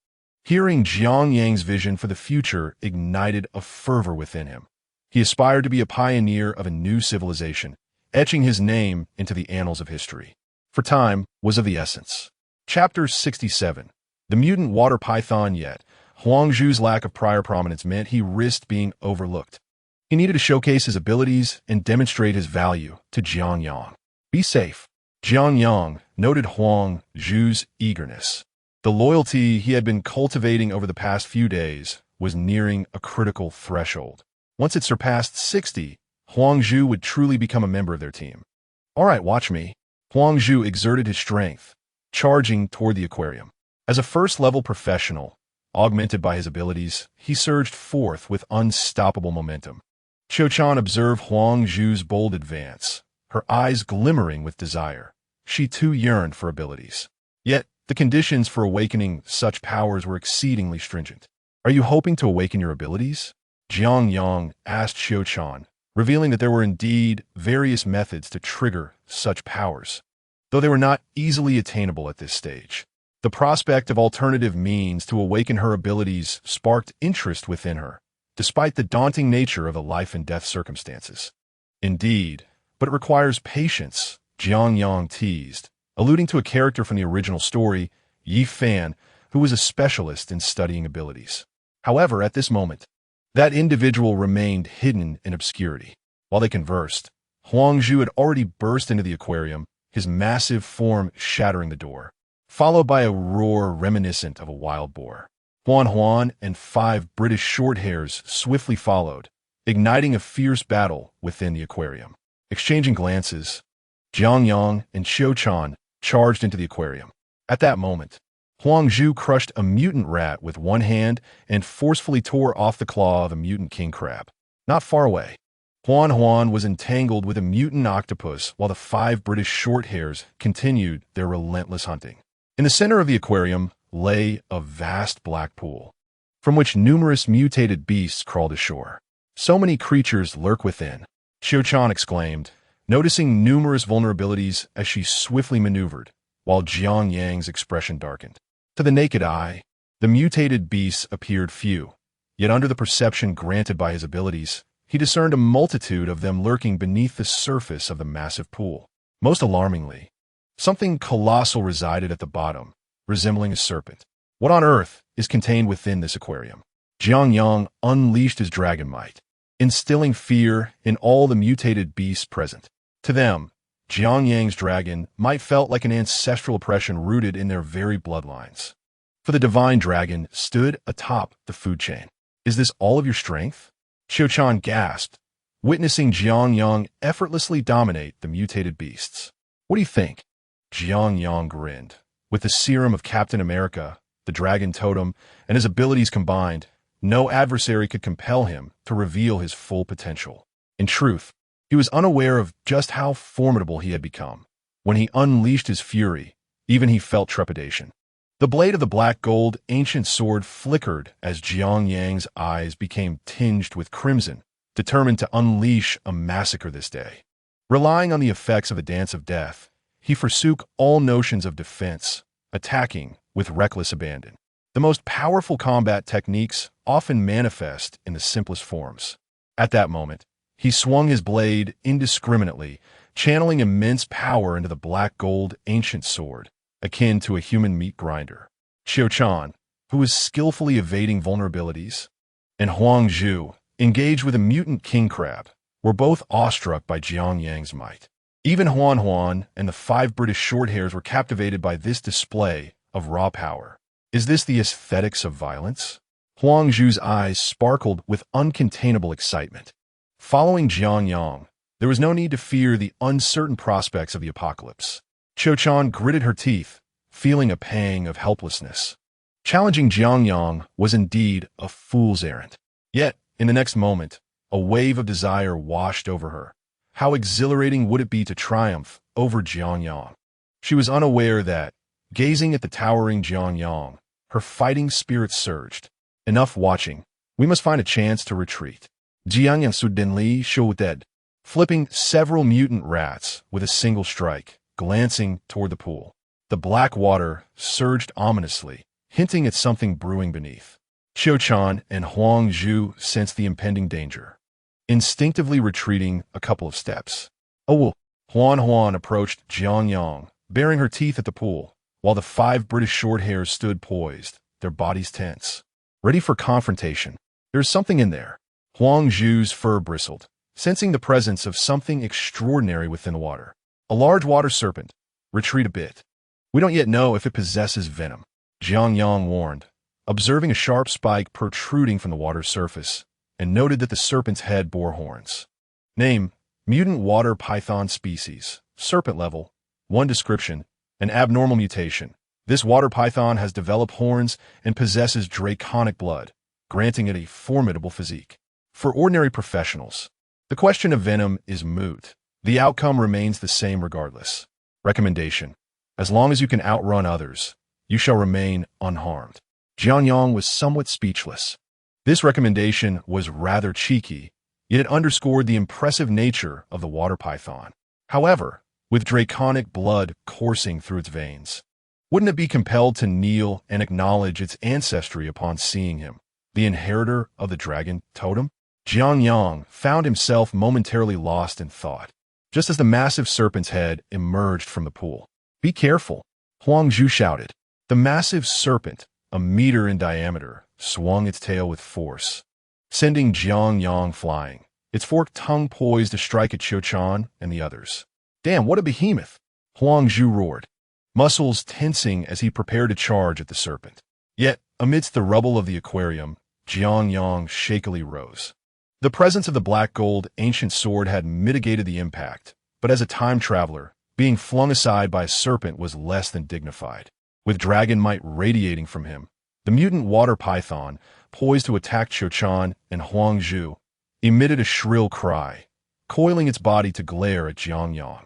Hearing Jiang Yang's vision for the future ignited a fervor within him. He aspired to be a pioneer of a new civilization, etching his name into the annals of history. For time was of the essence. Chapter 67. The mutant water python. Yet Huang Zhu's lack of prior prominence meant he risked being overlooked. He needed to showcase his abilities and demonstrate his value to Jiang Yang. "Be safe." Jiang Yang noted Huang Zhu's eagerness. The loyalty he had been cultivating over the past few days was nearing a critical threshold. Once it surpassed 60, Huang Zhu would truly become a member of their team. "All right, watch me." Huang Zhu exerted his strength, charging toward the aquarium. As a first-level professional, augmented by his abilities, he surged forth with unstoppable momentum. Qiu observed Huang Zhu's bold advance, her eyes glimmering with desire. She too yearned for abilities. Yet, the conditions for awakening such powers were exceedingly stringent. "Are you hoping to awaken your abilities?" Jiang Yang asked Qiu, revealing that there were indeed various methods to trigger such powers, though they were not easily attainable at this stage. The prospect of alternative means to awaken her abilities sparked interest within her, despite the daunting nature of the life-and-death circumstances. "Indeed, but it requires patience," Jiang Yang teased, alluding to a character from the original story, Yi Fan, who was a specialist in studying abilities. However, at this moment, that individual remained hidden in obscurity. While they conversed, Huang Zhu had already burst into the aquarium, his massive form shattering the door, followed by a roar reminiscent of a wild boar. Huan and 5 British Shorthairs swiftly followed, igniting a fierce battle within the aquarium. Exchanging glances, Jiang Yang and Qiu charged into the aquarium. At that moment, Huang Zhu crushed a mutant rat with one hand and forcefully tore off the claw of a mutant king crab. Not far away, Huan was entangled with a mutant octopus while the 5 British Shorthairs continued their relentless hunting. In the center of the aquarium lay a vast black pool, from which numerous mutated beasts crawled ashore. "So many creatures lurk within," Qiu exclaimed, noticing numerous vulnerabilities as she swiftly maneuvered, while Jiang Yang's expression darkened. To the naked eye, the mutated beasts appeared few, yet under the perception granted by his abilities, he discerned a multitude of them lurking beneath the surface of the massive pool. Most alarmingly, something colossal resided at the bottom, resembling a serpent. What on earth is contained within this aquarium? Jiang Yang unleashed his dragon might, instilling fear in all the mutated beasts present. To them, Jiang Yang's dragon might felt like an ancestral oppression rooted in their very bloodlines. For the divine dragon stood atop the food chain. "Is this all of your strength?" Qiu gasped, witnessing Jiang Yang effortlessly dominate the mutated beasts. "What do you think?" Jiang Yang grinned. With the serum of Captain America, the dragon totem, and his abilities combined, no adversary could compel him to reveal his full potential. In truth, he was unaware of just how formidable he had become. When he unleashed his fury, even he felt trepidation. The blade of the black gold ancient sword flickered as Jiang Yang's eyes became tinged with crimson, determined to unleash a massacre this day. Relying on the effects of the Dance of Death, he forsook all notions of defense, attacking with reckless abandon. The most powerful combat techniques often manifest in the simplest forms. At that moment, he swung his blade indiscriminately, channeling immense power into the black gold ancient sword, akin to a human meat grinder. Qiu, who was skillfully evading vulnerabilities, and Huang Zhu, engaged with a mutant king crab, were both awestruck by Jiang Yang's might. Even Huan and the 5 British Shorthairs were captivated by this display of raw power. Is this the aesthetics of violence? Huang Zhu's eyes sparkled with uncontainable excitement. Following Jiang Yang, there was no need to fear the uncertain prospects of the apocalypse. Qiu gritted her teeth, feeling a pang of helplessness. Challenging Jiang Yang was indeed a fool's errand. Yet, in the next moment, a wave of desire washed over her. How exhilarating would it be to triumph over Jiang Yang? She was unaware that, gazing at the towering Jiang Yang, her fighting spirit surged. Enough watching. We must find a chance to retreat. Jiang Yang suddenly showed dead, flipping several mutant rats with a single strike, glancing toward the pool. The black water surged ominously, hinting at something brewing beneath. Qiu-chan and Huang Zhu sensed the impending danger, instinctively retreating a couple of steps. Oh, Huan approached Jiang Yang, baring her teeth at the pool, while the 5 British short-hairs stood poised, their bodies tense, ready for confrontation. There's something in there. Huang Zhu's fur bristled, sensing the presence of something extraordinary within the water. A large water serpent. Retreat a bit. We don't yet know if it possesses venom, Jiang Yang warned, observing a sharp spike protruding from the water's surface, and noted that the serpent's head bore horns. Name: mutant water python species, serpent level. 1 description: an abnormal mutation. This water python has developed horns and possesses draconic blood, granting it a formidable physique. For ordinary professionals, the question of venom is moot. The outcome remains the same regardless. Recommendation: as long as you can outrun others, you shall remain unharmed. Jiang Yang was somewhat speechless. This recommendation was rather cheeky, yet it underscored the impressive nature of the water python. However, with draconic blood coursing through its veins, wouldn't it be compelled to kneel and acknowledge its ancestry upon seeing him, the inheritor of the dragon totem? Jiang Yang found himself momentarily lost in thought, just as the massive serpent's head emerged from the pool. Be careful, Huang Zhu shouted. The massive serpent, a meter in diameter, swung its tail with force, sending Jiang Yang flying, its forked tongue poised to strike at Qiu-chan and the others. Damn, what a behemoth! Huang Zhu roared, muscles tensing as he prepared to charge at the serpent. Yet, amidst the rubble of the aquarium, Jiang Yang shakily rose. The presence of the black gold ancient sword had mitigated the impact, but as a time traveler, being flung aside by a serpent was less than dignified. With dragon might radiating from him, the mutant water python, poised to attack Qiu-chan and Huang Zhu, emitted a shrill cry, coiling its body to glare at Jiang Yang.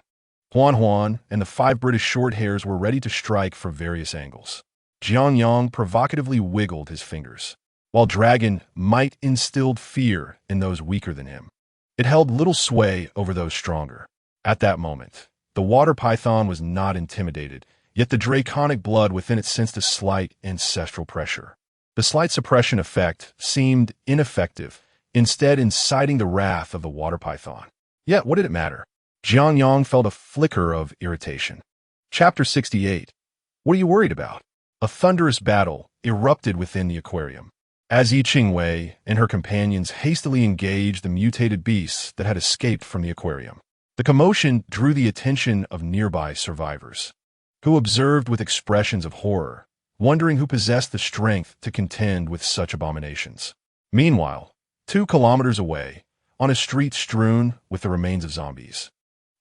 Huan and the 5 British short-hairs were ready to strike from various angles. Jiang Yang provocatively wiggled his fingers, while dragon might instilled fear in those weaker than him. It held little sway over those stronger. At that moment, the water python was not intimidated, yet the draconic blood within it sensed a slight ancestral pressure. The slight suppression effect seemed ineffective, instead inciting the wrath of the water python. Yet what did it matter? Jiang Yang felt a flicker of irritation. Chapter 68. What are you worried about? A thunderous battle erupted within the aquarium, as Yi Qingwei and her companions hastily engaged the mutated beasts that had escaped from the aquarium. The commotion drew the attention of nearby survivors, who observed with expressions of horror, wondering who possessed the strength to contend with such abominations. Meanwhile, 2 kilometers away, on a street strewn with the remains of zombies,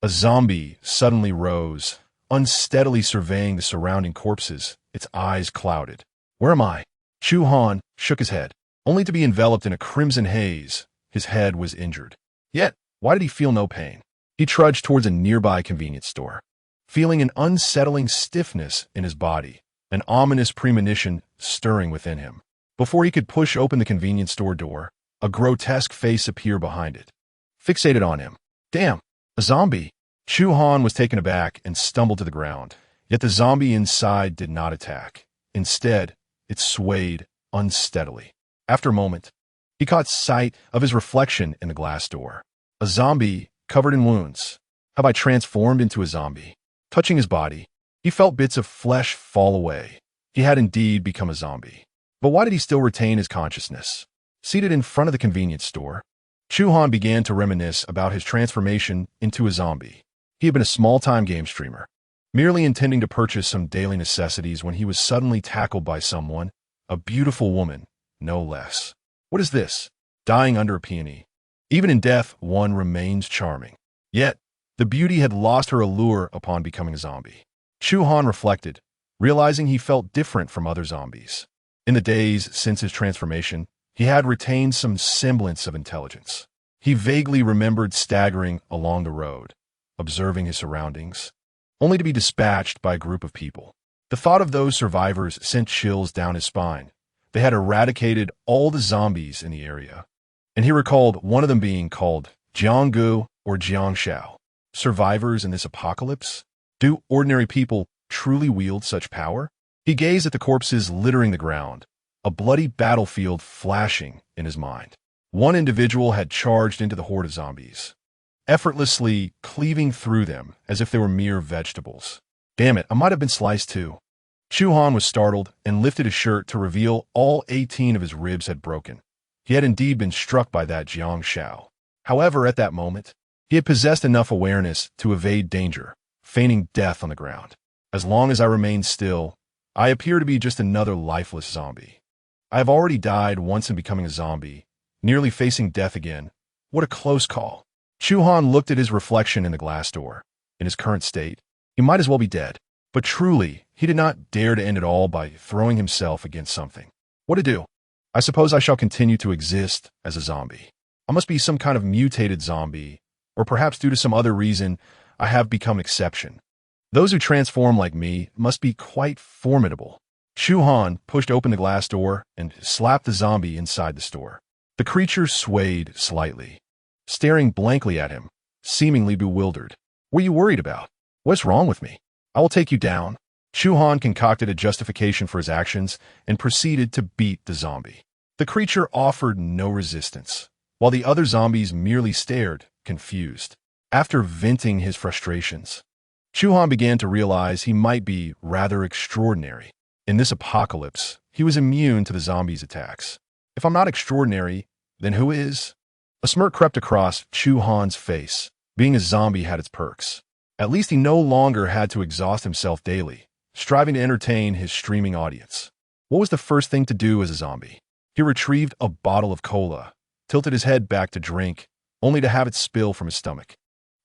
a zombie suddenly rose, unsteadily surveying the surrounding corpses, its eyes clouded. Where am I? Chu Han shook his head, only to be enveloped in a crimson haze. His head was injured. Yet, why did he feel no pain? He trudged towards a nearby convenience store, feeling an unsettling stiffness in his body, an ominous premonition stirring within him. Before he could push open the convenience store door, a grotesque face appeared behind it, fixated on him. Damn, a zombie! Chu Han was taken aback and stumbled to the ground, yet the zombie inside did not attack. Instead, it swayed unsteadily. After a moment, he caught sight of his reflection in the glass door. A zombie covered in wounds. Have I transformed into a zombie? Touching his body, he felt bits of flesh fall away. He had indeed become a zombie. But why did he still retain his consciousness? Seated in front of the convenience store, Chu Han began to reminisce about his transformation into a zombie. He had been a small-time game streamer, merely intending to purchase some daily necessities when he was suddenly tackled by someone, a beautiful woman, no less. What is this? Dying under a peony. Even in death, one remains charming. Yet, the beauty had lost her allure upon becoming a zombie. Chu Han reflected, realizing he felt different from other zombies. In the days since his transformation, he had retained some semblance of intelligence. He vaguely remembered staggering along the road, observing his surroundings, only to be dispatched by a group of people. The thought of those survivors sent chills down his spine. They had eradicated all the zombies in the area, and he recalled one of them being called Jiang or Jiang. Survivors in this apocalypse? Do ordinary people truly wield such power? He gazed at the corpses littering the ground, a bloody battlefield flashing in his mind. One individual had charged into the horde of zombies, effortlessly cleaving through them as if they were mere vegetables. Damn it, I might have been sliced too. Chuhan was startled and lifted his shirt to reveal all 18 of his ribs had broken. He had indeed been struck by that Jiang Shao. However, at that moment, he had possessed enough awareness to evade danger, feigning death on the ground. As long as I remain still, I appear to be just another lifeless zombie. I have already died once in becoming a zombie, nearly facing death again. What a close call. Chuhan looked at his reflection in the glass door. In his current state, he might as well be dead. But truly, he did not dare to end it all by throwing himself against something. What to do? I suppose I shall continue to exist as a zombie. I must be some kind of mutated zombie, or perhaps due to some other reason, I have become an exception. Those who transform like me must be quite formidable. Chuhan pushed open the glass door and slapped the zombie inside the store. The creature swayed slightly, staring blankly at him, seemingly bewildered. What are you worried about? What's wrong with me? I will take you down. Chuhan concocted a justification for his actions and proceeded to beat the zombie. The creature offered no resistance, while the other zombies merely stared, confused. After venting his frustrations, Chuhan began to realize he might be rather extraordinary. In this apocalypse, he was immune to the zombies' attacks. If I'm not extraordinary, then who is? A smirk crept across Chuhan's face. Being a zombie had its perks. At least he no longer had to exhaust himself daily, striving to entertain his streaming audience. What was the first thing to do as a zombie? He retrieved a bottle of cola, tilted his head back to drink, only to have it spill from his stomach.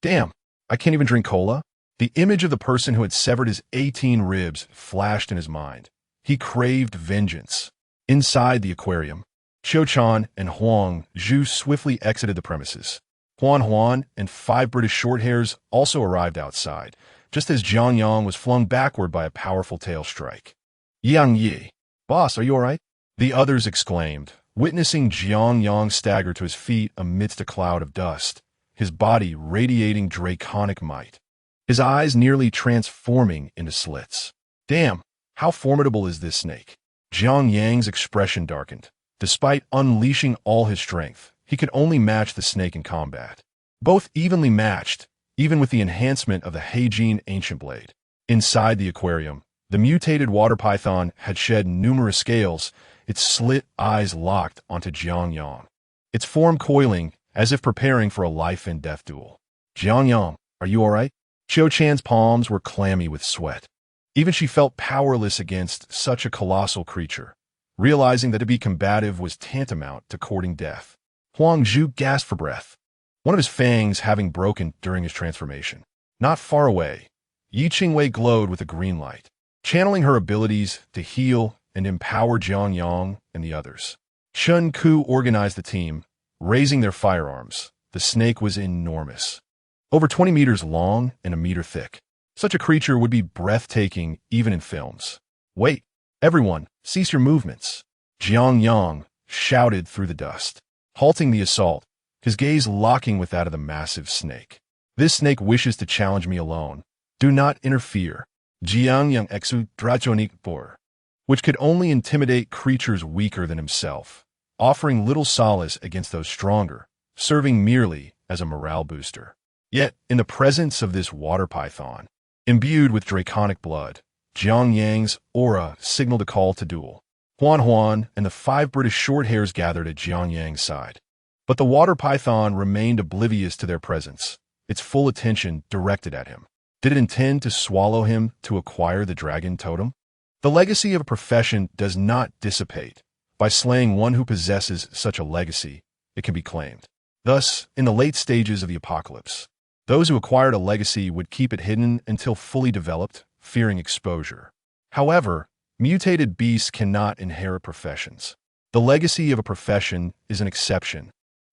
Damn, I can't even drink cola? The image of the person who had severed his 18 ribs flashed in his mind. He craved vengeance. Inside the aquarium, Qiu-chan and Huang Zhu swiftly exited the premises. Huan and 5 British Shorthairs also arrived outside, just as Jiang Yang was flung backward by a powerful tail strike. Yang Yi, boss, are you all right? The others exclaimed, witnessing Jiang Yang stagger to his feet amidst a cloud of dust, his body radiating draconic might, his eyes nearly transforming into slits. Damn, how formidable is this snake? Jiang Yang's expression darkened. Despite unleashing all his strength, he could only match the snake in combat. Both evenly matched, even with the enhancement of the Heijin Ancient Blade. Inside the aquarium, the mutated water python had shed numerous scales, its slit eyes locked onto Jiang Yang, its form coiling as if preparing for a life-and-death duel. Jiang Yang, are you all right? Qiu-chan's palms were clammy with sweat. Even she felt powerless against such a colossal creature, realizing that to be combative was tantamount to courting death. Huang Zhu gasped for breath, one of his fangs having broken during his transformation. Not far away, Yi Qingwei glowed with a green light, channeling her abilities to heal and empower Jiang Yang and the others. Chun Ku organized the team, raising their firearms. The snake was enormous, over 20 meters long and a meter thick. Such a creature would be breathtaking even in films. Wait, everyone, cease your movements. Jiang Yang shouted through the dust, halting the assault, his gaze locking with that of the massive snake. This snake wishes to challenge me alone. Do not interfere. Jiang Yang exu drajonik bor, which could only intimidate creatures weaker than himself, offering little solace against those stronger, serving merely as a morale booster. Yet, in the presence of this water python, imbued with draconic blood, Jiang Yang's aura signaled a call to duel. Huan and the 5 British Shorthairs gathered at Jiang Yang's side. But the water python remained oblivious to their presence, its full attention directed at him. Did it intend to swallow him to acquire the dragon totem? The legacy of a profession does not dissipate. By slaying one who possesses such a legacy, it can be claimed. Thus, in the late stages of the apocalypse, those who acquired a legacy would keep it hidden until fully developed, fearing exposure. However, Mutated beasts cannot inherit professions. The legacy of a profession is an exception,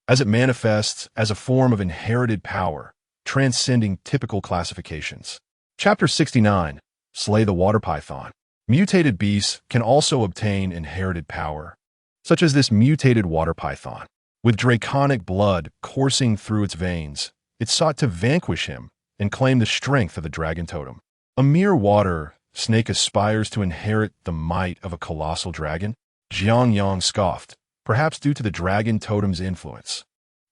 as it manifests as a form of inherited power, transcending typical classifications. Chapter 69. Slay the Water Python. Mutated beasts can also obtain inherited power, such as this mutated water python. With draconic blood coursing through its veins, it sought to vanquish him and claim the strength of the dragon totem. A mere water snake aspires to inherit the might of a colossal dragon? Jiang Yang scoffed, perhaps due to the dragon totem's influence.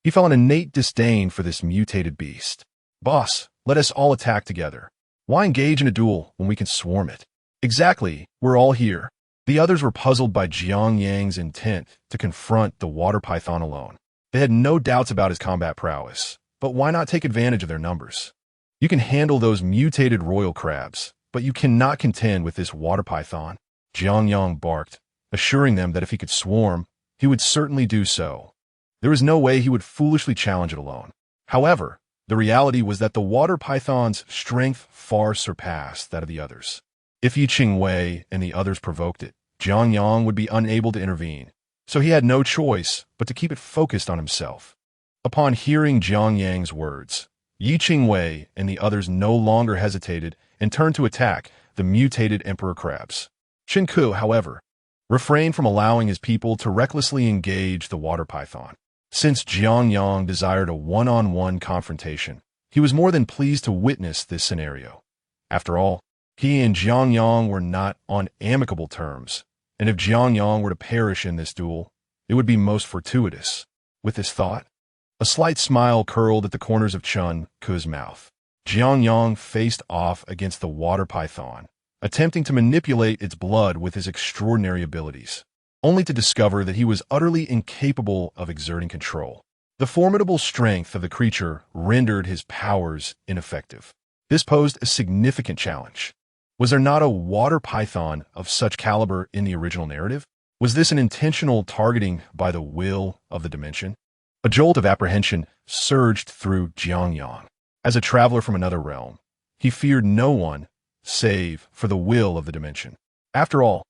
He felt an innate disdain for this mutated beast. Boss, let us all attack together. Why engage in a duel when we can swarm it? Exactly, we're all here. The others were puzzled by Jiang Yang's intent to confront the water python alone. They had no doubts about his combat prowess, but why not take advantage of their numbers? You can handle those mutated royal crabs, but you cannot contend with this water python. Jiang Yang barked, assuring them that if he could swarm, he would certainly do so. There was no way he would foolishly challenge it alone. However, the reality was that the water python's strength far surpassed that of the others. If Yi Qingwei and the others provoked it, Jiang Yang would be unable to intervene, so he had no choice but to keep it focused on himself. Upon hearing Jiang Yang's words, Yi Qingwei and the others no longer hesitated and turned to attack the mutated emperor crabs. Chen Ku, however, refrained from allowing his people to recklessly engage the water python. Since Jiang Yang desired a one-on-one confrontation, he was more than pleased to witness this scenario. After all, he and Jiang Yang were not on amicable terms, and if Jiang Yang were to perish in this duel, it would be most fortuitous. With this thought, a slight smile curled at the corners of Chen Ku's mouth. Jiang Yang faced off against the water python, attempting to manipulate its blood with his extraordinary abilities, only to discover that he was utterly incapable of exerting control. The formidable strength of the creature rendered his powers ineffective. This posed a significant challenge. Was there not a water python of such caliber in the original narrative? Was this an intentional targeting by the will of the dimension? A jolt of apprehension surged through Jiang Yang. As a traveler from another realm, he feared no one save for the will of the dimension. After all,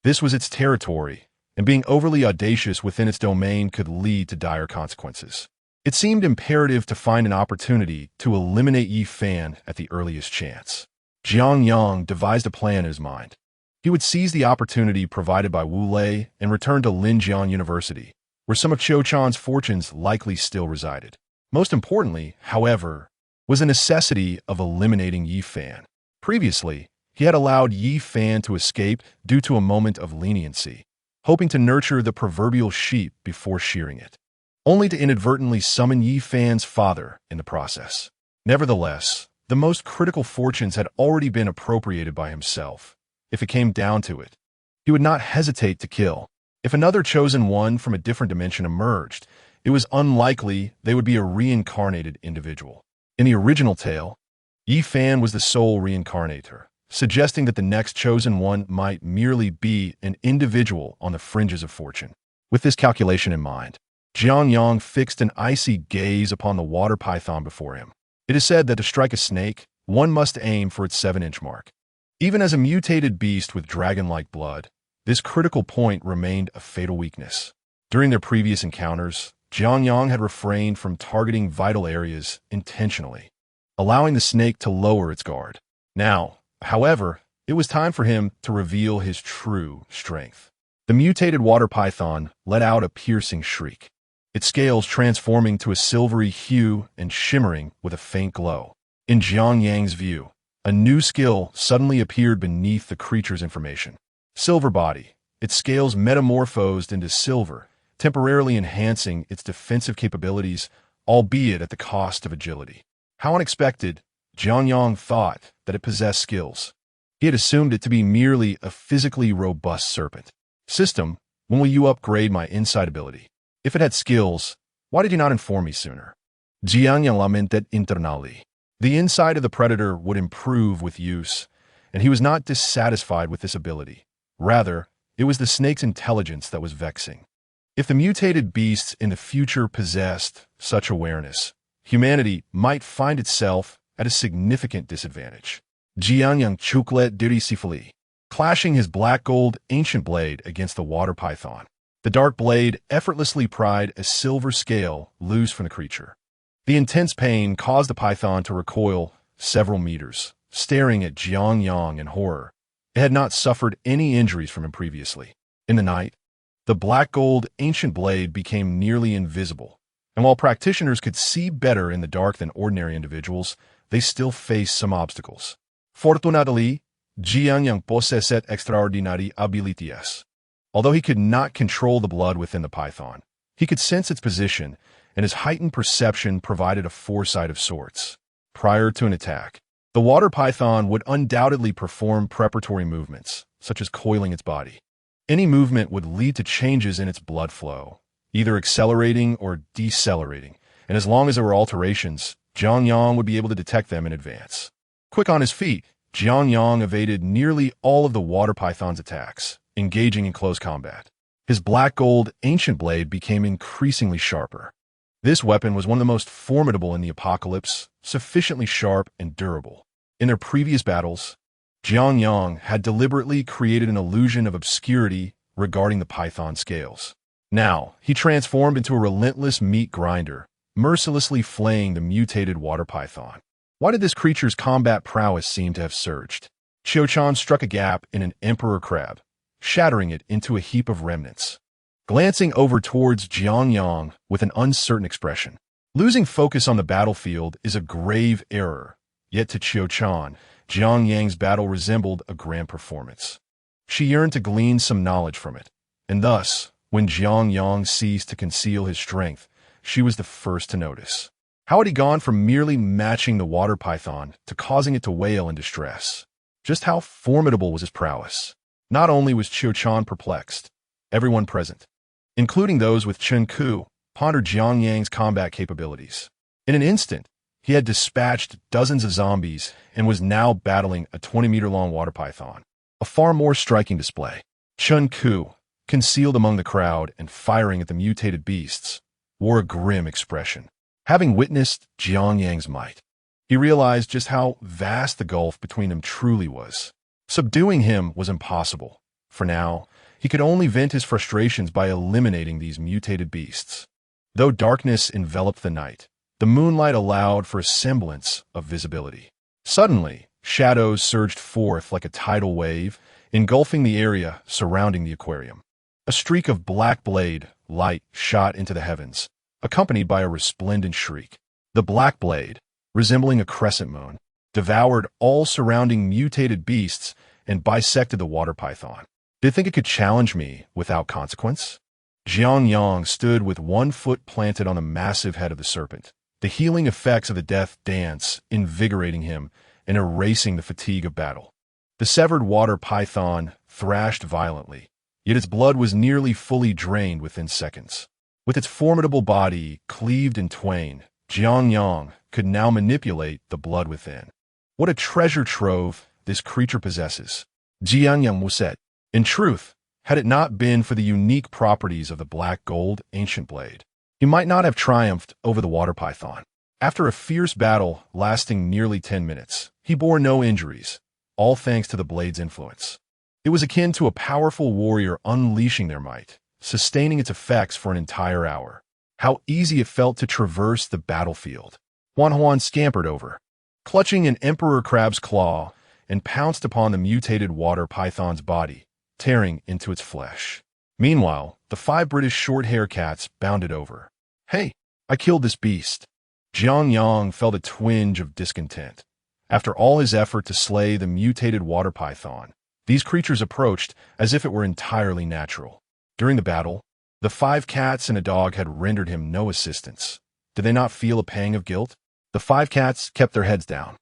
this was its territory, and being overly audacious within its domain could lead to dire consequences. It seemed imperative to find an opportunity to eliminate Yi Fan at the earliest chance. Jiang Yang devised a plan in his mind. He would seize the opportunity provided by Wu Lei and return to Linjian University, where some of Qiu Chan's fortunes likely still resided. Most importantly, however, was the necessity of eliminating Yi Fan. Previously, he had allowed Yi Fan to escape due to a moment of leniency, hoping to nurture the proverbial sheep before shearing it, only to inadvertently summon Yi Fan's father in the process. Nevertheless, the most critical fortunes had already been appropriated by himself. If it came down to it, he would not hesitate to kill. If another chosen one from a different dimension emerged, it was unlikely they would be a reincarnated individual. In the original tale, Yi Fan was the sole reincarnator, suggesting that the next chosen one might merely be an individual on the fringes of fortune. With this calculation in mind, Jiang Yang fixed an icy gaze upon the water python before him. It is said that to strike a snake, one must aim for its 7-inch mark. Even as a mutated beast with dragon-like blood, this critical point remained a fatal weakness. During their previous encounters, Jiang Yang had refrained from targeting vital areas intentionally, allowing the snake to lower its guard. Now, however, it was time for him to reveal his true strength. The mutated water python let out a piercing shriek, its scales transforming to a silvery hue and shimmering with a faint glow. In Jiang Yang's view, a new skill suddenly appeared beneath the creature's information. Silver body, its scales metamorphosed into silver, temporarily enhancing its defensive capabilities, albeit at the cost of agility. How unexpected, Jiang Yang thought that it possessed skills. He had assumed it to be merely a physically robust serpent. System, when will you upgrade my insight ability? If it had skills, why did you not inform me sooner? Jiang Yang lamented internally. The insight of the predator would improve with use, and he was not dissatisfied with this ability. Rather, it was the snake's intelligence that was vexing. If the mutated beasts in the future possessed such awareness, humanity might find itself at a significant disadvantage. Jiang Yang chuklet diri sifali. clashing his black gold ancient blade against the water python. The dark blade effortlessly pried a silver scale loose from the creature. The intense pain caused the python to recoil several meters, staring at Jiang Yang in horror. It had not suffered any injuries from him previously. In the night, the black gold ancient blade became nearly invisible, and while practitioners could see better in the dark than ordinary individuals, they still faced some obstacles. Fortunately, Jiang Yang possessed extraordinary abilities. Although he could not control the blood within the python, he could sense its position, and his heightened perception provided a foresight of sorts. Prior to an attack, the water python would undoubtedly perform preparatory movements, such as coiling its body. Any movement would lead to changes in its blood flow, either accelerating or decelerating, and as long as there were alterations, Jiang Yang would be able to detect them in advance. Quick on his feet, Jiang Yang evaded nearly all of the water python's attacks, engaging in close combat. His black gold ancient blade became increasingly sharper. This weapon was one of the most formidable in the apocalypse, sufficiently sharp and durable. In their previous battles, Jiang Yang had deliberately created an illusion of obscurity regarding the python's scales. Now, he transformed into a relentless meat grinder, mercilessly flaying the mutated water python. Why did this creature's combat prowess seem to have surged? Qiu-chan struck a gap in an emperor crab, shattering it into a heap of remnants. Glancing over towards Jiang Yang with an uncertain expression. Losing focus on the battlefield is a grave error, yet to Qiu-chan, Jiang Yang's battle resembled a grand performance. She yearned to glean some knowledge from it, and thus, when Jiang Yang ceased to conceal his strength, she was the first to notice. How had he gone from merely matching the water python to causing it to wail in distress? Just how formidable was his prowess? Not only was Qiu-chan perplexed, everyone present, including those with Chen Ku, pondered Jiang Yang's combat capabilities. In an instant, he had dispatched dozens of zombies and was now battling a 20-meter-long water python. A far more striking display. Chen Ku, concealed among the crowd and firing at the mutated beasts, wore a grim expression. Having witnessed Jiang Yang's might, he realized just how vast the gulf between them truly was. Subduing him was impossible. For now, he could only vent his frustrations by eliminating these mutated beasts. Though darkness enveloped the night, the moonlight allowed for a semblance of visibility. Suddenly, shadows surged forth like a tidal wave, engulfing the area surrounding the aquarium. A streak of black blade light shot into the heavens, accompanied by a resplendent shriek. The black blade, resembling a crescent moon, devoured all surrounding mutated beasts and bisected the water python. Did it think it could challenge me without consequence? Jiang Yang stood with one foot planted on the massive head of the serpent, the healing effects of the death dance invigorating him and erasing the fatigue of battle. The severed water python thrashed violently, yet its blood was nearly fully drained within seconds. With its formidable body cleaved in twain, Jiang Yang could now manipulate the blood within. What a treasure trove this creature possesses, Jiang Yang said. In truth, had it not been for the unique properties of the black gold ancient blade, he might not have triumphed over the water python. After a fierce battle lasting nearly 10 minutes, he bore no injuries, all thanks to the blade's influence. It was akin to a powerful warrior unleashing their might, sustaining its effects for an entire hour. How easy it felt to traverse the battlefield. Huan scampered over, clutching an emperor crab's claw, and pounced upon the mutated water python's body, tearing into its flesh. Meanwhile, the 5 British short-hair cats bounded over. Hey, I killed this beast. Jiang Yang felt a twinge of discontent. After all his effort to slay the mutated water python, these creatures approached as if it were entirely natural. During the battle, the 5 cats and a dog had rendered him no assistance. Did they not feel a pang of guilt? The 5 cats kept their heads down,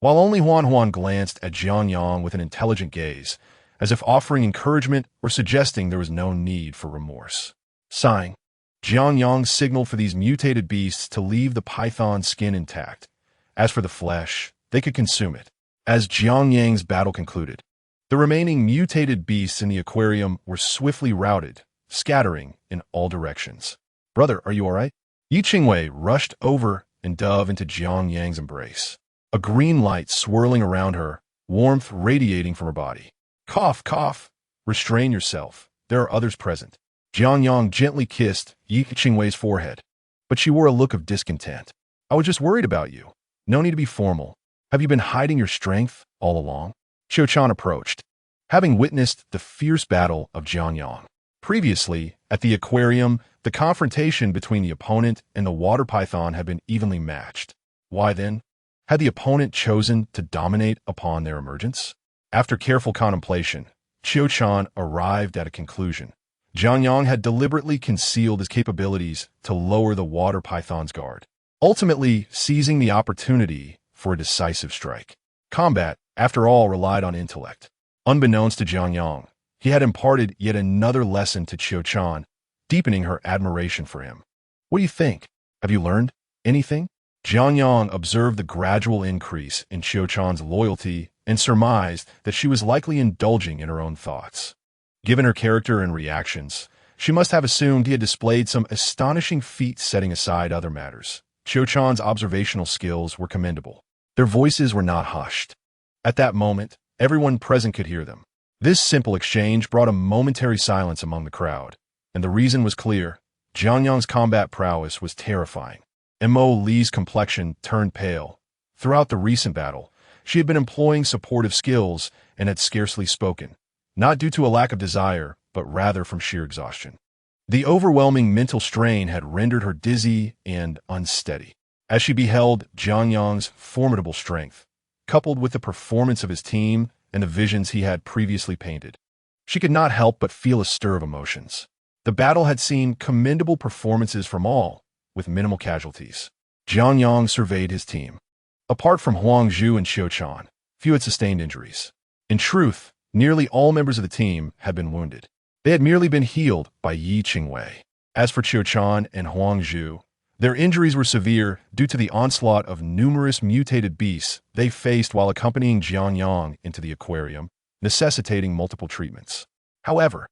while only Huan glanced at Jiang Yang with an intelligent gaze, as if offering encouragement or suggesting there was no need for remorse. Sighing, Jiang Yang signaled for these mutated beasts to leave the python's skin intact. As for the flesh, they could consume it. As Jiang Yang's battle concluded, the remaining mutated beasts in the aquarium were swiftly routed, scattering in all directions. Brother, are you all right? Yi Qingwei rushed over and dove into Jiang Yang's embrace. A green light swirling around her, warmth radiating from her body. Cough, cough. Restrain yourself. There are others present. Jiang Yang gently kissed Yi Qingwei's forehead, but she wore a look of discontent. I was just worried about you. No need to be formal. Have you been hiding your strength all along? Qiu Chan approached, having witnessed the fierce battle of Jiang Yang. Previously, at the aquarium, the confrontation between the opponent and the water python had been evenly matched. Why then? Had the opponent chosen to dominate upon their emergence? After careful contemplation, Qiu Chan arrived at a conclusion. Jiang Yang had deliberately concealed his capabilities to lower the water python's guard, ultimately seizing the opportunity for a decisive strike. Combat, after all, relied on intellect. Unbeknownst to Jiang Yang, he had imparted yet another lesson to Qiu Chan, deepening her admiration for him. What do you think? Have you learned anything? Jiang Yang observed the gradual increase in Qiu Chan's loyalty and surmised that she was likely indulging in her own thoughts. Given her character and reactions, she must have assumed he had displayed some astonishing feats setting aside other matters. Qiu Chan's observational skills were commendable. Their voices were not hushed. At that moment, everyone present could hear them. This simple exchange brought a momentary silence among the crowd, and the reason was clear. Jiang Yang's combat prowess was terrifying. Mo Li's complexion turned pale. Throughout the recent battle, she had been employing supportive skills and had scarcely spoken, not due to a lack of desire, but rather from sheer exhaustion. The overwhelming mental strain had rendered her dizzy and unsteady. As she beheld Jiang Yang's formidable strength, coupled with the performance of his team and the visions he had previously painted, she could not help but feel a stir of emotions. The battle had seen commendable performances from all, with minimal casualties. Jiang Yang surveyed his team. Apart from Huang Zhu and Qiu Chan, few had sustained injuries. In truth, nearly all members of the team had been wounded. They had merely been healed by Yi Qingwei. As for Qiu Chan and Huang Zhu, their injuries were severe due to the onslaught of numerous mutated beasts they faced while accompanying Jiang Yang into the aquarium, necessitating multiple treatments. However,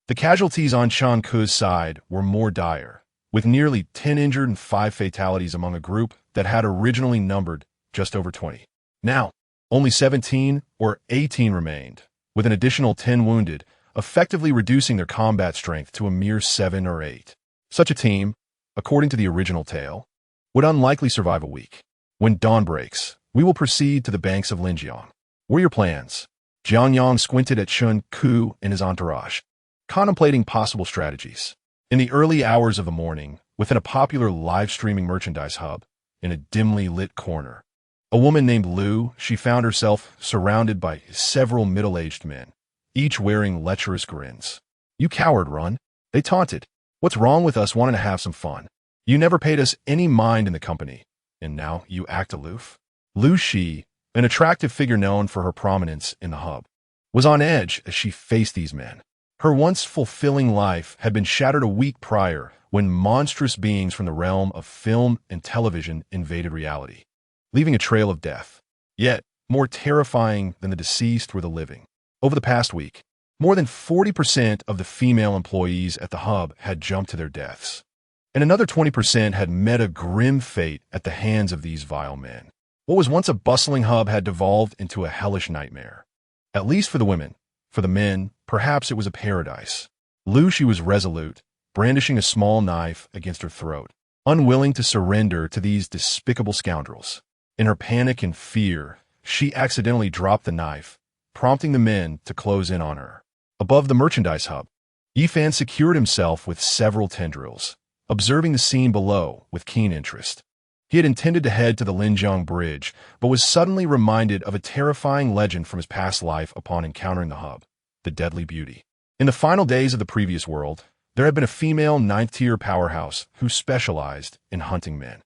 the casualties on Chan Ku's side were more dire, with nearly 10 injured and 5 fatalities among a group that had originally numbered just over 20. Now, only 17 or 18 remained, with an additional 10 wounded, effectively reducing their combat strength to a mere 7 or 8. Such a team, according to the original tale, would unlikely survive a week. When dawn breaks, we will proceed to the banks of Linjiang. What are your plans? Jiang Yang squinted at Chan Ku and his entourage, contemplating possible strategies. In the early hours of the morning, within a popular live-streaming merchandise hub, in a dimly lit corner, a woman named Lu, she found herself surrounded by several middle-aged men, each wearing lecherous grins. You coward, run. They taunted. What's wrong with us wanting to have some fun? You never paid us any mind in the company, and now you act aloof? Lu Shi, an attractive figure known for her prominence in the hub, was on edge as she faced these men. Her once fulfilling life had been shattered a week prior when monstrous beings from the realm of film and television invaded reality, leaving a trail of death. Yet, more terrifying than the deceased were the living. Over the past week, more than 40% of the female employees at the hub had jumped to their deaths, and another 20% had met a grim fate at the hands of these vile men. What was once a bustling hub had devolved into a hellish nightmare. At least for the women. For the men, perhaps it was a paradise. Lu Shi was resolute, brandishing a small knife against her throat, unwilling to surrender to these despicable scoundrels. In her panic and fear, she accidentally dropped the knife, prompting the men to close in on her. Above the merchandise hub, Yifan secured himself with several tendrils, observing the scene below with keen interest. He had intended to head to the Linjiang Bridge, but was suddenly reminded of a terrifying legend from his past life upon encountering the hub, the Deadly Beauty. In the final days of the previous world, there had been a female 9th-tier powerhouse who specialized in hunting men.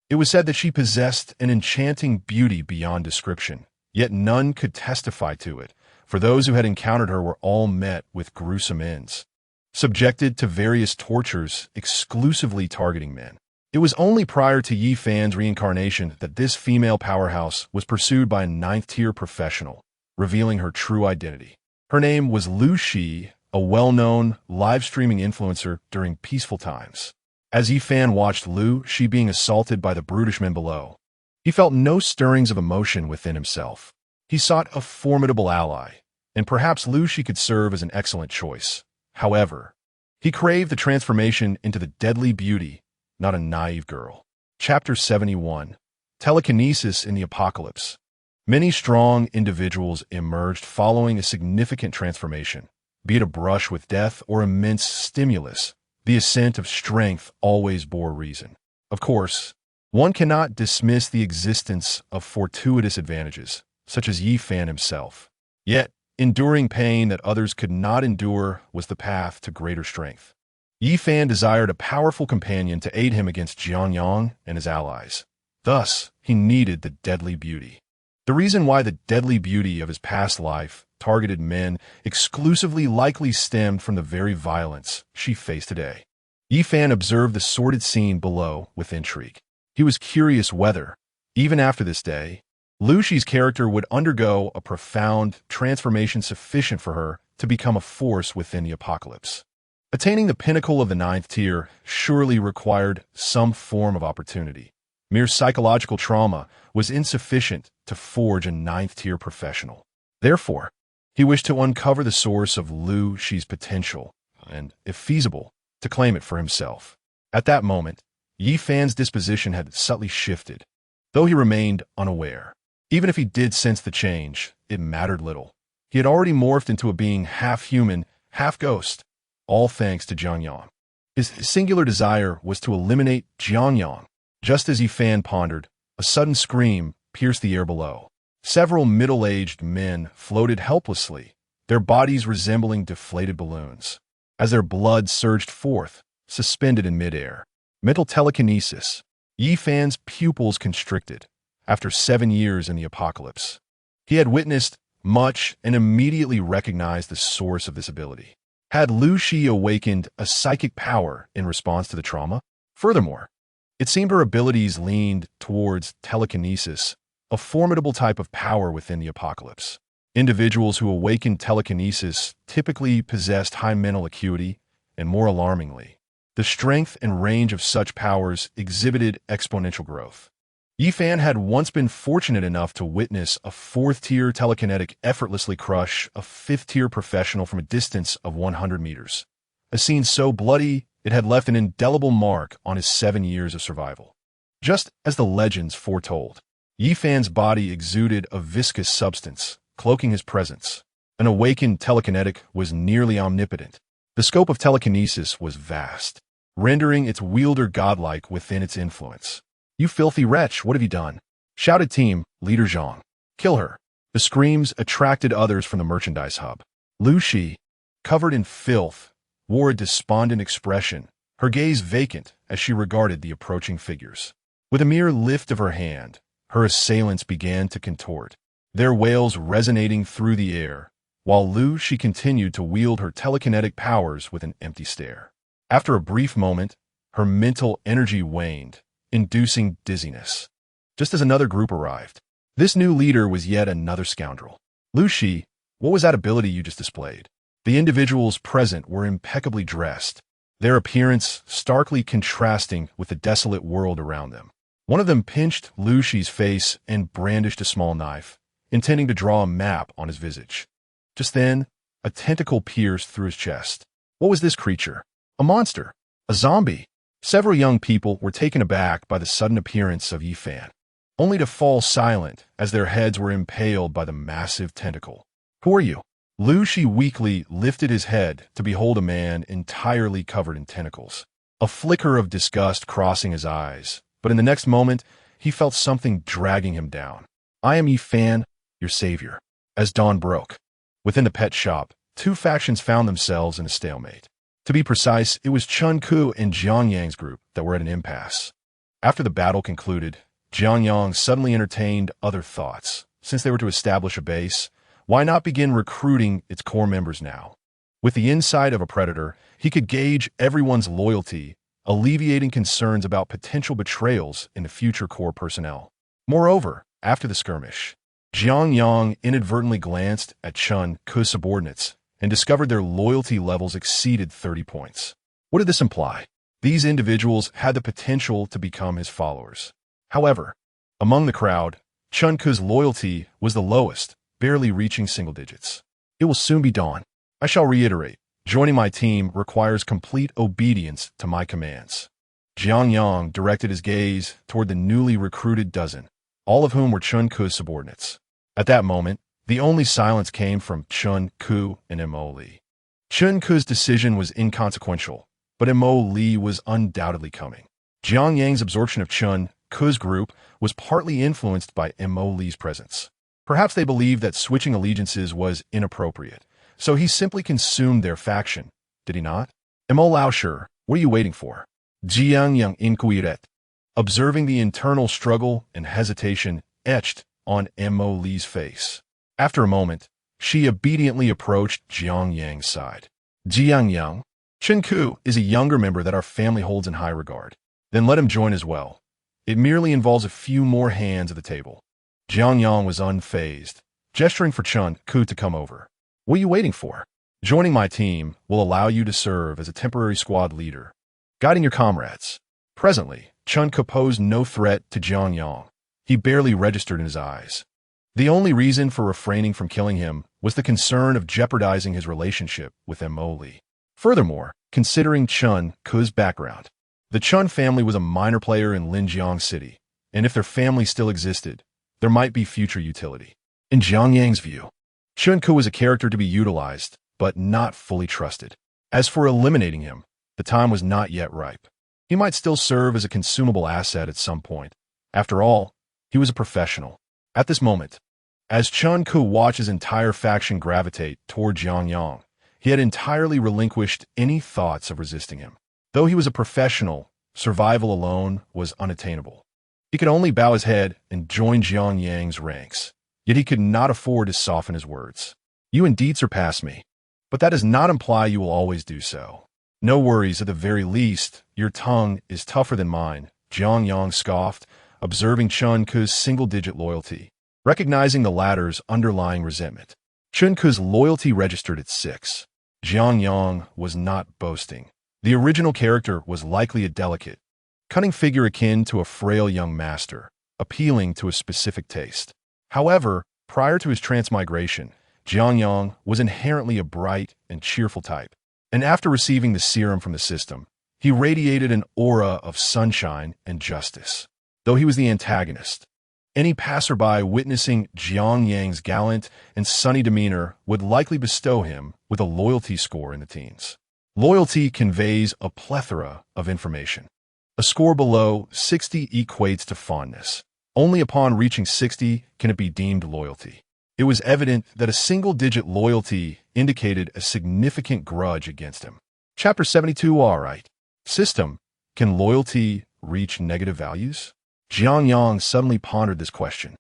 It was said that she possessed an enchanting beauty beyond description, yet none could testify to it, for those who had encountered her were all met with gruesome ends, subjected to various tortures exclusively targeting men. It was only prior to Yi Fan's reincarnation that this female powerhouse was pursued by a 9th-tier professional, revealing her true identity. Her name was Lu Shi, a well-known live-streaming influencer during peaceful times. As Yi Fan watched Lu Shi being assaulted by the brutish men below, he felt no stirrings of emotion within himself. He sought a formidable ally, and perhaps Lu Shi could serve as an excellent choice. However, he craved the transformation into the deadly beauty, not a naive girl. Chapter 71. Telekinesis in the Apocalypse. Many strong individuals emerged following a significant transformation, be it a brush with death or immense stimulus. The ascent of strength always bore reason. Of course, one cannot dismiss the existence of fortuitous advantages, such as Yi Fan himself. Yet, enduring pain that others could not endure was the path to greater strength. Yi Fan desired a powerful companion to aid him against Jiang Yang and his allies. Thus, he needed the deadly beauty. The reason why the deadly beauty of his past life targeted men exclusively likely stemmed from the very violence she faced today. Yi Fan observed the sordid scene below with intrigue. He was curious whether, even after this day, Lu Shi's character would undergo a profound transformation sufficient for her to become a force within the apocalypse. Attaining the pinnacle of the 9th tier surely required some form of opportunity. Mere psychological trauma was insufficient to forge a 9th tier professional. Therefore, he wished to uncover the source of Lu Shi's potential and, if feasible, to claim it for himself. At that moment, Yi Fan's disposition had subtly shifted, though he remained unaware. Even if he did sense the change, it mattered little. He had already morphed into a being half human, half ghost, all thanks to Jiang Yang. His singular desire was to eliminate Jiang Yang. Just as Yi Fan pondered, a sudden scream pierced the air below. Several middle-aged men floated helplessly, their bodies resembling deflated balloons. As their blood surged forth, suspended in midair. Mental telekinesis. Yi Fan's pupils constricted. After 7 years in the apocalypse, he had witnessed much and immediately recognized the source of this ability. Had Lu Shi awakened a psychic power in response to the trauma? Furthermore, it seemed her abilities leaned towards telekinesis, a formidable type of power within the apocalypse. Individuals who awakened telekinesis typically possessed high mental acuity, and more alarmingly, the strength and range of such powers exhibited exponential growth. Yi Fan had once been fortunate enough to witness a 4th-tier telekinetic effortlessly crush a 5th-tier professional from a distance of 100 meters. A scene so bloody, it had left an indelible mark on his 7 years of survival. Just as the legends foretold, Yi Fan's body exuded a viscous substance, cloaking his presence. An awakened telekinetic was nearly omnipotent. The scope of telekinesis was vast, rendering its wielder godlike within its influence. "You filthy wretch, what have you done?" shouted team leader Zhang. "Kill her." The screams attracted others from the merchandise hub. Lu Shi, covered in filth, wore a despondent expression, her gaze vacant as she regarded the approaching figures. With a mere lift of her hand, her assailants began to contort, their wails resonating through the air, while Lu Shi continued to wield her telekinetic powers with an empty stare. After a brief moment, her mental energy waned, inducing dizziness. Just as another group arrived, this new leader was yet another scoundrel. "Lu Shi, what was that ability you just displayed?" The individuals present were impeccably dressed, their appearance starkly contrasting with the desolate world around them. One of them pinched Lu Shi's face and brandished a small knife, intending to draw a map on his visage. Just then, a tentacle pierced through his chest. What was this creature? A monster? A zombie? Several young people were taken aback by the sudden appearance of Yi Fan, only to fall silent as their heads were impaled by the massive tentacle. "Who are you?" Lu Shi weakly lifted his head to behold a man entirely covered in tentacles, a flicker of disgust crossing his eyes, but in the next moment, he felt something dragging him down. "I am Yi Fan, your savior." As dawn broke, within the pet shop, 2 factions found themselves in a stalemate. To be precise, it was Chun Ku and Jiang Yang's group that were at an impasse. After the battle concluded, Jiang Yang suddenly entertained other thoughts. Since they were to establish a base, why not begin recruiting its core members now? With the insight of a predator, he could gauge everyone's loyalty, alleviating concerns about potential betrayals in the future core personnel. Moreover, after the skirmish, Jiang Yang inadvertently glanced at Chun Ku's subordinates and discovered their loyalty levels exceeded 30 points. What did this imply? These individuals had the potential to become his followers. However, among the crowd, Chun Ku's loyalty was the lowest, barely reaching single digits. It will soon be dawn. I shall reiterate, joining my team requires complete obedience to my commands. Jiang Yang directed his gaze toward the newly recruited dozen, all of whom were Chun Ku's subordinates. At that moment, the only silence came from Chun Ku and Mo Li. Chun Ku's decision was inconsequential, but Mo Li was undoubtedly coming. Jiang Yang's absorption of Chun Ku's group was partly influenced by Mo Li's presence. Perhaps they believed that switching allegiances was inappropriate, so he simply consumed their faction, did he not? Mo Lao, sure, what are you waiting for? Jiang Yang inquired, observing the internal struggle and hesitation etched on Mo Li's face. After a moment, she obediently approached Jiang Yang's side. Jiang Yang, Chun Ku is a younger member that our family holds in high regard. Then let him join as well. It merely involves a few more hands at the table. Jiang Yang was unfazed, gesturing for Chun Ku to come over. What are you waiting for? Joining my team will allow you to serve as a temporary squad leader, guiding your comrades. Presently, Chun Ku posed no threat to Jiang Yang. He barely registered in his eyes. The only reason for refraining from killing him was the concern of jeopardizing his relationship with Mo Li. Furthermore, considering Chun Ku's background, the Chun family was a minor player in Linjiang City, and if their family still existed, there might be future utility. In Jiang Yang's view, Chun Ku was a character to be utilized, but not fully trusted. As for eliminating him, the time was not yet ripe. He might still serve as a consumable asset at some point. After all, he was a professional. At this moment, as Chun Ku watched his entire faction gravitate toward Jiang Yang, he had entirely relinquished any thoughts of resisting him. Though he was a professional, survival alone was unattainable. He could only bow his head and join Jiang Yang's ranks, yet he could not afford to soften his words. You indeed surpass me, but that does not imply you will always do so. No worries, at the very least, your tongue is tougher than mine, Jiang Yang scoffed, observing Chun Ku's single-digit loyalty, recognizing the latter's underlying resentment. Chun Ku's loyalty registered at 6. Jiang Yang was not boasting. The original character was likely a delicate, cunning figure akin to a frail young master, appealing to a specific taste. However, prior to his transmigration, Jiang Yang was inherently a bright and cheerful type, and after receiving the serum from the system, he radiated an aura of sunshine and justice. Though he was the antagonist, any passerby witnessing Jiang Yang's gallant and sunny demeanor would likely bestow him with a loyalty score in the teens. Loyalty conveys a plethora of information. A score below 60 equates to fondness. Only upon reaching 60 can it be deemed loyalty. It was evident that a single-digit loyalty indicated a significant grudge against him. Chapter 72. All right. System. Can loyalty reach negative values? Jiang Yang suddenly pondered this question.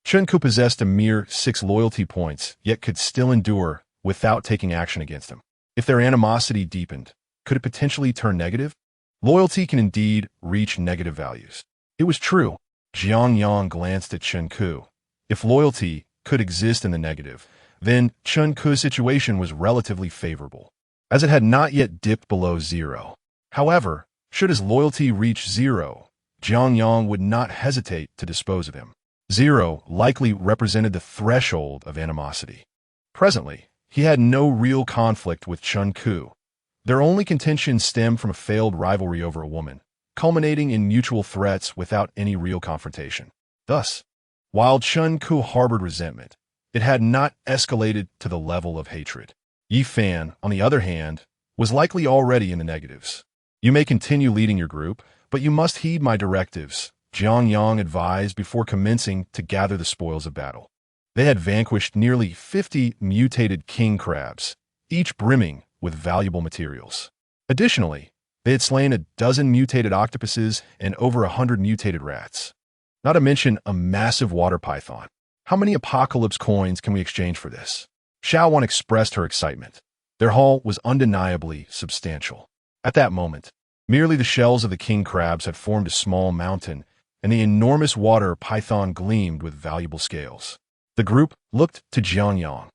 Chun Ku possessed a mere 6 loyalty points, yet could still endure without taking action against him. If their animosity deepened, could it potentially turn negative? Loyalty can indeed reach negative values. It was true. Jiang Yang glanced at Chun Ku. If loyalty could exist in the negative, then Chun Ku's situation was relatively favorable, as it had not yet dipped below 0. However, should his loyalty reach 0, Jiang Yang would not hesitate to dispose of him. 0 likely represented the threshold of animosity. Presently, he had no real conflict with Chun Ku. Their only contention stemmed from a failed rivalry over a woman, culminating in mutual threats without any real confrontation. Thus, while Chun Ku harbored resentment, it had not escalated to the level of hatred. Yi Fan, on the other hand, was likely already in the negatives. You may continue leading your group, but you must heed my directives, Jiang Yang advised before commencing to gather the spoils of battle. They had vanquished nearly 50 mutated king crabs, each brimming with valuable materials. Additionally, they had slain a dozen mutated octopuses and over 100 mutated rats. Not to mention a massive water python. How many apocalypse coins can we exchange for this? Xiao Wan expressed her excitement. Their haul was undeniably substantial. At that moment, merely the shells of the king crabs had formed a small mountain, and the enormous water python gleamed with valuable scales. The group looked to Jiang Yang.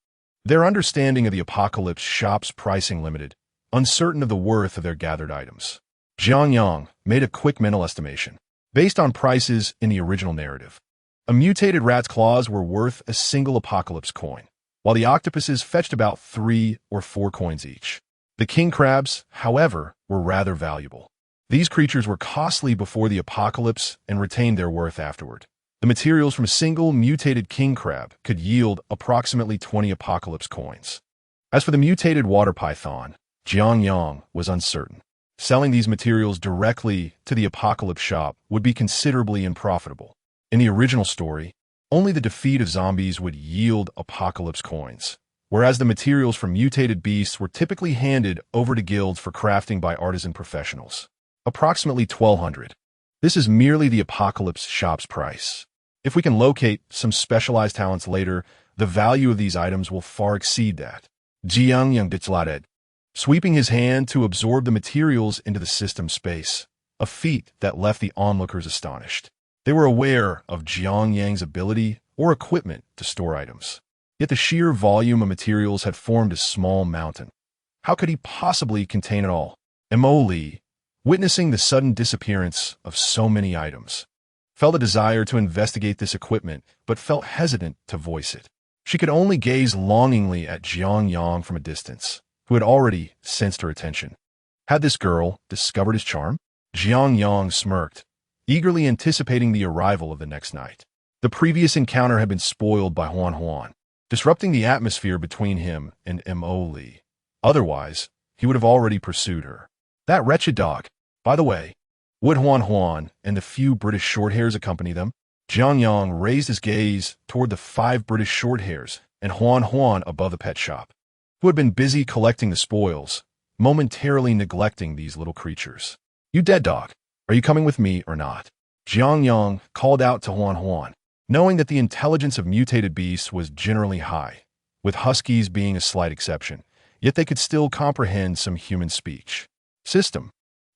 Their understanding of the apocalypse shop's pricing limited, uncertain of the worth of their gathered items. Jiang Yang made a quick mental estimation. Based on prices in the original narrative, a mutated rat's claws were worth a single apocalypse coin. while the octopuses fetched about 3 or 4 coins each. The king crabs, however, were rather valuable. These creatures were costly before the apocalypse and retained their worth afterward. The materials from a single mutated king crab could yield approximately 20 apocalypse coins. As for the mutated water python, Jiang Yang was uncertain. Selling these materials directly to the apocalypse shop would be considerably unprofitable. In the original story, only the defeat of zombies would yield apocalypse coins, whereas the materials from mutated beasts were typically handed over to guilds for crafting by artisan professionals. Approximately 1,200. This is merely the apocalypse shop's price. If we can locate some specialized talents later, the value of these items will far exceed that. Jiang Yang declared, sweeping his hand to absorb the materials into the system space, a feat that left the onlookers astonished. They were aware of Jiang Yang's ability or equipment to store items, yet the sheer volume of materials had formed a small mountain. How could he possibly contain it all? Mo Li, witnessing the sudden disappearance of so many items, felt a desire to investigate this equipment but felt hesitant to voice it. She could only gaze longingly at Jiang Yang from a distance, who had already sensed her attention. Had this girl discovered his charm? Jiang Yang smirked, eagerly anticipating the arrival of the next night. The previous encounter had been spoiled by Huan Huan, disrupting the atmosphere between him and Mo Li. Otherwise, he would have already pursued her. That wretched dog. By the way, would Huan Huan and the few British Shorthairs accompany them? Jiang Yang raised his gaze toward the 5 British Shorthairs and Huan Huan above the pet shop, who had been busy collecting the spoils, momentarily neglecting these little creatures. You dead dog, are you coming with me or not? Jiang Yang called out to Huan Huan, knowing that the intelligence of mutated beasts was generally high, with huskies being a slight exception, yet they could still comprehend some human speech. System.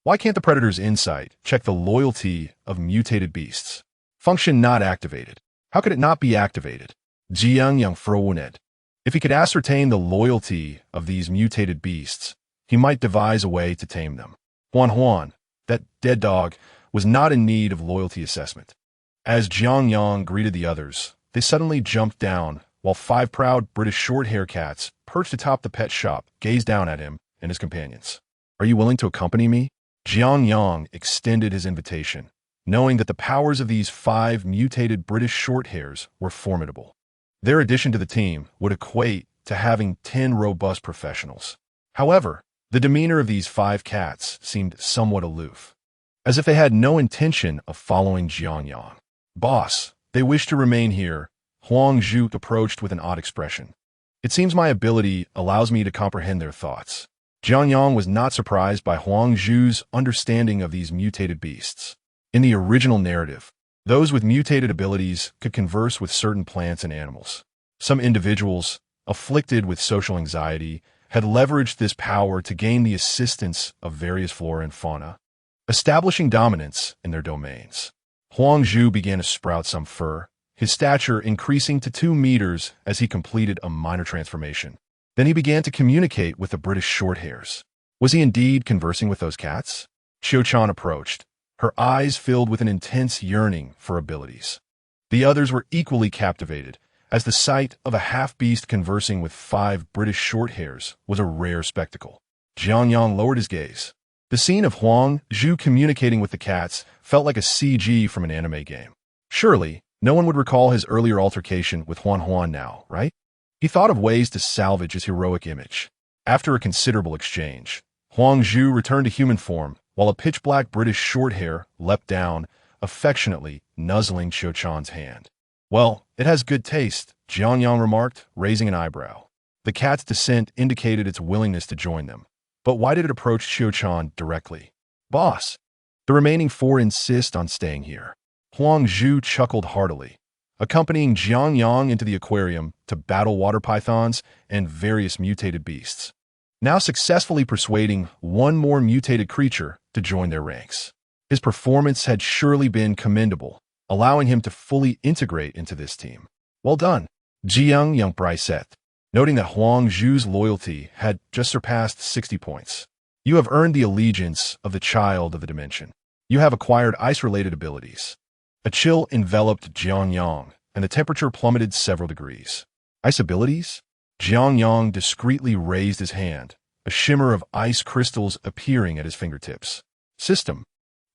Why can't the Predator's insight check the loyalty of mutated beasts? Function not activated. How could it not be activated? Jiang Yang frowned. If he could ascertain the loyalty of these mutated beasts, he might devise a way to tame them. Huan Huan, that dead dog, was not in need of loyalty assessment. As Jiang Yang greeted the others, they suddenly jumped down, while 5 proud British short-hair cats, perched atop the pet shop, gazed down at him and his companions. Are you willing to accompany me? Jiang Yang extended his invitation, knowing that the powers of these 5 mutated British short-hairs were formidable. Their addition to the team would equate to having 10 robust professionals. However, the demeanor of these 5 cats seemed somewhat aloof, as if they had no intention of following Jiang Yang. Boss, they wish to remain here. Huang Zhu approached with an odd expression. It seems my ability allows me to comprehend their thoughts. Jiang Yang was not surprised by Huang Zhu's understanding of these mutated beasts. In the original narrative, those with mutated abilities could converse with certain plants and animals. Some individuals, afflicted with social anxiety, had leveraged this power to gain the assistance of various flora and fauna, establishing dominance in their domains. Huang Zhu began to sprout some fur, his stature increasing to 2 meters as he completed a minor transformation. Then he began to communicate with the British Shorthairs. Was he indeed conversing with those cats? Xiao-chan approached, her eyes filled with an intense yearning for abilities. The others were equally captivated, as the sight of a half-beast conversing with 5 British Shorthairs was a rare spectacle. Jiang Yang lowered his gaze. The scene of Huang Zhu communicating with the cats felt like a CG from an anime game. Surely, no one would recall his earlier altercation with Huan Huan now, right? He thought of ways to salvage his heroic image. After a considerable exchange, Huang Zhu returned to human form, while a pitch-black British short-hair leapt down, affectionately nuzzling Xiao-chan's hand. Well, it has good taste, Jiang Yang remarked, raising an eyebrow. The cat's descent indicated its willingness to join them. But why did it approach Xiao-chan directly? Boss, the remaining 4 insist on staying here. Huang Zhu chuckled heartily, accompanying Jiang Yang into the aquarium to battle water pythons and various mutated beasts, now successfully persuading one more mutated creature to join their ranks. His performance had surely been commendable, allowing him to fully integrate into this team. Well done, Jiang Yang Bryset, noting that Huang Zhu's loyalty had just surpassed 60 points. You have earned the allegiance of the child of the dimension. You have acquired ice-related abilities. A chill enveloped Jiang Yang, and the temperature plummeted several degrees. Ice abilities? Jiang Yang discreetly raised his hand, a shimmer of ice crystals appearing at his fingertips. System,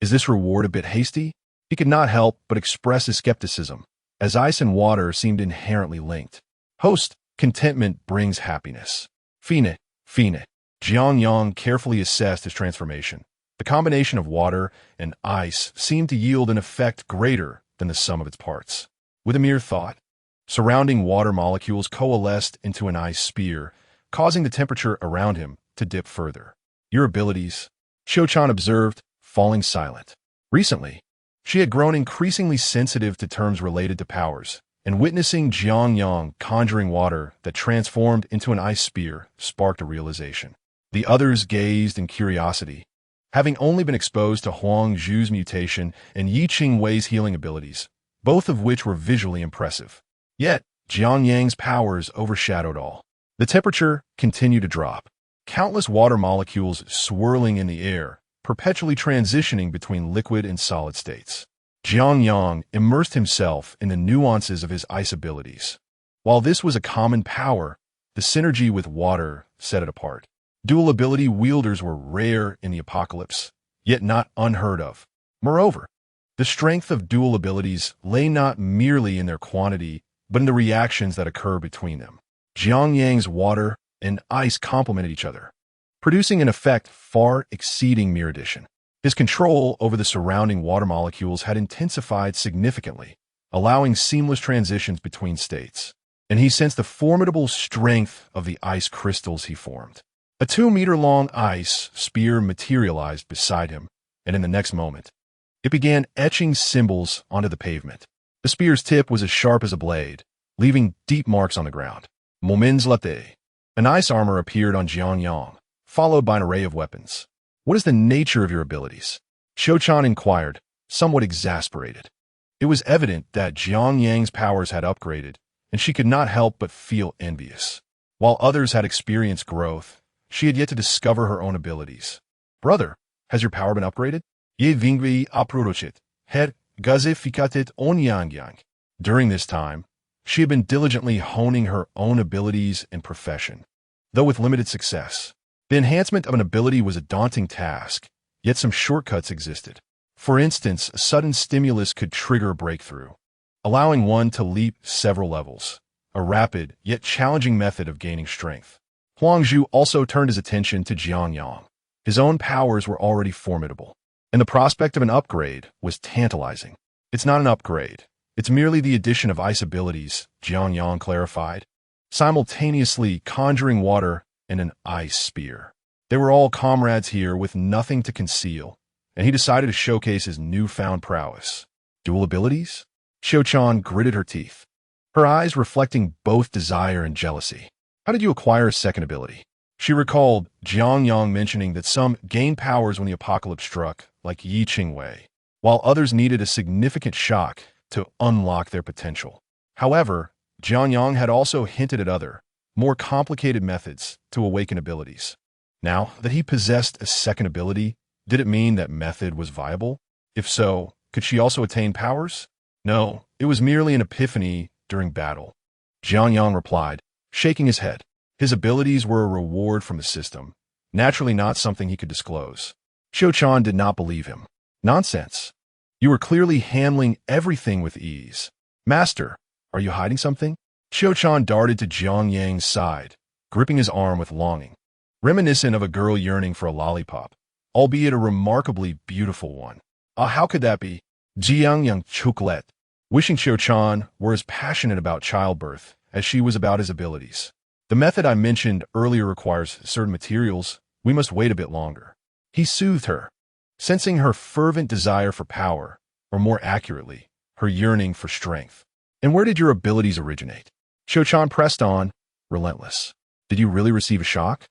is this reward a bit hasty? He could not help but express his skepticism, as ice and water seemed inherently linked. Host, contentment brings happiness. Fine. Jiang Yang carefully assessed his transformation. The combination of water and ice seemed to yield an effect greater than the sum of its parts. With a mere thought, surrounding water molecules coalesced into an ice sphere, causing the temperature around him to dip further. Your abilities, Cho-chan observed, falling silent. Recently, she had grown increasingly sensitive to terms related to powers, and witnessing Jiang Yang conjuring water that transformed into an ice spear sparked a realization. The others gazed in curiosity, having only been exposed to Huang Zhu's mutation and Yi Qingwei's healing abilities, both of which were visually impressive. Yet, Jiang Yang's powers overshadowed all. The temperature continued to drop, countless water molecules swirling in the air, perpetually transitioning between liquid and solid states. Jiang Yang immersed himself in the nuances of his ice abilities. While this was a common power, the synergy with water set it apart. Dual ability wielders were rare in the apocalypse, yet not unheard of. Moreover, the strength of dual abilities lay not merely in their quantity, but in the reactions that occur between them. Jiang Yang's water and ice complemented each other, producing an effect far exceeding mere addition. His control over the surrounding water molecules had intensified significantly, allowing seamless transitions between states, and he sensed the formidable strength of the ice crystals he formed. A 2-meter-long ice spear materialized beside him, and in the next moment, it began etching symbols onto the pavement. The spear's tip was as sharp as a blade, leaving deep marks on the ground. Moments later, an ice armor appeared on Jiang Yang, followed by an array of weapons. What is the nature of your abilities? Cho-chan inquired, somewhat exasperated. It was evident that Jiang Yang's powers had upgraded, and she could not help but feel envious. While others had experienced growth, she had yet to discover her own abilities. Brother, has your power been upgraded? Ye vingvi aprurochit, her gazificatit on Jiang Yang. During this time, she had been diligently honing her own abilities and profession, though with limited success. The enhancement of an ability was a daunting task, yet some shortcuts existed. For instance, a sudden stimulus could trigger a breakthrough, allowing one to leap several levels, a rapid yet challenging method of gaining strength. Huang Zhu also turned his attention to Jiang Yang. His own powers were already formidable, and the prospect of an upgrade was tantalizing. It's not an upgrade. It's merely the addition of ice abilities, Jiang Yang clarified, simultaneously conjuring water and an ice spear. They were all comrades here with nothing to conceal, and he decided to showcase his newfound prowess. Dual abilities? Cho-chan gritted her teeth, her eyes reflecting both desire and jealousy. How did you acquire a second ability? She recalled Jiang Yang mentioning that some gained powers when the apocalypse struck, like Yi Qingwei, while others needed a significant shock to unlock their potential. However, Jiang Yang had also hinted at other, more complicated methods to awaken abilities. Now that he possessed a second ability, did it mean that method was viable? If so, could she also attain powers? No, it was merely an epiphany during battle. Jiang Yang replied, shaking his head. His abilities were a reward from the system, naturally not something he could disclose. Cho-chan did not believe him. Nonsense. You were clearly handling everything with ease. Master, are you hiding something? Cho-chan darted to Jiang Yang's side, gripping his arm with longing, reminiscent of a girl yearning for a lollipop, albeit a remarkably beautiful one. How could that be? Jiang Yang chucklet, wishing Cho-chan were as passionate about childbirth as she was about his abilities. The method I mentioned earlier requires certain materials. We must wait a bit longer. He soothed her, sensing her fervent desire for power, or more accurately, her yearning for strength. And where did your abilities originate? Cho-chan pressed on, relentless. Did you really receive a shock?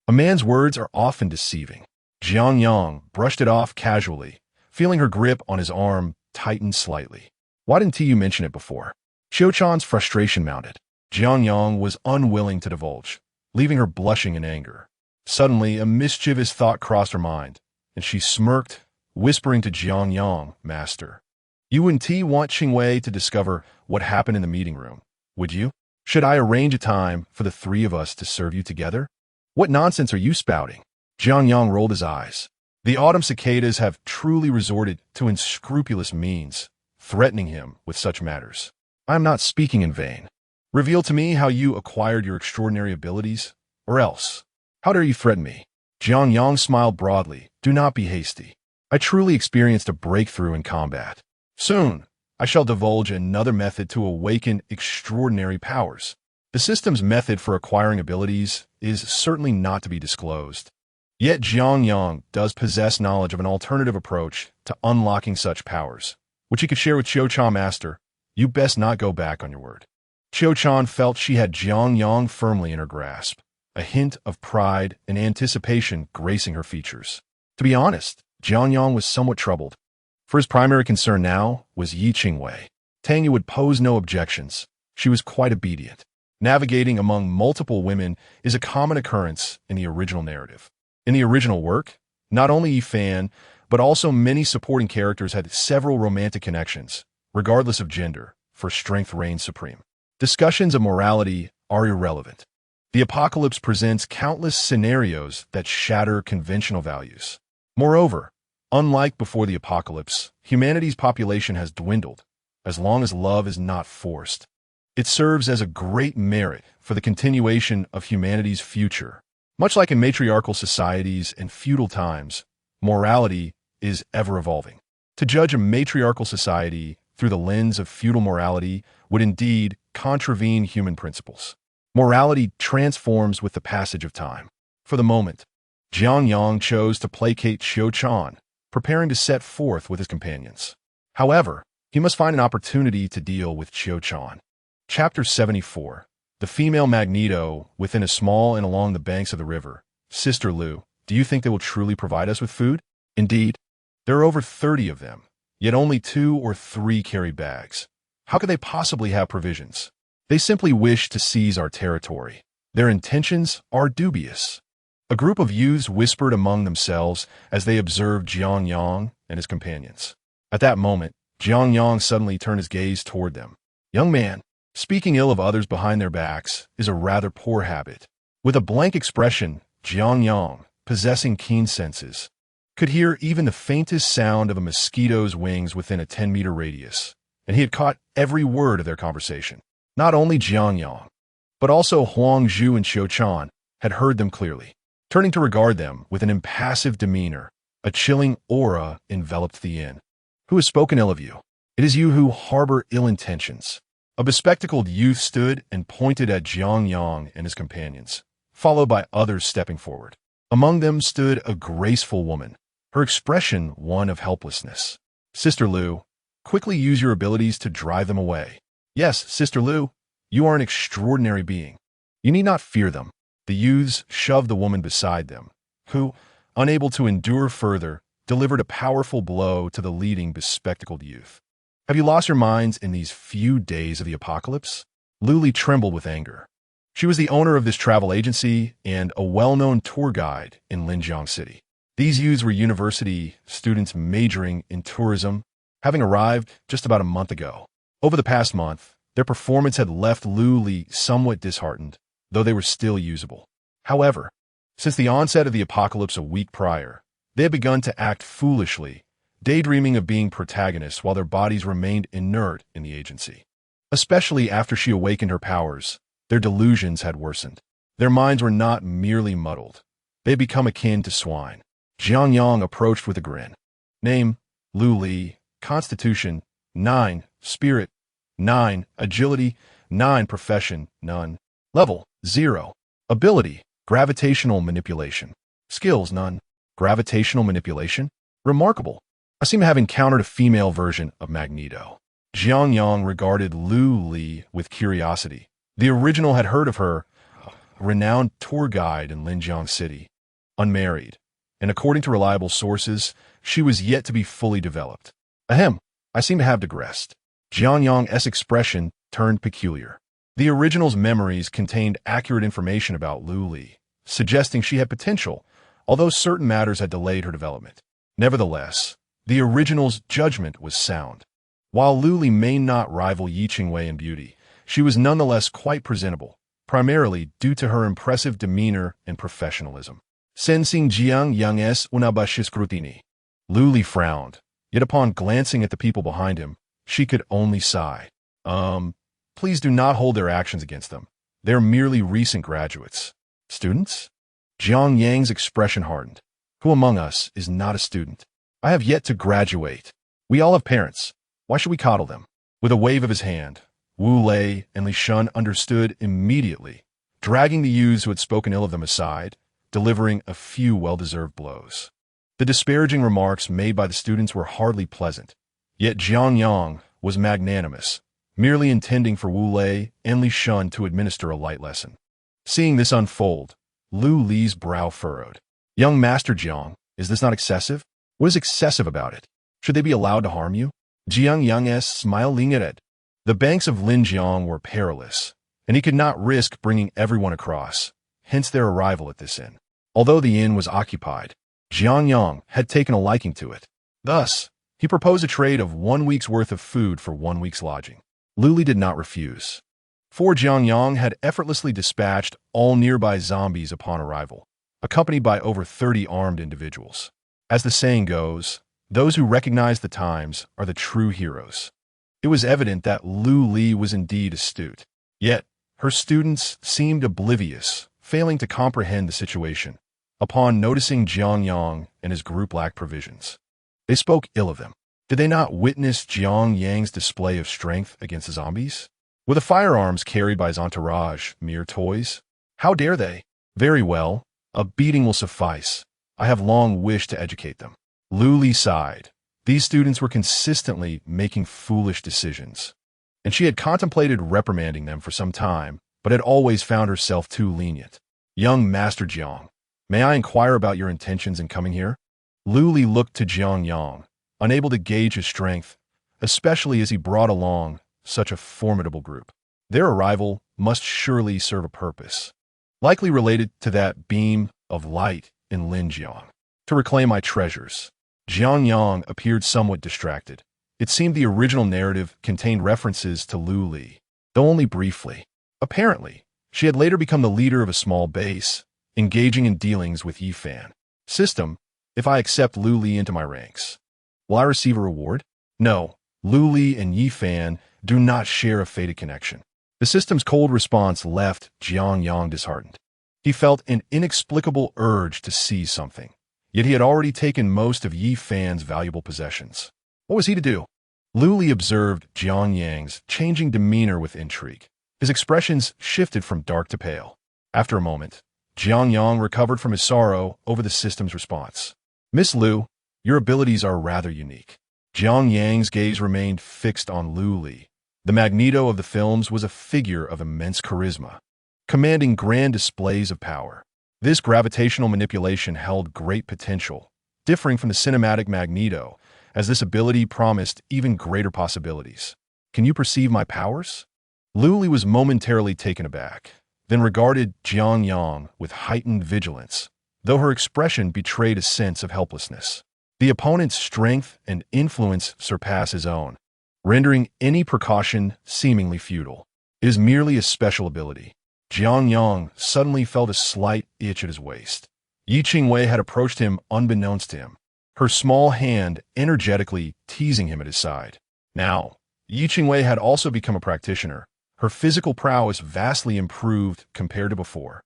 A man's words are often deceiving. Jiang Yang brushed it off casually, feeling her grip on his arm tighten slightly. Why didn't you mention it before? Cho-chan's frustration mounted. Jiang Yang was unwilling to divulge, leaving her blushing in anger. Suddenly, a mischievous thought crossed her mind, and she smirked, whispering to Jiang Yang, Master, you wouldn't want Qingwei to discover what happened in the meeting room, would you? Should I arrange a time for the three of us to serve you together? What nonsense are you spouting? Jiang Yang rolled his eyes. The autumn cicadas have truly resorted to unscrupulous means, threatening him with such matters. I am not speaking in vain. Reveal to me how you acquired your extraordinary abilities, or else. How dare you threaten me? Jiang Yang smiled broadly. Do not be hasty. I truly experienced a breakthrough in combat. Soon, I shall divulge another method to awaken extraordinary powers. The system's method for acquiring abilities is certainly not to be disclosed. Yet Jiang Yang does possess knowledge of an alternative approach to unlocking such powers, which he could share with Qiu-Chan. Master, you best not go back on your word. Qiu-Chan felt she had Jiang Yang firmly in her grasp, a hint of pride and anticipation gracing her features. To be honest, Jiang Yang was somewhat troubled. For his primary concern now was Yi Qingwei. Tanya would pose no objections. She was quite obedient. Navigating among multiple women is a common occurrence in the original narrative. In the original work, not only Yi Fan, but also many supporting characters had several romantic connections, regardless of gender, for strength reigned supreme. Discussions of morality are irrelevant. The apocalypse presents countless scenarios that shatter conventional values. Moreover, unlike before the apocalypse, humanity's population has dwindled, as long as love is not forced. It serves as a great merit for the continuation of humanity's future. Much like in matriarchal societies and feudal times, morality is ever-evolving. To judge a matriarchal society through the lens of feudal morality would indeed contravene human principles. Morality transforms with the passage of time. For the moment, Jiang Yang chose to placate Qiu-Chan, preparing to set forth with his companions. However, he must find an opportunity to deal with Qiu-Chan. Chapter 74. The female Magneto within a small and along the banks of the river. Sister Lu, do you think they will truly provide us with food? Indeed, there are over 30 of them, yet only 2 or 3 carry bags. How could they possibly have provisions? They simply wish to seize our territory. Their intentions are dubious. A group of youths whispered among themselves as they observed Jiang Yang and his companions. At that moment, Jiang Yang suddenly turned his gaze toward them. Young man, speaking ill of others behind their backs is a rather poor habit. With a blank expression, Jiang Yang, possessing keen senses, could hear even the faintest sound of a mosquito's wings within a 10-meter radius, and he had caught every word of their conversation. Not only Jiang Yang, but also Huang Zhu and Qiu-Chan had heard them clearly. Turning to regard them with an impassive demeanor, a chilling aura enveloped the inn. Who has spoken ill of you? It is you who harbor ill intentions. A bespectacled youth stood and pointed at Jiang Yang and his companions, followed by others stepping forward. Among them stood a graceful woman, her expression one of helplessness. Sister Lu, quickly use your abilities to drive them away. Yes, Sister Lu, you are an extraordinary being. You need not fear them. The youths shoved the woman beside them, who, unable to endure further, delivered a powerful blow to the leading bespectacled youth. Have you lost your minds in these few days of the apocalypse? Luli trembled with anger. She was the owner of this travel agency and a well-known tour guide in Linjiang City. These youths were university students majoring in tourism, having arrived just about a month ago. Over the past month, their performance had left Luli somewhat disheartened, though they were still usable. However, since the onset of the apocalypse a week prior, they had begun to act foolishly, daydreaming of being protagonists while their bodies remained inert in the agency. Especially after she awakened her powers, their delusions had worsened. Their minds were not merely muddled. They had become akin to swine. Jiang Yang approached with a grin. Name, Lu Li. Constitution, 9. Spirit, 9. Agility, 9. Profession, none. Level, 0. Ability, gravitational manipulation. Skills, none. Gravitational manipulation? Remarkable. I seem to have encountered a female version of Magneto. Jiang Yang regarded Lu Li with curiosity. The original had heard of her, a renowned tour guide in Linjiang City, unmarried, and according to reliable sources, she was yet to be fully developed. Ahem, I seem to have digressed. Jiang Yang's expression turned peculiar. The original's memories contained accurate information about Lu Li, suggesting she had potential, although certain matters had delayed her development. Nevertheless, the original's judgment was sound. While Lu Li may not rival Yi Qingwei in beauty, she was nonetheless quite presentable, primarily due to her impressive demeanor and professionalism. Sensing Jiang Yang's unabashi scrutiny, Lu Li frowned, yet upon glancing at the people behind him, she could only sigh. Please do not hold their actions against them. They are merely recent graduates. Students? Jiang Yang's expression hardened. Who among us is not a student? I have yet to graduate. We all have parents. Why should we coddle them? With a wave of his hand, Wu Lei and Li Shun understood immediately, dragging the youths who had spoken ill of them aside, delivering a few well-deserved blows. The disparaging remarks made by the students were hardly pleasant, yet Jiang Yang was magnanimous, merely intending for Wu Lei and Li Shun to administer a light lesson. Seeing this unfold, Lu Li's brow furrowed. Young Master Jiang, is this not excessive? What is excessive about it? Should they be allowed to harm you? Jiang Yang's smile lingered. The banks of Linjiang were perilous, and he could not risk bringing everyone across, hence their arrival at this inn. Although the inn was occupied, Jiang Yang had taken a liking to it. Thus, he proposed a trade of 1 week's worth of food for 1 week's lodging. Lu Li did not refuse, for Jiang Yang had effortlessly dispatched all nearby zombies upon arrival, accompanied by over 30 armed individuals. As the saying goes, those who recognize the times are the true heroes. It was evident that Lu Li was indeed astute. Yet, her students seemed oblivious, failing to comprehend the situation, upon noticing Jiang Yang and his group lacked provisions. They spoke ill of them. Did they not witness Jiang Yang's display of strength against the zombies? Were the firearms carried by his entourage mere toys? How dare they? Very well, a beating will suffice. I have long wished to educate them. Lu Li sighed. These students were consistently making foolish decisions, and she had contemplated reprimanding them for some time, but had always found herself too lenient. Young Master Jiang, may I inquire about your intentions in coming here? Lu Li looked to Jiang Yang, unable to gauge his strength, especially as he brought along such a formidable group. Their arrival must surely serve a purpose, likely related to that beam of light in Linjiang. To reclaim my treasures. Jiang Yang appeared somewhat distracted. It seemed the original narrative contained references to Lu Li, though only briefly. Apparently, she had later become the leader of a small base, engaging in dealings with Yi Fan. System, if I accept Lu Li into my ranks, will I receive a reward? No, Lu Li and Yi Fan do not share a fated connection. The system's cold response left Jiang Yang disheartened. He felt an inexplicable urge to seize something, yet he had already taken most of Yi Fan's valuable possessions. What was he to do? Lu Li observed Jiang Yang's changing demeanor with intrigue. His expressions shifted from dark to pale. After a moment, Jiang Yang recovered from his sorrow over the system's response. Miss Lu, your abilities are rather unique. Jiang Yang's gaze remained fixed on Lu Li. The Magneto of the films was a figure of immense charisma, commanding grand displays of power. This gravitational manipulation held great potential, differing from the cinematic Magneto, as this ability promised even greater possibilities. Can you perceive my powers? Lu Li was momentarily taken aback, then regarded Jiang Yang with heightened vigilance, though her expression betrayed a sense of helplessness. The opponent's strength and influence surpass his own, rendering any precaution seemingly futile. It is merely a special ability. Jiang Yang suddenly felt a slight itch at his waist. Yi Qingwei had approached him unbeknownst to him, her small hand energetically teasing him at his side. Now, Yi Qingwei had also become a practitioner. Her physical prowess vastly improved compared to before,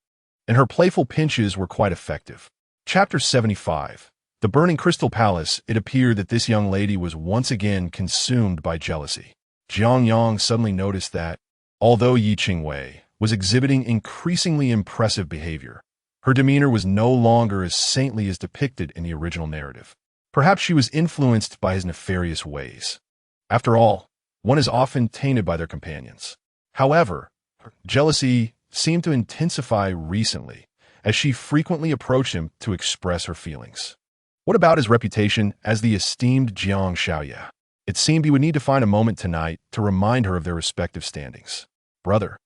and her playful pinches were quite effective. Chapter 75. The Burning Crystal Palace. It appeared that this young lady was once again consumed by jealousy. Jiang Yang suddenly noticed that, although Yi Qingwei was exhibiting increasingly impressive behavior, her demeanor was no longer as saintly as depicted in the original narrative. Perhaps she was influenced by his nefarious ways. After all, one is often tainted by their companions. However, her jealousy seemed to intensify recently, as she frequently approached him to express her feelings. What about his reputation as the esteemed Jiang Xiaoya? It seemed he would need to find a moment tonight to remind her of their respective standings. Brother,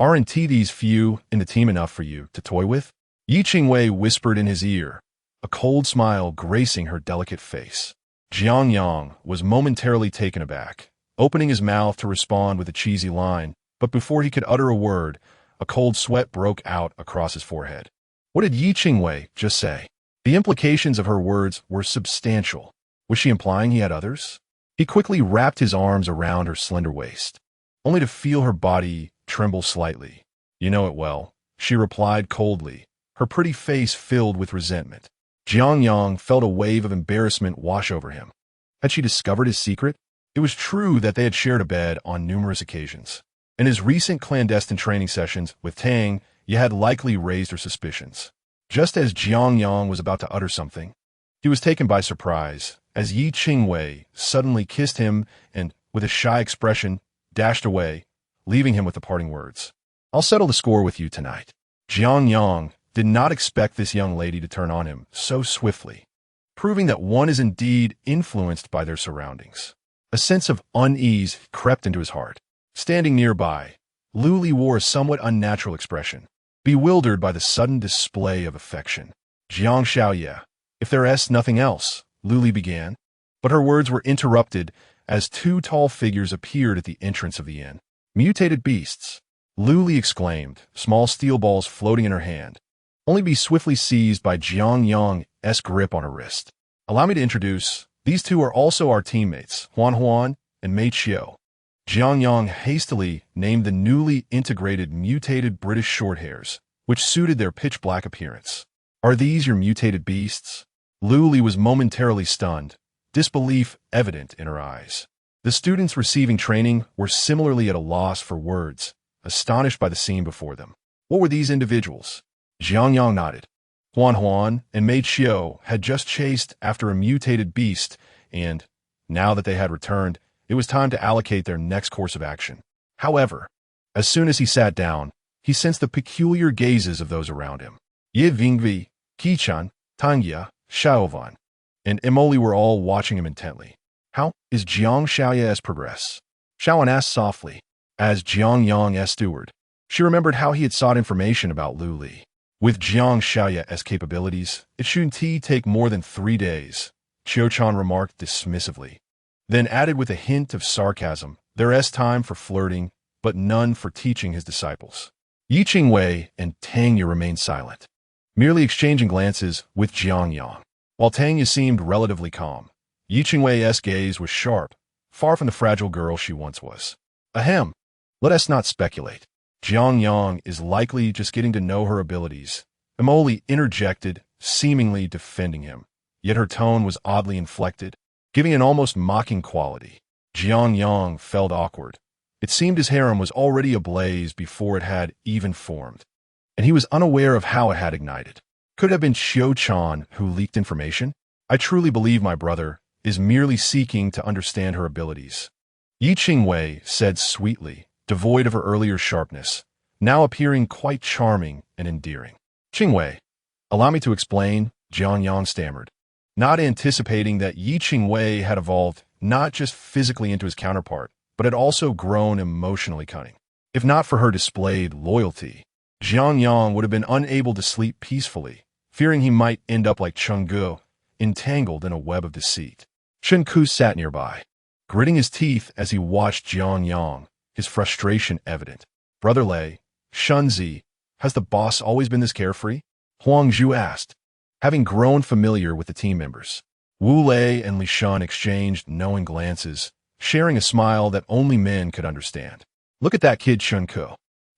aren't these few in the team enough for you to toy with? Yi Qingwei whispered in his ear, a cold smile gracing her delicate face. Jiang Yang was momentarily taken aback, opening his mouth to respond with a cheesy line, But before he could utter a word, a cold sweat broke out across his forehead. What did Yi Qingwei just say? The implications of her words were substantial. Was she implying he had others? He quickly wrapped his arms around her slender waist, only to feel her body tremble slightly. You know it well, she replied coldly, her pretty face filled with resentment. Jiang Yang felt a wave of embarrassment wash over him. Had she discovered his secret? It was true that they had shared a bed on numerous occasions. In his recent clandestine training sessions with Tang, Ye had likely raised her suspicions. Just as Jiang Yang was about to utter something, he was taken by surprise as Yi Qingwei suddenly kissed him and, with a shy expression, dashed away, leaving him with the parting words. I'll settle the score with you tonight. Jiang Yang did not expect this young lady to turn on him so swiftly, proving that one is indeed influenced by their surroundings. A sense of unease crept into his heart. Standing nearby, Lu Li wore a somewhat unnatural expression, bewildered by the sudden display of affection. Jiang Xiaoye, if there's nothing else, Lu Li began, but her words were interrupted as two tall figures appeared at the entrance of the inn. Mutated beasts, Lu Li exclaimed, small steel balls floating in her hand, only to be swiftly seized by Jiang Yang's grip on her wrist. Allow me to introduce, these two are also our teammates, Huan Huan and Mei Qiu. Jiang Yang hastily named the newly integrated mutated British shorthairs, which suited their pitch-black appearance. Are these your mutated beasts? Lu Li was momentarily stunned, disbelief evident in her eyes. The students receiving training were similarly at a loss for words, astonished by the scene before them. What were these individuals? Jiang Yang nodded. Huan Huan and Mei Qiu had just chased after a mutated beast, and, now that they had returned, it was time to allocate their next course of action. However, as soon as he sat down, he sensed the peculiar gazes of those around him. Ye Vingvi, Qichan, Tangya, Xiaovan, and Emoli were all watching him intently. How is Jiang Xiaoye's progress? Xiaowan asked softly. As Jiang Yang's steward, she remembered how he had sought information about Lu Li. With Jiang Xiaoye's capabilities, it shouldn't take more than 3 days, Qiu-chan remarked dismissively. Then added with a hint of sarcasm, there's time for flirting, but none for teaching his disciples. Yi Qingwei and Tang Ye remained silent, merely exchanging glances with Jiang Yang. While Tang Ye seemed relatively calm, Yi Qingwei's gaze was sharp, far from the fragile girl she once was. Ahem, let us not speculate. Jiang Yang is likely just getting to know her abilities. Emoli interjected, seemingly defending him, yet her tone was oddly inflected, giving an almost mocking quality. Jiang Yang felt awkward. It seemed his harem was already ablaze before it had even formed, and he was unaware of how it had ignited. Could it have been Qiu-chan who leaked information? I truly believe my brother is merely seeking to understand her abilities. Yi Qingwei said sweetly, devoid of her earlier sharpness, now appearing quite charming and endearing. Qingwei, allow me to explain, Jiang Yang stammered, not anticipating that Yi Qingwei had evolved not just physically into his counterpart, but had also grown emotionally cunning. If not for her displayed loyalty, Jiang Yang would have been unable to sleep peacefully, fearing he might end up like Cheng Gu, entangled in a web of deceit. Chen Ku sat nearby, gritting his teeth as he watched Jiang Yang, his frustration evident. Brother Lei, Shunzi, has the boss always been this carefree? Huang Zhu asked, having grown familiar with the team members. Wu Lei and Li Shan exchanged knowing glances, sharing a smile that only men could understand. Look at that kid Chen Ku.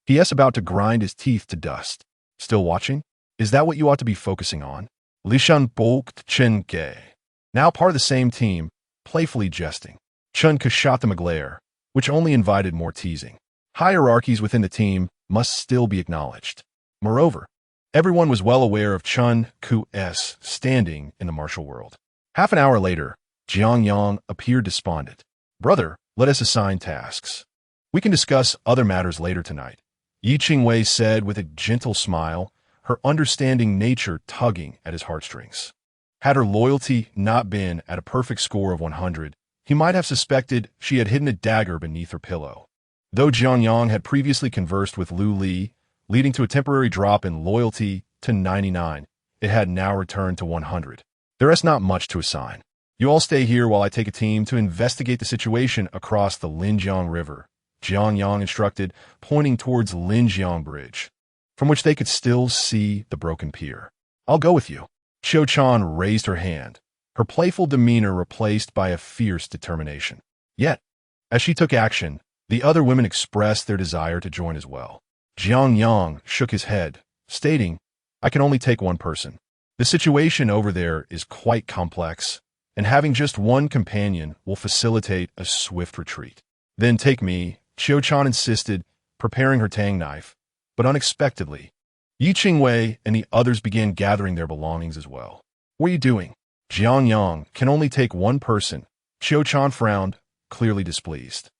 He is about to grind his teeth to dust. Still watching? Is that what you ought to be focusing on? Li Shan bulked Chen Ke, now part of the same team, playfully jesting. Chen Ke shot them a glare, which only invited more teasing. Hierarchies within the team must still be acknowledged. Moreover, everyone was well aware of Chen Ku's standing in the martial world. Half an hour later, Jiang Yang appeared despondent. Brother, let us assign tasks. We can discuss other matters later tonight, Yi Qingwei said with a gentle smile, her understanding nature tugging at his heartstrings. Had her loyalty not been at a perfect score of 100, he might have suspected she had hidden a dagger beneath her pillow. Though Jiang Yang had previously conversed with Lu Li, leading to a temporary drop in loyalty to 99, it had now returned to 100. There is not much to assign. You all stay here while I take a team to investigate the situation across the Linjiang River, Jiang Yang instructed, pointing towards Linjiang Bridge, from which they could still see the broken pier. I'll go with you. Qiu-chan raised her hand, her playful demeanor replaced by a fierce determination. Yet, as she took action, the other women expressed their desire to join as well. Jiang Yang shook his head, stating, I can only take one person. The situation over there is quite complex, and having just one companion will facilitate a swift retreat. Then take me, Qiu-chan insisted, preparing her tang knife, but unexpectedly, Yi Qingwei and the others began gathering their belongings as well. What are you doing? Jiang Yang can only take one person. Qiu-chan frowned, clearly displeased.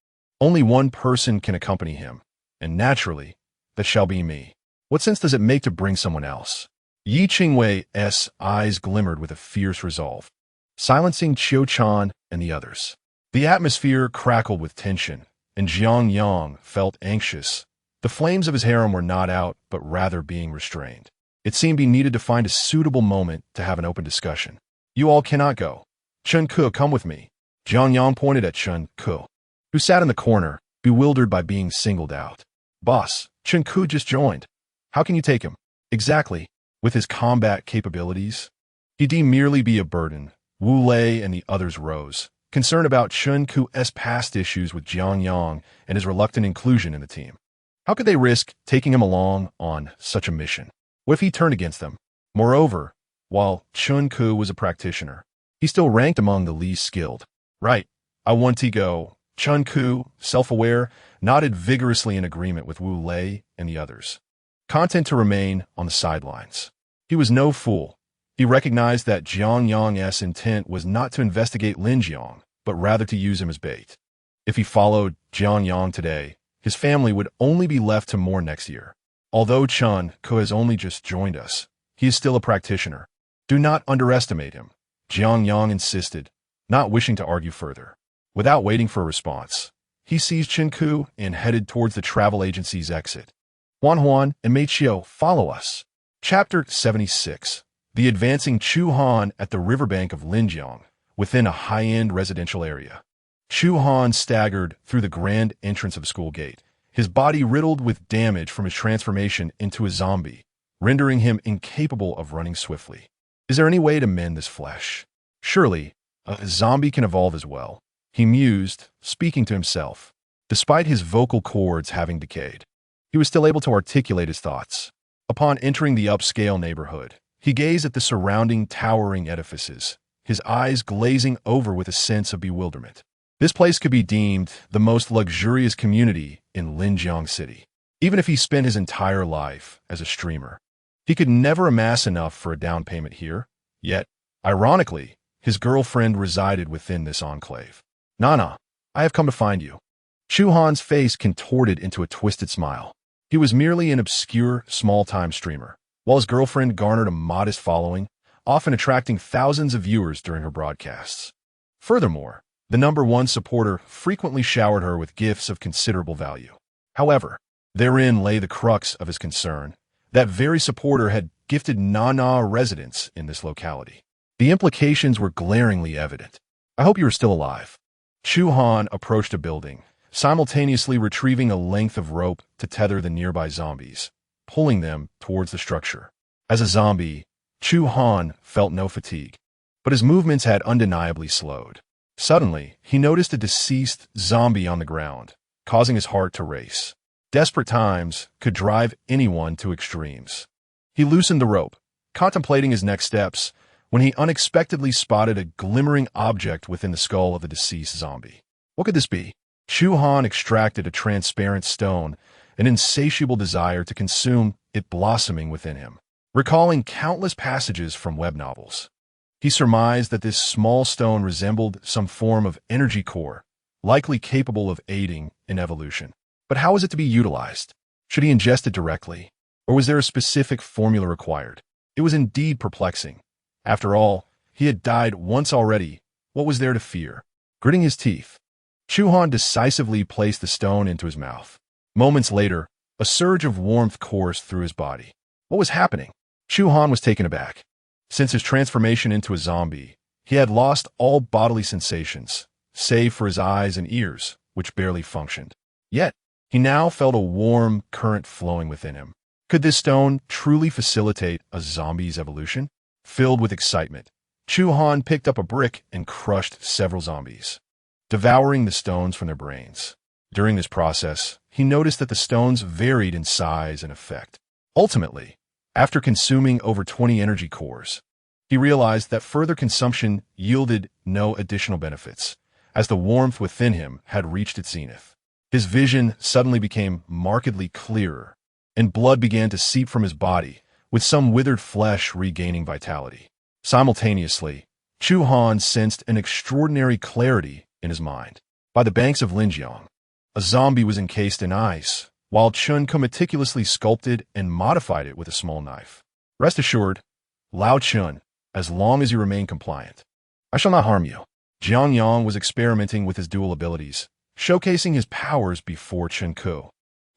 Only one person can accompany him, and naturally, that shall be me. What sense does it make to bring someone else? Yi Qingwei's eyes glimmered with a fierce resolve, silencing Qiu-chan and the others. The atmosphere crackled with tension, and Jiang Yang felt anxious. The flames of his harem were not out, but rather being restrained. It seemed he needed to find a suitable moment to have an open discussion. You all cannot go. Chen Ke, come with me. Jiang Yang pointed at Chen Ke, who sat in the corner, bewildered by being singled out. Boss, Chen Ke just joined. How can you take him? Exactly. With his combat capabilities? He'd merely be a burden. Wu Lei and the others rose, concerned about Chen Ke's past issues with Jiang Yang and his reluctant inclusion in the team. How could they risk taking him along on such a mission? What if he turned against them? Moreover, while Chen Ke was a practitioner, he still ranked among the least skilled. Right, I want to go. Chen Ke, self-aware, nodded vigorously in agreement with Wu Lei and the others, content to remain on the sidelines. He was no fool. He recognized that Jiang Yang's intent was not to investigate Linjiang, but rather to use him as bait. If he followed Jiang Yang today, his family would only be left to mourn next year. Although Chen Ke has only just joined us, he is still a practitioner. Do not underestimate him, Jiang Yang insisted, not wishing to argue further. Without waiting for a response, he seized Chen Ke and headed towards the travel agency's exit. Huan and Mei Qiu, follow us. Chapter 76. The advancing Chu Han at the riverbank of Linjiang, within a high-end residential area. Chu Han staggered through the grand entrance of the school gate, his body riddled with damage from his transformation into a zombie, rendering him incapable of running swiftly. Is there any way to mend this flesh? Surely, a zombie can evolve as well, he mused, speaking to himself. Despite his vocal cords having decayed, he was still able to articulate his thoughts. Upon entering the upscale neighborhood, he gazed at the surrounding towering edifices, his eyes glazing over with a sense of bewilderment. This place could be deemed the most luxurious community in Linjiang City. Even if he spent his entire life as a streamer, he could never amass enough for a down payment here. Yet, ironically, his girlfriend resided within this enclave. Nana, I have come to find you. Chu Han's face contorted into a twisted smile. He was merely an obscure, small-time streamer, while his girlfriend garnered a modest following, often attracting thousands of viewers during her broadcasts. Furthermore, the #1 supporter frequently showered her with gifts of considerable value. However, therein lay the crux of his concern. That very supporter had gifted Nana a residence in this locality. The implications were glaringly evident. I hope you are still alive. Chu Han approached a building, simultaneously retrieving a length of rope to tether the nearby zombies, pulling them towards the structure. As a zombie, Chu Han felt no fatigue, but his movements had undeniably slowed. Suddenly, he noticed a deceased zombie on the ground, causing his heart to race. Desperate times could drive anyone to extremes. He loosened the rope, contemplating his next steps, when he unexpectedly spotted a glimmering object within the skull of the deceased zombie. What could this be? Chu Han extracted a transparent stone, an insatiable desire to consume it blossoming within him. Recalling countless passages from web novels, he surmised that this small stone resembled some form of energy core, likely capable of aiding in evolution. But how was it to be utilized? Should he ingest it directly? Or was there a specific formula required? It was indeed perplexing. After all, he had died once already. What was there to fear? Gritting his teeth, Chu Han decisively placed the stone into his mouth. Moments later, a surge of warmth coursed through his body. What was happening? Chu Han was taken aback. Since his transformation into a zombie, he had lost all bodily sensations, save for his eyes and ears, which barely functioned. Yet, he now felt a warm current flowing within him. Could this stone truly facilitate a zombie's evolution? Filled with excitement, Chu Han picked up a brick and crushed several zombies, devouring the stones from their brains. During this process, he noticed that the stones varied in size and effect. Ultimately, after consuming over 20 energy cores, he realized that further consumption yielded no additional benefits, as the warmth within him had reached its zenith. His vision suddenly became markedly clearer, and blood began to seep from his body, with some withered flesh regaining vitality. Simultaneously, Chu Han sensed an extraordinary clarity in his mind. By the banks of Linjiang, a zombie was encased in ice, while Chun Ku meticulously sculpted and modified it with a small knife. Rest assured, Lao Chun, as long as you remain compliant, I shall not harm you. Jiang Yang was experimenting with his dual abilities, showcasing his powers before Chun Ku.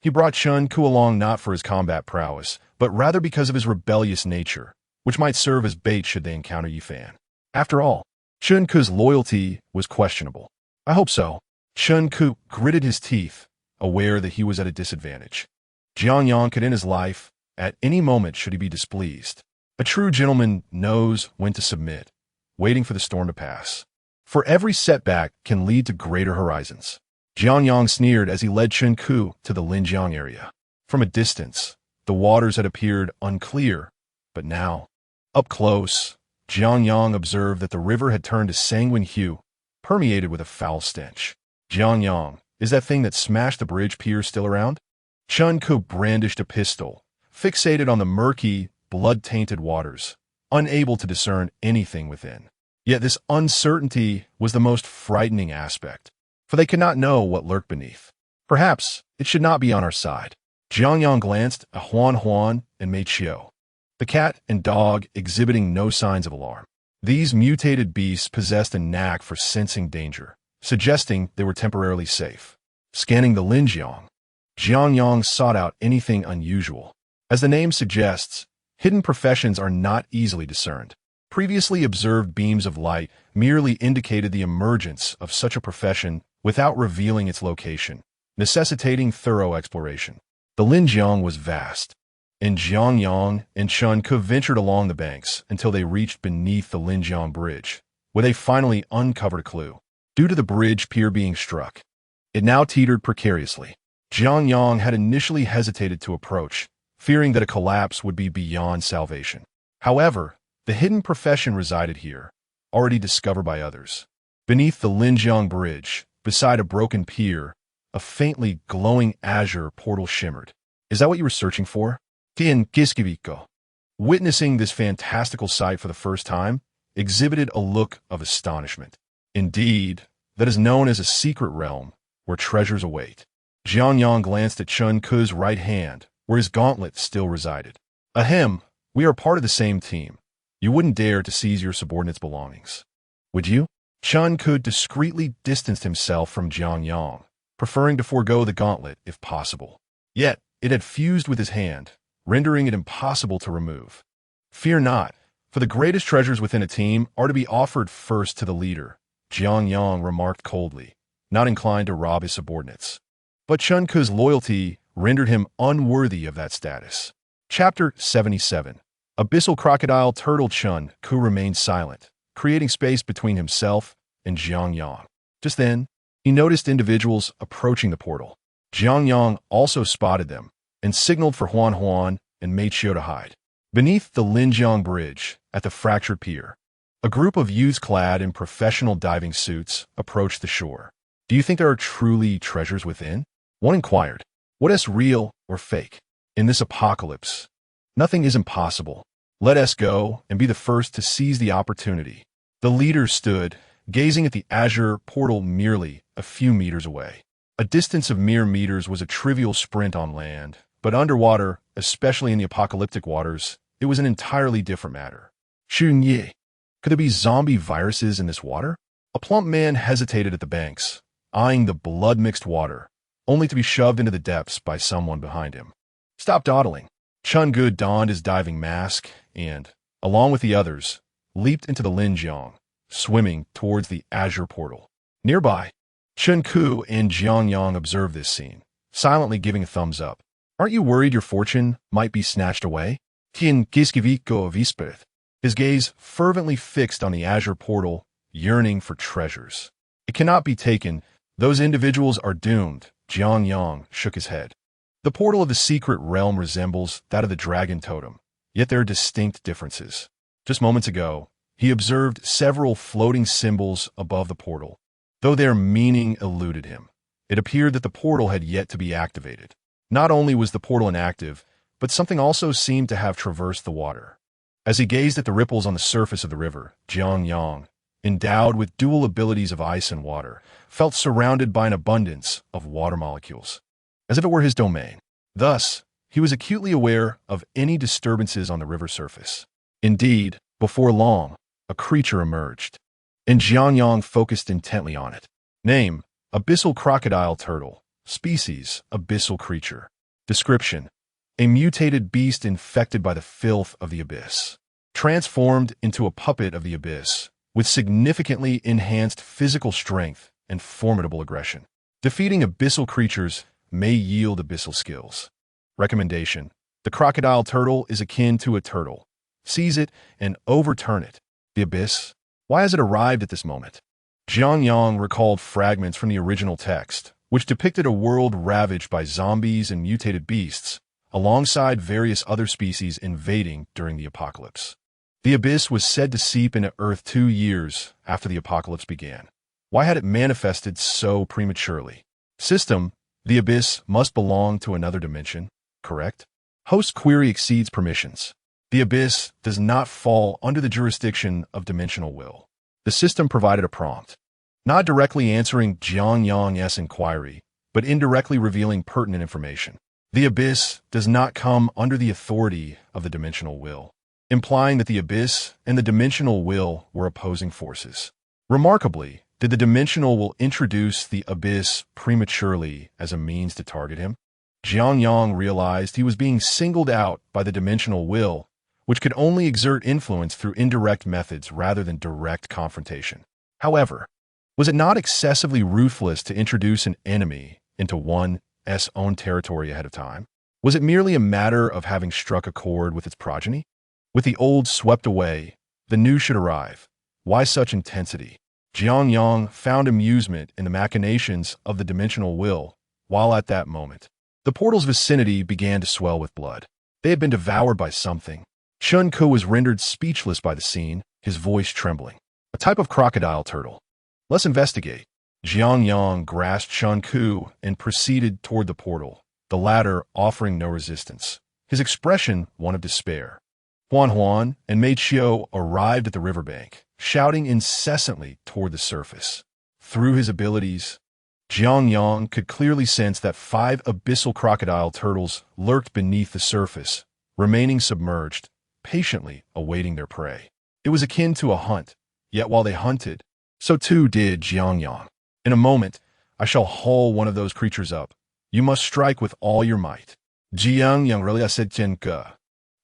He brought Chun Ku along not for his combat prowess, but rather because of his rebellious nature, which might serve as bait should they encounter Yifan. After all, Chun Ku's loyalty was questionable. I hope so. Chun Ku gritted his teeth, aware that he was at a disadvantage. Jiang Yang could end his life at any moment should he be displeased. A true gentleman knows when to submit, waiting for the storm to pass. For every setback can lead to greater horizons. Jiang Yang sneered as he led Chun Ku to the Linjiang area. From a distance, the waters had appeared unclear, but now, up close, Jiang Yang observed that the river had turned a sanguine hue, permeated with a foul stench. Jiang Yang, is that thing that smashed the bridge pier still around? Chun Ku brandished a pistol, fixated on the murky, blood-tainted waters, unable to discern anything within. Yet this uncertainty was the most frightening aspect, for they could not know what lurked beneath. Perhaps it should not be on our side. Jiang Yang glanced at Huan Huan and Mei Qiu, the cat and dog exhibiting no signs of alarm. These mutated beasts possessed a knack for sensing danger, suggesting they were temporarily safe. Scanning the Linjiang, Jiang Yang sought out anything unusual. As the name suggests, hidden professions are not easily discerned. Previously observed beams of light merely indicated the emergence of such a profession without revealing its location, necessitating thorough exploration. The Linjiang was vast, and Jiang Yang and Chun Ku ventured along the banks until they reached beneath the Linjiang Bridge, where they finally uncovered a clue. Due to the bridge pier being struck, it now teetered precariously. Jiang Yang had initially hesitated to approach, fearing that a collapse would be beyond salvation. However, the hidden profession resided here, already discovered by others. Beneath the Linjiang Bridge, beside a broken pier, a faintly glowing azure portal shimmered. Is that what you were searching for? Tien Giskiviko, witnessing this fantastical sight for the first time, exhibited a look of astonishment. Indeed, that is known as a secret realm where treasures await. Jiang Yang glanced at Chun Ku's right hand, where his gauntlet still resided. Ahem, we are part of the same team. You wouldn't dare to seize your subordinate's belongings, would you? Chun Ku discreetly distanced himself from Jiang Yang, preferring to forego the gauntlet if possible. Yet, it had fused with his hand, rendering it impossible to remove. Fear not, for the greatest treasures within a team are to be offered first to the leader, Jiang Yang remarked coldly, not inclined to rob his subordinates. But Chun Ku's loyalty rendered him unworthy of that status. Chapter 77. Abyssal Crocodile Turtle. Chun Ku remained silent, creating space between himself and Jiang Yang. Just then, he noticed individuals approaching the portal. Jiang Yang also spotted them and signaled for Huan Huan and Mei Qiu to hide. Beneath the Linjiang Bridge, at the fractured pier, a group of youths clad in professional diving suits approached the shore. Do you think there are truly treasures within? One inquired. What is real or fake? In this apocalypse, nothing is impossible. Let us go and be the first to seize the opportunity. The leader stood, gazing at the azure portal merely a few meters away. A distance of mere meters was a trivial sprint on land, but underwater, especially in the apocalyptic waters, it was an entirely different matter. Xun Yi, could there be zombie viruses in this water? A plump man hesitated at the banks, eyeing the blood-mixed water, only to be shoved into the depths by someone behind him. Stop dawdling. Chun Ku donned his diving mask and, along with the others, leaped into the Linjiang, swimming towards the azure portal. Nearby, Chen Ku and Jiang Yang observed this scene, silently giving a thumbs up. Aren't you worried your fortune might be snatched away? Tien Giskiviko Vispeth, his gaze fervently fixed on the azure portal, yearning for treasures. It cannot be taken. Those individuals are doomed. Jiang Yang shook his head. The portal of the secret realm resembles that of the dragon totem, yet there are distinct differences. Just moments ago, he observed several floating symbols above the portal. Though their meaning eluded him, it appeared that the portal had yet to be activated. Not only was the portal inactive, but something also seemed to have traversed the water. As he gazed at the ripples on the surface of the river, Jiang Yang, endowed with dual abilities of ice and water, felt surrounded by an abundance of water molecules, as if it were his domain. Thus, he was acutely aware of any disturbances on the river surface. Indeed, before long, a creature emerged, and Jiang Yang focused intently on it. Name: Abyssal Crocodile Turtle. Species: Abyssal Creature. Description: a mutated beast infected by the filth of the abyss. Transformed into a puppet of the abyss, with significantly enhanced physical strength and formidable aggression. Defeating abyssal creatures may yield abyssal skills. Recommendation: the crocodile turtle is akin to a turtle. Seize it and overturn it. The abyss? Why has it arrived at this moment? Jiang Yang recalled fragments from the original text, which depicted a world ravaged by zombies and mutated beasts, alongside various other species invading during the apocalypse. The abyss was said to seep into Earth 2 years after the apocalypse began. Why had it manifested so prematurely? System: the abyss must belong to another dimension, correct? Host query exceeds permissions. The abyss does not fall under the jurisdiction of dimensional will. The system provided a prompt, not directly answering Jiang Yang's inquiry, but indirectly revealing pertinent information. The abyss does not come under the authority of the dimensional will, implying that the abyss and the dimensional will were opposing forces. Remarkably, did the dimensional will introduce the abyss prematurely as a means to target him? Jiang Yang realized he was being singled out by the dimensional will, which could only exert influence through indirect methods rather than direct confrontation. However, was it not excessively ruthless to introduce an enemy into one's own territory ahead of time? Was it merely a matter of having struck a chord with its progeny? With the old swept away, the new should arrive. Why such intensity? Jiang Yang found amusement in the machinations of the dimensional will, while at that moment, the portal's vicinity began to swell with blood. They had been devoured by something. Chen Ku was rendered speechless by the scene, his voice trembling. A type of crocodile turtle. Let's investigate. Jiang Yang grasped Chen Ku and proceeded toward the portal, the latter offering no resistance, his expression one of despair. Huan and Mei Qiu arrived at the riverbank, shouting incessantly toward the surface. Through his abilities, Jiang Yang could clearly sense that 5 abyssal crocodile turtles lurked beneath the surface, remaining submerged, patiently awaiting their prey. It was akin to a hunt, yet while they hunted, so too did Jiang Yang. In a moment, I shall haul one of those creatures up. You must strike with all your might. Jiang Yang really said Jianke,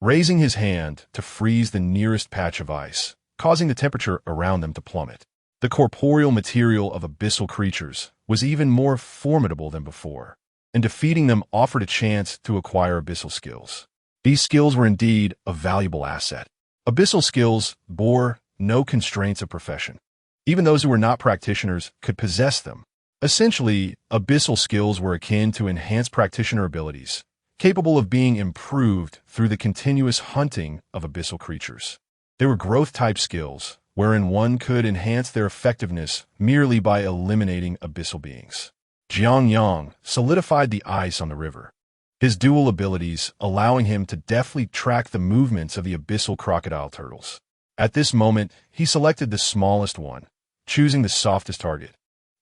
raising his hand to freeze the nearest patch of ice, causing the temperature around them to plummet. The corporeal material of abyssal creatures was even more formidable than before, and defeating them offered a chance to acquire abyssal skills. These skills were indeed a valuable asset. Abyssal skills bore no constraints of profession. Even those who were not practitioners could possess them. Essentially, abyssal skills were akin to enhanced practitioner abilities, capable of being improved through the continuous hunting of abyssal creatures. They were growth-type skills, wherein one could enhance their effectiveness merely by eliminating abyssal beings. Jiang Yang solidified the ice on the river, his dual abilities allowing him to deftly track the movements of the abyssal crocodile turtles. At this moment, he selected the smallest one, choosing the softest target,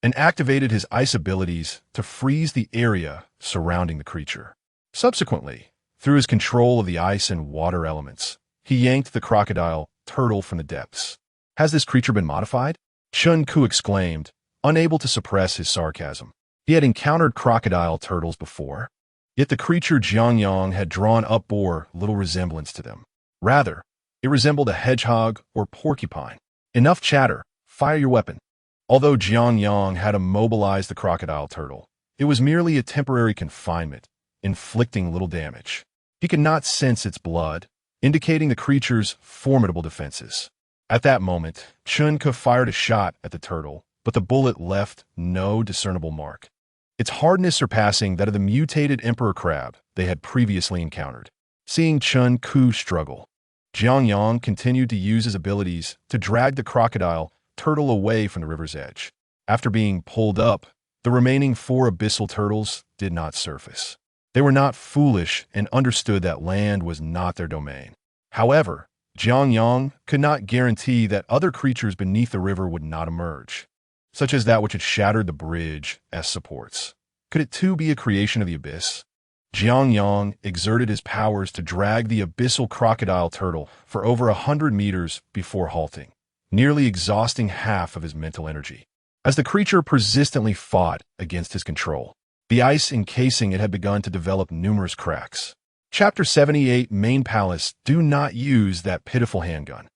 and activated his ice abilities to freeze the area surrounding the creature. Subsequently, through his control of the ice and water elements, he yanked the crocodile turtle from the depths. Has this creature been modified? Chen Ku exclaimed, unable to suppress his sarcasm. He had encountered crocodile turtles before, yet the creature Jiang Yang had drawn up bore little resemblance to them. Rather, it resembled a hedgehog or porcupine. Enough chatter. Fire your weapon. Although Jiang Yang had immobilized the crocodile turtle, it was merely a temporary confinement, inflicting little damage. He could not sense its blood, indicating the creature's formidable defenses. At that moment, Chun Ke fired a shot at the turtle, but the bullet left no discernible mark, its hardness surpassing that of the mutated emperor crab they had previously encountered. Seeing Chun Ke struggle, Jiang Yang continued to use his abilities to drag the crocodile turtle away from the river's edge. After being pulled up, the remaining 4 abyssal turtles did not surface. They were not foolish and understood that land was not their domain. However, Jiang Yang could not guarantee that other creatures beneath the river would not emerge, such as that which had shattered the bridge as supports. Could it too be a creation of the abyss? Jiang Yang exerted his powers to drag the abyssal crocodile turtle for over 100 meters before halting, nearly exhausting half of his mental energy. As the creature persistently fought against his control, the ice encasing it had begun to develop numerous cracks. Chapter 78 Main Palace. Do not use that pitiful handgun.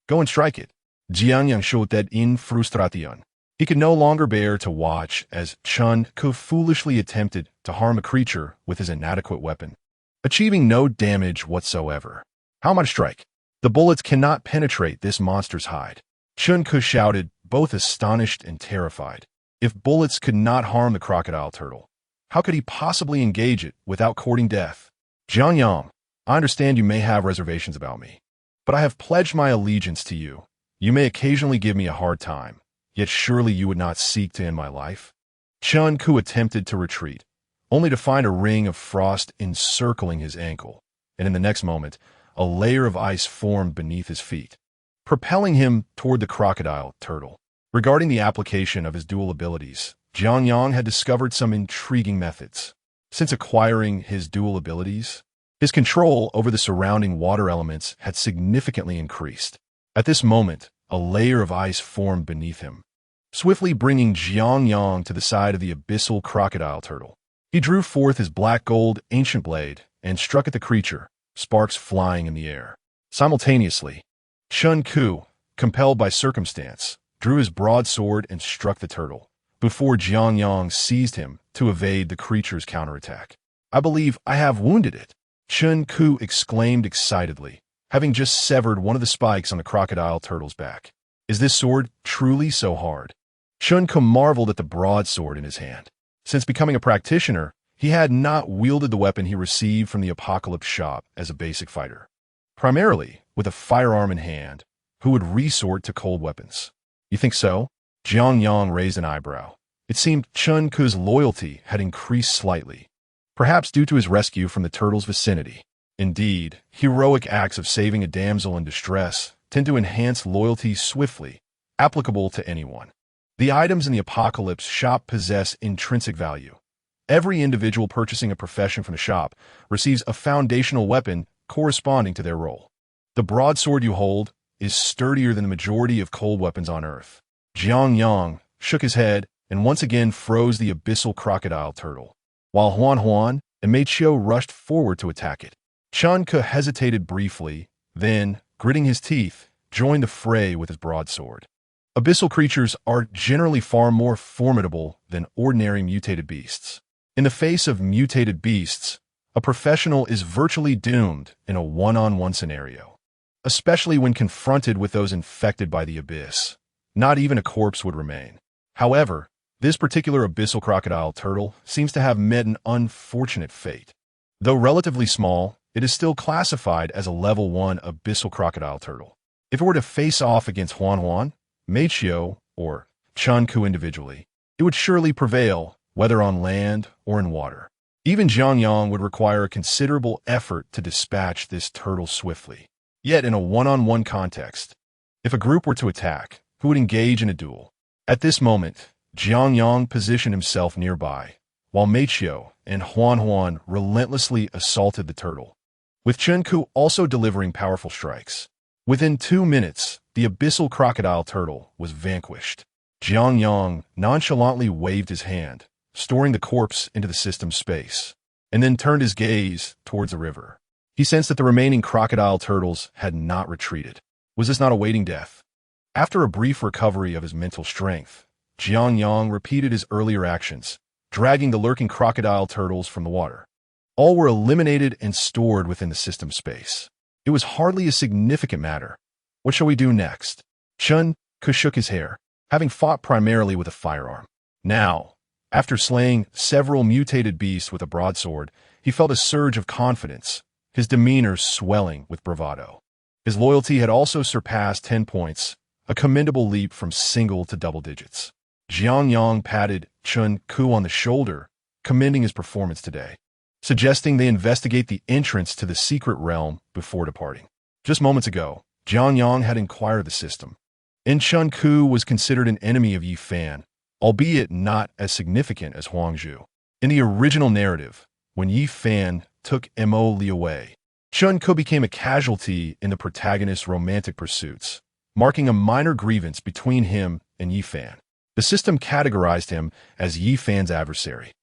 Go and strike it. Jiang Yang showed that in frustration. He could no longer bear to watch as Chun Ke foolishly attempted to harm a creature with his inadequate weapon, achieving no damage whatsoever. How am I to strike? The bullets cannot penetrate this monster's hide. Chun Ke shouted, both astonished and terrified. If bullets could not harm the crocodile turtle, how could he possibly engage it without courting death? Jiang Yang, I understand you may have reservations about me, but I have pledged my allegiance to you. You may occasionally give me a hard time, yet surely you would not seek to end my life. Chun Ke attempted to retreat, only to find a ring of frost encircling his ankle, and in the next moment, a layer of ice formed beneath his feet, propelling him toward the crocodile turtle. Regarding the application of his dual abilities, Jiang Yang had discovered some intriguing methods. Since acquiring his dual abilities, his control over the surrounding water elements had significantly increased. At this moment, a layer of ice formed beneath him, swiftly bringing Jiang Yang to the side of the abyssal crocodile turtle. He drew forth his black gold ancient blade and struck at the creature, sparks flying in the air. Simultaneously, Chun Ke, compelled by circumstance, drew his broadsword and struck the turtle, before Jiang Yang seized him to evade the creature's counterattack. I believe I have wounded it, Chun Ke exclaimed excitedly, having just severed one of the spikes on the crocodile turtle's back. Is this sword truly so hard? Chun Ke marveled at the broadsword in his hand. Since becoming a practitioner, he had not wielded the weapon he received from the Apocalypse shop as a basic fighter. Primarily, with a firearm in hand, who would resort to cold weapons. You think so? Jiang Yang raised an eyebrow. It seemed Chun Ke's loyalty had increased slightly, perhaps due to his rescue from the turtle's vicinity. Indeed, heroic acts of saving a damsel in distress tend to enhance loyalty swiftly, applicable to anyone. The items in the Apocalypse shop possess intrinsic value. Every individual purchasing a profession from the shop receives a foundational weapon corresponding to their role. The broadsword you hold is sturdier than the majority of cold weapons on Earth. Jiang Yang shook his head and once again froze the abyssal crocodile turtle, while Huan Huan and Mei Qiu rushed forward to attack it. Chun Ke hesitated briefly, then, gritting his teeth, joined the fray with his broadsword. Abyssal creatures are generally far more formidable than ordinary mutated beasts. In the face of mutated beasts, a professional is virtually doomed in a one-on-one scenario, especially when confronted with those infected by the abyss. Not even a corpse would remain. However, this particular abyssal crocodile turtle seems to have met an unfortunate fate. Though relatively small, it is still classified as a level 1 abyssal crocodile turtle. If it were to face off against Huan Huan, Mei Qiu, or Chun Ke individually, it would surely prevail, whether on land or in water. Even Jiang Yang would require a considerable effort to dispatch this turtle swiftly. Yet in a one-on-one context, if a group were to attack, who would engage in a duel? At this moment, Jiang Yang positioned himself nearby, while Mei Qiu and Huan Huan relentlessly assaulted the turtle, with Chun Ke also delivering powerful strikes. Within 2 minutes, the abyssal crocodile turtle was vanquished. Jiang Yang nonchalantly waved his hand, storing the corpse into the system's space, and then turned his gaze towards the river. He sensed that the remaining crocodile turtles had not retreated. Was this not awaiting death? After a brief recovery of his mental strength, Jiang Yang repeated his earlier actions, dragging the lurking crocodile turtles from the water. All were eliminated and stored within the system space. It was hardly a significant matter. What shall we do next? Chun Ku shook his hair, having fought primarily with a firearm. Now, after slaying several mutated beasts with a broadsword, he felt a surge of confidence, his demeanor swelling with bravado. His loyalty had also surpassed 10 points, a commendable leap from single to double digits. Jiang Yang patted Chun Ku on the shoulder, commending his performance today, suggesting they investigate the entrance to the secret realm before departing. Just moments ago, Jiang Yang had inquired of the system, and Chun Ku was considered an enemy of Yi Fan, albeit not as significant as Huang Zhu. In the original narrative, when Yi Fan took Mo Li away, Chun Ku became a casualty in the protagonist's romantic pursuits, marking a minor grievance between him and Yi Fan. The system categorized him as Yi Fan's adversary,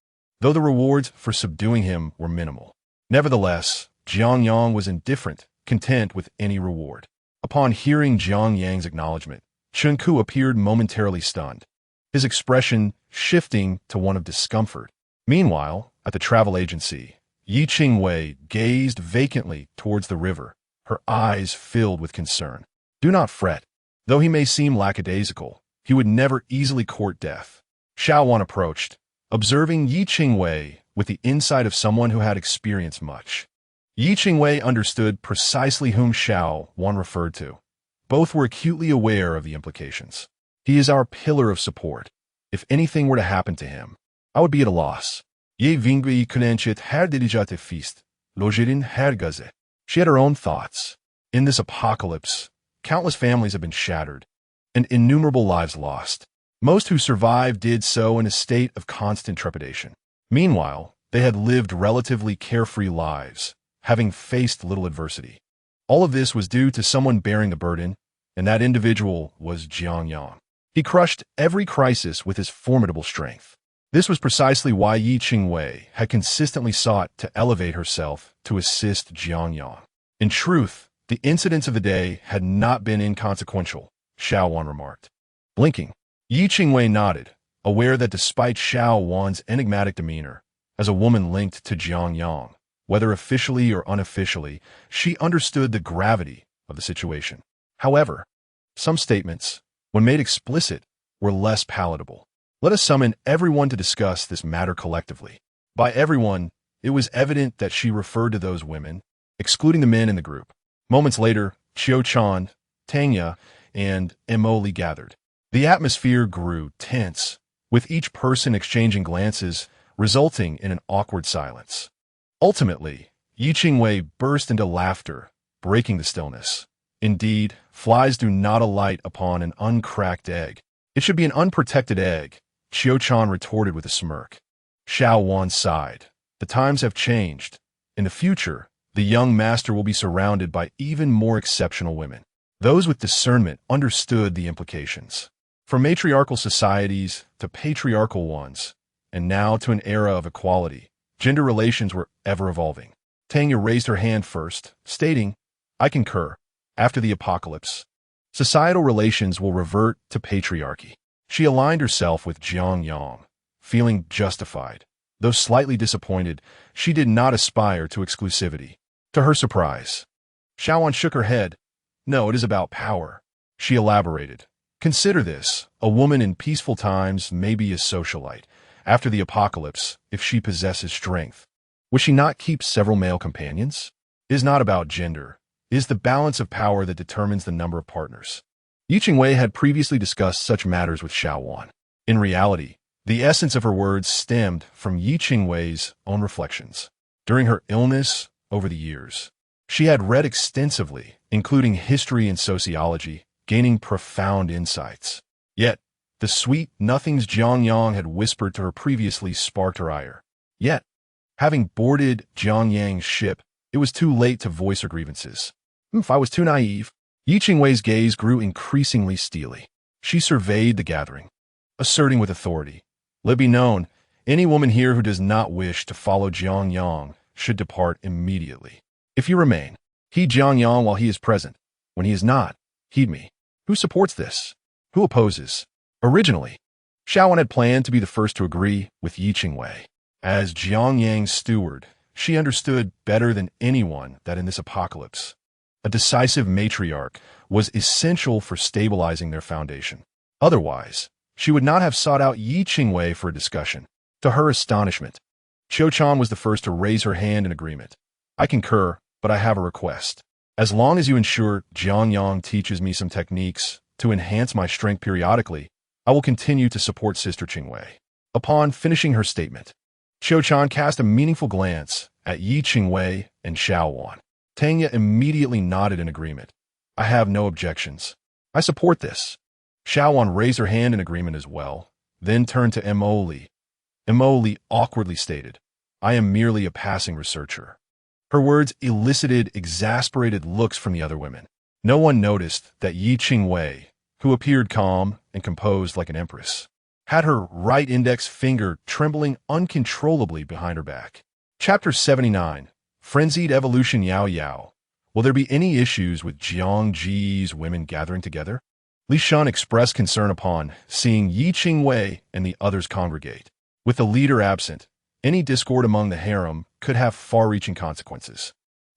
though the rewards for subduing him were minimal. Nevertheless, Jiang Yang was indifferent, content with any reward. Upon hearing Jiang Yang's acknowledgement, Chun Ku appeared momentarily stunned, his expression shifting to one of discomfort. Meanwhile, at the travel agency, Yi Qingwei gazed vacantly towards the river, her eyes filled with concern. Do not fret. Though he may seem lackadaisical, he would never easily court death. Xiao Wan approached, observing Yi Qingwei with the insight of someone who had experienced much. Yi Qingwei understood precisely whom Xiao Wan referred to. Both were acutely aware of the implications. He is our pillar of support. If anything were to happen to him, I would be at a loss. Ye vingui kunenchit her diligate feast, lojirin her gaze. She had her own thoughts. In this apocalypse, countless families have been shattered, and innumerable lives lost. Most who survived did so in a state of constant trepidation. Meanwhile, they had lived relatively carefree lives, having faced little adversity. All of this was due to someone bearing the burden, and that individual was Jiang Yang. He crushed every crisis with his formidable strength. This was precisely why Yi Qingwei had consistently sought to elevate herself to assist Jiang Yang. In truth, the incidents of the day had not been inconsequential, Xiao Wan remarked. Blinking, Yi Qingwei nodded, aware that despite Xiao Wan's enigmatic demeanor, as a woman linked to Jiang Yang, whether officially or unofficially, she understood the gravity of the situation. However, some statements, when made explicit, were less palatable. Let us summon everyone to discuss this matter collectively. By everyone, it was evident that she referred to those women, excluding the men in the group. Moments later, Qiu Chan, Tanya, and Emoli gathered. The atmosphere grew tense, with each person exchanging glances, resulting in an awkward silence. Ultimately, Yi Qingwei burst into laughter, breaking the stillness. Indeed, flies do not alight upon an uncracked egg. It should be an unprotected egg, Qiu Chan retorted with a smirk. Xiao Wan sighed. The times have changed. In the future, the young master will be surrounded by even more exceptional women. Those with discernment understood the implications. From matriarchal societies to patriarchal ones, and now to an era of equality, gender relations were ever evolving. Tanya raised her hand first, stating, I concur. After the apocalypse, societal relations will revert to patriarchy. She aligned herself with Jiang Yang, feeling justified. Though slightly disappointed, she did not aspire to exclusivity. To her surprise, Xiaowan shook her head. No, it is about power. She elaborated. Consider this. A woman in peaceful times may be a socialite. After the apocalypse, if she possesses strength, would she not keep several male companions? It is not about gender. It is the balance of power that determines the number of partners. Yi Qingwei had previously discussed such matters with Xiao Wan. In reality, the essence of her words stemmed from Yi Qingwei's own reflections. During her illness over the years, she had read extensively, including history and sociology, gaining profound insights. Yet, the sweet nothings Jiang Yang had whispered to her previously sparked her ire. Yet, having boarded Jiang Yang's ship, it was too late to voice her grievances. If I was too naive. Yi Qingwei's gaze grew increasingly steely. She surveyed the gathering, asserting with authority, let it be known, any woman here who does not wish to follow Jiang Yang should depart immediately. If you remain, heed Jiang Yang while he is present. When he is not, heed me. Who supports this? Who opposes? Originally, Xiaowan had planned to be the first to agree with Yi Qingwei. As Jiang Yang's steward, she understood better than anyone that in this apocalypse, a decisive matriarch was essential for stabilizing their foundation. Otherwise, she would not have sought out Yi Qingwei for a discussion. To her astonishment, Qiu-chan was the first to raise her hand in agreement. I concur, but I have a request. As long as you ensure Jiang Yang teaches me some techniques to enhance my strength periodically, I will continue to support Sister Qingwei. Upon finishing her statement, Qiu-chan cast a meaningful glance at Yi Qingwei and Xiaowan. Tanya immediately nodded in agreement. I have no objections. I support this. Xiaowan raised her hand in agreement as well, then turned to Mo Li. Mo Li awkwardly stated, I am merely a passing researcher. Her words elicited exasperated looks from the other women. No one noticed that Yi Qingwei, who appeared calm and composed like an empress, had her right index finger trembling uncontrollably behind her back. Chapter 79, Frenzied Evolution Yao Yao. Will there be any issues with Jiang Ji's women gathering together? Li Shun expressed concern upon seeing Yi Qingwei and the others congregate. With the leader absent, any discord among the harem could have far-reaching consequences.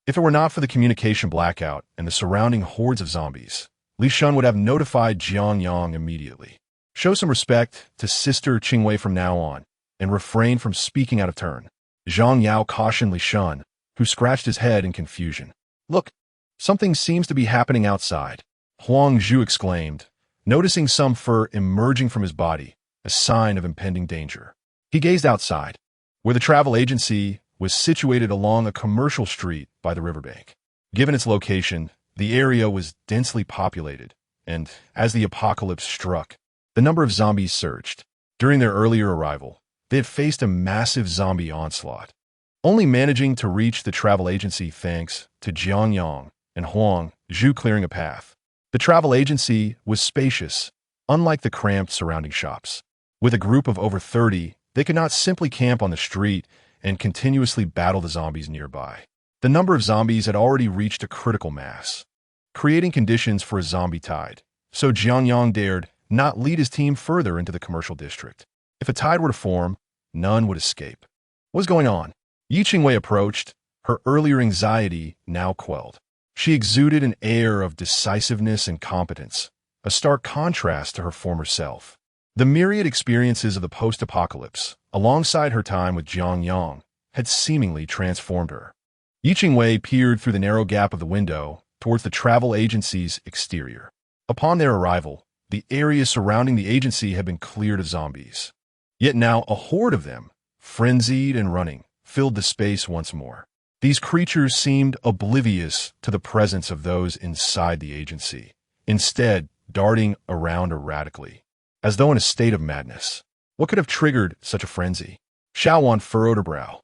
If it were not for the communication blackout and the surrounding hordes of zombies, Li Shun would have notified Jiang Yang immediately. Show some respect to Sister Qingwei from now on, and refrain from speaking out of turn. Zhang Yao cautioned Li Shun, who scratched his head in confusion. Look, something seems to be happening outside. Huang Zhu exclaimed, noticing some fur emerging from his body, a sign of impending danger. He gazed outside, where the travel agency was situated along a commercial street by the riverbank. Given its location, the area was densely populated, and as the apocalypse struck, the number of zombies surged. During their earlier arrival, they had faced a massive zombie onslaught, only managing to reach the travel agency thanks to Jiang Yang and Huang Zhu clearing a path. The travel agency was spacious, unlike the cramped surrounding shops. With a group of over 30, they could not simply camp on the street and continuously battle the zombies nearby. The number of zombies had already reached a critical mass, creating conditions for a zombie tide, so Jiang Yang dared not lead his team further into the commercial district. If a tide were to form, none would escape. What was going on? Yi Qingwei approached, her earlier anxiety now quelled. She exuded an air of decisiveness and competence, a stark contrast to her former self. The myriad experiences of the post-apocalypse, alongside her time with Jiang Yang, had seemingly transformed her. Yi Qingwei peered through the narrow gap of the window towards the travel agency's exterior. Upon their arrival, the area surrounding the agency had been cleared of zombies. Yet now a horde of them, frenzied and running, filled the space once more. These creatures seemed oblivious to the presence of those inside the agency, instead darting around erratically, as though in a state of madness. What could have triggered such a frenzy? Xiaowan furrowed her brow.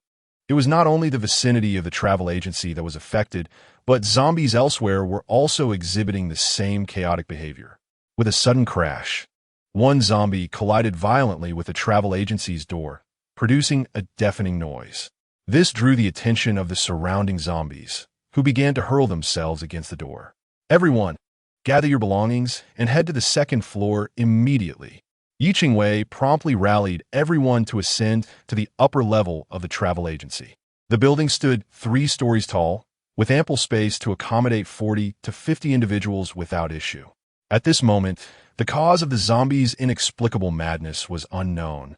It was not only the vicinity of the travel agency that was affected, but zombies elsewhere were also exhibiting the same chaotic behavior. With a sudden crash, one zombie collided violently with the travel agency's door, producing a deafening noise. This drew the attention of the surrounding zombies, who began to hurl themselves against the door. Everyone, gather your belongings and head to the second floor immediately. Yi Qingwei promptly rallied everyone to ascend to the upper level of the travel agency. The building stood 3 stories tall, with ample space to accommodate 40 to 50 individuals without issue. At this moment, the cause of the zombies' inexplicable madness was unknown,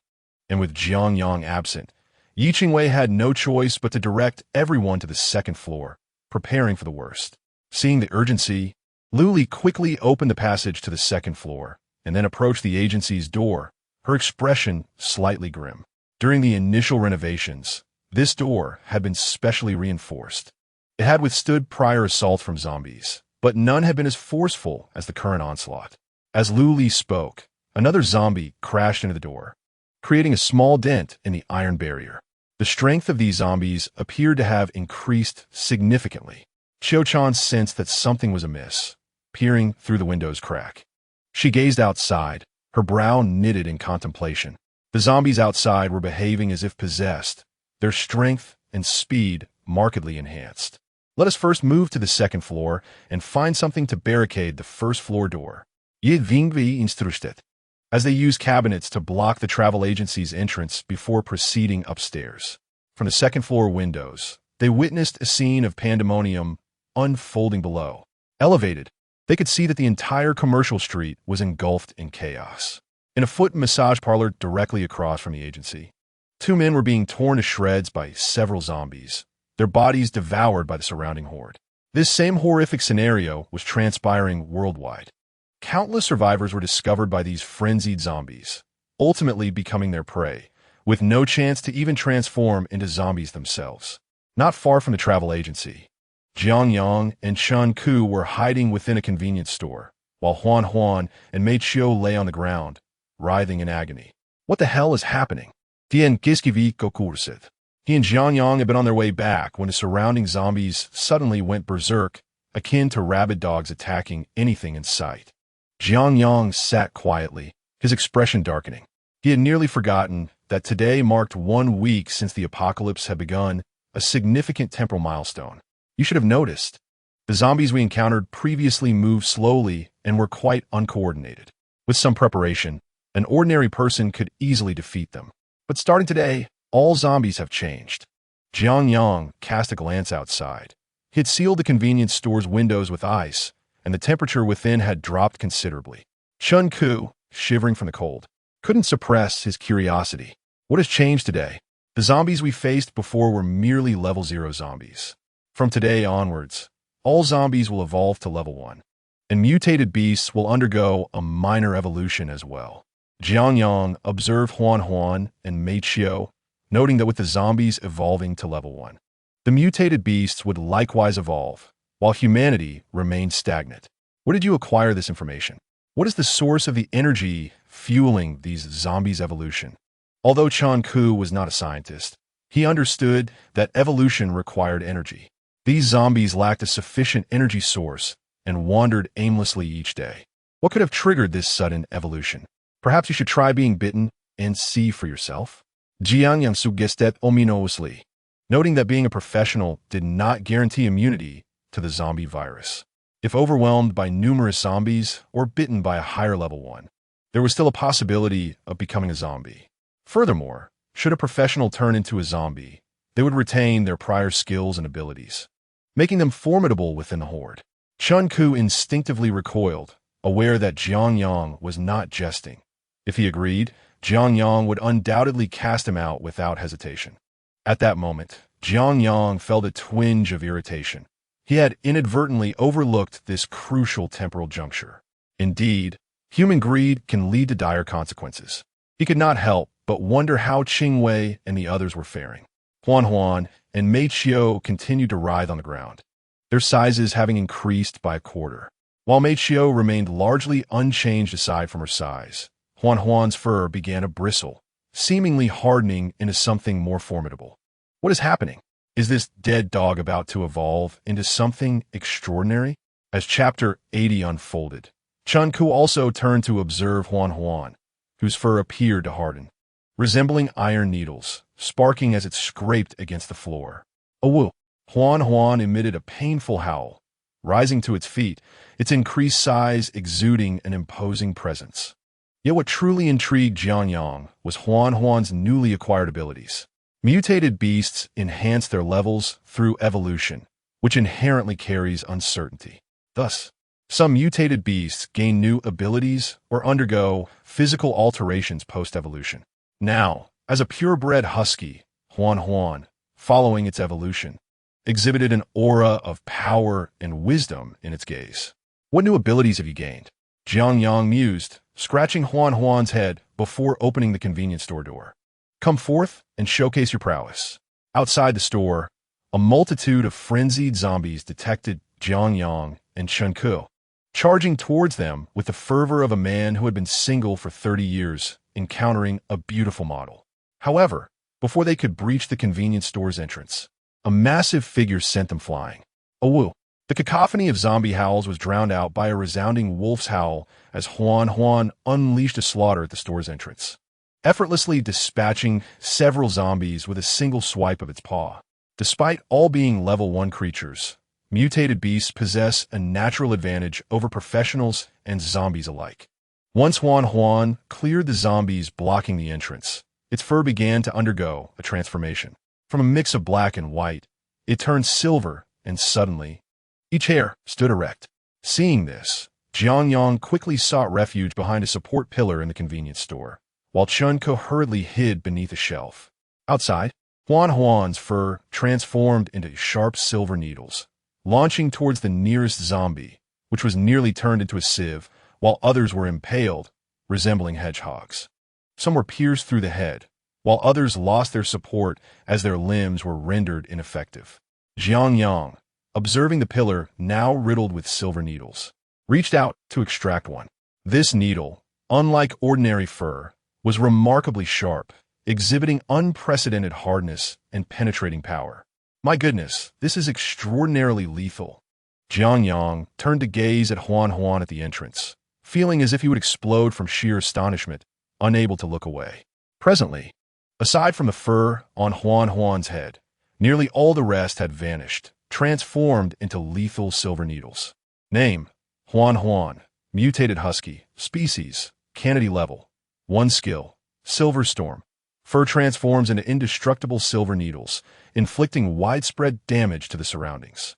and with Jiang Yang absent, Yi Qingwei had no choice but to direct everyone to the second floor, preparing for the worst. Seeing the urgency, Lu Li quickly opened the passage to the second floor, and then approached the agency's door, her expression slightly grim. During the initial renovations, this door had been specially reinforced. It had withstood prior assault from zombies, but none had been as forceful as the current onslaught. As Lu Li spoke, another zombie crashed into the door, creating a small dent in the iron barrier. The strength of these zombies appeared to have increased significantly. Qiu-chan sensed that something was amiss, peering through the window's crack. She gazed outside, her brow knitted in contemplation. The zombies outside were behaving as if possessed, their strength and speed markedly enhanced. Let us first move to the second floor and find something to barricade the first floor door. Je vingvi instructed. as they used cabinets to block the travel agency's entrance before proceeding upstairs. From the second-floor windows, they witnessed a scene of pandemonium unfolding below. Elevated, they could see that the entire commercial street was engulfed in chaos. In a foot massage parlor directly across from the agency, two men were being torn to shreds by several zombies, their bodies devoured by the surrounding horde. This same horrific scenario was transpiring worldwide. Countless survivors were discovered by these frenzied zombies, ultimately becoming their prey, with no chance to even transform into zombies themselves. Not far from the travel agency, Jiang Yang and Shen Ku were hiding within a convenience store, while Huan and Mei Qiu lay on the ground, writhing in agony. What the hell is happening? Dian Giskivi Gokursid. He and Jiang Yang had been on their way back when the surrounding zombies suddenly went berserk, akin to rabid dogs attacking anything in sight. Jiang Yang sat quietly, his expression darkening. He had nearly forgotten that today marked 1 week since the apocalypse had begun, a significant temporal milestone. You should have noticed. The zombies we encountered previously moved slowly and were quite uncoordinated. With some preparation, an ordinary person could easily defeat them. But starting today, all zombies have changed. Jiang Yang cast a glance outside. He had sealed the convenience store's windows with ice, and the temperature within had dropped considerably. Shen Ku, shivering from the cold, couldn't suppress his curiosity. What has changed today? The zombies we faced before were merely level 0 zombies. From today onwards, all zombies will evolve to level 1, and mutated beasts will undergo a minor evolution as well. Jiang Yang observed Huan and Mei Qiu, noting that with the zombies evolving to level 1, the mutated beasts would likewise evolve, while humanity remained stagnant. Where did you acquire this information? What is the source of the energy fueling these zombies' evolution? Although Shen Ku was not a scientist, he understood that evolution required energy. These zombies lacked a sufficient energy source and wandered aimlessly each day. What could have triggered this sudden evolution? Perhaps you should try being bitten and see for yourself. Jiang Yang suggested ominously, noting that being a professional did not guarantee immunity to the zombie virus. If overwhelmed by numerous zombies or bitten by a higher level one, there was still a possibility of becoming a zombie. Furthermore, should a professional turn into a zombie, they would retain their prior skills and abilities, making them formidable within the horde. Shen Ku instinctively recoiled, aware that Jiang Yang was not jesting. If he agreed, Jiang Yang would undoubtedly cast him out without hesitation. At that moment, Jiang Yang felt a twinge of irritation. He had inadvertently overlooked this crucial temporal juncture. Indeed, human greed can lead to dire consequences. He could not help but wonder how Qing Wei and the others were faring. Huan and Mei Qiu continued to writhe on the ground, their sizes having increased by a quarter. While Mei Qiu remained largely unchanged aside from her size, Huan's fur began to bristle, seemingly hardening into something more formidable. What is happening? Is this dead dog about to evolve into something extraordinary? As Chapter 80 unfolded, Shen Ku also turned to observe Huan, whose fur appeared to harden, resembling iron needles, sparking as it scraped against the floor. Awoo! Huan emitted a painful howl, rising to its feet, its increased size exuding an imposing presence. Yet what truly intrigued Jiang Yang was Huan's newly acquired abilities. Mutated beasts enhance their levels through evolution, which inherently carries uncertainty. Thus, some mutated beasts gain new abilities or undergo physical alterations post-evolution. Now, as a purebred husky, Huan, following its evolution, exhibited an aura of power and wisdom in its gaze. What new abilities have you gained? Jiang Yang mused, scratching Huan's head before opening the convenience store door. Come forth and showcase your prowess. Outside the store, a multitude of frenzied zombies detected Jiang Yang and Shen Ku, charging towards them with the fervor of a man who had been single for 30 years, encountering a beautiful model. However, before they could breach the convenience store's entrance, a massive figure sent them flying. Awoo! The cacophony of zombie howls was drowned out by a resounding wolf's howl as Huan unleashed a slaughter at the store's entrance, effortlessly dispatching several zombies with a single swipe of its paw. Despite all being level 1 creatures, mutated beasts possess a natural advantage over professionals and zombies alike. Once Huan cleared the zombies blocking the entrance, its fur began to undergo a transformation. From a mix of black and white, it turned silver, and suddenly, each hair stood erect. Seeing this, Jiang Yang quickly sought refuge behind a support pillar in the convenience store, while Chun-Ko hurriedly hid beneath a shelf. Outside, Huan's fur transformed into sharp silver needles, launching towards the nearest zombie, which was nearly turned into a sieve, while others were impaled, resembling hedgehogs. Some were pierced through the head, while others lost their support as their limbs were rendered ineffective. Jiang Yang, observing the pillar now riddled with silver needles, reached out to extract one. This needle, unlike ordinary fur, was remarkably sharp, exhibiting unprecedented hardness and penetrating power. My goodness, this is extraordinarily lethal. Jiang Yang turned to gaze at Huan at the entrance, feeling as if he would explode from sheer astonishment, unable to look away. Presently, aside from the fur on Huan's head, nearly all the rest had vanished, transformed into lethal silver needles. Name: Huan, mutated husky, species, Kennedy level, 1 skill, Silver Storm. Fur transforms into indestructible silver needles, inflicting widespread damage to the surroundings.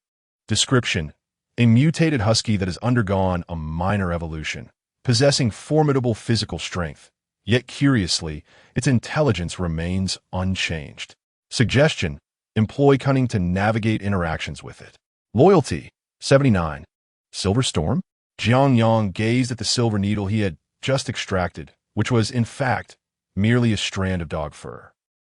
Description: a mutated husky that has undergone a minor evolution, possessing formidable physical strength, yet curiously, its intelligence remains unchanged. Suggestion: employ cunning to navigate interactions with it. Loyalty: 79. Silver Storm? Jiang Yang gazed at the silver needle he had just extracted, which was, in fact, merely a strand of dog fur.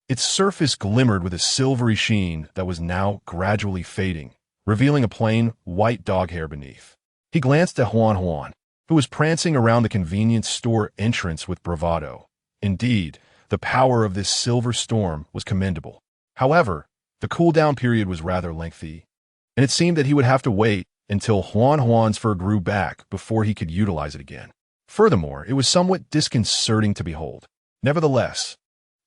Its surface glimmered with a silvery sheen that was now gradually fading, revealing a plain, white dog hair beneath. He glanced at Huan, who was prancing around the convenience store entrance with bravado. Indeed, the power of this silver storm was commendable. However, the cooldown period was rather lengthy, and it seemed that he would have to wait until Huan's fur grew back before he could utilize it again. Furthermore, it was somewhat disconcerting to behold. Nevertheless,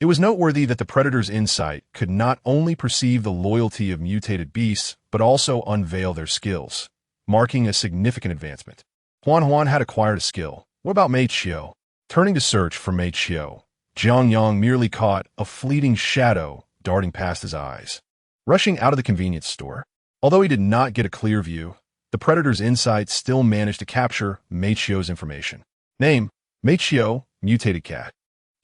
it was noteworthy that the Predator's insight could not only perceive the loyalty of mutated beasts, but also unveil their skills, marking a significant advancement. Huan had acquired a skill. What about Mei Qiu? Turning to search for Mei Qiu, Jiang Yang merely caught a fleeting shadow darting past his eyes. Rushing out of the convenience store, although he did not get a clear view, the Predator's insight still managed to capture Mei Qiu's information. Name: Mei Qiu, mutated cat.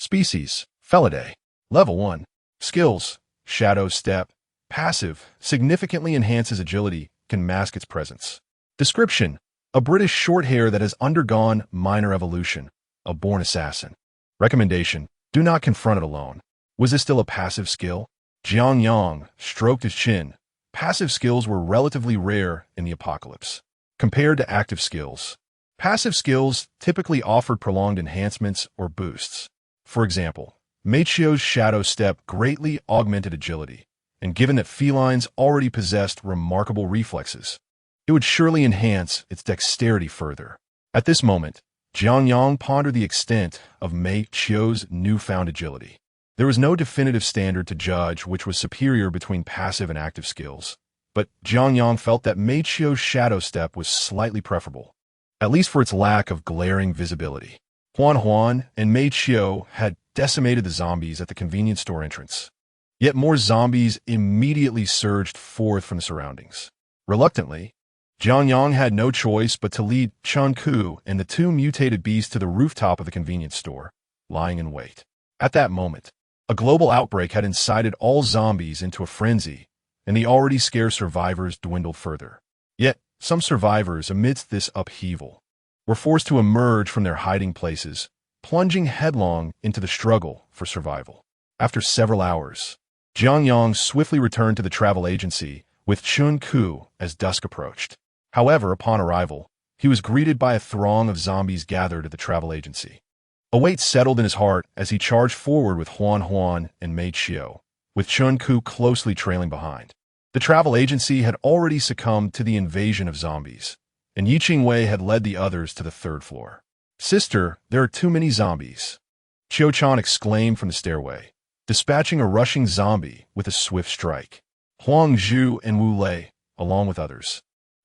Species: Felidae. Level 1. Skills: Shadow Step. Passive: significantly enhances agility, can mask its presence. Description: a British shorthair that has undergone minor evolution. A born assassin. Recommendation: do not confront it alone. Was this still a passive skill? Jiang Yang stroked his chin. Passive skills were relatively rare in the apocalypse. Compared to active skills, passive skills typically offered prolonged enhancements or boosts. For example, Mei Qiu's Shadow Step greatly augmented agility, and given that felines already possessed remarkable reflexes, it would surely enhance its dexterity further. At this moment, Jiang Yang pondered the extent of Mei Qiu's newfound agility. There was no definitive standard to judge which was superior between passive and active skills, but Jiang Yang felt that Mei Qiu's Shadow Step was slightly preferable, at least for its lack of glaring visibility. Huan and Mei Qiu had decimated the zombies at the convenience store entrance. Yet more zombies immediately surged forth from the surroundings. Reluctantly, Jiang Yang had no choice but to lead Chun-Ko and the 2 mutated beasts to the rooftop of the convenience store, lying in wait. At that moment, a global outbreak had incited all zombies into a frenzy, and the already scarce survivors dwindled further. Yet, some survivors, amidst this upheaval, were forced to emerge from their hiding places, plunging headlong into the struggle for survival. After several hours, Jiang Yang swiftly returned to the travel agency with Chun-Ko as dusk approached. However, upon arrival, he was greeted by a throng of zombies gathered at the travel agency. A weight settled in his heart as he charged forward with Huan and Mei Qiu, with Chun-Ko closely trailing behind. The travel agency had already succumbed to the invasion of zombies, and Yi Qingwei had led the others to the 3rd floor. "Sister, there are too many zombies," Qiu-chan exclaimed from the stairway, dispatching a rushing zombie with a swift strike. Huang Zhu and Wu Lei, along with others,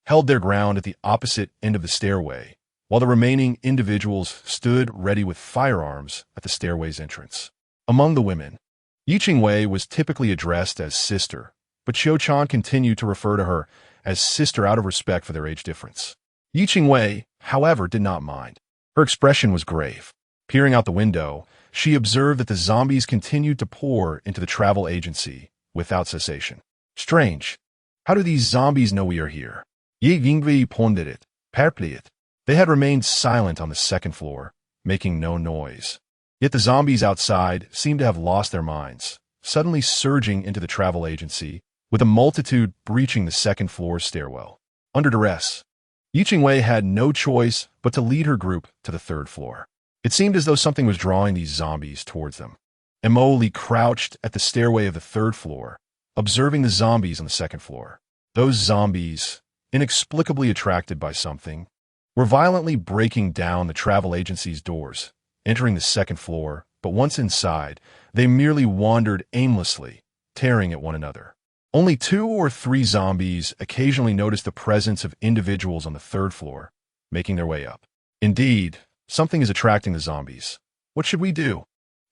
held their ground at the opposite end of the stairway, while the remaining individuals stood ready with firearms at the stairway's entrance. Among the women, Yi Qingwei was typically addressed as sister, but Qiu Chan continued to refer to her as sister out of respect for their age difference. Yi Qingwei, however, did not mind. Her expression was grave. Peering out the window, she observed that the zombies continued to pour into the travel agency without cessation. Strange. How do these zombies know we are here? Yi Yingwei pondered it, perplexed. They had remained silent on the second floor, making no noise. Yet the zombies outside seemed to have lost their minds, suddenly surging into the travel agency, with a multitude breaching the second floor stairwell. Under duress, Yi Qingwei had no choice but to lead her group to the third floor. It seemed as though something was drawing these zombies towards them. Emily crouched at the stairway of the third floor, observing the zombies on the second floor. Those zombies, inexplicably attracted by something, were violently breaking down the travel agency's doors, entering the second floor, but once inside, they merely wandered aimlessly, tearing at one another. Only 2 or 3 zombies occasionally noticed the presence of individuals on the third floor, making their way up. Indeed, something is attracting the zombies. What should we do?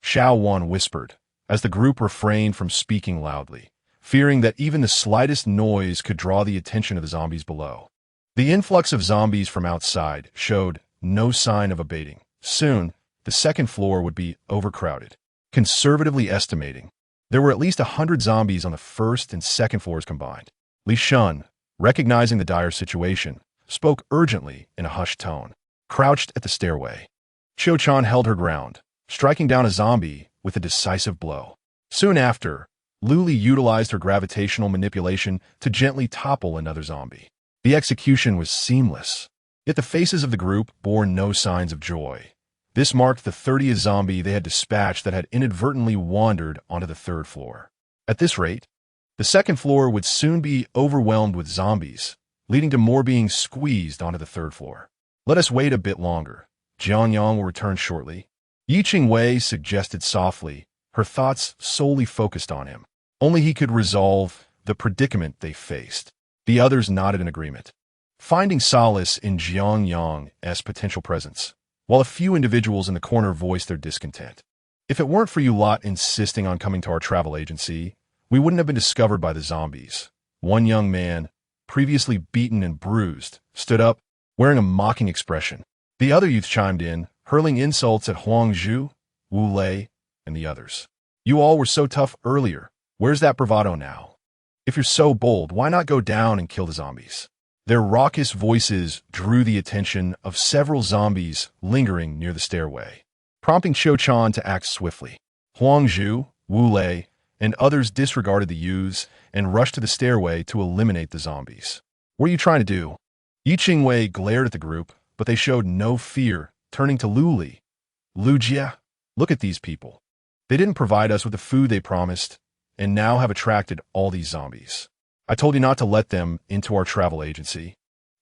Xiao Wan whispered, as the group refrained from speaking loudly, fearing that even the slightest noise could draw the attention of the zombies below. The influx of zombies from outside showed no sign of abating. Soon, the second floor would be overcrowded. Conservatively estimating, there were at least 100 zombies on the first and second floors combined. Li Shun, recognizing the dire situation, spoke urgently in a hushed tone. Crouched at the stairway, Qiu Chan held her ground, striking down a zombie with a decisive blow. Soon after, Luli utilized her gravitational manipulation to gently topple another zombie. The execution was seamless, yet the faces of the group bore no signs of joy. This marked the 30th zombie they had dispatched that had inadvertently wandered onto the third floor. At this rate, the second floor would soon be overwhelmed with zombies, leading to more being squeezed onto the third floor. Let us wait a bit longer. Jiang Yang will return shortly. Yi Qingwei suggested softly, her thoughts solely focused on him. Only he could resolve the predicament they faced. The others nodded in agreement, finding solace in Jiang Yang's potential presence, while a few individuals in the corner voiced their discontent. If it weren't for you lot insisting on coming to our travel agency, we wouldn't have been discovered by the zombies. One young man, previously beaten and bruised, stood up, wearing a mocking expression. The other youth chimed in, hurling insults at Huang Zhu, Wu Lei, and the others. You all were so tough earlier. Where's that bravado now? If you're so bold, why not go down and kill the zombies? Their raucous voices drew the attention of several zombies lingering near the stairway, prompting Qiu Chan to act swiftly. Huang Zhu, Wu Lei, and others disregarded the youths and rushed to the stairway to eliminate the zombies. What are you trying to do? Yi Qingwei glared at the group, but they showed no fear, turning to Lu Li. Lu Jia, look at these people. They didn't provide us with the food they promised, and now have attracted all these zombies. I told you not to let them into our travel agency.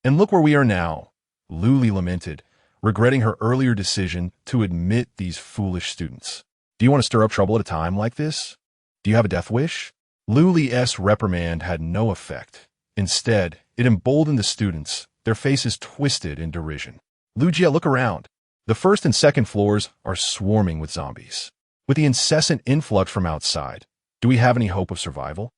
And look where we are now, Lu Li lamented, regretting her earlier decision to admit these foolish students. Do you want to stir up trouble at a time like this? Do you have a death wish? Lu Li's reprimand had no effect. Instead, it emboldened the students, their faces twisted in derision. Lu Jia, look around. The first and second floors are swarming with zombies. With the incessant influx from outside, do we have any hope of survival?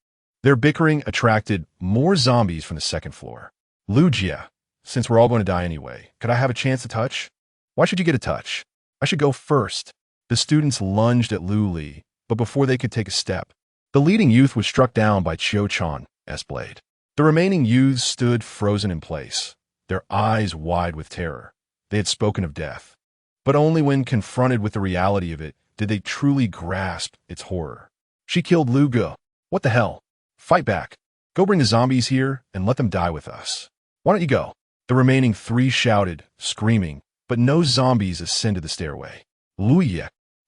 Their bickering attracted more zombies from the second floor. Lu Jia, since we're all going to die anyway, could I have a chance to touch? Why should you get a touch? I should go first. The students lunged at Lu Li, but before they could take a step, the leading youth was struck down by Qiu Chan's blade. The remaining youths stood frozen in place, their eyes wide with terror. They had spoken of death, but only when confronted with the reality of it did they truly grasp its horror. She killed Lu Ge. What the hell? Fight back. Go bring the zombies here and let them die with us. Why don't you go? The remaining 3 shouted, screaming, but no zombies ascended the stairway. Lu Ye,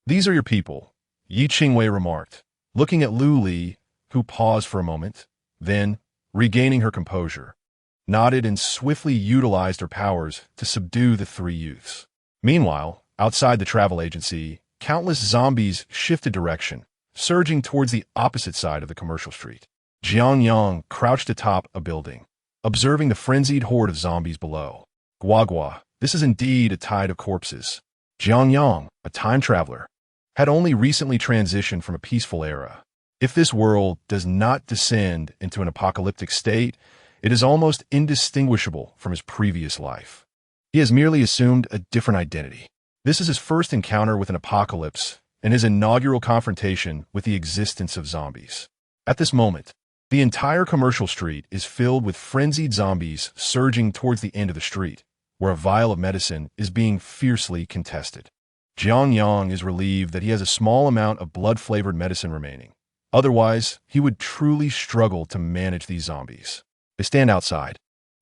these are your people, Yi Qingwei remarked, looking at Lu Li, who paused for a moment, then, regaining her composure, nodded and swiftly utilized her powers to subdue the 3 youths. Meanwhile, outside the travel agency, countless zombies shifted direction, surging towards the opposite side of the commercial street. Jiang Yang crouched atop a building, observing the frenzied horde of zombies below. Guagua, This is indeed a tide of corpses. Jiang Yang, a time traveler, had only recently transitioned from a peaceful era. If this world does not descend into an apocalyptic state, it is almost indistinguishable from his previous life. He has merely assumed a different identity. This is his first encounter with an apocalypse and his inaugural confrontation with the existence of zombies. At this moment, the entire commercial street is filled with frenzied zombies surging towards the end of the street, where a vial of medicine is being fiercely contested. Jiang Yang is relieved that he has a small amount of blood-flavored medicine remaining. Otherwise, he would truly struggle to manage these zombies. They stand outside,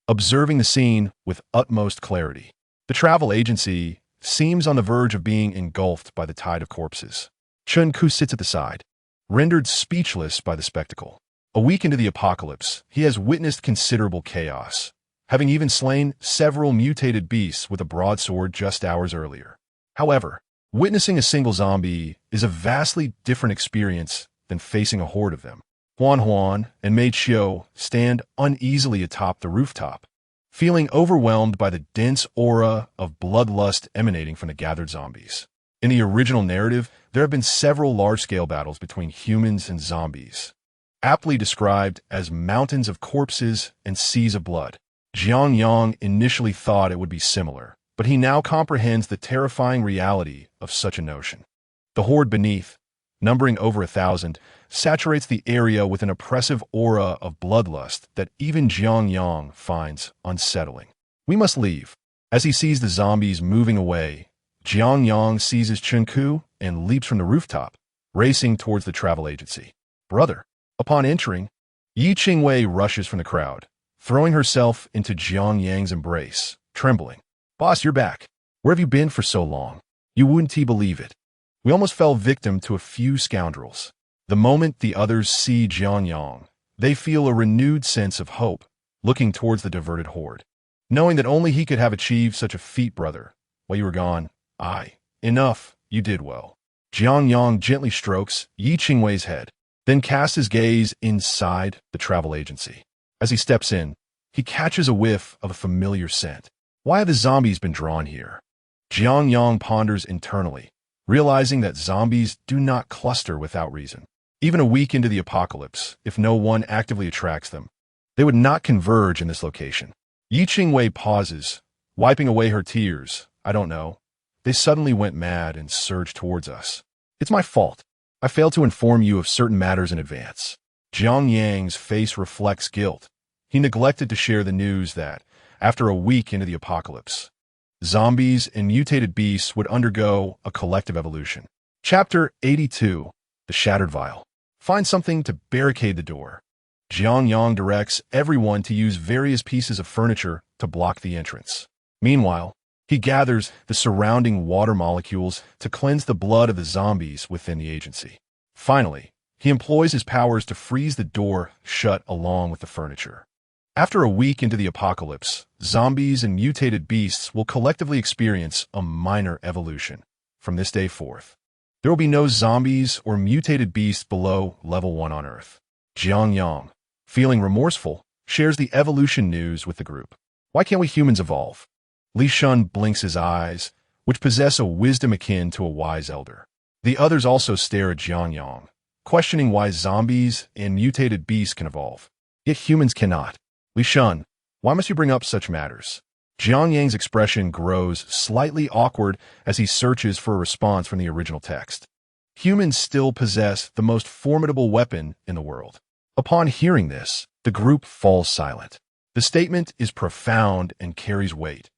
observing the scene with utmost clarity. The travel agency seems on the verge of being engulfed by the tide of corpses. Chun-Ku sits at the side, rendered speechless by the spectacle. A week into the apocalypse, he has witnessed considerable chaos, having even slain several mutated beasts with a broadsword just hours earlier. However, witnessing a single zombie is a vastly different experience than facing a horde of them. Huan and Mei Qiu stand uneasily atop the rooftop, feeling overwhelmed by the dense aura of bloodlust emanating from the gathered zombies. In the original narrative, there have been several large-scale battles between humans and zombies, aptly described as mountains of corpses and seas of blood. Jiang Yang initially thought it would be similar, but he now comprehends the terrifying reality of such a notion. The horde beneath, numbering over 1,000, saturates the area with an oppressive aura of bloodlust that even Jiang Yang finds unsettling. We must leave. As he sees the zombies moving away, Jiang Yang seizes Chun-Ku and leaps from the rooftop, racing towards the travel agency. Brother. Upon entering, Yi Qingwei rushes from the crowd, throwing herself into Jiang Yang's embrace, trembling. Boss, you're back. Where have you been for so long? You wouldn't believe it. We almost fell victim to a few scoundrels. The moment the others see Jiang Yang, they feel a renewed sense of hope, looking towards the diverted horde. Knowing that only he could have achieved such a feat, brother. While you were gone, enough, you did well. Jiang Yang gently strokes Yi Qingwei's head, then casts his gaze inside the travel agency. As he steps in, he catches a whiff of a familiar scent. Why have the zombies been drawn here? Jiang Yang ponders internally, realizing that zombies do not cluster without reason. Even a week into the apocalypse, if no one actively attracts them, they would not converge in this location. Yi Qingwei pauses, wiping away her tears. I don't know. They suddenly went mad and surged towards us. It's my fault. I failed to inform you of certain matters in advance. Jiang Yang's face reflects guilt. He neglected to share the news that, after a week into the apocalypse, zombies and mutated beasts would undergo a collective evolution. Chapter 82. The Shattered Vial. Find something to barricade the door. Jiang Yang directs everyone to use various pieces of furniture to block the entrance. Meanwhile, he gathers the surrounding water molecules to cleanse the blood of the zombies within the agency. Finally, he employs his powers to freeze the door shut along with the furniture. After a week into the apocalypse, zombies and mutated beasts will collectively experience a minor evolution. From this day forth, there will be no zombies or mutated beasts below level 1 on Earth. Jiang Yang, feeling remorseful, shares the evolution news with the group. Why can't we humans evolve? Li Shun blinks his eyes, which possess a wisdom akin to a wise elder. The others also stare at Jiang Yang, questioning why zombies and mutated beasts can evolve, yet humans cannot. Li Shun, why must you bring up such matters? Jiang Yang's expression grows slightly awkward as he searches for a response from the original text. Humans still possess the most formidable weapon in the world. Upon hearing this, the group falls silent. The statement is profound and carries weight.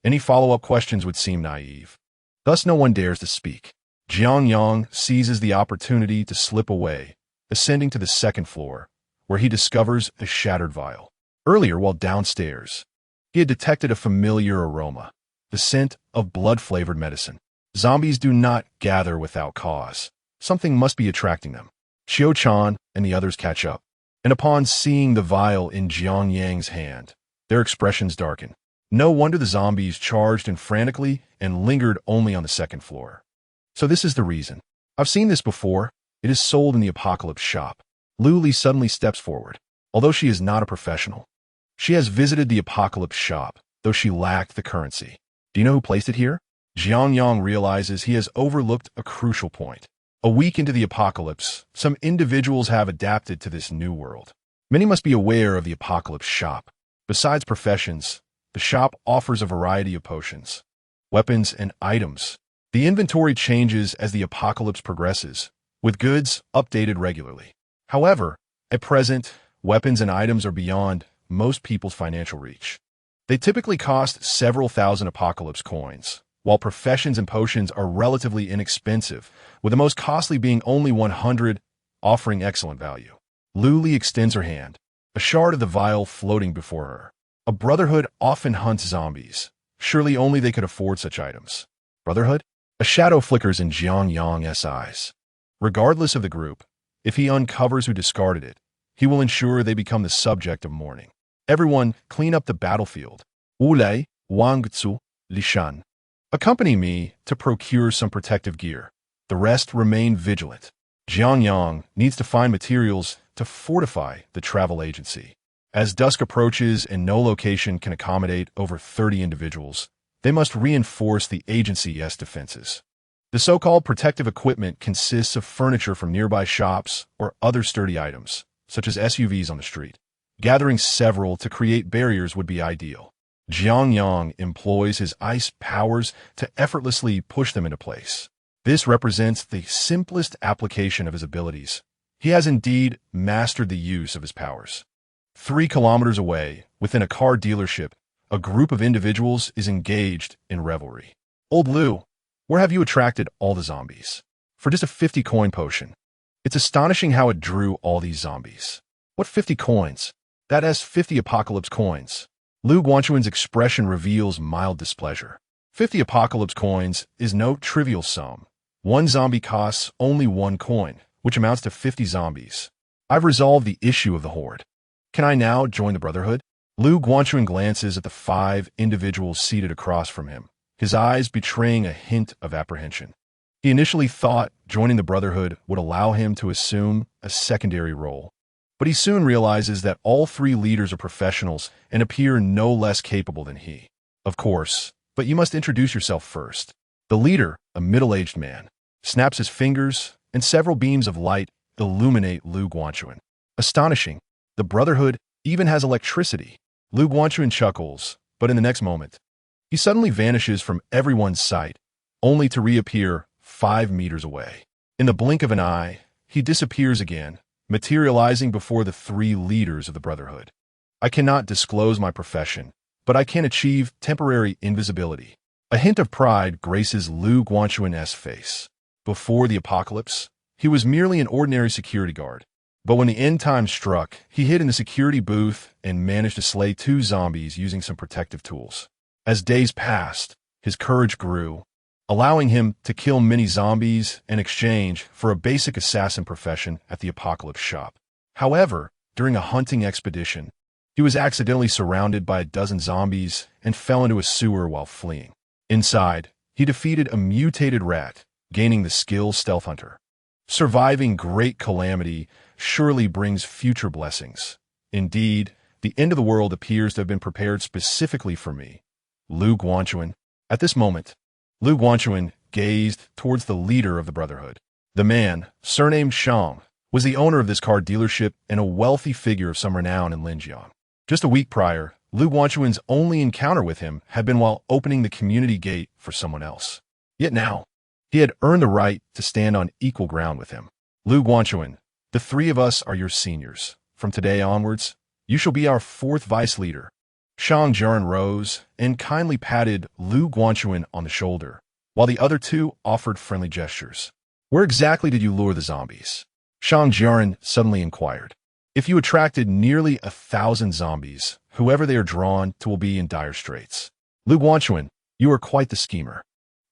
Any follow-up questions would seem naive. Thus no one dares to speak. Jiang Yang seizes the opportunity to slip away, ascending to the second floor, where he discovers a shattered vial. Earlier, while downstairs, he had detected a familiar aroma, the scent of blood-flavored medicine. Zombies do not gather without cause. Something must be attracting them. Xiao Chan and the others catch up, and upon seeing the vial in Jiang Yang's hand, their expressions darken. No wonder the zombies charged in frantically and lingered only on the second floor. So this is the reason. I've seen this before. It is sold in the apocalypse shop. Lu Li suddenly steps forward. Although she is not a professional, she has visited the apocalypse shop, though she lacked the currency. Do you know who placed it here? Jiang Yang realizes he has overlooked a crucial point. A week into the apocalypse, some individuals have adapted to this new world. Many must be aware of the apocalypse shop. Besides professions, the shop offers a variety of potions, weapons, and items. The inventory changes as the apocalypse progresses, with goods updated regularly. However, at present, weapons and items are beyond most people's financial reach. They typically cost several thousand apocalypse coins, while professions and potions are relatively inexpensive, with the most costly being only 100, offering excellent value. Luli extends her hand, a shard of the vial floating before her. A brotherhood often hunts zombies. Surely only they could afford such items. Brotherhood? A shadow flickers in Jiang Yang's eyes. Regardless of the group, if he uncovers who discarded it, he will ensure they become the subject of mourning. Everyone, clean up the battlefield. Wulei, Wangzu, Lishan. Accompany me to procure some protective gear. The rest remain vigilant. Jiang Yang needs to find materials to fortify the travel agency. As dusk approaches and no location can accommodate over 30 individuals, they must reinforce the agency's defenses. The so-called protective equipment consists of furniture from nearby shops or other sturdy items, such as SUVs on the street. Gathering several to create barriers would be ideal. Jiang Yang employs his ice powers to effortlessly push them into place. This represents the simplest application of his abilities. He has indeed mastered the use of his powers. 3 kilometers away, within a car dealership, a group of individuals is engaged in revelry. Old Lu, where have you attracted all the zombies? For just a 50-coin potion. It's astonishing how it drew all these zombies. What 50 coins? That has 50 apocalypse coins. Lu Guanchuan's expression reveals mild displeasure. 50 apocalypse coins is no trivial sum. One zombie costs only 1 coin, which amounts to 50 zombies. I've resolved the issue of the horde. Can I now join the Brotherhood? Lu Guanchuan glances at the 5 individuals seated across from him, his eyes betraying a hint of apprehension. He initially thought joining the Brotherhood would allow him to assume a secondary role, but he soon realizes that all 3 leaders are professionals and appear no less capable than he. Of course, but you must introduce yourself first. The leader, a middle-aged man, snaps his fingers, and several beams of light illuminate Lu Guanchuan. Astonishing, the Brotherhood even has electricity. Lu Guanchuan chuckles, but in the next moment, he suddenly vanishes from everyone's sight, only to reappear 5 meters away. In the blink of an eye, he disappears again, materializing before the 3 leaders of the Brotherhood. I cannot disclose my profession, but I can achieve temporary invisibility. A hint of pride graces Lu Guanchuan's face. Before the apocalypse, he was merely an ordinary security guard. But when the end time struck, he hid in the security booth and managed to slay 2 zombies using some protective tools. As days passed, his courage grew, allowing him to kill many zombies in exchange for a basic assassin profession at the apocalypse shop. However, during a hunting expedition, he was accidentally surrounded by a dozen zombies and fell into a sewer while fleeing. Inside, he defeated a mutated rat, gaining the skill Stealth Hunter. Surviving great calamity surely brings future blessings. Indeed, the end of the world appears to have been prepared specifically for me, Lu Guanchuan. At this moment, Lu Guanchuan gazed towards the leader of the Brotherhood. The man, surnamed Shang, was the owner of this car dealership and a wealthy figure of some renown in Linjiang. Just a week prior, Lu Guanchuan's only encounter with him had been while opening the community gate for someone else. Yet now, he had earned the right to stand on equal ground with him. Lu Guanchuan, the 3 of us are your seniors. From today onwards, you shall be our 4th vice leader. Shang Jian rose and kindly patted Lu Guanchuan on the shoulder, while the other 2 offered friendly gestures. Where exactly did you lure the zombies? Shang Jian suddenly inquired. If you attracted nearly 1,000 zombies, whoever they are drawn to will be in dire straits. Lu Guanchuan, you are quite the schemer.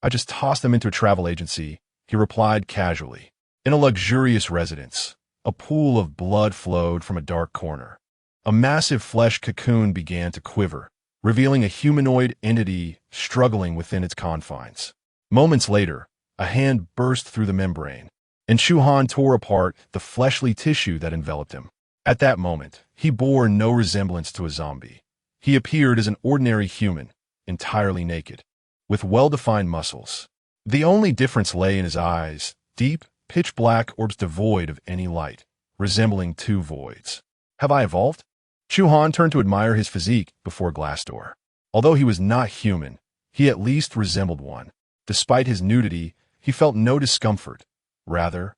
I just tossed them into a travel agency, he replied casually. In a luxurious residence, a pool of blood flowed from a dark corner. A massive flesh cocoon began to quiver, revealing a humanoid entity struggling within its confines. Moments later, a hand burst through the membrane, and Shuhan tore apart the fleshly tissue that enveloped him. At that moment, he bore no resemblance to a zombie. He appeared as an ordinary human, entirely naked. with well-defined muscles. The only difference lay in his eyes, deep, pitch-black orbs devoid of any light, resembling two voids. Have I evolved? Chu Han turned to admire his physique before glass door. Although he was not human, he at least resembled one. Despite his nudity, he felt no discomfort. Rather,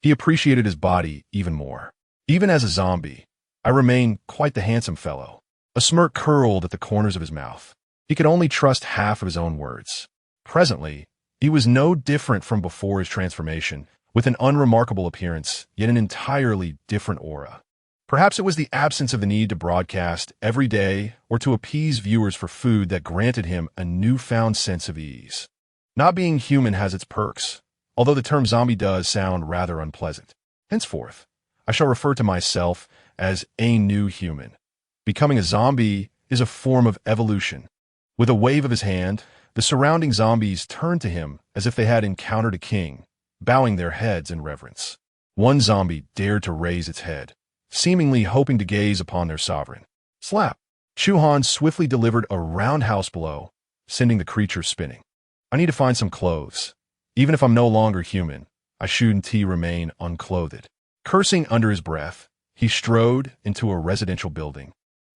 he appreciated his body even more. Even as a zombie, I remain quite the handsome fellow. A smirk curled at the corners of his mouth. He could only trust half of his own words. Presently, he was no different from before his transformation, with an unremarkable appearance, yet an entirely different aura. Perhaps it was the absence of the need to broadcast every day or to appease viewers for food that granted him a newfound sense of ease. Not being human has its perks, although the term zombie does sound rather unpleasant. Henceforth, I shall refer to myself as a new human. Becoming a zombie is a form of evolution. With a wave of his hand, the surrounding zombies turned to him as if they had encountered a king, bowing their heads in reverence. One zombie dared to raise its head, seemingly hoping to gaze upon their sovereign. Slap! Chu Han swiftly delivered a roundhouse blow, sending the creature spinning. I need to find some clothes. Even if I'm no longer human, I shouldn't remain unclothed. Cursing under his breath, he strode into a residential building,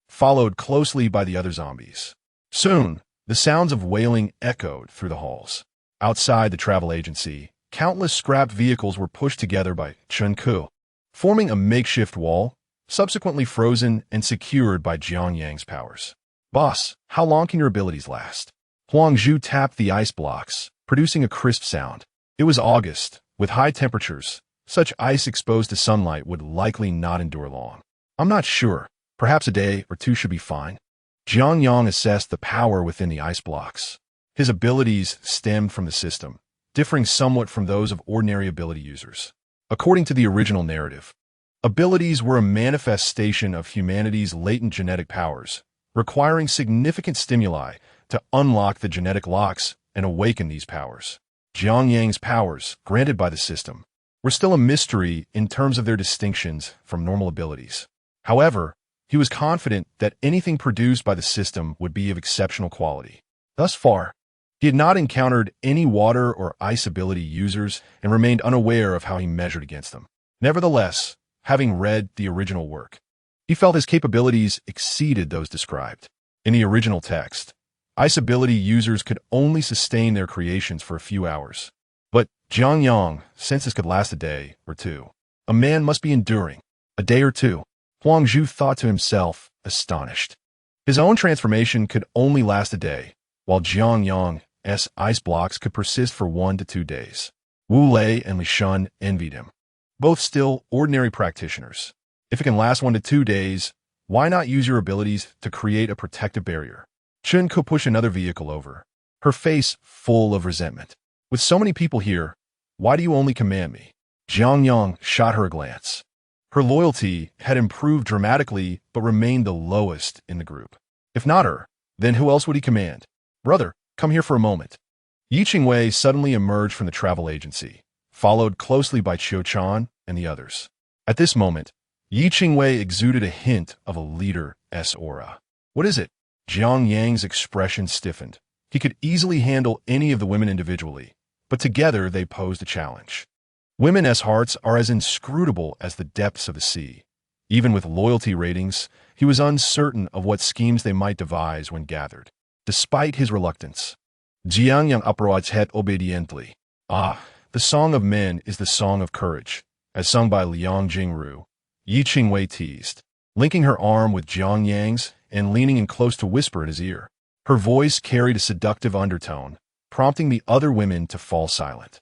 followed closely by the other zombies. Soon, the sounds of wailing echoed through the halls. Outside the travel agency, countless scrap vehicles were pushed together by Chen Ku, forming a makeshift wall, subsequently frozen and secured by Jiang Yang's powers. Boss, how long can your abilities last? Huang Zhu tapped the ice blocks, producing a crisp sound. It was August, with high temperatures. Such ice exposed to sunlight would likely not endure long. I'm not sure. Perhaps a day or two should be fine. Jiang Yang assessed the power within the ice blocks. His abilities stemmed from the system, differing somewhat from those of ordinary ability users. According to the original narrative, abilities were a manifestation of humanity's latent genetic powers, requiring significant stimuli to unlock the genetic locks and awaken these powers. Jiang Yang's powers, granted by the system, were still a mystery in terms of their distinctions from normal abilities. However, he was confident that anything produced by the system would be of exceptional quality. Thus far, he had not encountered any water or ice ability users and remained unaware of how he measured against them. Nevertheless, having read the original work, he felt his capabilities exceeded those described. In the original text, ice ability users could only sustain their creations for a few hours. But Jiang Yang, since this could last a day or two, a man must be enduring. A day or two, Huang Zhu thought to himself, astonished. His own transformation could only last a day, while Jiang Yang's ice blocks could persist for 1 to 2 days. Wu Lei and Li Shun envied him. Both still ordinary practitioners. If it can last 1 to 2 days, why not use your abilities to create a protective barrier? Chen could push another vehicle over, her face full of resentment. With so many people here, why do you only command me? Jiang Yang shot her a glance. Her loyalty had improved dramatically but remained the lowest in the group. If not her, then who else would he command? Brother, come here for a moment. Yi Qingwei suddenly emerged from the travel agency, followed closely by Qiu Chan and the others. At this moment, Yi Qingwei exuded a hint of a leader's aura. What is it? Jiang Yang's expression stiffened. He could easily handle any of the women individually, but together they posed a challenge. Women's hearts are as inscrutable as the depths of the sea. Even with loyalty ratings, he was uncertain of what schemes they might devise when gathered. Despite his reluctance, Jiang Yang uprose head obediently. Ah, the song of men is the song of courage, as sung by Liang Jingru, Yi Qingwei teased, linking her arm with Jiang Yang's and leaning in close to whisper in his ear. Her voice carried a seductive undertone, prompting the other women to fall silent.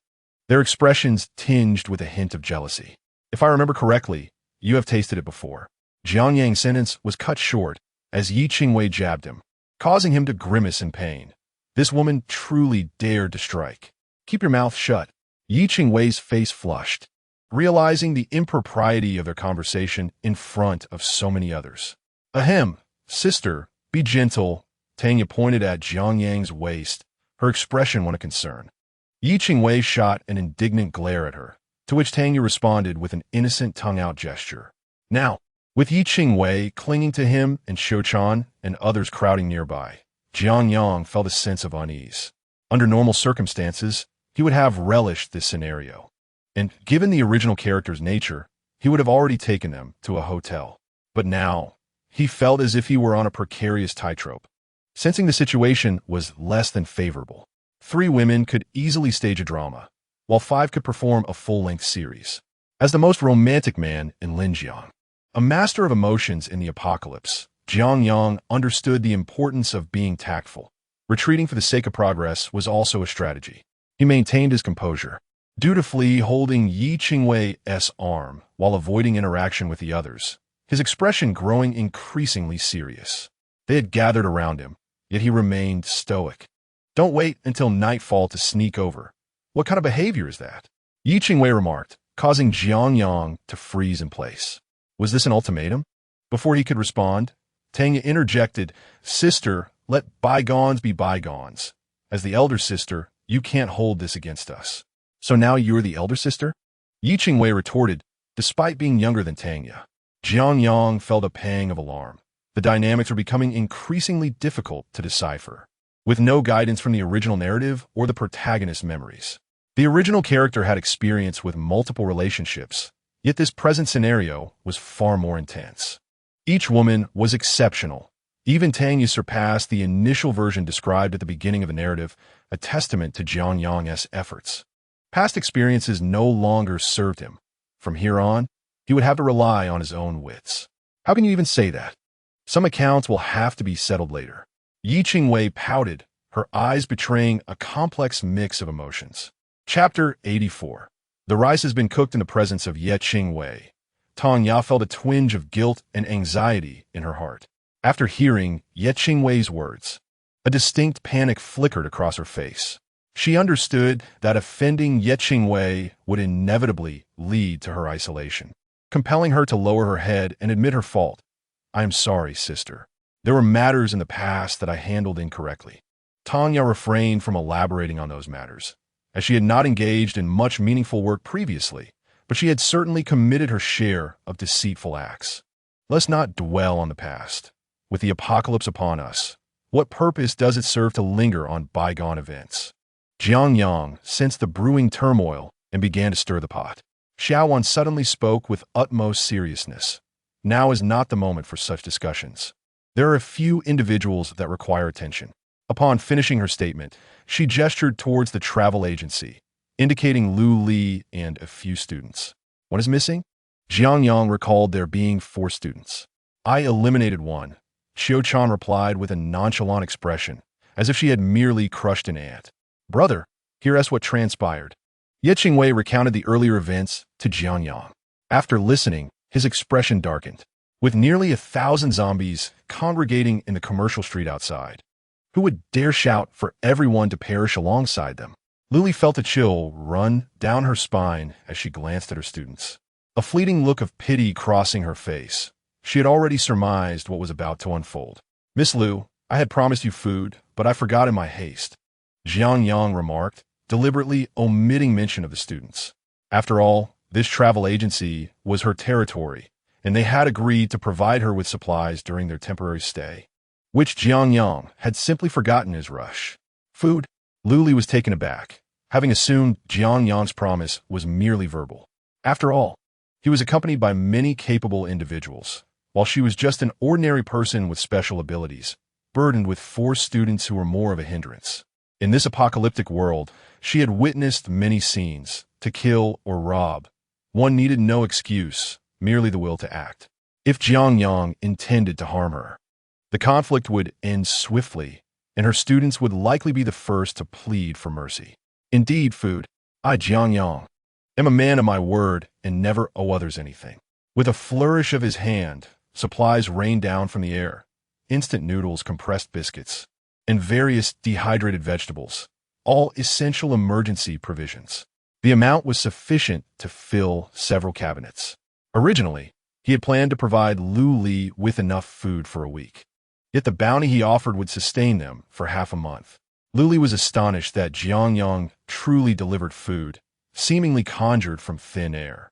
Their expressions tinged with a hint of jealousy. If I remember correctly, you have tasted it before. Jiang Yang's sentence was cut short as Yi Qingwei jabbed him, causing him to grimace in pain. This woman truly dared to strike. Keep your mouth shut. Yi Qingwei's face flushed, realizing the impropriety of their conversation in front of so many others. Ahem, sister, be gentle. Tanya pointed at Jiang Yang's waist, her expression one of concern. Yi Qingwei shot an indignant glare at her, to which Tanya responded with an innocent tongue-out gesture. Now, with Yi Qingwei clinging to him and Xiu Chan and others crowding nearby, Jiang Yang felt a sense of unease. Under normal circumstances, he would have relished this scenario. And given the original character's nature, he would have already taken them to a hotel. But now, he felt as if he were on a precarious tightrope. Sensing the situation was less than favorable. 3 women could easily stage a drama, while 5 could perform a full-length series. As the most romantic man in Linjiang, a master of emotions in the apocalypse, Jiang Yang understood the importance of being tactful. Retreating for the sake of progress was also a strategy. He maintained his composure, dutifully holding Yi Qingwei's arm while avoiding interaction with the others, his expression growing increasingly serious. They had gathered around him, yet he remained stoic. Don't wait until nightfall to sneak over. What kind of behavior is that? Yi Qingwei remarked, causing Jiang Yang to freeze in place. Was this an ultimatum? Before he could respond, Tanya interjected, "Sister, let bygones be bygones. As the elder sister, you can't hold this against us." "So now you're the elder sister?" Yi Qingwei retorted, despite being younger than Tanya. Jiang Yang felt a pang of alarm. The dynamics were becoming increasingly difficult to decipher, with no guidance from the original narrative or the protagonist's memories. The original character had experience with multiple relationships, yet this present scenario was far more intense. Each woman was exceptional. Even Tanya surpassed the initial version described at the beginning of the narrative, a testament to Jiang Yang's efforts. Past experiences no longer served him. From here on, he would have to rely on his own wits. How can you even say that? Some accounts will have to be settled later. Yi Qingwei pouted, her eyes betraying a complex mix of emotions. Chapter 84. The rice has been cooked in the presence of Ye Qingwei. Tanya felt a twinge of guilt and anxiety in her heart. After hearing Ye Qingwei's words, a distinct panic flickered across her face. She understood that offending Ye Qingwei would inevitably lead to her isolation, compelling her to lower her head and admit her fault. "I am sorry, sister. There were matters in the past that I handled incorrectly." Tanya refrained from elaborating on those matters, as she had not engaged in much meaningful work previously, but she had certainly committed her share of deceitful acts. Let's not dwell on the past. With the apocalypse upon us, what purpose does it serve to linger on bygone events? Jiang Yang sensed the brewing turmoil and began to stir the pot. Xiaowan suddenly spoke with utmost seriousness. Now is not the moment for such discussions. There are a few individuals that require attention. Upon finishing her statement, she gestured towards the travel agency, indicating Lu Li and a few students. "What is missing?" Jiang Yang recalled there being 4 students. "I eliminated one," Xiao Chan replied with a nonchalant expression, as if she had merely crushed an ant. "Brother, hear us what transpired." Ye Qingwei recounted the earlier events to Jiang Yang. After listening, his expression darkened. With nearly 1,000 zombies congregating in the commercial street outside, who would dare shout for everyone to perish alongside them? Lily felt a chill run down her spine as she glanced at her students. A fleeting look of pity crossing her face. She had already surmised what was about to unfold. "Miss Liu, I had promised you food, but I forgot in my haste," Jiang Yang remarked, deliberately omitting mention of the students. After all, this travel agency was her territory, and they had agreed to provide her with supplies during their temporary stay, which Jiang Yang had simply forgotten in his rush. "Food?" Luli was taken aback, having assumed Jiang Yang's promise was merely verbal. After all, he was accompanied by many capable individuals, while she was just an ordinary person with special abilities, burdened with 4 students who were more of a hindrance. In this apocalyptic world, she had witnessed many scenes. To kill or rob, one needed no excuse, merely the will to act. If Jiang Yang intended to harm her, the conflict would end swiftly, and her students would likely be the first to plead for mercy. "Indeed, food. I, Jiang Yang, am a man of my word and never owe others anything." With a flourish of his hand, supplies rained down from the air. Instant noodles, compressed biscuits, and various dehydrated vegetables, all essential emergency provisions. The amount was sufficient to fill several cabinets. Originally, he had planned to provide Lu Li with enough food for a week. Yet the bounty he offered would sustain them for half a month. Lu Li was astonished that Jiang Yang truly delivered food, seemingly conjured from thin air.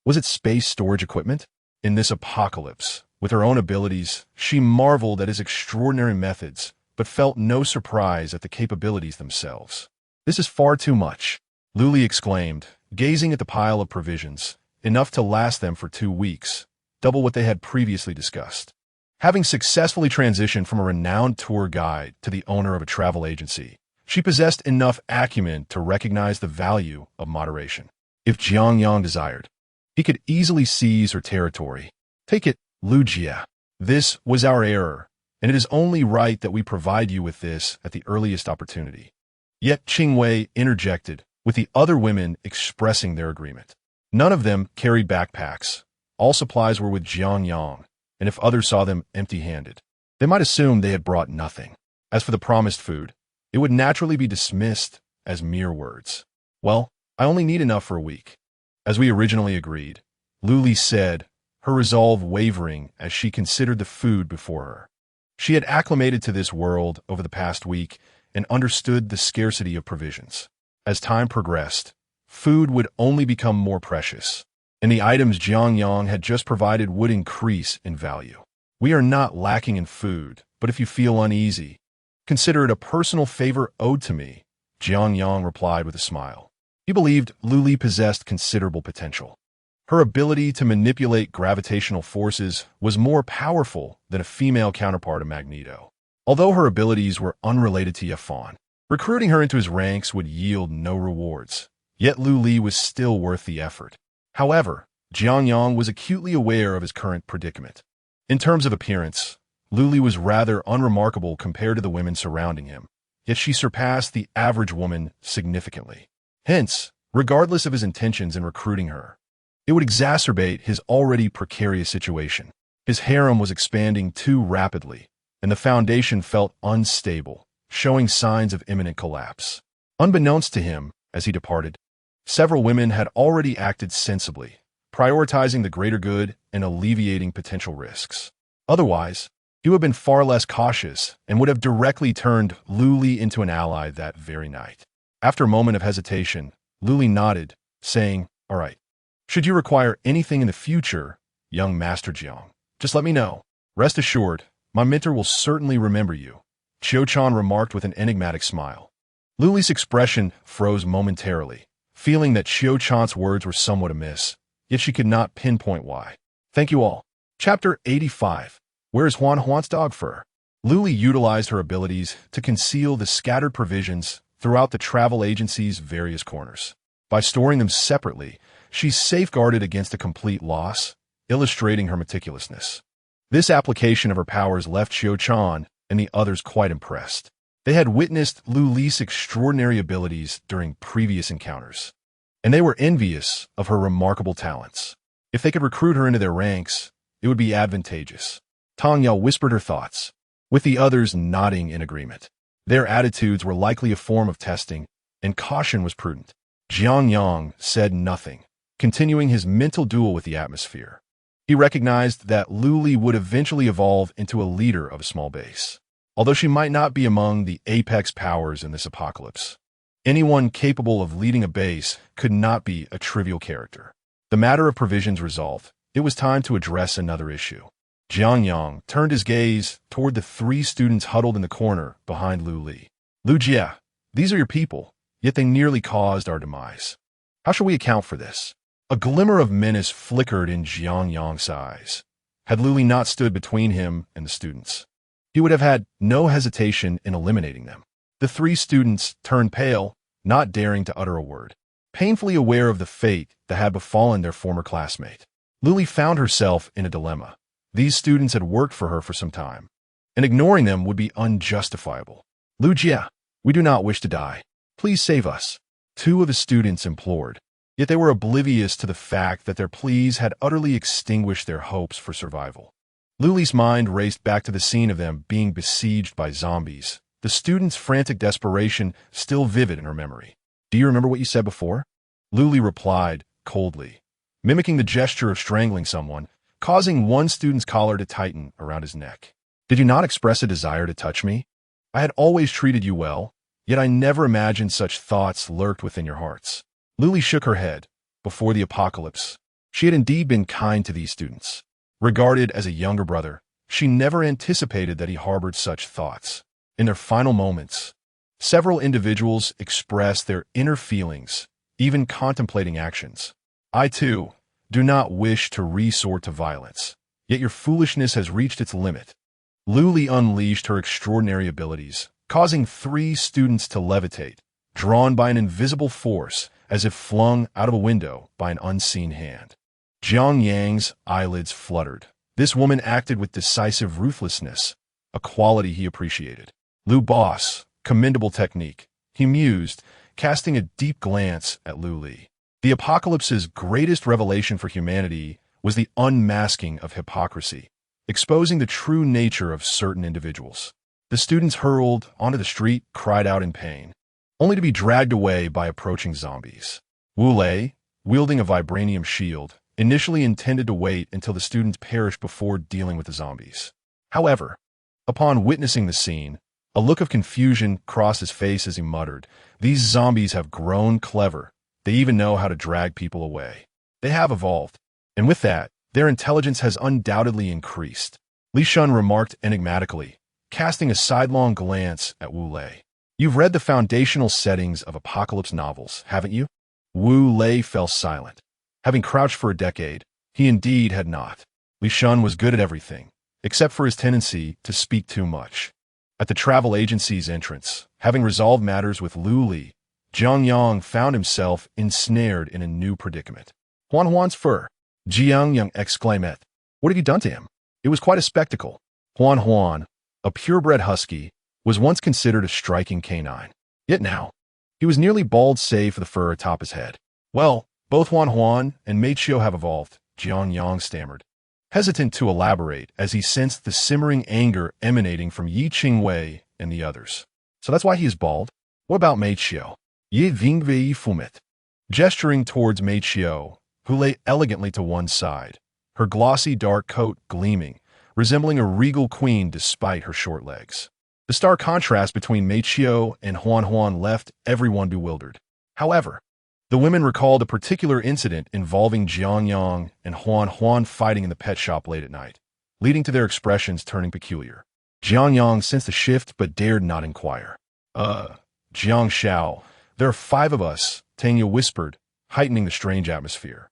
Was it space storage equipment? In this apocalypse, with her own abilities, she marveled at his extraordinary methods, but felt no surprise at the capabilities themselves. "This is far too much," Luli exclaimed, gazing at the pile of provisions, enough to last them for 2 weeks, double what they had previously discussed. Having successfully transitioned from a renowned tour guide to the owner of a travel agency, she possessed enough acumen to recognize the value of moderation. If Jiang Yang desired, he could easily seize her territory. "Take it, Lu Jie. This was our error, and it is only right that we provide you with this at the earliest opportunity." Yet Qing Wei interjected, with the other women expressing their agreement. None of them carried backpacks. All supplies were with Jiang Yang, and if others saw them empty-handed, they might assume they had brought nothing. As for the promised food, it would naturally be dismissed as mere words. "Well, I only need enough for a week, as we originally agreed," Luli said, her resolve wavering as she considered the food before her. She had acclimated to this world over the past week and understood the scarcity of provisions. As time progressed, food would only become more precious, and the items Jiang Yang had just provided would increase in value. "We are not lacking in food, but if you feel uneasy, consider it a personal favor owed to me," Jiang Yang replied with a smile. He believed Luli possessed considerable potential. Her ability to manipulate gravitational forces was more powerful than a female counterpart of Magneto. Although her abilities were unrelated to Yafan, recruiting her into his ranks would yield no rewards, yet Luli was still worth the effort. However, Jiang Yang was acutely aware of his current predicament. In terms of appearance, Luli was rather unremarkable compared to the women surrounding him, yet she surpassed the average woman significantly. Hence, regardless of his intentions in recruiting her, it would exacerbate his already precarious situation. His harem was expanding too rapidly, and the foundation felt unstable, showing signs of imminent collapse. Unbeknownst to him, as he departed, several women had already acted sensibly, prioritizing the greater good and alleviating potential risks. Otherwise, he would have been far less cautious and would have directly turned Luli into an ally that very night. After a moment of hesitation, Luli nodded, saying, "All right. Should you require anything in the future, young Master Jiang, just let me know. Rest assured, my mentor will certainly remember you," Qiu-chan remarked with an enigmatic smile. Luli's expression froze momentarily, feeling that Qiu-chan's words were somewhat amiss, yet she could not pinpoint why. "Thank you all." Chapter 85. Where is Huan's dog fur? Luli utilized her abilities to conceal the scattered provisions throughout the travel agency's various corners. By storing them separately, she safeguarded against a complete loss, illustrating her meticulousness. This application of her powers left Qiu-chan and the others quite impressed. They had witnessed Luli's extraordinary abilities during previous encounters, and they were envious of her remarkable talents. If they could recruit her into their ranks, it would be advantageous. Tang Yao whispered her thoughts, with the others nodding in agreement. Their attitudes were likely a form of testing, and caution was prudent. Jiang Yang said nothing, continuing his mental duel with the atmosphere. He recognized that Luli would eventually evolve into a leader of a small base, although she might not be among the apex powers in this apocalypse. Anyone capable of leading a base could not be a trivial character. The matter of provisions resolved, it was time to address another issue. Jiang Yang turned his gaze toward the 3 students huddled in the corner behind Luli. "Lu Jie, these are your people, yet they nearly caused our demise. How shall we account for this?" A glimmer of menace flickered in Jiang Yang's eyes. Had Luli not stood between him and the students, he would have had no hesitation in eliminating them. The 3 students turned pale, not daring to utter a word, painfully aware of the fate that had befallen their former classmate. Luli found herself in a dilemma. These students had worked for her for some time, and ignoring them would be unjustifiable. "Lu Jie, we do not wish to die. Please save us," 2 of the students implored, yet they were oblivious to the fact that their pleas had utterly extinguished their hopes for survival. Luli's mind raced back to the scene of them being besieged by zombies, the student's frantic desperation still vivid in her memory. "Do you remember what you said before?" Luli replied coldly, mimicking the gesture of strangling someone, causing one student's collar to tighten around his neck. "Did you not express a desire to touch me? I had always treated you well, yet I never imagined such thoughts lurked within your hearts." Luli shook her head. Before the apocalypse, she had indeed been kind to these students. Regarded as a younger brother, she never anticipated that he harbored such thoughts. In their final moments, several individuals express their inner feelings, even contemplating actions. I, too, do not wish to resort to violence, yet your foolishness has reached its limit. Luli unleashed her extraordinary abilities, causing 3 students to levitate, drawn by an invisible force as if flung out of a window by an unseen hand. Jiang Yang's eyelids fluttered. This woman acted with decisive ruthlessness, a quality he appreciated. Lu Boss, commendable technique, he mused, casting a deep glance at Lu Li. The apocalypse's greatest revelation for humanity was the unmasking of hypocrisy, exposing the true nature of certain individuals. The students hurled onto the street cried out in pain, only to be dragged away by approaching zombies. Wu Lei, wielding a vibranium shield, initially intended to wait until the students perished before dealing with the zombies. However, upon witnessing the scene, a look of confusion crossed his face as he muttered, "These zombies have grown clever. They even know how to drag people away. They have evolved. And with that, their intelligence has undoubtedly increased." Li Shun remarked enigmatically, casting a sidelong glance at Wu Lei. "You've read the foundational settings of apocalypse novels, haven't you?" Wu Lei fell silent. Having crouched for a decade, he indeed had not. Li Shun was good at everything, except for his tendency to speak too much. At the travel agency's entrance, having resolved matters with Lu Li, Jiang Yang found himself ensnared in a new predicament. "Huan Huan's fur," Jiang Yang exclaimed. "What have you done to him?" It was quite a spectacle. Huan Huan, a purebred husky, was once considered a striking canine. Yet now, he was nearly bald save for the fur atop his head. "Well, both Huan Huan and Meiqiu have evolved," Jiang Yang stammered, hesitant to elaborate as he sensed the simmering anger emanating from Yi Qingwei and the others. "So that's why he is bald? What about Meiqiu?" Yi Vingwei Fumet, gesturing towards Meiqiu, who lay elegantly to one side, her glossy dark coat gleaming, resembling a regal queen despite her short legs. The stark contrast between Meiqiu and Huan Huan left everyone bewildered. However, the women recalled a particular incident involving Jiang Yang and Huan Huan fighting in the pet shop late at night, leading to their expressions turning peculiar. Jiang Yang sensed a shift but dared not inquire. Jiang Xiao, there are 5 of us," Tanya whispered, heightening the strange atmosphere.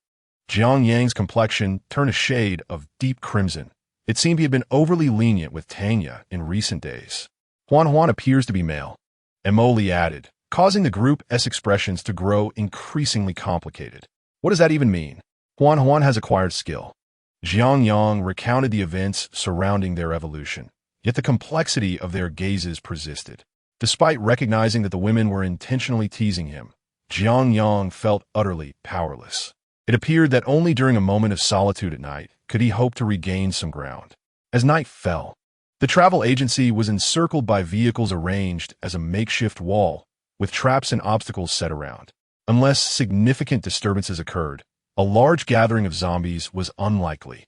Jiang Yang's complexion turned a shade of deep crimson. It seemed he had been overly lenient with Tanya in recent days. "Huan Huan appears to be male," Emoli added, causing the group's expressions to grow increasingly complicated. "What does that even mean?" "Huan Huan has acquired skill." Jiang Yang recounted the events surrounding their evolution, yet the complexity of their gazes persisted. Despite recognizing that the women were intentionally teasing him, Jiang Yang felt utterly powerless. It appeared that only during a moment of solitude at night could he hope to regain some ground. As night fell, the travel agency was encircled by vehicles arranged as a makeshift wall, with traps and obstacles set around. Unless significant disturbances occurred, a large gathering of zombies was unlikely.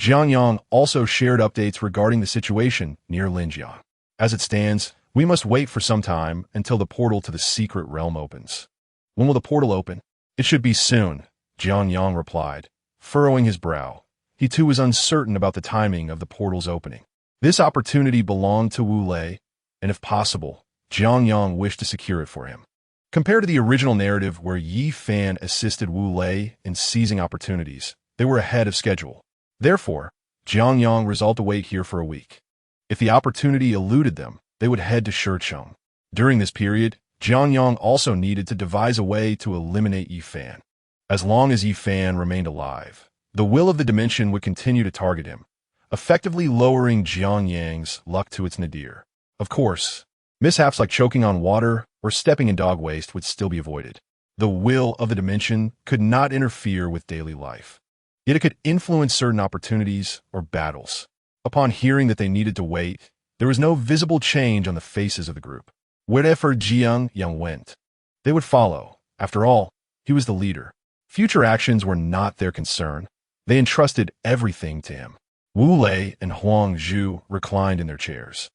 Jiang Yang also shared updates regarding the situation near Linjiang. "As it stands, we must wait for some time until the portal to the secret realm opens." "When will the portal open?" "It should be soon," Jiang Yang replied, furrowing his brow. He too was uncertain about the timing of the portal's opening. This opportunity belonged to Wu Lei, and if possible, Jiang Yang wished to secure it for him. Compared to the original narrative where Yi Fan assisted Wu Lei in seizing opportunities, they were ahead of schedule. Therefore, Jiang Yang resolved to wait here for a week. If the opportunity eluded them, they would head to Shicheng. During this period, Jiang Yang also needed to devise a way to eliminate Yi Fan. As long as Yi Fan remained alive, the will of the dimension would continue to target him, effectively lowering Jiang Yang's luck to its nadir. Of course, mishaps like choking on water or stepping in dog waste would still be avoided. The will of the dimension could not interfere with daily life, yet it could influence certain opportunities or battles. Upon hearing that they needed to wait, there was no visible change on the faces of the group. Wherever Jiang Yang went, they would follow. After all, he was the leader. Future actions were not their concern. They entrusted everything to him. Wu Lei and Huang Zhu reclined in their chairs,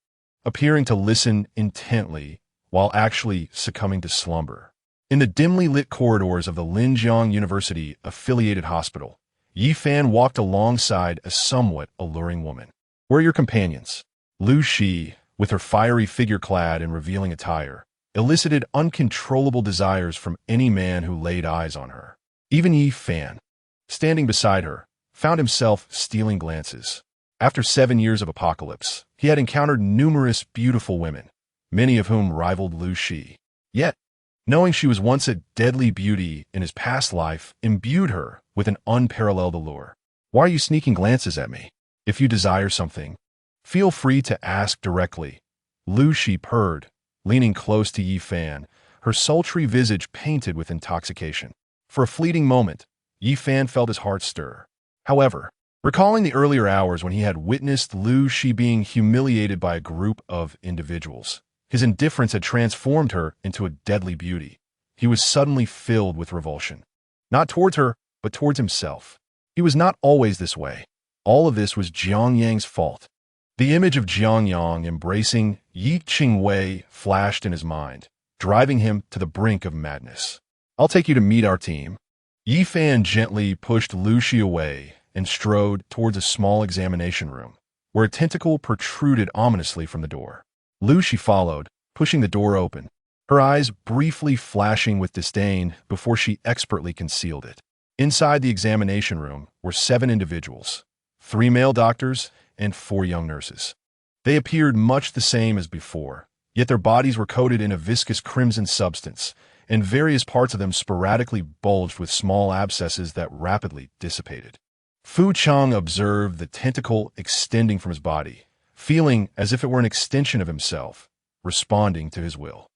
appearing to listen intently while actually succumbing to slumber. In the dimly lit corridors of the Linjiang University-affiliated hospital, Yi Fan walked alongside a somewhat alluring woman. "Where are your companions?" Lu Shi, with her fiery figure clad in revealing attire, elicited uncontrollable desires from any man who laid eyes on her. Even Yi Fan, standing beside her, found himself stealing glances. After 7 years of apocalypse, he had encountered numerous beautiful women, many of whom rivaled Lu Shi. Yet, knowing she was once a deadly beauty in his past life imbued her with an unparalleled allure. Why are you sneaking glances at me? If you desire something, feel free to ask directly. Lu Shi purred, leaning close to Yi Fan, her sultry visage painted with intoxication. For a fleeting moment, Yi Fan felt his heart stir. However, recalling the earlier hours when he had witnessed Lu Shi being humiliated by a group of individuals, his indifference had transformed her into a deadly beauty. He was suddenly filled with revulsion. Not towards her, but towards himself. He was not always this way. All of this was Jiang Yang's fault. The image of Jiang Yang embracing Yi Qingwei flashed in his mind, driving him to the brink of madness. I'll take you to meet our team. Yi Fan gently pushed Lu Shi away and strode towards a small examination room, where a tentacle protruded ominously from the door. Lu Shi followed, pushing the door open, her eyes briefly flashing with disdain before she expertly concealed it. Inside the examination room were 7 individuals, 3 male doctors and 4 young nurses. They appeared much the same as before, yet their bodies were coated in a viscous crimson substance, and various parts of them sporadically bulged with small abscesses that rapidly dissipated. Fu Chang observed the tentacle extending from his body, feeling as if it were an extension of himself, responding to his will.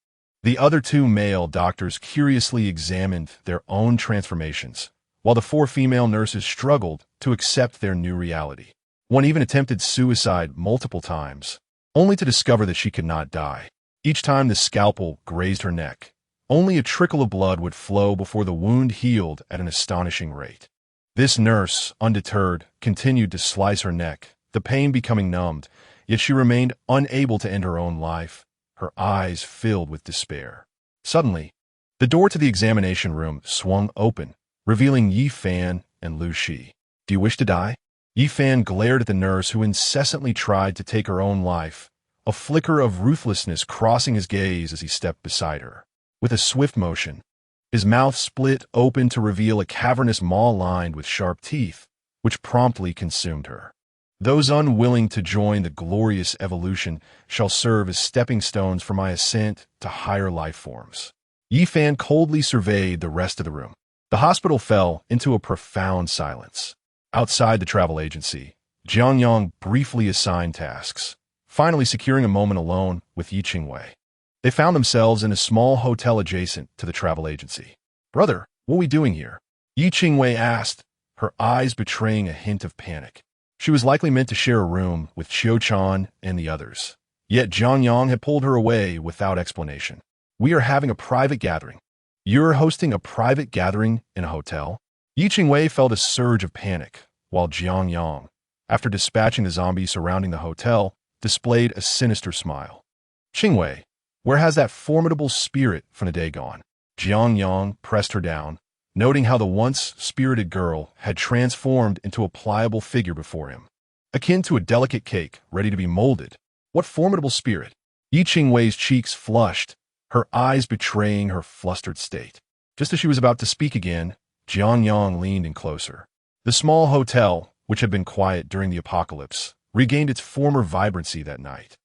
The other 2 male doctors curiously examined their own transformations, while the 4 female nurses struggled to accept their new reality. One even attempted suicide multiple times, only to discover that she could not die. Each time the scalpel grazed her neck, only a trickle of blood would flow before the wound healed at an astonishing rate. This nurse, undeterred, continued to slice her neck, the pain becoming numbed, yet she remained unable to end her own life, her eyes filled with despair. Suddenly, the door to the examination room swung open, revealing Yi Fan and Lu Shi. Do you wish to die? Yi Fan glared at the nurse who incessantly tried to take her own life, a flicker of ruthlessness crossing his gaze as he stepped beside her. With a swift motion, his mouth split open to reveal a cavernous maw lined with sharp teeth, which promptly consumed her. Those unwilling to join the glorious evolution shall serve as stepping stones for my ascent to higher life forms. Yi Fan coldly surveyed the rest of the room. The hospital fell into a profound silence. Outside the travel agency, Jiang Yang briefly assigned tasks, finally securing a moment alone with Yi Qingwei. They found themselves in a small hotel adjacent to the travel agency. Brother, what are we doing here? Yi Qingwei asked, her eyes betraying a hint of panic. She was likely meant to share a room with Qiu Chan and the others. Yet Jiang Yang had pulled her away without explanation. We are having a private gathering. You're hosting a private gathering in a hotel? Yi Qingwei felt a surge of panic, while Jiang Yang, after dispatching the zombies surrounding the hotel, displayed a sinister smile. Qingwei, where has that formidable spirit from the day gone? Jiang Yang pressed her down, noting how the once spirited girl had transformed into a pliable figure before him, akin to a delicate cake ready to be molded. What formidable spirit! Yi Qingwei's cheeks flushed, her eyes betraying her flustered state. Just as she was about to speak again, Jiang Yang leaned in closer. The small hotel, which had been quiet during the apocalypse, regained its former vibrancy that night,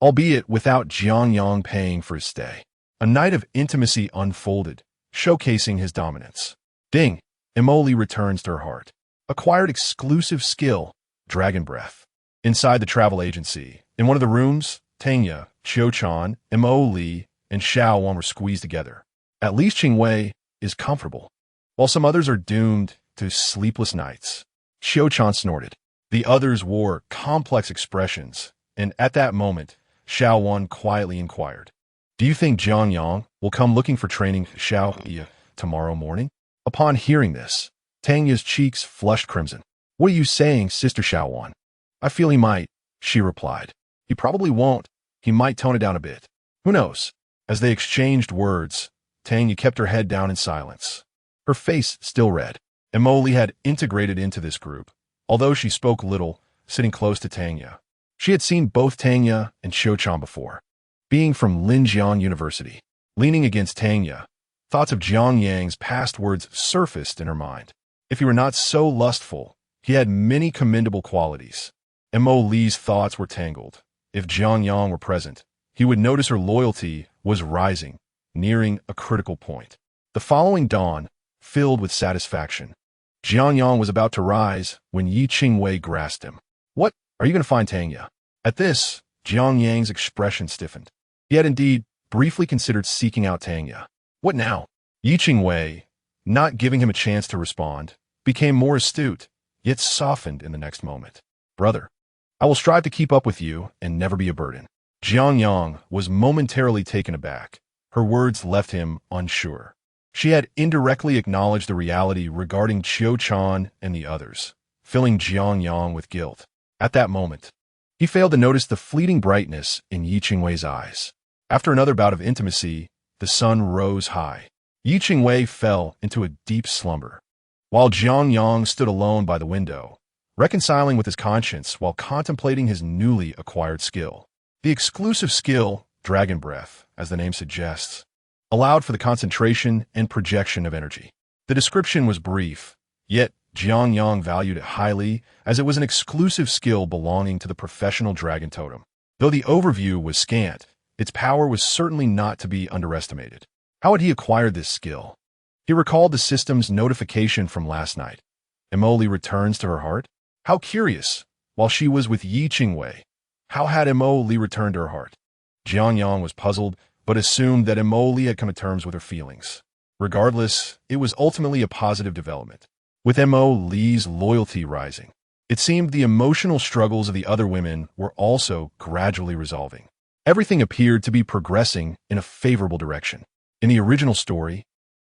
albeit without Jiang Yang paying for his stay. A night of intimacy unfolded, showcasing his dominance. Ding! Emoli returns to her heart. Acquired exclusive skill, Dragon Breath. Inside the travel agency, in one of the rooms, Tanya, Qiu Chan, Emoli, and Xiao Wan were squeezed together. At least Qingwei is comfortable, while some others are doomed to sleepless nights. Qiu Chan snorted. The others wore complex expressions, and at that moment, Xiao Wan quietly inquired, "Do you think Jiang Yang will come looking for training Xiao tomorrow morning?" Upon hearing this, Tanya's cheeks flushed crimson. "What are you saying, Sister Xiao Wan?" "I feel he might," she replied. "He probably won't. He might tone it down a bit. Who knows?" As they exchanged words, Tanya kept her head down in silence, her face still red. Emoli had integrated into this group, although she spoke little, sitting close to Tanya. She had seen both Tanya and Xiao before. Being from Linjiang University, leaning against Tanya, thoughts of Jiang Yang's past words surfaced in her mind. If he were not so lustful, he had many commendable qualities. Mo Li's thoughts were tangled. If Jiang Yang were present, he would notice her loyalty was rising, nearing a critical point. The following dawn, filled with satisfaction. Jiang Yang was about to rise when Yi Qingwei grasped him. What? Are you going to find Tanya? At this, Jiang Yang's expression stiffened. He had indeed briefly considered seeking out Tanya. What now? Yi Qingwei, not giving him a chance to respond, became more astute, yet softened in the next moment. Brother, I will strive to keep up with you and never be a burden. Jiang Yang was momentarily taken aback. Her words left him unsure. She had indirectly acknowledged the reality regarding Qiu Chan and the others, filling Jiang Yang with guilt. At that moment, he failed to notice the fleeting brightness in Yi Qingwei's eyes. After another bout of intimacy, the sun rose high. Yi Qingwei fell into a deep slumber, while Jiang Yang stood alone by the window, reconciling with his conscience while contemplating his newly acquired skill. The exclusive skill, Dragon Breath, as the name suggests, allowed for the concentration and projection of energy. The description was brief, yet Jiang Yang valued it highly as it was an exclusive skill belonging to the professional dragon totem. Though the overview was scant, its power was certainly not to be underestimated. How had he acquired this skill? He recalled the system's notification from last night. Emoli returns to her heart? How curious! While she was with Yi Qingwei, how had Emoli returned to her heart? Jiang Yang was puzzled, but assumed that Emoli had come to terms with her feelings. Regardless, it was ultimately a positive development. With Li's loyalty rising, it seemed the emotional struggles of the other women were also gradually resolving. Everything appeared to be progressing in a favorable direction. In the original story,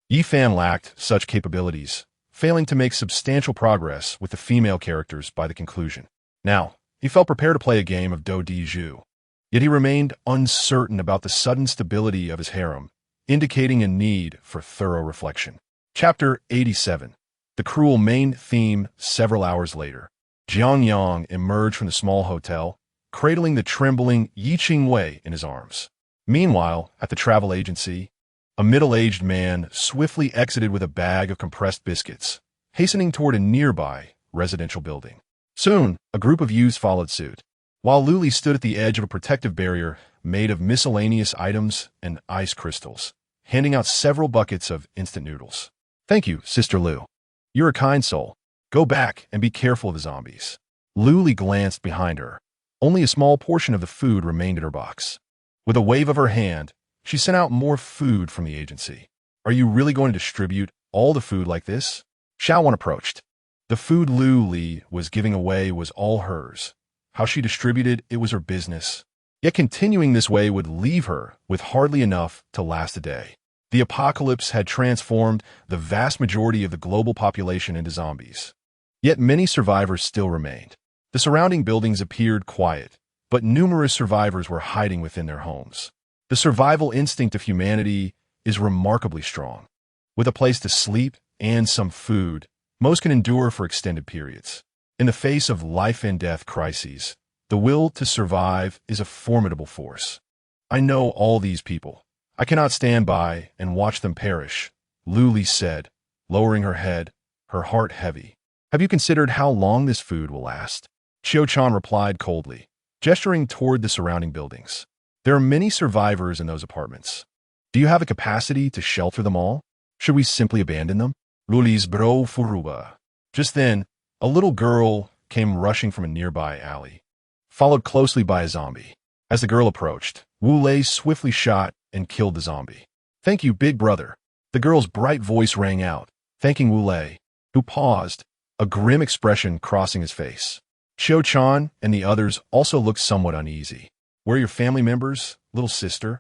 Yi Fan lacked such capabilities, failing to make substantial progress with the female characters by the conclusion. Now, he felt prepared to play a game of Do Di Zhu. Yet he remained uncertain about the sudden stability of his harem, indicating a need for thorough reflection. Chapter 87. The cruel main theme several hours later. Jiang Yang emerged from the small hotel, cradling the trembling Yi Qingwei in his arms. Meanwhile, at the travel agency, a middle-aged man swiftly exited with a bag of compressed biscuits, hastening toward a nearby residential building. Soon, a group of youths followed suit, while Luli stood at the edge of a protective barrier made of miscellaneous items and ice crystals, handing out several buckets of instant noodles. Thank you, Sister Lu. You're a kind soul. Go back and be careful of the zombies. Luli glanced behind her. Only a small portion of the food remained in her box. With a wave of her hand, she sent out more food from the agency. Are you really going to distribute all the food like this? Xiaowan approached. The food Luli was giving away was all hers. How she distributed it was her business. Yet continuing this way would leave her with hardly enough to last a day. The apocalypse had transformed the vast majority of the global population into zombies. Yet many survivors still remained. The surrounding buildings appeared quiet, but numerous survivors were hiding within their homes. The survival instinct of humanity is remarkably strong. With a place to sleep and some food, most can endure for extended periods. In the face of life and death crises, the will to survive is a formidable force. I know all these people. I cannot stand by and watch them perish, Luli said, lowering her head, her heart heavy. Have you considered how long this food will last? Qiu-chan replied coldly, gesturing toward the surrounding buildings. There are many survivors in those apartments. Do you have a capacity to shelter them all? Should we simply abandon them? Luli's bro furuba. Just then, a little girl came rushing from a nearby alley, followed closely by a zombie. As the girl approached, Wu Lei swiftly shot and killed the zombie. Thank you, big brother. The girl's bright voice rang out, thanking Wu Lei, who paused, a grim expression crossing his face. Qiu-chan and the others also looked somewhat uneasy. Where are your family members, little sister?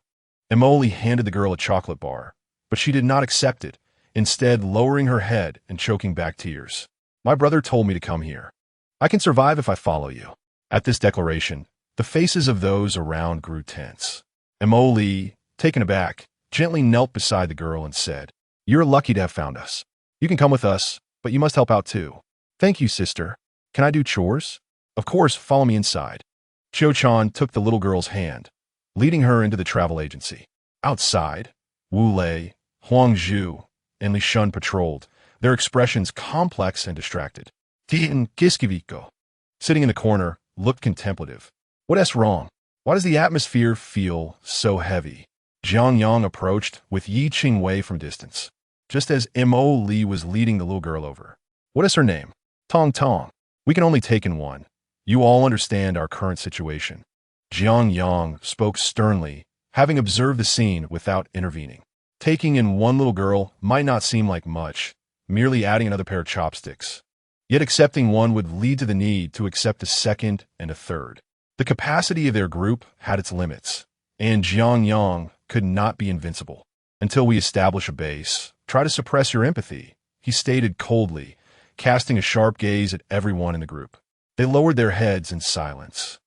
Emoli handed the girl a chocolate bar, but she did not accept it, instead lowering her head and choking back tears. My brother told me to come here. I can survive if I follow you. At this declaration, the faces of those around grew tense. Emoli, taken aback, gently knelt beside the girl and said, You're lucky to have found us. You can come with us, but you must help out too. Thank you, sister. Can I do chores? Of course, follow me inside. Qiu-chan took the little girl's hand, leading her into the travel agency. Outside, Wu Lei, Huang Zhu, and Li Shun patrolled, their expressions complex and distracted. Tian Giskiviko, sitting in the corner, looked contemplative. What's wrong? Why does the atmosphere feel so heavy? Jiang Yang approached with Yi Qingwei from distance, just as Mo Li was leading the little girl over. What is her name? Tong Tong. We can only take in one. You all understand our current situation. Jiang Yang spoke sternly, having observed the scene without intervening. Taking in one little girl might not seem like much, merely adding another pair of chopsticks. Yet accepting one would lead to the need to accept a second and a third. The capacity of their group had its limits, and Jiang Yang could not be invincible. Until we establish a base, try to suppress your empathy, he stated coldly, casting a sharp gaze at everyone in the group. They lowered their heads in silence,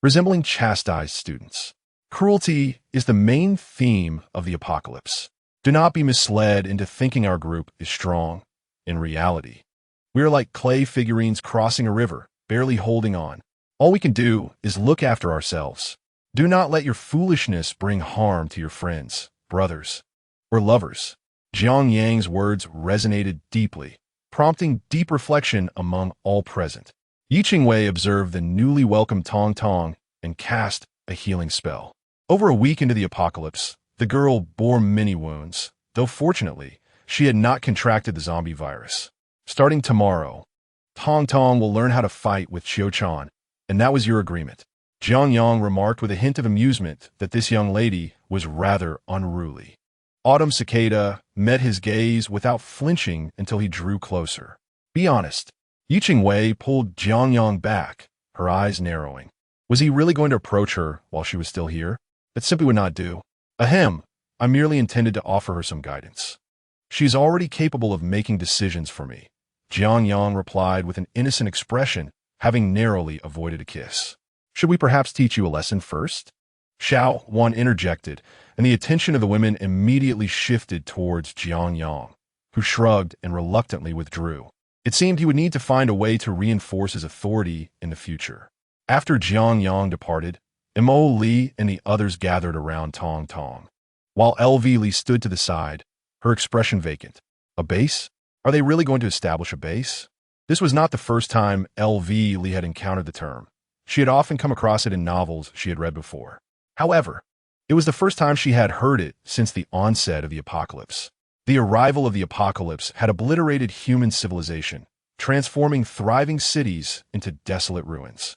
resembling chastised students. Cruelty is the main theme of the apocalypse. Do not be misled into thinking our group is strong. In reality, we are like clay figurines crossing a river, barely holding on. All we can do is look after ourselves. Do not let your foolishness bring harm to your friends, brothers, or lovers. Jiang Yang's words resonated deeply, prompting deep reflection among all present. Yi Qingwei observed the newly welcomed Tong Tong and cast a healing spell. Over a week into the apocalypse, the girl bore many wounds, though fortunately, she had not contracted the zombie virus. Starting tomorrow, Tong Tong will learn how to fight with Qiu-chan, and that was your agreement. Jiang Yang remarked with a hint of amusement that this young lady was rather unruly. Autumn Cicada met his gaze without flinching until he drew closer. Be honest. Yi Qingwei pulled Jiang Yang back, her eyes narrowing. Was he really going to approach her while she was still here? That simply would not do. Ahem, I merely intended to offer her some guidance. She's already capable of making decisions for me, Jiang Yang replied with an innocent expression, having narrowly avoided a kiss. Should we perhaps teach you a lesson first? Xiao Wan interjected, and the attention of the women immediately shifted towards Jiang Yang, who shrugged and reluctantly withdrew. It seemed he would need to find a way to reinforce his authority in the future. After Jiang Yang departed, Mo Li and the others gathered around Tong Tong. While LV Li stood to the side, her expression vacant. A base? Are they really going to establish a base? This was not the first time LV Li had encountered the term. She had often come across it in novels she had read before. However, it was the first time she had heard it since the onset of the apocalypse. The arrival of the apocalypse had obliterated human civilization, transforming thriving cities into desolate ruins.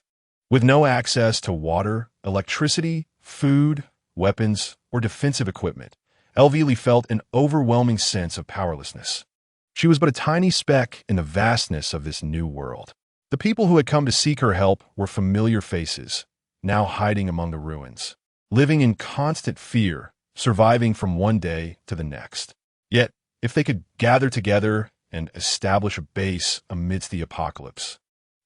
With no access to water, electricity, food, weapons, or defensive equipment, Elvili felt an overwhelming sense of powerlessness. She was but a tiny speck in the vastness of this new world. The people who had come to seek her help were familiar faces, now hiding among the ruins, living in constant fear, surviving from one day to the next. Yet, if they could gather together and establish a base amidst the apocalypse,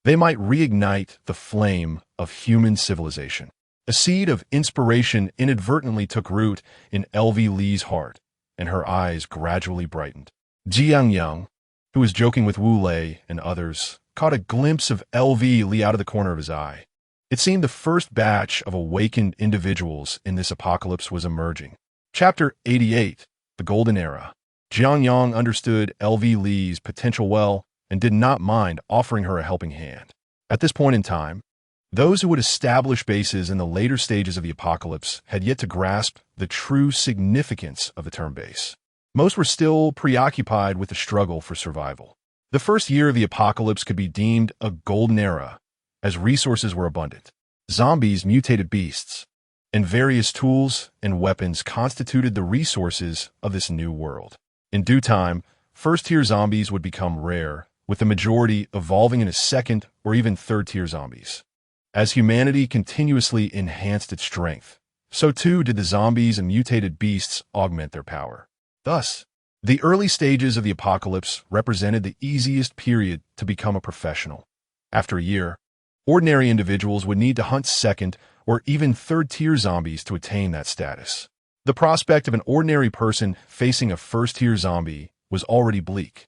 they might reignite the flame of human civilization. A seed of inspiration inadvertently took root in L.V. Li's heart, and her eyes gradually brightened. Jiang Yang, who was joking with Wu Lei and others, caught a glimpse of L.V. Li out of the corner of his eye. It seemed the first batch of awakened individuals in this apocalypse was emerging. Chapter 88, The Golden Era. Jiang Yang understood L.V. Li's potential well and did not mind offering her a helping hand. At this point in time, those who would establish bases in the later stages of the apocalypse had yet to grasp the true significance of the term base. Most were still preoccupied with the struggle for survival. The first year of the apocalypse could be deemed a golden era, as resources were abundant. Zombies, mutated beasts, and various tools and weapons constituted the resources of this new world. In due time, first-tier zombies would become rare, with the majority evolving into second or even third-tier zombies. As humanity continuously enhanced its strength, so too did the zombies and mutated beasts augment their power. Thus, the early stages of the apocalypse represented the easiest period to become a professional. After a year, ordinary individuals would need to hunt second or even third-tier zombies to attain that status. The prospect of an ordinary person facing a first-tier zombie was already bleak,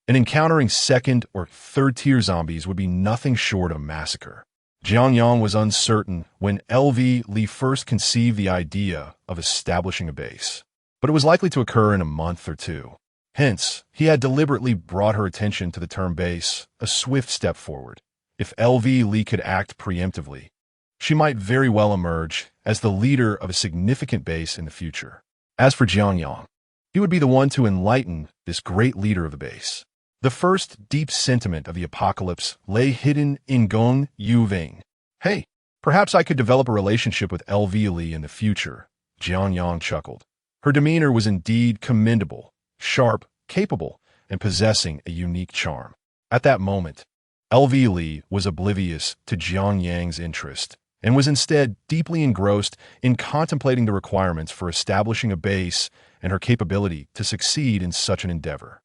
and encountering second or third-tier zombies would be nothing short of a massacre. Jiang Yang was uncertain when LV Li first conceived the idea of establishing a base, but it was likely to occur in a month or two. Hence, he had deliberately brought her attention to the term base, a swift step forward. If LV Li could act preemptively, she might very well emerge as the leader of a significant base in the future. As for Jiang Yang, he would be the one to enlighten this great leader of the base. The first deep sentiment of the apocalypse lay hidden in Gong Yuving. Hey, perhaps I could develop a relationship with LV Li in the future, Jiang Yang chuckled. Her demeanor was indeed commendable, sharp, capable, and possessing a unique charm. At that moment, LV Li was oblivious to Jiang Yang's interest and was instead deeply engrossed in contemplating the requirements for establishing a base and her capability to succeed in such an endeavor.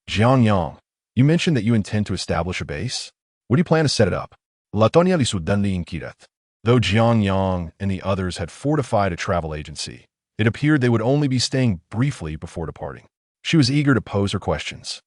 Jiang Yang, you mentioned that you intend to establish a base? Where do you plan to set it up? Latonia li sudanli inquiret. Though Jiang Yang and the others had fortified a travel agency, it appeared they would only be staying briefly before departing. She was eager to pose her questions.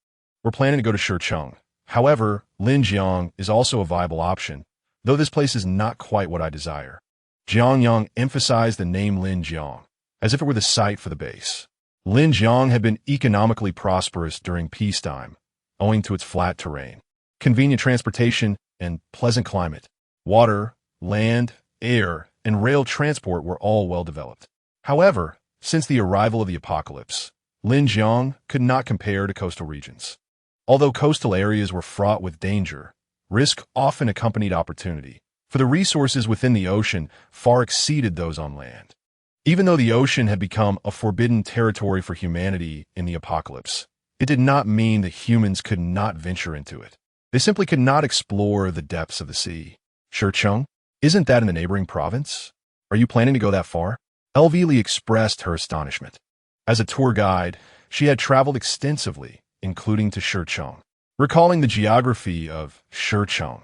We're planning to go to Shicheng. However, Linjiang is also a viable option, though this place is not quite what I desire. Jiang Yang emphasized the name Linjiang, as if it were the site for the base. Linjiang had been economically prosperous during peacetime, owing to its flat terrain, convenient transportation, and pleasant climate. Water, land, air, and rail transport were all well developed. However, since the arrival of the apocalypse, Linjiang could not compare to coastal regions. Although coastal areas were fraught with danger, risk often accompanied opportunity, for the resources within the ocean far exceeded those on land. Even though the ocean had become a forbidden territory for humanity in the apocalypse, it did not mean that humans could not venture into it. They simply could not explore the depths of the sea. Shicheng? Isn't that in the neighboring province? Are you planning to go that far? LV Li expressed her astonishment. As a tour guide, she had traveled extensively, including to Shicheng. Recalling the geography of Shicheng,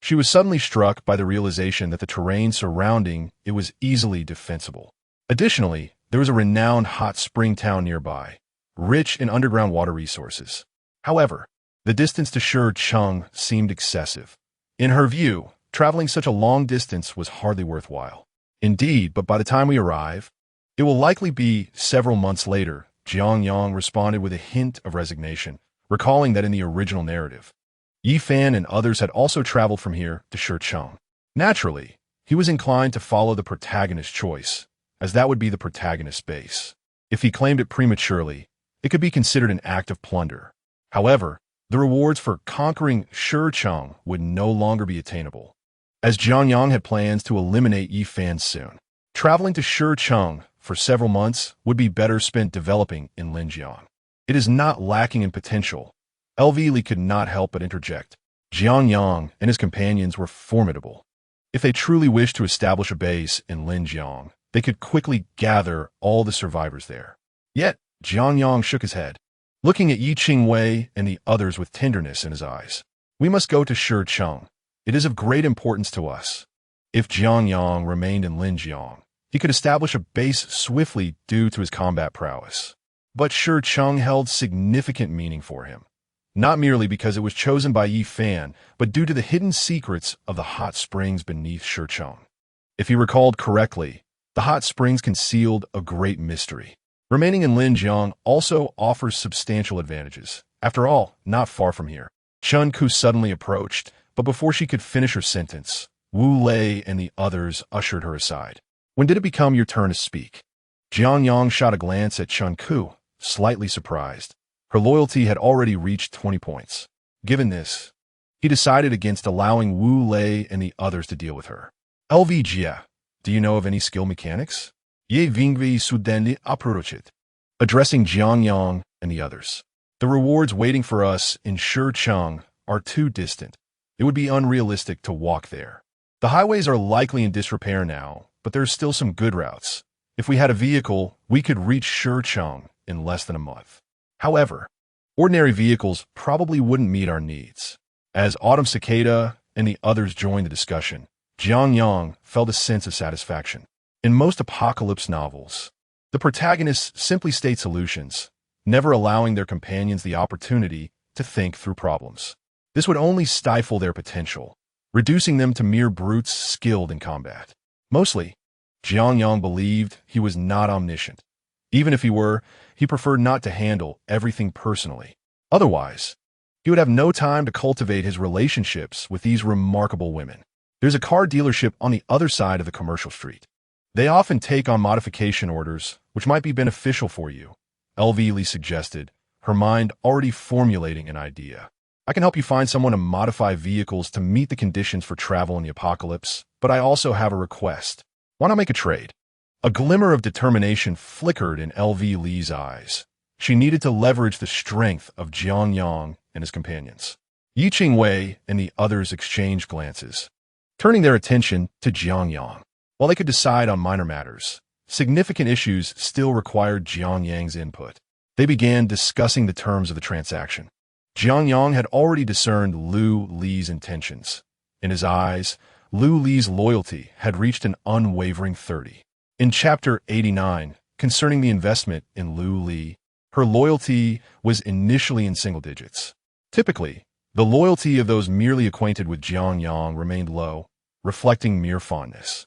she was suddenly struck by the realization that the terrain surrounding it was easily defensible. Additionally, there was a renowned hot spring town nearby, rich in underground water resources. However, the distance to Shicheng seemed excessive. In her view, traveling such a long distance was hardly worthwhile. Indeed, but by the time we arrive, it will likely be several months later, Jiang Yang responded with a hint of resignation, recalling that in the original narrative, Yi Fan and others had also traveled from here to Shicheng. Naturally, he was inclined to follow the protagonist's choice, as that would be the protagonist's base. If he claimed it prematurely, it could be considered an act of plunder. However, the rewards for conquering Shicheng would no longer be attainable, as Jiang Yang had plans to eliminate Yi Fan soon. Traveling to Shicheng for several months would be better spent developing in Linjiang. It is not lacking in potential. LV Li could not help but interject. Jiang Yang and his companions were formidable. If they truly wished to establish a base in Linjiang, they could quickly gather all the survivors there. Yet, Jiang Yang shook his head, looking at Yi Qingwei and the others with tenderness in his eyes. We must go to Shicheng. It is of great importance to us. If Jiang Yang remained in Linjiang, he could establish a base swiftly due to his combat prowess. But Shicheng held significant meaning for him, not merely because it was chosen by Yi Fan, but due to the hidden secrets of the hot springs beneath Shicheng. If he recalled correctly, the hot springs concealed a great mystery. Remaining in Linjiang also offers substantial advantages. After all, not far from here. Chun Ku suddenly approached, but before she could finish her sentence, Wu Lei and the others ushered her aside. When did it become your turn to speak? Jiang Yang shot a glance at Chun Ku, slightly surprised. Her loyalty had already reached 20 points. Given this, he decided against allowing Wu Lei and the others to deal with her. LV Jia, do you know of any skill mechanics? Ye Vingvi Sudendi Aprurochit. Addressing Jiang Yang and the others. The rewards waiting for us in Shicheng are too distant. It would be unrealistic to walk there. The highways are likely in disrepair now, but there's still some good routes. If we had a vehicle, we could reach Shicheng in less than a month. However, ordinary vehicles probably wouldn't meet our needs. As Autumn Cicada and the others joined the discussion, Jiang Yang felt a sense of satisfaction. In most apocalypse novels, the protagonists simply state solutions, never allowing their companions the opportunity to think through problems. This would only stifle their potential. reducing them to mere brutes skilled in combat. Mostly, Jiang Yang believed he was not omniscient. Even if he were, he preferred not to handle everything personally. Otherwise, he would have no time to cultivate his relationships with these remarkable women. There's a car dealership on the other side of the commercial street. They often take on modification orders, which might be beneficial for you, Lee suggested, her mind already formulating an idea. I can help you find someone to modify vehicles to meet the conditions for travel in the apocalypse, but I also have a request. Why not make a trade? A glimmer of determination flickered in Lee's eyes. She needed to leverage the strength of Jiang Yang and his companions. Yi Qingwei and the others exchanged glances, turning their attention to Jiang Yang. While they could decide on minor matters, significant issues still required Jiang Yang's input. They began discussing the terms of the transaction. Jiang Yang had already discerned Lee's intentions. In his eyes, Lee's loyalty had reached an unwavering 30. In Chapter 89, concerning the investment in Lee, her loyalty was initially in single digits. Typically, the loyalty of those merely acquainted with Jiang Yang remained low, reflecting mere fondness.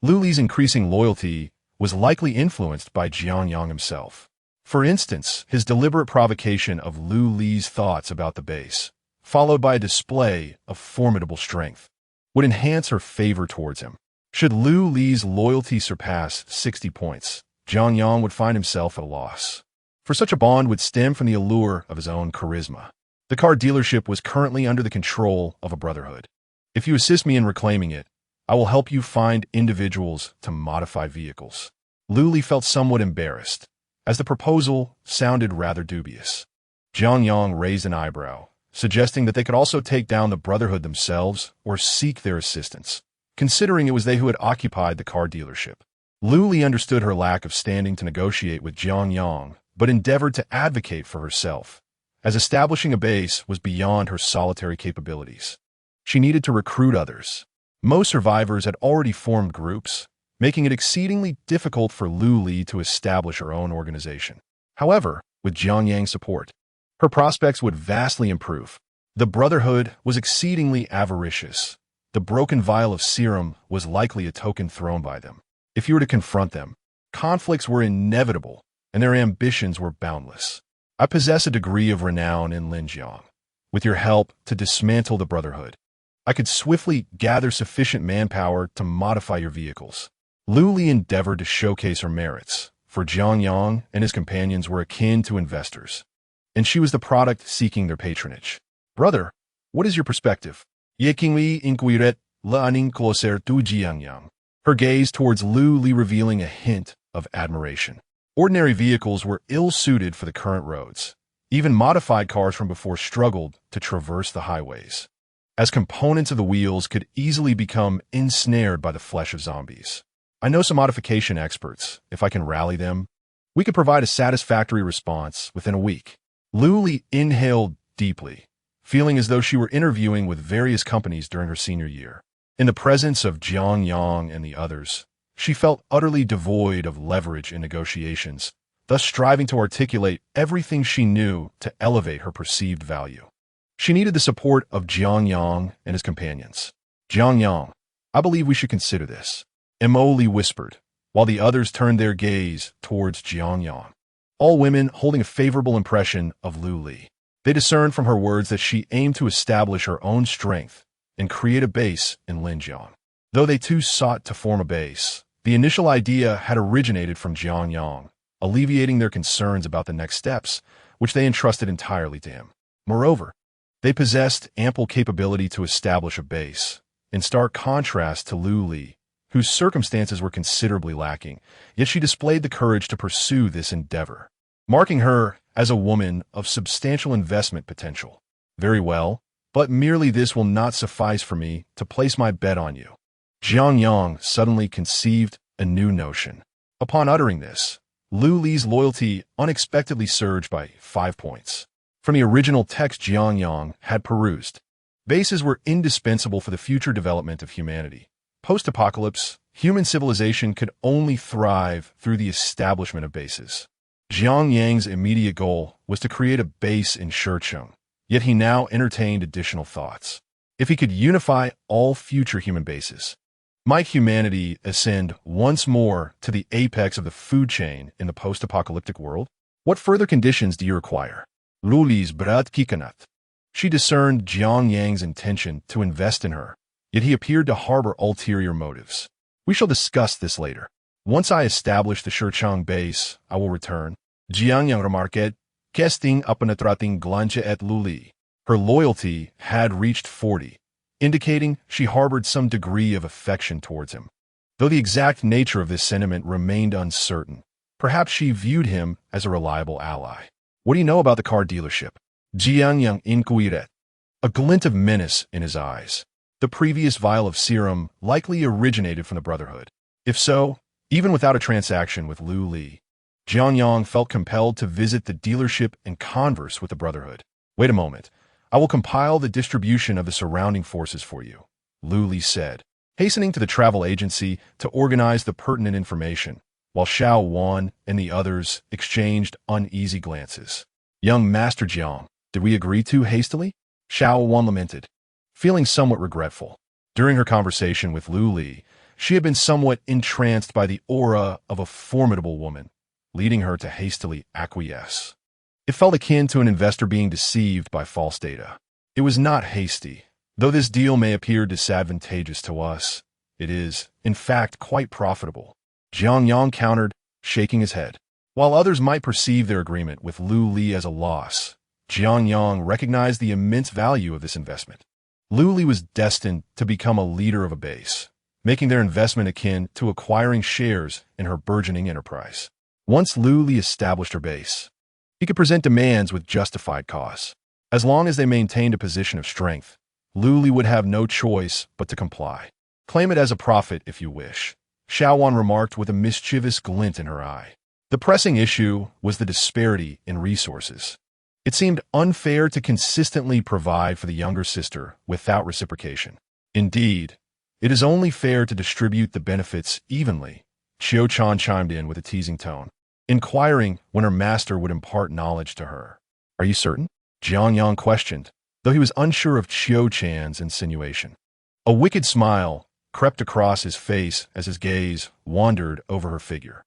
Lee's increasing loyalty was likely influenced by Jiang Yang himself. For instance, his deliberate provocation of Lee's thoughts about the base, followed by a display of formidable strength, would enhance her favor towards him. Should Lee's loyalty surpass 60 points, Jiang Yang would find himself at a loss. For such a bond would stem from the allure of his own charisma. The car dealership was currently under the control of a brotherhood. If you assist me in reclaiming it, I will help you find individuals to modify vehicles. Lee felt somewhat embarrassed, as the proposal sounded rather dubious. Jiang Yang raised an eyebrow, suggesting that they could also take down the brotherhood themselves or seek their assistance, considering it was they who had occupied the car dealership. Lee understood her lack of standing to negotiate with Jiang Yang, but endeavored to advocate for herself, as establishing a base was beyond her solitary capabilities. She needed to recruit others. Most survivors had already formed groups, making it exceedingly difficult for Lee to establish her own organization. However, with Jiang Yang's support, her prospects would vastly improve. The Brotherhood was exceedingly avaricious. The broken vial of serum was likely a token thrown by them. If you were to confront them, conflicts were inevitable, and their ambitions were boundless. I possess a degree of renown in Linjiang. With your help to dismantle the Brotherhood, I could swiftly gather sufficient manpower to modify your vehicles. Lee endeavored to showcase her merits, for Jiang Yang and his companions were akin to investors, and she was the product seeking their patronage. Brother, what is your perspective? Ye Qingwei inquired l'aning closer to Jiang Yang, her gaze towards Lee revealing a hint of admiration. Ordinary vehicles were ill-suited for the current roads. Even modified cars from before struggled to traverse the highways, as components of the wheels could easily become ensnared by the flesh of zombies. I know some modification experts. If I can rally them, we could provide a satisfactory response within a week. Lee inhaled deeply, feeling as though she were interviewing with various companies during her senior year. In the presence of Jiang Yang and the others, she felt utterly devoid of leverage in negotiations, thus striving to articulate everything she knew to elevate her perceived value. She needed the support of Jiang Yang and his companions. Jiang Yang, I believe we should consider this, Lee whispered, while the others turned their gaze towards Jiang Yang, all women holding a favorable impression of Lee. They discerned from her words that she aimed to establish her own strength and create a base in Linjiang. Though they too sought to form a base, the initial idea had originated from Jiang Yang, alleviating their concerns about the next steps, which they entrusted entirely to him. Moreover, they possessed ample capability to establish a base, in stark contrast to Lee, whose circumstances were considerably lacking, yet she displayed the courage to pursue this endeavor, marking her as a woman of substantial investment potential. Very well, but merely this will not suffice for me to place my bet on you. Jiang Yang suddenly conceived a new notion. Upon uttering this, Lee's loyalty unexpectedly surged by 5 points. From the original text Jiang Yang had perused, bases were indispensable for the future development of humanity. Post-apocalypse, human civilization could only thrive through the establishment of bases. Jiang Yang's immediate goal was to create a base in Shecheng, yet he now entertained additional thoughts. If he could unify all future human bases, might humanity ascend once more to the apex of the food chain in the post-apocalyptic world? What further conditions do you require? Luli's brat kikanat. She discerned Jiang Yang's intention to invest in her, yet he appeared to harbor ulterior motives. We shall discuss this later. Once I establish the Shurchang base, I will return. Jiang Yang remarked, casting apenetrating glance at Luli. Her loyalty had reached 40, indicating she harbored some degree of affection towards him. Though the exact nature of this sentiment remained uncertain, perhaps she viewed him as a reliable ally. What do you know about the car dealership? Jiang Yang inquired, a glint of menace in his eyes. The previous vial of serum likely originated from the Brotherhood. If so, even without a transaction with Lu Li, Jiang Yang felt compelled to visit the dealership and converse with the Brotherhood. Wait a moment. I will compile the distribution of the surrounding forces for you, Lu Li said, hastening to the travel agency to organize the pertinent information, while Xiao Wan and the others exchanged uneasy glances. Young Master Jiang, did we agree too hastily? Xiao Wan lamented, feeling somewhat regretful. During her conversation with Lu Li, she had been somewhat entranced by the aura of a formidable woman, leading her to hastily acquiesce. It felt akin to an investor being deceived by false data. It was not hasty. Though this deal may appear disadvantageous to us, it is, in fact, quite profitable. Jiang Yang countered, shaking his head. While others might perceive their agreement with Lu Li as a loss, Jiang Yang recognized the immense value of this investment. Lu Li was destined to become a leader of a base, making their investment akin to acquiring shares in her burgeoning enterprise. Once Lu Li established her base, he could present demands with justified cause. As long as they maintained a position of strength, Lu Li would have no choice but to comply. Claim it as a profit if you wish, Xiao Wan remarked with a mischievous glint in her eye. The pressing issue was the disparity in resources. It seemed unfair to consistently provide for the younger sister without reciprocation. Indeed, it is only fair to distribute the benefits evenly, Qiu Chan chimed in with a teasing tone, inquiring when her master would impart knowledge to her. Are you certain? Jiang Yang questioned, though he was unsure of Qiu Chan's insinuation. A wicked smile crept across his face as his gaze wandered over her figure.